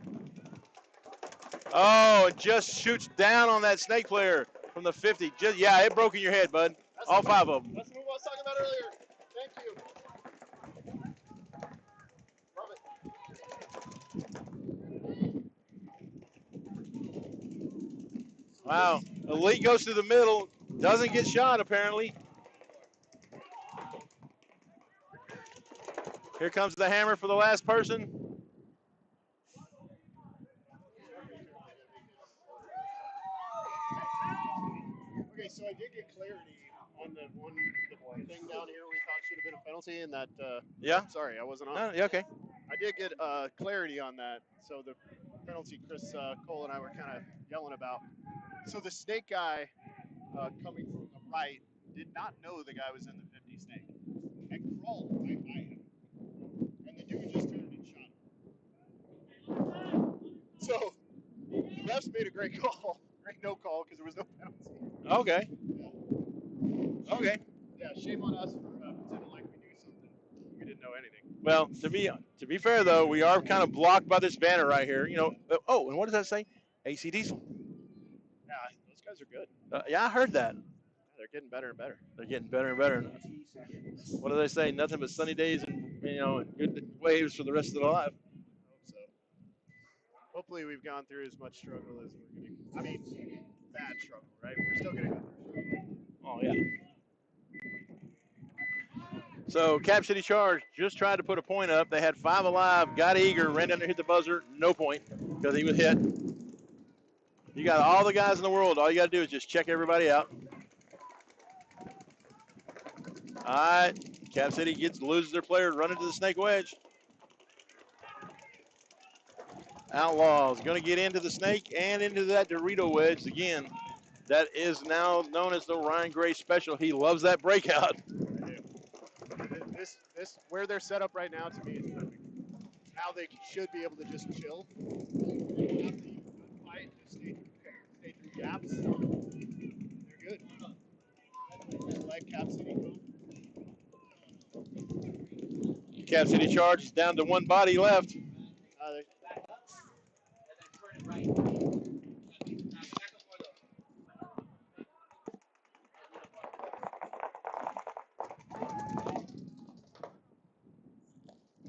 Oh, it just shoots down on that snake player from the 50. Just, yeah, it broke in your head, bud. All 5 of them. That's the move I was talking about earlier. Thank you. Wow. Elite goes through the middle, doesn't get shot apparently. Here comes the hammer for the last person. Okay, so I did get clarity on the thing down here we thought should have been a penalty, and that. Yeah. Sorry, I wasn't on. No, yeah, okay. I did get clarity on that. So the penalty Chris Cole and I were kind of yelling about. So the snake guy coming from the right did not know the guy was in the 50 snake and crawled right by him. And the dude just turned and shot him. So the refs made a great call. Great no call because there was no penalty. Okay. Yeah. Okay. Yeah, shame on us for pretending like we knew something. We didn't know anything. Well, to be fair though, we are kind of blocked by this banner right here. You know. Oh, and what does that say? AC Diesel. Yeah, those guys are good. Yeah, I heard that. Yeah, they're getting better and better. They're getting better and better. What do they say? Nothing but sunny days and and good waves for the rest of their life. I hope so. Hopefully we've gone through as much struggle as we're going to. I mean, bad struggle, right? We're still going to go through struggle. Oh yeah. So Cap City Charge just tried to put a point up. They had 5 alive, got eager, ran down there, hit the buzzer, no point because he was hit. You got all the guys in the world. All you got to do is just check everybody out. All right, Cap City loses their player, running to the snake wedge. Outlaws going to get into the snake and into that Dorito wedge again. That is now known as the Ryan Gray Special. He loves that breakout. This where they're set up right now to me is perfect. Now they should be able to just chill. Fight, just stay through gaps. They're good. Let Cap City go. Cap City Charge is down to 1 body left.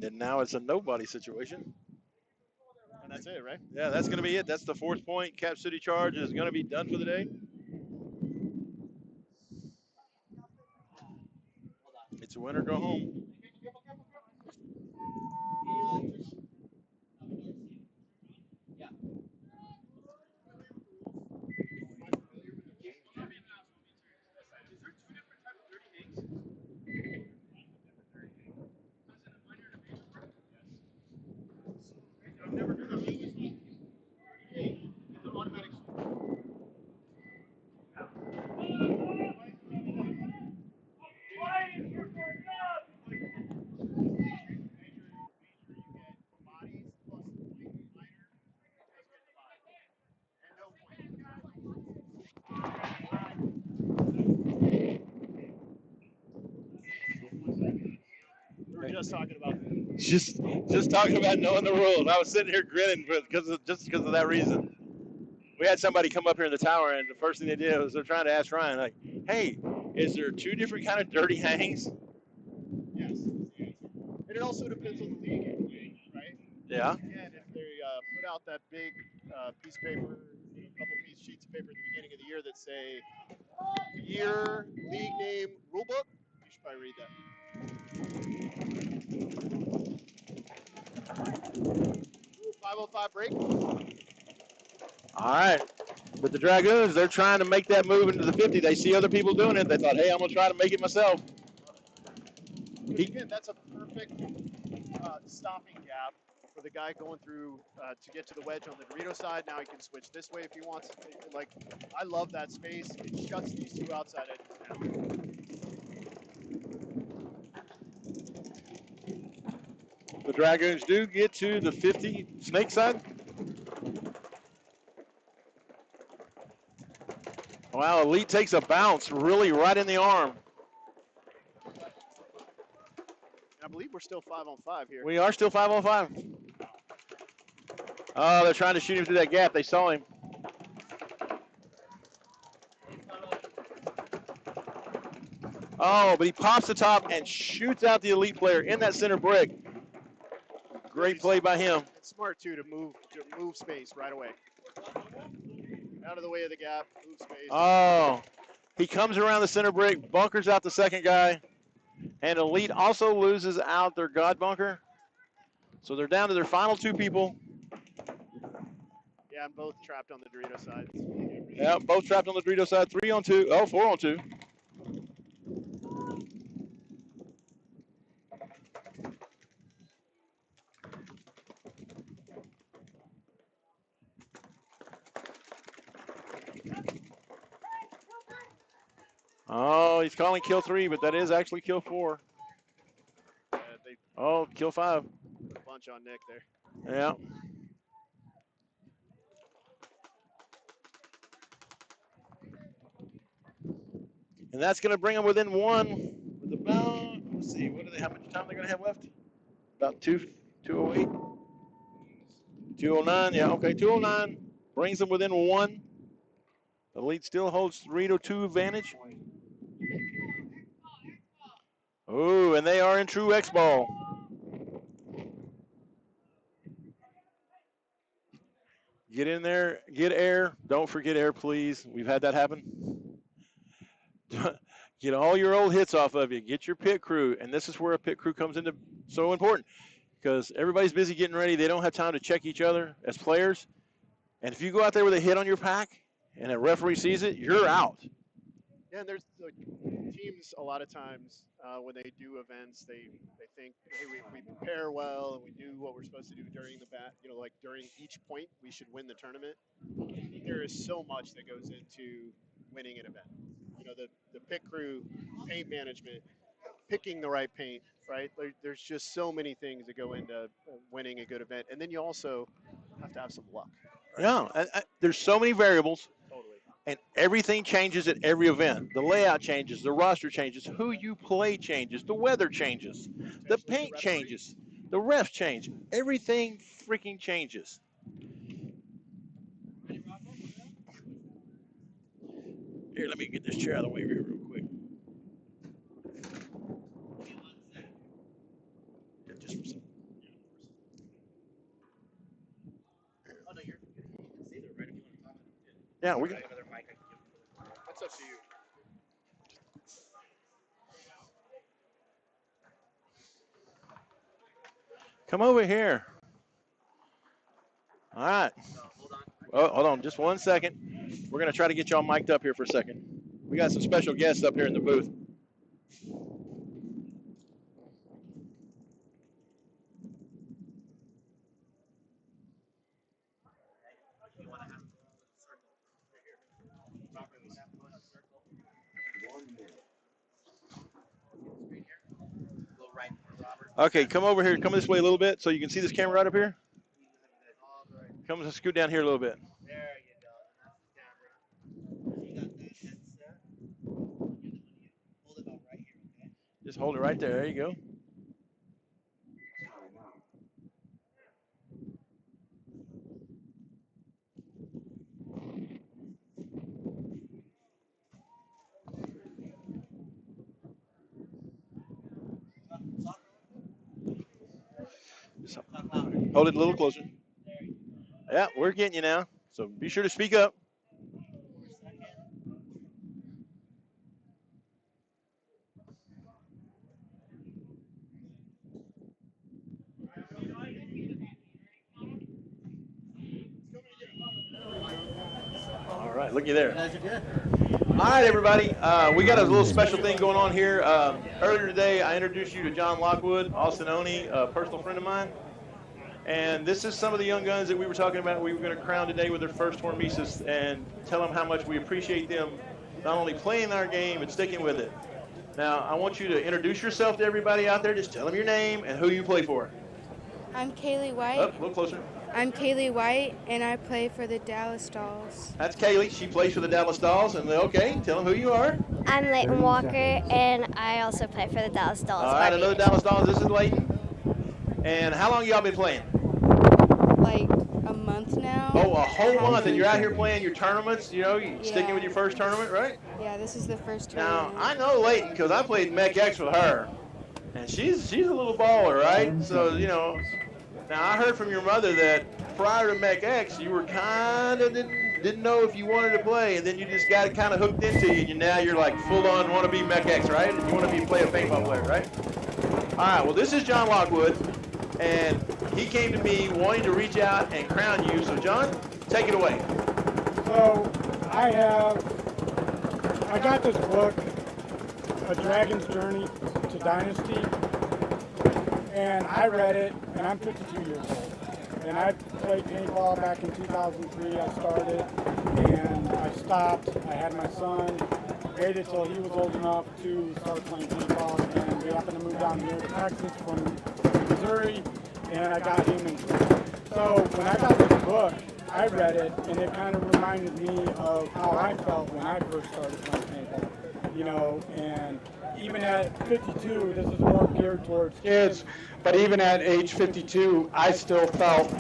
And now it's a nobody situation. And that's it, right? Yeah, that's going to be it. That's the 4th point. Cap City Charge is going to be done for the day. It's a win or go home. We were just talking about Just talking about knowing the rules. I was sitting here grinning because of that reason. We had somebody come up here in the tower, and the first thing they did was they're trying to ask Ryan, like, "Hey, is there 2 different kind of dirty hangs?" Yes. And it also depends on the league, right? Yeah. Again, if they put out that big piece of paper, a couple sheets of paper at the beginning of the year that say year, league name, rule book, you should probably read that. 5:05 break. All right. But the Dragoons, they're trying to make that move into the 50. They see other people doing it. They thought, hey, I'm going to try to make it myself. Again, that's a perfect stopping gap for the guy going through to get to the wedge on the Dorito side. Now he can switch this way if he wants. Like, I love that space. It shuts these 2 outside edges down. The Dragoons do get to the 50 snake side. Wow, Elite takes a bounce really right in the arm. I believe we're still 5-on-5 here. We are still 5-on-5. Oh, they're trying to shoot him through that gap. They saw him. Oh, but he pops the top and shoots out the Elite player in that center brick. Great play by him. It's smart too to move space right away. Out of the way of the gap, move space. Oh, he comes around the center brick, bunkers out the second guy, and Elite also loses out their God bunker. So they're down to their final 2 people. Yeah, and both trapped on the Dorito side. Yeah, both trapped on the Dorito side. 3-on-2. Oh, 4-on-2. Oh, he's calling kill 3, but that is actually kill 4. They Oh, kill 5. put a bunch on Nick there. Yeah. And that's going to bring them within 1 with about, let's see, how much time they're going to have left? About 208? 209, yeah, okay, 209 brings them within 1. The lead still holds 3-2 advantage. Oh, and they are in true X ball. Get in there, get air. Don't forget air, please. We've had that happen. Get all your old hits off of you. Get your pit crew, and this is where a pit crew comes into so important because everybody's busy getting ready. They don't have time to check each other as players. And if you go out there with a hit on your pack and a referee sees it, you're out. Yeah, and there's like, teams a lot of times when they do events, they think, hey, we prepare well and we do what we're supposed to do during the like during each point, we should win the tournament. There is so much that goes into winning an event. The pit crew, paint management, picking the right paint, right? There's just so many things that go into winning a good event, and then you also have to have some luck. Right? Yeah, there's so many variables. Totally. And everything changes at every event. The layout changes, the roster changes, who you play changes, the weather changes, the paint changes, the refs change. Everything freaking changes. Here, let me get this chair out of the way real quick. Just for a second. Yeah, we can. That's up to you. Come over here. All right. Oh, hold on just 1 second. We're going to try to get y'all mic'd up here for a second. We got some special guests up here in the booth. Okay, come over here. Come this way a little bit so you can see this camera right up here. Come and scoot down here a little bit. Just hold it right there. There you go. Just hold it a little closer. Yeah, we're getting you now. So be sure to speak up. All right, looky there. All right, everybody. We got a little special thing going on here. Earlier today, I introduced you to John Lockwood, Austin-Oney, a personal friend of mine. And this is some of the young guns that we were talking about we were going to crown today with their first hormesis and tell them how much we appreciate them not only playing our game, but sticking with it. Now, I want you to introduce yourself to everybody out there. Just tell them your name and who you play for. I'm Kaylee White. Up, a little closer. I'm Kaylee White, and I play for the Dallas Dolls. That's Kaylee. She plays for the Dallas Dolls. And okay, tell them who you are. I'm Leighton Walker, and I also play for the Dallas Dolls. All right, another Dallas Dolls. This is Leighton. And how long y'all been playing? Like a month now. Oh, a whole month, and you're out here playing your tournaments, sticking with your first tournament, right? Yeah, this is the first Now, tournament. I know Leighton because I played Mech X with her, and she's a little baller, right? So, now I heard from your mother that prior to Mech X, you were kind of didn't know if you wanted to play, and then you just got kind of hooked into you, and now you're like full on want to be Mech X, right? And you want to play a paintball player, right? All right, well, this is John Lockwood, and he came to me wanting to reach out and crown you. So, John, take it away. So, I got this book, A Dragon's Journey to Dynasty, and I read it, and I'm 52 years old. And I played paintball back in 2003. I started, and I stopped. I had my son, waited till he was old enough to start playing paintball, and we happened to move down here to Texas from Missouri, and I got him into it. So when I got this book, I read it, and it kind of reminded me of how I felt when I first started playing paintball. You know, and even at 52, this is more geared towards kids, but even at age 52, I still felt,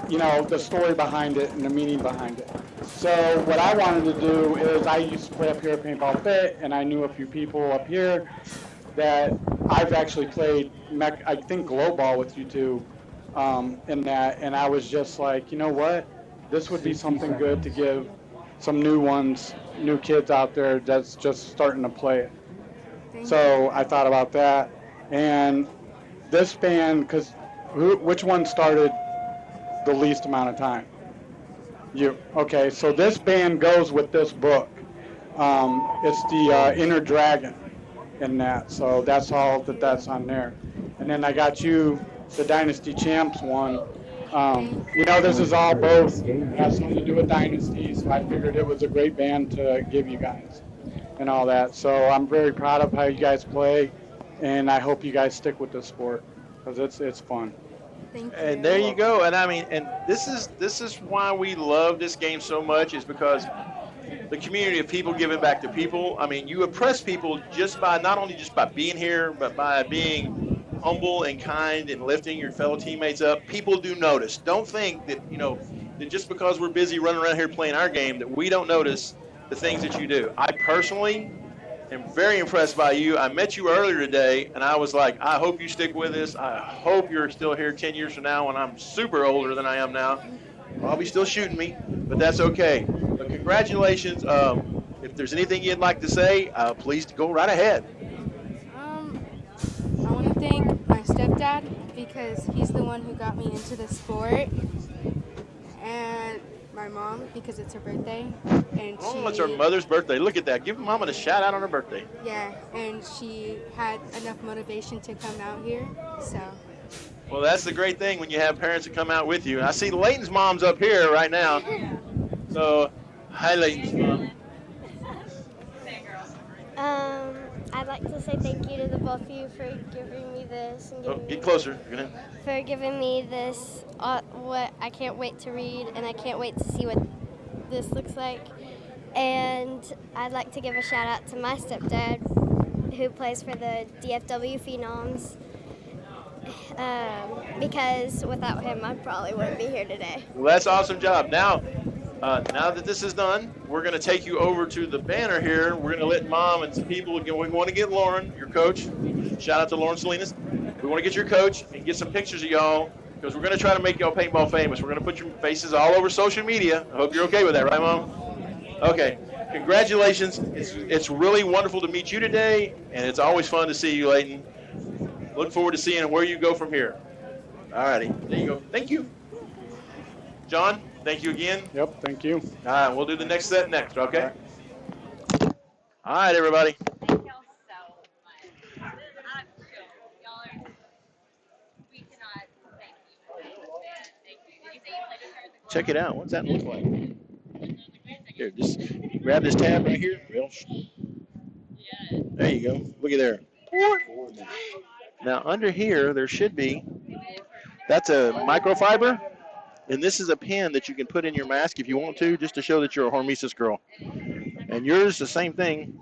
you know, the story behind it and the meaning behind it. So what I wanted to do is, I used to play up here at Paintball Fit, and I knew a few people up here that I've actually played, I think, glow ball with you two in that, and I was just like, you know what, this would be something good to give some new kids out there that's just starting to play it. So I thought about that, and this band, because which one started the least amount of time? You. Okay, so this band goes with this book. It's the Inner Dragon in that, so that's all that's on there. And then I got you the Dynasty Champs one. You know, this is all both has something to do with Dynasty, so I figured it was a great band to give you guys and all that. So I'm very proud of how you guys play, and I hope you guys stick with this sport because it's fun. And there you go. And I mean, and this is why we love this game so much, is because the community of people giving back to people. I mean, you impress people just by not only just by being here, but by being humble and kind and lifting your fellow teammates up. People do notice. Don't think that, you know, that just because we're busy running around here playing our game that we don't notice the things that you do. I personally am very impressed by you. I met you earlier today, and I was like, I hope you stick with us. I hope you're still here 10 years from now when I'm super older than I am now. Probably still shooting me, but that's okay. But congratulations. If there's anything you'd like to say, please go right ahead. I want to thank my stepdad because he's the one who got me into the sport, and my mom because it's her birthday, and Oh, it's her mother's birthday. Look at that. Give Mama a shout out on her birthday. yeah, and she had enough motivation to come out here, so. Well, that's the great thing when you have parents that come out with you. I see Layton's mom's up here right now. So, hi, Layton's mom. I'd like to say thank you to the both of you for giving me this. And Oh, get closer. Go ahead. For giving me this, what I can't wait to read, and I can't wait to see what this looks like. And I'd like to give a shout out to my stepdad, who plays for the DFW Phenoms, because without him, I probably wouldn't be here today. Well, that's an awesome job. Now that this is done, we're going to take you over to the banner here. We're going to let Mom and some people, we want to get Lauren, your coach. Shout out to Lauren Salinas. We want to get your coach and get some pictures of y'all, because we're going to try to make y'all paintball famous. We're going to put your faces all over social media. I hope you're okay with that, right, Mom? Okay. Congratulations. It's really wonderful to meet you today, and it's always fun to see you, Layton. Look forward to seeing where you go from here. All righty. There you go. Thank you. John, thank you again. Yep, thank you. All right, we'll do the next set next, okay? All right, everybody. Check it out. What's that look like? Here, just grab this tab right here. There you go. Looky there. Now, under here, there should be, that's a microfiber, and this is a pin that you can put in your mask if you want to, just to show that you're a Hormesis girl. And yours, the same thing.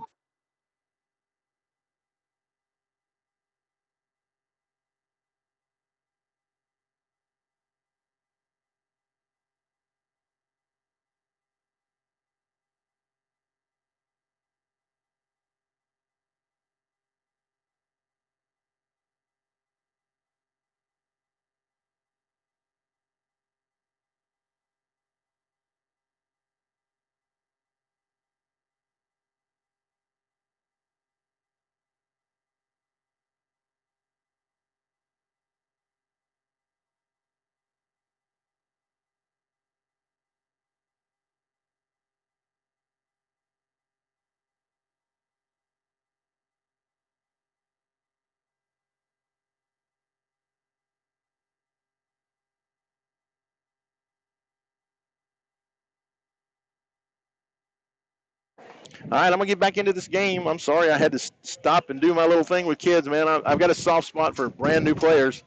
All right, I'm going to get back into this game. I'm sorry I had to stop and do my little thing with kids, man. I've got a soft spot for brand new players.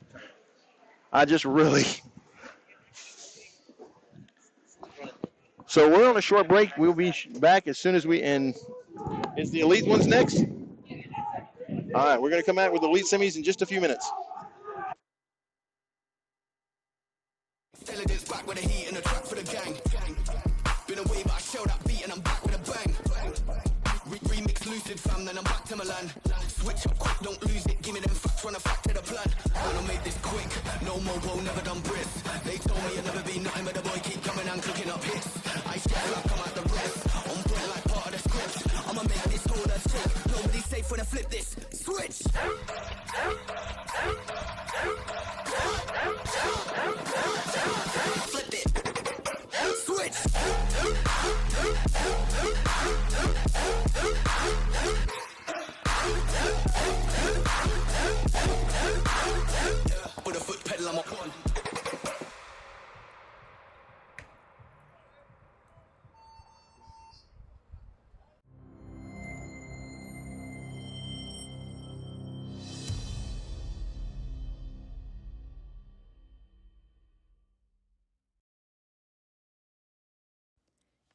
I just really. So we're on a short break. We'll be back as soon as we end. Is the elite ones next? All right, we're going to come out with the elite semis in just a few minutes. Intelligence back with the heat and the track for the gang. Been away, but I showed that beat and I'm back with a bang. Remix lucid fam, then I'm back to Milan. Switch up quick, don't lose it. Give me them facts, run a fact to the plan. Man, I made this quick. No mobo, never done brisk. They told me I'd never be nothing, but the boy keep coming and cooking up hits. I chef like I'm at the rest. On point like part of the script. I'ma make this whole earth shake. Nobody's safe when I flip this. Switch. Flip it. Switch. Put a foot pedal on my one.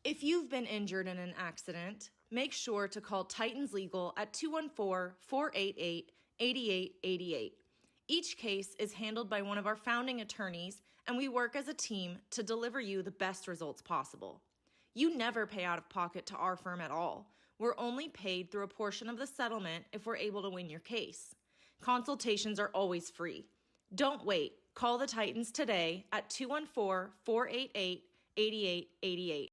If you've been injured in an accident, make sure to call Titans Legal at 214-488-8888. Each case is handled by one of our founding attorneys, and we work as a team to deliver you the best results possible. You never pay out of pocket to our firm at all. We're only paid through a portion of the settlement if we're able to win your case. Consultations are always free. Don't wait. Call the Titans today at 214-488-8888.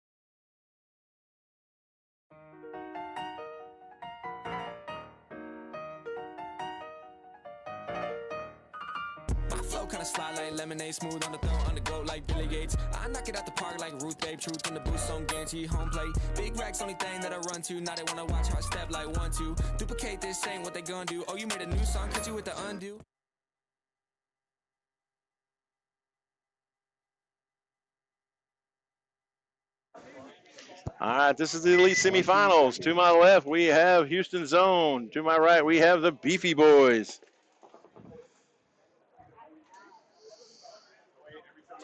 My flow kinda slide like lemonade, smooth on the throat, on the go like Billy Gates. I knock it out the park like Ruth Babe, truth in the boost, on guarantee home plate. Big racks, only thing that I run to. Now they wanna watch how I step like 1-2. Duplicate this, ain't what they gonna do. Oh, you made a new song, cause you with the undo. All right, this is the elite semifinals. To my left, we have Houston Zone. To my right, we have the Beefy Boys.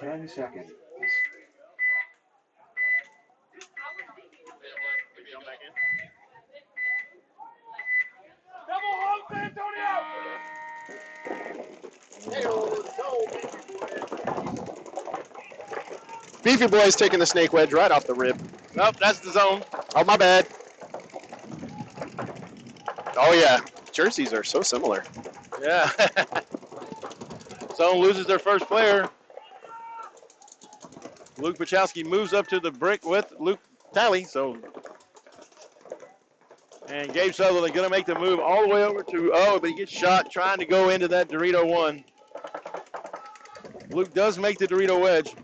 10 seconds. Beefy Boy's taking the snake wedge right off the rib. Nope, that's the zone. Oh, my bad. Oh, yeah. Jerseys are so similar. Yeah. Zone loses their first player. Luke Pachowski moves up to the brick with Luke Talley. And Gabe Sutherland going to make the move all the way over to, but he gets shot trying to go into that Dorito one. Luke does make the Dorito wedge.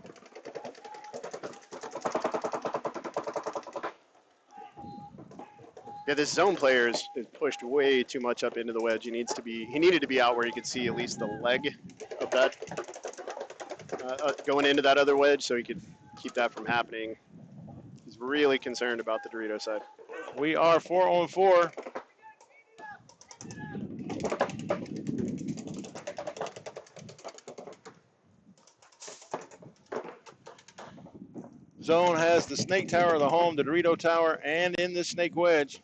Yeah, this zone player is pushed way too much up into the wedge. He needed to be out where you could see at least the leg of that going into that other wedge, so he could keep that from happening. He's really concerned about the Dorito side. We are 4-on-4. Zone has the snake tower, the home, the Dorito tower, and in the snake wedge.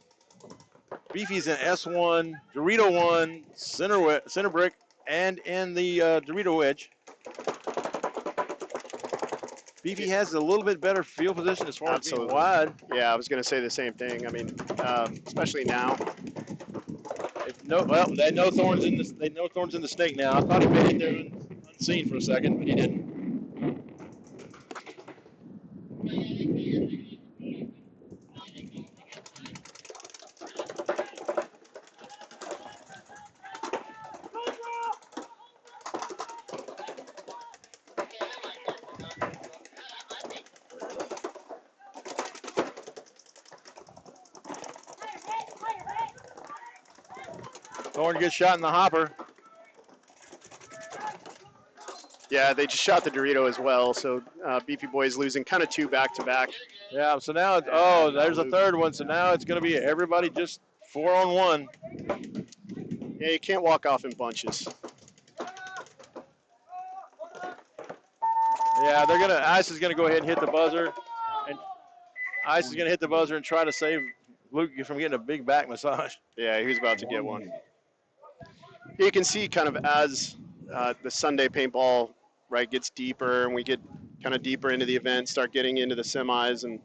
Beefy's in S1, Dorito 1, center brick, and in the Dorito wedge. Beefy has a little bit better field position as far as being wide. Yeah, I was going to say the same thing. I mean, especially now. They know Thorn's in the snake now. I thought he made it there unseen for a second, but he didn't. Thorn gets shot in the hopper. Yeah, they just shot the Dorito as well, so Beefy Boys losing kind of two back-to-back Yeah, so now it's, oh, there's a third one. So now it's going to be everybody just 4-on-1. Yeah, you can't walk off in bunches. Yeah, they're gonna. Ice is gonna go ahead and hit the buzzer, and Ice is gonna hit the buzzer and try to save Luke from getting a big back massage. Yeah, he was about to get one. You can see kind of as the Sunday paintball gets deeper, and we get kind of deeper into the event, start getting into the semis and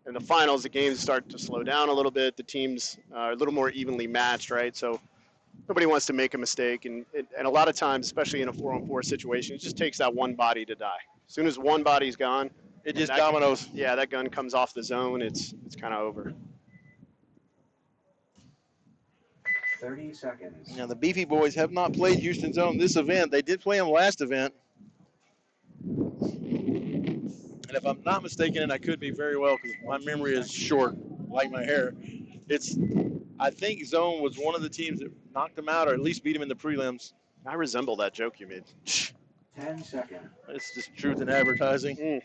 the finals. The games start to slow down a little bit. The teams are a little more evenly matched, right? So nobody wants to make a mistake, and a lot of times, especially in a 4-on-4 situation, it just takes that one body to die. As soon as one body's gone, it just dominoes. Yeah, that gun comes off the zone. It's kind of over. 30 seconds. Now the Beefy Boys have not played Houston Zone this event. They did play them last event, and if I'm not mistaken, and I could be very well because my memory is short, like my hair. I think Zone was one of the teams that knocked them out, or at least beat them in the prelims. I resemble that joke you made. 10 seconds. It's just truth in advertising.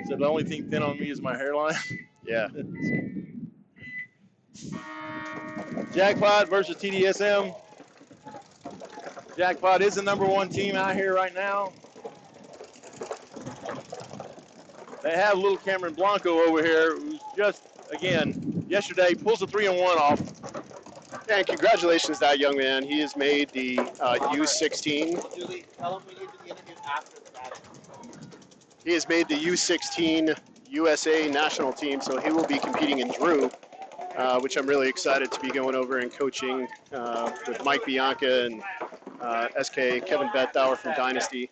So the only thing thin on me is my hairline. Yeah. Jackpot versus TDSM. Jackpot is the #1 team out here right now. They have little Cameron Blanco over here, who's just, again, yesterday pulls a 3-on-1 off. Yeah, and congratulations to that young man. He has made the U16. Julie, tell him we need to be interviewed after the battle. He has made the U16 USA national team, so he will be competing in Drew, which I'm really excited to be going over and coaching with Mike Bianca and SK Kevin Bethauer from Dynasty.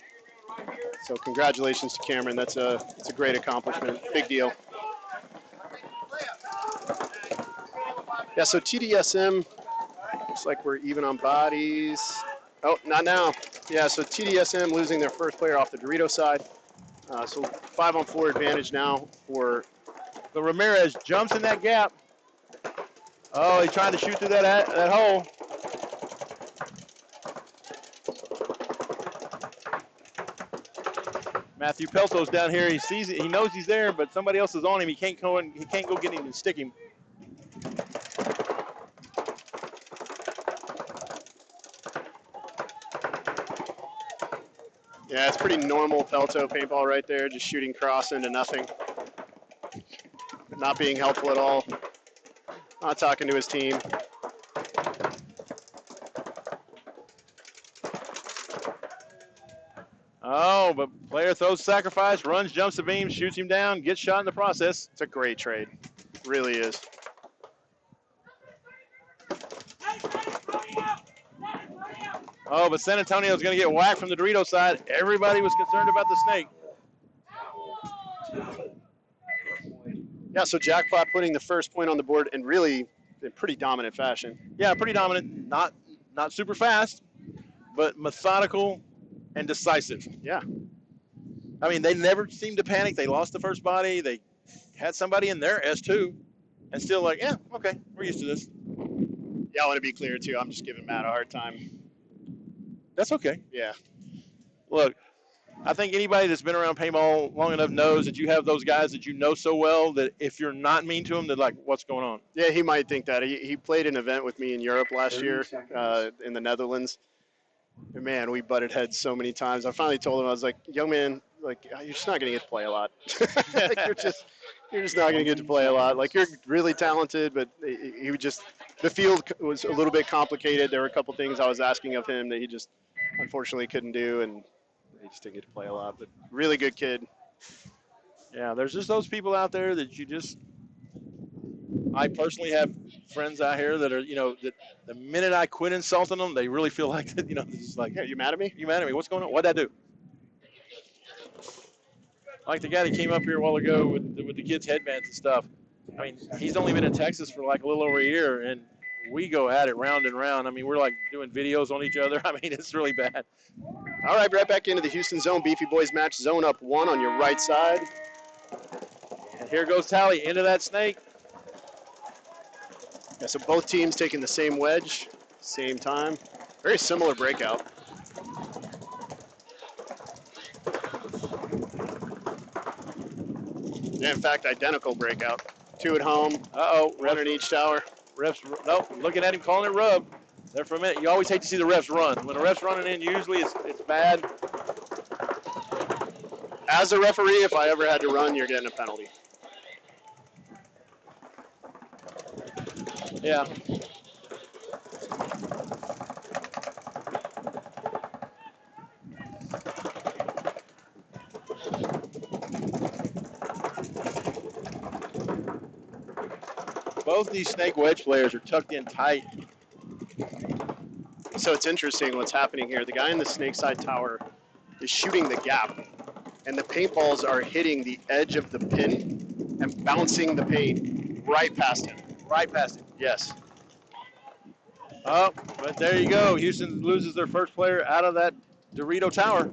So congratulations to Cameron. It's a great accomplishment. Big deal. Yeah, so TDSM, looks like we're even on bodies. Oh, not now. Yeah, so TDSM losing their first player off the Dorito side. So 5-on-4 advantage now for the Ramirez. Jumps in that gap. Oh, he's trying to shoot through that hole. Matthew Pelto's down here. He sees it. He knows he's there, but somebody else is on him. He can't go get him and stick him. Yeah, it's pretty normal Pelto paintball right there, just shooting cross into nothing. Not being helpful at all. Not talking to his team. Oh, but player throws sacrifice, runs, jumps the beam, shoots him down, gets shot in the process. It's a great trade. Really is. Oh, but San Antonio's going to get whacked from the Dorito side. Everybody was concerned about the snake. Yeah, so Jackpot putting the first point on the board and really in pretty dominant fashion. Yeah, pretty dominant. Not super fast, but methodical and decisive. Yeah. I mean, they never seemed to panic. They lost the first body. They had somebody in their S2 and still like, yeah, okay, we're used to this. Yeah, I want to be clear, too. I'm just giving Matt a hard time. That's okay. Yeah. Look, I think anybody that's been around paintball long enough knows that you have those guys that you know so well that if you're not mean to them, they're like, what's going on? Yeah, he might think that. He played an event with me in Europe last year in the Netherlands. And man, we butted heads so many times. I finally told him, I was like, young man, like, you're just not going to get to play a lot. Like, you're just not going to get to play a lot. Like, you're really talented, but he would just, the field was a little bit complicated. There were a couple things I was asking of him that he just unfortunately couldn't do, and he just didn't get to play a lot. But really good kid. Yeah, there's just those people out there that you just, I personally have friends out here that are, that the minute I quit insulting them, they really feel like that, it's just like, hey, you mad at me? You mad at me? What's going on? What'd I do? Like the guy that came up here a while ago with the kids' headbands and stuff. I mean, he's only been in Texas for like a little over a year, and we go at it round and round. I mean, we're like doing videos on each other. I mean, it's really bad. All right, right back into the Houston Zone Beefy Boys match. Zone up 1 on your right side. And here goes Tally into that snake. Yeah, so both teams taking the same wedge, same time. Very similar breakout. Yeah, in fact, identical breakout. 2 at home. Uh-oh. One in each tower. Refs, nope, looking at him, calling it rub. There for a minute. You always hate to see the refs run. When the refs running in, usually it's bad. As a referee, if I ever had to run, you're getting a penalty. Yeah. Both these snake wedge players are tucked in tight. So it's interesting what's happening here. The guy in the snake side tower is shooting the gap, and the paintballs are hitting the edge of the pin and bouncing the paint right past him. Right past him. Yes. Oh, but there you go. Houston loses their first player out of that Dorito tower.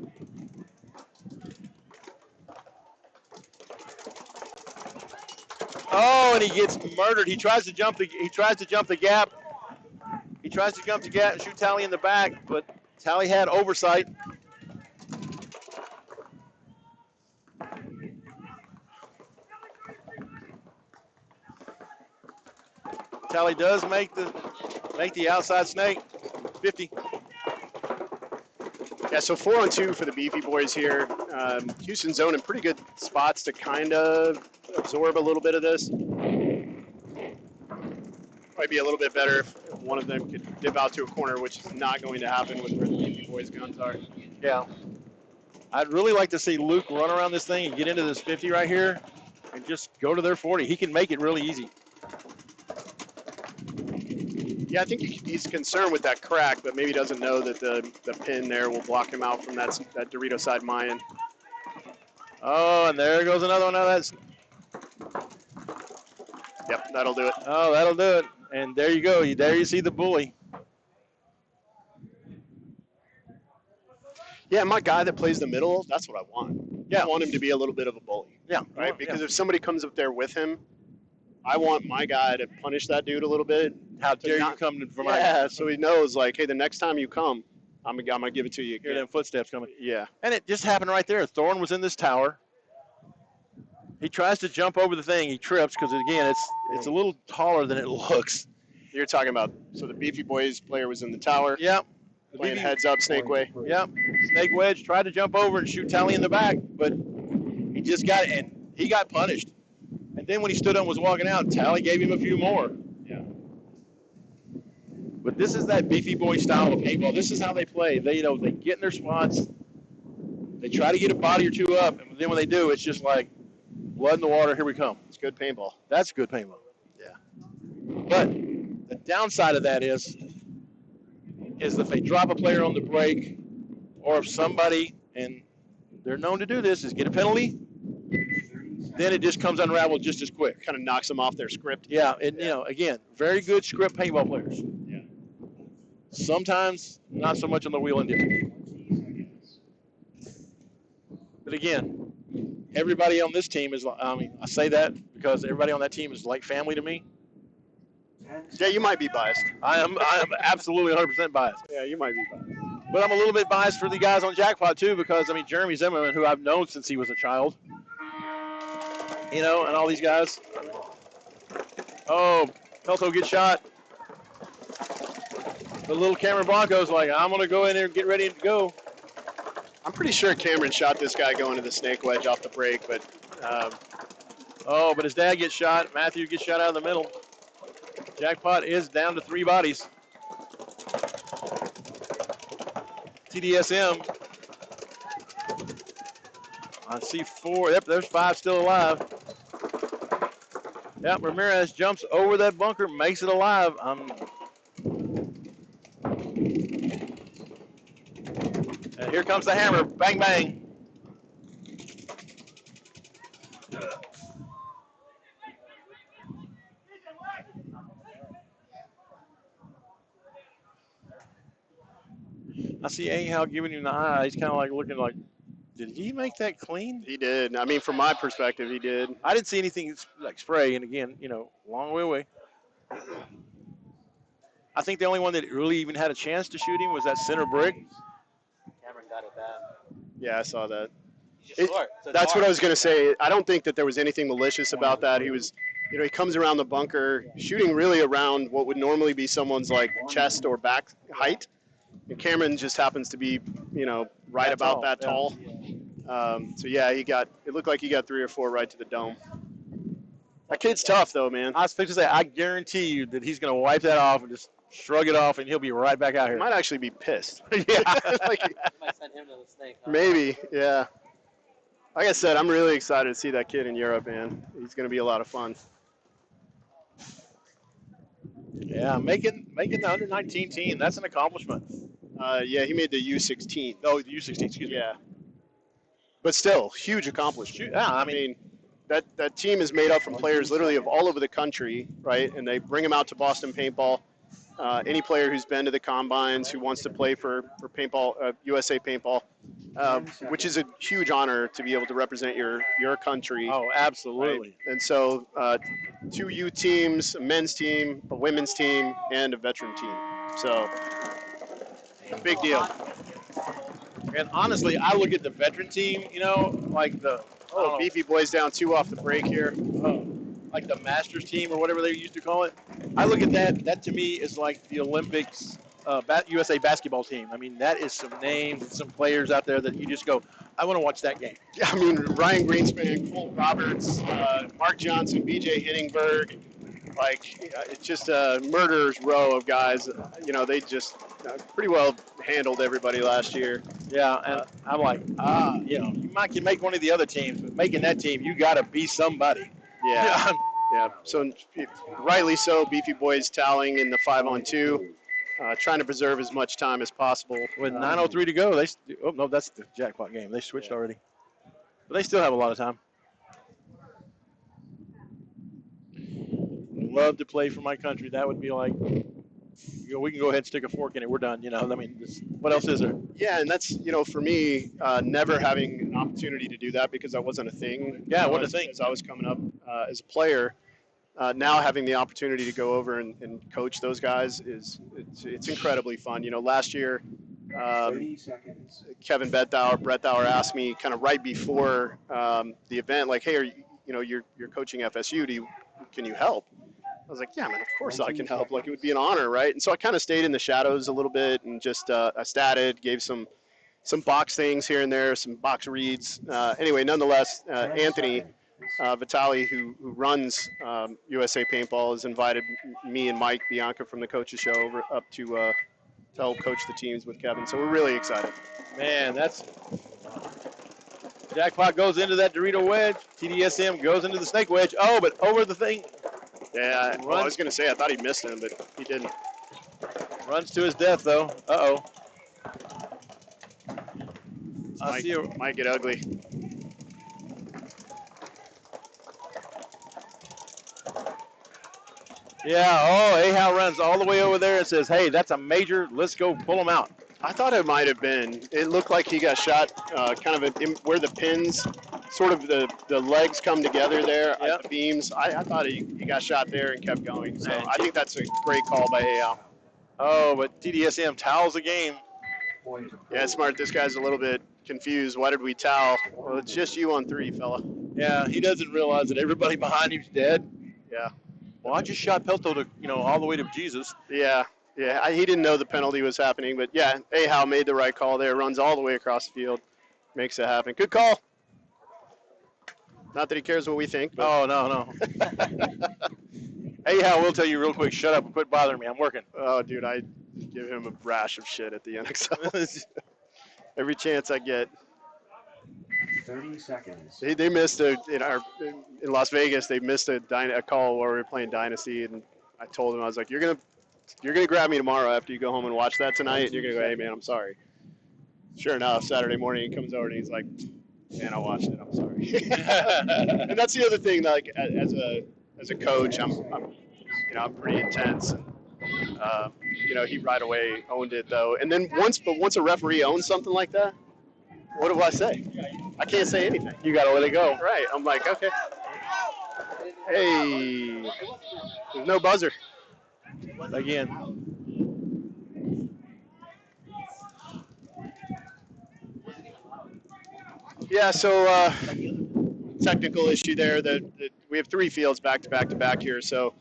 Oh, and he gets murdered. He tries to jump the gap. He tries to jump the gap and shoot Tally in the back, but Tally had oversight. Tally does make the outside snake 50. Yeah, so 4-on-2 for the Beefy boys here. Houston zone in pretty good spots to kind of absorb a little bit of this. Might be a little bit better if one of them could dip out to a corner, which is not going to happen with where the Beefy boys' guns are. Yeah. I'd really like to see Luke run around this thing and get into this 50 right here and just go to their 40. He can make it really easy. Yeah, I think he's concerned with that crack, but maybe doesn't know that the pin there will block him out from that Dorito side Mayan. Oh, and there goes another one. Now that's. Yep, that'll do it. Oh, that'll do it. And there you go. There you see the bully. Yeah, my guy that plays the middle, that's what I want. Yeah. I want him to be a little bit of a bully. Yeah. Right? Because if somebody comes up there with him, I want my guy to punish that dude a little bit. How dare you come for my guy? Yeah, so he knows, like, hey, the next time you come, I'm going to give it to you again. Hear them footsteps coming. Yeah. And it just happened right there. Thorne was in this tower. He tries to jump over the thing. He trips because, again, it's a little taller than it looks. You're talking about, so the Beefy Boys player was in the tower. Yep. Playing heads up, snake way. Yep. Snake wedge tried to jump over and shoot Tally in the back, but he just got it, and he got punished. And then when he stood up and was walking out, Tally gave him a few more. Yeah. But this is that Beefy Boy style of paintball. This is how they play. They get in their spots. They try to get a body or two up, and then when they do, it's just like blood in the water. Here we come. It's good paintball. That's good paintball. Yeah. But the downside of that is if they drop a player on the break, or if somebody, and they're known to do this, is get a penalty, then it just comes unraveled just as quick. Kind of knocks them off their script. Yeah, and again, very good script paintball players. Yeah. Sometimes not so much on the wheel and dip. But again, everybody on this team is, I say that because everybody on that team is like family to me. Yeah, you might be biased. I am absolutely 100% biased. Yeah, you might be biased. But I'm a little bit biased for the guys on Jackpot too, because Jeremy Zimmerman, who I've known since he was a child, and all these guys. Oh, Pelto gets shot. The little Cameron Blanco's like, I'm gonna go in there and get ready to go. I'm pretty sure Cameron shot this guy going to the snake wedge off the break, but. But his dad gets shot. Matthew gets shot out of the middle. Jackpot is down to 3 bodies. TDSM. I see 4. Yep, there's 5 still alive. Yep, Ramirez jumps over that bunker, makes it alive. And here comes the hammer. Bang, bang. I see Ahal giving him the eye. He's kind of like looking like, did he make that clean? He did. I mean, from my perspective, he did. I didn't see anything like spray. And again, long way away. I think the only one that really even had a chance to shoot him was that center brick. Cameron got it bad. Yeah, I saw that. That's what I was going to say. I don't think that there was anything malicious about that. He was, he comes around the bunker shooting really around what would normally be someone's like chest or back height. And Cameron just happens to be, right about that tall. So yeah, it looked like he got 3 or 4 right to the dome. That kid's tough though, man. I was fixing to say, I guarantee you that he's going to wipe that off and just shrug it off, and he'll be right back out He here. might actually be pissed. Yeah. Might send him to the snake. Huh? Maybe, yeah. Like I said, I'm really excited to see that kid in Europe, man. He's going to be a lot of fun. Yeah, making the under 19 team, that's an accomplishment. Yeah, he made the U16. Oh, the U16, excuse me. Yeah. But still, huge accomplishment. Yeah, I mean, that team is made up from players literally of all over the country, right? And they bring them out to Boston Paintball. Any player who's been to the combines, who wants to play for paintball, USA Paintball, which is a huge honor to be able to represent your country. Oh, absolutely. Right? And so 2 U teams, a men's team, a women's team, and a veteran team. So big deal. And honestly, I look at the veteran team, like the Beefy boys down 2 off the break here. Like the Masters team or whatever they used to call it. I look at that. That to me is like the Olympics USA basketball team. I mean, that is some names and some players out there that you just go, I want to watch that game. Yeah, I mean, Ryan Greenspan, Colt Roberts, Mark Johnson, BJ Hinningberg. It's just a murderer's row of guys. They just pretty well handled everybody last year. Yeah, and I'm like, you might can make one of the other teams, but making that team, you got to be somebody. Yeah. Yeah. So rightly so, Beefy boys toweling in the 5-on-2, trying to preserve as much time as possible. With 9:03 to go, that's the jackpot game. They switched already, but they still have a lot of time. Love to play for my country. That would be like, we can go ahead and stick a fork in it. We're done. I mean, what else is there? Yeah, and that's for me, never having an opportunity to do that because that wasn't a thing. Yeah, it wasn't a thing as I was coming up as a player. Now having the opportunity to go over and coach those guys it's incredibly fun. Last year, 30 seconds. Kevin Brett Thauer asked me kind of right before the event, like, hey, you're coaching FSU. Can you help? I was like, yeah, man, of course I can help. Like, it would be an honor, right? And so I kind of stayed in the shadows a little bit and just I statted, gave some box things here and there, some box reads. Anyway, nonetheless, Anthony Vitale, who runs USA Paintball, has invited me and Mike Bianca from the coaches show up to help coach the teams with Kevin. So we're really excited. Man, that's jackpot goes into that Dorito wedge. TDSM goes into the snake wedge. Oh, but over the thing. Yeah, well, I was going to say I thought he missed him, but he didn't. Runs to his death, though. Uh-oh. Might get ugly. Yeah, Ahau runs all the way over there and says, hey, that's a major. Let's go pull him out. I thought it might have been. It looked like he got shot kind of where the pins, sort of the legs come together there, at the beams. I thought he got shot there and kept going. So I think that's a great call by Ahau. Oh, but TDSM towels the game. Yeah, smart. This guy's a little bit confused. Why did we towel? Well, it's just you on 3, fella. Yeah, he doesn't realize that everybody behind him's dead. Yeah. Well, I just shot Pelto to, all the way to Jesus. Yeah. Yeah, he didn't know the penalty was happening, but yeah, Ahau made the right call there. Runs all the way across the field, makes it happen. Good call. Not that he cares what we think. But. Oh, no. Ahau will tell you real quick, shut up and quit bothering me. I'm working. Oh, dude, I give him a rash of shit at the NXL. Every chance I get. 30 seconds. They missed in Las Vegas. They missed a call where we were playing Dynasty, and I told him, I was like, you're gonna grab me tomorrow after you go home and watch that tonight, and you're gonna go, hey man, I'm sorry. Sure enough, Saturday morning he comes over and he's like, man, I watched it, I'm sorry. And that's the other thing, like as a coach, I'm pretty intense. And, he right away owned it though. And then once a referee owns something like that, what do I say? I can't say anything. You gotta let it go. Right. I'm like, okay. Hey, there's no buzzer. Again. Yeah, so technical issue there. We have 3 fields back to back to back here, so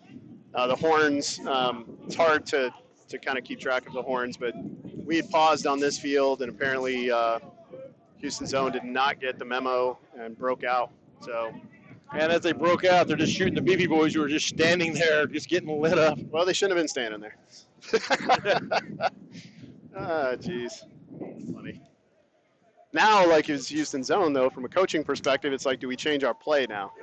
the horns, it's hard to kind of keep track of the horns, but we had paused on this field, and apparently Houston Zone did not get the memo and broke out. So, and as they broke out, they're just shooting the Beefy Boys who were just standing there, just getting lit up. Well, they shouldn't have been standing there. Ah, jeez. Funny. Now, like it's Houston Zone, though, from a coaching perspective, it's like, do we change our play now?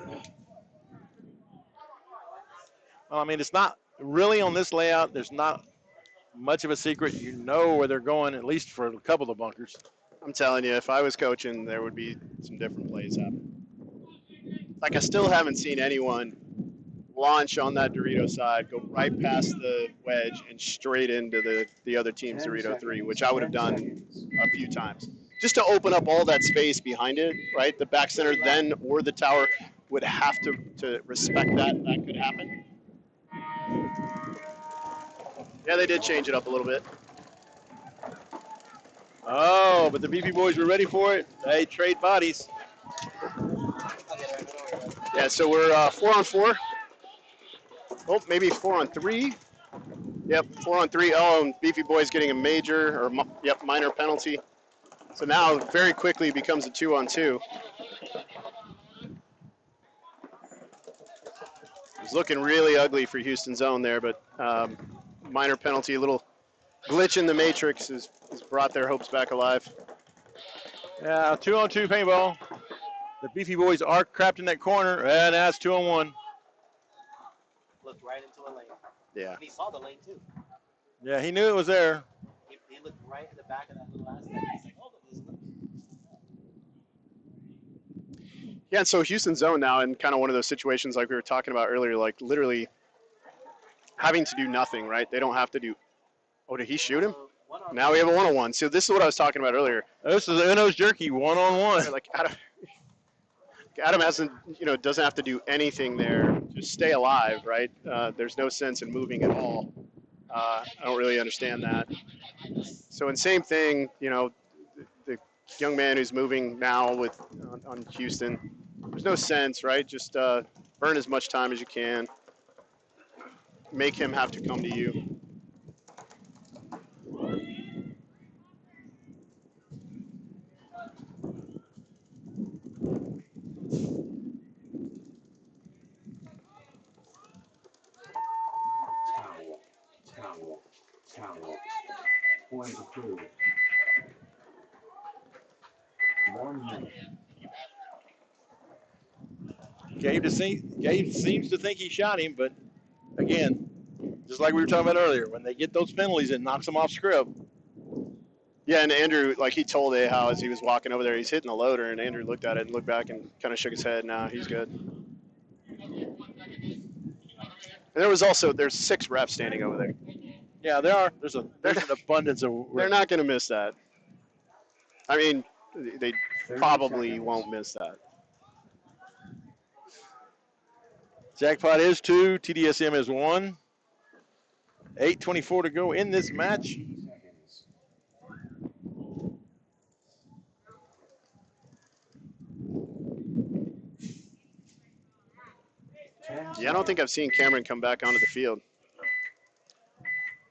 Well, I mean, it's not really on this layout. There's not much of a secret. You know where they're going, at least for a couple of bunkers. I'm telling you, if I was coaching, there would be some different plays happening. Like, I still haven't seen anyone launch on that Dorito side, go right past the wedge, and straight into the other team's Dorito 3, which I would have done a few times. Just to open up all that space behind it, right? The back center then or the tower would have to respect that. That could happen. Yeah, they did change it up a little bit. Oh, but the Beefy Boys were ready for it. They trade bodies. Yeah, so we're 4-on-4. Oh, maybe 4-on-3. Yep, 4-on-3. Oh, and Beefy Boy's getting a major or minor penalty. So now very quickly becomes a 2-on-2. It's looking really ugly for Houston Zone there, but minor penalty, a little glitch in the matrix has brought their hopes back alive. Yeah, 2-on-2 paintball. The Beefy Boys are trapped in that corner, and that's 2-on-1. Looked right into a lane. Yeah. And he saw the lane too. Yeah, he knew it was there. He looked right in the back of that little ass thing. He's like, oh, there's Yeah, and so Houston Zone now in kind of one of those situations like we were talking about earlier, like literally having to do nothing, right? They don't have to do. Oh, did he shoot him? Now we have a 1-on-1. So this is what I was talking about earlier. This is Uno's jerky 1-on-1. Like Adam hasn't, doesn't have to do anything there. Just stay alive, right? There's no sense in moving at all. I don't really understand that. So, and same thing, the young man who's moving now on Houston, there's no sense, right? Just burn as much time as you can. Make him have to come to you. Towel. Point approved. 1 minute. Gabe seems to think he shot him, but again, just like we were talking about earlier, when they get those penalties, it knocks them off script. Yeah, and Andrew, like he told Ahau as he was walking over there, he's hitting the loader, and Andrew looked at it and looked back and kind of shook his head. Nah, he's good. And there's 6 reps standing over there. Yeah, there are. There's an abundance of. They're not going to miss that. I mean, they probably won't miss that. Jackpot is 2. TDSM is 1. 8:24 to go in this match. Yeah, I don't think I've seen Cameron come back onto the field.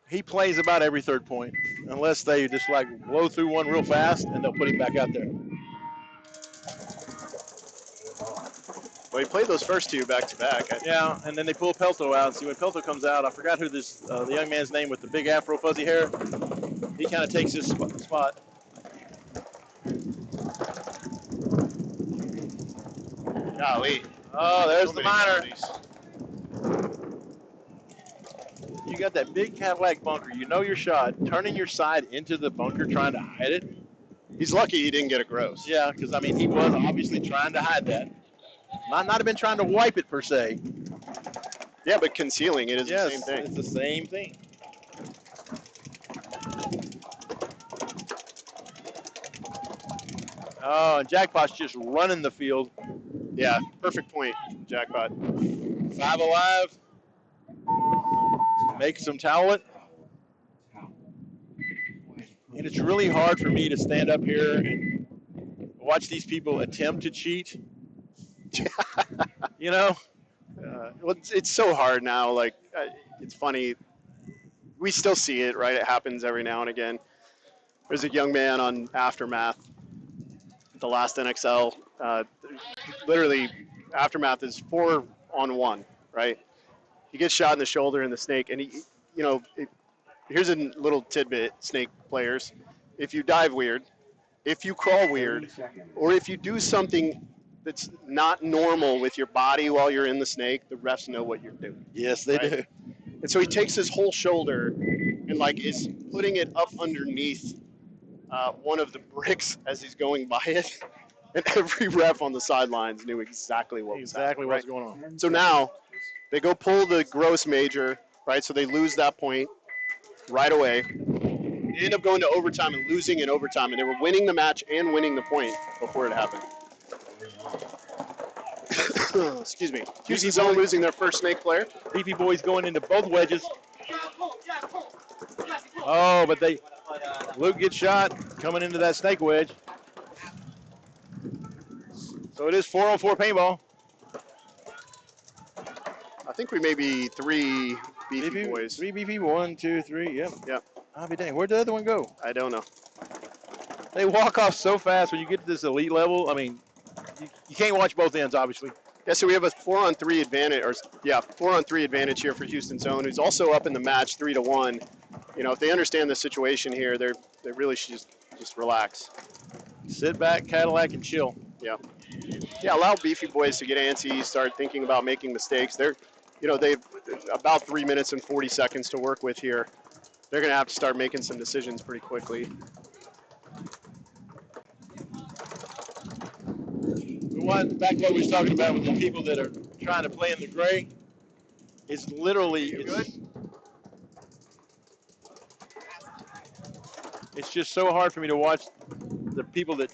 He plays about every third point, unless they just like blow through one real fast and they'll put him back out there. Well, he played those first 2 back to back. Yeah, and then they pull Pelto out. See, when Pelto comes out, I forgot who the young man's name with the big afro fuzzy hair. He kind of takes his spot. Golly. Oh, there's the minor. You got that big Cadillac bunker. You know your shot. Turning your side into the bunker, trying to hide it. He's lucky he didn't get a gross. Yeah, because, I mean, he was obviously trying to hide that. Might not have been trying to wipe it, per se. Yeah, but concealing it is the same thing. It's the same thing. Oh, and Jackpot's just running the field. Yeah, perfect point, Jackpot. 5 alive. Make some towel it. And it's really hard for me to stand up here and watch these people attempt to cheat. You know? Well, it's so hard now. Like, it's funny. We still see it, right? It happens every now and again. There's a young man on Aftermath, the last NXL. Literally, Aftermath is 4-on-1, right? He gets shot in the shoulder in the snake, and he, you know, here's a little tidbit, snake players. If you dive weird, if you crawl weird, or if you do something that's not normal with your body while you're in the snake, the refs know what you're doing. Yes, they do. And so he takes his whole shoulder and like is putting it up underneath one of the bricks as he's going by it. And every ref on the sidelines knew exactly what was happening, what's right? going on. So now they go pull the gross major, right? So they lose that point right away. They end up going to overtime and losing in overtime, and they were winning the match and winning the point before it happened. Excuse me. Houston Zone losing their first snake player. Beefy Boys going into both wedges. Oh, but Luke gets shot coming into that snake wedge. So it is 4-on-4 paintball. I think we may be 3 Beefy Boys. 3 Beefy, 1, 2, 3, yep. Yep. I'll be dang. Where'd the other one go? I don't know. They walk off so fast when you get to this elite level. I mean, you can't watch both ends, obviously. Yeah, so we have a 4-on-3 advantage, 4-on-3 advantage here for Houston Zone, who's also up in the match 3-1. You know, if they understand the situation here, they really should just relax. Sit back, Cadillac, and chill. Yeah. Yeah, allow Beefy Boys to get antsy, start thinking about making mistakes. They've about 3 minutes and 40 seconds to work with here. They're going to have to start making some decisions pretty quickly. Back to what we was talking about with the people that are trying to play in the gray, it's literally, it's just so hard for me to watch the people that,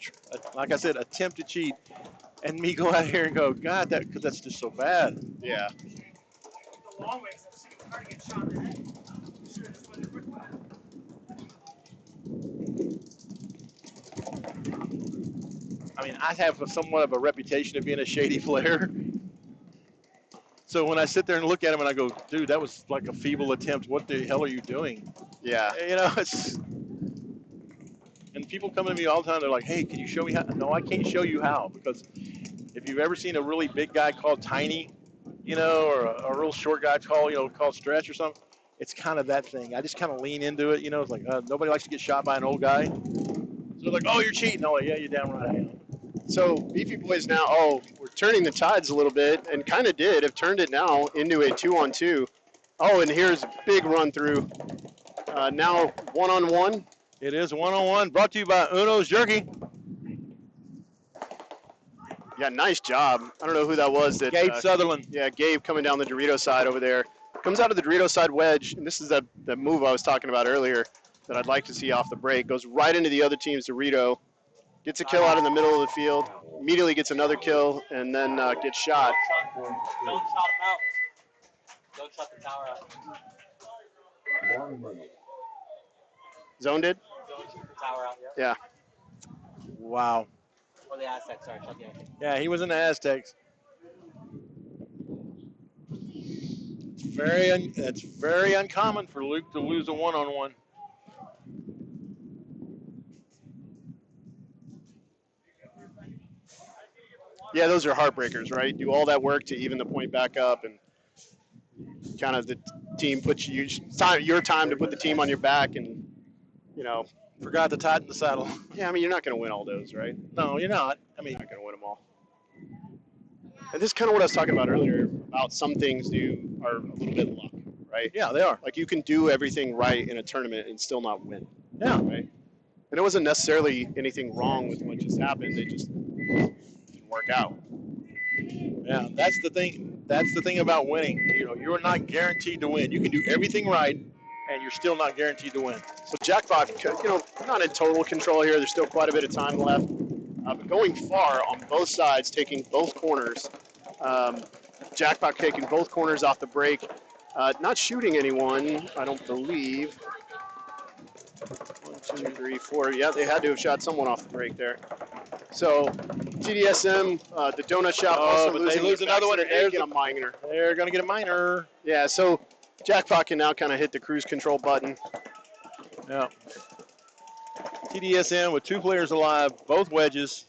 like I said, attempt to cheat, and me go out here and go, God, because that's just so bad. Yeah. I mean, I have somewhat of a reputation of being a shady player. So when I sit there and look at him and I go, dude, that was like a feeble attempt. What the hell are you doing? Yeah. You know, and people come to me all the time. They're like, hey, can you show me how? No, I can't show you how, because if you've ever seen a really big guy called Tiny, you know, or a real short guy called Stretch or something, it's kind of that thing. I just kind of lean into it. You know, it's like nobody likes to get shot by an old guy. So they're like, oh, you're cheating. Oh, yeah, you're damn right I am. So Beefy Boys now, we're turning the tides a little bit, and kind of have turned it now into a 2-on-2. Oh, and here's a big run through. Now 1-on-1. It is 1-on-1, brought to you by Uno's Jerky. Yeah, nice job. I don't know who that was. Gabe Sutherland. Yeah, Gabe coming down the Dorito side over there. Comes out of the Dorito side wedge, and this is the move I was talking about earlier that I'd like to see off the break. Goes right into the other team's Dorito. Gets a kill out in the middle of the field, immediately gets another kill, and then gets shot. Don't shut him out. Don't shut the tower out. Zone did? Don't shoot the tower out, Yeah. Wow. Or the Aztecs, sorry, shut the Aztecs. Yeah, he was in the Aztecs. It's very uncommon for Luke to lose a 1-on-1. Yeah, those are heartbreakers, right? Do all that work to even the point back up, and kind of the team puts your time to put the team on your back, and forgot to tighten the saddle. Yeah, I mean, you're not going to win all those, right? No, you're not. I mean, you're not going to win them all. And this is kind of what I was talking about earlier about some things are a little bit luck, right? Yeah, they are. Like you can do everything right in a tournament and still not win. Yeah. Right. And it wasn't necessarily anything wrong with what just happened. They just didn't work out. Yeah, that's the thing. That's the thing about winning. You're not guaranteed to win. You can do everything right, and you're still not guaranteed to win. So Jackpot, not in total control here. There's still quite a bit of time left. But going far on both sides, taking both corners. Jackpot taking both corners off the break. Not shooting anyone, I don't believe. 1, 2, 3, 4. Yeah, they had to have shot someone off the break there. So TDSM, the donut shop, also but losing they lose another one, and there's a minor. They're going to get a minor. Yeah, so Jackpot can now kind of hit the cruise control button. Yeah. TDSM with 2 players alive, both wedges,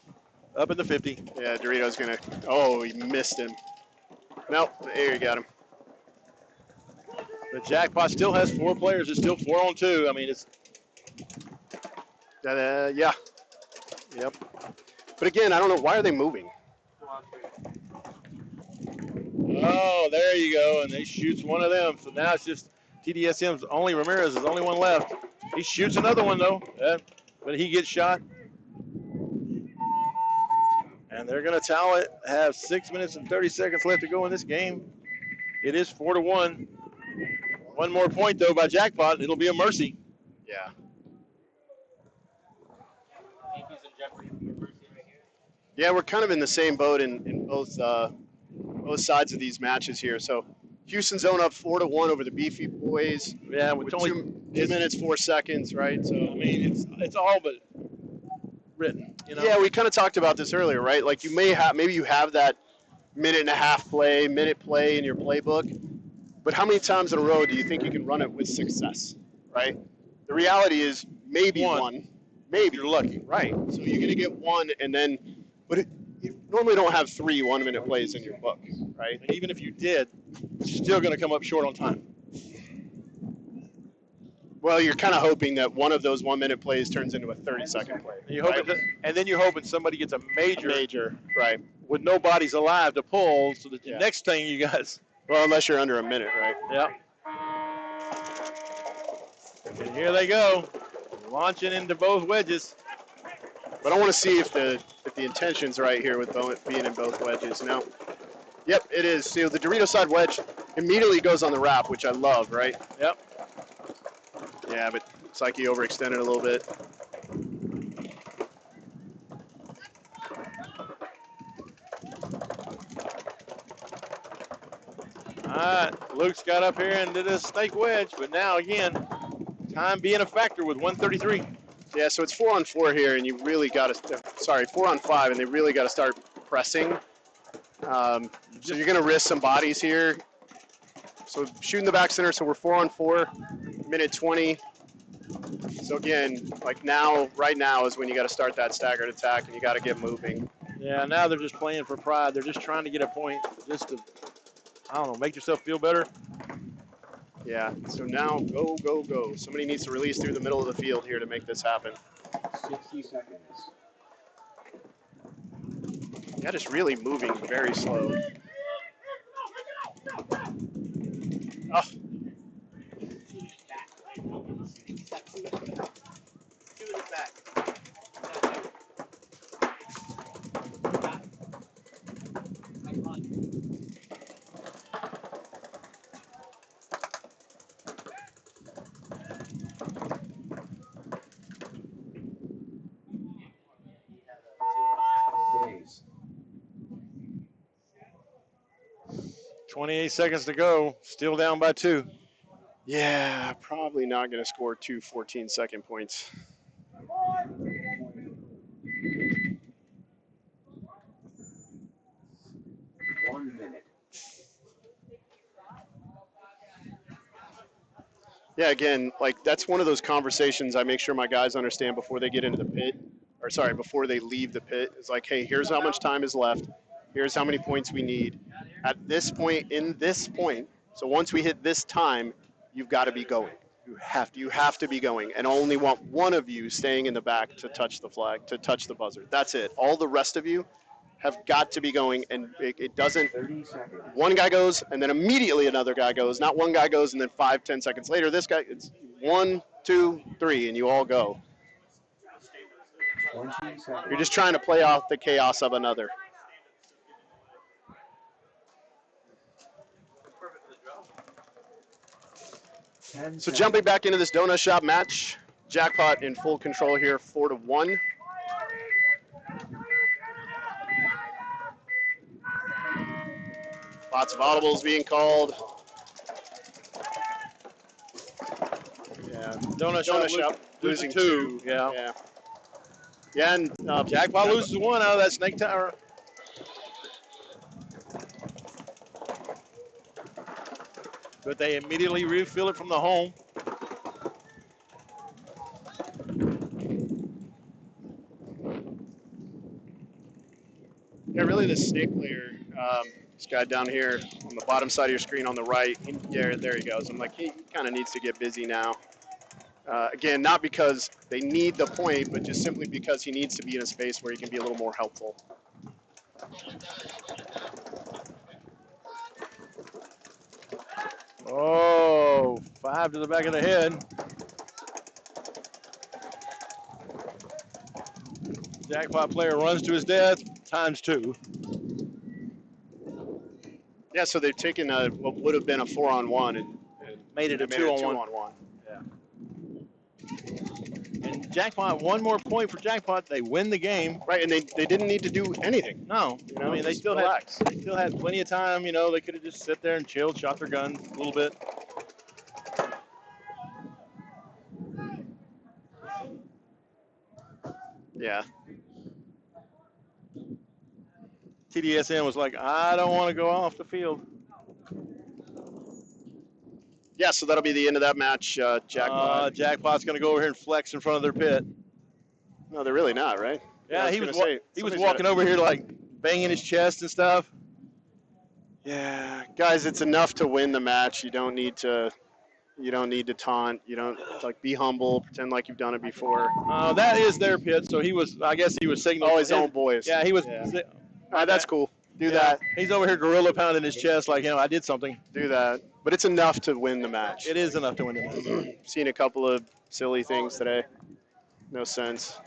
up at the 50. Yeah, Dorito's going to, oh, he missed him. Nope, there you got him. The Jackpot still has 4 players. It's still 4 on 2. I mean, it's. Yeah. Yep. But again, I don't know, why are they moving? Oh, there you go, and they shoots one of them. So now it's just TDSM's only Ramirez is the only one left. He shoots another one though, but he gets shot. And they're going to towel it. Have 6 minutes and 30 seconds left to go in this game. It is 4-1. One more point though by Jackpot. It'll be a mercy. Yeah. Yeah, we're kind of in the same boat in both sides of these matches here. So Houston's own up 4-1 over the Beefy Boys. Yeah, with only 2 minutes 4 seconds, right? So I mean, it's all but written. You know? Yeah, we kind of talked about this earlier, right? Like you maybe you have that minute play in your playbook, but how many times in a row do you think you can run it with success, right? The reality is maybe one. Maybe you're lucky, right? So you're gonna get one, and then, but you normally don't have 3 1-minute plays in your book, right? And even if you did, it's still going to come up short on time. Well, you're kind of hoping that one of those 1-minute plays turns into a 30-second play. And, and then you're hoping somebody gets a major, right? With no bodies alive to pull, so that the next thing you guys. Well, unless you're under a minute, right? Yeah. And here they go, launching into both wedges. But I want to see if the intention's right here with being in both wedges. No. Yep, it is. So the Dorito side wedge immediately goes on the wrap, which I love, right? Yep. Yeah, but it's like he overextended a little bit. All right, Luke's got up here and did a snake wedge, but now again, time being a factor with 133. Yeah, so it's 4-on-4 here, and you really got to, 4-on-5, and they really got to start pressing. So you're going to risk some bodies here. So shooting the back center, so we're 4-on-4, minute 20. So again, like now, right now is when you got to start that staggered attack, and you got to get moving. Yeah, now they're just playing for pride. They're just trying to get a point, just to, I don't know, make yourself feel better. Yeah, so now go, go, go. Somebody needs to release through the middle of the field here to make this happen. 60 seconds. Yeah, just really moving very slow. Oh. Days. 28 seconds to go, still down by 2. Yeah, probably not going to score 2 14-second points. One minute. Yeah, again, like that's one of those conversations I make sure my guys understand before they get into the pit, or sorry, before they leave the pit. It's like, hey, here's how much time is left. Here's how many points we need. At this point, in this point, so once we hit this time, you've got to be going. You have to be going, and I only want one of you staying in the back to touch the flag, to touch the buzzer. That's it. All the rest of you have got to be going, and it doesn't. One guy goes, and then immediately another guy goes. Not one guy goes, and then 5-10 seconds later, this guy. It's 1, 2, 3, and you all go. You're just trying to play off the chaos of another. So jumping back into this donut shop match, Jackpot in full control here, 4-1. Lots of audibles being called. Yeah, Donut shop losing 2. Yeah. Yeah, and Jackpot loses one out of that snake tower. But they immediately refill it from the home. Yeah, really the snake player, this guy down here on the bottom side of your screen on the right, there he goes. I'm like, he kind of needs to get busy now. Again, not because they need the point, but just simply because he needs to be in a space where he can be a little more helpful. Oh, 5 to the back of the head. Jackpot player runs to his death, ×2. Yeah, so they've taken what would have been a 4-on-1 and made it a 2-on-1. Yeah. And Jackpot, one more point for Jackpot, they win the game. Right, and they didn't need to do anything. No, you know, I mean they still had plenty of time. You know, they could have just sit there and chilled, shot their guns a little bit. Yeah. TDSN was like, I don't want to go off the field. Yeah, so that'll be the end of that match. Jackpot. Jackpot's going to go over here and flex in front of their pit. No, they're really not, right? Yeah, he was walking over here like banging his chest and stuff. Yeah, guys, it's enough to win the match. You don't need to taunt. You don't be humble, pretend like you've done it before. That is their pit, so I guess he was signaling. Oh, his own boys. Yeah, he was. Yeah. That's cool. Do that. He's over here gorilla pounding his chest like, I did something. Do that. But it's enough to win the match. It is enough to win the match. Seen a couple of silly things today. No sense.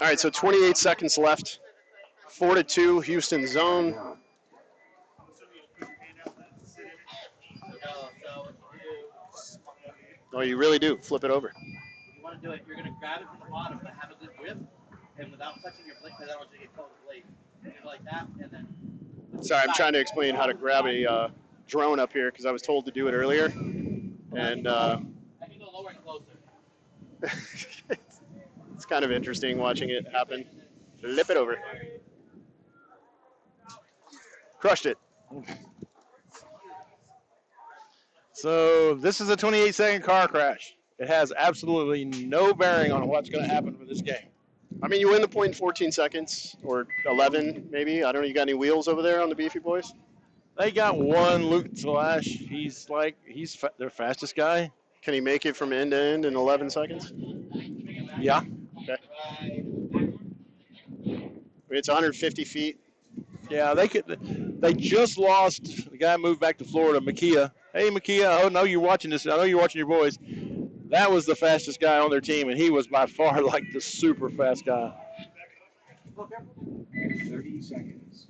All right, so 28 seconds left. 4-2, Houston zone. Oh, you really do. Flip it over. You want to do it, you're going to grab it from the bottom, but have a good whip, and without touching your blade, because I don't want you to get caught with the blade. You do like that, and then... Sorry, I'm trying to explain how to grab a drone up here because I was told to do it earlier. And I can go lower and closer. it's kind of interesting watching it happen. Flip it over. Crushed it. So this is a 28-second car crash. It has absolutely no bearing on what's going to happen for this game. I mean, you win the point in 14 seconds or 11, maybe. I don't know. You got any wheels over there on the Beefy Boys? They got one Luke Slash. He's their fastest guy. Can he make it from end to end in 11 seconds? Yeah. Okay. It's 150 feet. Yeah, they could. They just lost. The guy moved back to Florida, Makia. Hey, Makia, I know you're watching this. I know you're watching your boys. That was the fastest guy on their team, and he was by far like the super fast guy. 30 seconds.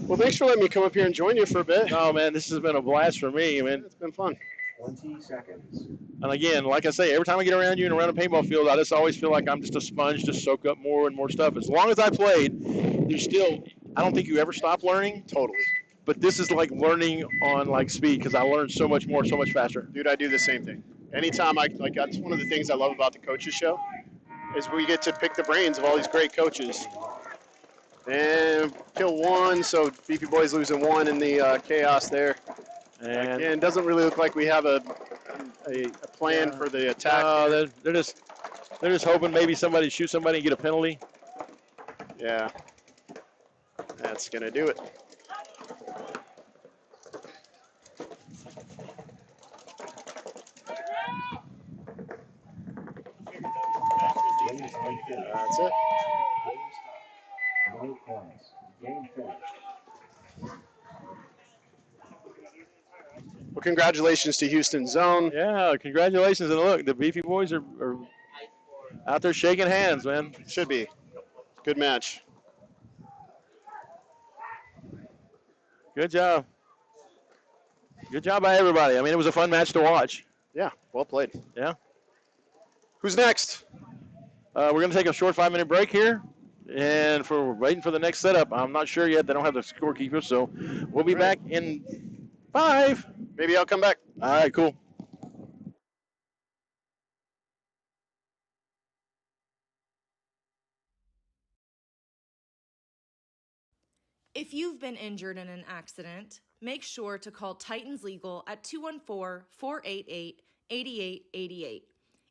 Well, thanks for letting me come up here and join you for a bit. No, man, this has been a blast for me, man. It's been fun. 20 seconds. And again, like I say, every time I get around you and around a paintball field, I just always feel like I'm just a sponge to soak up more and more stuff. As long as I played, I don't think you ever stop learning. Totally. But this is like learning on like speed because I learn so much more, so much faster. Dude, I do the same thing. Anytime that's one of the things I love about the coaches show is we get to pick the brains of all these great coaches. And kill one, so Beefy Boys losing one in the chaos there. And it doesn't really look like we have a plan for the attack. No, they're just hoping maybe somebody shoot somebody and get a penalty. Yeah, that's gonna do it. That's it. No points. Game finished. Well, congratulations to Houston Zone. Yeah, congratulations. And look, the Beefy Boys are out there shaking hands, man. Should be. Good match. Good job. Good job by everybody. I mean, it was a fun match to watch. Yeah, well played. Yeah. Who's next? We're going to take a short 5-minute break here. And for waiting for the next setup, I'm not sure yet. They don't have the scorekeeper, so we'll be back in 5. Maybe I'll come back. All right, cool. If you've been injured in an accident, make sure to call Titans Legal at 214-488-8888.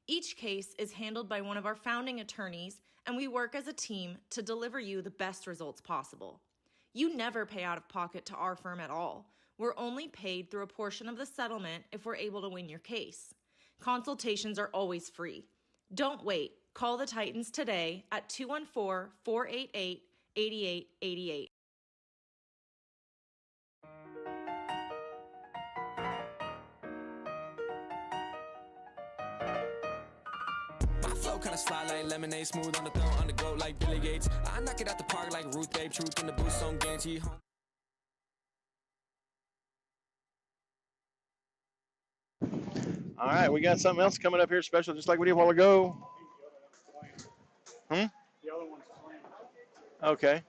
Each case is handled by one of our founding attorneys, and we work as a team to deliver you the best results possible. You never pay out of pocket to our firm at all. We're only paid through a portion of the settlement if we're able to win your case. Consultations are always free. Don't wait. Call the Titans today at 214-488-8888. My flow kinda slide like lemonade, smooth on the throat, on the go like Billy Gates. I knock it out the park like Ruth Babe, truth in the booth, so I'm guaranteed home. All right, we got something else coming up here special, just like we did a while ago. Hmm? The other one's playing. Okay.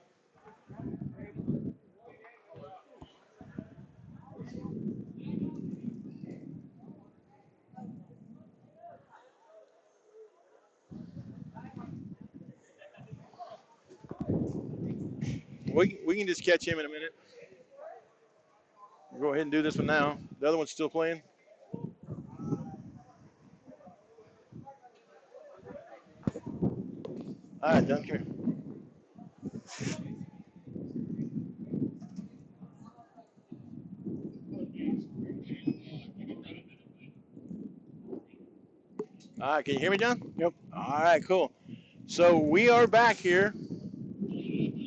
We can just catch him in a minute. Go ahead and do this one now. The other one's still playing. All right, done. Come here. All right, can you hear me, John? Yep. All right, cool. So we are back here.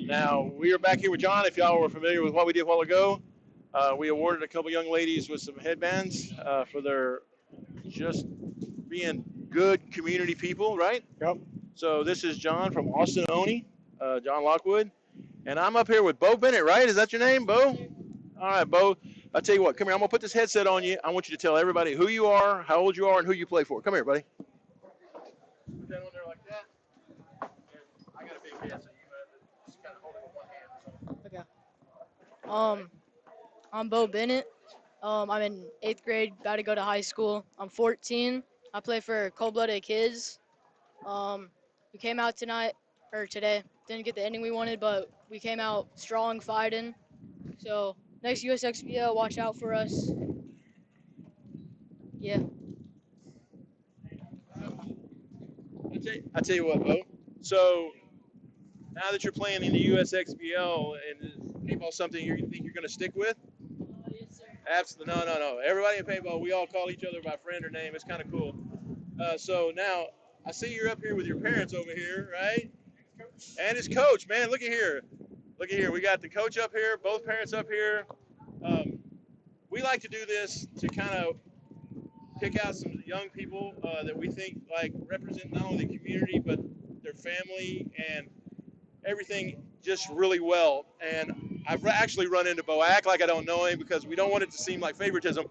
Now, we are back here with John. If y'all were familiar with what we did a while ago, we awarded a couple young ladies with some headbands for their just being good community people, right? Yep. So this is John from Austin Oney, John Lockwood. And I'm up here with Bo Bennett, right? Is that your name, Bo? All right, Bo. I'll tell you what, come here. I'm going to put this headset on you. I want you to tell everybody who you are, how old you are, and who you play for. Come here, buddy. Put that on there like that. And I got a big head, so you just kind of hold it with one hand. So. Okay. I'm Bo Bennett. I'm in 8th grade, about to go to high school. I'm 14. I play for Cold Blooded Kids. We came out today. Didn't get the ending we wanted, but we came out strong, fighting. So next USXBL, watch out for us. Yeah. I tell you what, Bo. So now that you're playing in the USXBL, and is paintball something you think you're going to stick with? Yes, sir. Absolutely. No. Everybody in paintball, we all call each other by friend or name. It's kind of cool. So now I see you're up here with your parents over here, right? And his coach, man. Look at here. Look at here. We got the coach up here, both parents up here. We like to do this to kind of pick out some young people that we think like represent not only the community but their family and everything just really well. And I've actually run into Bo. I act like I don't know him because we don't want it to seem like favoritism.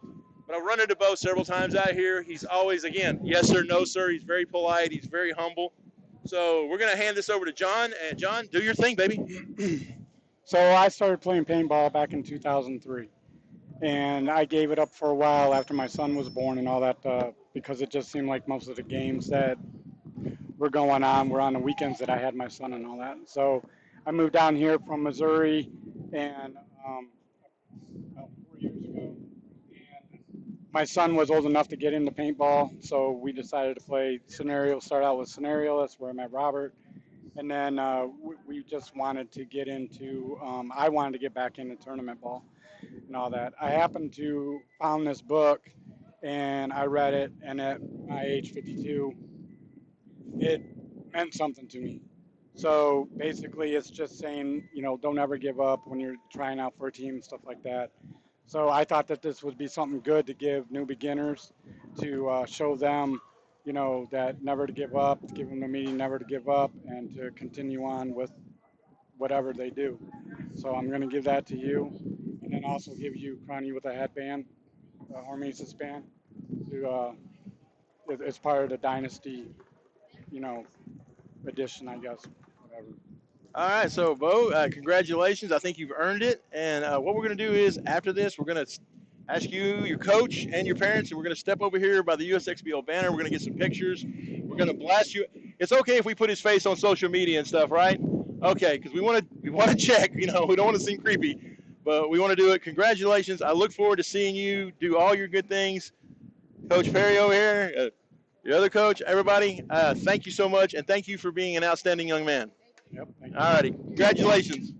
But I've run into Bo several times out here. He's always, again, yes sir, no sir. He's very polite. He's very humble. So we're going to hand this over to John. And John, do your thing, baby. So I started playing paintball back in 2003, and I gave it up for a while after my son was born and all that because it just seemed like most of the games that were going on were on the weekends that I had my son and all that. So I moved down here from Missouri and about 4 years ago. My son was old enough to get into paintball, so we decided to play scenario. Start out with scenario. That's where I met Robert, and then we just wanted to get into. I wanted to get back into tournament ball and all that. I happened to found this book, and I read it, and at my age, 52, it meant something to me. So basically, it's just saying, don't ever give up when you're trying out for a team, stuff like that. So I thought that this would be something good to give new beginners to show them, that never to give up, to give them the meaning never to give up, and to continue on with whatever they do. So I'm going to give that to you, and then also give you Connie with a headband, a Hormesis band, to it's part of the Dynasty, edition, I guess, whatever. All right, so Bo, congratulations. I think you've earned it. And what we're going to do is after this, we're going to ask you, your coach, and your parents, and we're going to step over here by the USXBL banner. We're going to get some pictures. We're going to blast you. It's okay if we put his face on social media and stuff, right? Okay, because we want to check. You know, we don't want to seem creepy, but we want to do it. Congratulations. I look forward to seeing you do all your good things. Coach Perry over here, your other coach, everybody, thank you so much, and thank you for being an outstanding young man. Yep. All righty. Congratulations.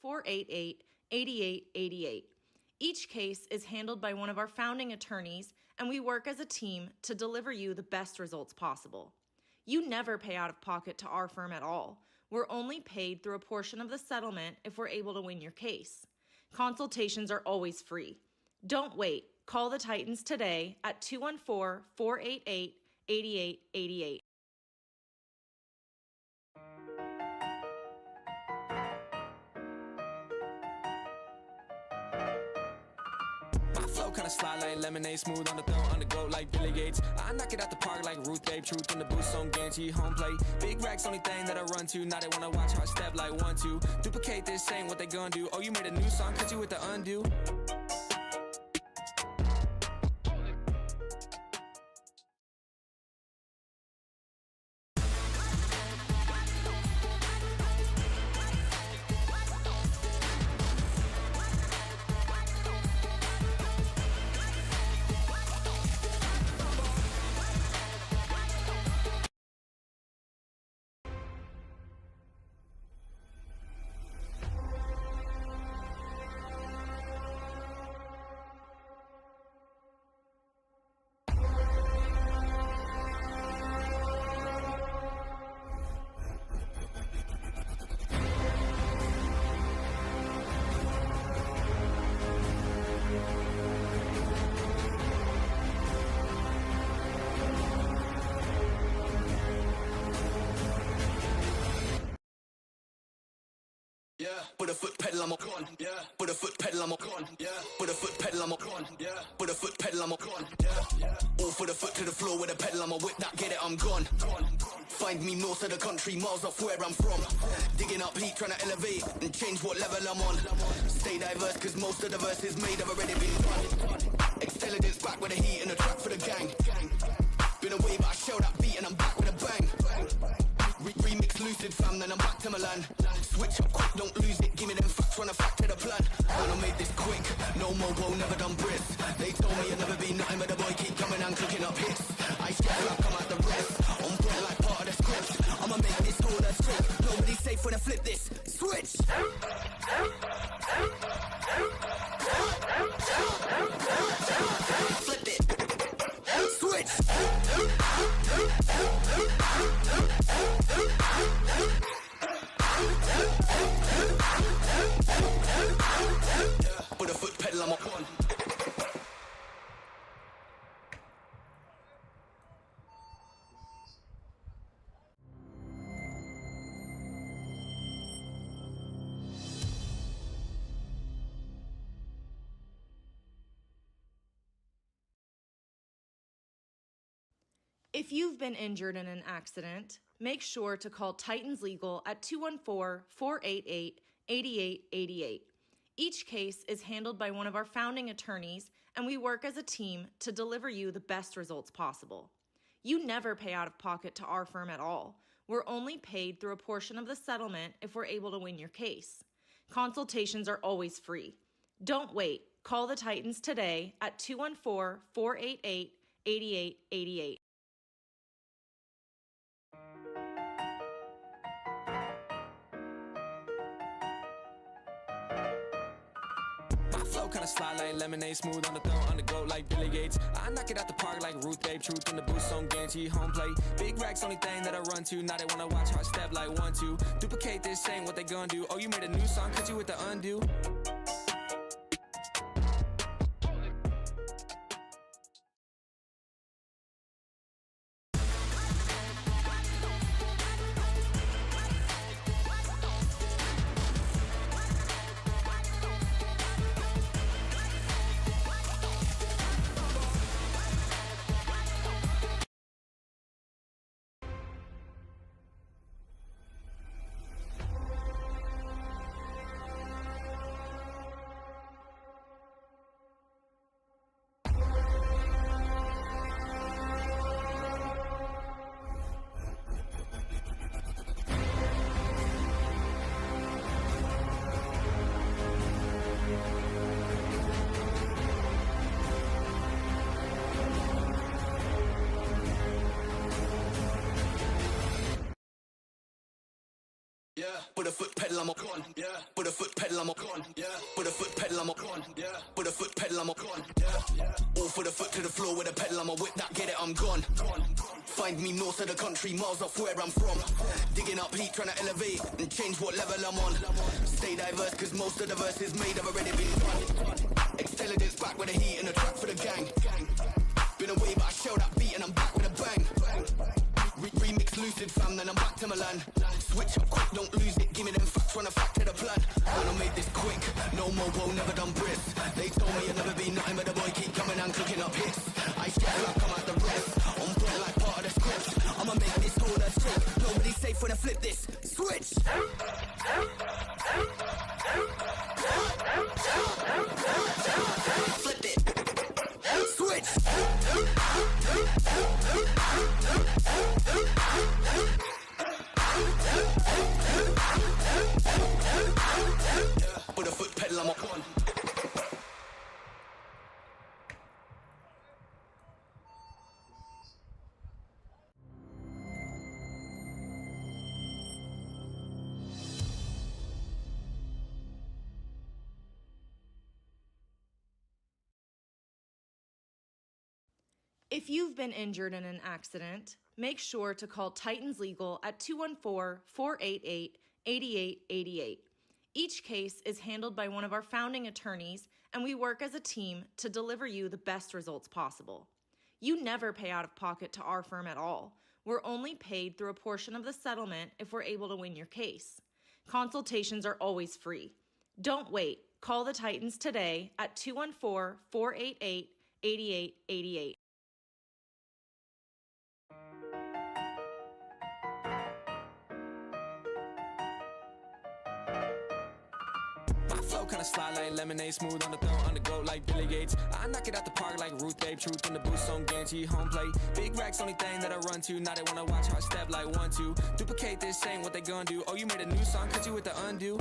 (488-8888). Each case is handled by one of our founding attorneys, and we work as a team to deliver you the best results possible. You never pay out of pocket to our firm at all. We're only paid through a portion of the settlement if we're able to win your case. Consultations are always free. Don't wait. Call the Titans today at 214-488-8888. My flow kinda slide like lemonade, smooth on the throw, on the go like Billy Gates. I knock it out the park like Ruth Babe, truth in the boost on guarantee home plate. Big racks, only thing that I run to. Now they wanna watch how I step like 1-2. Duplicate this, ain't what they gonna do. Oh, you made a new song, cut you with the undo. Yeah, put a foot pedal, I'm a con. Yeah, put a foot pedal, I'm a con. Yeah, put a foot pedal, I'm a con. Yeah, put a foot pedal, I'm a con. Yeah, all for the foot to the floor with a pedal, I'm a whip that, get it, I'm gone. Find me north of the country, miles off where I'm from. Digging up heat, trying to elevate and change what level I'm on. Stay diverse, cause most of the verses made have already been done. Intelligence back with the heat and the track for the gang. Been away, but I shelled that beat and I'm back with a bang. Remix lucid fam, then I'm back to Milan. Switch up quick, don't lose it, give me them facts, run a fact to the plan. Man, I made this quick, no mobo, never done Brits. They told me I'd never be nothing, but the boy keep coming and cooking up hits. I step like I'm at the rest, on point like part of the script. I'ma make this order straight, nobody's safe when I flip this. Switch! Flip it! Switch! Put a foot pedal, I'm a con. If you've been injured in an accident, make sure to call Titans Legal at 214-488-8888. Each case is handled by one of our founding attorneys, and we work as a team to deliver you the best results possible. You never pay out of pocket to our firm at all. We're only paid through a portion of the settlement if we're able to win your case. Consultations are always free. Don't wait. Call the Titans today at 214-488-8888. My flow kinda slide like lemonade, smooth on the throat, on the go like Billy Gates. I knock it out the park like Ruth Babe, truth in the booth, so I'm guaranteed home plate. Big racks, only thing that I run to. Now they wanna watch how I step like 1-2. Duplicate this, ain't what they gonna do. Oh, you made a new song, cause you with the undo. Yeah, put a foot pedal, I'm a con. Yeah, put a foot pedal, I'm a con. Yeah, put a foot pedal, I'm a con. Yeah, put a foot pedal, I'm a con. Yeah, all for the foot to the floor with a pedal, I'm a whip that, get it, I'm gone. Find me north of the country, miles off where I'm from. Digging up heat, trying to elevate and change what level I'm on. Stay diverse, cause most of the verses made have already been done. Intelligence back with the heat and the track for the gang. Been away, but I shell that beat and I'm back with a bang. Remix lucid fam, then I'm back to Milan. Switch up quick, don't lose it, give me them facts, run a fact to the plan. When I made this quick, no mobo, never done brisk. They told me I'd never be nothing, but the boy keep coming and cooking up hits. I share like I'm at the rest, on point like part of the script. I'ma make this whole earth shake, nobody's safe when I flip this. Switch! Flip it! Switch! Put a foot pedal, I'm a con. If you've been injured in an accident, make sure to call Titans Legal at 214-488-8888. Each case is handled by one of our founding attorneys, and we work as a team to deliver you the best results possible. You never pay out of pocket to our firm at all. We're only paid through a portion of the settlement if we're able to win your case. Consultations are always free. Don't wait. Call the Titans today at 214-488-8888. Flow kinda slide like lemonade, smooth on the throat, on the go like Billy Gates. I knock it out the park like Ruth Babe, truth in the booth, so I'm guaranteed home plate. Big racks, only thing that I run to. Now they wanna watch how I step like 1-2. Duplicate this, ain't what they gonna do. Oh, you made a new song, cause you with the undo.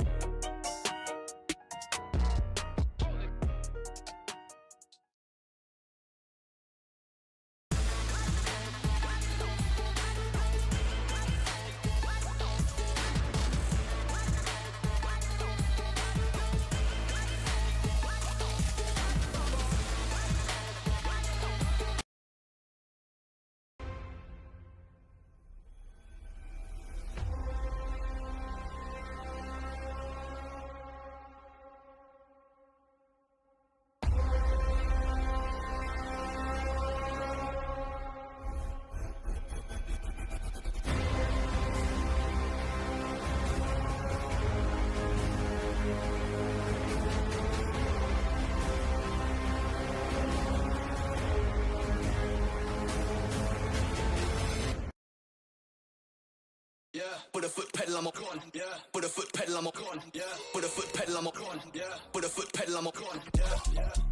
a foot pedal, I'm a con. Yeah. Put a foot pedal, I'm a con. Yeah. Put a foot pedal, I'm a con. Yeah. Put a foot pedal, I'm a con. Yeah.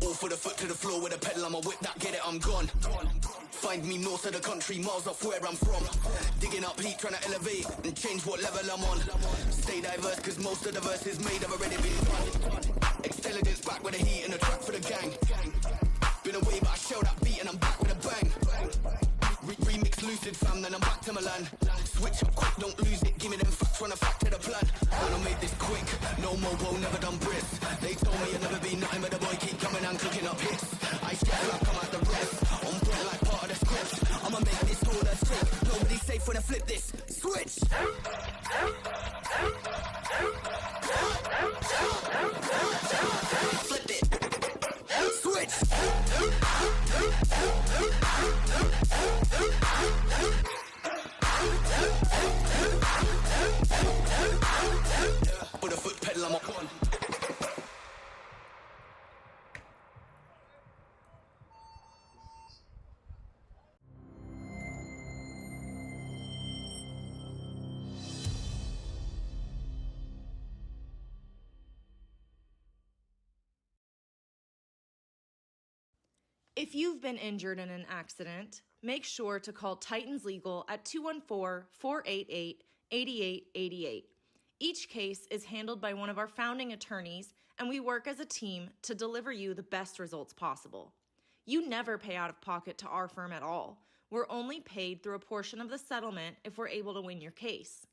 All for the foot to the floor with a pedal, I'm a whip that, get it, I'm gone. Find me north of the country, miles off where I'm from. Digging up heat, trying to elevate and change what level I'm on. Stay diverse, cause most of the verses made have already been done. Intelligence back with the heat and the track for the gang. Been away, but I show that beat and I'm back with a bang. Remix lucid fam, then I'm back to Milan. Switch up quick, don't lose it. Give me them facts, run a fact to the plan. Man, I made this quick. No mobile, never done brisk. They told me I'd never be nothing, but the boy keep coming and cooking up hits. I step like I'm at the rest. On point like part of the script. I'ma make this all a trick. Nobody's safe when I flip this. Switch. Flip it. Switch. Put a foot pedal, I'm a con. If you've been injured in an accident, make sure to call Titans Legal at 214-488-8888. Each case is handled by one of our founding attorneys, and we work as a team to deliver you the best results possible. You never pay out of pocket to our firm at all. We're only paid through a portion of the settlement if we're able to win your case.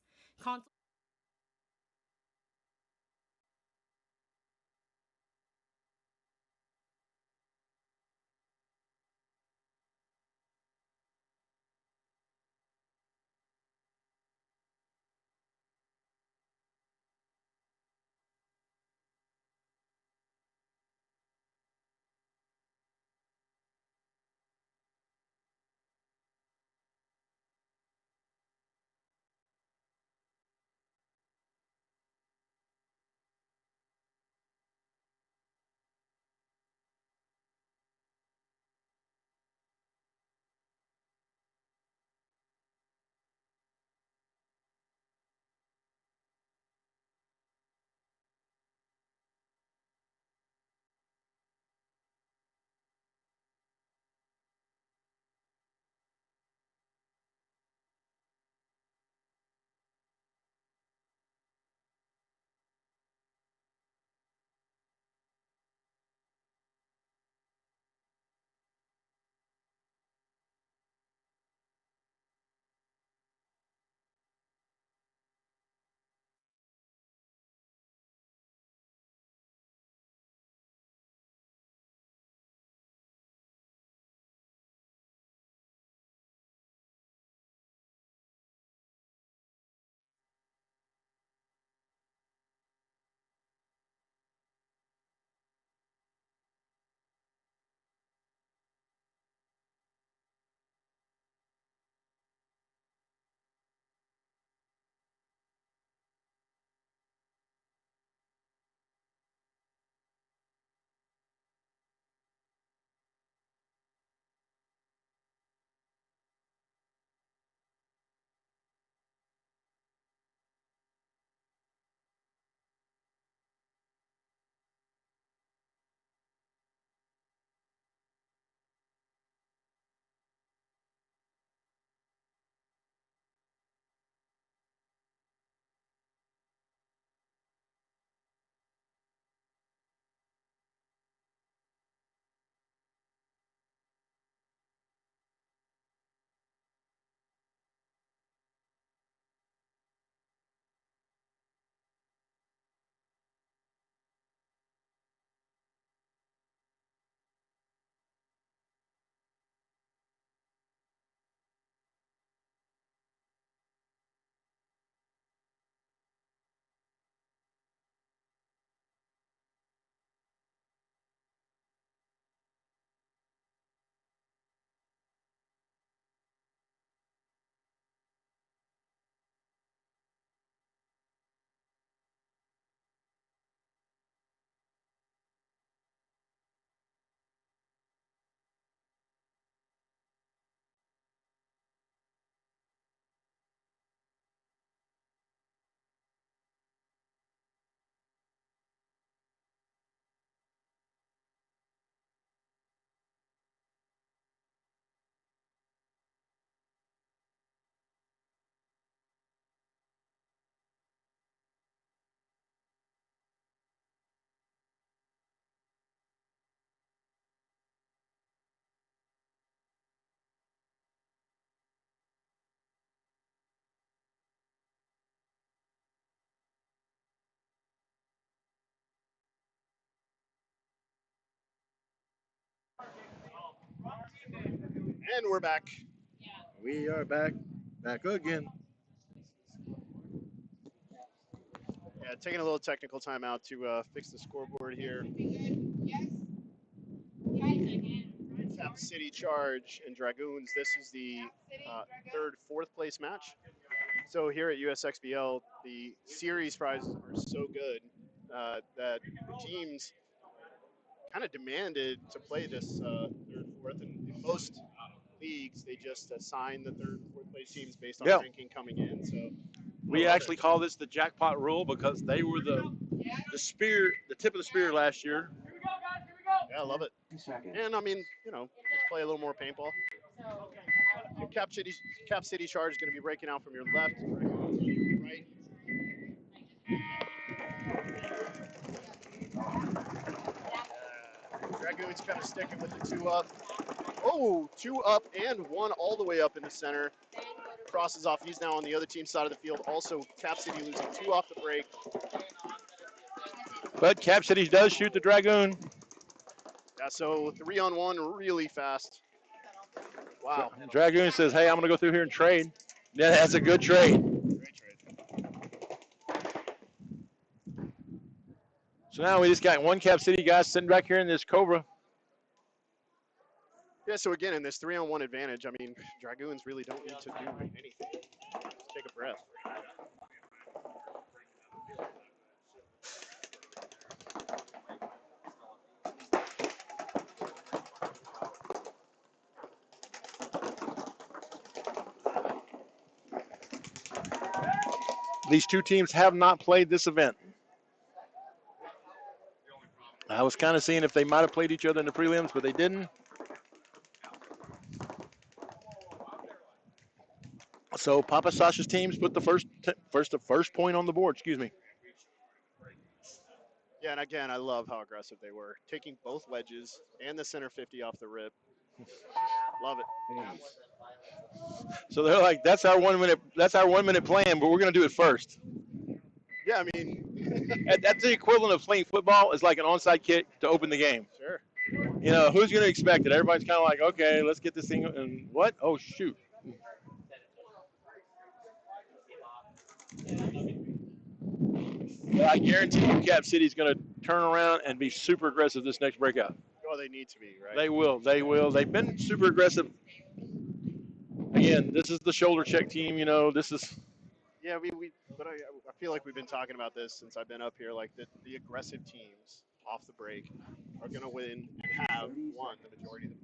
And we're back. We are back again. Yeah, taking a little technical timeout to fix the scoreboard here. Cap City Charge and Dragoons. This is the third, fourth place match. So here at USXBL, the series prizes are so good that the teams kind of demanded to play this third, fourth, and in most leagues they just assign the third and fourth place teams based on Yeah. ranking coming in. So We actually call this the jackpot rule because they were the tip of the spear last year. yeah, I love it. And I mean, let's play a little more paintball. Cap City Charge is going to be breaking out from your left, right. Dragoons kind of sticking with the 2 up. Oh, 2 up and 1 all the way up in the center. Crosses off. He's now on the other team's side of the field. Also, Cap City losing 2 off the break. But Cap City does shoot the Dragoon. Yeah, so 3-on-1 really fast. Wow. Dragoon says, hey, I'm going to go through here and trade. Yeah, that's a good trade. Great trade. So now we just got one Cap City guy sitting back here in this Cobra. Yeah, so again, in this 3-on-1 advantage, I mean, Dragoons really don't need to do anything. Just take a breath. These two teams have not played this event. I was kind of seeing if they might have played each other in the prelims, but they didn't. So Papa Sasha's teams put the first point on the board. Excuse me. Yeah, and again, I love how aggressive they were, taking both wedges and the center 50 off the rip. Love it. So they're like, that's our 1 minute plan, but we're going to do it first. Yeah, I mean, that's the equivalent of playing football is like an onside kick to open the game. Sure. Who's going to expect it? Everybody's kind of like, okay, let's get this thing. And what? Oh, shoot. Well, I guarantee you Cap City's going to turn around and be super aggressive this next breakout. Oh, they need to be, right? They will. They've been super aggressive. Again, this is the shoulder check team. This is. Yeah, but I feel like we've been talking about this since I've been up here. Like the aggressive teams off the break are going to win and have won the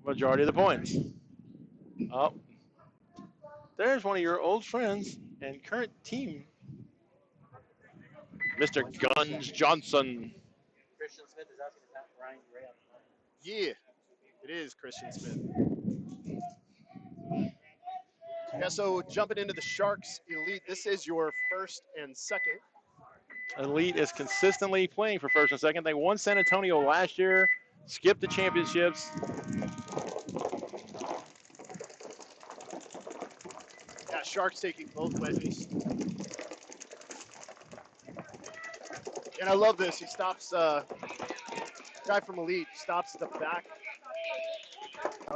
majority of the points. Oh, there's one of your old friends and current team, Mr. Guns Johnson. Christian Smith is asking about Ryan Gray. Yeah, it is Christian Smith. Yeah, so jumping into the Sharks Elite, this is your first and second. Elite is consistently playing for first and second. They won San Antonio last year, skipped the championships. Yeah, Sharks taking both wedges. And I love this. He stops, guy from Elite stops the back.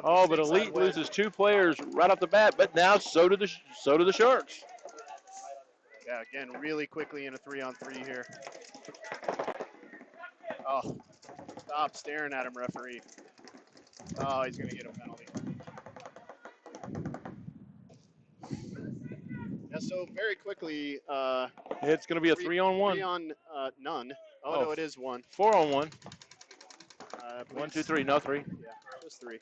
Oh, but Elite loses 2 players right off the bat, but now so do the Sharks. Yeah, again, really quickly in a 3-on-3 here. Oh, stop staring at him, referee. Oh, he's going to get a penalty. Yeah, so very quickly. It's going to be a 3-on-1. 3-on-none. Oh, no, it is 1. 4-on-1. 1, 2, 3. No, 3. Yeah, just 3.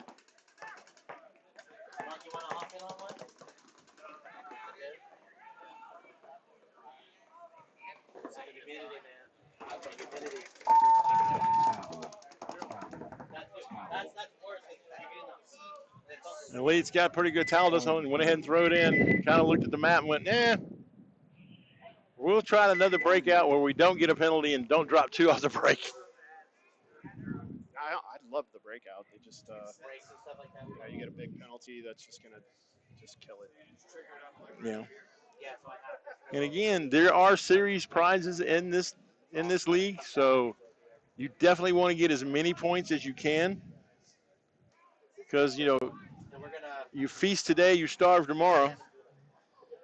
The Elite's got pretty good talent this one. Went ahead and threw it in. Kind of looked at the map and went, nah. We'll try another breakout where we don't get a penalty and don't drop 2 off the break. I love the breakout. They just, you get a big penalty that's just going to just kill it. Yeah. And again, there are series prizes in this league, so you definitely want to get as many points as you can, because You feast today, you starve tomorrow.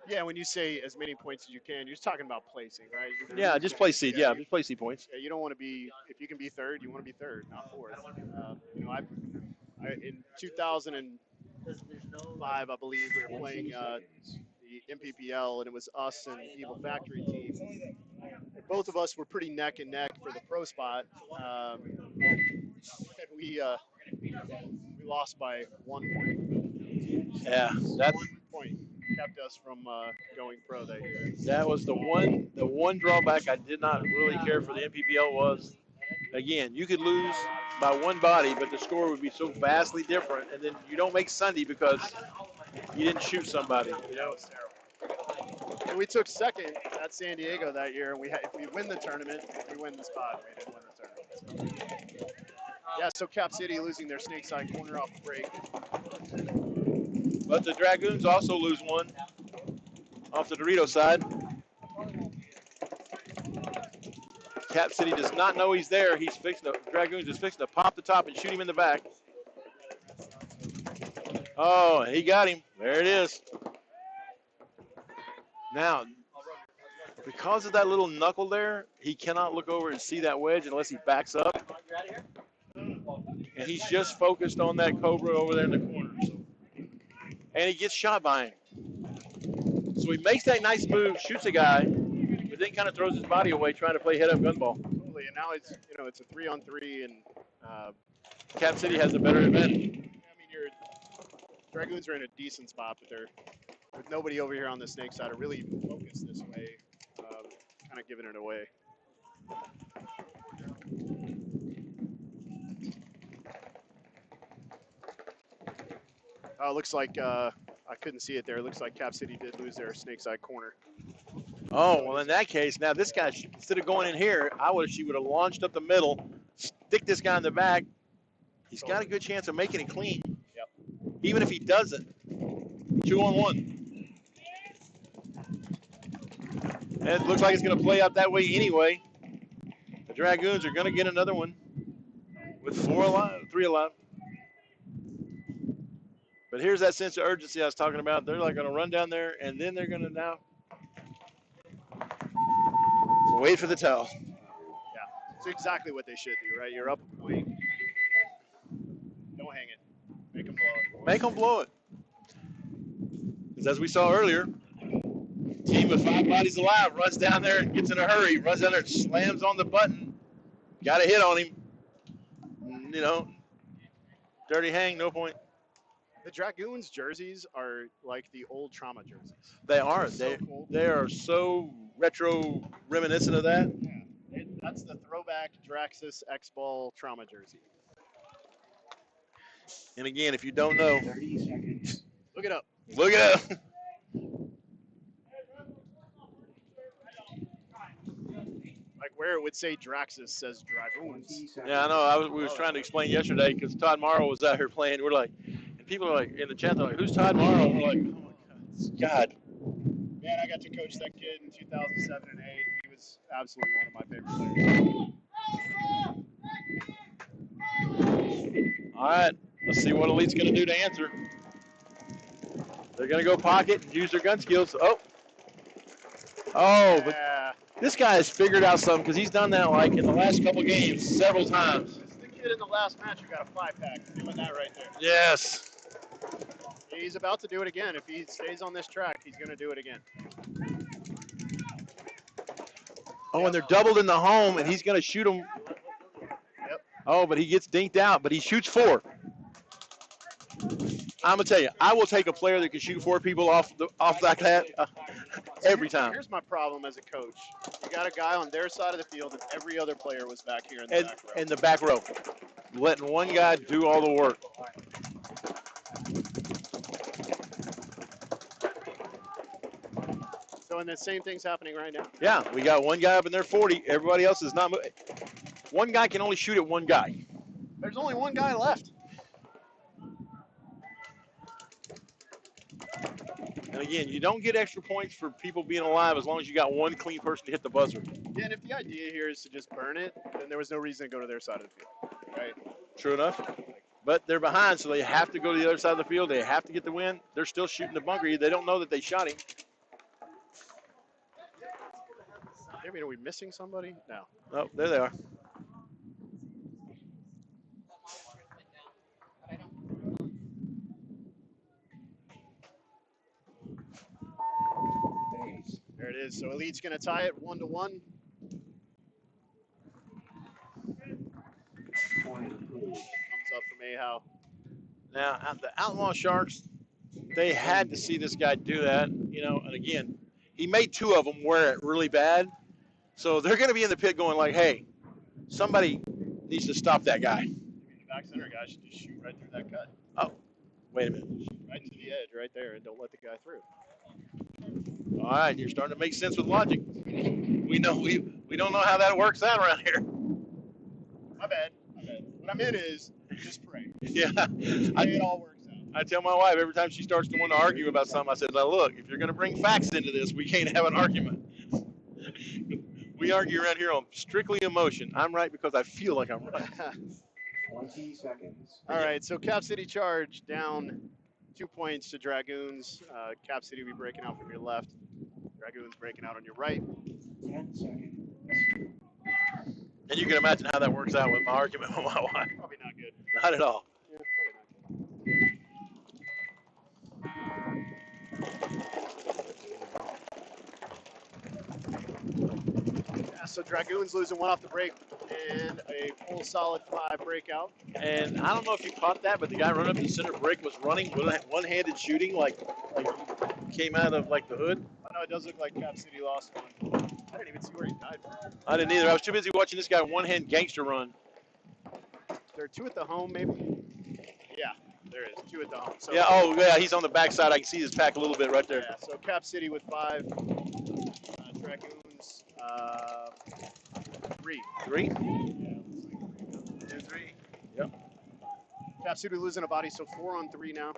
Yeah, when you say as many points as you can, you're just talking about placing, right? Yeah, just play seed. Yeah, just play seed points. Yeah, you don't want to be, if you can be third, you want to be third, not fourth. You know, I in 2005, I believe, we were playing the MPPL, and it was us and Evil Factory team. Both of us were pretty neck and neck for the pro spot. And we lost by 1 point. Yeah, that's 1 point kept us from going pro that year. that was the one drawback I did not really care for the MPPL was, again, you could lose by one body, but the score would be so vastly different, and then you don't make Sunday because you didn't shoot somebody. You know, it's terrible. And we took second at San Diego that year, and if we win the tournament, we win the spot. We didn't win the tournament. So. Yeah, so Cap City losing their snake side corner off the break. But the Dragoons also lose one off the Dorito side. Cap City does not know he's there. Dragoons is fixing to pop the top and shoot him in the back. Oh, he got him. There it is. Now, because of that little knuckle there, he cannot look over and see that wedge unless he backs up. And he's just focused on that Cobra over there in the corner. And he gets shot by him. So he makes that nice move, shoots a guy, but then kind of throws his body away trying to play head-up gunball. Totally, and now it's a 3-on-3, and Cap City has a better advantage. I mean, your Dragoons are in a decent spot, but they're with nobody over here on the snake side are really focused this way, kind of giving it away. Oh, it looks like I couldn't see it there. It looks like Cap City did lose their snake side corner. Oh, well, in that case, now this guy, instead of going in here, she would have launched up the middle, stick this guy in the back. He's got a good chance of making it clean. Yep. Even if he doesn't. 2-on-1. And it looks like it's going to play out that way anyway. The Dragoons are going to get another one with 3 alive. But here's that sense of urgency I was talking about. They're like going to run down there, and then they're going to now wait for the towel. Yeah, it's exactly what they should do, right? You're up a point. Don't hang it. Make them blow it. Make them blow it. Because as we saw earlier, team with 5 bodies alive runs down there and gets in a hurry, runs down there and slams on the button. Got a hit on him. You know, dirty hang, no point. The Dragoons jerseys are like the old Trauma jerseys. They are. So cool. They are so retro reminiscent of that. Yeah, that's the throwback Draxus X-Ball Trauma jersey. And again, if you don't know, 30 seconds. Look it up. Look it up. Like where it would say Draxus says Dragoons. Yeah, I know. We was trying to explain yesterday because Todd Morrow was out here playing. We're like, and people are like in the chat, they're like, "Who's Todd Morrow?" We're like, "Oh my God." Man, I got to coach that kid in 2007 and 8. He was absolutely one of my favorite players. All right, let's see what Elite's going to do to answer. They're going to go pocket and use their gun skills. Oh, but this guy has figured out something because he's done that like in the last couple games several times. It's the kid in the last match who got a 5-pack. Doing that right there. Yes. He's about to do it again. If he stays on this track, he's going to do it again. Oh, and they're doubled in the home, and he's going to shoot him. Yep. Oh, but he gets dinked out, but he shoots 4. I'm going to tell you, I will take a player that can shoot 4 people off like that every time. Here's my problem as a coach. You got a guy on their side of the field, and every other player was back here in the back row. In the back row. Letting one guy do all the work. So, and the same thing's happening right now. Yeah, we got one guy up in there 40. Everybody else is not moving. One guy can only shoot at one guy. There's only one guy left. And again, you don't get extra points for people being alive as long as you got one clean person to hit the buzzer. Yeah, and if the idea here is to just burn it, then there was no reason to go to their side of the field, right? True enough. but they're behind, so they have to go to the other side of the field. They have to get the win. They're still shooting the bunker. They don't know that they shot him. I mean, are we missing somebody? No. Oh, there they are. There it is. So Elite's going to tie it 1-1. Thumbs up from Ahau. Now, the Outlaw Sharks, they had to see this guy do that, you know, and again, he made 2 of them wear it really bad. So they're going to be in the pit going like, hey, somebody needs to stop that guy. The back center guy should just shoot right through that cut. Oh, wait a minute. Shoot right to the edge right there and don't let the guy through. All right, you're starting to make sense with logic. We know we don't know how that works out around here. My bad. What I meant is just pray. Yeah. It all works out. I tell my wife every time she starts to want to argue about something, I said, now look, if you're going to bring facts into this, we can't have an argument. We argue around here on strictly emotion. I'm right because I feel like I'm right. 20 seconds. All right, so Cap City Charge down 2 points to Dragoons. Cap City will be breaking out from your left. Dragoons breaking out on your right. 10 seconds. And you can imagine how that works out with my argument with my wife. Probably not good. Not at all. Yeah, so Dragoons losing 1 off the break and a full solid 5 breakout. And I don't know if you caught that, but the guy running up the center break was running one-handed shooting, like came out of like the hood. I know it does look like Cap City lost 1. I didn't even see where he died from. I didn't either. I was too busy watching this guy one-hand gangster run. There are 2 at the home, maybe. Yeah, there is 2 at the home. So Yeah. Oh, yeah. He's on the backside. I can see his pack a little bit right there. yeah, so Cap City with 5. Dragoons 3. 3. Yeah, 2, 3. Yep. Cap City losing a body, so 4 on 3 now.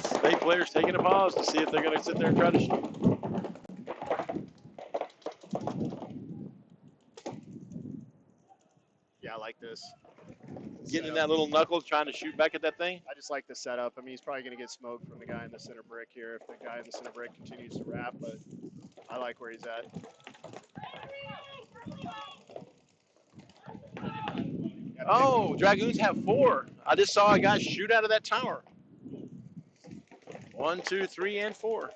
State players taking a pause to see if they're going to sit there and try to shoot. Yeah, I like this. Getting in that little knuckle, trying to shoot back at that thing. I just like the setup. I mean, he's probably going to get smoked from the guy in the center brick here if the guy in the center brick continues to wrap, but I like where he's at. Oh, Dragoons have 4. I just saw a guy shoot out of that tower. 1, 2, 3, and 4.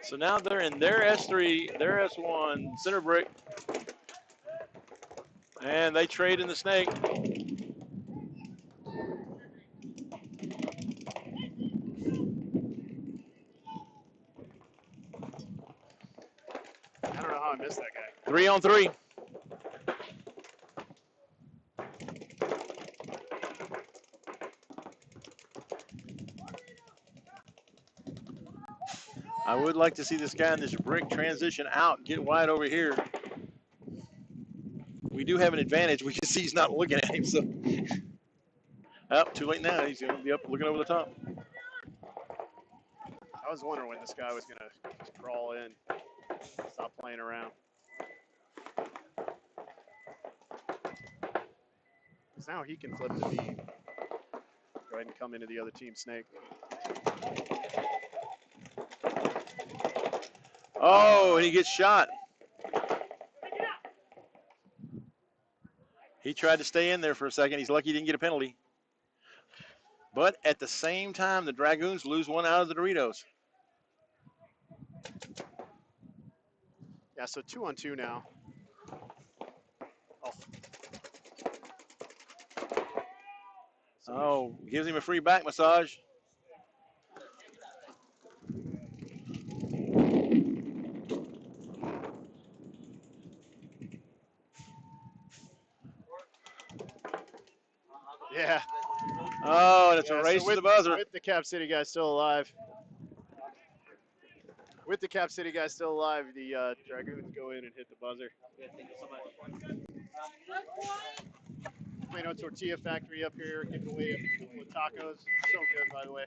So now they're in their S3, their S1, center brick. And they trade in the snake. I don't know how I missed that guy. 3 on 3. I would like to see this guy in this brick transition out and get wide over here. We do have an advantage. We can see he's not looking at him. So, oh, too late now. He's going to be up looking over the top. I was wondering when this guy was going to just crawl in, stop playing around. Because now he can flip the beam. Go ahead and come into the other team snake. Oh, and he gets shot. He tried to stay in there for a second. He's lucky he didn't get a penalty. But at the same time, the Dragoons lose 1 out of the Doritos. Yeah, so 2 on 2 now. Oh, gives him a free back massage. Yeah. Oh, and it's a race so to the buzzer. With the Cap City guy still alive. With the Cap City guy still alive, the Dragoons go in and hit the buzzer. Plano Tortilla Factory up here, giving away a couple of tacos. So good, by the way.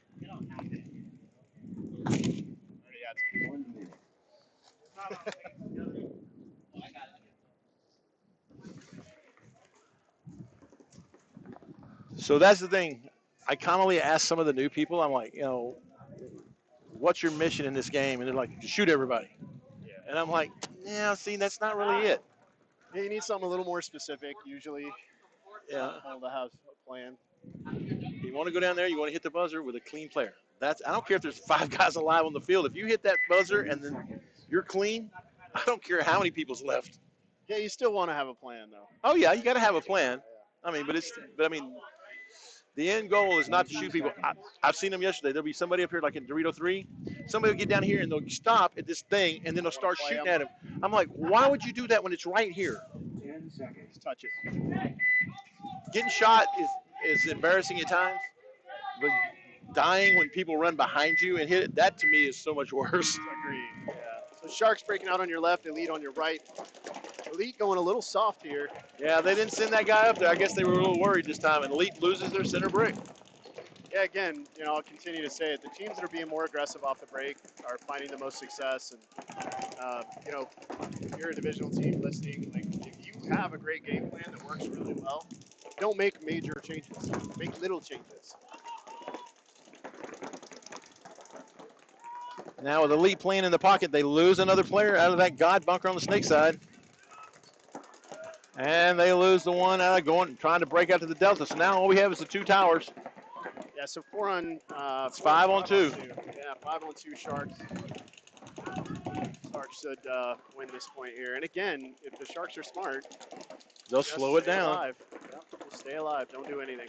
So that's the thing. I commonly ask some of the new people, I'm like, what's your mission in this game? And they're like, to shoot everybody. And I'm like, yeah, see, that's not really it. Yeah, you need something a little more specific, usually. Yeah. To have a plan. You want to go down there, you want to hit the buzzer with a clean player. I don't care if there's 5 guys alive on the field. If you hit that buzzer and then you're clean, I don't care how many people's left. Yeah, you still want to have a plan, though. Oh, yeah, you got to have a plan. The end goal is not to shoot people. I've seen them yesterday. There'll be somebody up here like in Dorito 3. Somebody will get down here and they'll stop at this thing and then they'll start shooting at him. I'm like, why would you do that when it's right here? 10 seconds. Touch it. Getting shot is embarrassing at times, but dying when people run behind you and hit it, that to me is so much worse. Agreed. Yeah. So Sharks breaking out on your left, Elite on your right. Elite going a little soft here. Yeah, they didn't send that guy up there. I guess they were a little worried this time, and Elite loses their center brick. Yeah, again, I'll continue to say it. The teams that are being more aggressive off the break are finding the most success. And, if you're a divisional team listening, like if you have a great game plan that works really well, don't make major changes. Make little changes. Now with Elite playing in the pocket, they lose another player out of that God bunker on the snake side. And they lose the one out of trying to break out to the Delta. So now all we have is the 2 towers. Yeah, so 4 on. It's 5 on 2. Yeah, 5 on 2 Sharks. Sharks should win this point here. And again, if the Sharks are smart, they'll slow it down. Alive. Yep, just stay alive. Don't do anything.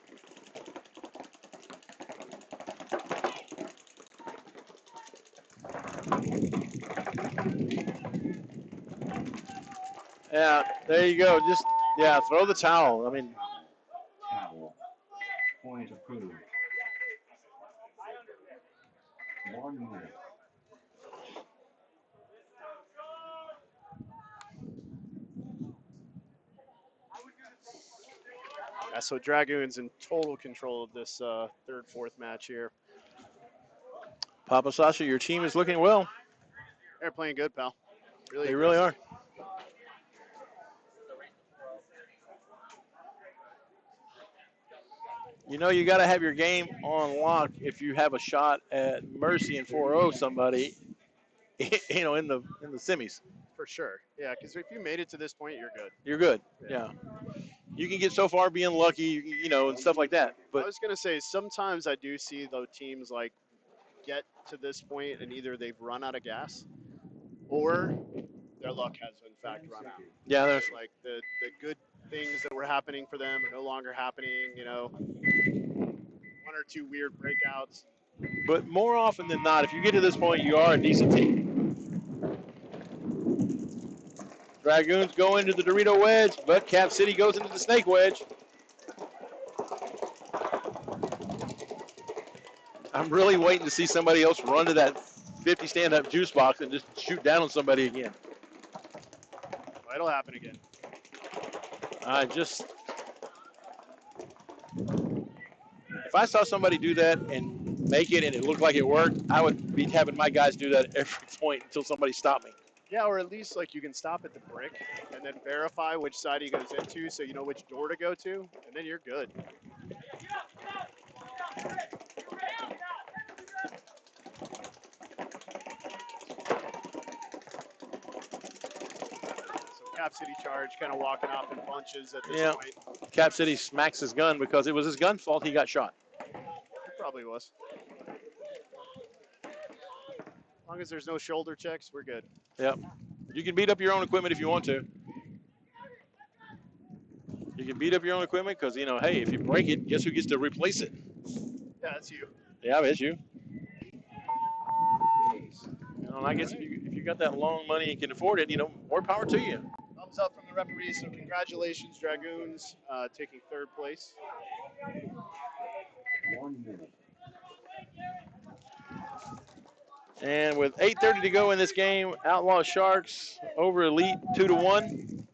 Yeah, there you go. Just, throw the towel. Towel. Point approved. 1 minute. Yeah, so Dragoons in total control of this third, fourth match here. Papa Sasha, your team is looking well. They're playing good, pal. They really are. You got to have your game on lock if you have a shot at Mercy and 4-0 somebody, in the semis. For sure. Yeah, because if you made it to this point, you're good. You're good. Yeah. You can get so far being lucky, and stuff like that. But I was going to say, sometimes I do see those teams get to this point and either they've run out of gas or their luck has in fact run out. Yeah, there's the good things that were happening for them are no longer happening, 1 or 2 weird breakouts. But more often than not, if you get to this point, you are a decent team. Dragoons go into the Dorito wedge, but Cap City goes into the snake wedge. I'm really waiting to see somebody else run to that 50 stand-up juice box and just shoot down on somebody again. It'll happen again. If I saw somebody do that and make it and it looked like it worked, I would be having my guys do that every point until somebody stopped me. Yeah, or at least you can stop at the brick and then verify which side he goes into so you know which door to go to, and then you're good. So Cap City Charge kind of walking off in bunches at this point. Cap City smacks his gun because it was his gun's fault he got shot. It probably was. As long as there's no shoulder checks, we're good. Yep. You can beat up your own equipment if you want to. You can beat up your own equipment because, hey, if you break it, guess who gets to replace it? Yeah, that's you. Yeah, it's you. And I guess if you got that long money and can afford it, more power to you. Thumbs up from the referees, so congratulations, Dragoons, taking 3rd place. 1 minute. And with 8:30 to go in this game, Outlaw Sharks over Elite 2-1.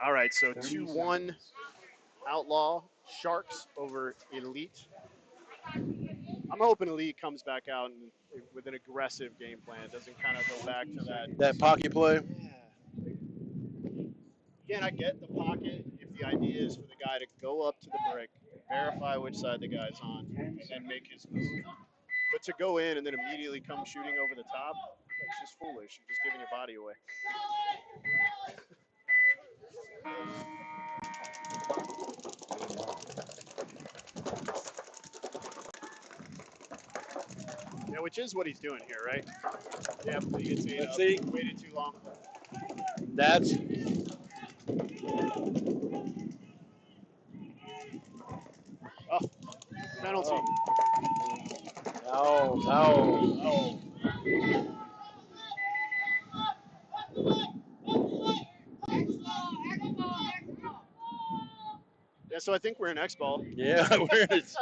All right, so 2-1 Outlaw Sharks over Elite. I'm hoping Elite comes back out with an aggressive game plan. Doesn't kind of go back to That pocket play. Again, I get the pocket if the idea is for the guy to go up to the brick, verify which side the guy's on, and then make his move. But to go in and then immediately come shooting over the top, that's just foolish. You're just giving your body away. Yeah, which is what he's doing here, right? Yeah, he gets ate up. See? Waited too long. That's Penalty. No. Yeah, so I think we're in X ball. Yeah, we're in it.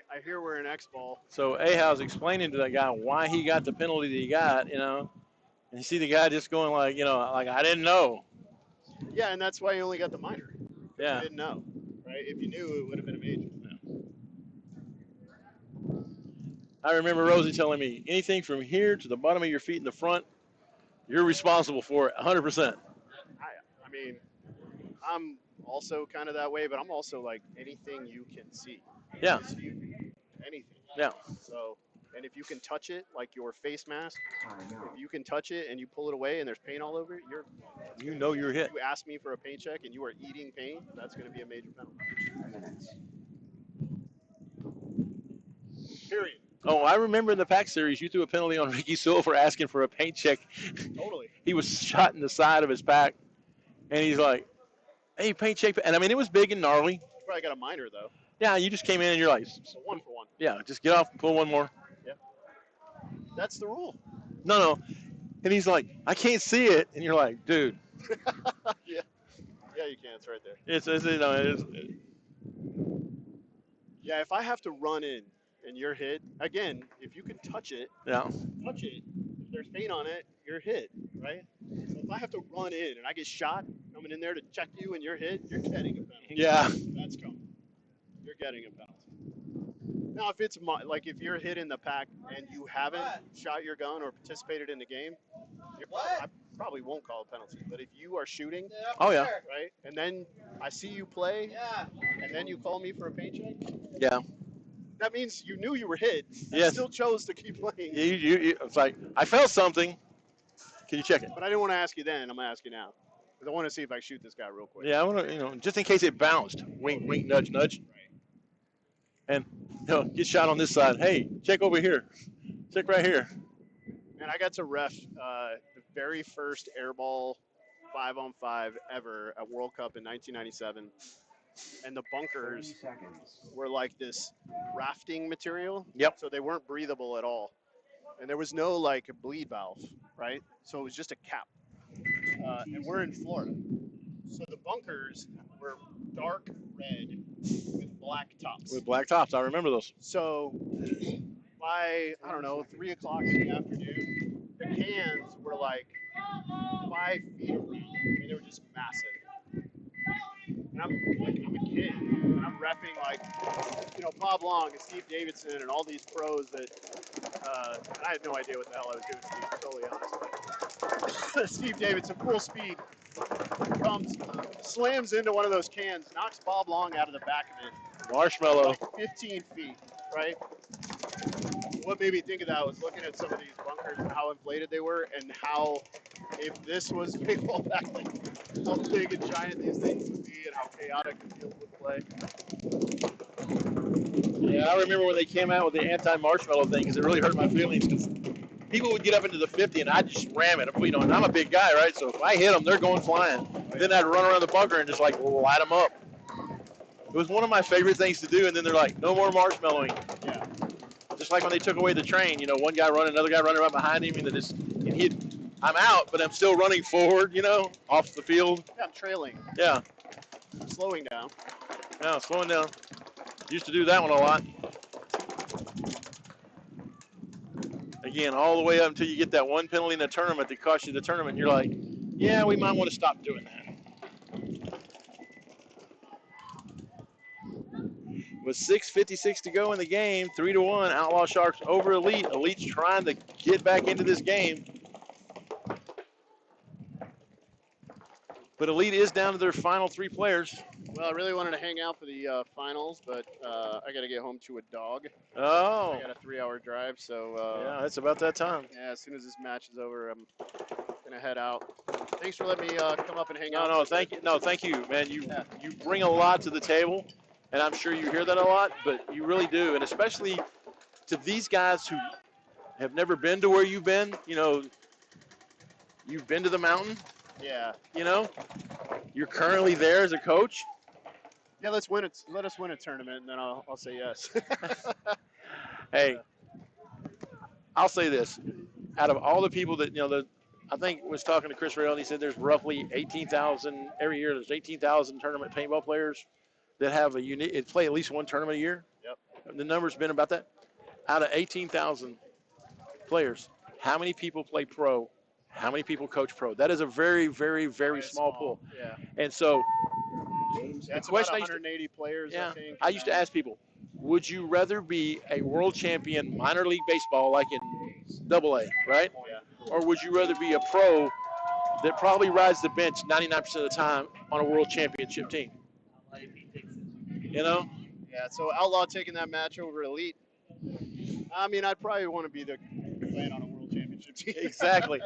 I hear we're in X ball. So Ahow's explaining to that guy why he got the penalty that he got, and you see the guy just going like, like I didn't know. Yeah, and that's why he only got the minor. Yeah. He didn't know, right? If you knew, it would have been a major. I remember Rosie telling me anything from here to the bottom of your feet in the front, you're responsible for it 100%. I mean, I'm also kind of that way, but I'm also like anything you can see. Yeah. Anything. Yeah. So, and if you can touch it, like your face mask, if you can touch it and you pull it away and there's paint all over it, you're hit. If you ask me for a paint check and you are eating paint, that's going to be a major penalty. Period. Oh, I remember in the PAC series, you threw a penalty on Ricky Sewell for asking for a paint check. Totally. He was shot in the side of his pack, and he's like, hey, paint check. And I mean, it was big and gnarly. You probably got a minor, though. Yeah, you just came in and you're like, so 1 for 1. Yeah, just get off and pull one more. Yeah. That's the rule. No. And he's like, I can't see it. And you're like, dude. Yeah. Yeah, you can. It's right there. It's Yeah, if I have to run in and you're hit, again, if you can touch it, touch it. If there's paint on it, you're hit, right? So if I have to run in and I get shot coming in there to check you and you're hit, you're getting a penalty. Yeah. That's coming. You're getting a penalty. Now, if it's like if you're hit in the pack and you haven't shot your gun or participated in the game, I probably won't call a penalty. But if you are shooting, right, and then I see you play, and then you call me for a paint check, that means you knew you were hit. Yes. Still chose to keep playing. It's like, I felt something. Can you check it? But I didn't want to ask you then. I'm going to ask you now. Because I want to see if I shoot this guy real quick. Yeah, I want to, just in case it bounced. Wink, wink, nudge, nudge. Right. And, get shot on this side. Hey, check over here. Check right here. And I got to ref the very first airball 5-on-5 ever at World Cup in 1997. And the bunkers were like this rafting material. Yep. So they weren't breathable at all. And there was no like bleed valve, right? So it was just a cap. And we're in Florida. So the bunkers were dark red with black tops. With black tops, I remember those. So by, 3 o'clock in the afternoon, the cans were like 5 feet around. I mean, they were just massive. And I'm a kid, and I'm repping Bob Long and Steve Davidson and all these pros that I had no idea what the hell I was doing, to be totally honest. Steve Davidson, full speed, comes, slams into one of those cans, knocks Bob Long out of the back of it. Marshmallow. Like 15 feet, right? What made me think of that was looking at some of these bunkers and how inflated they were, and how, if this was baseball back then, how big and giant these things would be and how chaotic the field would play. Yeah, I remember when they came out with the anti-marshmallow thing because it really hurt my feelings because people would get up into the 50 and I'd just ram it. And I'm a big guy, right? So if I hit them, they're going flying. Then I'd run around the bunker and just light them up. It was one of my favorite things to do, and then they're like, no more marshmallowing. Yeah. Just like when they took away the train, one guy running, another guy running right behind him, and I'm out, but I'm still running forward, off the field. Yeah, I'm trailing. Yeah. Slowing down. Yeah, slowing down. Used to do that one a lot. Again, all the way up until you get that one penalty in the tournament that costs you the tournament. You're like, yeah, we might want to stop doing that. With 6:56 to go in the game, 3-1, Outlaw Sharks over Elite. Elite's trying to get back into this game. But Elite is down to their final 3 players. Well, I really wanted to hang out for the finals, but I got to get home to a dog. Oh. I got a 3-hour drive, so. Yeah, it's about that time. Yeah, as soon as this match is over, I'm going to head out. Thanks for letting me come up and hang out. No, thank you. No, thank you, man. You bring a lot to the table, and I'm sure you hear that a lot, but you really do. And especially to these guys who have never been to where you've been, you know, you've been to the mountain. Yeah. You know, you're currently there as a coach. Yeah, let us win a tournament, and then I'll say yes. Hey, I'll say this: out of all the people that I think was talking to Chris Rail, and he said there's roughly 18,000 every year. There's 18,000 tournament paintball players that have a unique play at least one tournament a year. Yep. The number's been about that. Out of 18,000 players, how many people play pro? How many people coach pro? That is a very, very, very small pool. Yeah. And so, That's the question about 180 players, yeah, I think. I used to ask people, would you rather be a world champion minor league baseball like in AA, right? Yeah. Or would you rather be a pro that probably rides the bench 99% of the time on a world championship team? You know? Yeah, so Outlaw taking that match over Elite. I mean, I'd probably want to be playing on a world championship team. Exactly.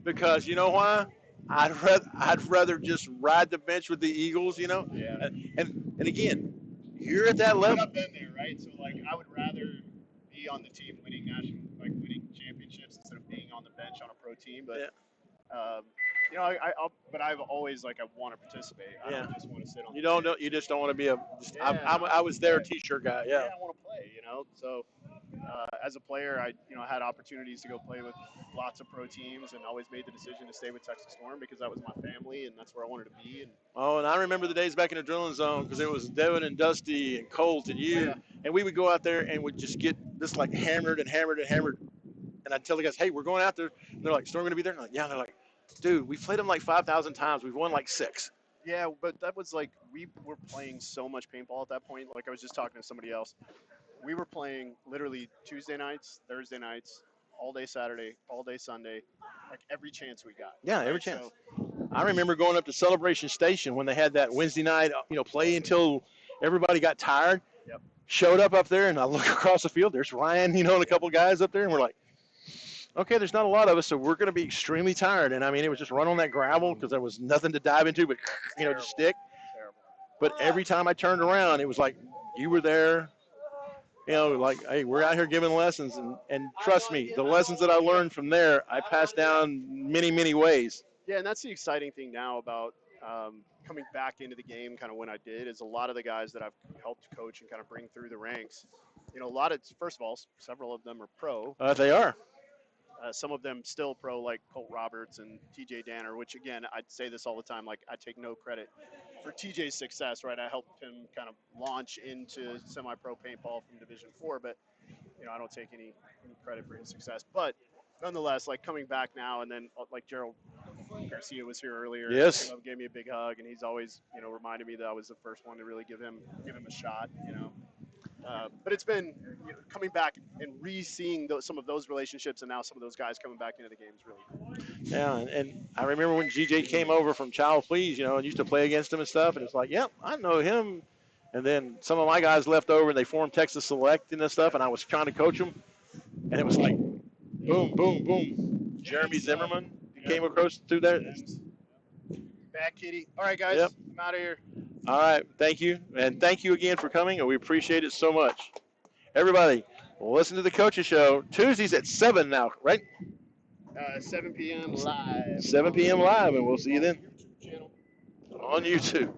Because you know why? I'd rather just ride the bench with the Eagles, you know? Yeah. And again, you're at that level. I've been there, right? So like, I would rather be on the team winning winning championships instead of being on the bench on a pro team. But you know, but I've always I want to participate. I don't just want to sit on. You just don't want to be I was there T-shirt guy. Yeah. I want to play. You know, so. As a player, I had opportunities to go play with lots of pro teams, and always made the decision to stay with Texas Storm because that was my family and that's where I wanted to be. And I remember the days back in the drilling zone because it was Devin and Dusty and Colt and you, and we would go out there and would just get this hammered and hammered and hammered. And I'd tell the guys, hey, we're going out there. And they're like, Storm going to be there? And I'm like, yeah. And they're like, dude, we've played them 5,000 times. We've won 6. Yeah, but that was we were playing so much paintball at that point. Like I was just talking to somebody else. We were playing literally Tuesday nights, Thursday nights, all day Saturday, all day Sunday, every chance we got. Yeah, every chance. So, I remember going up to Celebration Station when they had that Wednesday night, play until everybody got tired. Yep. Showed up there, and I look across the field. There's Ryan, and a couple guys up there, and we're like, okay, there's not a lot of us, so we're going to be extremely tired. And I mean, it was just run on that gravel because there was nothing to dive into but, just stick. Terrible. But every time I turned around, it was like you were there. Hey, we're out here giving lessons, and trust me, the lessons that I learned from there, I passed down many, many ways. Yeah, and that's the exciting thing now about coming back into the game kind of when I did, is a lot of the guys that I've helped coach and kind of bring through the ranks. First of all, several of them are pro. They are. Some of them still pro, like Colt Roberts and TJ Danner, which, again, I'd say this all the time, I take no credit for TJ's success, right? I helped him kind of launch into semi-pro paintball from Division 4, but, I don't take any credit for his success. But nonetheless, coming back now, and then Gerald Garcia was here earlier. Yes. Gave me a big hug, and he's always, reminded me that I was the first one to really give him a shot, But it's been coming back and re-seeing some of those relationships, and now some of those guys coming back into the game is really cool. Yeah, and I remember when GJ came over from Child Please, and used to play against him and stuff, and it's like, yep, I know him. And then some of my guys left over, and they formed Texas Select and stuff, and I was trying to coach them, and it was like, boom, boom, boom. Jeremy Zimmerman came across through there. Bad kitty. All right, guys, Yep. I'm out of here. All right, thank you. And thank you again for coming, and we appreciate it so much. Everybody, listen to the Coaches Show. Tuesdays at 7 now, right? 7 p.m. live. 7 p.m. live, and we'll see you then on YouTube.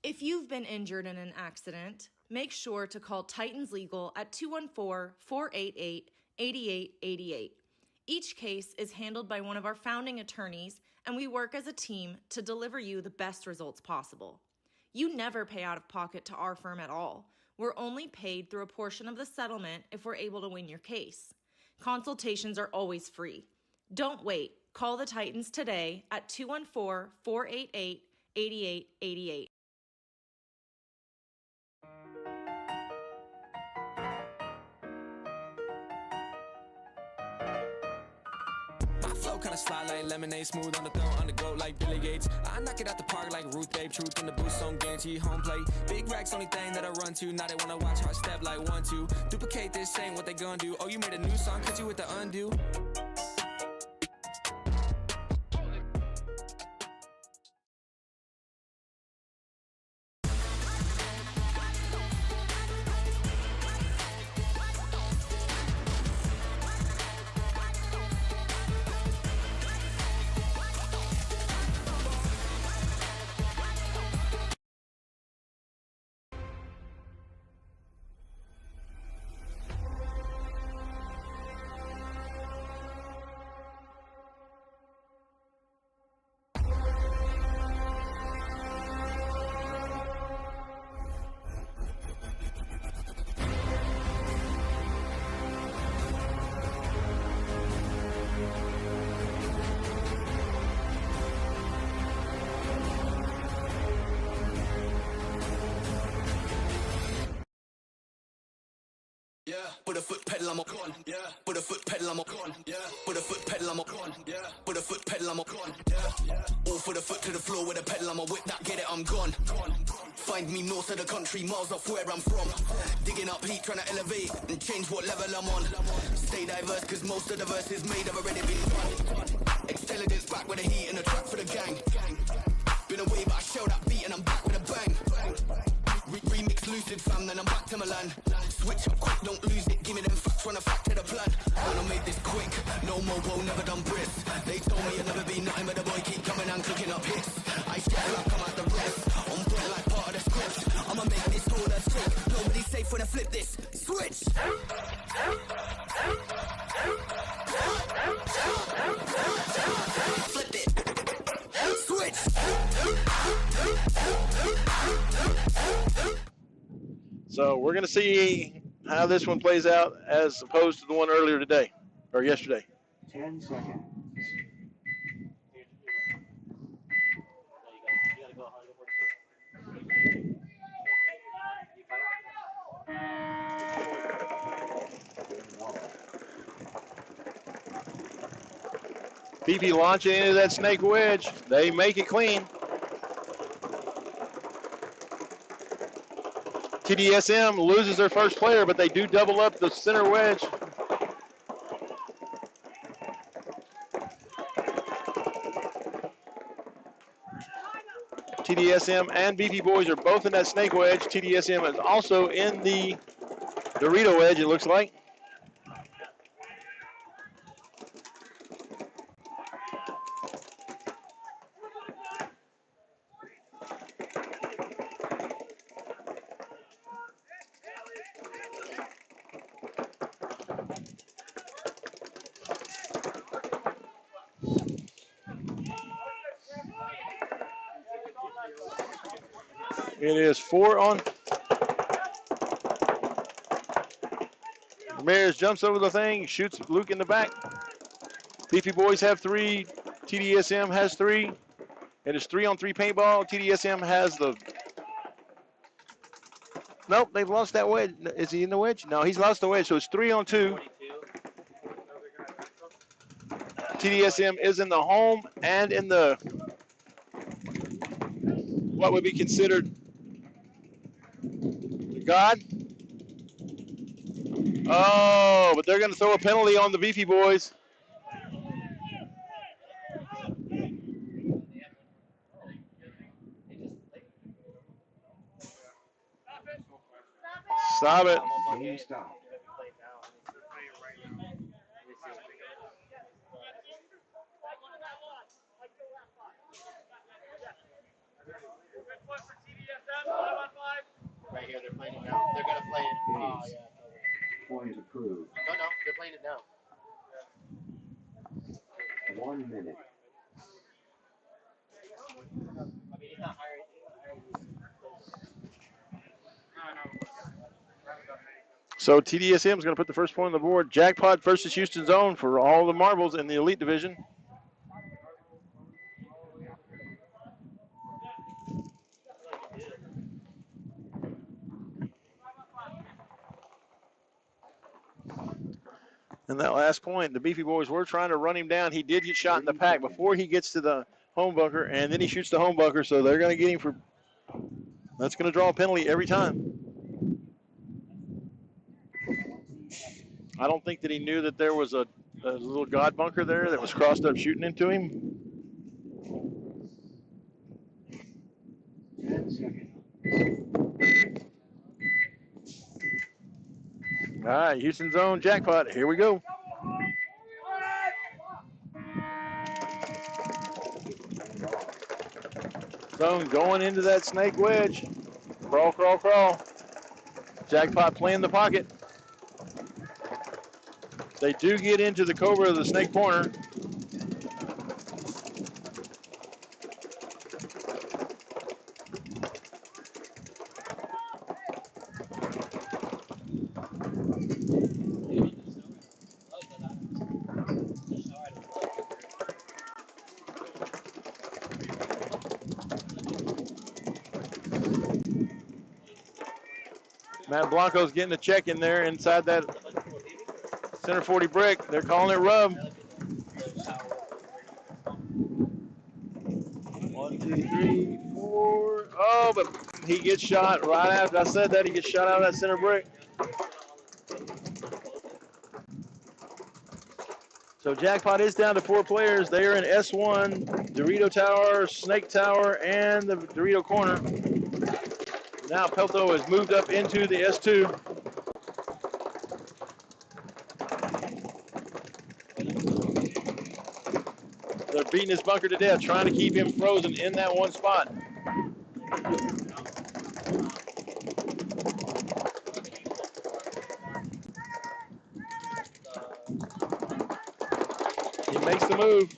If you've been injured in an accident, make sure to call Titans Legal at 214-488-8888. Each case is handled by one of our founding attorneys, and we work as a team to deliver you the best results possible. You never pay out of pocket to our firm at all. We're only paid through a portion of the settlement if we're able to win your case. Consultations are always free. Don't wait. Call the Titans today at 214-488-8888. My flow kinda slide like lemonade, smooth on the throw, on the go like Billy Gates. I knock it out the park like Ruth Babe, truth in the boost on guarantee home plate. Big racks, only thing that I run to. Now they wanna watch how I step like 1-2. Duplicate this, ain't what they gonna do. Oh, you made a new song, cause you with the undo. Yeah, put a foot pedal, I'm a con. Yeah, put a foot pedal, I'm a con. Yeah, put a foot pedal, I'm a con. Yeah, put a foot pedal, I'm a con. Yeah, all for the foot to the floor with a pedal, I'm a whip that, get it, I'm gone. Find me north of the country, miles off where I'm from. Digging up heat, trying to elevate and change what level I'm on. Stay diverse, cause most of the verses made have already been done. Intelligence back with the heat and the track for the gang. Been away, but I shelled that beat and I'm back with a bang. Remix lucid fam, then I'm back to Milan. Switch up quick, don't lose it, give me them facts, run a fact to the plan. And I made this quick, no mobo, never done brisk. They told me I'd never be nothing, but the boy keep coming and cooking up hits. I share like I'm at the rest, on point like part of the script. I'ma make this whole earth shake, nobody's safe when I flip this. Switch! Flip it! Switch! So we're going to see how this one plays out as opposed to the one earlier today, or yesterday. 10 seconds. BP launching into that snake wedge. They make it clean. TDSM loses their first player, but they do double up the center wedge. TDSM and BP boys are both in that snake wedge. TDSM is also in the Dorito wedge, it looks like. It is 4 on. Ramirez jumps over the thing, shoots Luke in the back. Beefy boys have 3. TDSM has 3. It is 3-on-3 paintball. TDSM has the. Nope, they've lost that wedge. Is he in the wedge? No, he's lost the wedge, so it's 3-on-2. TDSM is in the home and in the what would be considered the God. Oh, but they're going to throw a penalty on the Beefy boys. Stop it. Game stop. Right here, they're playing it now. They're gonna play it. Oh Case. yeah. Point approved. No, they're playing it now. 1 minute. I mean, he's not hiring. So TDSM is going to put the first point on the board. Jackpot versus Houston Zone for all the marbles in the elite division. And that last point, the Beefy Boys were trying to run him down. He did get shot in the pack before he gets to the home bunker, and then he shoots the home bunker, so they're going to get him for – that's going to draw a penalty every time. I don't think that he knew that there was a little God bunker there that was crossed up shooting into him. 10 seconds. All right, Houston Zone Jackpot. Here we go. Zone going into that snake wedge. Crawl, crawl, crawl. Jackpot playing the pocket. They do get into the Cobra of the snake corner. Matt Blanco's getting a check in there inside that center 40 brick. They're calling it rub. 1, 2, 3, 4. Oh, but he gets shot right after I said that. He gets shot out of that center brick. So Jackpot is down to 4 players. They are in S1, Dorito Tower, Snake Tower, and the Dorito Corner. Now Pelto has moved up into the S2. They're beating his bunker to death, trying to keep him frozen in that one spot. He makes the move.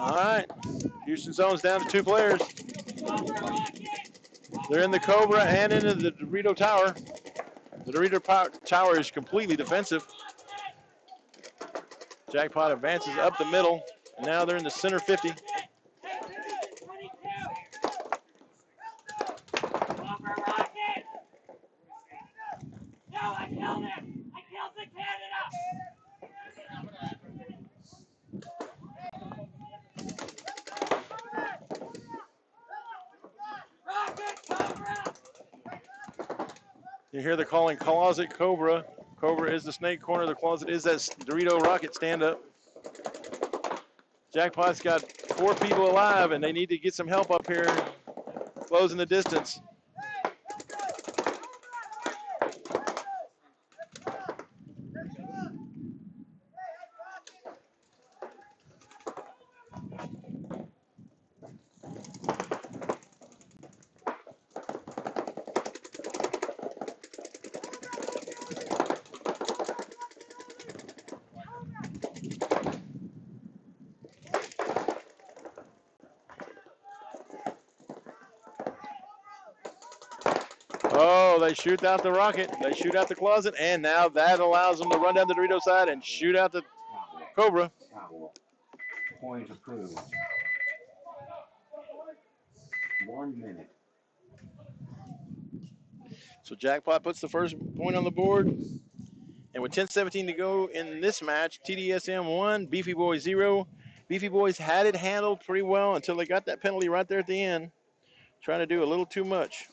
All right, Houston Zone's down to 2 players. They're in the Cobra and into the Dorito Tower. The Dorito Tower is completely defensive. Jackpot advances up the middle. Now they're in the center 50. You hear they're calling Closet Cobra. Cobra is the snake corner. The closet is that Dorito rocket stand-up. Jackpot's got 4 people alive, and they need to get some help up here, closing the distance. Oh, they shoot out the rocket. They shoot out the closet, and now that allows them to run down the Dorito side and shoot out the Cobra. Point approved. 1 minute. So Jackpot puts the first point on the board. And with 10:17 to go in this match, TDSM 1, Beefy Boys 0. Beefy Boys had it handled pretty well until they got that penalty right there at the end. Trying to do a little too much.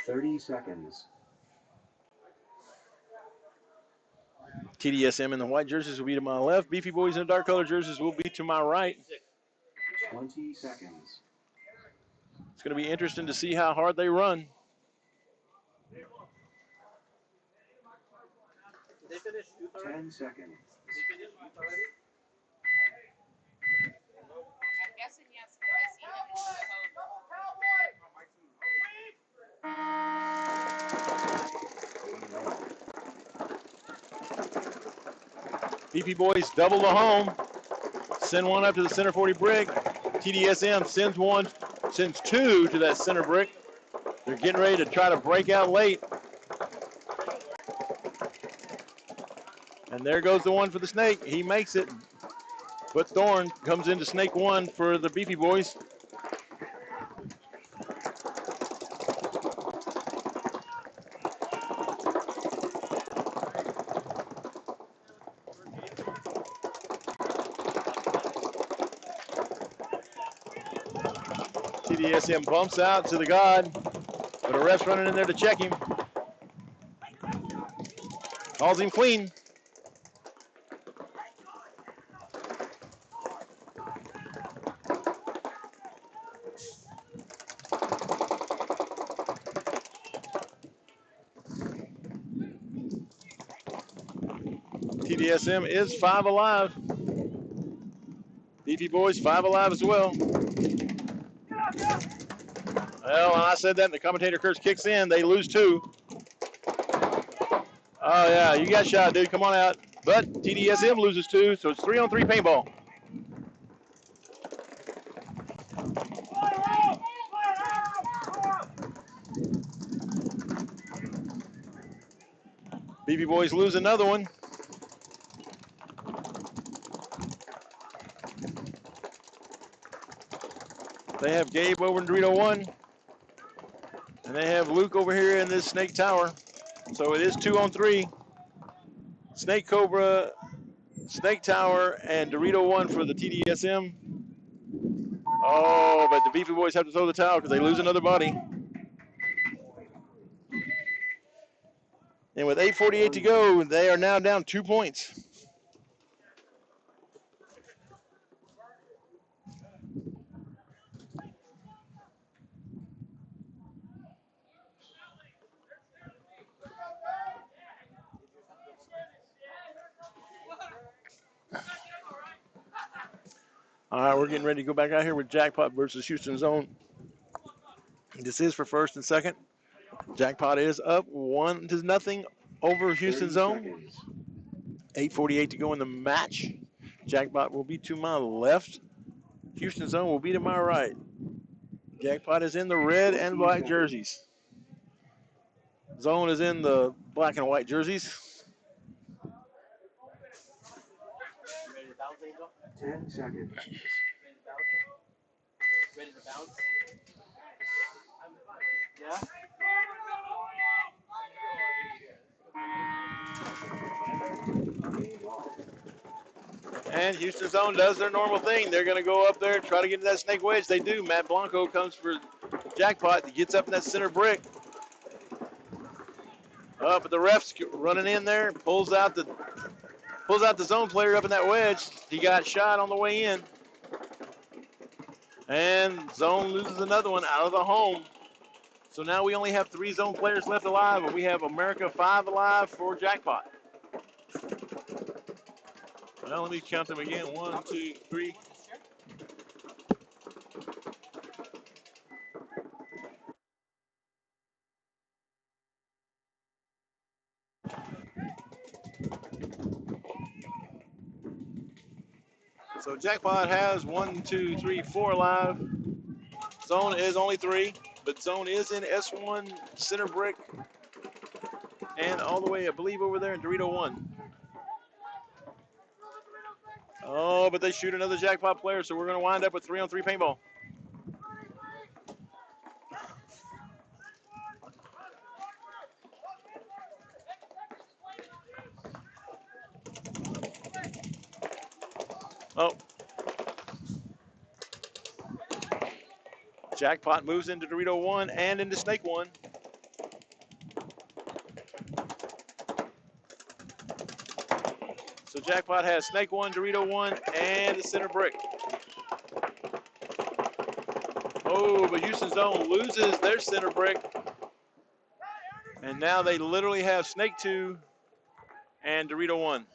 30 seconds. TDSM in the white jerseys will be to my left. Beefy Boys in the dark color jerseys will be to my right. 20 seconds. It's going to be interesting to see how hard they run. Did they finish youth already? 10 seconds. Did they finish youth already? I'm guessing yes, because I see him in Beefy Boys double the home. Send one up to the center 40 brick. TDSM sends two to that center brick. They're getting ready to try to break out late. And there goes the one for the snake. He makes it. But Thorne comes into snake one for the Beefy Boys. TDSM bumps out to the God, but a ref's running in there to check him. Calls him clean. TDSM is 5 alive. Beefy Boys 5 alive as well. Well, when I said that and the commentator curse kicks in, they lose 2. Oh, yeah, you got shot, dude. Come on out. But TDSM loses 2, so it's 3-on-3 paintball. Beefy Boys lose another one. They have Gabe over in Dorito 1. And they have Luke over here in this Snake Tower. So it is 2-on-3. Snake Cobra, Snake Tower, and Dorito 1 for the TDSM. Oh, but the Beefy Boys have to throw the towel because they lose another body. And with 8:48 to go, they are now down 2 points. All right, we're getting ready to go back out here with Jackpot versus Houston Zone. This is for first and second. Jackpot is up 1-0 over Houston Zone. 8:48 to go in the match. Jackpot will be to my left. Houston Zone will be to my right. Jackpot is in the red and black jerseys. Zone is in the black and white jerseys. 10 seconds. Ready to bounce? Yeah? And Houston Zone does their normal thing. They're going to go up there and try to get into that snake wedge. They do. Matt Blanco comes for Jackpot. He gets up in that center brick. But the ref's running in there, pulls out the zone player up in that wedge. He got shot on the way in. And Zone loses another one out of the home. So now we only have 3 zone players left alive, and we have America 5 alive for Jackpot. Well, let me count them again. 1, 2, 3. So Jackpot has 1, 2, 3, 4 alive. Zone is only 3, but Zone is in S1 center brick and all the way, I believe, over there in Dorito 1. Oh, but they shoot another Jackpot player, so we're going to wind up with 3-on-3 paintball. Oh. Jackpot moves into Dorito 1 and into Snake 1. Jackpot has Snake 1, Dorito 1, and the center brick. Oh, but Houston Zone loses their center brick. And now they literally have Snake 2 and Dorito 1.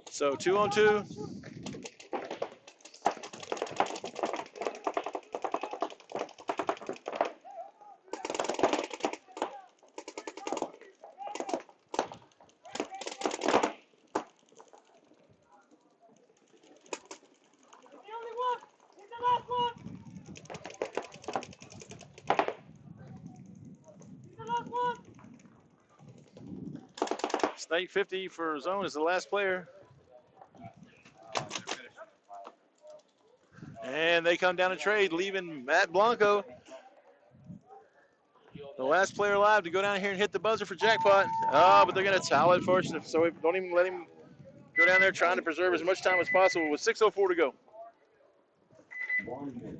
So 2-on-2. Snake 50 for zone is the last player. And they come down and trade, leaving Matt Blanco, the last player alive, to go down here and hit the buzzer for Jackpot. Oh, but they're going to towel it first, so we don't even let him go down there trying to preserve as much time as possible with 6:04 to go. 1 minute.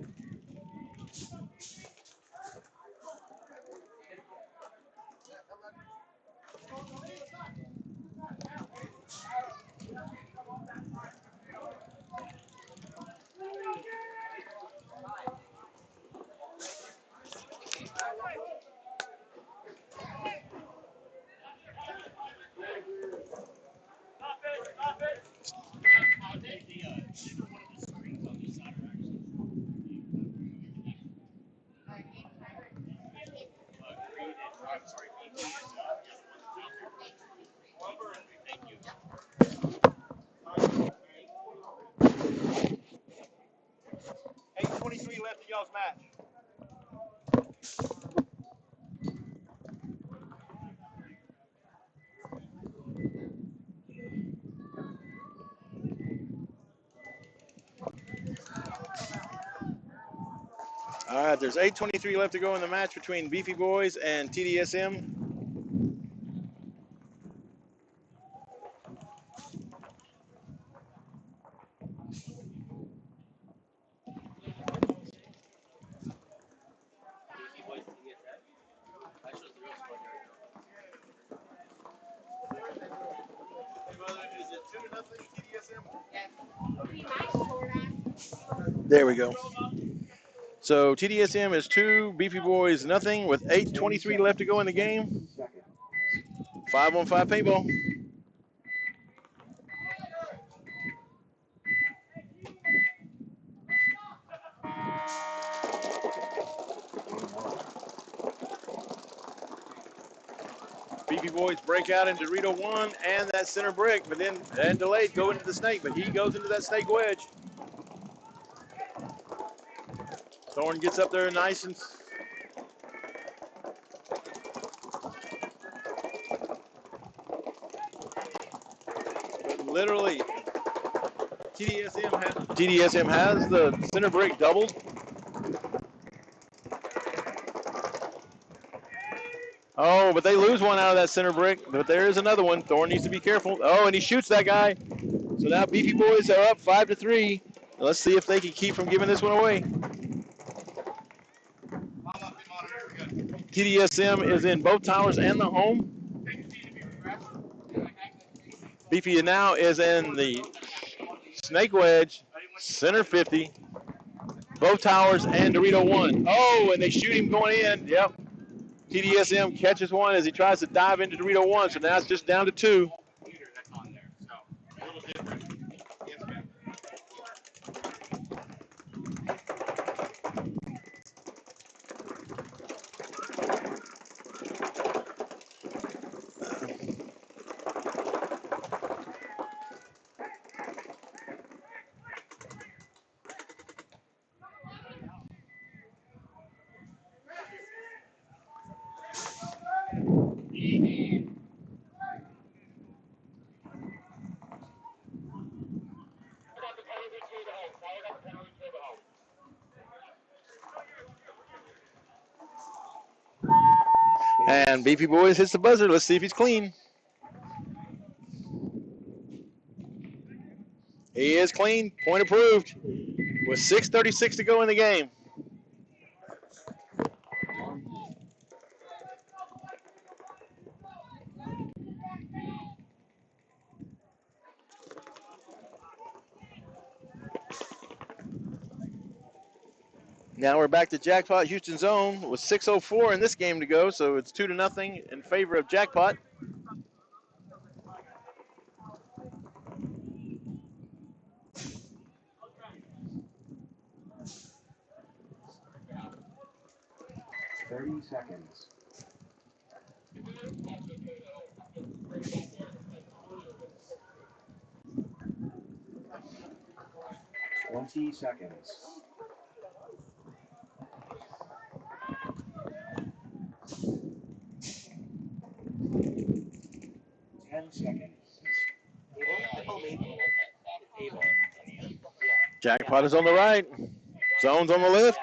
.23 left in y'all's match. All right, there's 8:23 left to go in the match between Beefy Boys and TDSM. There we go. So TDSM is 2, Beefy Boys nothing, with 8:23 left to go in the game. 5-on-5 paintball. Beefy Boys break out into Dorito 1 and that center brick, but then and delayed go into the snake, but he goes into that snake wedge. Thorne gets up there nice and literally TDSM has the center brick doubled. Oh, but they lose one out of that center brick, but there is another one. Thorne needs to be careful. Oh, and he shoots that guy. So now Beefy Boys are up 5-3. Let's see if they can keep from giving this one away. TDSM is in both towers and the home. Beefy now is in the snake wedge, center 50, both towers and Dorito 1. Oh, and they shoot him going in. Yep. TDSM catches one as he tries to dive into Dorito 1, so now it's just down to 2. And Beefy Boys hits the buzzer. Let's see if he's clean. is clean. Point approved. With 6:36 to go in the game. Now we're back to Jackpot Houston Zone with 6:04 in this game to go, so it's 2-0 in favor of Jackpot. Seconds. 20 seconds. 10 seconds. Jackpot is on the right. Zone's on the left.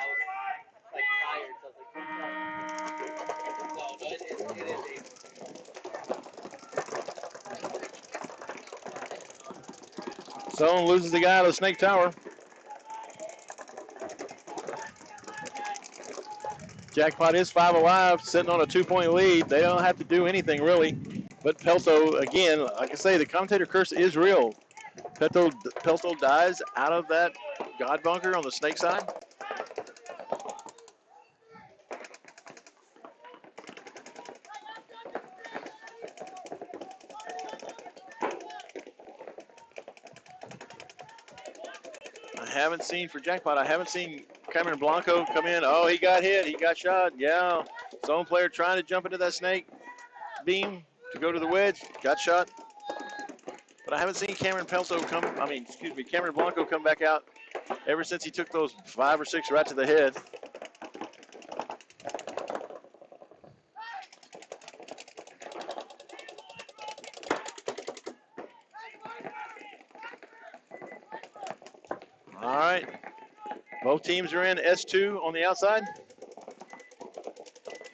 Zone loses the guy to the Snake Tower. Jackpot is 5 alive, sitting on a 2-point lead. They don't have to do anything really. But Pelto, again, like I say, the commentator curse is real. Pelto dies out of that God bunker on the Snake side. I haven't seen, for Jackpot, I haven't seen Cameron Blanco come in. Oh, he got hit. He got shot. Yeah. Zone player trying to jump into that Snake beam to go to the wedge. Got shot. But I haven't seen Cameron Blanco come back out ever since he took those 5 or 6 right to the head. All right. Both teams are in S2 on the outside.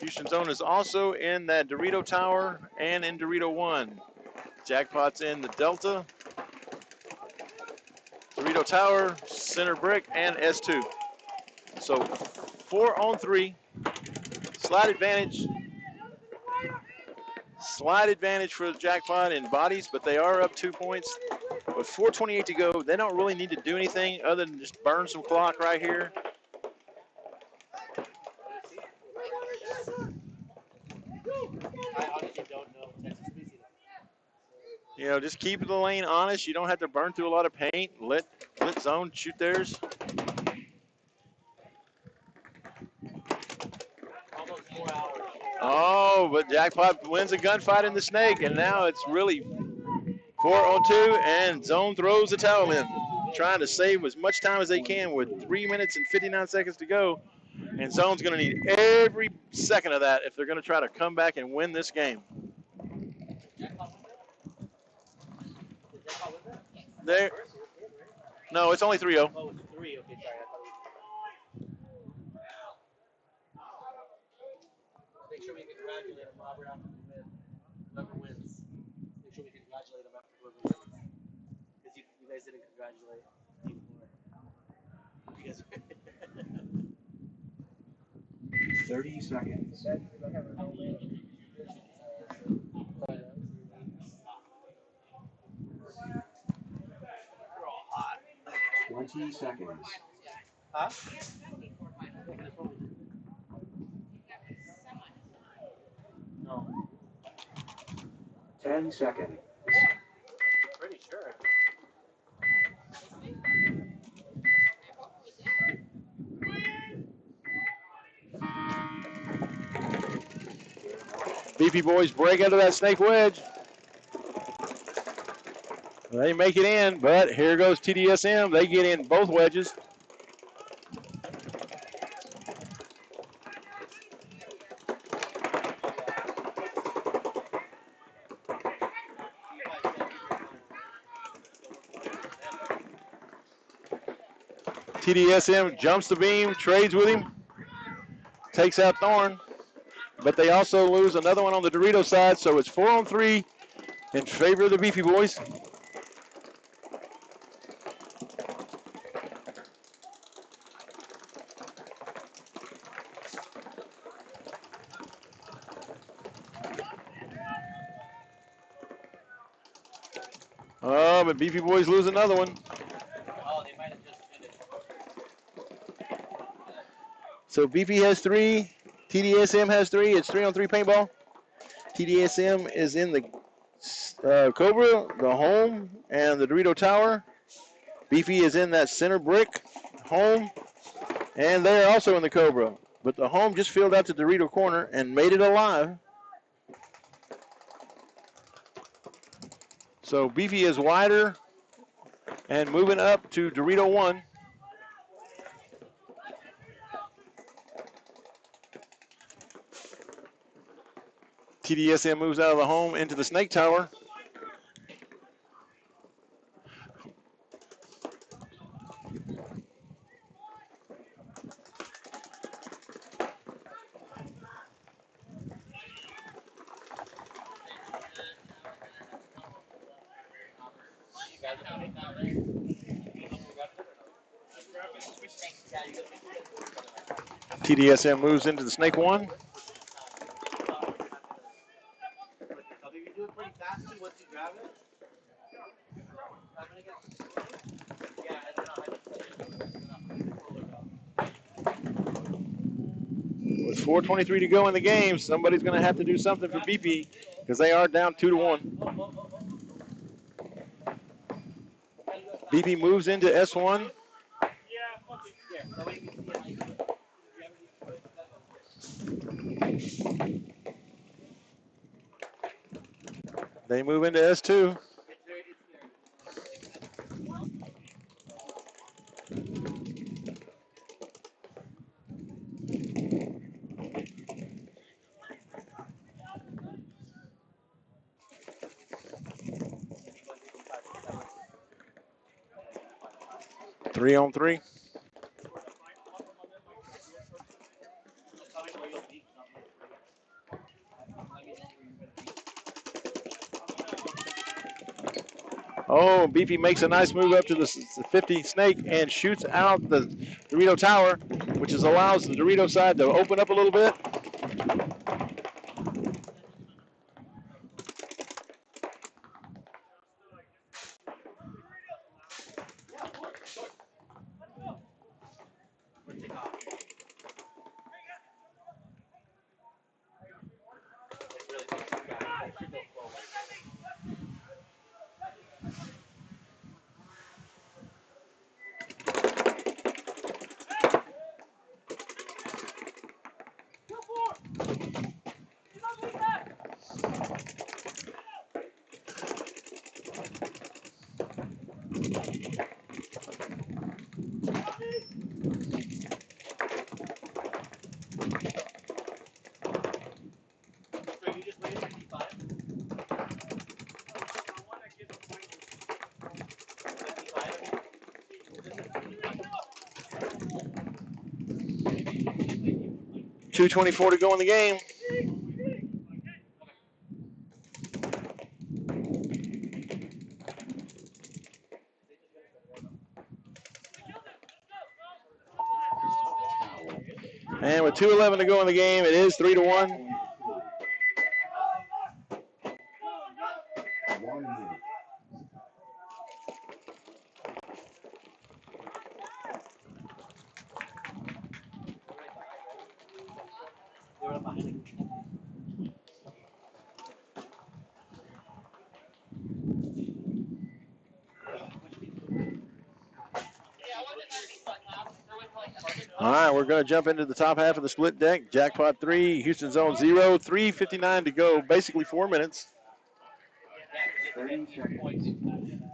Houston Zone is also in that Dorito Tower and in Dorito 1. Jackpot's in the Delta, Dorito Tower, Center Brick, and S2. So 4-on-3. Slight advantage for the Jackpot in bodies, but they are up 2 points. With 4:28 to go, they don't really need to do anything other than just burn some clock right here. You know, just keep the lane honest. You don't have to burn through a lot of paint. Let Zone shoot theirs. Oh, but Jackpot wins a gunfight in the Snake, and now it's really 4-on-2, and Zone throws the towel in, trying to save as much time as they can with 3 minutes and 59 seconds to go. And Zone's going to need every second of that if they're going to try to come back and win this game. There. No, it's only 3-0. Oh, it's 3. Okay, sorry. Make sure we congratulate him, Robert, after we win. Whoever wins. Make sure we congratulate him after whoever wins. Because you guys didn't congratulate Team 4. You guys 30 seconds. 20 seconds. Huh? 10 seconds. Pretty sure. Beefy Boys break out of that Snake wedge. They make it in, but here goes TDSM. They get in both wedges. TDSM jumps the beam, trades with him, takes out Thorne, but they also lose another one on the Dorito side, so it's 4-on-3 in favor of the Beefy Boys. Oh, but BP boys lose another one. Oh, they might have just finished. So BP has 3, TDSM has 3. It's 3-on-3 paintball. TDSM is in the Cobra, the home, and the Dorito Tower. BP is in that center brick, home, and they're also in the Cobra. But the home just filled out to Dorito corner and made it alive. So BP is wider and moving up to Dorito 1. TDSM moves out of the home into the Snake Tower. TDSM moves into the Snake 1. If you do it pretty fast too, once you grab it. With 4:23 to go in the game, somebody's going to have to do something for BP because they are down 2-1. BP moves into S1. They move into S2. Three on three. Oh, BP makes a nice move up to the 50 Snake and shoots out the Dorito Tower, which allows the Dorito side to open up a little bit. .224 to go in the game. And with 2:11 to go in the game, it is 3-1. All right, we're going to jump into the top half of the split deck. Jackpot 3, Houston Zone 0, 3:59 to go, basically 4 minutes.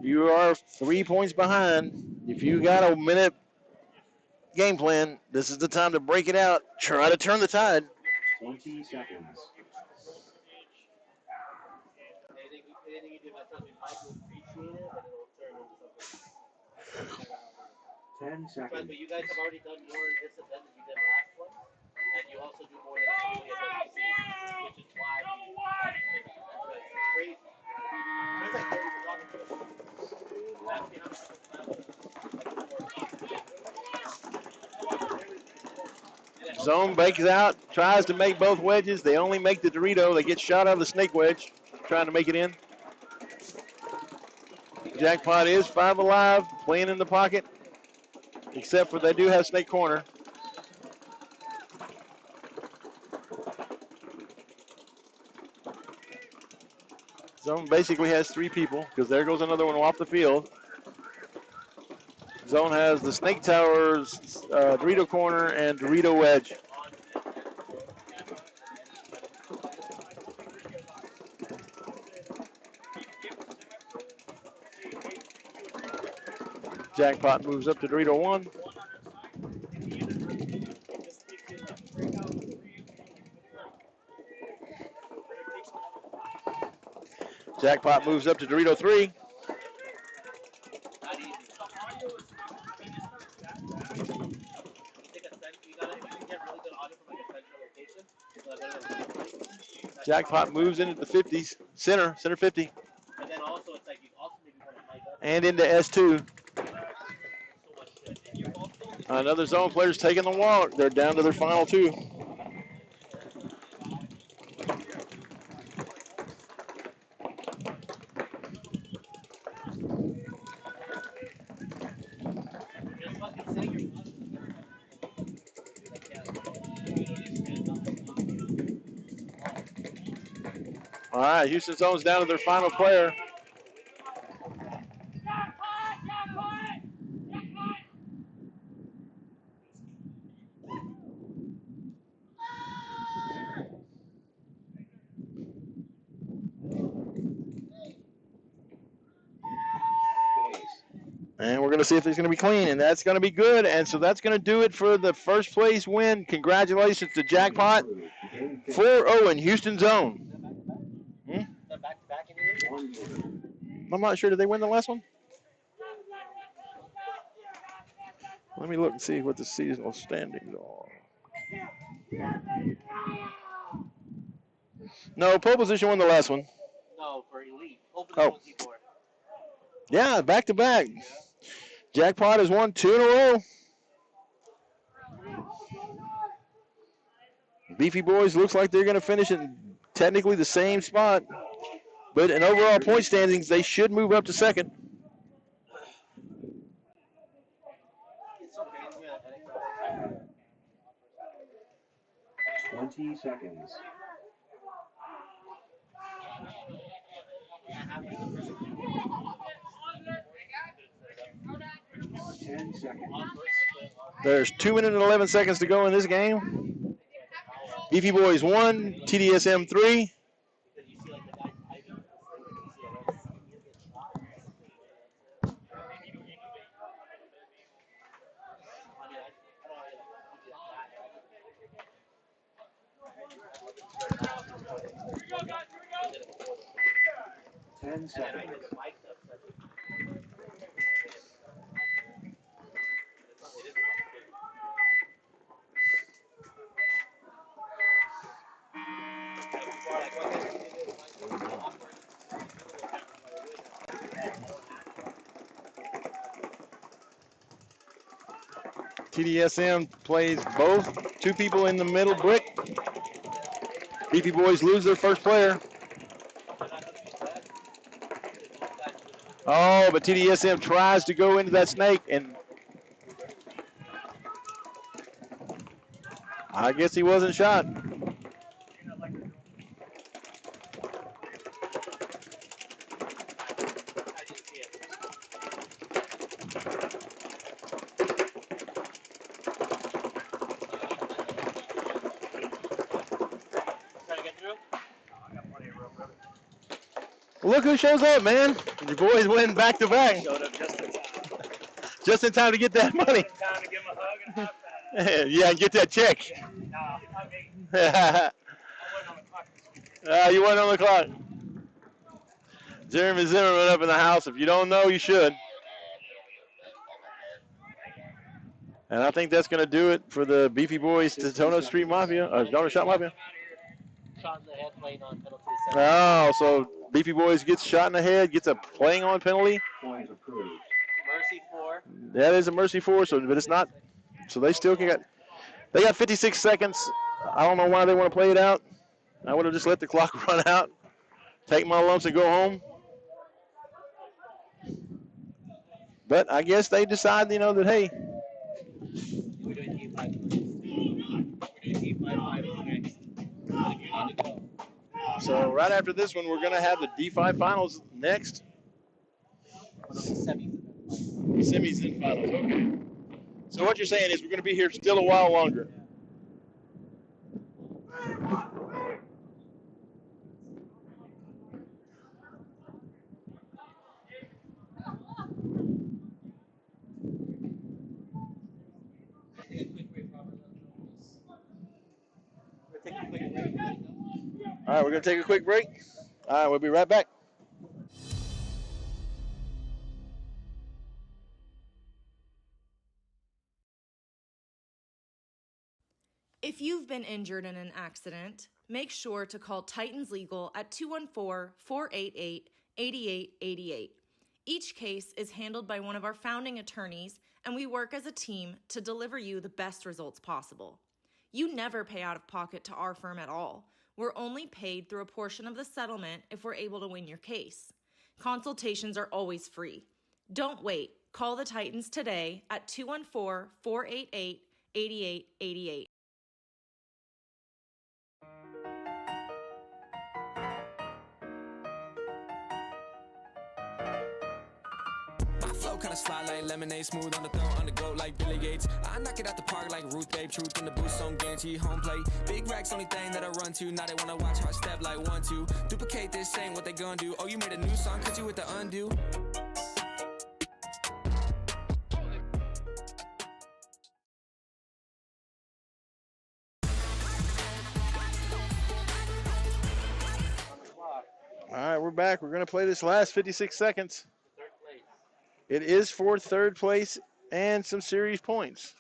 You are 3 points behind. If you got a minute game plan, this is the time to break it out. Try to turn the tide. 20 seconds. Anything you do by something Mike will appreciate it, and it'll turn into something. 10 seconds. But you guys have already done more in this event than you did last one, and you also do more than probably at WC, which is why it's crazy. It's like we're talking to us. Zone bakes out, tries to make both wedges. They only make the Dorito. They get shot out of the snake wedge, trying to make it in. Jackpot is 5 alive, playing in the pocket, except for they do have snake corner. Zone basically has 3 people because there goes another one off the field. Zone has the Snake Towers, Dorito corner, and Dorito wedge. Jackpot moves up to Dorito 1. Jackpot moves up to Dorito 3. Jackpot moves into the 50s, center 50. And then also it's like you also maybe want to mic up. And into S2. Another zone player's taking the walk. They're down to their final 2. All right, Houston Zone's down to their final player. And we're going to see if it's going to be clean, and that's going to be good. And so that's going to do it for the first place win. Congratulations to Jackpot. 4-0 in Houston Zone. I'm not sure. Did they win the last one? Let me look and see what the seasonal standings are. No, pole position won the last one. No, for elite. Oh. Yeah, back to back. Jackpot has won 2 in a row. Beefy Boys looks like they're going to finish in technically the same spot. But in overall point standings, they should move up to second. It's okay. 20 seconds. There's 2 minutes and 11 seconds to go in this game. Beefy Boys 1, TDSM 3. TDSM plays both. 2 people in the middle brick. Beefy Boys lose their first player. Oh, but TDSM tries to go into that snake, and I guess he wasn't shot. Look who shows up, man. Your boys win back to back. Showed up just in time. Just in time to get that money. Time to give him a hug and a high five. Yeah, and get that check. Nah, I mean, I wasn't on the clock this week. You weren't on the clock. Jeremy Zimmerman up in the house. If you don't know, you should. And I think that's going to do it for the Beefy Boys Tono Street Mafia, Donor Shot Mafia. Shot in the head, playing on penalty. Oh, so Beefy Boys gets shot in the head, gets a playing on penalty. Mercy 4. That is a mercy 4, so but it's not. So they still got. They got 56 seconds. I don't know why they want to play it out. I would have just let the clock run out, take my lumps and go home. But I guess they decide, that, hey. We're doing D5 next. So right after this one, we're going to have the D5 finals next. Semis and finals, okay. So what you're saying is we're going to be here still a while longer. All right, we're going to take a quick break. All right, we'll be right back. If you've been injured in an accident, make sure to call Titans Legal at 214-488-8888. Each case is handled by one of our founding attorneys, and we work as a team to deliver you the best results possible. You never pay out of pocket to our firm at all. We're only paid through a portion of the settlement if we're able to win your case. Consultations are always free. Don't wait. Call the Titans today at 214-488-8888. Flow kinda slide like lemonade, smooth on the throw, on the go like Billy Gates. I knock it out the park like Ruth Babe, truth in the boost on guarantee home plate. Big racks, only thing that I run to. Now they wanna watch how I step like 1-2. Duplicate this, ain't what they gonna do. Oh, you made a new song, cause you with the undo. All right, we're back. We're going to play this last 56 seconds. It is for third place and some series points.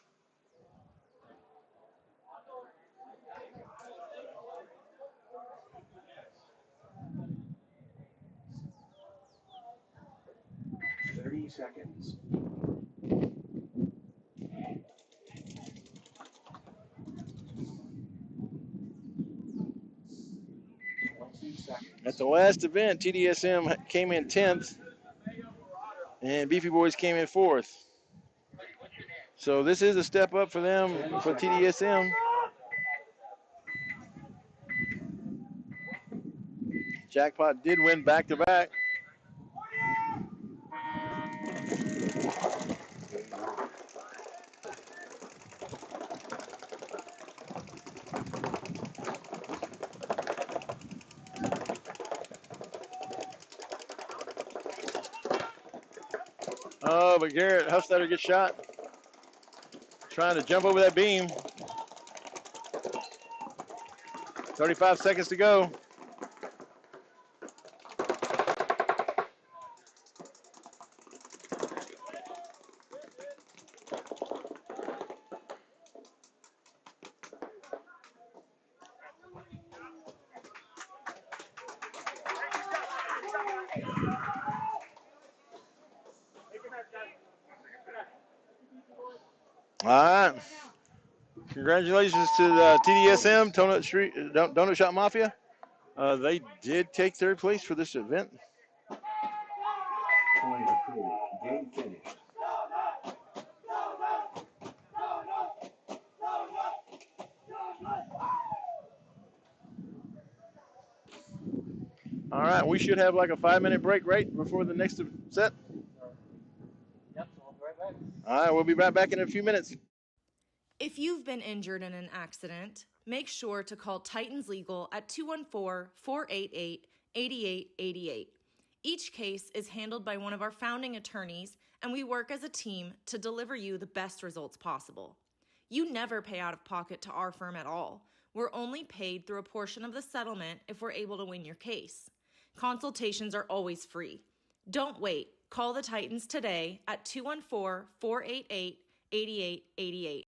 Seconds. At the last event, TDSM came in 10th, and Beefy Boys came in 4th. So this is a step up for them, for TDSM. Jackpot did win back-to-back. Oh, but Garrett Huffstetter gets shot. Trying to jump over that beam. 35 seconds to go. All right. Congratulations to the TDSM, Donut Shop Mafia. They did take third place for this event. Point approved. Game finished. All right, we should have like a 5-minute break right before the next set. Yep, so we'll be right back. All right, we'll be right back in a few minutes. If you've been injured in an accident, make sure to call Titans Legal at 214-488-8888. Each case is handled by one of our founding attorneys, and we work as a team to deliver you the best results possible. You never pay out of pocket to our firm at all. We're only paid through a portion of the settlement if we're able to win your case. Consultations are always free. Don't wait. Call the Titans today at 214-488-8888.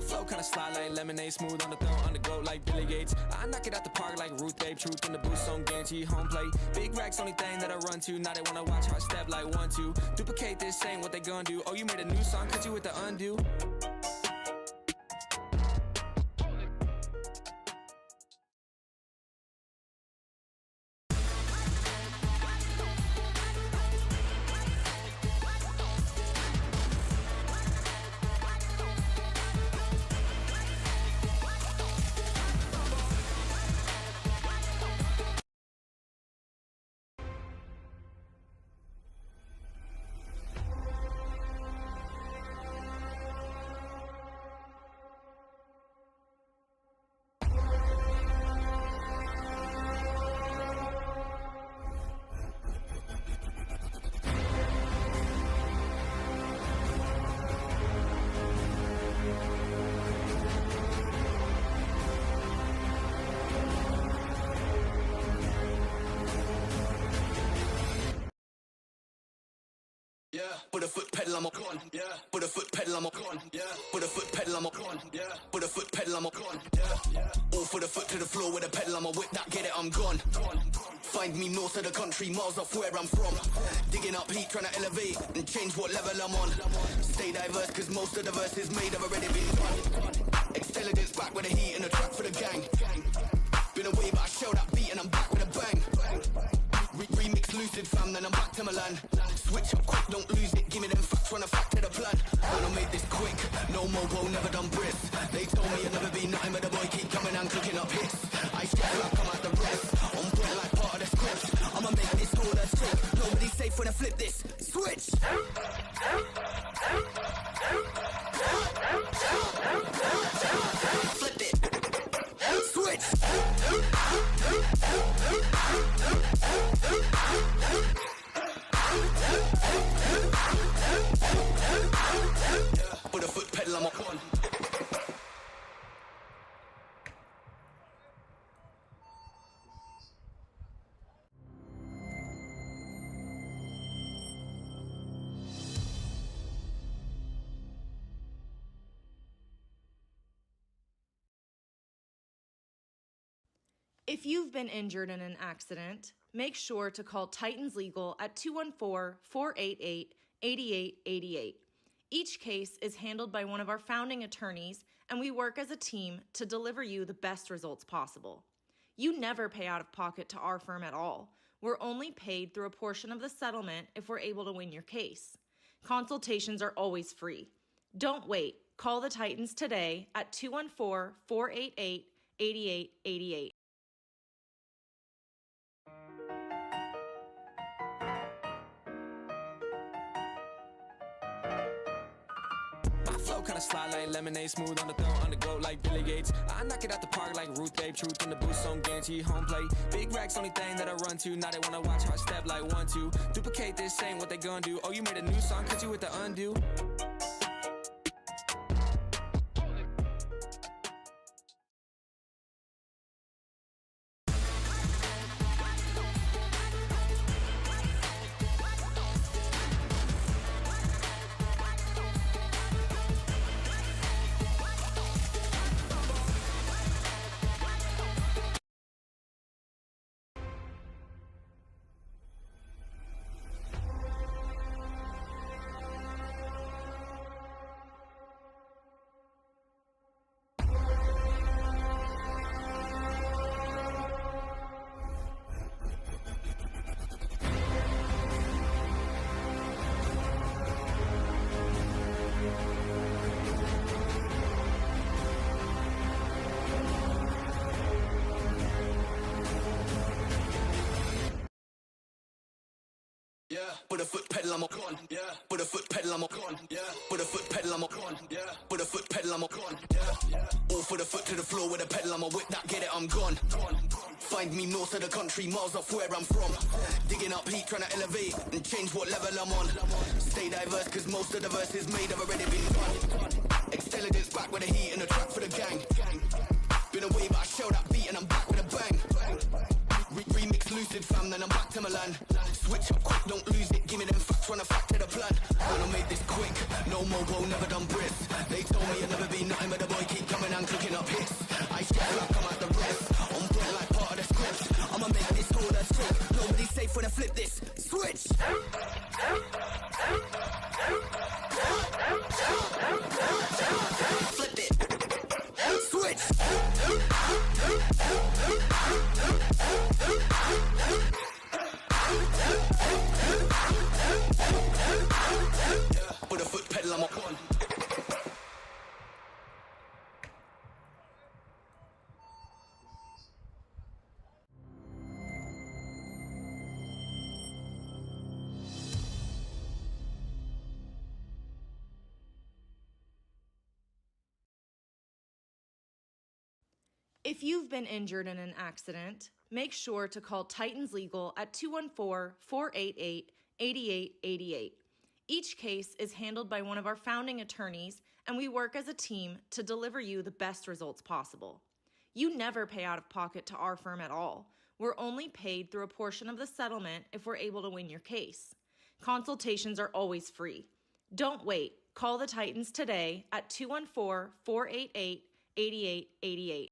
Flow kinda slide like lemonade, smooth on the throw, on the go like Billy Gates. I knock it out the park like Ruth Babe, truth in the boost on guarantee home plate. Big racks, only thing that I run to. Now they wanna watch how I step like 1-2. Duplicate this, ain't what they gonna do. Oh, you made a new song, cause you with the undo. Put a foot pedal, I'm a con, yeah. Put a foot pedal, I'm a con, yeah. Put a foot pedal, I'm a con, yeah. Put a foot pedal, I'm a con, yeah. All for the foot to the floor with a pedal, I'm a whip that, get it, I'm gone. Find me north of the country, miles off where I'm from. Digging up heat, trying to elevate and change what level I'm on. Stay diverse, cause most of the verses made have already been done. Intelligence back with the heat and the track for the gang. Been away, but I show that beat and I'm back with a bang. Remix lucid fam, then I'm back to Milan. Switch up quick, don't lose it, give me them facts, run a fact to the plan. Man, I made this quick, no mobo, never done brisk. They told me I'd never be nothing, but the boy keep coming and cooking up hits. I step like I'm at the rest, on point like part of the script. I'ma make this all a trick, nobody's safe when I flip this. Switch! Flip it! Switch! Put a foot pedal, I'm a con. If you've been injured in an accident, make sure to call Titans Legal at 214-488-8888. Each case is handled by one of our founding attorneys, and we work as a team to deliver you the best results possible. You never pay out of pocket to our firm at all. We're only paid through a portion of the settlement if we're able to win your case. Consultations are always free. Don't wait. Call the Titans today at 214-488-8888. Flow kinda slide like lemonade, smooth on the throat, on the go like Billy Gates. I knock it out the park like Ruth Babe, truth in the boost on guarantee home plate. Big racks, only thing that I run to. Now they wanna watch how I step like 1-2. Duplicate this, ain't what they gonna do. Oh, you made a new song, cut you with the undo. Yeah, put a foot pedal, I'm a con, yeah. Put a foot pedal, I'm a con, yeah. Put a foot pedal, I'm a con, yeah. Put a foot pedal, I'm a con, yeah. All for the foot to the floor with a pedal, I'm a whip that, get it, I'm gone. Find me north of the country, miles off where I'm from. Digging up heat, trying to elevate and change what level I'm on. Stay diverse, cause most of the verses made have already been done. Intelligence back with the heat and the track for the gang. Been away, but I show that beat and I'm back with a bang. Remix lucid fam, then I'm back to Milan. Switch up quick, don't lose it, give me them facts, run a fact to the plan. Man, I made this quick, no mobo, never done brisk. They told me I'd never be nothing, but the boy keep coming and cooking up hits. I step like I'm at the rest, on point like part of the script. I'ma make this all a trick, nobody's safe when I flip this. Switch! Flip it! Switch! Put a foot pedal, I'm a con. If you've been injured in an accident, make sure to call Titans Legal at 214-488-8888. Each case is handled by one of our founding attorneys, and we work as a team to deliver you the best results possible. You never pay out of pocket to our firm at all. We're only paid through a portion of the settlement if we're able to win your case. Consultations are always free. Don't wait. Call the Titans today at 214-488-8888.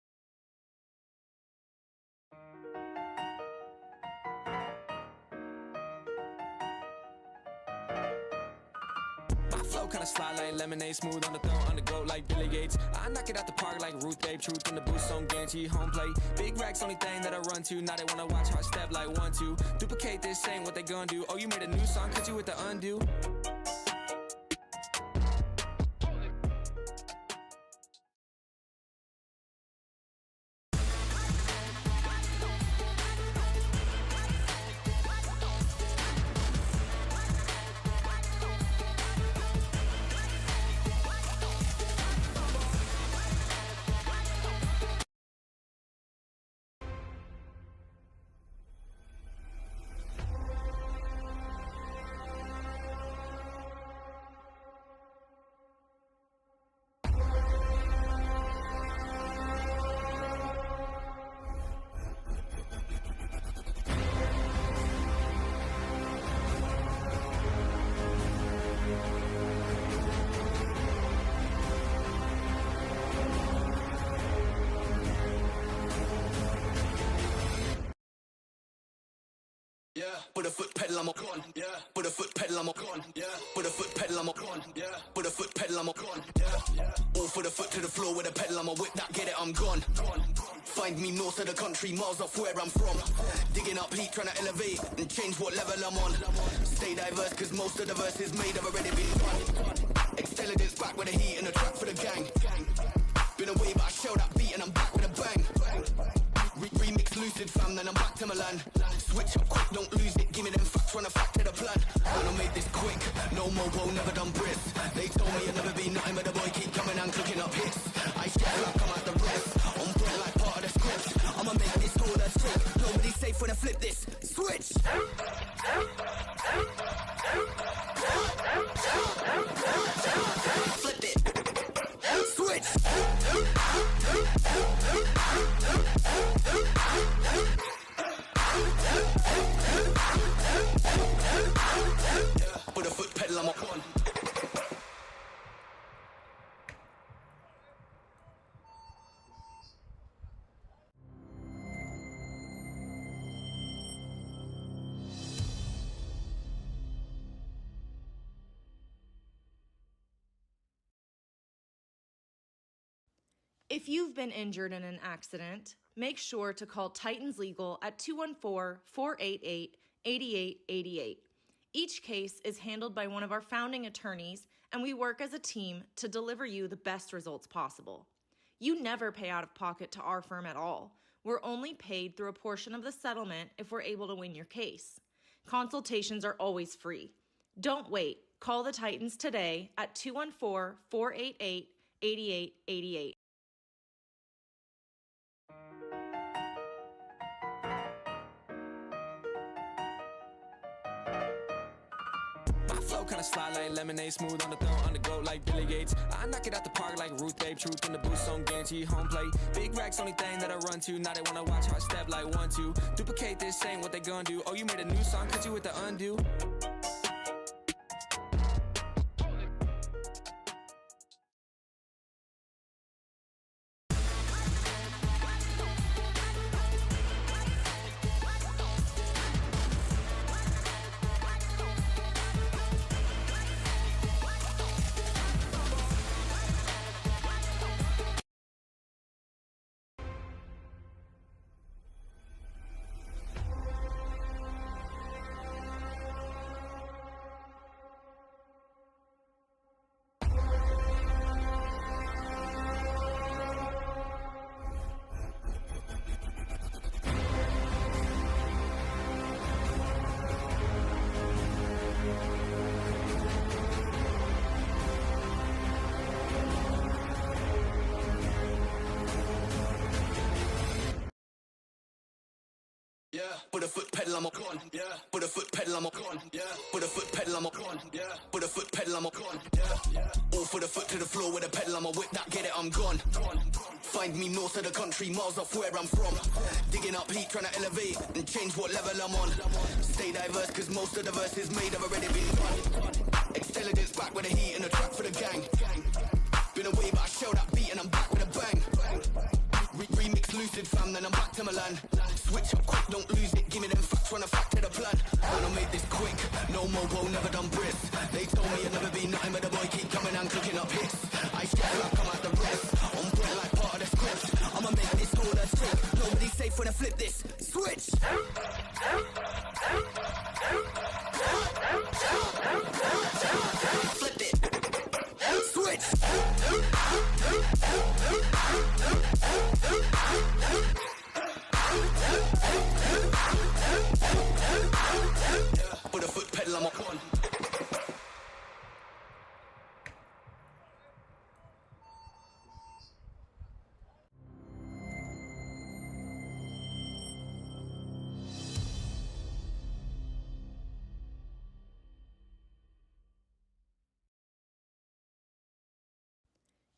My flow kinda slide like lemonade, smooth on the throw, on the go like Billy Gates. I knock it out the park like Ruth Babe, truth in the booth, so I'm guaranteed home plate. Big racks, only thing that I run to. Now they wanna watch how I step like 1-2. Duplicate this, ain't what they gonna do. Oh, you made a new song, cause you with the undo. Yeah, put a foot pedal, I'm a con. Yeah, put a foot pedal, I'm a con. Yeah, put a foot pedal, I'm a con. Yeah, put a foot pedal, I'm a con. Yeah, all for the foot to the floor with a pedal, I'm a whip that, get it, I'm gone. Find me north of the country, miles off where I'm from. Digging up heat, trying to elevate and change what level I'm on. Stay diverse, cause most of the verses made have already been done. Intelligence back with the heat and the track for the gang. Been away, but I shell that beat and I'm back with a bang. Remix lucid fam, then I'm back to Milan. Switch up quick, don't lose it. Give me them facts, run a fact to the plan. And I made this quick, no mobo, never done brisk. They told me I'd never be nothing, but the boy keep coming and cooking up hits. I share like I'm at the rest, on point like part of the script. I'ma make this all a trick. Nobody's safe when I flip this. Switch. Flip it. Switch. Put a foot pedal, I'm a con. If you've been injured in an accident, make sure to call Titans Legal at 214-488-8888. Each case is handled by one of our founding attorneys, and we work as a team to deliver you the best results possible. You never pay out of pocket to our firm at all. We're only paid through a portion of the settlement if we're able to win your case. Consultations are always free. Don't wait. Call the Titans today at 214-488-8888. My flow kinda slide like lemonade, smooth on the throw, on the go like Billy Gates. I knock it out the park like Ruth Babe, truth in the booth, so I'm guaranteed home plate. Big racks, only thing that I run to. Now they wanna watch how I step like 1-2. Duplicate this, ain't what they gonna do. Oh, you made a new song, cause you with the undo. Put a foot pedal, I'm a con, yeah. Put a foot pedal, I'm a con, yeah. Put a foot pedal, I'm a con, yeah. Put a foot pedal, I'm a con, yeah. All for the foot to the floor with a pedal, I'm a whip that, get it, I'm gone. Find me north of the country, miles off where I'm from. Digging up heat, trying to elevate and change what level I'm on. Stay diverse, cause most of the verses made have already been done. Intelligence back with the heat and the track for the gang. Been away, but I shell that beat and I'm back with a bang. Remix lucid fam, then I'm back to Milan. Switch up quick, don't lose it, give me them facts, run a fact to the plan. When I made this quick, no mobo, never done brisk. They told me I'd never be nothing, but the boy keep coming and cooking up hits. I stress like I'm at the rest, on point like part of the script. I'ma make this whole earth shake, nobody's safe when I flip this. Switch! Flip it! Switch! Put a foot pedal, I'm a con.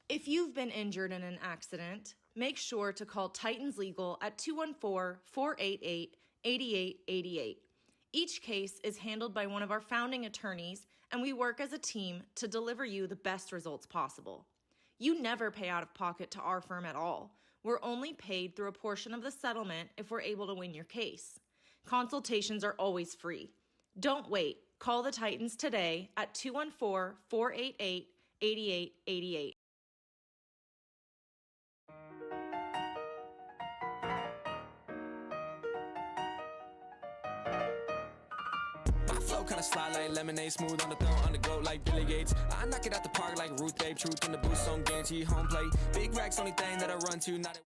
If you've been injured in an accident, make sure to call Titans Legal at 214-488-8888. Each case is handled by one of our founding attorneys, and we work as a team to deliver you the best results possible. You never pay out of pocket to our firm at all. We're only paid through a portion of the settlement if we're able to win your case. Consultations are always free. Don't wait. Call the Titans today at 214-488-8888. Flow kinda slide like lemonade, smooth on the throat, on the go like Billy Gates. I knock it out the park like Ruth Babe, truth in the boost on guarantee home plate. Big racks, only thing that I run to, not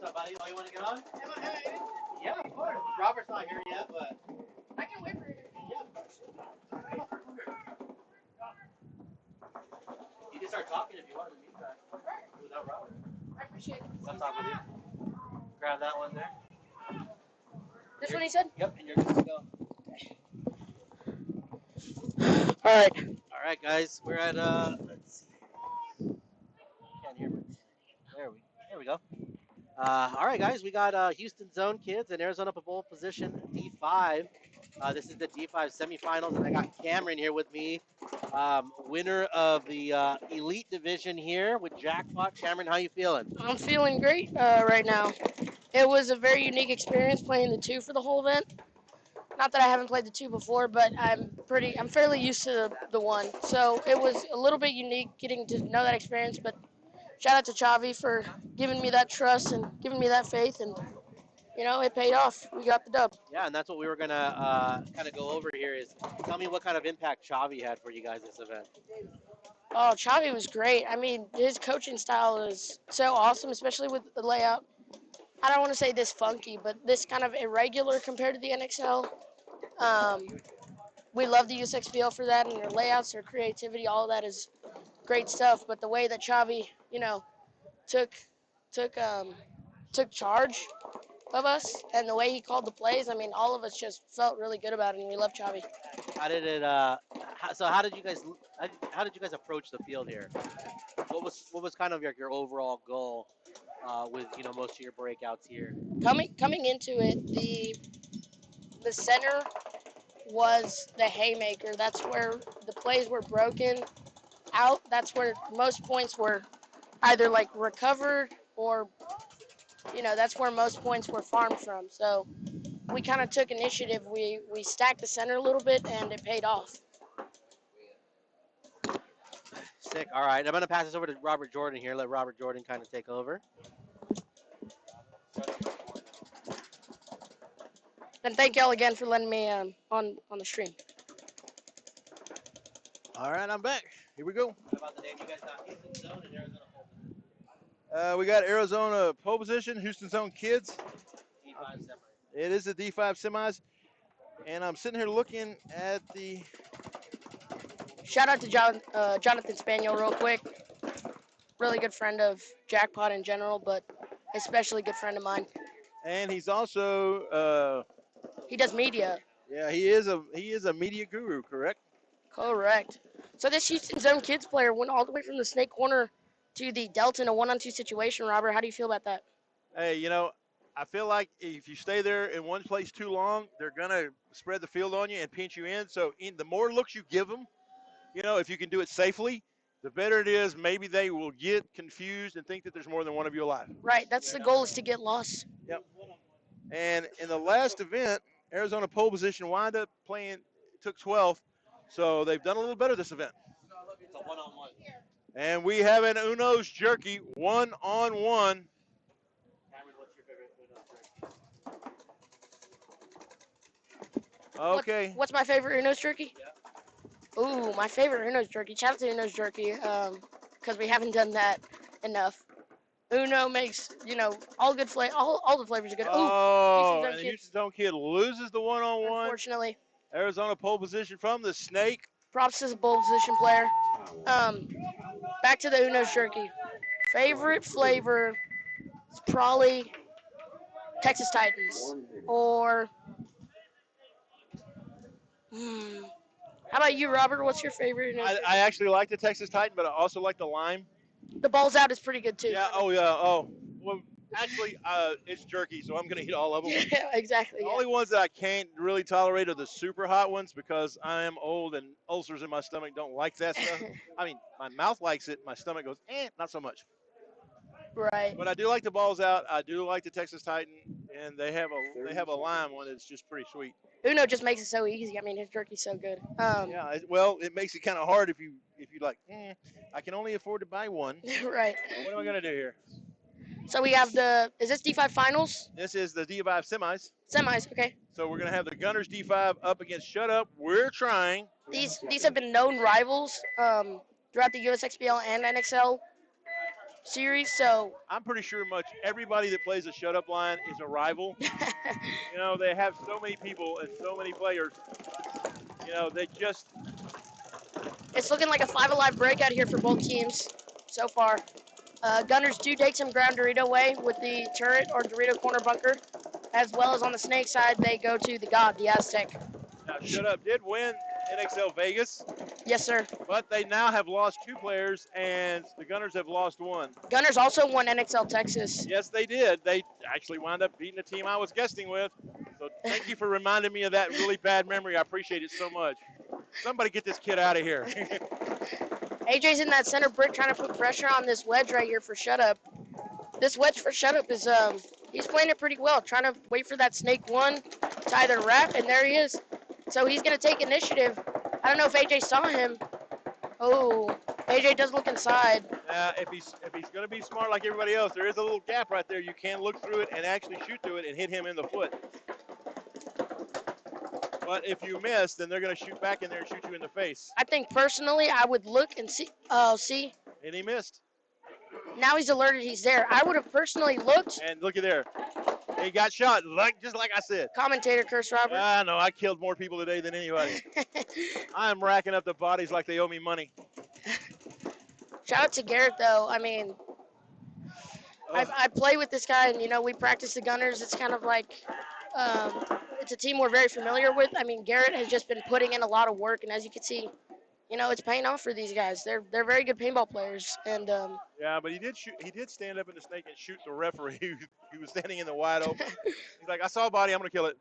What's up, buddy? Oh, you want to get on? Yeah, of course. Robert's not here yet, but I can wait for you. yeah. You can start talking if you want in the meantime. Without Robert. I appreciate it. What's up with you? Grab that one there. This one he said? Yep, and you're good to go. All right, guys. We're at let's see. Can't hear me. There we go. All right, guys. We got Houston Zone kids in Arizona Bowl position D5. This is the D5 semifinals, and I got Cameron here with me, winner of the Elite Division here with Jackpot. Cameron, how you feeling? I'm feeling great right now. It was a very unique experience playing the 2 for the whole event. Not that I haven't played the 2 before, but I'm fairly used to the 1. So it was a little bit unique getting to know that experience, but shout out to Chavi for giving me that trust and giving me that faith, and it paid off. We got the dub. Yeah, and that's what we were gonna kind of go over here. Is tell me what kind of impact Chavi had for you guys this event. Oh, Chavi was great. I mean, his coaching style is so awesome, especially with the layout. I don't want to say this funky, but this kind of irregular compared to the NXL. We love the USXBL for that, and their layouts, their creativity, all of that is great stuff. But the way that Chavi, took took charge of us, and the way he called the plays, I mean, all of us just felt really good about it, and we love Chavi. How did it? How did you guys approach the field here? What was kind of your overall goal with most of your breakouts here? Coming into it, the center was the haymaker. That's where the plays were broken out. That's where most points were either like recovered or that's where most points were farmed from. So we kind of took initiative. We stacked the center a little bit, and it paid off. Sick. All right, I'm gonna pass this over to Robert Jordan here. Let Robert Jordan kind of take over. And thank y'all again for letting me on the stream. All right, I'm back. Here we go. What about the name you guys got? Houston Zone and Arizona Pole. We got Arizona pole position, Houston Zone kids. D5 semis. It is the D5 semis. And I'm sitting here looking at the... Shout out to Jonathan Spaniel real quick. Really good friend of Jackpot in general, but especially good friend of mine. And he's also... he does media. Yeah, he is a media guru, correct? Correct. So this Houston Zone kids player went all the way from the snake corner to the delta in a 1-on-2 situation. Robert, how do you feel about that? Hey, I feel like if you stay there in one place too long, they're going to spread the field on you and pinch you in. So the more looks you give them, if you can do it safely, the better it is. Maybe they will get confused and think that there's more than one of you alive. Right. That's the goal, is to get lost. Yep. And in the last event, Arizona pole position wound up took 12th. So they've done a little better this event. It's a 1-on-1. And we have an Uno's jerky 1-on-1. Cameron, what's your favorite Uno's jerky? Okay. What's my favorite Uno's jerky? Yeah. Ooh, my favorite Uno's jerky. Shout out to Uno's jerky, because we haven't done that enough. Uno makes, all good flavor. All the flavors are good. Oh, and the Houston Zone kid loses the 1-on-1. Unfortunately. Arizona pole position from the snake. Props to the pole position player. Back to the Uno's jerky. Favorite flavor is probably Texas Titans. Or, how about you, Robert? What's your favorite? I actually like the Texas Titan, but I also like the lime. The balls out is pretty good, too. Yeah, oh. Well, actually, it's jerky, so I'm going to eat all of them. Yeah, exactly. The only ones that I can't really tolerate are the super hot ones, because I am old and ulcers in my stomach don't like that stuff. I mean, my mouth likes it. My stomach goes, not so much. Right. But I do like the balls out. I do like the Texas Titan, and they have a lime one that's just pretty sweet. Uno just makes it so easy. I mean, his jerky's so good. Yeah, it makes it kind of hard if you like, I can only afford to buy one. Right. What am I going to do here? So we have is this D5 finals? This is the D5 semis. Semis, okay. So we're going to have the Gunners D5 up against Shut Up. We're trying. These have been known rivals throughout the USXBL and NXL series, so I'm pretty sure much everybody that plays a Shut Up line is a rival. They have so many people and so many players. They just... It's looking like a 5-alive breakout here for both teams so far. Gunners do take some ground Dorito way with the turret or Dorito corner bunker, as well as on the snake side, they go to the God, the Aztec. Now, Shut Up did win NXL Vegas. Yes, sir. But they now have lost 2 players, and the Gunners have lost 1. Gunners also won NXL Texas. Yes, they did. They actually wound up beating the team I was guesting with. So thank you for reminding me of that really bad memory. I appreciate it so much. Somebody get this kid out of here. AJ's in that center brick trying to put pressure on this wedge right here for Shut Up. This wedge for Shut Up is He's playing it pretty well, trying to wait for that snake one to either wrap, and there he is. So he's going to take initiative. I don't know if AJ saw him. Oh, AJ does look inside. If he's going to be smart like everybody else, there is a little gap right there. You can look through it and actually shoot through it and hit him in the foot. But if you miss, then they're going to shoot back in there and shoot you in the face. I think personally I would look and see. Oh, see? And he missed. Now he's alerted he's there. I would have personally looked. And look at there. He got shot, just like I said. Commentator curse Robert. I know. I killed more people today than anybody. I'm racking up the bodies like they owe me money. Shout out to Garrett, though. I mean, I play with this guy, and, you know, we practice the Gunners. It's kind of like it's a team we're very familiar with. I mean, Garrett has just been putting in a lot of work, and as you can see, you know, it's paying off for these guys. They're very good paintball players, and yeah, but he did shoot. He did stand up in the snake and shoot the referee. He was standing in the wide open. He's like, I saw a body. I'm gonna kill it.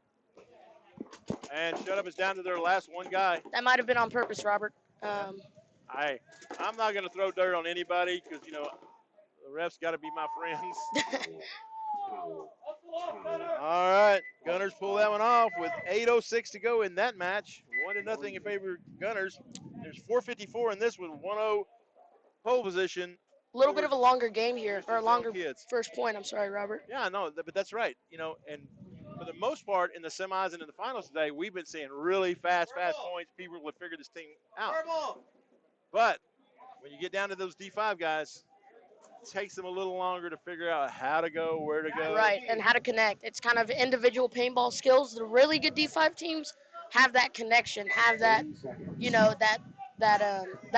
And shut up. It's down to their last one guy. that might have been on purpose, Robert. I'm not gonna throw dirt on anybody because you know the refs got to be my friends. All right, Gunners pull that one off with 8:06 to go in that match. 1-0 in favor of Gunners. There's 4:54 in this one. 1-0 pole position. A little bit of a longer game here, or a longer kids. first point. I'm sorry, Robert. Yeah, no, but that's right. You know, and for the most part in the semis and in the finals today, we've been seeing really fast points. People would figure this thing out. But when you get down to those D5 guys, it takes them a little longer to figure out how to go, where to go. Right, and how to connect. It's kind of individual paintball skills. The really good D5 teams have that connection, have that, you know, that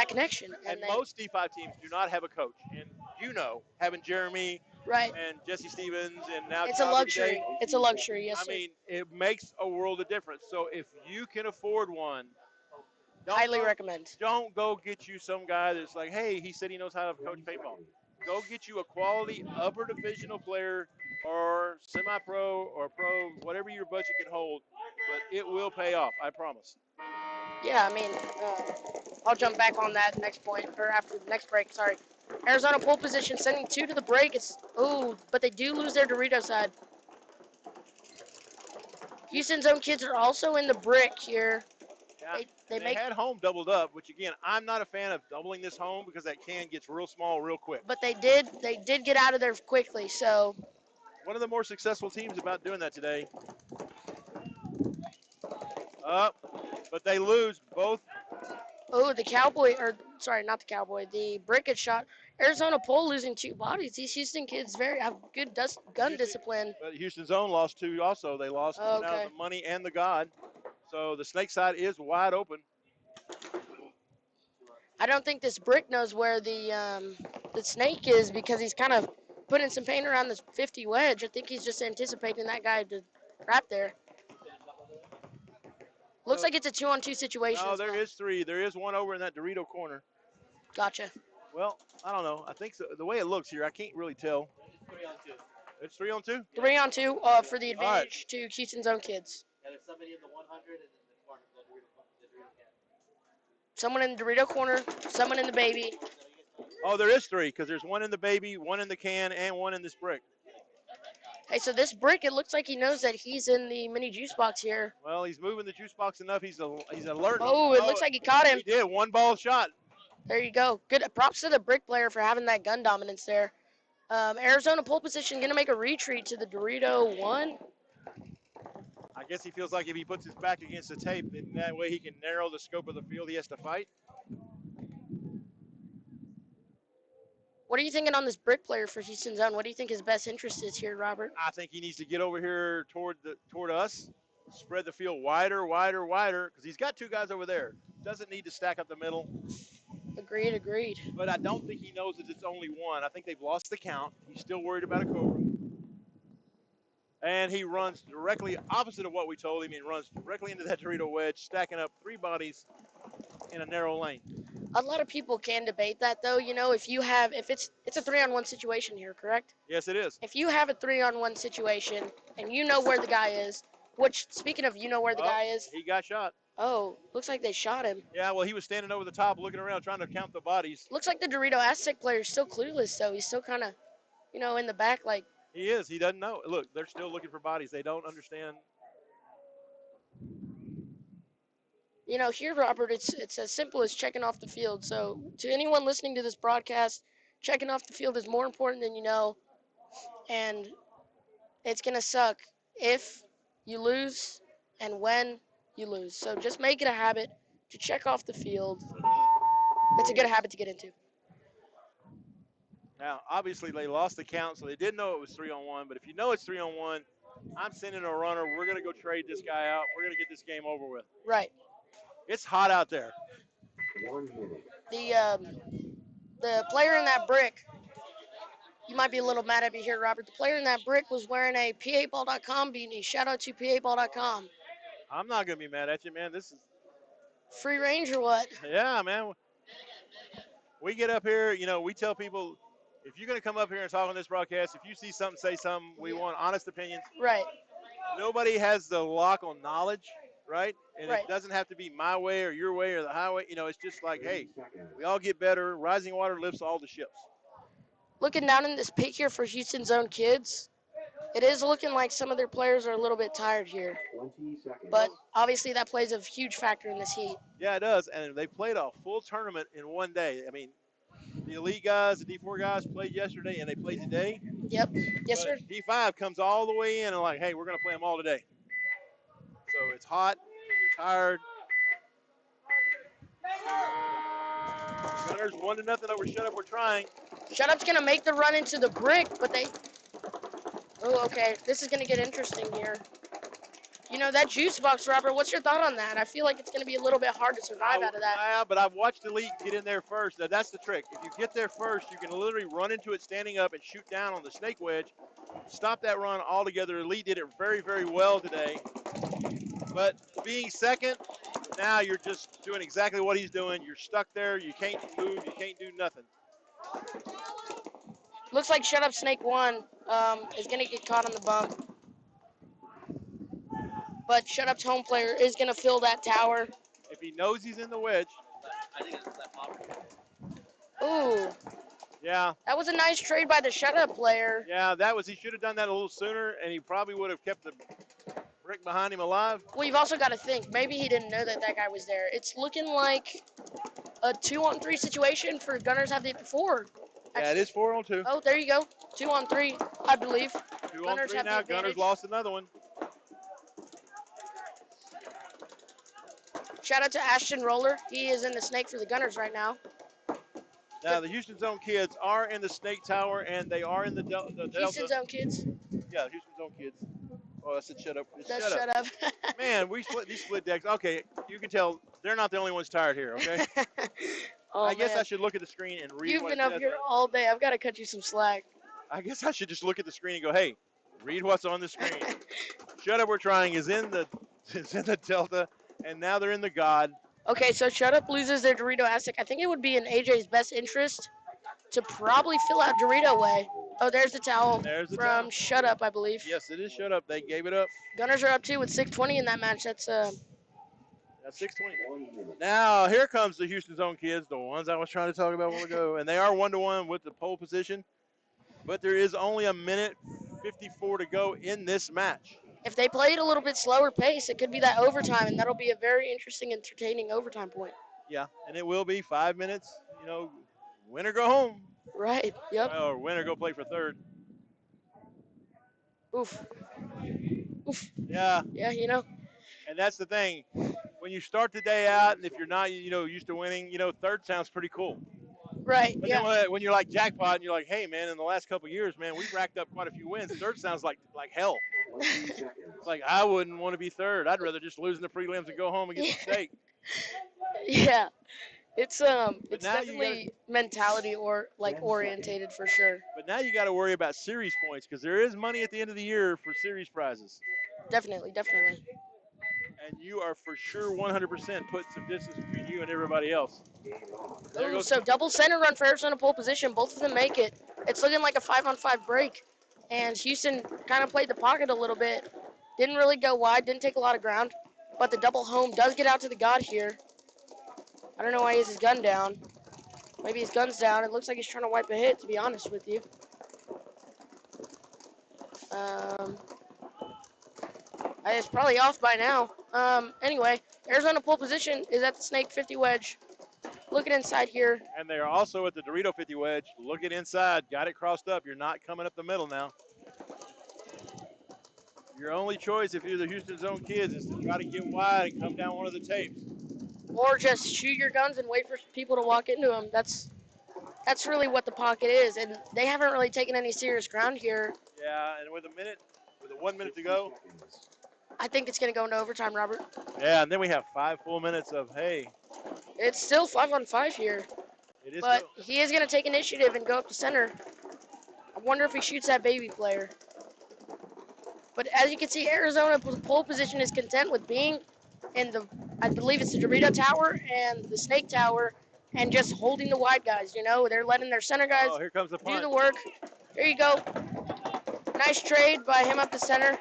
connection. And most D5 teams do not have a coach. And you know, having Jeremy right. and Jesse Stevens and now it's a Tommy luxury. today, It's a luxury, yes, I sir. mean, it makes a world of difference. So if you can afford one, highly recommend. Don't go get you some guy that's like, hey, he said he knows how to coach paintball. Go get you a quality upper divisional player or semi-pro or pro, whatever your budget can hold, but it will pay off, I promise. Yeah, I mean, I'll jump back on that next point, or after the next break, sorry. Arizona pole position, sending 2 to the break. But they do lose their Dorito side. Houston's own kids are also in the brick here. Yeah, they had home doubled up, which again, I'm not a fan of doubling this home because that can gets real small real quick. But they did get out of there quickly, so. One of the more successful teams about doing that today. But they lose both. Oh, the Cowboy, or sorry, not the Cowboy, the brick gets shot. Arizona pole losing 2 bodies. These Houston kids have good gun discipline. But Houston's own lost 2 also. They lost out of the money and the God. So the snake side is wide open. I don't think this brick knows where the snake is because he's kind of putting some paint around this 50 wedge. I think he's just anticipating that guy to wrap there. Looks like it's a 2-on-2 situation. No, there is 3. There is one over in that Dorito corner. Gotcha. Well, I don't know. I think so. The way it looks here, I can't really tell. It's 3-on-2? 3-on-2 for the advantage to Houston's own kids. Yeah, there's somebody in the 100 and in the corner, the Dorito can. Someone in the Dorito corner, someone in the baby. Oh, there is 3 because there's one in the baby, one in the can, and one in this brick. Hey, so this brick, it looks like he knows that he's in the mini juice box here. Well, he's moving the juice box enough. He's alert. Oh, it looks like he caught him. He did. 1 ball shot. There you go. Good. Props to the brick player for having that gun dominance there. Arizona pole position going to make a retreat to the Dorito 1. I guess he feels like if he puts his back against the tape, then that way he can narrow the scope of the field he has to fight. What are you thinking on this brick player for Houston's own? What do you think his best interest is here, Robert? I think he needs to get over here toward us, spread the field wider, because he's got 2 guys over there. Doesn't need to stack up the middle. Agreed. But I don't think he knows that it's only 1. I think they've lost the count. He's still worried about a Cobra. And he runs directly opposite of what we told him. He runs directly into that Dorito wedge, stacking up 3 bodies in a narrow lane. A lot of people can debate that, though. You know, if it's a 3-on-1 situation here, correct? Yes, it is. If you have a 3-on-1 situation and you know where the guy is, which, speaking of you know where the guy is. He got shot. Oh, looks like they shot him. Yeah, well, he was standing over the top looking around trying to count the bodies. Looks like the Dorito Aztec player is still clueless, though. He's still kind of, in the back, like, He is. He doesn't know. Look, they're still looking for bodies. They don't understand. You know, here, Robert, it's as simple as checking off the field. So, to anyone listening to this broadcast, checking off the field is more important than you know, and it's gonna suck if you lose and when you lose. So just make it a habit to check off the field. It's a good habit to get into. Now, obviously, they lost the count, so they didn't know it was 3-on-1. But if you know it's 3-on-1, I'm sending a runner. We're going to go trade this guy out. We're going to get this game over with. Right. It's hot out there. The player in that brick, you might be a little mad at me here, Robert. The player in that brick was wearing a PABall.com beanie. Shout out to PABall.com. I'm not going to be mad at you, man. This is free range or what? Yeah, man. We get up here, you know, we tell people, if you're going to come up here and talk on this broadcast, if you see something, say something. We want honest opinions. Right. Nobody has the lock on knowledge, right? And Right. it doesn't have to be my way or your way or the highway. You know, it's just like, hey, we all get better. Rising water lifts all the ships. Looking down in this pit here for Houston's own kids, it is looking like some of their players are a little bit tired here. But obviously that plays a huge factor in this heat. Yeah, it does. And they played a full tournament in one day. I mean, the elite guys, the D4 guys played yesterday and they played today. Yep. Yes, sir. D5 comes all the way in and like, hey, we're going to play them all today. So it's hot, you're tired. Gunners 1-0 over Shut Up, We're Trying. Shut Up's going to make the run into the brick, but they... Oh, okay. This is going to get interesting here. You know, that juice box, Robert, what's your thought on that? I feel like it's going to be a little bit hard to survive out of that. Yeah, but I've watched Elite get in there first. Now, that's the trick. If you get there first, you can literally run into it standing up and shoot down on the snake wedge. Stop that run altogether. Elite did it very, very well today. But being second, now you're just doing exactly what he's doing. You're stuck there. You can't move. You can't do nothing. Looks like Shut Up Snake 1 is going to get caught on the bump. But Shut Up's home player is going to fill that tower. If he knows he's in the wedge. I think it's that popper. Ooh. Yeah. That was a nice trade by the Shut Up player. Yeah, he should have done that a little sooner, and he probably would have kept the brick behind him alive. Well, you've also got to think, maybe he didn't know that guy was there. It's looking like a 2-on-3 situation for Gunners have the 4. Yeah, it is 4-on-2. Oh, there you go. 2-on-3, I believe. 2-on-3 now. Gunners lost another one. Shout out to Ashton Roller. He is in the snake for the Gunners right now. Now, the Houston Zone kids are in the snake tower, and they are in the Delta. Houston Zone kids. Yeah, Houston Zone kids. Oh, I said shut up. That's shut up. Man, we split these split decks. Okay, you can tell they're not the only ones tired here, okay? Oh, I guess man. I should look at the screen and read You've what been it up says. here all day. I've got to cut you some slack. I guess I should just look at the screen and go, hey, read what's on the screen. Shut Up, We're Trying is in the Delta, and now they're in the God. Okay, so Shut Up loses their Dorito Aztec. I think it would be in AJ's best interest to probably fill out Dorito way. Oh, there's the towel from Shut Up, I believe. Yes, it is Shut Up. They gave it up. Gunners are up 2 with 6:20 in that match. That's 6:20. Now, here comes the Houston Zone kids, the ones I was trying to talk about a while ago, and they are 1-1 with the pole position, but there is only 1:54 to go in this match. if they played a little bit slower pace, it could be that overtime, and that'll be a very interesting, entertaining overtime point. Yeah, and it will be 5 minutes, you know, win or go home. Right, yep. Or win or go play for third. Oof. Oof. Yeah. Yeah, you know. And that's the thing. When you start the day out, and if you're not, you know, used to winning, you know, third sounds pretty cool. Right, But yeah. then when you're like jackpot, and you're like, hey, man, in the last couple of years, man, we've racked up quite a few wins. Third sounds like hell. It's like, I wouldn't want to be third. I'd rather just lose in the prelims and go home and get some steak. Yeah. It's now definitely mentality or orientated for sure. But now you got to worry about series points because there is money at the end of the year for series prizes. Definitely. And you are for sure 100% putting some distance between you and everybody else. There Ooh, goes so double center run for Arizona pole position. Both of them make it. It's looking like a 5-on-5 break. And Houston kind of played the pocket a little bit. Didn't really go wide, didn't take a lot of ground. But the double home does get out to the God here. I don't know why he has his gun down. Maybe his gun's down. It looks like he's trying to wipe a hit, to be honest with you. It's probably off by now. Anyway, Arizona pole position is at the Snake 50 wedge. Looking inside here. And they're also at the Dorito 50 wedge. Looking inside. Got it crossed up. You're not coming up the middle now. Your only choice if you're the Houston Zone Kids is to try to get wide and come down one of the tapes. Or just shoot your guns and wait for people to walk into them. That's really what the pocket is. And they haven't really taken any serious ground here. Yeah, and with 1 minute to go. I think it's going to go into overtime, Robert. Yeah, and then we have 5 full minutes of, hey. It's still 5-on-5 here. It is but he is going to take initiative and go up to center. I wonder if he shoots that baby player. But as you can see, Arizona pole position is content with being in the, I believe it's the Dorito Tower and the Snake Tower, and just holding the wide guys. You know, they're letting their center guys here comes the do the work. Here you go. Nice trade by him up to center.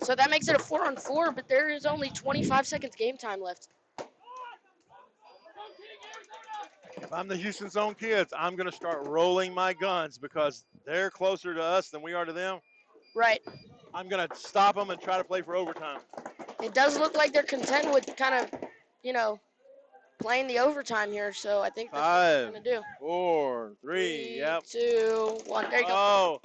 So that makes it a 4-on-4, but there is only 25 seconds game time left. If I'm the Houston Zone Kids, I'm going to start rolling my guns because they're closer to us than we are to them. Right. I'm going to stop them and try to play for overtime. It does look like they're content with kind of, you know, playing the overtime here, so I think that's what they're going to do. 4, 3, yep. 2, 1, there you go.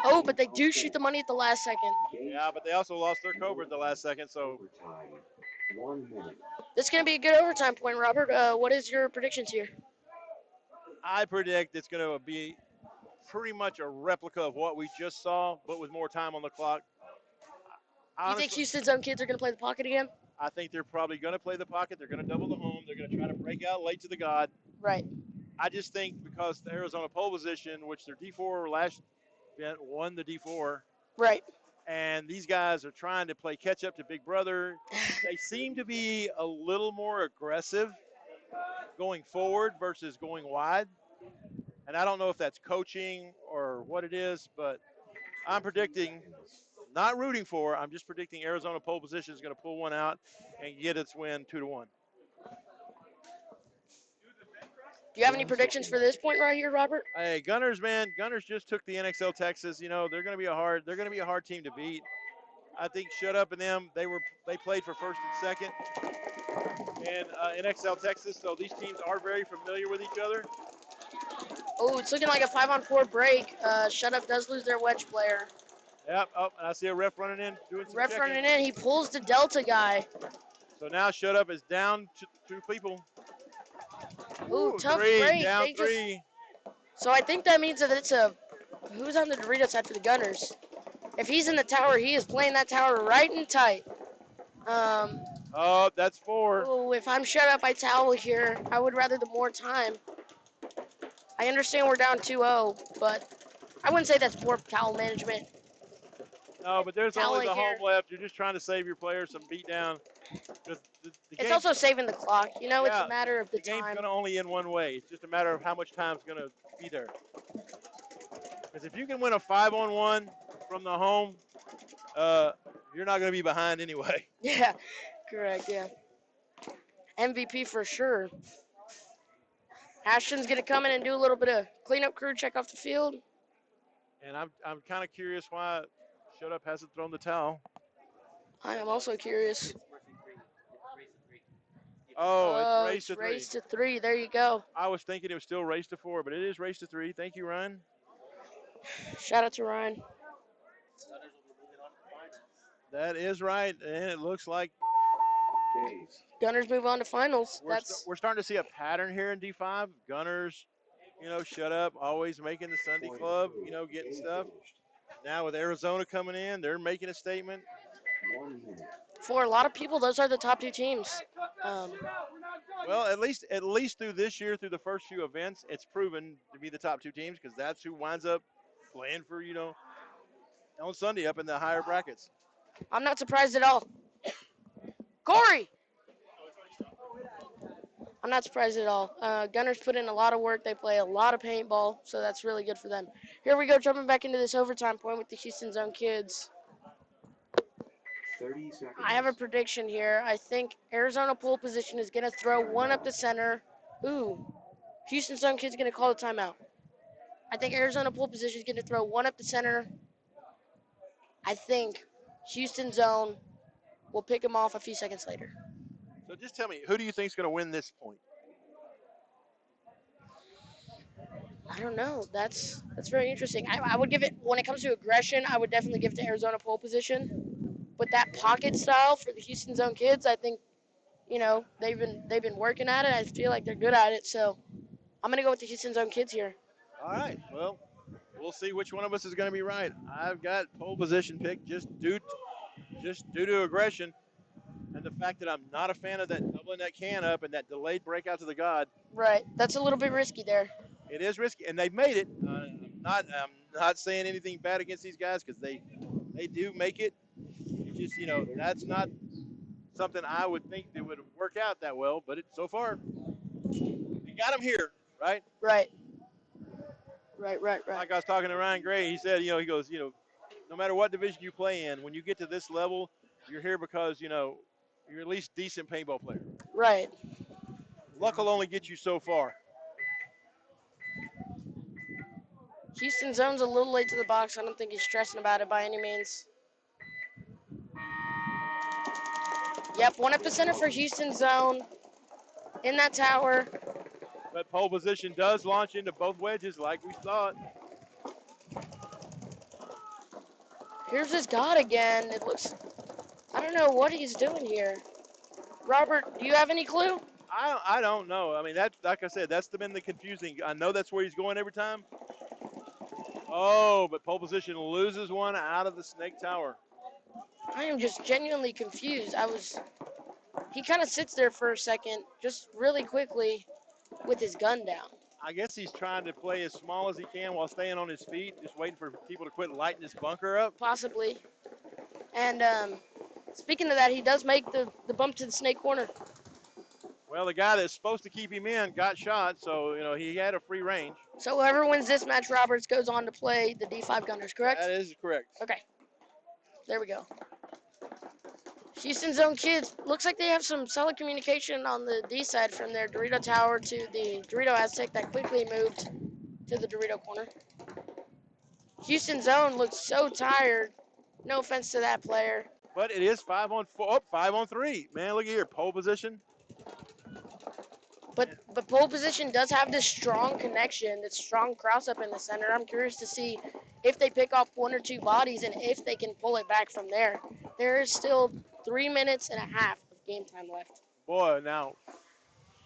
Oh, but they do shoot the money at the last second. Yeah, but they also lost their Cobra at the last second, so. This is going to be a good overtime point, Robert. What is your predictions here? I predict it's going to be pretty much a replica of what we just saw, but with more time on the clock. You think Houston Zone Kids are going to play the pocket again? I think they're probably going to play the pocket. They're going to double the home. They're going to try to break out late to the God. Right. I just think because the Arizona pole position, which their D4 last event won the D4. Right. And these guys are trying to play catch up to Big Brother. They seem to be a little more aggressive going forward versus going wide. And I don't know if that's coaching or what it is, but I'm predicting, not rooting for, I'm just predicting Arizona pole position is going to pull one out and get its win 2-1. Do you have any predictions for this point right here, Robert? Hey, Gunners, man, Gunners just took the NXL Texas. You know, they're going to be a hard team to beat. I think Shut Up and them, they played for first and second in NXL Texas, so these teams are very familiar with each other. Oh, it's looking like a 5-on-4 break. Shut Up does lose their wedge player. Yep. Oh, and I see a ref running in, doing some Ref checking. running in. He pulls the Delta guy. So now Shut Up is down to 2 people. Ooh, tough three, break. down 3. So I think that means that it's who's on the Dorito side for the Gunners? If he's in the tower, he is playing that tower right and tight. Oh, that's 4. Oh, if I'm Shut Up, I towel here. I would rather the more time. I understand we're down 2-0, but I wouldn't say that's poor towel management. No, but there's only the here. home left. You're just trying to save your players some beat down. It's also saving the clock. You know, it's a matter of the game's time. going to only end one way. It's just a matter of how much time's going to be there. Because if you can win a 5-on-1 from the home, you're not going to be behind anyway. Yeah, correct, yeah. MVP for sure. Ashton's going to come in and do a little bit of cleanup crew, check off the field. And I'm kind of curious why Shut Up hasn't thrown the towel. I am also curious. Oh, it's race to 3. There you go. I was thinking it was still race to 4, but it is race to 3. Thank you, Ryan. Shout out to Ryan. That is right, and it looks like Gunners move on to finals. We're starting to see a pattern here in D5. Gunners, you know, Shut Up, always making the Sunday club, you know, getting stuff. Now with Arizona coming in, they're making a statement. For a lot of people, those are the top 2 teams. Well, at least through this year, through the first few events, it's proven to be the top 2 teams because that's who winds up playing for, you know, on Sunday up in the higher brackets. I'm not surprised at all. Corey! I'm not surprised at all. Gunners put in a lot of work. They play a lot of paintball, so that's really good for them. Here we go, jumping back into this overtime point with the Houston Zone Kids. 30 seconds. I have a prediction here. I think Arizona pole position is going to throw one up the center. Ooh, Houston Zone Kids going to call a timeout. I think Arizona pole position is going to throw one up the center. I think Houston zone will pick him off a few seconds later. So just tell me, who do you think is going to win this point? I don't know. That's very interesting. I would give it, when it comes to aggression, I would definitely give it to Arizona pole position. But that pocket style for the Houston zone kids, I think, they've been working at it. I feel like they're good at it. So I'm gonna go with the Houston zone kids here. All right. Well, we'll see which one of us is going to be right. I've got pole position pick just due to aggression and the fact that I'm not a fan of that doubling that can up and that delayed breakout to the god. Right. That's a little bit risky there. It is risky, and they've made it. I'm not saying anything bad against these guys because they do make it. It's just that's not something I would think that would work out that well. But so far, they got them here, right? Right. Like I was talking to Ryan Gray, he said, he goes, no matter what division you play in, when you get to this level, you're here because you're at least decent paintball player. Right. Luck will only get you so far. Houston zone's a little late to the box. I don't think he's stressing about it by any means. Yep, one up the center for Houston zone in that tower. But pole position does launch into both wedges like we thought. Here's his god again. It looks, I don't know what he's doing here. Robert, do you have any clue? I don't know. I mean, like I said, that's been the confusing. I know that's where he's going every time. Oh, but pole position loses one out of the snake tower. I am just genuinely confused. He kind of sits there for a second, just really quickly, with his gun down. I guess he's trying to play as small as he can while staying on his feet, just waiting for people to quit lighting this bunker up. Possibly. And speaking of that, he does make the bump to the snake corner. Well, the guy that's supposed to keep him in got shot, so, he had a free range. So whoever wins this match, Roberts, goes on to play the D5 Gunners, correct? That is correct. Okay. There we go. Houston Zone kids, looks like they have some solid communication on the D side from their Dorito tower to the Dorito Aztec that quickly moved to the Dorito corner. Houston Zone looks so tired. No offense to that player. But it is 5-on-4, 5-on-3. Man, look at here, pole position. But pole position does have this strong connection, this strong cross up in the center. I'm curious to see if they pick off one or two bodies and if they can pull it back from there. There is still 3 minutes and a half of game time left. Boy, now,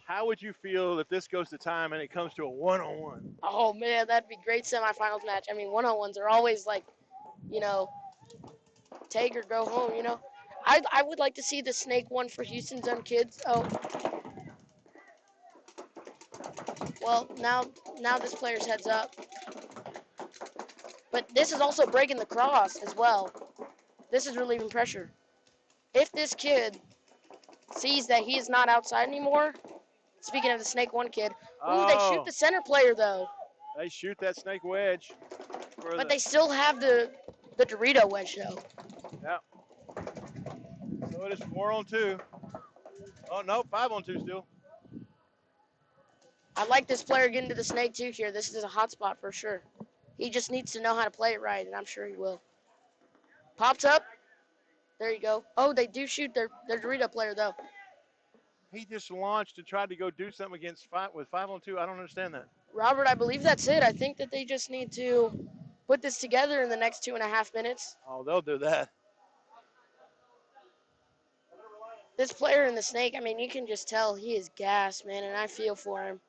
how would you feel if this goes to time and it comes to a one-on-one? Oh, man, that'd be great semifinals match. I mean, one-on-ones are always like, take or go home, I would like to see the snake one for Houston Zone kids. Oh. Well, now this player's heads up. But this is also breaking the cross as well. This is relieving pressure. If this kid sees that he is not outside anymore, speaking of the snake one kid, they shoot the center player though. They shoot that snake wedge. But they still have the Dorito wedge though. Yeah. So it is 4-on-2. Oh, no, 5-on-2 still. I like this player getting to the snake too here. This is a hot spot for sure. He just needs to know how to play it right, and I'm sure he will. Pops up. There you go. Oh, they do shoot their Dorito player though. He just launched and tried to go do something with 5-on-2. I don't understand that. Robert, I believe that's it. I think that they just need to put this together in the next 2.5 minutes. Oh, they'll do that. This player in the snake, I mean, you can just tell he is gassed, man, and I feel for him.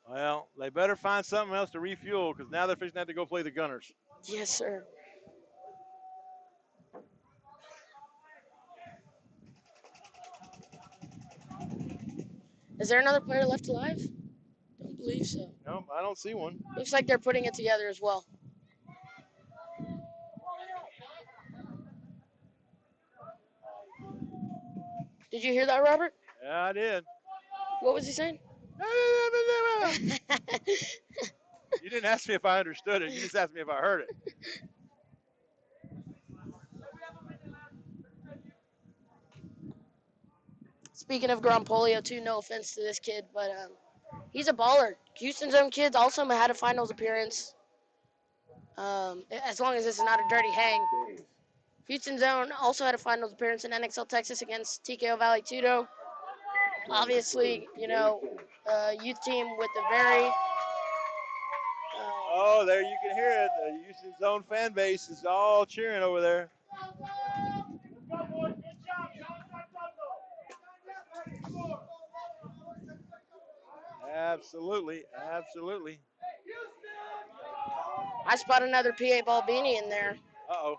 Well, they better find something else to refuel because now they're fixing to have to go play the Gunners. Yes, sir. Is there another player left alive? Don't believe so. No, I don't see one. Looks like they're putting it together as well. Did you hear that, Robert? Yeah, I did. What was he saying? You didn't ask me if I understood it. You just asked me if I heard it. Speaking of Grand Polio, too, no offense to this kid, but He's a baller. Houston Zone Kids also had a finals appearance. As long as this is not a dirty hang. Houston Zone also had a finals appearance in NXL Texas against TKO Valley Tudo. Obviously, you know, youth team with a very Oh, there you can hear it. The Houston Zone fan base is all cheering over there. Absolutely, absolutely. I spot another PA ball beanie in there. Uh-oh.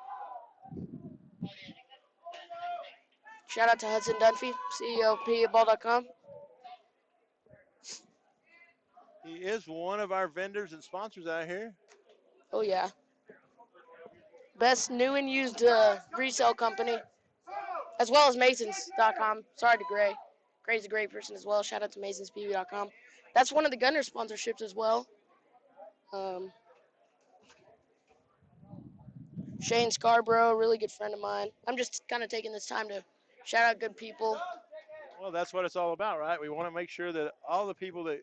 Shout out to Hudson Dunphy, CEO of PABall.com. He is one of our vendors and sponsors out here. Oh, yeah. Best new and used resale company, as well as Masons.com. Sorry to Gray. Gray's a great person as well. Shout out to MasonsPB.com. That's one of the Gunner sponsorships as well. Shane Scarborough, really good friend of mine. I'm just kind of taking this time to shout out good people. Well, that's what it's all about, right? We want to make sure that all the people that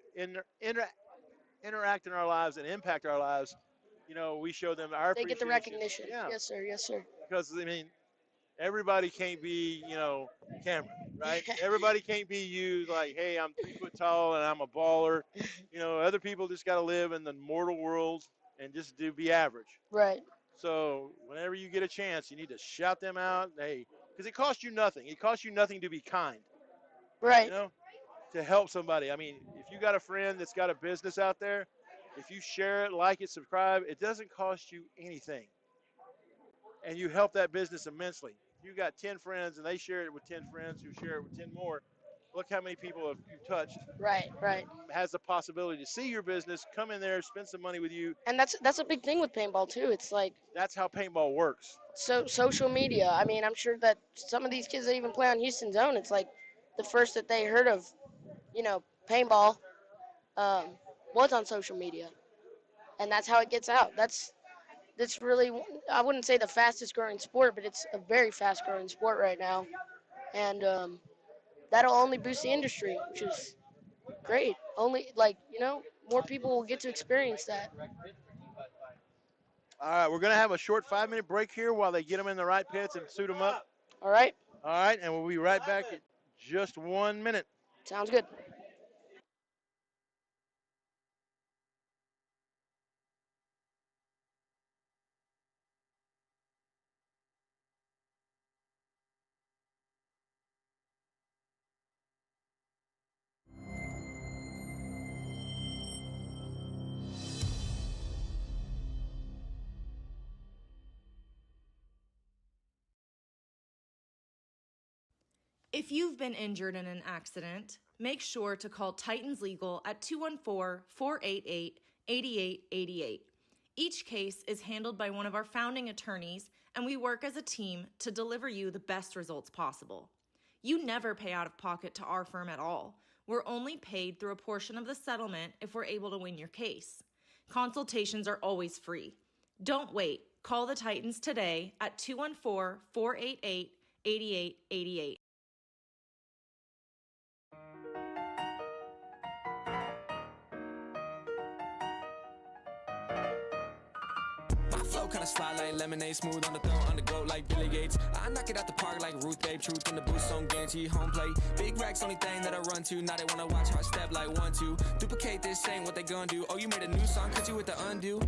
interact in our lives and impact our lives, you know, we show them our They get the appreciation. recognition. Yeah. Yes, sir. Yes, sir. Because, I mean, everybody can't be, you know, Cameron, right? Everybody can't be you like, hey, I'm 3 foot tall and I'm a baller. You know, other people just got to live in the mortal world and just be average. Right. So whenever you get a chance, you need to shout them out. Hey, because it costs you nothing. It costs you nothing to be kind. Right. You know, to help somebody. I mean, if you got a friend that's got a business out there, if you share it, like it, subscribe, it doesn't cost you anything. And you help that business immensely. You got 10 friends and they share it with 10 friends who share it with 10 more. Look how many people have you touched. Right, right. Has the possibility to see your business, come in there, spend some money with you. And that's a big thing with paintball too. It's like that's how paintball works. So social media. I mean, I'm sure that some of these kids that even play on Houston Zone, it's like the first that they heard of, you know, paintball was on social media, and that's how it gets out. That's really, I wouldn't say the fastest growing sport, but it's a very fast growing sport right now, and that'll only boost the industry, which is great. Only, like, you know, more people will get to experience that. All right, we're going to have a short 5-minute break here while they get them in the right pits and suit them up. All right. All right, and we'll be right back in just 1 minute. Sounds good. If you've been injured in an accident, make sure to call Titans Legal at 214-488-8888. Each case is handled by one of our founding attorneys, and we work as a team to deliver you the best results possible. You never pay out of pocket to our firm at all. We're only paid through a portion of the settlement if we're able to win your case. Consultations are always free. Don't wait. Call the Titans today at 214-488-8888. Flow kinda slide like lemonade, smooth on the throat, on the go like Billy Gates. I knock it out the park like Ruth Babe, truth in the boost, on guarantee home plate. Big racks, only thing that I run to. Now they wanna watch how I step like 1, 2. Duplicate this, ain't what they gonna do. Oh, you made a new song, cut you with the undo.